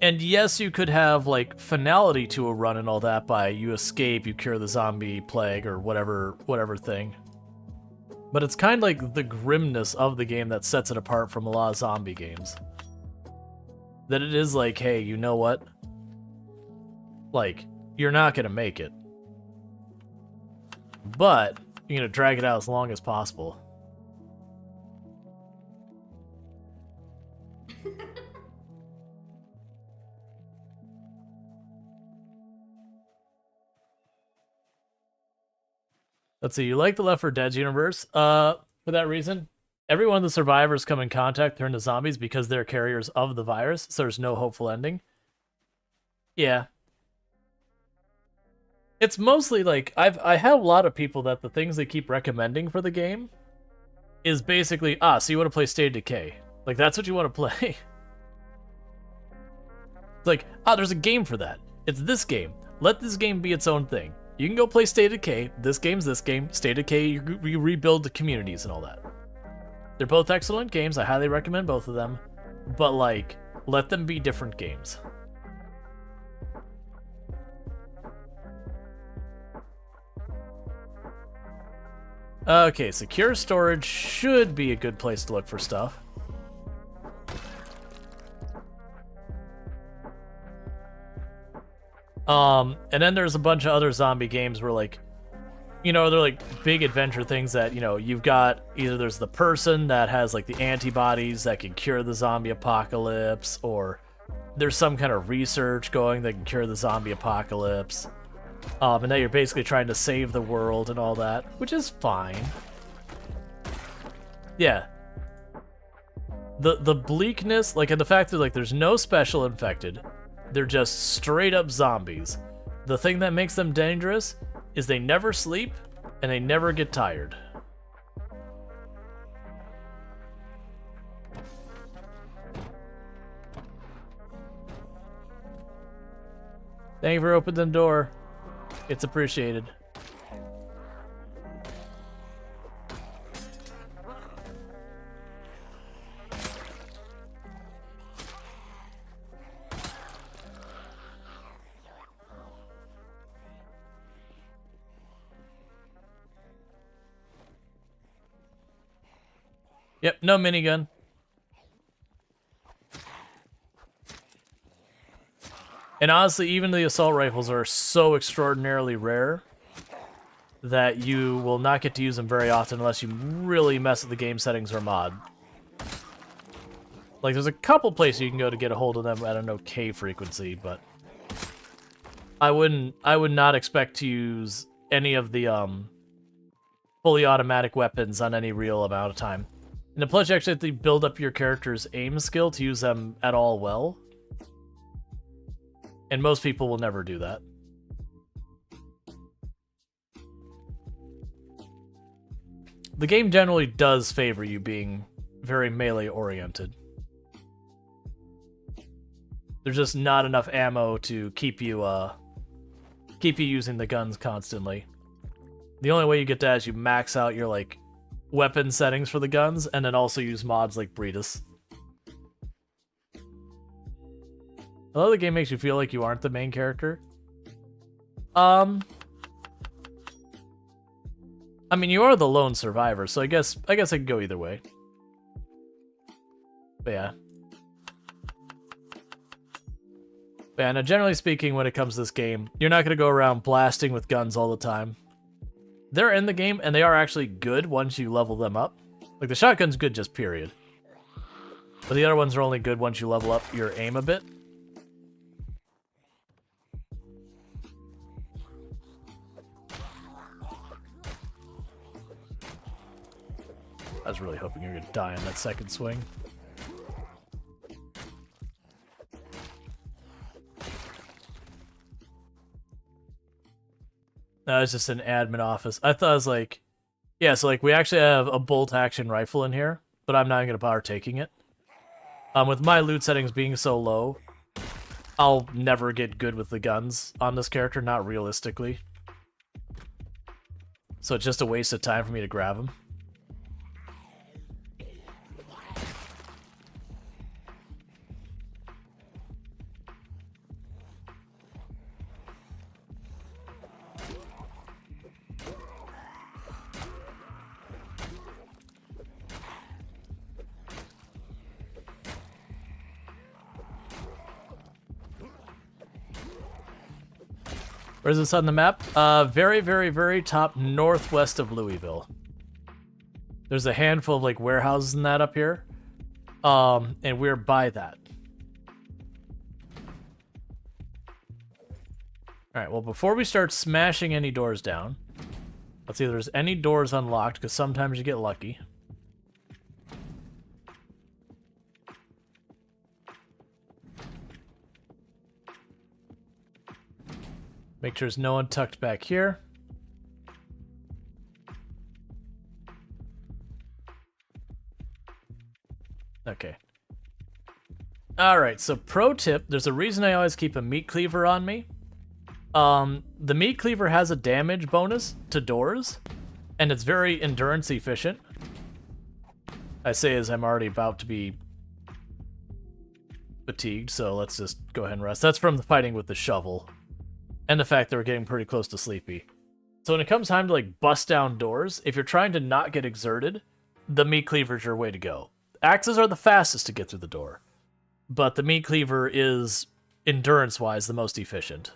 And yes, you could have like finality to a run and all that by you escape, you cure the zombie plague or whatever thing. But it's kind of like the grimness of the game that sets it apart from a lot of zombie games. That it is like, hey, you know what? Like, you're not gonna make it. But you're gonna drag it out as long as possible. Let's see, you like the Left 4 Dead universe? For that reason, every one of the survivors come in contact turn to zombies because they're carriers of the virus, so there's no hopeful ending. Yeah. It's mostly like, I have a lot of people that the things they keep recommending for the game is basically, so you want to play State of Decay. Like, that's what you want to play. It's like, there's a game for that. It's this game. Let this game be its own thing. You can go play State of Decay. This game's this game. State of Decay, you rebuild the communities and all that. They're both excellent games. I highly recommend both of them. But, like, let them be different games. Okay, secure storage should be a good place to look for stuff. And then there's a bunch of other zombie games where, like, you know, they're like big adventure things that, you know, you've got either there's the person that has like the antibodies that can cure the zombie apocalypse, or there's some kind of research going that can cure the zombie apocalypse. And now you're basically trying to save the world and all that, which is fine. Yeah. The bleakness, like, and the fact that, like, there's no special infected. They're just straight up zombies. The thing that makes them dangerous is they never sleep and they never get tired. Thank you for opening the door. It's appreciated. Yep, no minigun. And honestly, even the assault rifles are so extraordinarily rare that you will not get to use them very often unless you really mess with the game settings or mod. Like, there's a couple places you can go to get a hold of them at an okay frequency, but I would not expect to use any of the fully automatic weapons on any real amount of time. And plus, you actually have to build up your character's aim skill to use them at all well. And most people will never do that. The game generally does favor you being very melee-oriented. There's just not enough ammo to keep you using the guns constantly. The only way you get that is you max out your, like, weapon settings for the guns, and then also use mods like Breedus. Although the game makes you feel like you aren't the main character. I mean, you are the lone survivor, so I guess I could go either way. But yeah. But yeah, now generally speaking, when it comes to this game, you're not going to go around blasting with guns all the time. They're in the game, and they are actually good once you level them up. Like, the shotgun's good just period. But the other ones are only good once you level up your aim a bit. I was really hoping you were going to die on that second swing. No, it's just an admin office. I thought it was like, yeah, so like we actually have a bolt action rifle in here, but I'm not gonna bother taking it. With my loot settings being so low, I'll never get good with the guns on this character, not realistically. So it's just a waste of time for me to grab them. Where's this on the map? Very, very, very top northwest of Louisville. There's a handful of like warehouses and that up here. And we're by that. Alright, well before we start smashing any doors down, let's see if there's any doors unlocked, because sometimes you get lucky. Make sure there's no one tucked back here. Okay. Alright, so pro tip, there's a reason I always keep a meat cleaver on me. The meat cleaver has a damage bonus to doors, and it's very endurance efficient. I say as I'm already about to be fatigued, so let's just go ahead and rest. That's from the fighting with the shovel. And the fact that we're getting pretty close to sleepy. So when it comes time to like bust down doors, if you're trying to not get exerted, the meat cleaver is your way to go. Axes are the fastest to get through the door, but the meat cleaver is, endurance-wise, the most efficient.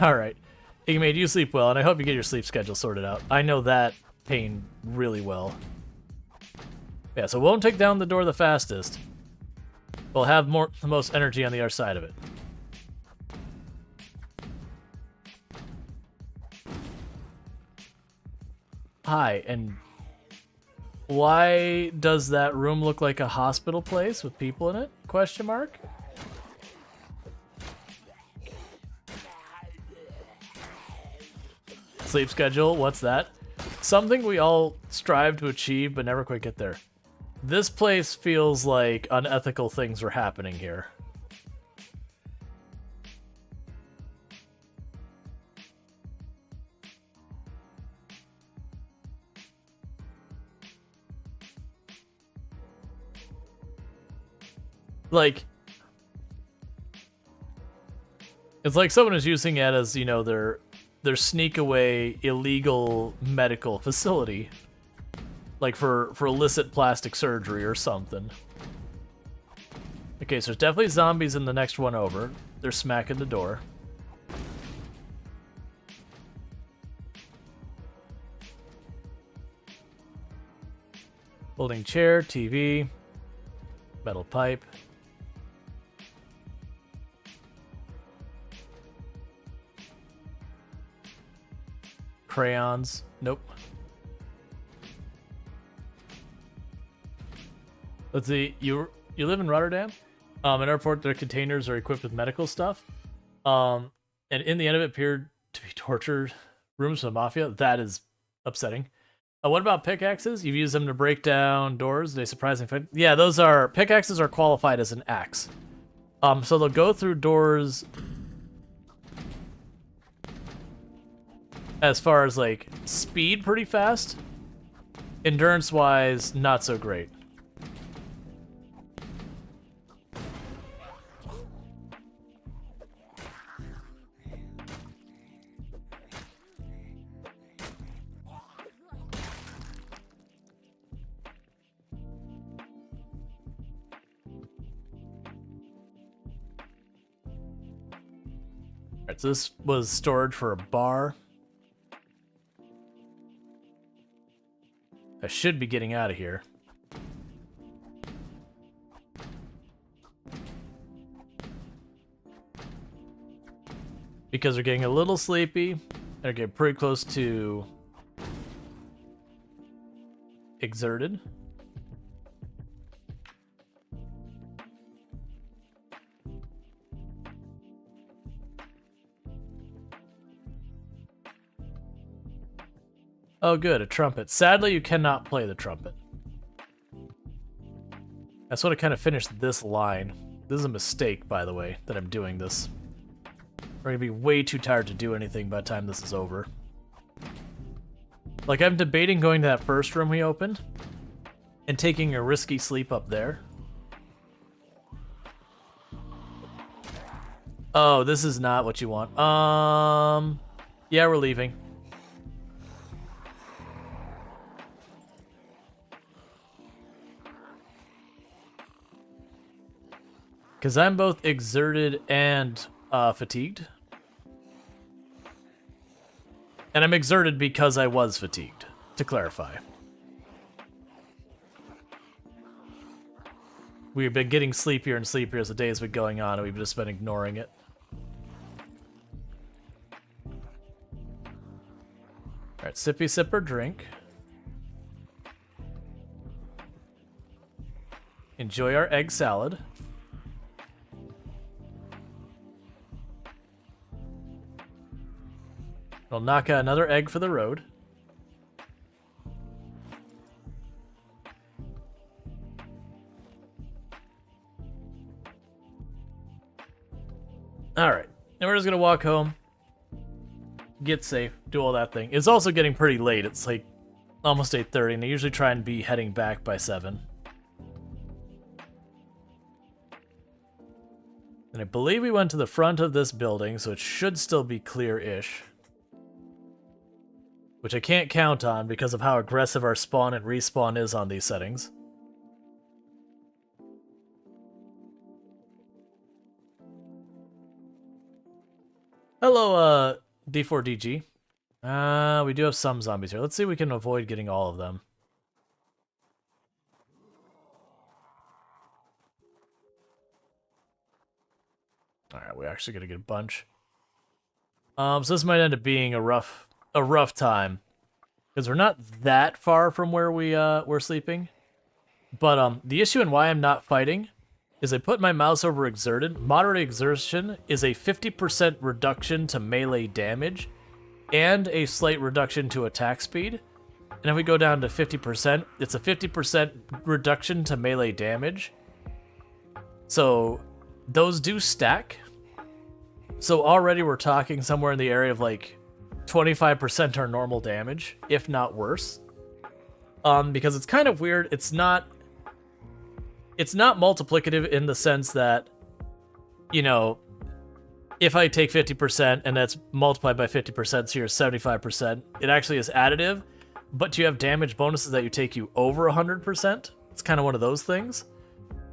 Alright. Igmade, you sleep well, and I hope you get your sleep schedule sorted out. I know that pain really well. Yeah, so we won't take down the door the fastest. We'll have the most energy on the other side of it. Hi, and why does that room look like a hospital place with people in it? Question mark? Sleep schedule, what's that? Something we all strive to achieve but never quite get there. This place feels like unethical things were happening here. Like, it's like someone is using it as, you know, their sneak away illegal medical facility. Like for illicit plastic surgery or something. Okay, so there's definitely zombies in the next one over. They're smacking the door. Folding chair, TV, metal pipe. Crayons. Nope. Let's see. You live in Rotterdam? At airport, their containers are equipped with medical stuff. And in the end of it appeared to be torture rooms for the mafia. That is upsetting. What about pickaxes? You've used them to break down doors. They surprisingly... Yeah, those are... Pickaxes are qualified as an axe. So they'll go through doors... As far as, like, speed, pretty fast. Endurance-wise, not so great. Alright, so this was storage for a bar. I should be getting out of here. Because they're getting a little sleepy. They're getting pretty close to exerted. Oh, good, a trumpet. Sadly, you cannot play the trumpet. I just want to kind of finish this line. This is a mistake, by the way, that I'm doing this. We're gonna be way too tired to do anything by the time this is over. Like, I'm debating going to that first room we opened and taking a risky sleep up there. Oh, this is not what you want. Yeah, we're leaving. Because I'm both exerted and fatigued. And I'm exerted because I was fatigued, to clarify. We've been getting sleepier and sleepier as the days have been going on, and we've just been ignoring it. Alright, sippy sipper drink. Enjoy our egg salad. We'll knock out another egg for the road. Alright, and we're just gonna walk home. Get safe, do all that thing. It's also getting pretty late. It's like almost 8:30, and I usually try and be heading back by 7. And I believe we went to the front of this building, so it should still be clear-ish. Which I can't count on because of how aggressive our spawn and respawn is on these settings. Hello, D4DG. We do have some zombies here. Let's see if we can avoid getting all of them. Alright, we're actually gonna get a bunch. So this might end up being a rough time. Because we're not that far from where we're sleeping. But the issue and why I'm not fighting is I put my mouse over exerted. Moderate exertion is a 50% reduction to melee damage and a slight reduction to attack speed. And if we go down to 50%, it's a 50% reduction to melee damage. So those do stack. So already we're talking somewhere in the area of like 25% our normal damage, if not worse. Because it's kind of weird. It's not multiplicative in the sense that, you know, if I take 50% and that's multiplied by 50%, so you're 75%, it actually is additive, but you have damage bonuses that you take you over 100%. It's kind of one of those things.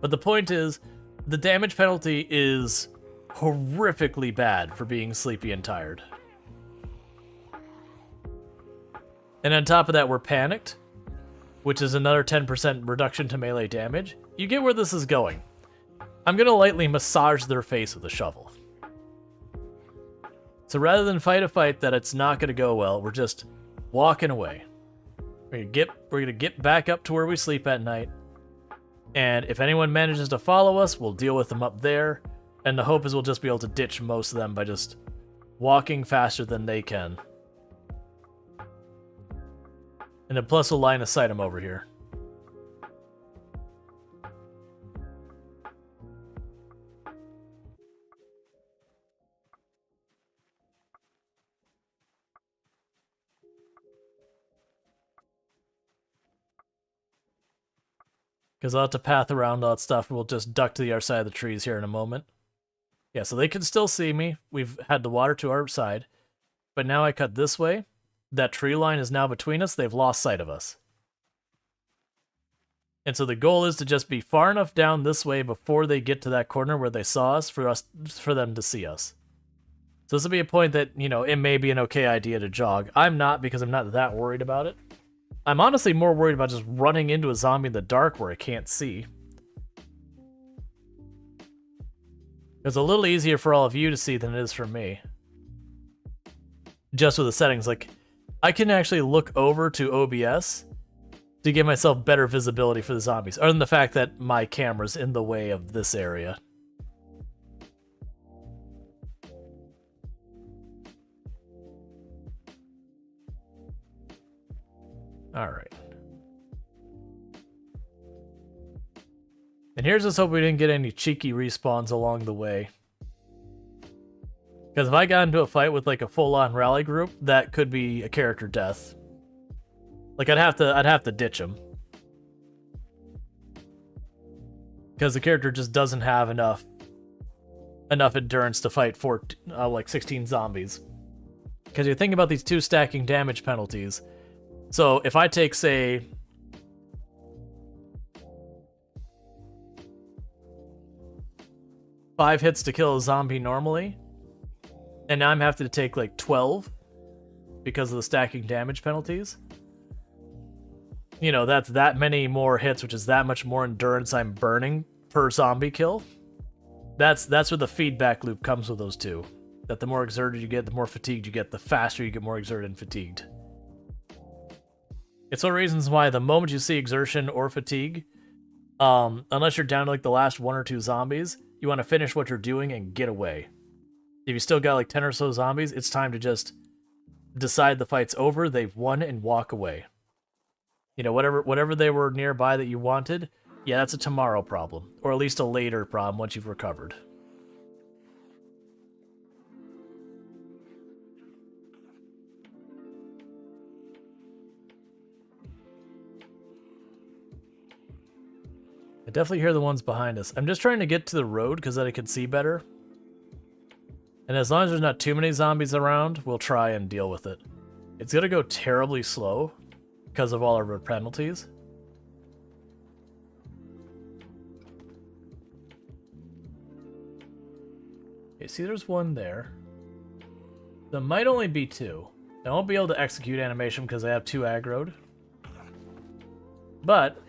But the point is, the damage penalty is horrifically bad for being sleepy and tired. And on top of that, we're panicked, which is another 10% reduction to melee damage. You get where this is going. I'm going to lightly massage their face with a shovel. So rather than fight a fight that it's not going to go well, we're just walking away. We're going to get back up to where we sleep at night. And if anyone manages to follow us, we'll deal with them up there. And the hope is we'll just be able to ditch most of them by just walking faster than they can. And then plus we'll line of sight them over here. Because I'll have to path around all that stuff, and we'll just duck to the other side of the trees here in a moment. Yeah, so they can still see me. We've had the water to our side. But now I cut this way. That tree line is now between us. They've lost sight of us. And so the goal is to just be far enough down this way before they get to that corner where they saw us for them to see us. So this will be a point that, you know, it may be an okay idea to jog. I'm not, because I'm not that worried about it. I'm honestly more worried about just running into a zombie in the dark where I can't see. It's a little easier for all of you to see than it is for me. Just with the settings, like, I can actually look over to OBS to give myself better visibility for the zombies, other than the fact that my camera's in the way of this area. Alright. And here's just hope we didn't get any cheeky respawns along the way. Because if I got into a fight with like a full-on rally group, that could be a character death. Like I'd have to ditch him. Because the character just doesn't have enough endurance to fight like 16 zombies. Because you're thinking about these 2 stacking damage penalties. So if I take, say, five hits to kill a zombie normally, and now I'm having to take like 12 because of the stacking damage penalties. You know, that's that many more hits, which is that much more endurance I'm burning per zombie kill. That's where the feedback loop comes with those two. That the more exerted you get, the more fatigued you get, the faster you get more exerted and fatigued. It's one of the reasons why the moment you see exertion or fatigue, unless you're down to like the last 1 or 2 zombies, you want to finish what you're doing and get away. If you still got like 10 or so zombies, it's time to just decide the fight's over, they've won, and walk away. You know, whatever they were nearby that you wanted, yeah, that's a tomorrow problem. Or at least a later problem once you've recovered. I definitely hear the ones behind us. I'm just trying to get to the road because then I can see better. And as long as there's not too many zombies around, we'll try and deal with it. It's going to go terribly slow because of all our penalties. Okay, see there's one there. There might only be 2. I won't be able to execute animation because I have 2 aggroed. But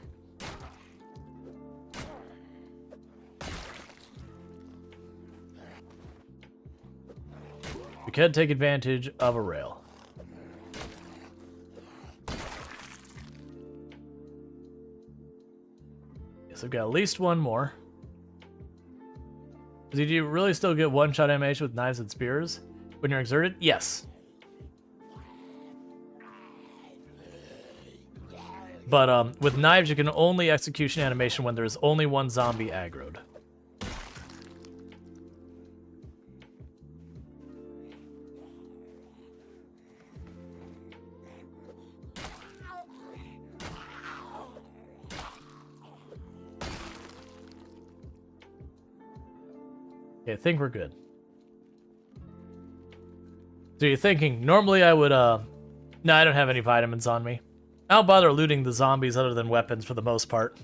we can take advantage of a rail. Yes, I've got at least one more. Did you really still get one-shot animation with knives and spears when you're exerted? Yes. But with knives, you can only execution animation when there's only one zombie aggroed. Okay, I think we're good. So you're thinking, normally I would, no, I don't have any vitamins on me. I don't bother looting the zombies other than weapons for the most part.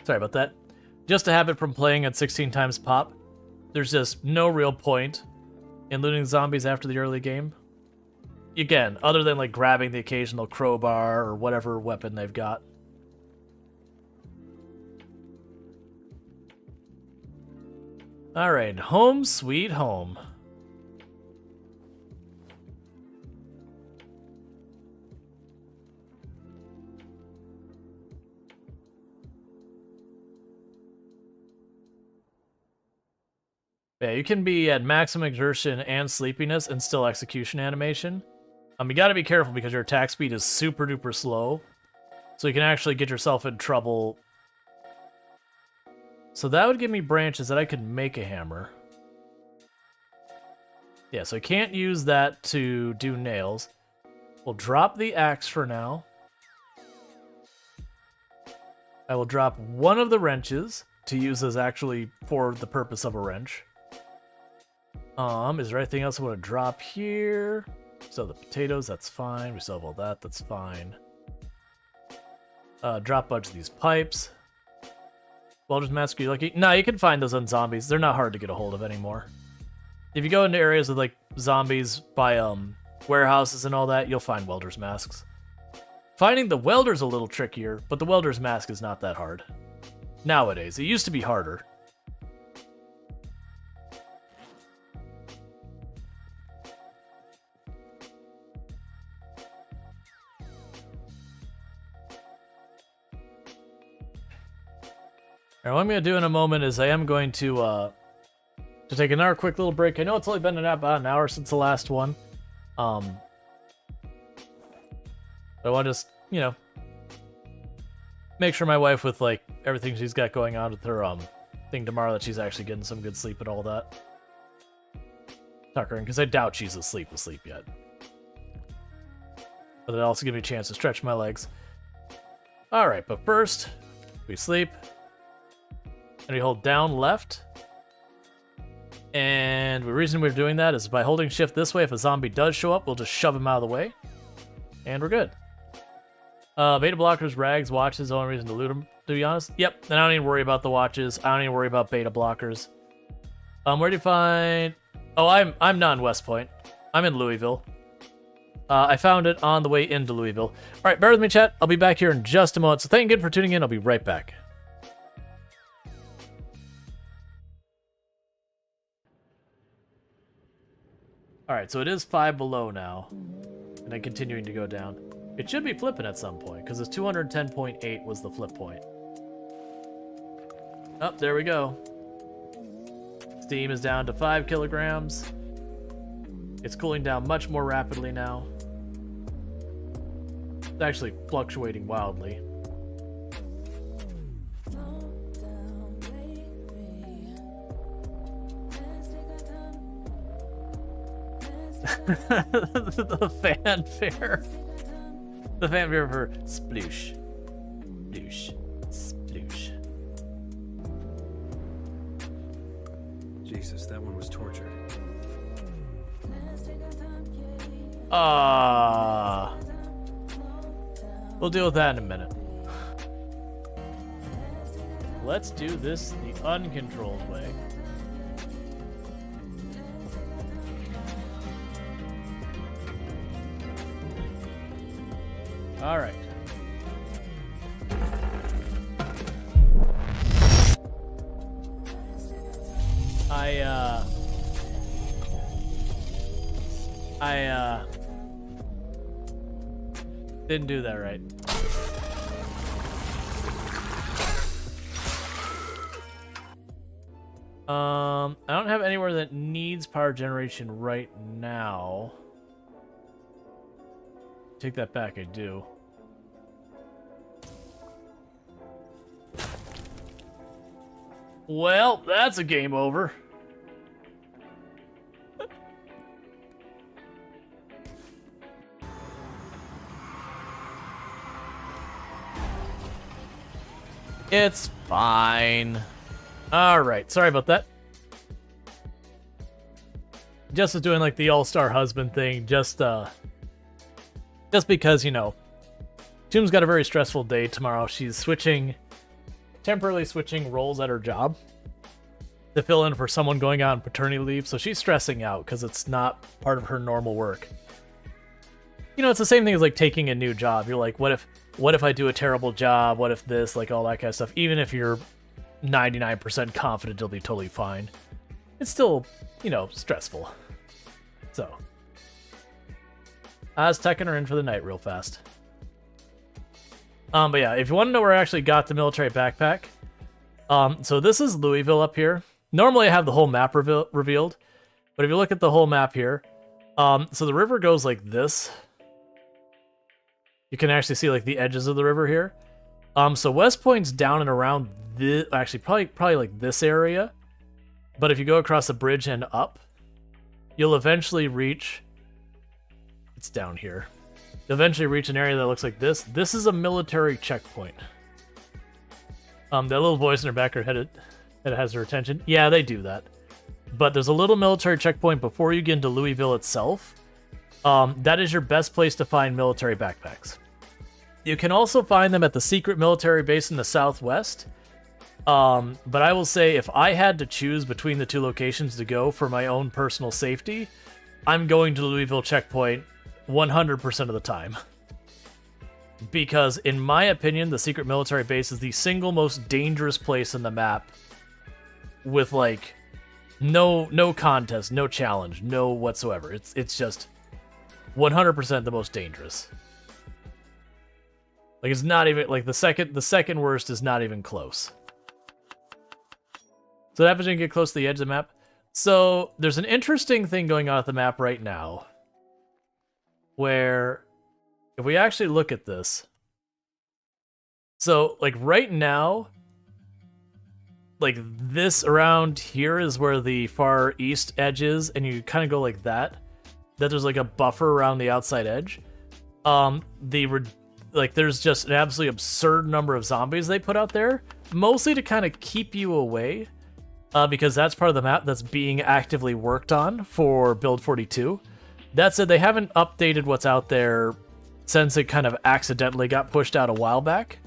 Sorry about that. Just to have it from playing at 16 times pop, there's just no real point in looting zombies after the early game. Again, other than like grabbing the occasional crowbar or whatever weapon they've got. Alright, home sweet home. Yeah, you can be at maximum exertion and sleepiness and still execution animation. You gotta be careful because your attack speed is super duper slow. So you can actually get yourself in trouble. So that would give me branches that I could make a hammer. Yeah, so I can't use that to do nails. We'll drop the axe for now. I will drop one of the wrenches to use as actually for the purpose of a wrench. Is there anything else I want to drop here? So the potatoes, that's fine. We still have all that, that's fine. Drop a bunch of these pipes. Welder's Mask, are you lucky? No, you can find those on zombies. They're not hard to get a hold of anymore. If you go into areas with like zombies by warehouses and all that, you'll find Welder's Masks. Finding the welder's a little trickier, but the Welder's Mask is not that hard. Nowadays, it used to be harder. Alright, what I'm going to do in a moment is I am going to to take another quick little break. I know it's only been about an hour since the last one. But I want to just, you know, make sure my wife, with like everything she's got going on with her thing tomorrow, that she's actually getting some good sleep and all that. Tuck her in, because I doubt she's asleep yet. But it also gives me a chance to stretch my legs. Alright, but first, we sleep. And we hold down left. And the reason we're doing that is by holding shift this way, if a zombie does show up, we'll just shove him out of the way. And we're good. Beta blockers, rags, watches, the only reason to loot them, to be honest. Yep, and I don't even worry about the watches. I don't even worry about beta blockers. Where do you find... Oh, I'm not in West Point. I'm in Louisville. I found it on the way into Louisville. Alright, bear with me, chat. I'll be back here in just a moment. So thank you again for tuning in. I'll be right back. Alright, so it is 5 below now. And then continuing to go down. It should be flipping at some point, because it's 210.8 was the flip point. Oh, there we go. Steam is down to 5 kilograms. It's cooling down much more rapidly now. It's actually fluctuating wildly. The fanfare. The fanfare for sploosh. Sploosh. Sploosh. Jesus, that one was torture. We'll deal with that in a minute. Let's do this the uncontrolled way. All right. I didn't do that right. I don't have anywhere that needs power generation right now. Take that back, I do. Well, that's a game over. It's fine. Alright, sorry about that. Jess is doing like the all-star husband thing, just because, you know, Toom's got a very stressful day tomorrow. She's temporarily switching roles at her job to fill in for someone going on paternity leave, so she's stressing out because it's not part of her normal work. You know, it's the same thing as like taking a new job. You're like, what if I do a terrible job? What if this, like all that kind of stuff? Even if you're 99% confident it'll be totally fine, it's still, you know, stressful. So, I was tucking her in for the night real fast. But yeah, if you want to know where I actually got the military backpack, so this is Louisville up here. Normally I have the whole map revealed, but if you look at the whole map here, so the river goes like this. You can actually see like the edges of the river here. So West Point's down and around this, actually probably like this area. But if you go across the bridge and up, you'll eventually reach, it's down here. You'll eventually reach an area that looks like this. This is a military checkpoint. That little voice in her back of her head, that has her attention. Yeah, they do that. But there's a little military checkpoint before you get into Louisville itself. That is your best place to find military backpacks. You can also find them at the secret military base in the southwest. But I will say, if I had to choose between the two locations to go for my own personal safety, I'm going to the Louisville checkpoint 100% of the time. Because, in my opinion, the secret military base is the single most dangerous place in the map. With, like, no contest, no challenge, no whatsoever. It's just 100% the most dangerous. Like, it's not even, like, the second worst is not even close. So what happens when you get close to the edge of the map? So there's an interesting thing going on at the map right now, where if we actually look at this, so like right now, like this around here is where the far east edge is, and you kind of go like that. That there's like a buffer around the outside edge. There's just an absolutely absurd number of zombies they put out there, mostly to kind of keep you away, because that's part of the map that's being actively worked on for Build 42. That said, they haven't updated what's out there since it kind of accidentally got pushed out a while back.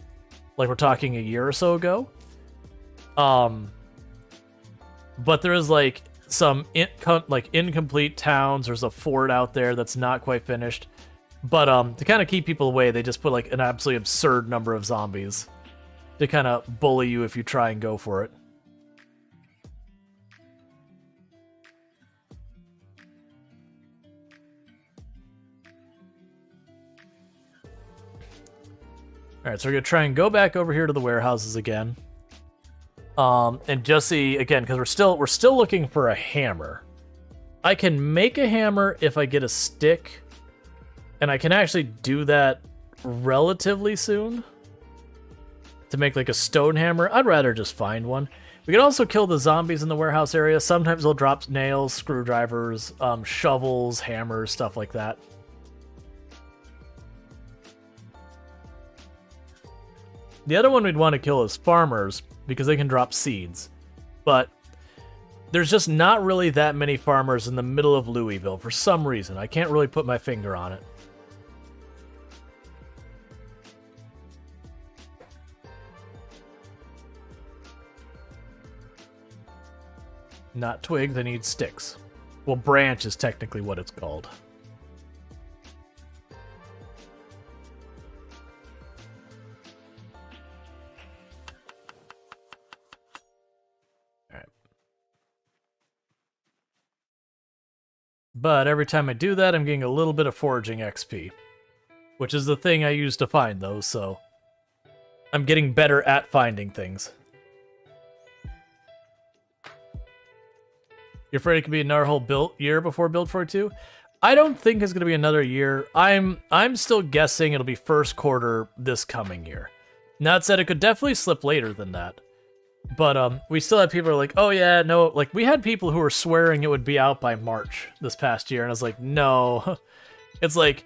Like we're talking a year or so ago. But there is like some incomplete towns. There's a fort out there that's not quite finished. But to kind of keep people away, they just put like an absolutely absurd number of zombies to kind of bully you if you try and go for it. All right, so we're gonna try and go back over here to the warehouses again, and just see again because we're still looking for a hammer. I can make a hammer if I get a stick, and I can actually do that relatively soon to make like a stone hammer. I'd rather just find one. We can also kill the zombies in the warehouse area. Sometimes they'll drop nails, screwdrivers, shovels, hammers, stuff like that. The other one we'd want to kill is farmers, because they can drop seeds. But there's just not really that many farmers in the middle of Louisville for some reason. I can't really put my finger on it. Not twigs, I need sticks. Well, branch is technically what it's called. But every time I do that, I'm getting a little bit of foraging XP, which is the thing I use to find those, so I'm getting better at finding things. You're afraid it could be another whole year before Build 42? I don't think it's going to be another year. I'm still guessing it'll be first quarter this coming year. That said, it could definitely slip later than that. But we still have people who are like, oh yeah, no, like we had people who were swearing it would be out by March this past year, and I was like, no. It's like,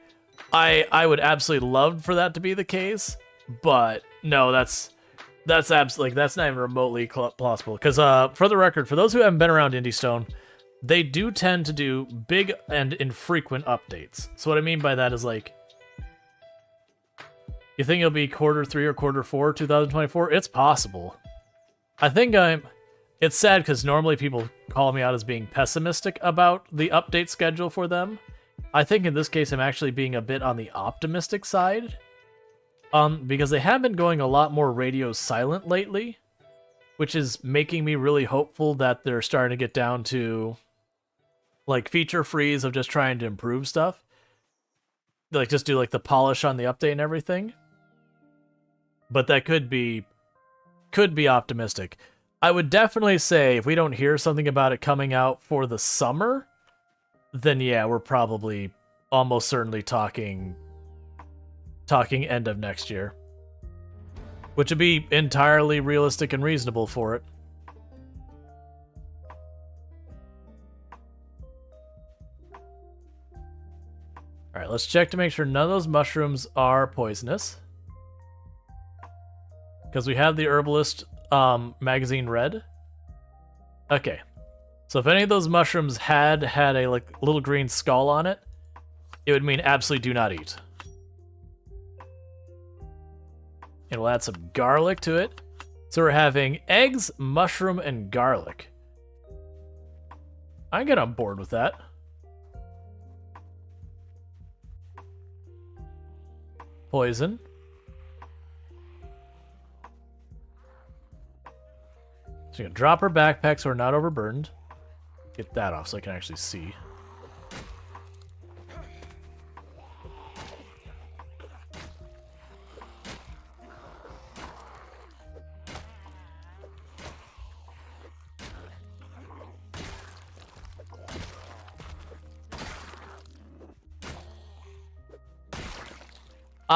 I would absolutely love for that to be the case, but no, that's absolutely, like, that's not even remotely plausible. Because for the record, for those who haven't been around IndieStone, they do tend to do big and infrequent updates. So what I mean by that is like, you think it'll be quarter 3 or quarter 4 2024? It's possible. I think it's sad because normally people call me out as being pessimistic about the update schedule for them. I think in this case I'm actually being a bit on the optimistic side. Because they have been going a lot more radio silent lately, which is making me really hopeful that they're starting to get down to like feature freeze of just trying to improve stuff. Like just do like the polish on the update and everything. But that could be optimistic. I would definitely say if we don't hear something about it coming out for the summer, then yeah, we're probably almost certainly talking end of next year. Which would be entirely realistic and reasonable for it. Alright, let's check to make sure none of those mushrooms are poisonous. Because we have the Herbalist magazine read. Okay. So if any of those mushrooms had a like little green skull on it, it would mean absolutely do not eat. And we'll add some garlic to it. So we're having eggs, mushroom, and garlic. I can get on board with that. Poison. So you're gonna drop her backpack so we're not overburdened. Get that off so I can actually see.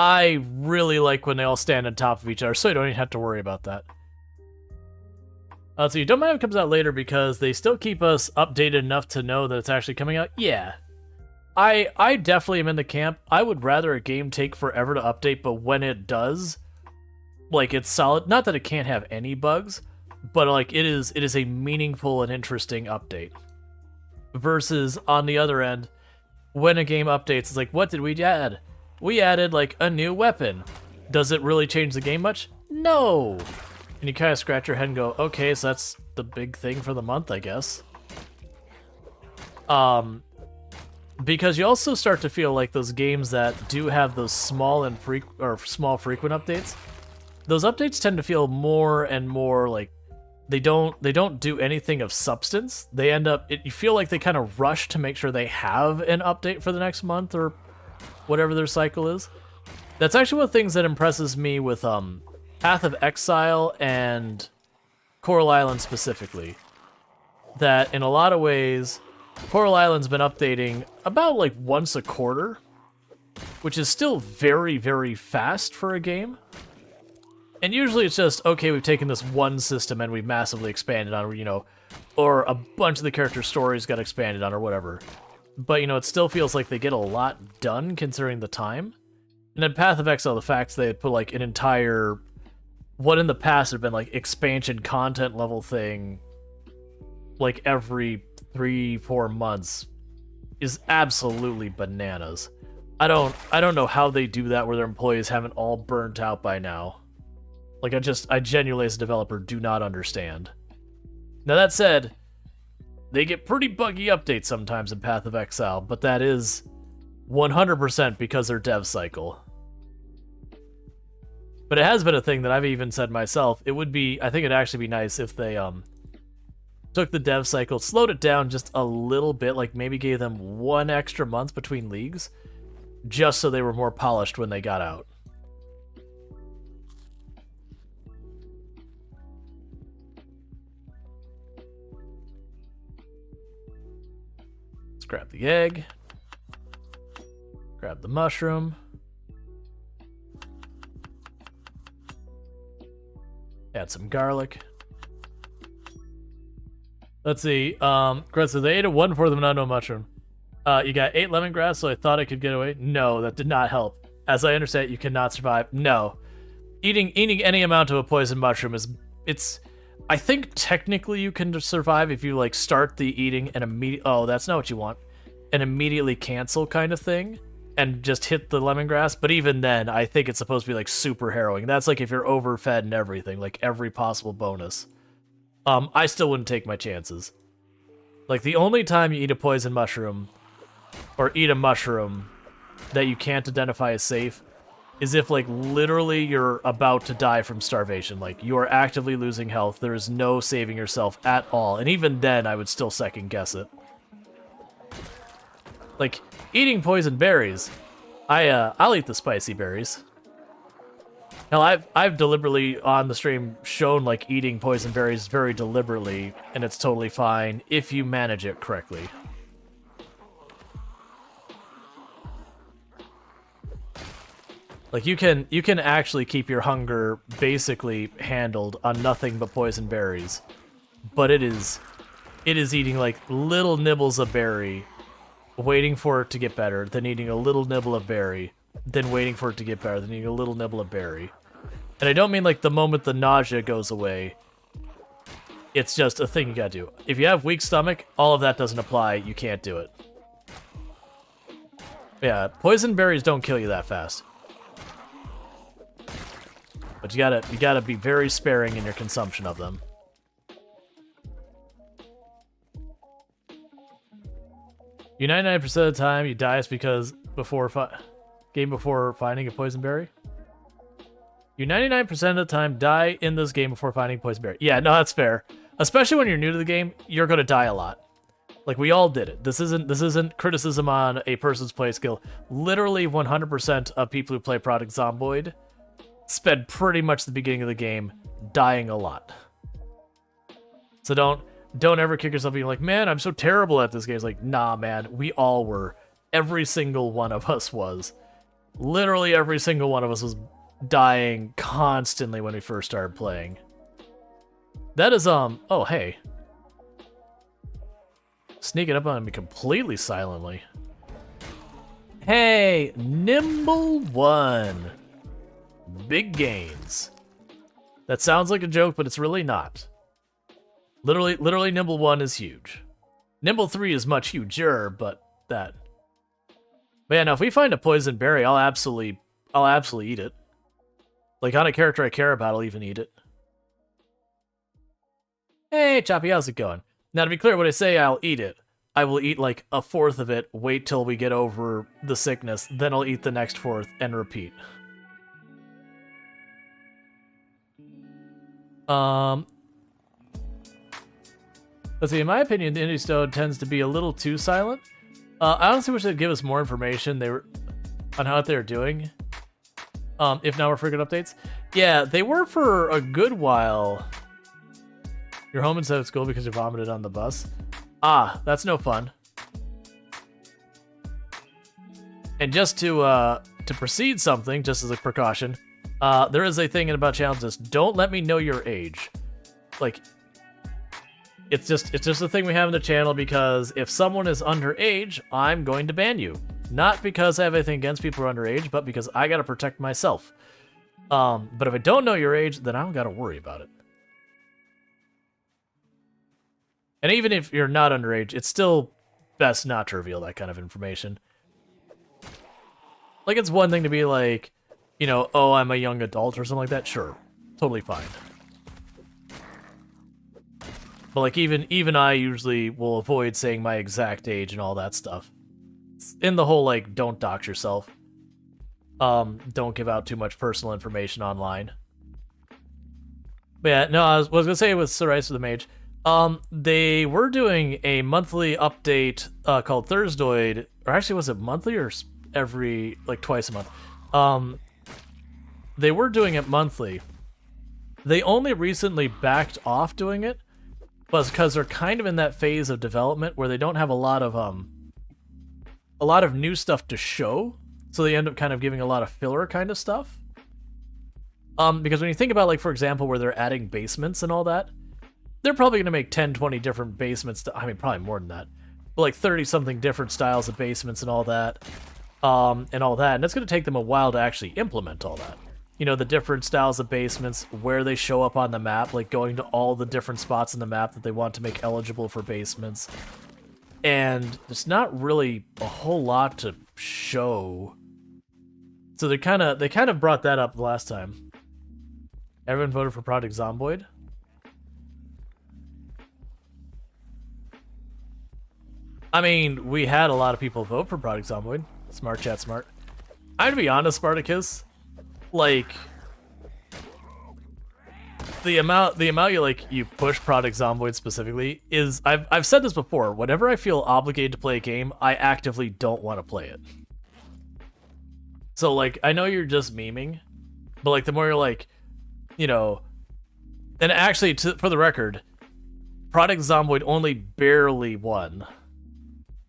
I really like when they all stand on top of each other, so you don't even have to worry about that. So you don't mind if it comes out later because they still keep us updated enough to know that it's actually coming out? Yeah. I definitely am in the camp. I would rather a game take forever to update, but when it does, like, it's solid. Not that it can't have any bugs, but like it is a meaningful and interesting update. Versus on the other end, when a game updates, it's like, what did we add? We added like a new weapon. Does it really change the game much? No. And you kind of scratch your head and go, okay, so that's the big thing for the month, I guess. Because you also start to feel like those games that do have those small frequent updates, those updates tend to feel more and more like they don't do anything of substance. They end up, you feel like they kind of rush to make sure they have an update for the next month or whatever their cycle is. That's actually one of the things that impresses me with Path of Exile and Coral Island specifically. That in a lot of ways, Coral Island's been updating about like once a quarter, which is still very, very fast for a game. And usually it's just, okay, we've taken this one system and we've massively expanded on, you know, or a bunch of the character stories got expanded on or whatever. But, you know, it still feels like they get a lot done considering the time. And then Path of Exile, the fact they had put like an entire, what in the past had been like expansion content level thing, like every 3-4 months, is absolutely bananas. I don't know how they do that where their employees haven't all burnt out by now. Like, I genuinely as a developer do not understand. Now that said, they get pretty buggy updates sometimes in Path of Exile, but that is 100% because their dev cycle. But it has been a thing that I've even said myself. I think it'd actually be nice if they took the dev cycle, slowed it down just a little bit, like maybe gave them 1 extra month between leagues, just so they were more polished when they got out. Let's grab the egg. Grab the mushroom. Add some garlic. Let's see. Greg says, they ate 1/4 of an unknown mushroom. You got 8 lemongrass, so I thought I could get away. No, that did not help. As I understand it, you cannot survive. No. Eating any amount of a poison mushroom is... I think technically you can survive if you, like, start the eating and immediately... Oh, that's not what you want. And immediately cancel kind of thing. And just hit the lemongrass. But even then, I think it's supposed to be, like, super harrowing. That's like if you're overfed and everything. Like, every possible bonus. I still wouldn't take my chances. Like, the only time you eat a poison mushroom, or eat a mushroom that you can't identify as safe, is if, like, literally you're about to die from starvation. Like, you are actively losing health. There is no saving yourself at all. And even then, I would still second guess it. Like, eating poison berries, I'll eat the spicy berries. Hell, I've deliberately on the stream shown like eating poison berries very deliberately, and it's totally fine if you manage it correctly. Like you can actually keep your hunger basically handled on nothing but poison berries, but it is eating like little nibbles of berry, waiting for it to get better, then eating a little nibble of berry, then waiting for it to get better, then eating a little nibble of berry. And I don't mean like the moment the nausea goes away. It's just a thing you gotta do. If you have weak stomach, all of that doesn't apply. You can't do it. Yeah, poison berries don't kill you that fast. But you gotta be very sparing in your consumption of them. You 99% of the time you die is because before finding a poison berry. You 99% of the time die in this game before finding poison berry. Yeah, no, that's fair. Especially when you're new to the game, you're gonna die a lot. Like we all did it. This isn't criticism on a person's play skill. Literally 100% of people who play Product Zomboid spend pretty much the beginning of the game dying a lot. So don't ever kick yourself being like, man, I'm so terrible at this game. It's like, nah, man, we all were. Every single one of us was. Literally every single one of us was dying constantly when we first started playing. That is, oh, hey. Sneaking up on me completely silently. Hey, Nimble One. Big gains. That sounds like a joke, but it's really not. Literally, Nimble 1 is huge. Nimble 3 is much huger, but that. But yeah, no, if we find a poison berry, I'll absolutely eat it. Like, on a character I care about, I'll even eat it. Hey, Choppy, how's it going? Now, to be clear, when I say I'll eat it, I will eat like a fourth of it, wait till we get over the sickness, then I'll eat the next fourth, and repeat. Let's see, in my opinion, the Indie Stone tends to be a little too silent. I honestly wish they'd give us more information on how they're doing. If now we're freaking updates. Yeah, they were for a good while. You're home instead of school because you vomited on the bus. Ah, that's no fun. And just to proceed something, just as a precaution, there is a thing about challenges. Don't let me know your age. Like, it's just a thing we have in the channel because if someone is underage, I'm going to ban you. Not because I have anything against people who are underage, but because I gotta protect myself. But if I don't know your age, then I don't gotta worry about it. And even if you're not underage, it's still best not to reveal that kind of information. Like, it's one thing to be like, you know, oh, I'm a young adult or something like that. Sure, totally fine. But like, even I usually will avoid saying my exact age and all that stuff. In the whole, like, don't dox yourself. Don't give out too much personal information online. But yeah, no, I was gonna say with Psoriasis the Mage, they were doing a monthly update called Thursdoid, or actually was it monthly or every, like, twice a month? They were doing it monthly. They only recently backed off doing it, but it's because they're kind of in that phase of development where they don't have a lot of new stuff to show, so they end up kind of giving a lot of filler kind of stuff. Because when you think about, like, for example, where they're adding basements and all that, they're probably going to make 10, 20 different basements. I mean, probably more than that. But like 30-something different styles of basements and all that. And it's going to take them a while to actually implement all that. You know, the different styles of basements, where they show up on the map, like going to all the different spots in the map that they want to make eligible for basements. And there's not really a whole lot to show. So they kind of brought that up last time. Everyone voted for Project Zomboid? I mean, we had a lot of people vote for Project Zomboid. Smart chat, smart. I'm gonna be honest, Spartacus. Like, the amount you push Project Zomboid specifically is, I've said this before. Whenever I feel obligated to play a game, I actively don't want to play it. So like, I know you're just memeing, but like the more you're like, you know, and actually, for the record, Project Zomboid only barely won.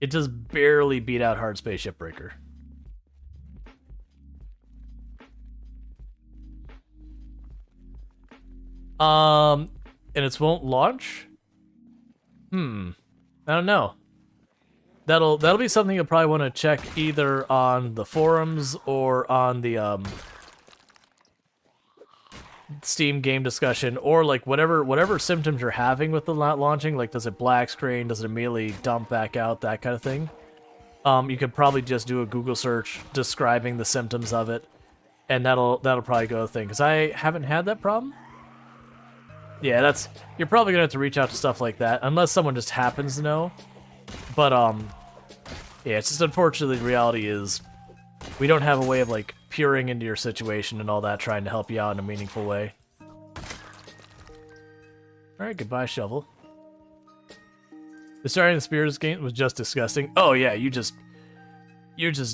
It just barely beat out Hard Space Shipbreaker. And it won't launch? I don't know. That'll be something you'll probably want to check either on the forums or on the Steam game discussion, or like whatever symptoms you're having with the not launching, like does it black screen, does it immediately dump back out, that kind of thing. You could probably just do a Google search describing the symptoms of it, and that'll probably go a thing, because I haven't had that problem. Yeah, you're probably gonna have to reach out to stuff like that, unless someone just happens to know. But yeah, it's just unfortunately the reality is we don't have a way of like peering into your situation and all that, trying to help you out in a meaningful way. Alright, goodbye, Shovel. The starting of the Spears game was just disgusting. Oh yeah, you're just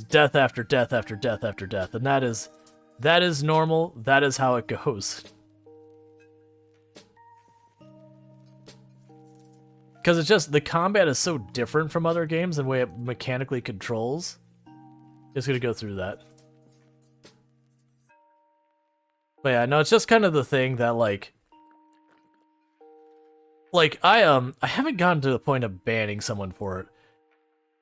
death after death after death after death, and that is normal. That is how it goes. Because it's just, the combat is so different from other games and the way it mechanically controls. It's gonna go through that. But yeah, no, it's just kind of the thing that I haven't gotten to the point of banning someone for it.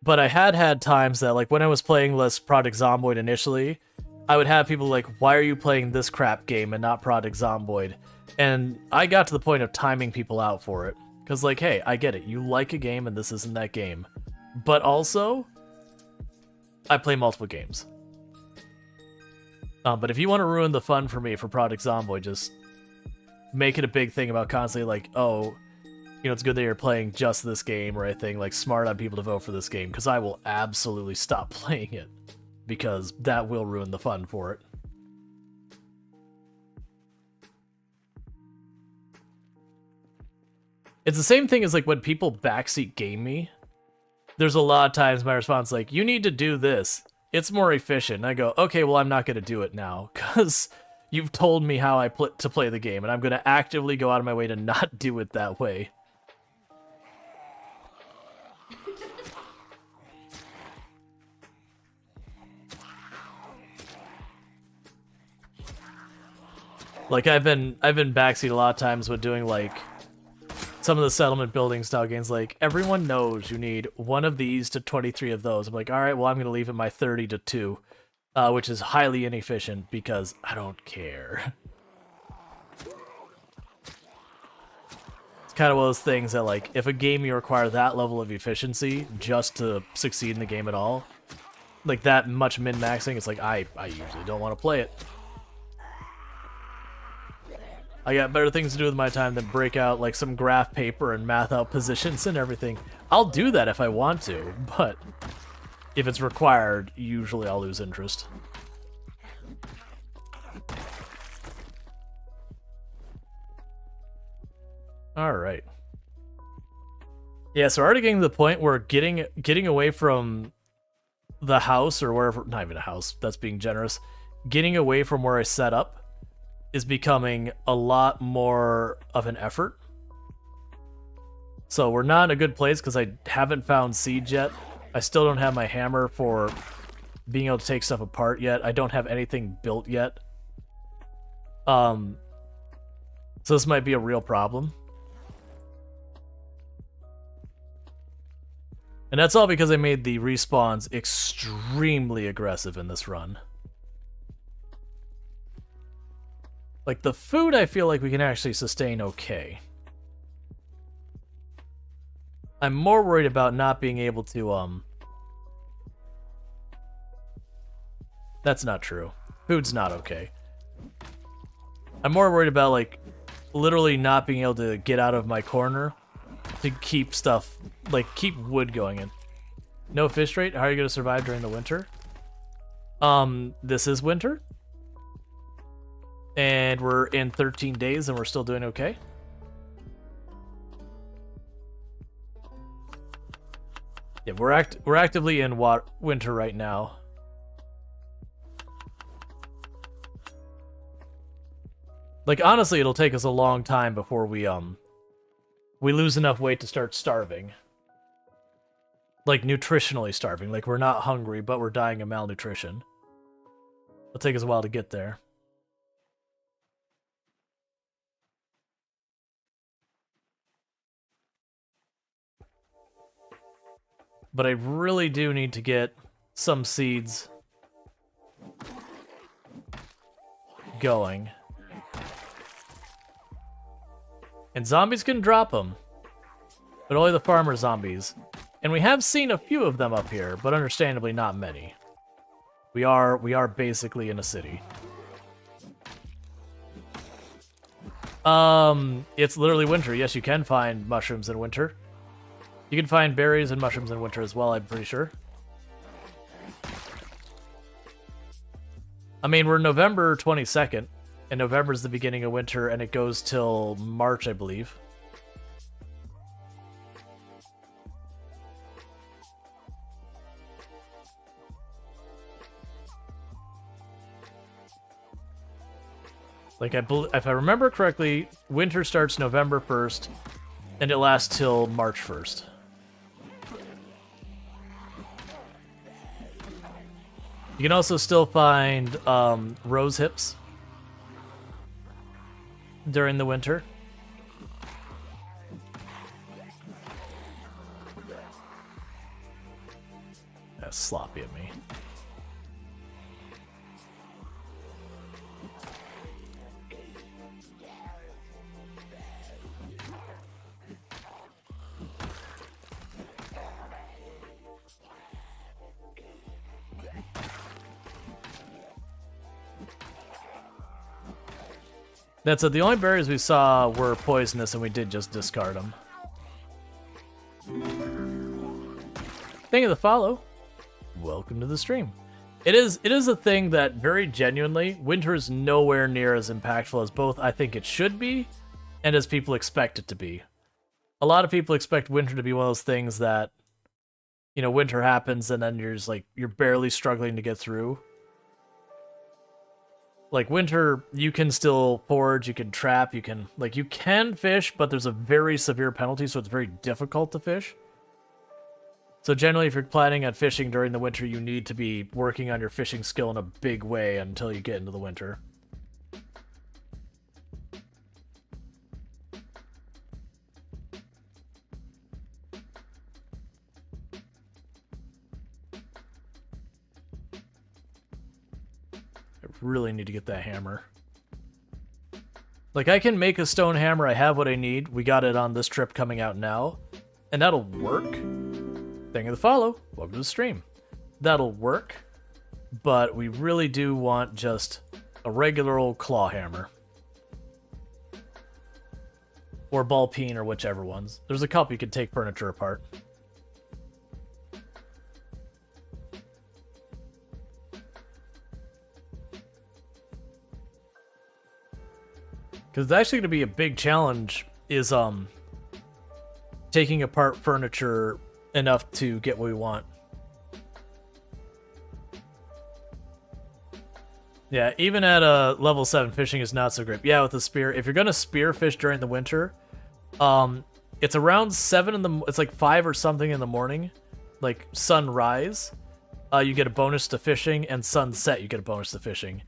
But I had times that, like, when I was playing less Project Zomboid initially, I would have people like, why are you playing this crap game and not Project Zomboid? And I got to the point of timing people out for it. Because, like, hey, I get it. You like a game and this isn't that game. But also, I play multiple games. But if you want to ruin the fun for me for Project Zomboid, just make it a big thing about constantly, like, oh, you know, it's good that you're playing just this game or anything, like, smart on people to vote for this game, because I will absolutely stop playing it, because that will ruin the fun for it. It's the same thing as, like, when people backseat game me, there's a lot of times my response is like, you need to do this. It's more efficient. And I go, okay, well, I'm not going to do it now, because you've told me how to play the game, and I'm going to actively go out of my way to not do it that way. Like, I've been backseat a lot of times with doing, like, some of the settlement building style games. Like, everyone knows you need one of these to 23 of those. I'm like, alright, well, I'm going to leave it my 30 to 2, which is highly inefficient because I don't care. It's kind of one of those things that, like, if a game you require that level of efficiency just to succeed in the game at all, like, that much min-maxing, it's like, I usually don't want to play it. I got better things to do with my time than break out, like, some graph paper and math out positions and everything. I'll do that if I want to, but if it's required, usually I'll lose interest. Alright. Yeah, so we're already getting to the point where getting away from the house, or wherever, not even a house, that's being generous, getting away from where I set up is becoming a lot more of an effort. So we're not in a good place because I haven't found Siege yet. I still don't have my hammer for being able to take stuff apart yet. I don't have anything built yet. So this might be a real problem. And that's all because I made the respawns extremely aggressive in this run. Like, the food, I feel like we can actually sustain okay. I'm more worried about not being able to, That's not true. Food's not okay. I'm more worried about, like, literally not being able to get out of my corner to keep stuff, like, keep wood going in. No fish rate? How are you going to survive during the winter? This is winter. And we're in 13 days and we're still doing okay. Yeah, we're actively in winter right now. Like, honestly, it'll take us a long time before we lose enough weight to start starving. Like, nutritionally starving. Like, we're not hungry, but we're dying of malnutrition. It'll take us a while to get there. But I really do need to get some seeds going. And zombies can drop them, but only the farmer zombies. And we have seen a few of them up here, but understandably not many. We are basically in a city. It's literally winter. Yes, you can find mushrooms in winter. You can find berries and mushrooms in winter as well, I'm pretty sure. I mean, we're November 22nd, and November's the beginning of winter, and it goes till March, I believe. Like, if I remember correctly, winter starts November 1st, and it lasts till March 1st. You can also still find rose hips. during the winter. That's sloppy at me. That's it. The only berries we saw were poisonous, and we did just discard them. Thank you for the follow. Welcome to the stream. It is a thing that very genuinely, winter is nowhere near as impactful as both I think it should be, and as people expect it to be. A lot of people expect winter to be one of those things that, you know, winter happens and then you're just like, you're barely struggling to get through. Like, winter, you can still forage, you can trap, you can fish, but there's a very severe penalty, so it's very difficult to fish. So generally, if you're planning on fishing during the winter, you need to be working on your fishing skill in a big way until you get into the winter. Really need to get that hammer. Like, I can make a stone hammer. I have what I need. We got it on this trip coming out now. And that'll work. Thank you for the follow. Welcome to the stream. That'll work. But we really do want just a regular old claw hammer. Or ball peen, or whichever ones. There's a couple you can take furniture apart. Because it's actually going to be a big challenge is taking apart furniture enough to get what we want. Yeah, even at a level 7, fishing is not so great. Yeah, with the spear. If you're going to spear fish during the winter, it's around 7 in the... It's like 5 or something in the morning. Like, sunrise. You get a bonus to fishing, and sunset you get a bonus to fishing.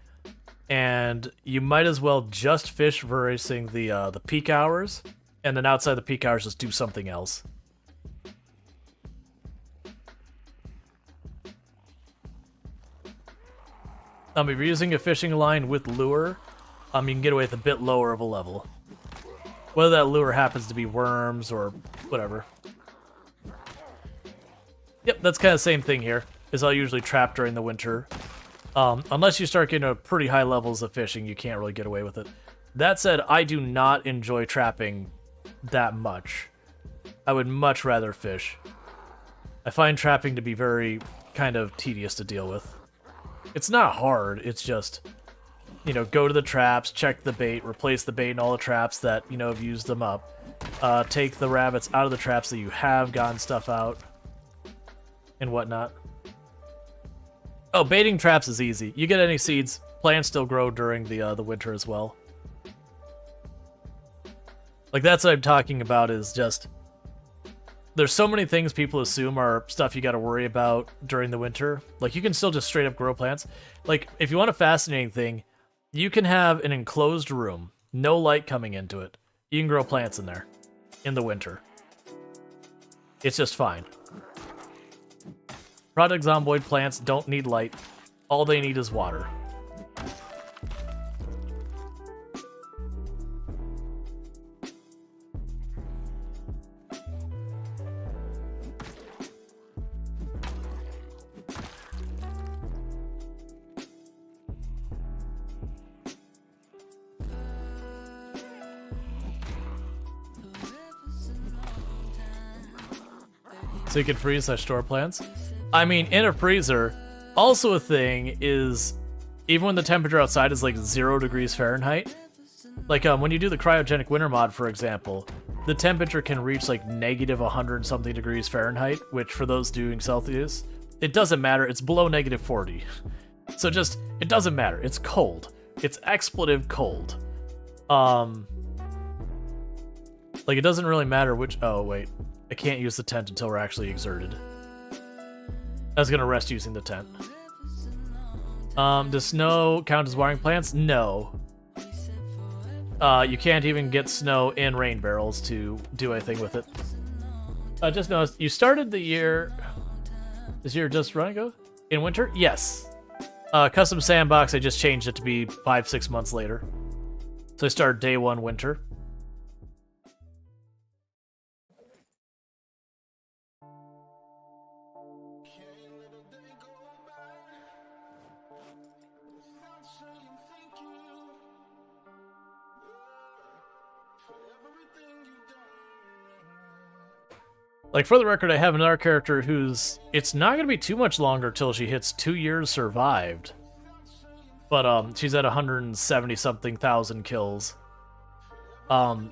And you might as well just fish versing the peak hours, and then outside the peak hours just do something else. If you're using a fishing line with lure, you can get away with a bit lower of a level. Whether that lure happens to be worms or whatever. Yep, that's kind of the same thing here, is I'll usually trap during the winter. Unless you start getting to pretty high levels of fishing, you can't really get away with it. That said, I do not enjoy trapping that much. I would much rather fish. I find trapping to be very kind of tedious to deal with. It's not hard, it's just, you know, go to the traps, check the bait, replace the bait in all the traps that, you know, have used them up. Take the rabbits out of the traps that you have gotten stuff out, and whatnot. Oh, baiting traps is easy. You get any seeds, plants still grow during the winter as well. Like, that's what I'm talking about, is just... There's so many things people assume are stuff you gotta worry about during the winter. Like, you can still just straight up grow plants. Like, if you want a fascinating thing, you can have an enclosed room, no light coming into it. You can grow plants in there, in the winter. It's just fine. Product Zomboid plants don't need light. All they need is water. So you can freeze/store plants. I mean, in a freezer, also a thing is, even when the temperature outside is like 0 degrees Fahrenheit, like when you do the cryogenic winter mod, for example, the temperature can reach like negative 100 something degrees Fahrenheit, which for those doing Celsius, it doesn't matter. It's below negative 40. So just, it doesn't matter. It's cold. It's expletive cold. Like, it doesn't really matter which... Oh, wait. I can't use the tent until we're actually exerted. I was gonna rest using the tent. Does snow count as watering plants? No. You can't even get snow in rain barrels to do anything with it. I just noticed you started the year. This year just run ago? In winter? Yes. Custom sandbox, I just changed it to be 5-6 months later. So I started day 1 winter. Like, for the record, I have another character who's... It's not going to be too much longer till she hits 2 years survived. But, she's at 170-something thousand kills. And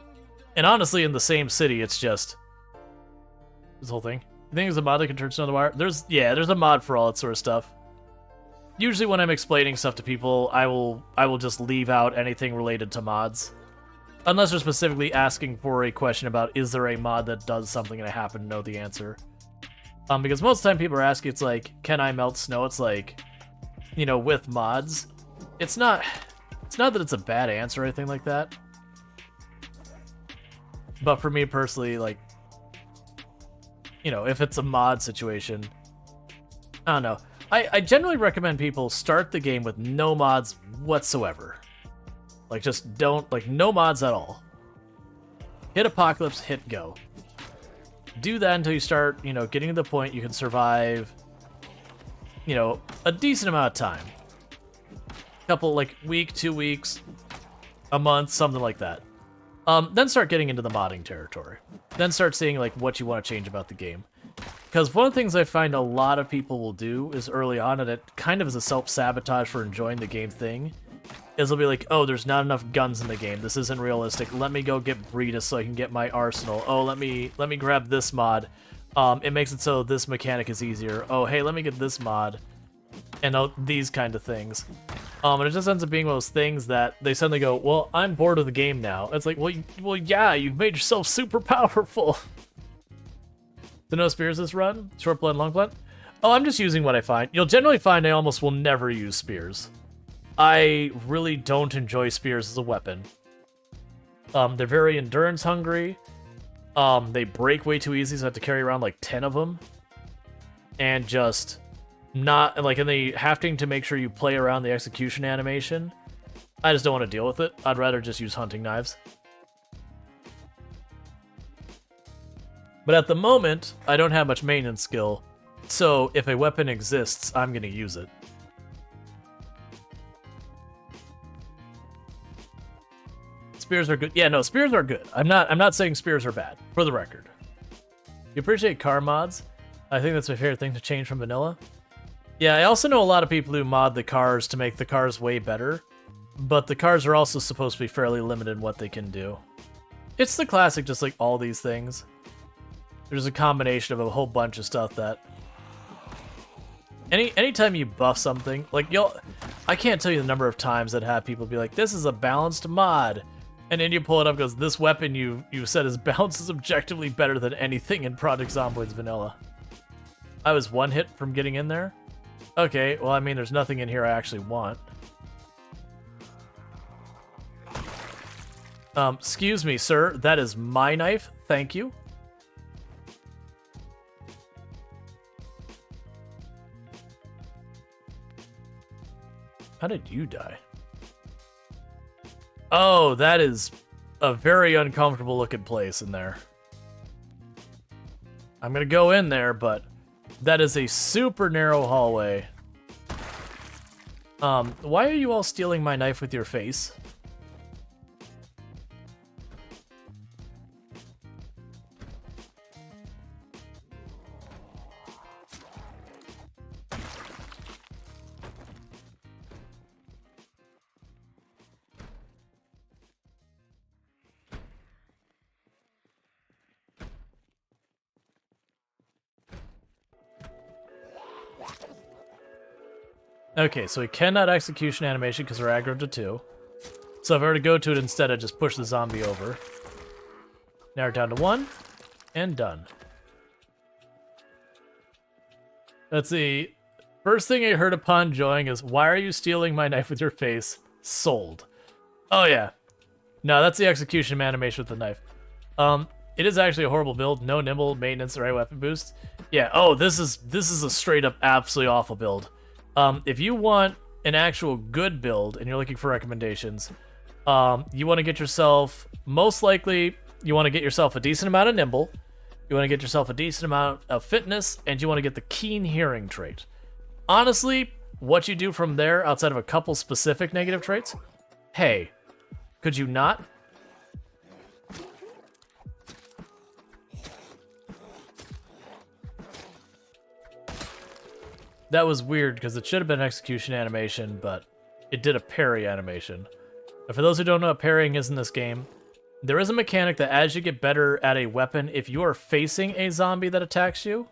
honestly, in the same city, it's just... This whole thing. You think there's a mod that can turn snow to wire? There's a mod for all that sort of stuff. Usually when I'm explaining stuff to people, I will just leave out anything related to mods. Unless they're specifically asking for a question about, is there a mod that does something, and I happen to know the answer. Because most of the time people are asking, it's like, can I melt snow? It's like, you know, with mods. It's not that it's a bad answer or anything like that. But for me personally, like, you know, if it's a mod situation, I don't know. I generally recommend people start the game with no mods whatsoever. Like, just don't, like, no mods at all. Hit Apocalypse, hit go. Do that until you start, you know, getting to the point you can survive, you know, a decent amount of time. Couple, like, week, 2 weeks, a month, something like that. Then start getting into the modding territory. Then start seeing, like, what you want to change about the game. Because one of the things I find a lot of people will do is early on, and it kind of is a self-sabotage for enjoying the game thing, is they'll be like, oh, there's not enough guns in the game. This isn't realistic. Let me go get Breedus so I can get my arsenal. Oh, let me grab this mod. It makes it so this mechanic is easier. Oh, hey, let me get this mod. And these kind of things. And it just ends up being one of those things that they suddenly go, well, I'm bored of the game now. It's like, well, yeah, you've made yourself super powerful. So no spears this run? Short blend, long blend? Oh, I'm just using what I find. You'll generally find I almost will never use spears. I really don't enjoy spears as a weapon. They're very endurance hungry. They break way too easy, so I have to carry around like 10 of them. And just not, like, and they having to make sure you play around the execution animation. I just don't want to deal with it. I'd rather just use hunting knives. But at the moment, I don't have much maintenance skill. So if a weapon exists, I'm going to use it. Spears are good. Yeah, no, spears are good. I'm not saying spears are bad, for the record. You appreciate car mods? I think that's my favorite thing to change from vanilla. Yeah, I also know a lot of people who mod the cars to make the cars way better, but the cars are also supposed to be fairly limited in what they can do. It's the classic, just like all these things. There's a combination of a whole bunch of stuff that... Anytime you buff something, like I can't tell you the number of times that have people be like, this is a balanced mod. And then you pull it up, goes, this weapon you said is balanced is objectively better than anything in Project Zomboid's vanilla. I was one hit from getting in there? Okay, well, I mean, there's nothing in here I actually want. Excuse me, sir. That is my knife. Thank you. How did you die? Oh, that is a very uncomfortable looking place in there. I'm gonna go in there, but that is a super narrow hallway. Why are you all stealing my knife with your face? Okay, so we cannot execution animation because we're aggroed to 2. So if I were to go to it instead, I just push the zombie over. Now we're down to 1, and done. Let's see. First thing I heard upon joining is, why are you stealing my knife with your face? Sold. Oh yeah. No, that's the execution animation with the knife. It is actually a horrible build. No nimble, maintenance, or right weapon boost. Yeah. Oh, this is a straight up absolutely awful build. If you want an actual good build and you're looking for recommendations, you want to get yourself, most likely, you want to get yourself a decent amount of nimble. You want to get yourself a decent amount of fitness, and you want to get the keen hearing trait. Honestly, what you do from there, outside of a couple specific negative traits, hey, could you not? That was weird, because it should have been an execution animation, but it did a parry animation. And for those who don't know what parrying is in this game, there is a mechanic that as you get better at a weapon, if you are facing a zombie that attacks you,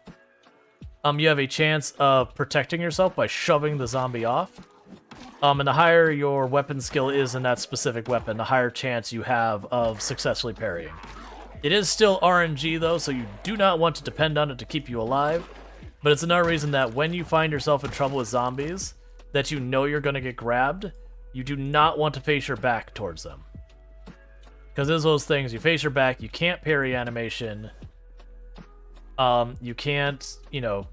you have a chance of protecting yourself by shoving the zombie off. And the higher your weapon skill is in that specific weapon, the higher chance you have of successfully parrying. It is still RNG though, so you do not want to depend on it to keep you alive. But it's another reason that when you find yourself in trouble with zombies, that you know you're going to get grabbed, you do not want to face your back towards them. Because there's those things, you face your back, you can't parry animation, you can't, you know,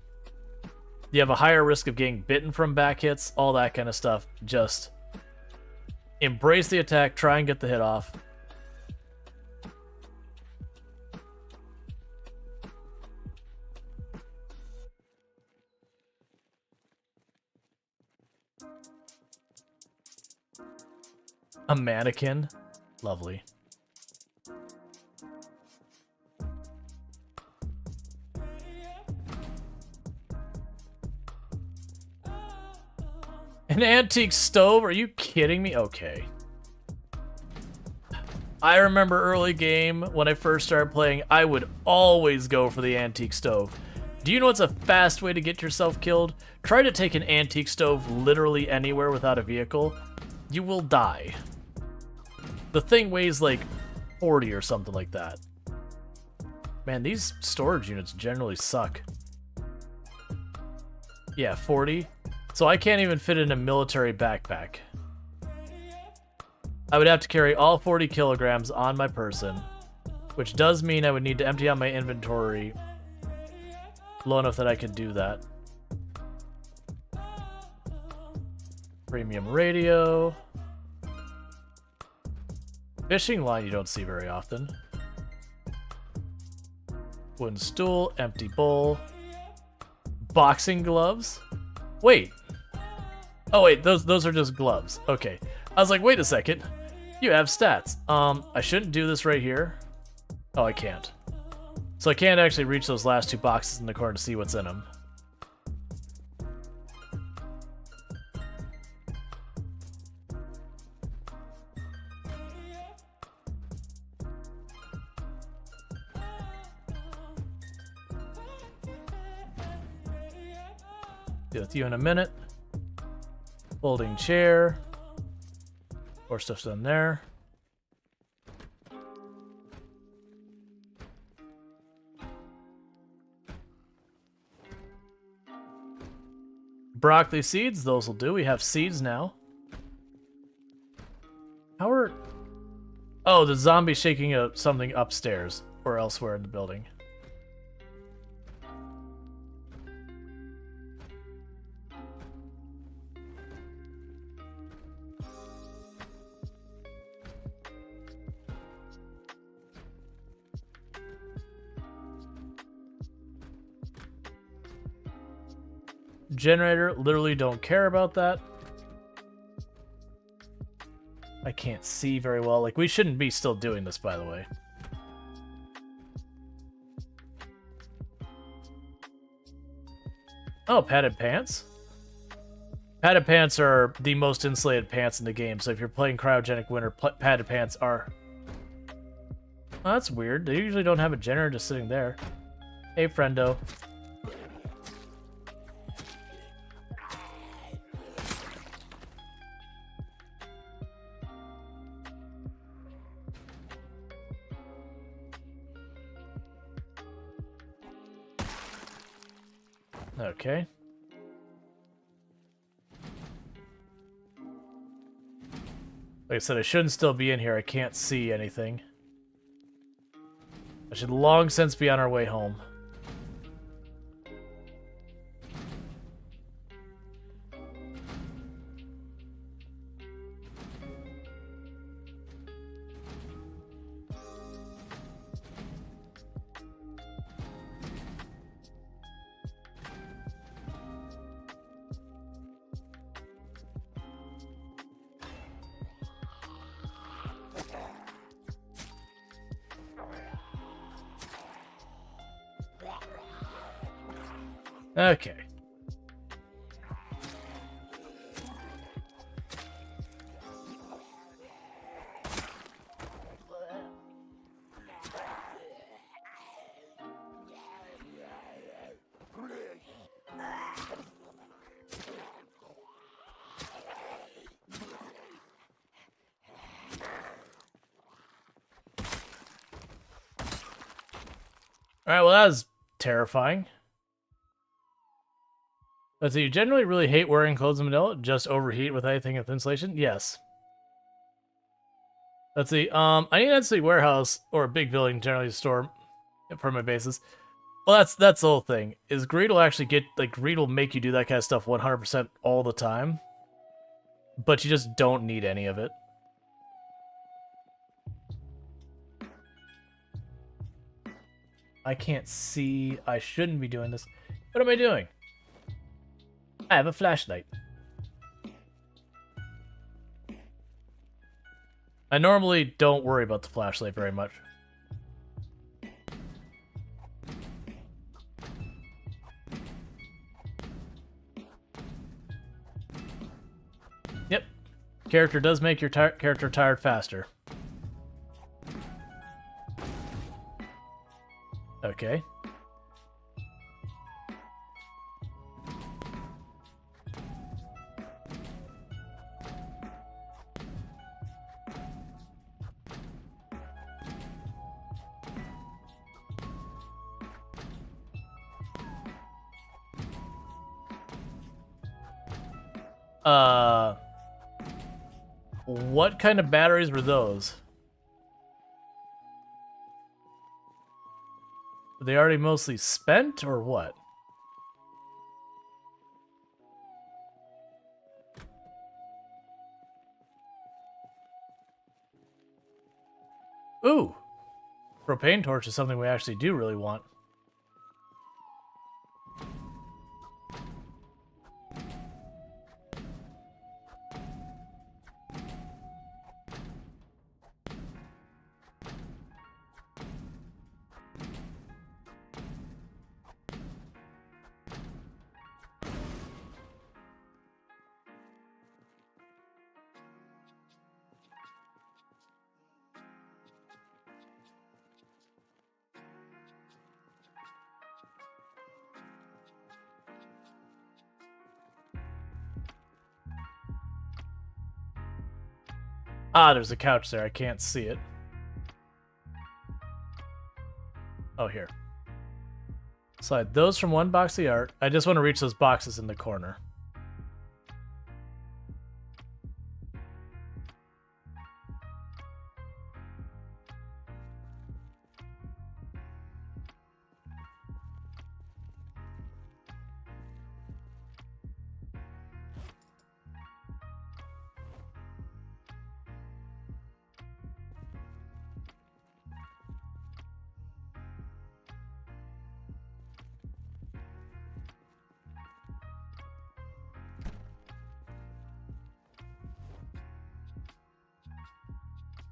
you have a higher risk of getting bitten from back hits, all that kind of stuff. Just embrace the attack, try and get the hit off. A mannequin? Lovely. An antique stove? Are you kidding me? Okay. I remember early game, when I first started playing, I would always go for the antique stove. Do you know what's a fast way to get yourself killed? Try to take an antique stove literally anywhere without a vehicle. You will die. The thing weighs like 40 or something like that. Man, these storage units generally suck. Yeah, 40. So I can't even fit in a military backpack. I would have to carry all 40 kilograms on my person, which does mean I would need to empty out my inventory low enough that I could do that. Premium radio. Fishing line you don't see very often. Wooden stool, empty bowl. Boxing gloves? Wait. Oh wait, those are just gloves. Okay. I was like, wait a second. You have stats. I shouldn't do this right here. Oh, I can't. So I can't actually reach those last two boxes in the corner to see what's in them. Deal with you in a minute. Folding chair. More stuff's done there. Broccoli seeds, those will do. We have seeds now. How are... Oh, the zombie shaking something upstairs or elsewhere in the building. Generator, literally don't care about that. I can't see very well. Like, we shouldn't be still doing this, by the way. Oh, padded pants? Padded pants are the most insulated pants in the game, so if you're playing cryogenic winter, padded pants are... Oh, that's weird. They usually don't have a generator just sitting there. Hey, friendo. Okay. Like I said, I shouldn't still be in here. I can't see anything. I should long since be on our way home. Okay. Alright, well that was terrifying. Let's see, you generally really hate wearing clothes in Manila? Just overheat with anything with insulation? Yes. Let's see, I need an NC warehouse or a big building generally to store for my bases. Well, that's the whole thing. Is Greed will actually get, like, Greed will make you do that kind of stuff 100% all the time. But you just don't need any of it. I can't see. I shouldn't be doing this. What am I doing? I have a flashlight. I normally don't worry about the flashlight very much. Yep. Character does make your character tired faster. Okay. What kind of batteries were those? Were they already mostly spent, or what? Ooh! Propane torch is something we actually do really want. Ah, there's a couch there. I can't see it. Oh, here. Slide those from one box of the art. I just want to reach those boxes in the corner.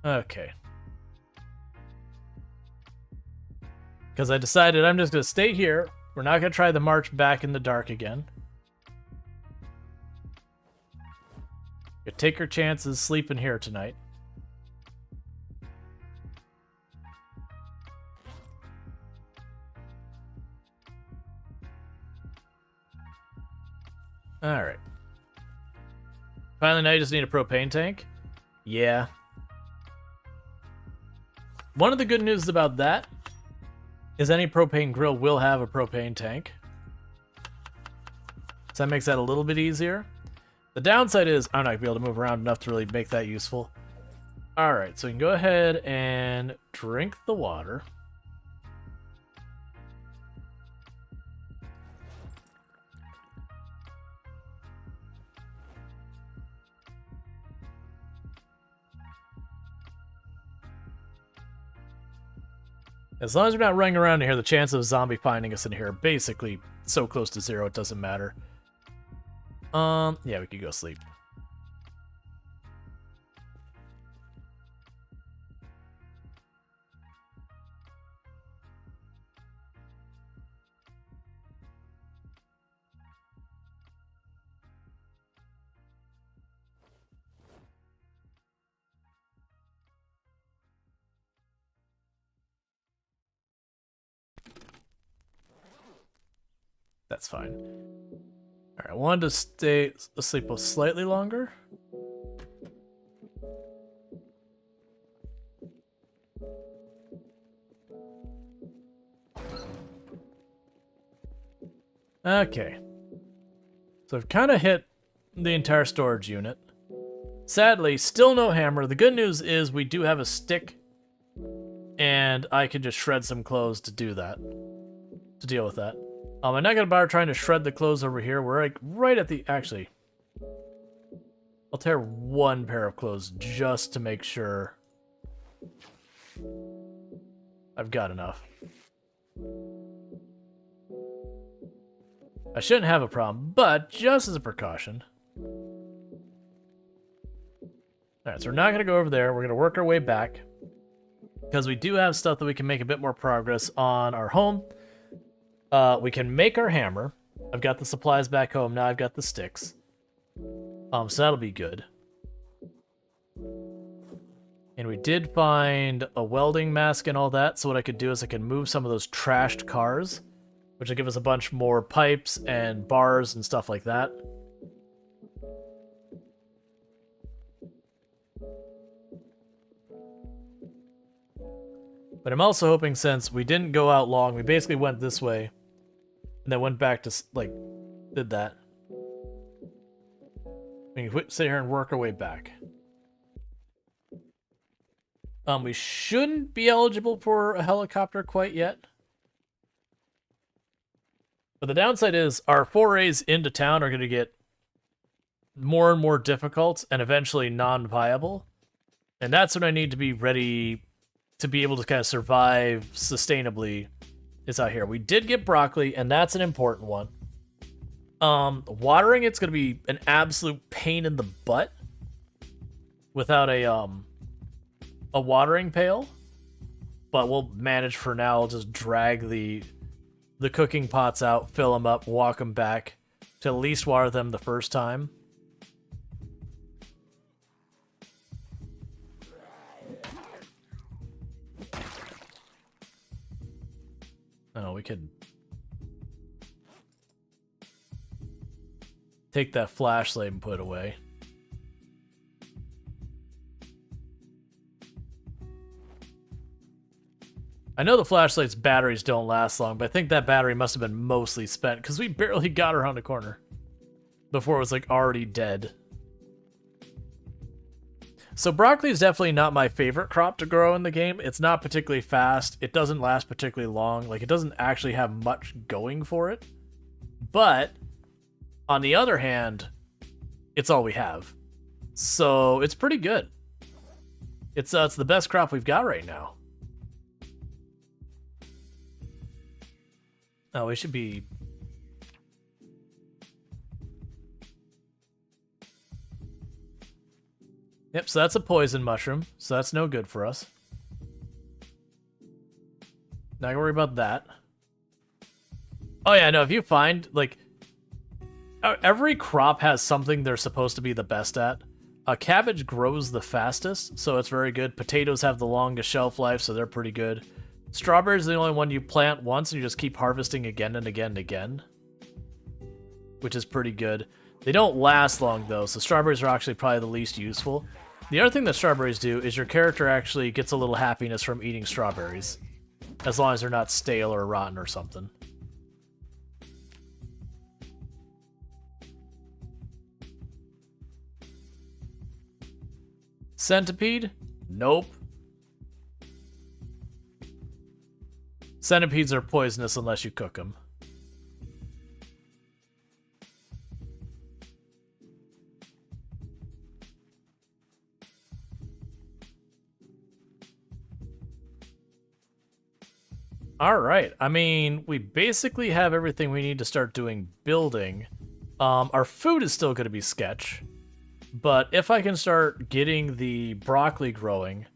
Okay. Because I decided I'm just going to stay here. We're not going to try the march back in the dark again. You take your chances sleeping here tonight. Alright. Finally, now you just need a propane tank? Yeah. One of the good news about that is any propane grill will have a propane tank. So that makes that a little bit easier. The downside is I'm not going to be able to move around enough to really make that useful. Alright, so we can go ahead and drink the water. As long as we're not running around in here, the chance of a zombie finding us in here are basically so close to zero, it doesn't matter. Yeah, we could go sleep. That's fine. Alright, I wanted to stay asleep slightly longer. Okay. So I've kind of hit the entire storage unit. Sadly, still no hammer. The good news is we do have a stick, and I can just shred some clothes to do that. To deal with that. I'm not gonna bother trying to shred the clothes over here. We're like right at the... Actually, I'll tear one pair of clothes just to make sure I've got enough. I shouldn't have a problem, but just as a precaution. Alright, so we're not gonna go over there. We're gonna work our way back, because we do have stuff that we can make a bit more progress on our home. We can make our hammer. I've got the supplies back home. Now I've got the sticks. So that'll be good. And we did find a welding mask and all that. So what I could do is I can move some of those trashed cars, which will give us a bunch more pipes and bars and stuff like that. But I'm also hoping, since we didn't go out long, we basically went this way, and then went back to, like, did that. We can sit here and work our way back. We shouldn't be eligible for a helicopter quite yet. But the downside is our forays into town are going to get more and more difficult and eventually non-viable. And that's when I need to be ready to be able to kind of survive sustainably is out here. We did get broccoli, and that's an important one. Watering it's going to be an absolute pain in the butt without a watering pail, but we'll manage for now. I'll just drag the cooking pots out, fill them up, walk them back to at least water them the first time. Oh, we could take that flashlight and put it away. I know the flashlight's batteries don't last long, but I think that battery must have been mostly spent because we barely got around the corner before it was like already dead. So broccoli is definitely not my favorite crop to grow in the game. It's not particularly fast. It doesn't last particularly long. Like, it doesn't actually have much going for it. But on the other hand, it's all we have. So it's pretty good. It's the best crop we've got right now. Oh, we should be... Yep, so that's a poison mushroom, so that's no good for us. Not gonna worry about that. Oh yeah, no, if you find, like... Every crop has something they're supposed to be the best at. Cabbage grows the fastest, so it's very good. Potatoes have the longest shelf life, so they're pretty good. Strawberries are the only one you plant once and you just keep harvesting again and again and again, which is pretty good. They don't last long, though, so strawberries are actually probably the least useful. The other thing that strawberries do is your character actually gets a little happiness from eating strawberries, as long as they're not stale or rotten or something. Centipede? Nope. Centipedes are poisonous unless you cook them. Alright, I mean, we basically have everything we need to start doing building. Our food is still going to be sketch, but if I can start getting the broccoli growing,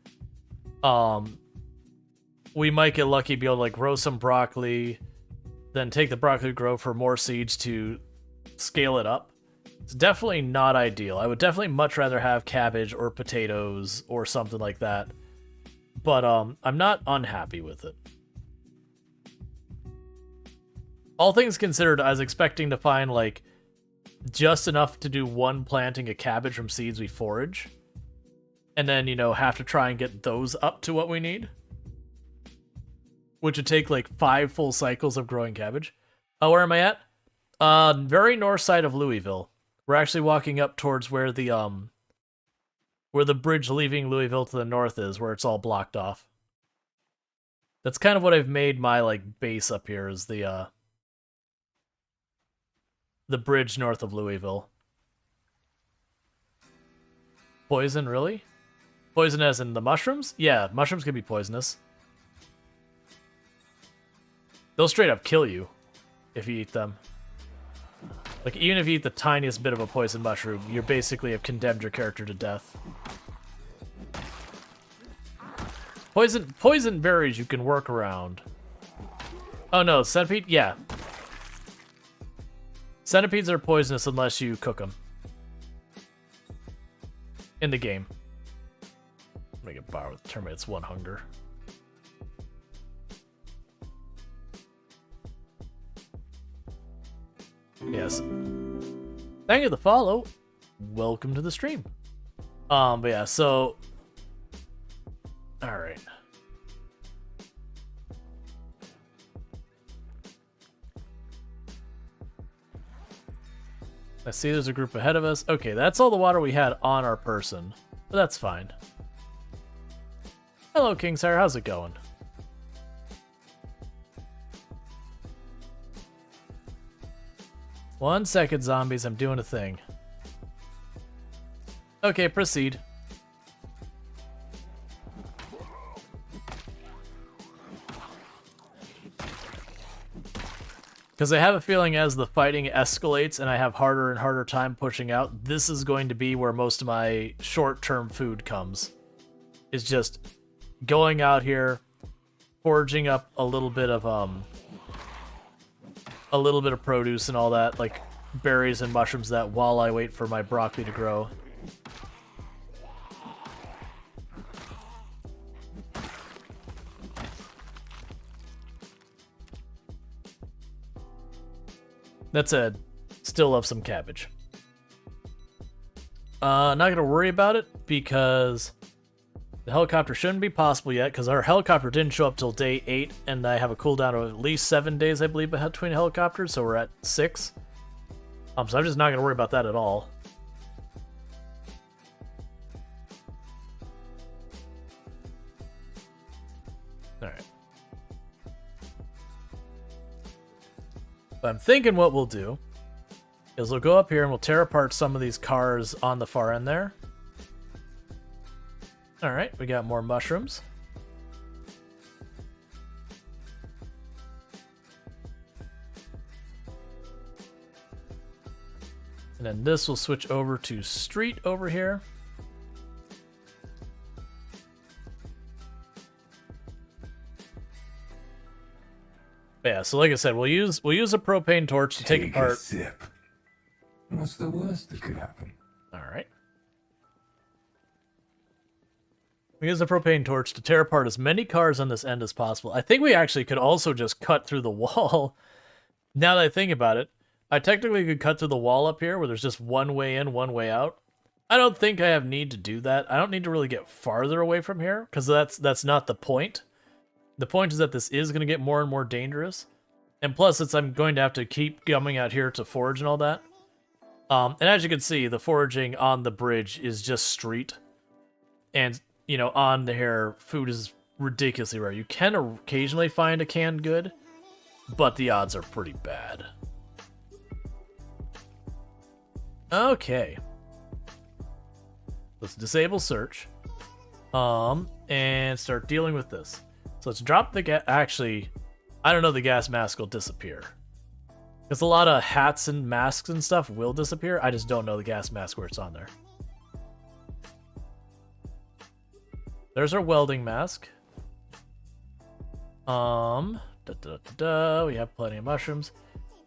we might get lucky, be able to like grow some broccoli, then take the broccoli grow for more seeds to scale it up. It's definitely not ideal. I would definitely much rather have cabbage or potatoes or something like that, but I'm not unhappy with it. All things considered, I was expecting to find, like, just enough to do one planting of cabbage from seeds we forage. And then, you know, have to try and get those up to what we need. Which would take, like, 5 full cycles of growing cabbage. Oh, where am I at? Very north side of Louisville. We're actually walking up towards where the bridge leaving Louisville to the north is, where it's all blocked off. That's kind of what I've made my, like, base up here, is the bridge north of Louisville. Poison, really? Poison as in the mushrooms? Yeah, mushrooms can be poisonous. They'll straight up kill you if you eat them. Like, even if you eat the tiniest bit of a poison mushroom, you basically have condemned your character to death. Poison berries you can work around. Oh no, centipede? Yeah. Centipedes are poisonous unless you cook them. In the game. Make a bar with termites, 1 hunger. Yes. Thank you for the follow. Welcome to the stream. But yeah, so... Alright. I see there's a group ahead of us. Okay, that's all the water we had on our person. But that's fine. Hello, Kingsire. How's it going? One second, zombies. I'm doing a thing. Okay, proceed. Because I have a feeling as the fighting escalates and I have harder and harder time pushing out, this is going to be where most of my short-term food comes. It's just going out here, foraging up a little bit of produce and all that, like berries and mushrooms, that while I wait for my broccoli to grow. That said, still love some cabbage. Not gonna worry about it because the helicopter shouldn't be possible yet, because our helicopter didn't show up till day 8, and I have a cooldown of at least 7 days, I believe, between helicopters, so we're at 6. So I'm just not gonna worry about that at all. Alright. But I'm thinking what we'll do is we'll go up here and we'll tear apart some of these cars on the far end there. Alright, we got more mushrooms. And then this will switch over to street over here. Yeah, so like I said, we'll use a propane torch to take apart. A sip. What's the worst that could happen? Alright. We use the propane torch to tear apart as many cars on this end as possible. I think we actually could also just cut through the wall. Now that I think about it, I technically could cut through the wall up here where there's just one way in, one way out. I don't think I have need to do that. I don't need to really get farther away from here, because that's not the point. The point is that this is going to get more and more dangerous. And plus, I'm going to have to keep coming out here to forage and all that. And as you can see, the foraging on the bridge is just street. And, you know, on there, food is ridiculously rare. You can occasionally find a canned good, but the odds are pretty bad. Okay. Let's disable search. And start dealing with this. So let's drop the gas. Actually, I don't know, the gas mask will disappear. Because a lot of hats and masks and stuff will disappear. I just don't know the gas mask where it's on there. There's our welding mask. We have plenty of mushrooms.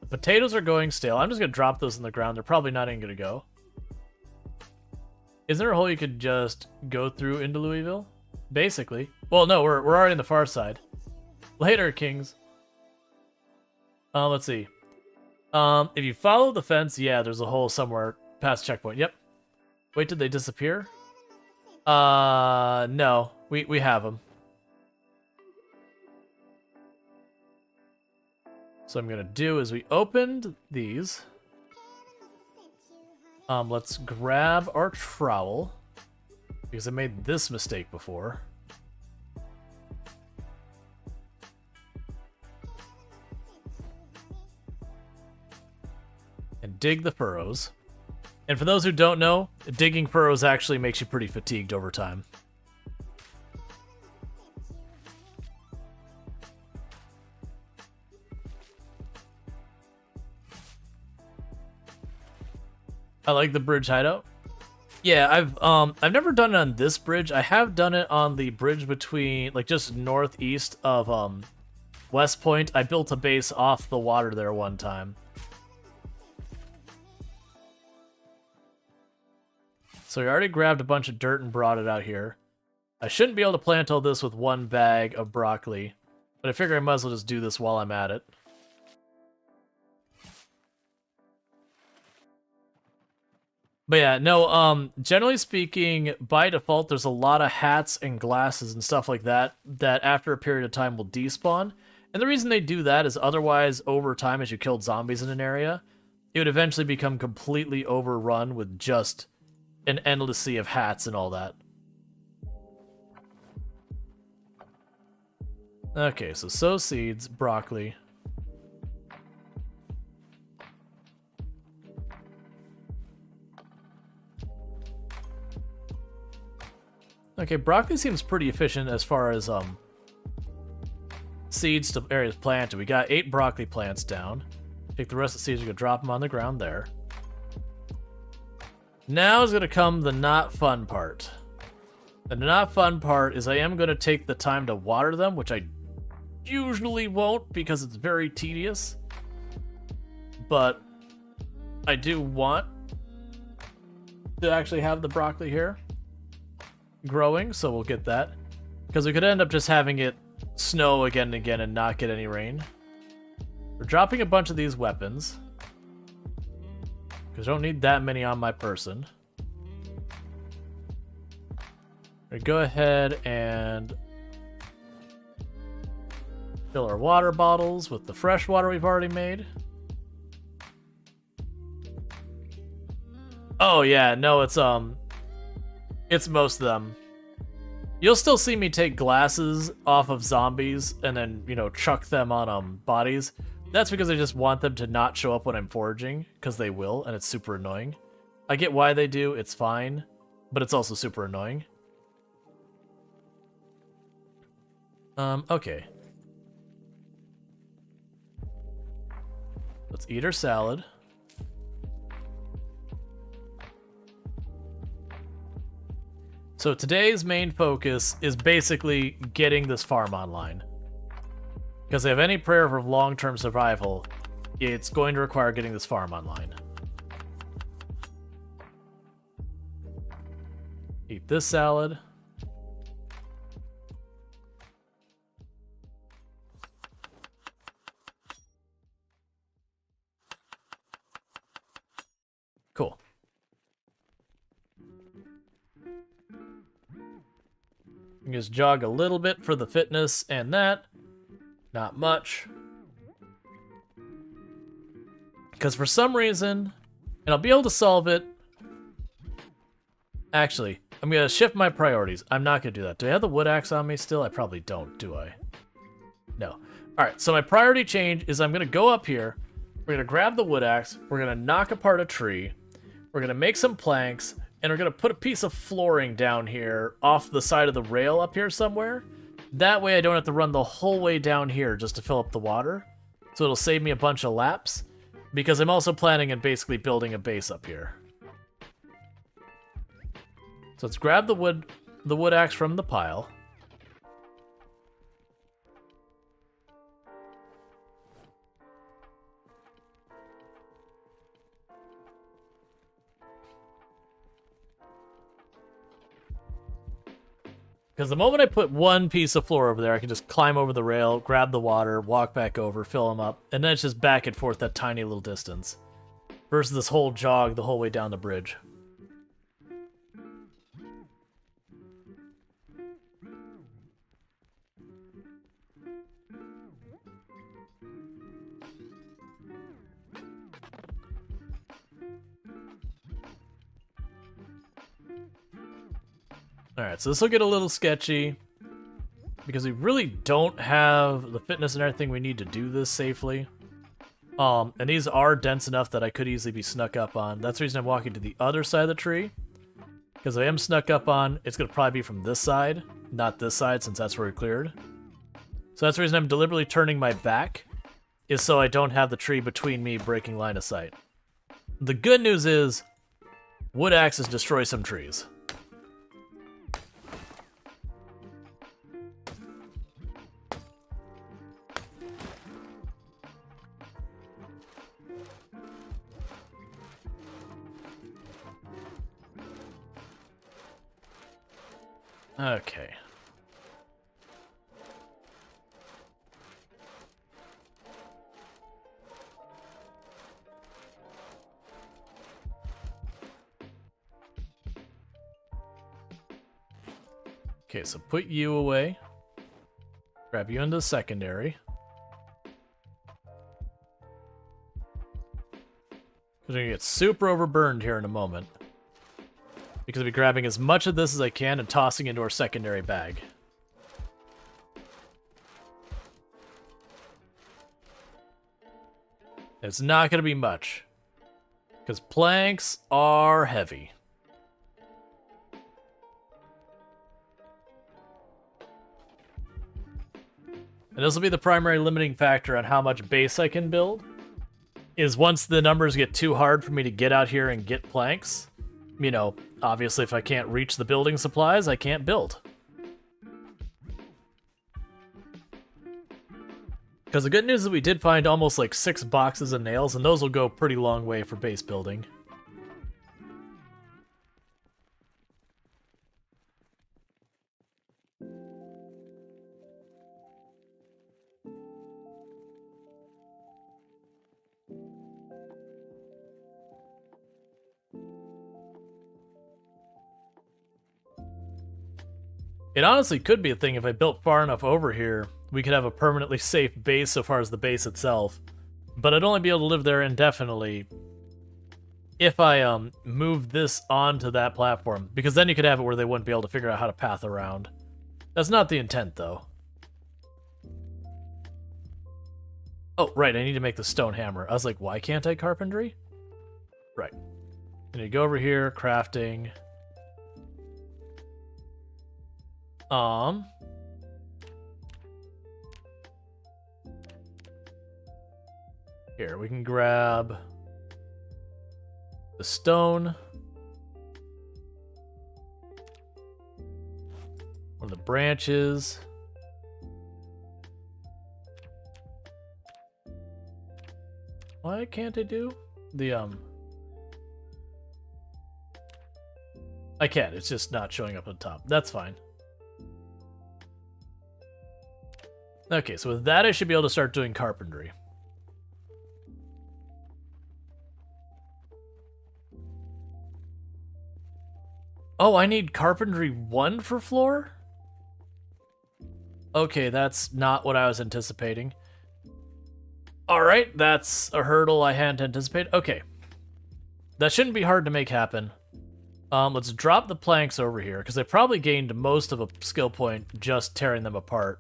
The potatoes are going stale. I'm just gonna drop those in the ground. They're probably not even gonna go. Isn't there a hole you could just go through into Louisville? Basically. Well, no, we're already on the far side. Later, kings. Let's see. If you follow the fence, yeah, there's a hole somewhere past checkpoint. Yep. Wait, did they disappear? No. We have them. So I'm gonna do is we opened these. Let's grab our trowel because I made this mistake before. And dig the furrows. And for those who don't know, digging furrows actually makes you pretty fatigued over time. I like the bridge hideout. Yeah, I've never done it on this bridge. I have done it on the bridge between, like, just northeast of West Point. I built a base off the water there one time. So we already grabbed a bunch of dirt and brought it out here. I shouldn't be able to plant all this with one bag of broccoli, but I figure I might as well just do this while I'm at it. But yeah, no, generally speaking, by default, there's a lot of hats and glasses and stuff like that that after a period of time will despawn. And the reason they do that is otherwise, over time, as you killed zombies in an area, it would eventually become completely overrun with just an endless sea of hats and all that. Okay, so sow seeds, broccoli. Okay, broccoli seems pretty efficient as far as seeds to areas planted. We got 8 broccoli plants down. Take the rest of the seeds, we can drop them on the ground there. Now is going to come the not fun part. The not fun part is I am going to take the time to water them, which I usually won't because it's very tedious. But I do want to actually have the broccoli here growing, so we'll get that. Because we could end up just having it snow again and again and not get any rain. We're dropping a bunch of these weapons. Because I don't need that many on my person. We go ahead and fill our water bottles with the fresh water we've already made. Oh yeah, no, it's most of them. You'll still see me take glasses off of zombies and then, you know, chuck them on bodies. That's because I just want them to not show up when I'm foraging, because they will, and it's super annoying. I get why they do, it's fine, but it's also super annoying. Okay. Let's eat our salad. So today's main focus is basically getting this farm online. Because if I have any prayer for long-term survival, it's going to require getting this farm online. Eat this salad. Cool. Just jog a little bit for the fitness and that. Not much. Because for some reason, and I'll be able to solve it. Actually, I'm going to shift my priorities. I'm not going to do that. Do I have the wood axe on me still? I probably don't, do I? No. Alright, so my priority change is I'm going to go up here. We're going to grab the wood axe. We're going to knock apart a tree. We're going to make some planks. And we're going to put a piece of flooring down here off the side of the rail up here somewhere. That way I don't have to run the whole way down here just to fill up the water. So it'll save me a bunch of laps. Because I'm also planning on basically building a base up here. So let's grab the wood axe from the pile. Because the moment I put one piece of floor over there, I can just climb over the rail, grab the water, walk back over, fill them up, and then it's just back and forth that tiny little distance. Versus this whole jog the whole way down the bridge. Alright, so this will get a little sketchy. Because we really don't have the fitness and everything we need to do this safely. And these are dense enough that I could easily be snuck up on. That's the reason I'm walking to the other side of the tree. Because if I am snuck up on, it's going to probably be from this side, not this side, since that's where we cleared. So that's the reason I'm deliberately turning my back, is so I don't have the tree between me breaking line of sight. The good news is, wood axes destroy some trees. Okay. Okay, so put you away. Grab you into the secondary. Because we're going to get super overburned here in a moment. Because I'll be grabbing as much of this as I can and tossing into our secondary bag. It's not going to be much. Because planks are heavy. And this will be the primary limiting factor on how much base I can build. Is once the numbers get too hard for me to get out here and get planks, you know, obviously if I can't reach the building supplies, I can't build. Because the good news is we did find almost like 6 boxes of nails, and those will go a pretty long way for base building. It honestly could be a thing if I built far enough over here, we could have a permanently safe base so far as the base itself. But I'd only be able to live there indefinitely if I move this onto that platform. Because then you could have it where they wouldn't be able to figure out how to path around. That's not the intent, though. Oh, right, I need to make the stone hammer. I was like, why can't I carpentry? Right. And you go over here, crafting. Here, we can grab the stone. One of the branches. Why can't I do the, I can, it's just not showing up on top. That's fine. Okay, so with that I should be able to start doing carpentry. Oh, I need carpentry 1 for floor? Okay, that's not what I was anticipating. Alright, that's a hurdle I hadn't anticipated. Okay. That shouldn't be hard to make happen. Let's drop the planks over here, because I probably gained most of a skill point just tearing them apart.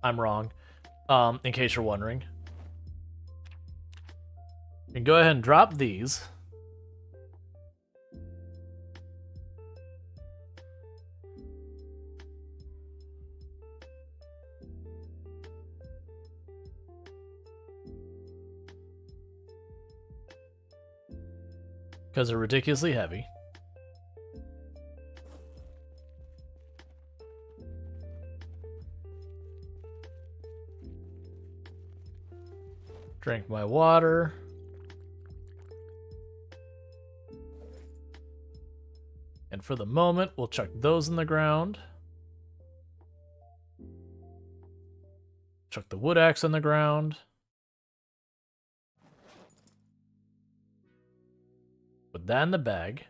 I'm wrong, in case you're wondering. You can go ahead and drop these. Because they're ridiculously heavy. Drink my water. And for the moment, we'll chuck those in the ground. Chuck the wood axe on the ground. Put that in the bag.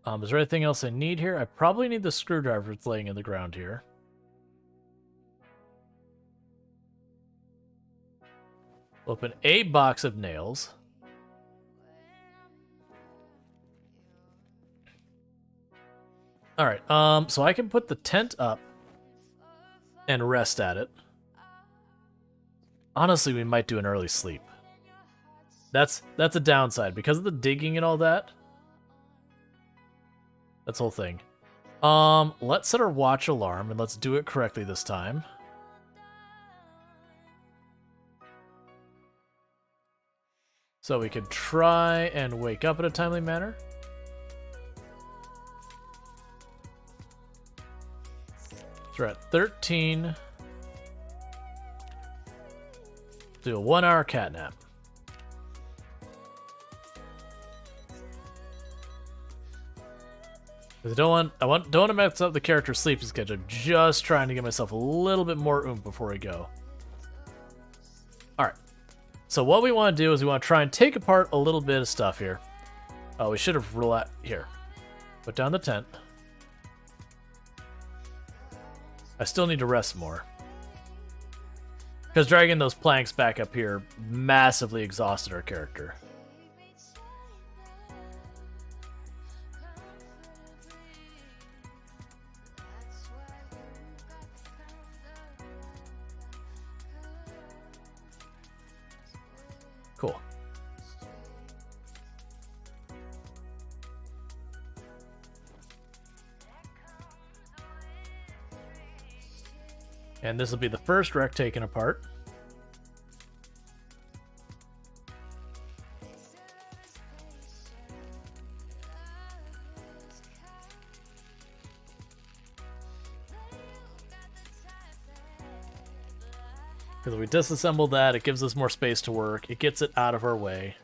Is there anything else I need here? I probably need the screwdriver that's laying in the ground here. Open a box of nails. Alright, so I can put the tent up and rest at it. Honestly, we might do an early sleep. That's a downside. Because of the digging and all that. That's the whole thing. Let's set our watch alarm, and let's do it correctly this time. So we could try and wake up in a timely manner. So we're at 13. Do a 1-hour cat nap. I don't want to mess up the character's sleep schedule. I'm just trying to get myself a little bit more oomph before we go. Alright. So what we want to do is we want to try and take apart a little bit of stuff here. Oh, we should have here. Put down the tent. I still need to rest more. Because dragging those planks back up here massively exhausted our character. Cool. And this will be the first wreck taken apart. Because we disassemble that, it gives us more space to work. It gets it out of our way.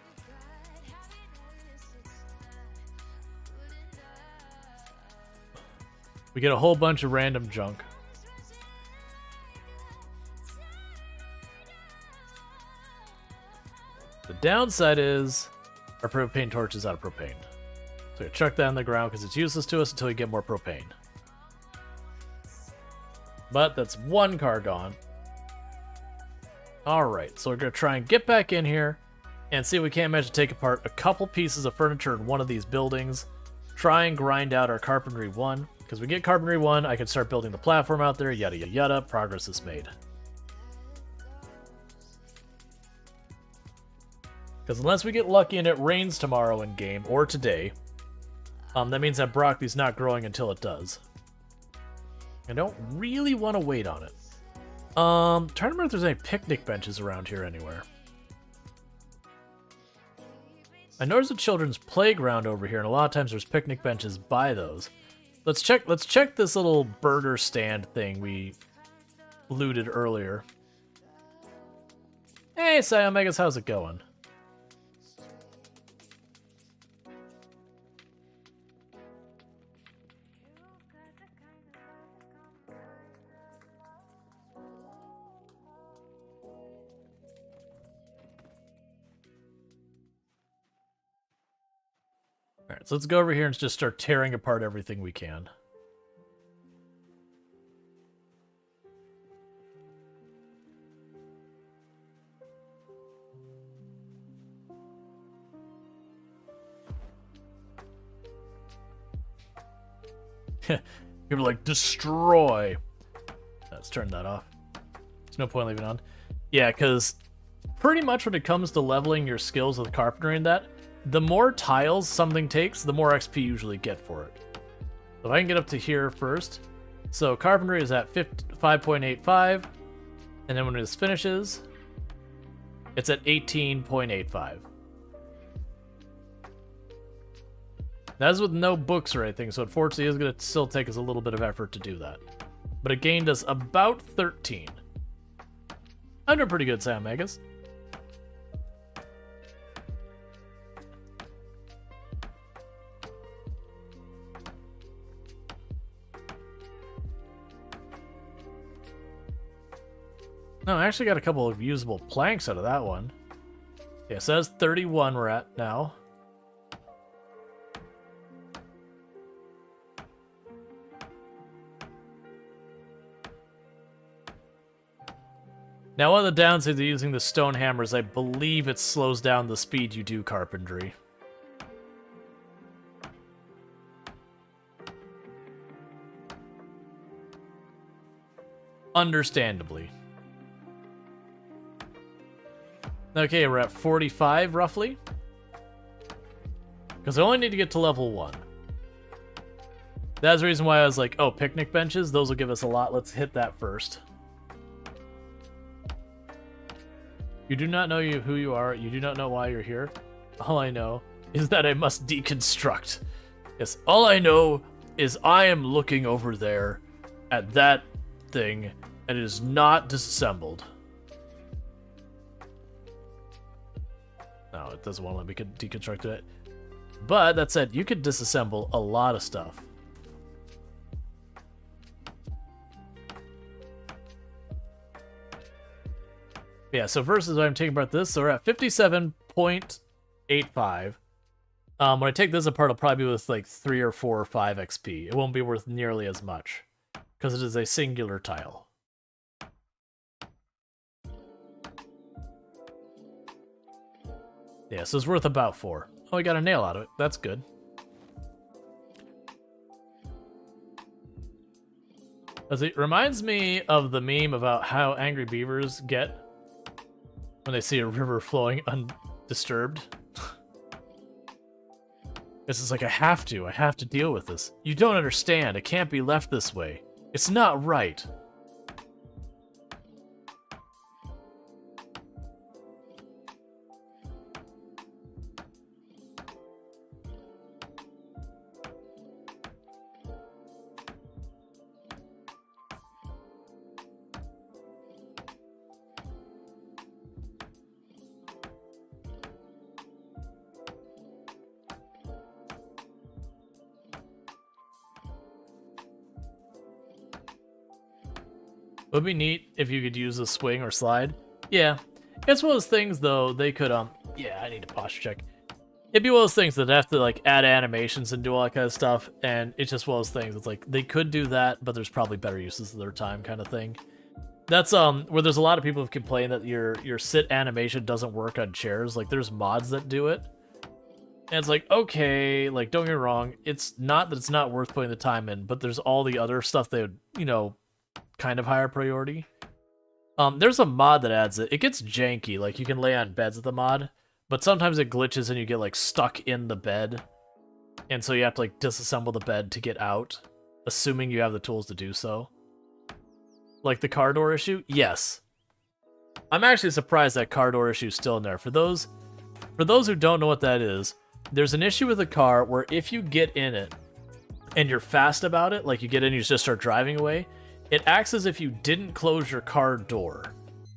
We get a whole bunch of random junk. The downside is our propane torch is out of propane. So we chuck that on the ground because it's useless to us until we get more propane. But that's one car gone. Alright, so we're going to try and get back in here and see if we can't manage to take apart a couple pieces of furniture in one of these buildings. Try and grind out our carpentry 1. Because we get carpentry 1, I can start building the platform out there, yada yada yada, progress is made. Because unless we get lucky and it rains tomorrow in game, or today, that means that broccoli's not growing until it does. I don't really want to wait on it. Trying to remember if there's any picnic benches around here anywhere. I know there's a children's playground over here, and a lot of times there's picnic benches by those. Let's check this little burger stand thing we looted earlier. Hey, Psyomegas, how's it going? Alright, so let's go over here and just start tearing apart everything we can. People are like, destroy. Let's turn that off. There's no point leaving it on. Yeah, because pretty much when it comes to leveling your skills with carpentry and that, the more tiles something takes, the more XP you usually get for it. So if I can get up to here first. So carpentry is at 5.85, and then when this finishes, it's at 18.85. That's with no books or anything, so unfortunately it's going to still take us a little bit of effort to do that. But it gained us about 13. I'm doing pretty good, Sam Megas. No, I actually got a couple of usable planks out of that one. Yeah, so that's 31 we're at now. Now, one of the downsides of using the stone hammers, I believe it slows down the speed you do carpentry. Understandably. Okay, we're at 45, roughly. Because I only need to get to level 1. That's the reason why I was like, oh, picnic benches, those will give us a lot. Let's hit that first. You do not know who you are. You do not know why you're here. All I know is that I must deconstruct. Yes, all I know is I am looking over there at that thing, and it is not disassembled. No, it doesn't want to let me deconstruct it. But that said, you could disassemble a lot of stuff. Yeah, so versus I'm taking apart this, so we're at 57.85. When I take this apart, it'll probably be with like 3 or 4 or 5 XP. It won't be worth nearly as much, because it is a singular tile. Yeah, so it's worth about 4. Oh, we got a nail out of it. That's good. As it reminds me of the meme about how angry beavers get when they see a river flowing undisturbed. This is like, I have to deal with this. You don't understand. It can't be left this way. It's not right. Would be neat if you could use a swing or slide. Yeah. It's one of those things, though, they could, yeah, I need a posture check. It'd be one of those things that have to, like, add animations and do all that kind of stuff, and it's just one of those things. It's like, they could do that, but there's probably better uses of their time kind of thing. That's, where there's a lot of people who've complained that your sit animation doesn't work on chairs. Like, there's mods that do it. And it's like, okay, like, don't get me wrong. It's not that it's not worth putting the time in, but there's all the other stuff that would, you know, kind of higher priority. There's a mod that adds it. It gets janky, like you can lay on beds with the mod, but sometimes it glitches and you get like stuck in the bed, and so you have to like disassemble the bed to get out, assuming you have the tools to do so. Like the car door issue? Yes. I'm actually surprised that car door issue is still in there. For those who don't know what that is, there's an issue with a car where if you get in it and you're fast about it, like you get in and you just start driving away, it acts as if you didn't close your car door,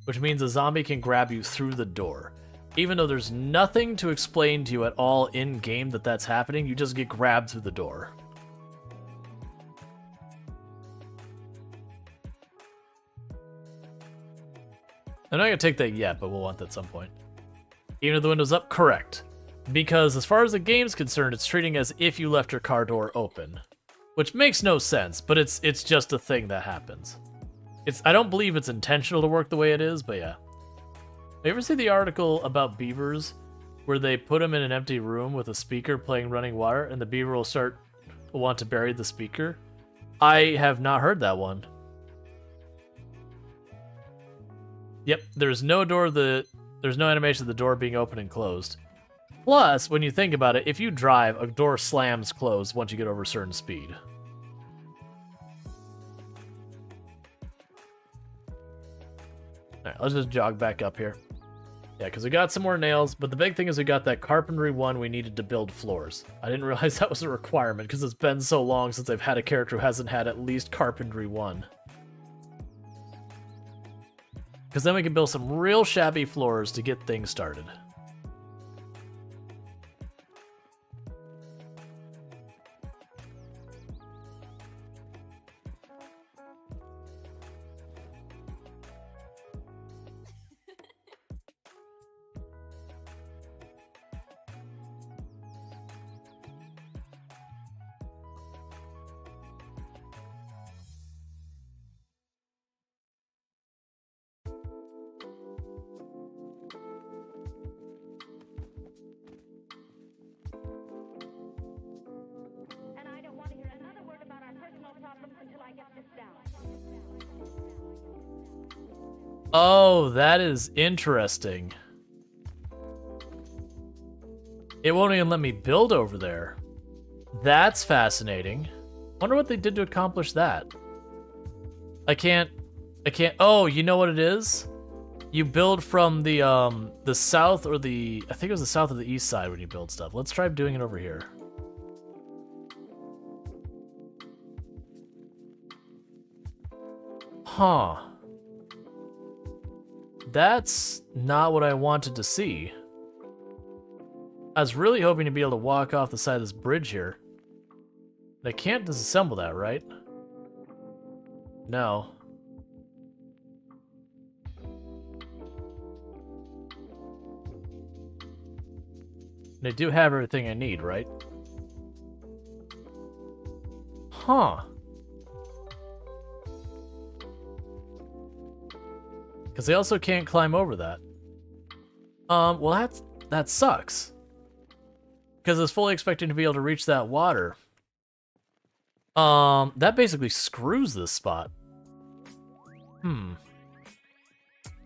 which means a zombie can grab you through the door. Even though there's nothing to explain to you at all in-game that that's happening, you just get grabbed through the door. I'm not going to take that yet, but we'll want that at some point. Even if the window's up? Correct. Because as far as the game's concerned, it's treating as if you left your car door open. Which makes no sense, but it's just a thing that happens. I don't believe it's intentional to work the way it is, but yeah. You ever see the article about beavers where they put them in an empty room with a speaker playing running water, and the beaver will want to bury the speaker? I have not heard that one. Yep, there's no animation of the door being open and closed. Plus, when you think about it, if you drive, a door slams closed once you get over a certain speed. Alright, let's just jog back up here. Yeah, because we got some more nails, but the big thing is we got that carpentry one we needed to build floors. I didn't realize that was a requirement, because it's been so long since I've had a character who hasn't had at least carpentry 1. Because then we can build some real shabby floors to get things started. And I don't want to hear another word about our personal problems until I get this down. Oh, that is interesting. It won't even let me build over there. That's fascinating. Wonder what they did to accomplish that. I can't, oh, you know what it is? You build from the south or the, I think it was the south or the east side when you build stuff. Let's try doing it over here. Huh. That's not what I wanted to see. I was really hoping to be able to walk off the side of this bridge here. I can't disassemble that, right? No. And I do have everything I need, right? Huh. Because they also can't climb over that. Well, that sucks. Because I was fully expecting to be able to reach that water. That basically screws this spot.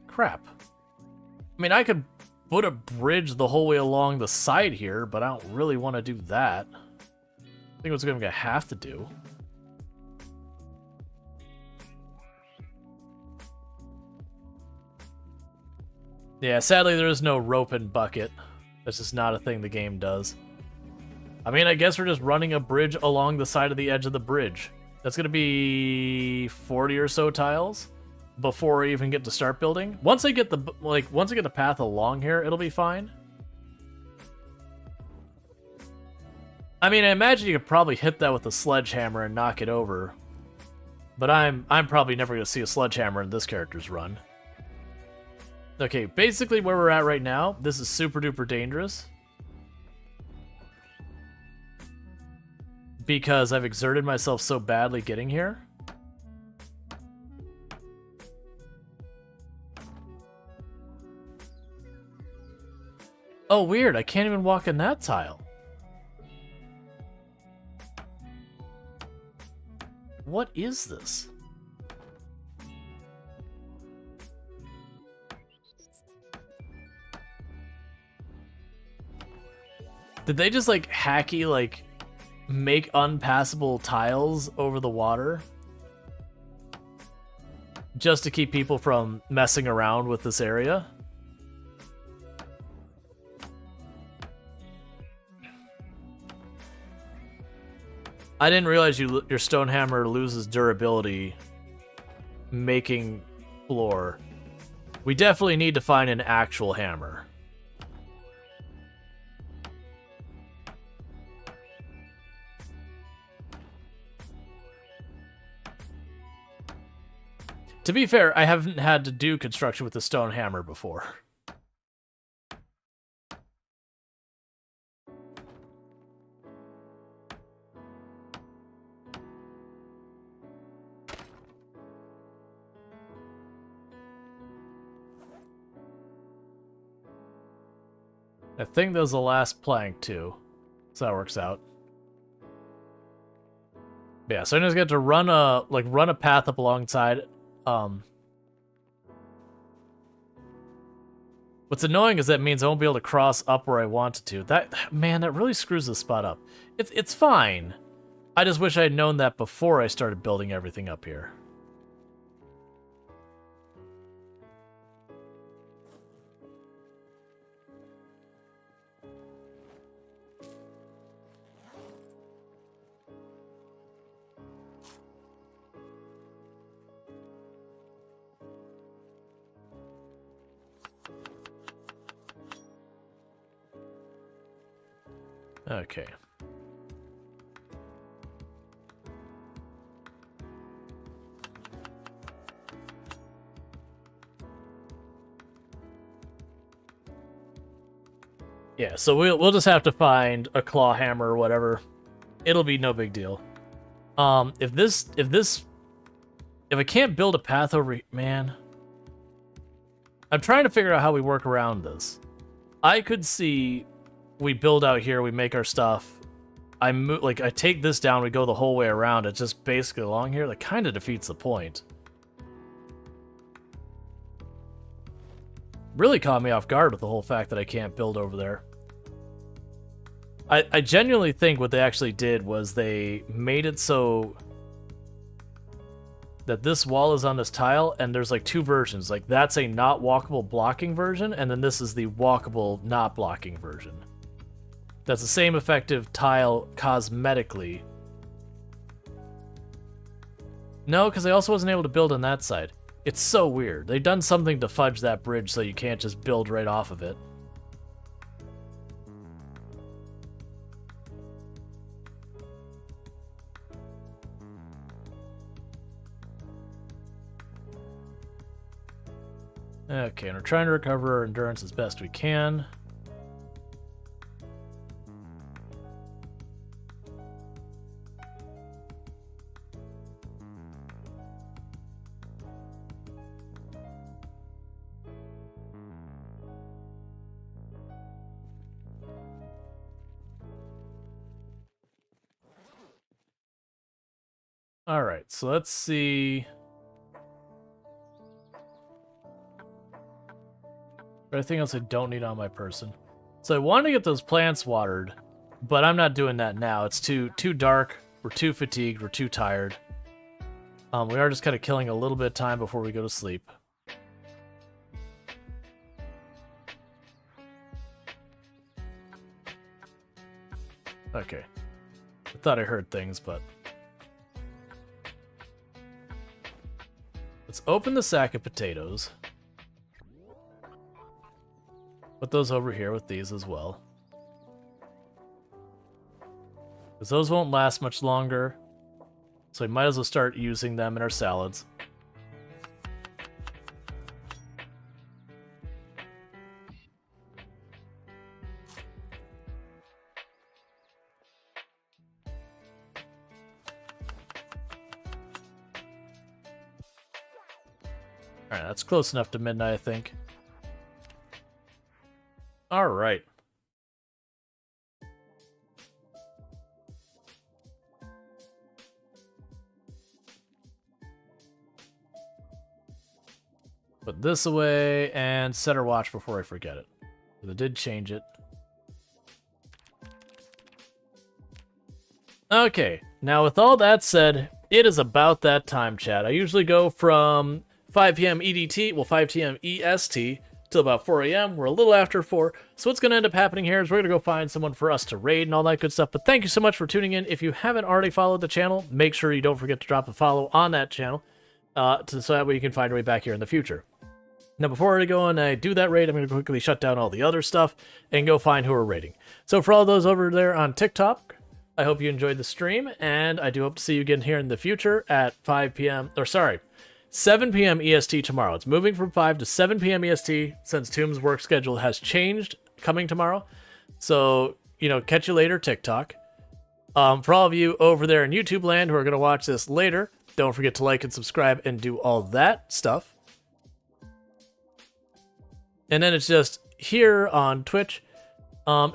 Crap. I mean, I could put a bridge the whole way along the side here, but I don't really want to do that. I think what's going to have to do. Yeah, sadly there is no rope and bucket. That's just not a thing the game does. I mean, I guess we're just running a bridge along the side of the edge of the bridge. That's gonna be 40 or so tiles before I even get to start building. Once I get the the path along here, it'll be fine. I mean, I imagine you could probably hit that with a sledgehammer and knock it over. But I'm probably never gonna see a sledgehammer in this character's run. Okay, basically where we're at right now, this is super duper dangerous. Because I've exerted myself so badly getting here. Oh, weird, I can't even walk in that tile. What is this? Did they just, like, hacky, like, make unpassable tiles over the water? Just to keep people from messing around with this area? I didn't realize your stone hammer loses durability making floor. We definitely need to find an actual hammer. To be fair, I haven't had to do construction with a stone hammer before. I think that was the last plank, too. So that works out. Yeah, so I just get to run a path up alongside. What's annoying is that means I won't be able to cross up where I wanted to. That really screws the spot up. It's fine. I just wish I had known that before I started building everything up here. Okay. Yeah, so we'll just have to find a claw hammer or whatever. It'll be no big deal. If I can't build a path over, man, I'm trying to figure out how we work around this. I could see we build out here, we make our stuff. I take this down, we go the whole way around. It's just basically along here. That kind of defeats the point. Really caught me off guard with the whole fact that I can't build over there. I genuinely think what they actually did was they made it so that this wall is on this tile, and there's like two versions. Like, that's a not walkable blocking version, and then this is the walkable not blocking version. That's the same effective tile cosmetically. No, because I also wasn't able to build on that side. It's so weird. They've done something to fudge that bridge so you can't just build right off of it. Okay, and we're trying to recover our endurance as best we can. Alright, so let's see. Anything else I don't need on my person? So I want to get those plants watered, but I'm not doing that now. It's too dark, we're too fatigued, we're too tired. We are just kind of killing a little bit of time before we go to sleep. Okay. I thought I heard things, but... Let's open the sack of potatoes. Put those over here with these as well. Because those won't last much longer. So we might as well start using them in our salads. Alright, that's close enough to midnight, I think. Alright. Put this away and set our watch before I forget it. I did change it. Okay, now with all that said, it is about that time, chat. I usually go from 5 p.m. EDT, well 5 p.m. EST, till about 4 a.m. We're a little after 4. So what's going to end up happening here is we're going to go find someone for us to raid and all that good stuff. But thank you so much for tuning in. If you haven't already followed the channel, make sure you don't forget to drop a follow on that channel, so that way you can find your way back here in the future. Now, before I go and I do that raid, I'm going to quickly shut down all the other stuff and go find who we're raiding. So for all those over there on TikTok, I hope you enjoyed the stream, and I do hope to see you again here in the future at 5 p.m. or sorry, 7 p.m. EST tomorrow. It's moving from 5 to 7 p.m. EST since Tomb's work schedule has changed coming tomorrow. So, you know, catch you later, TikTok. For all of you over there in YouTube land who are going to watch this later, don't forget to like and subscribe and do all that stuff. And then it's just here on Twitch, and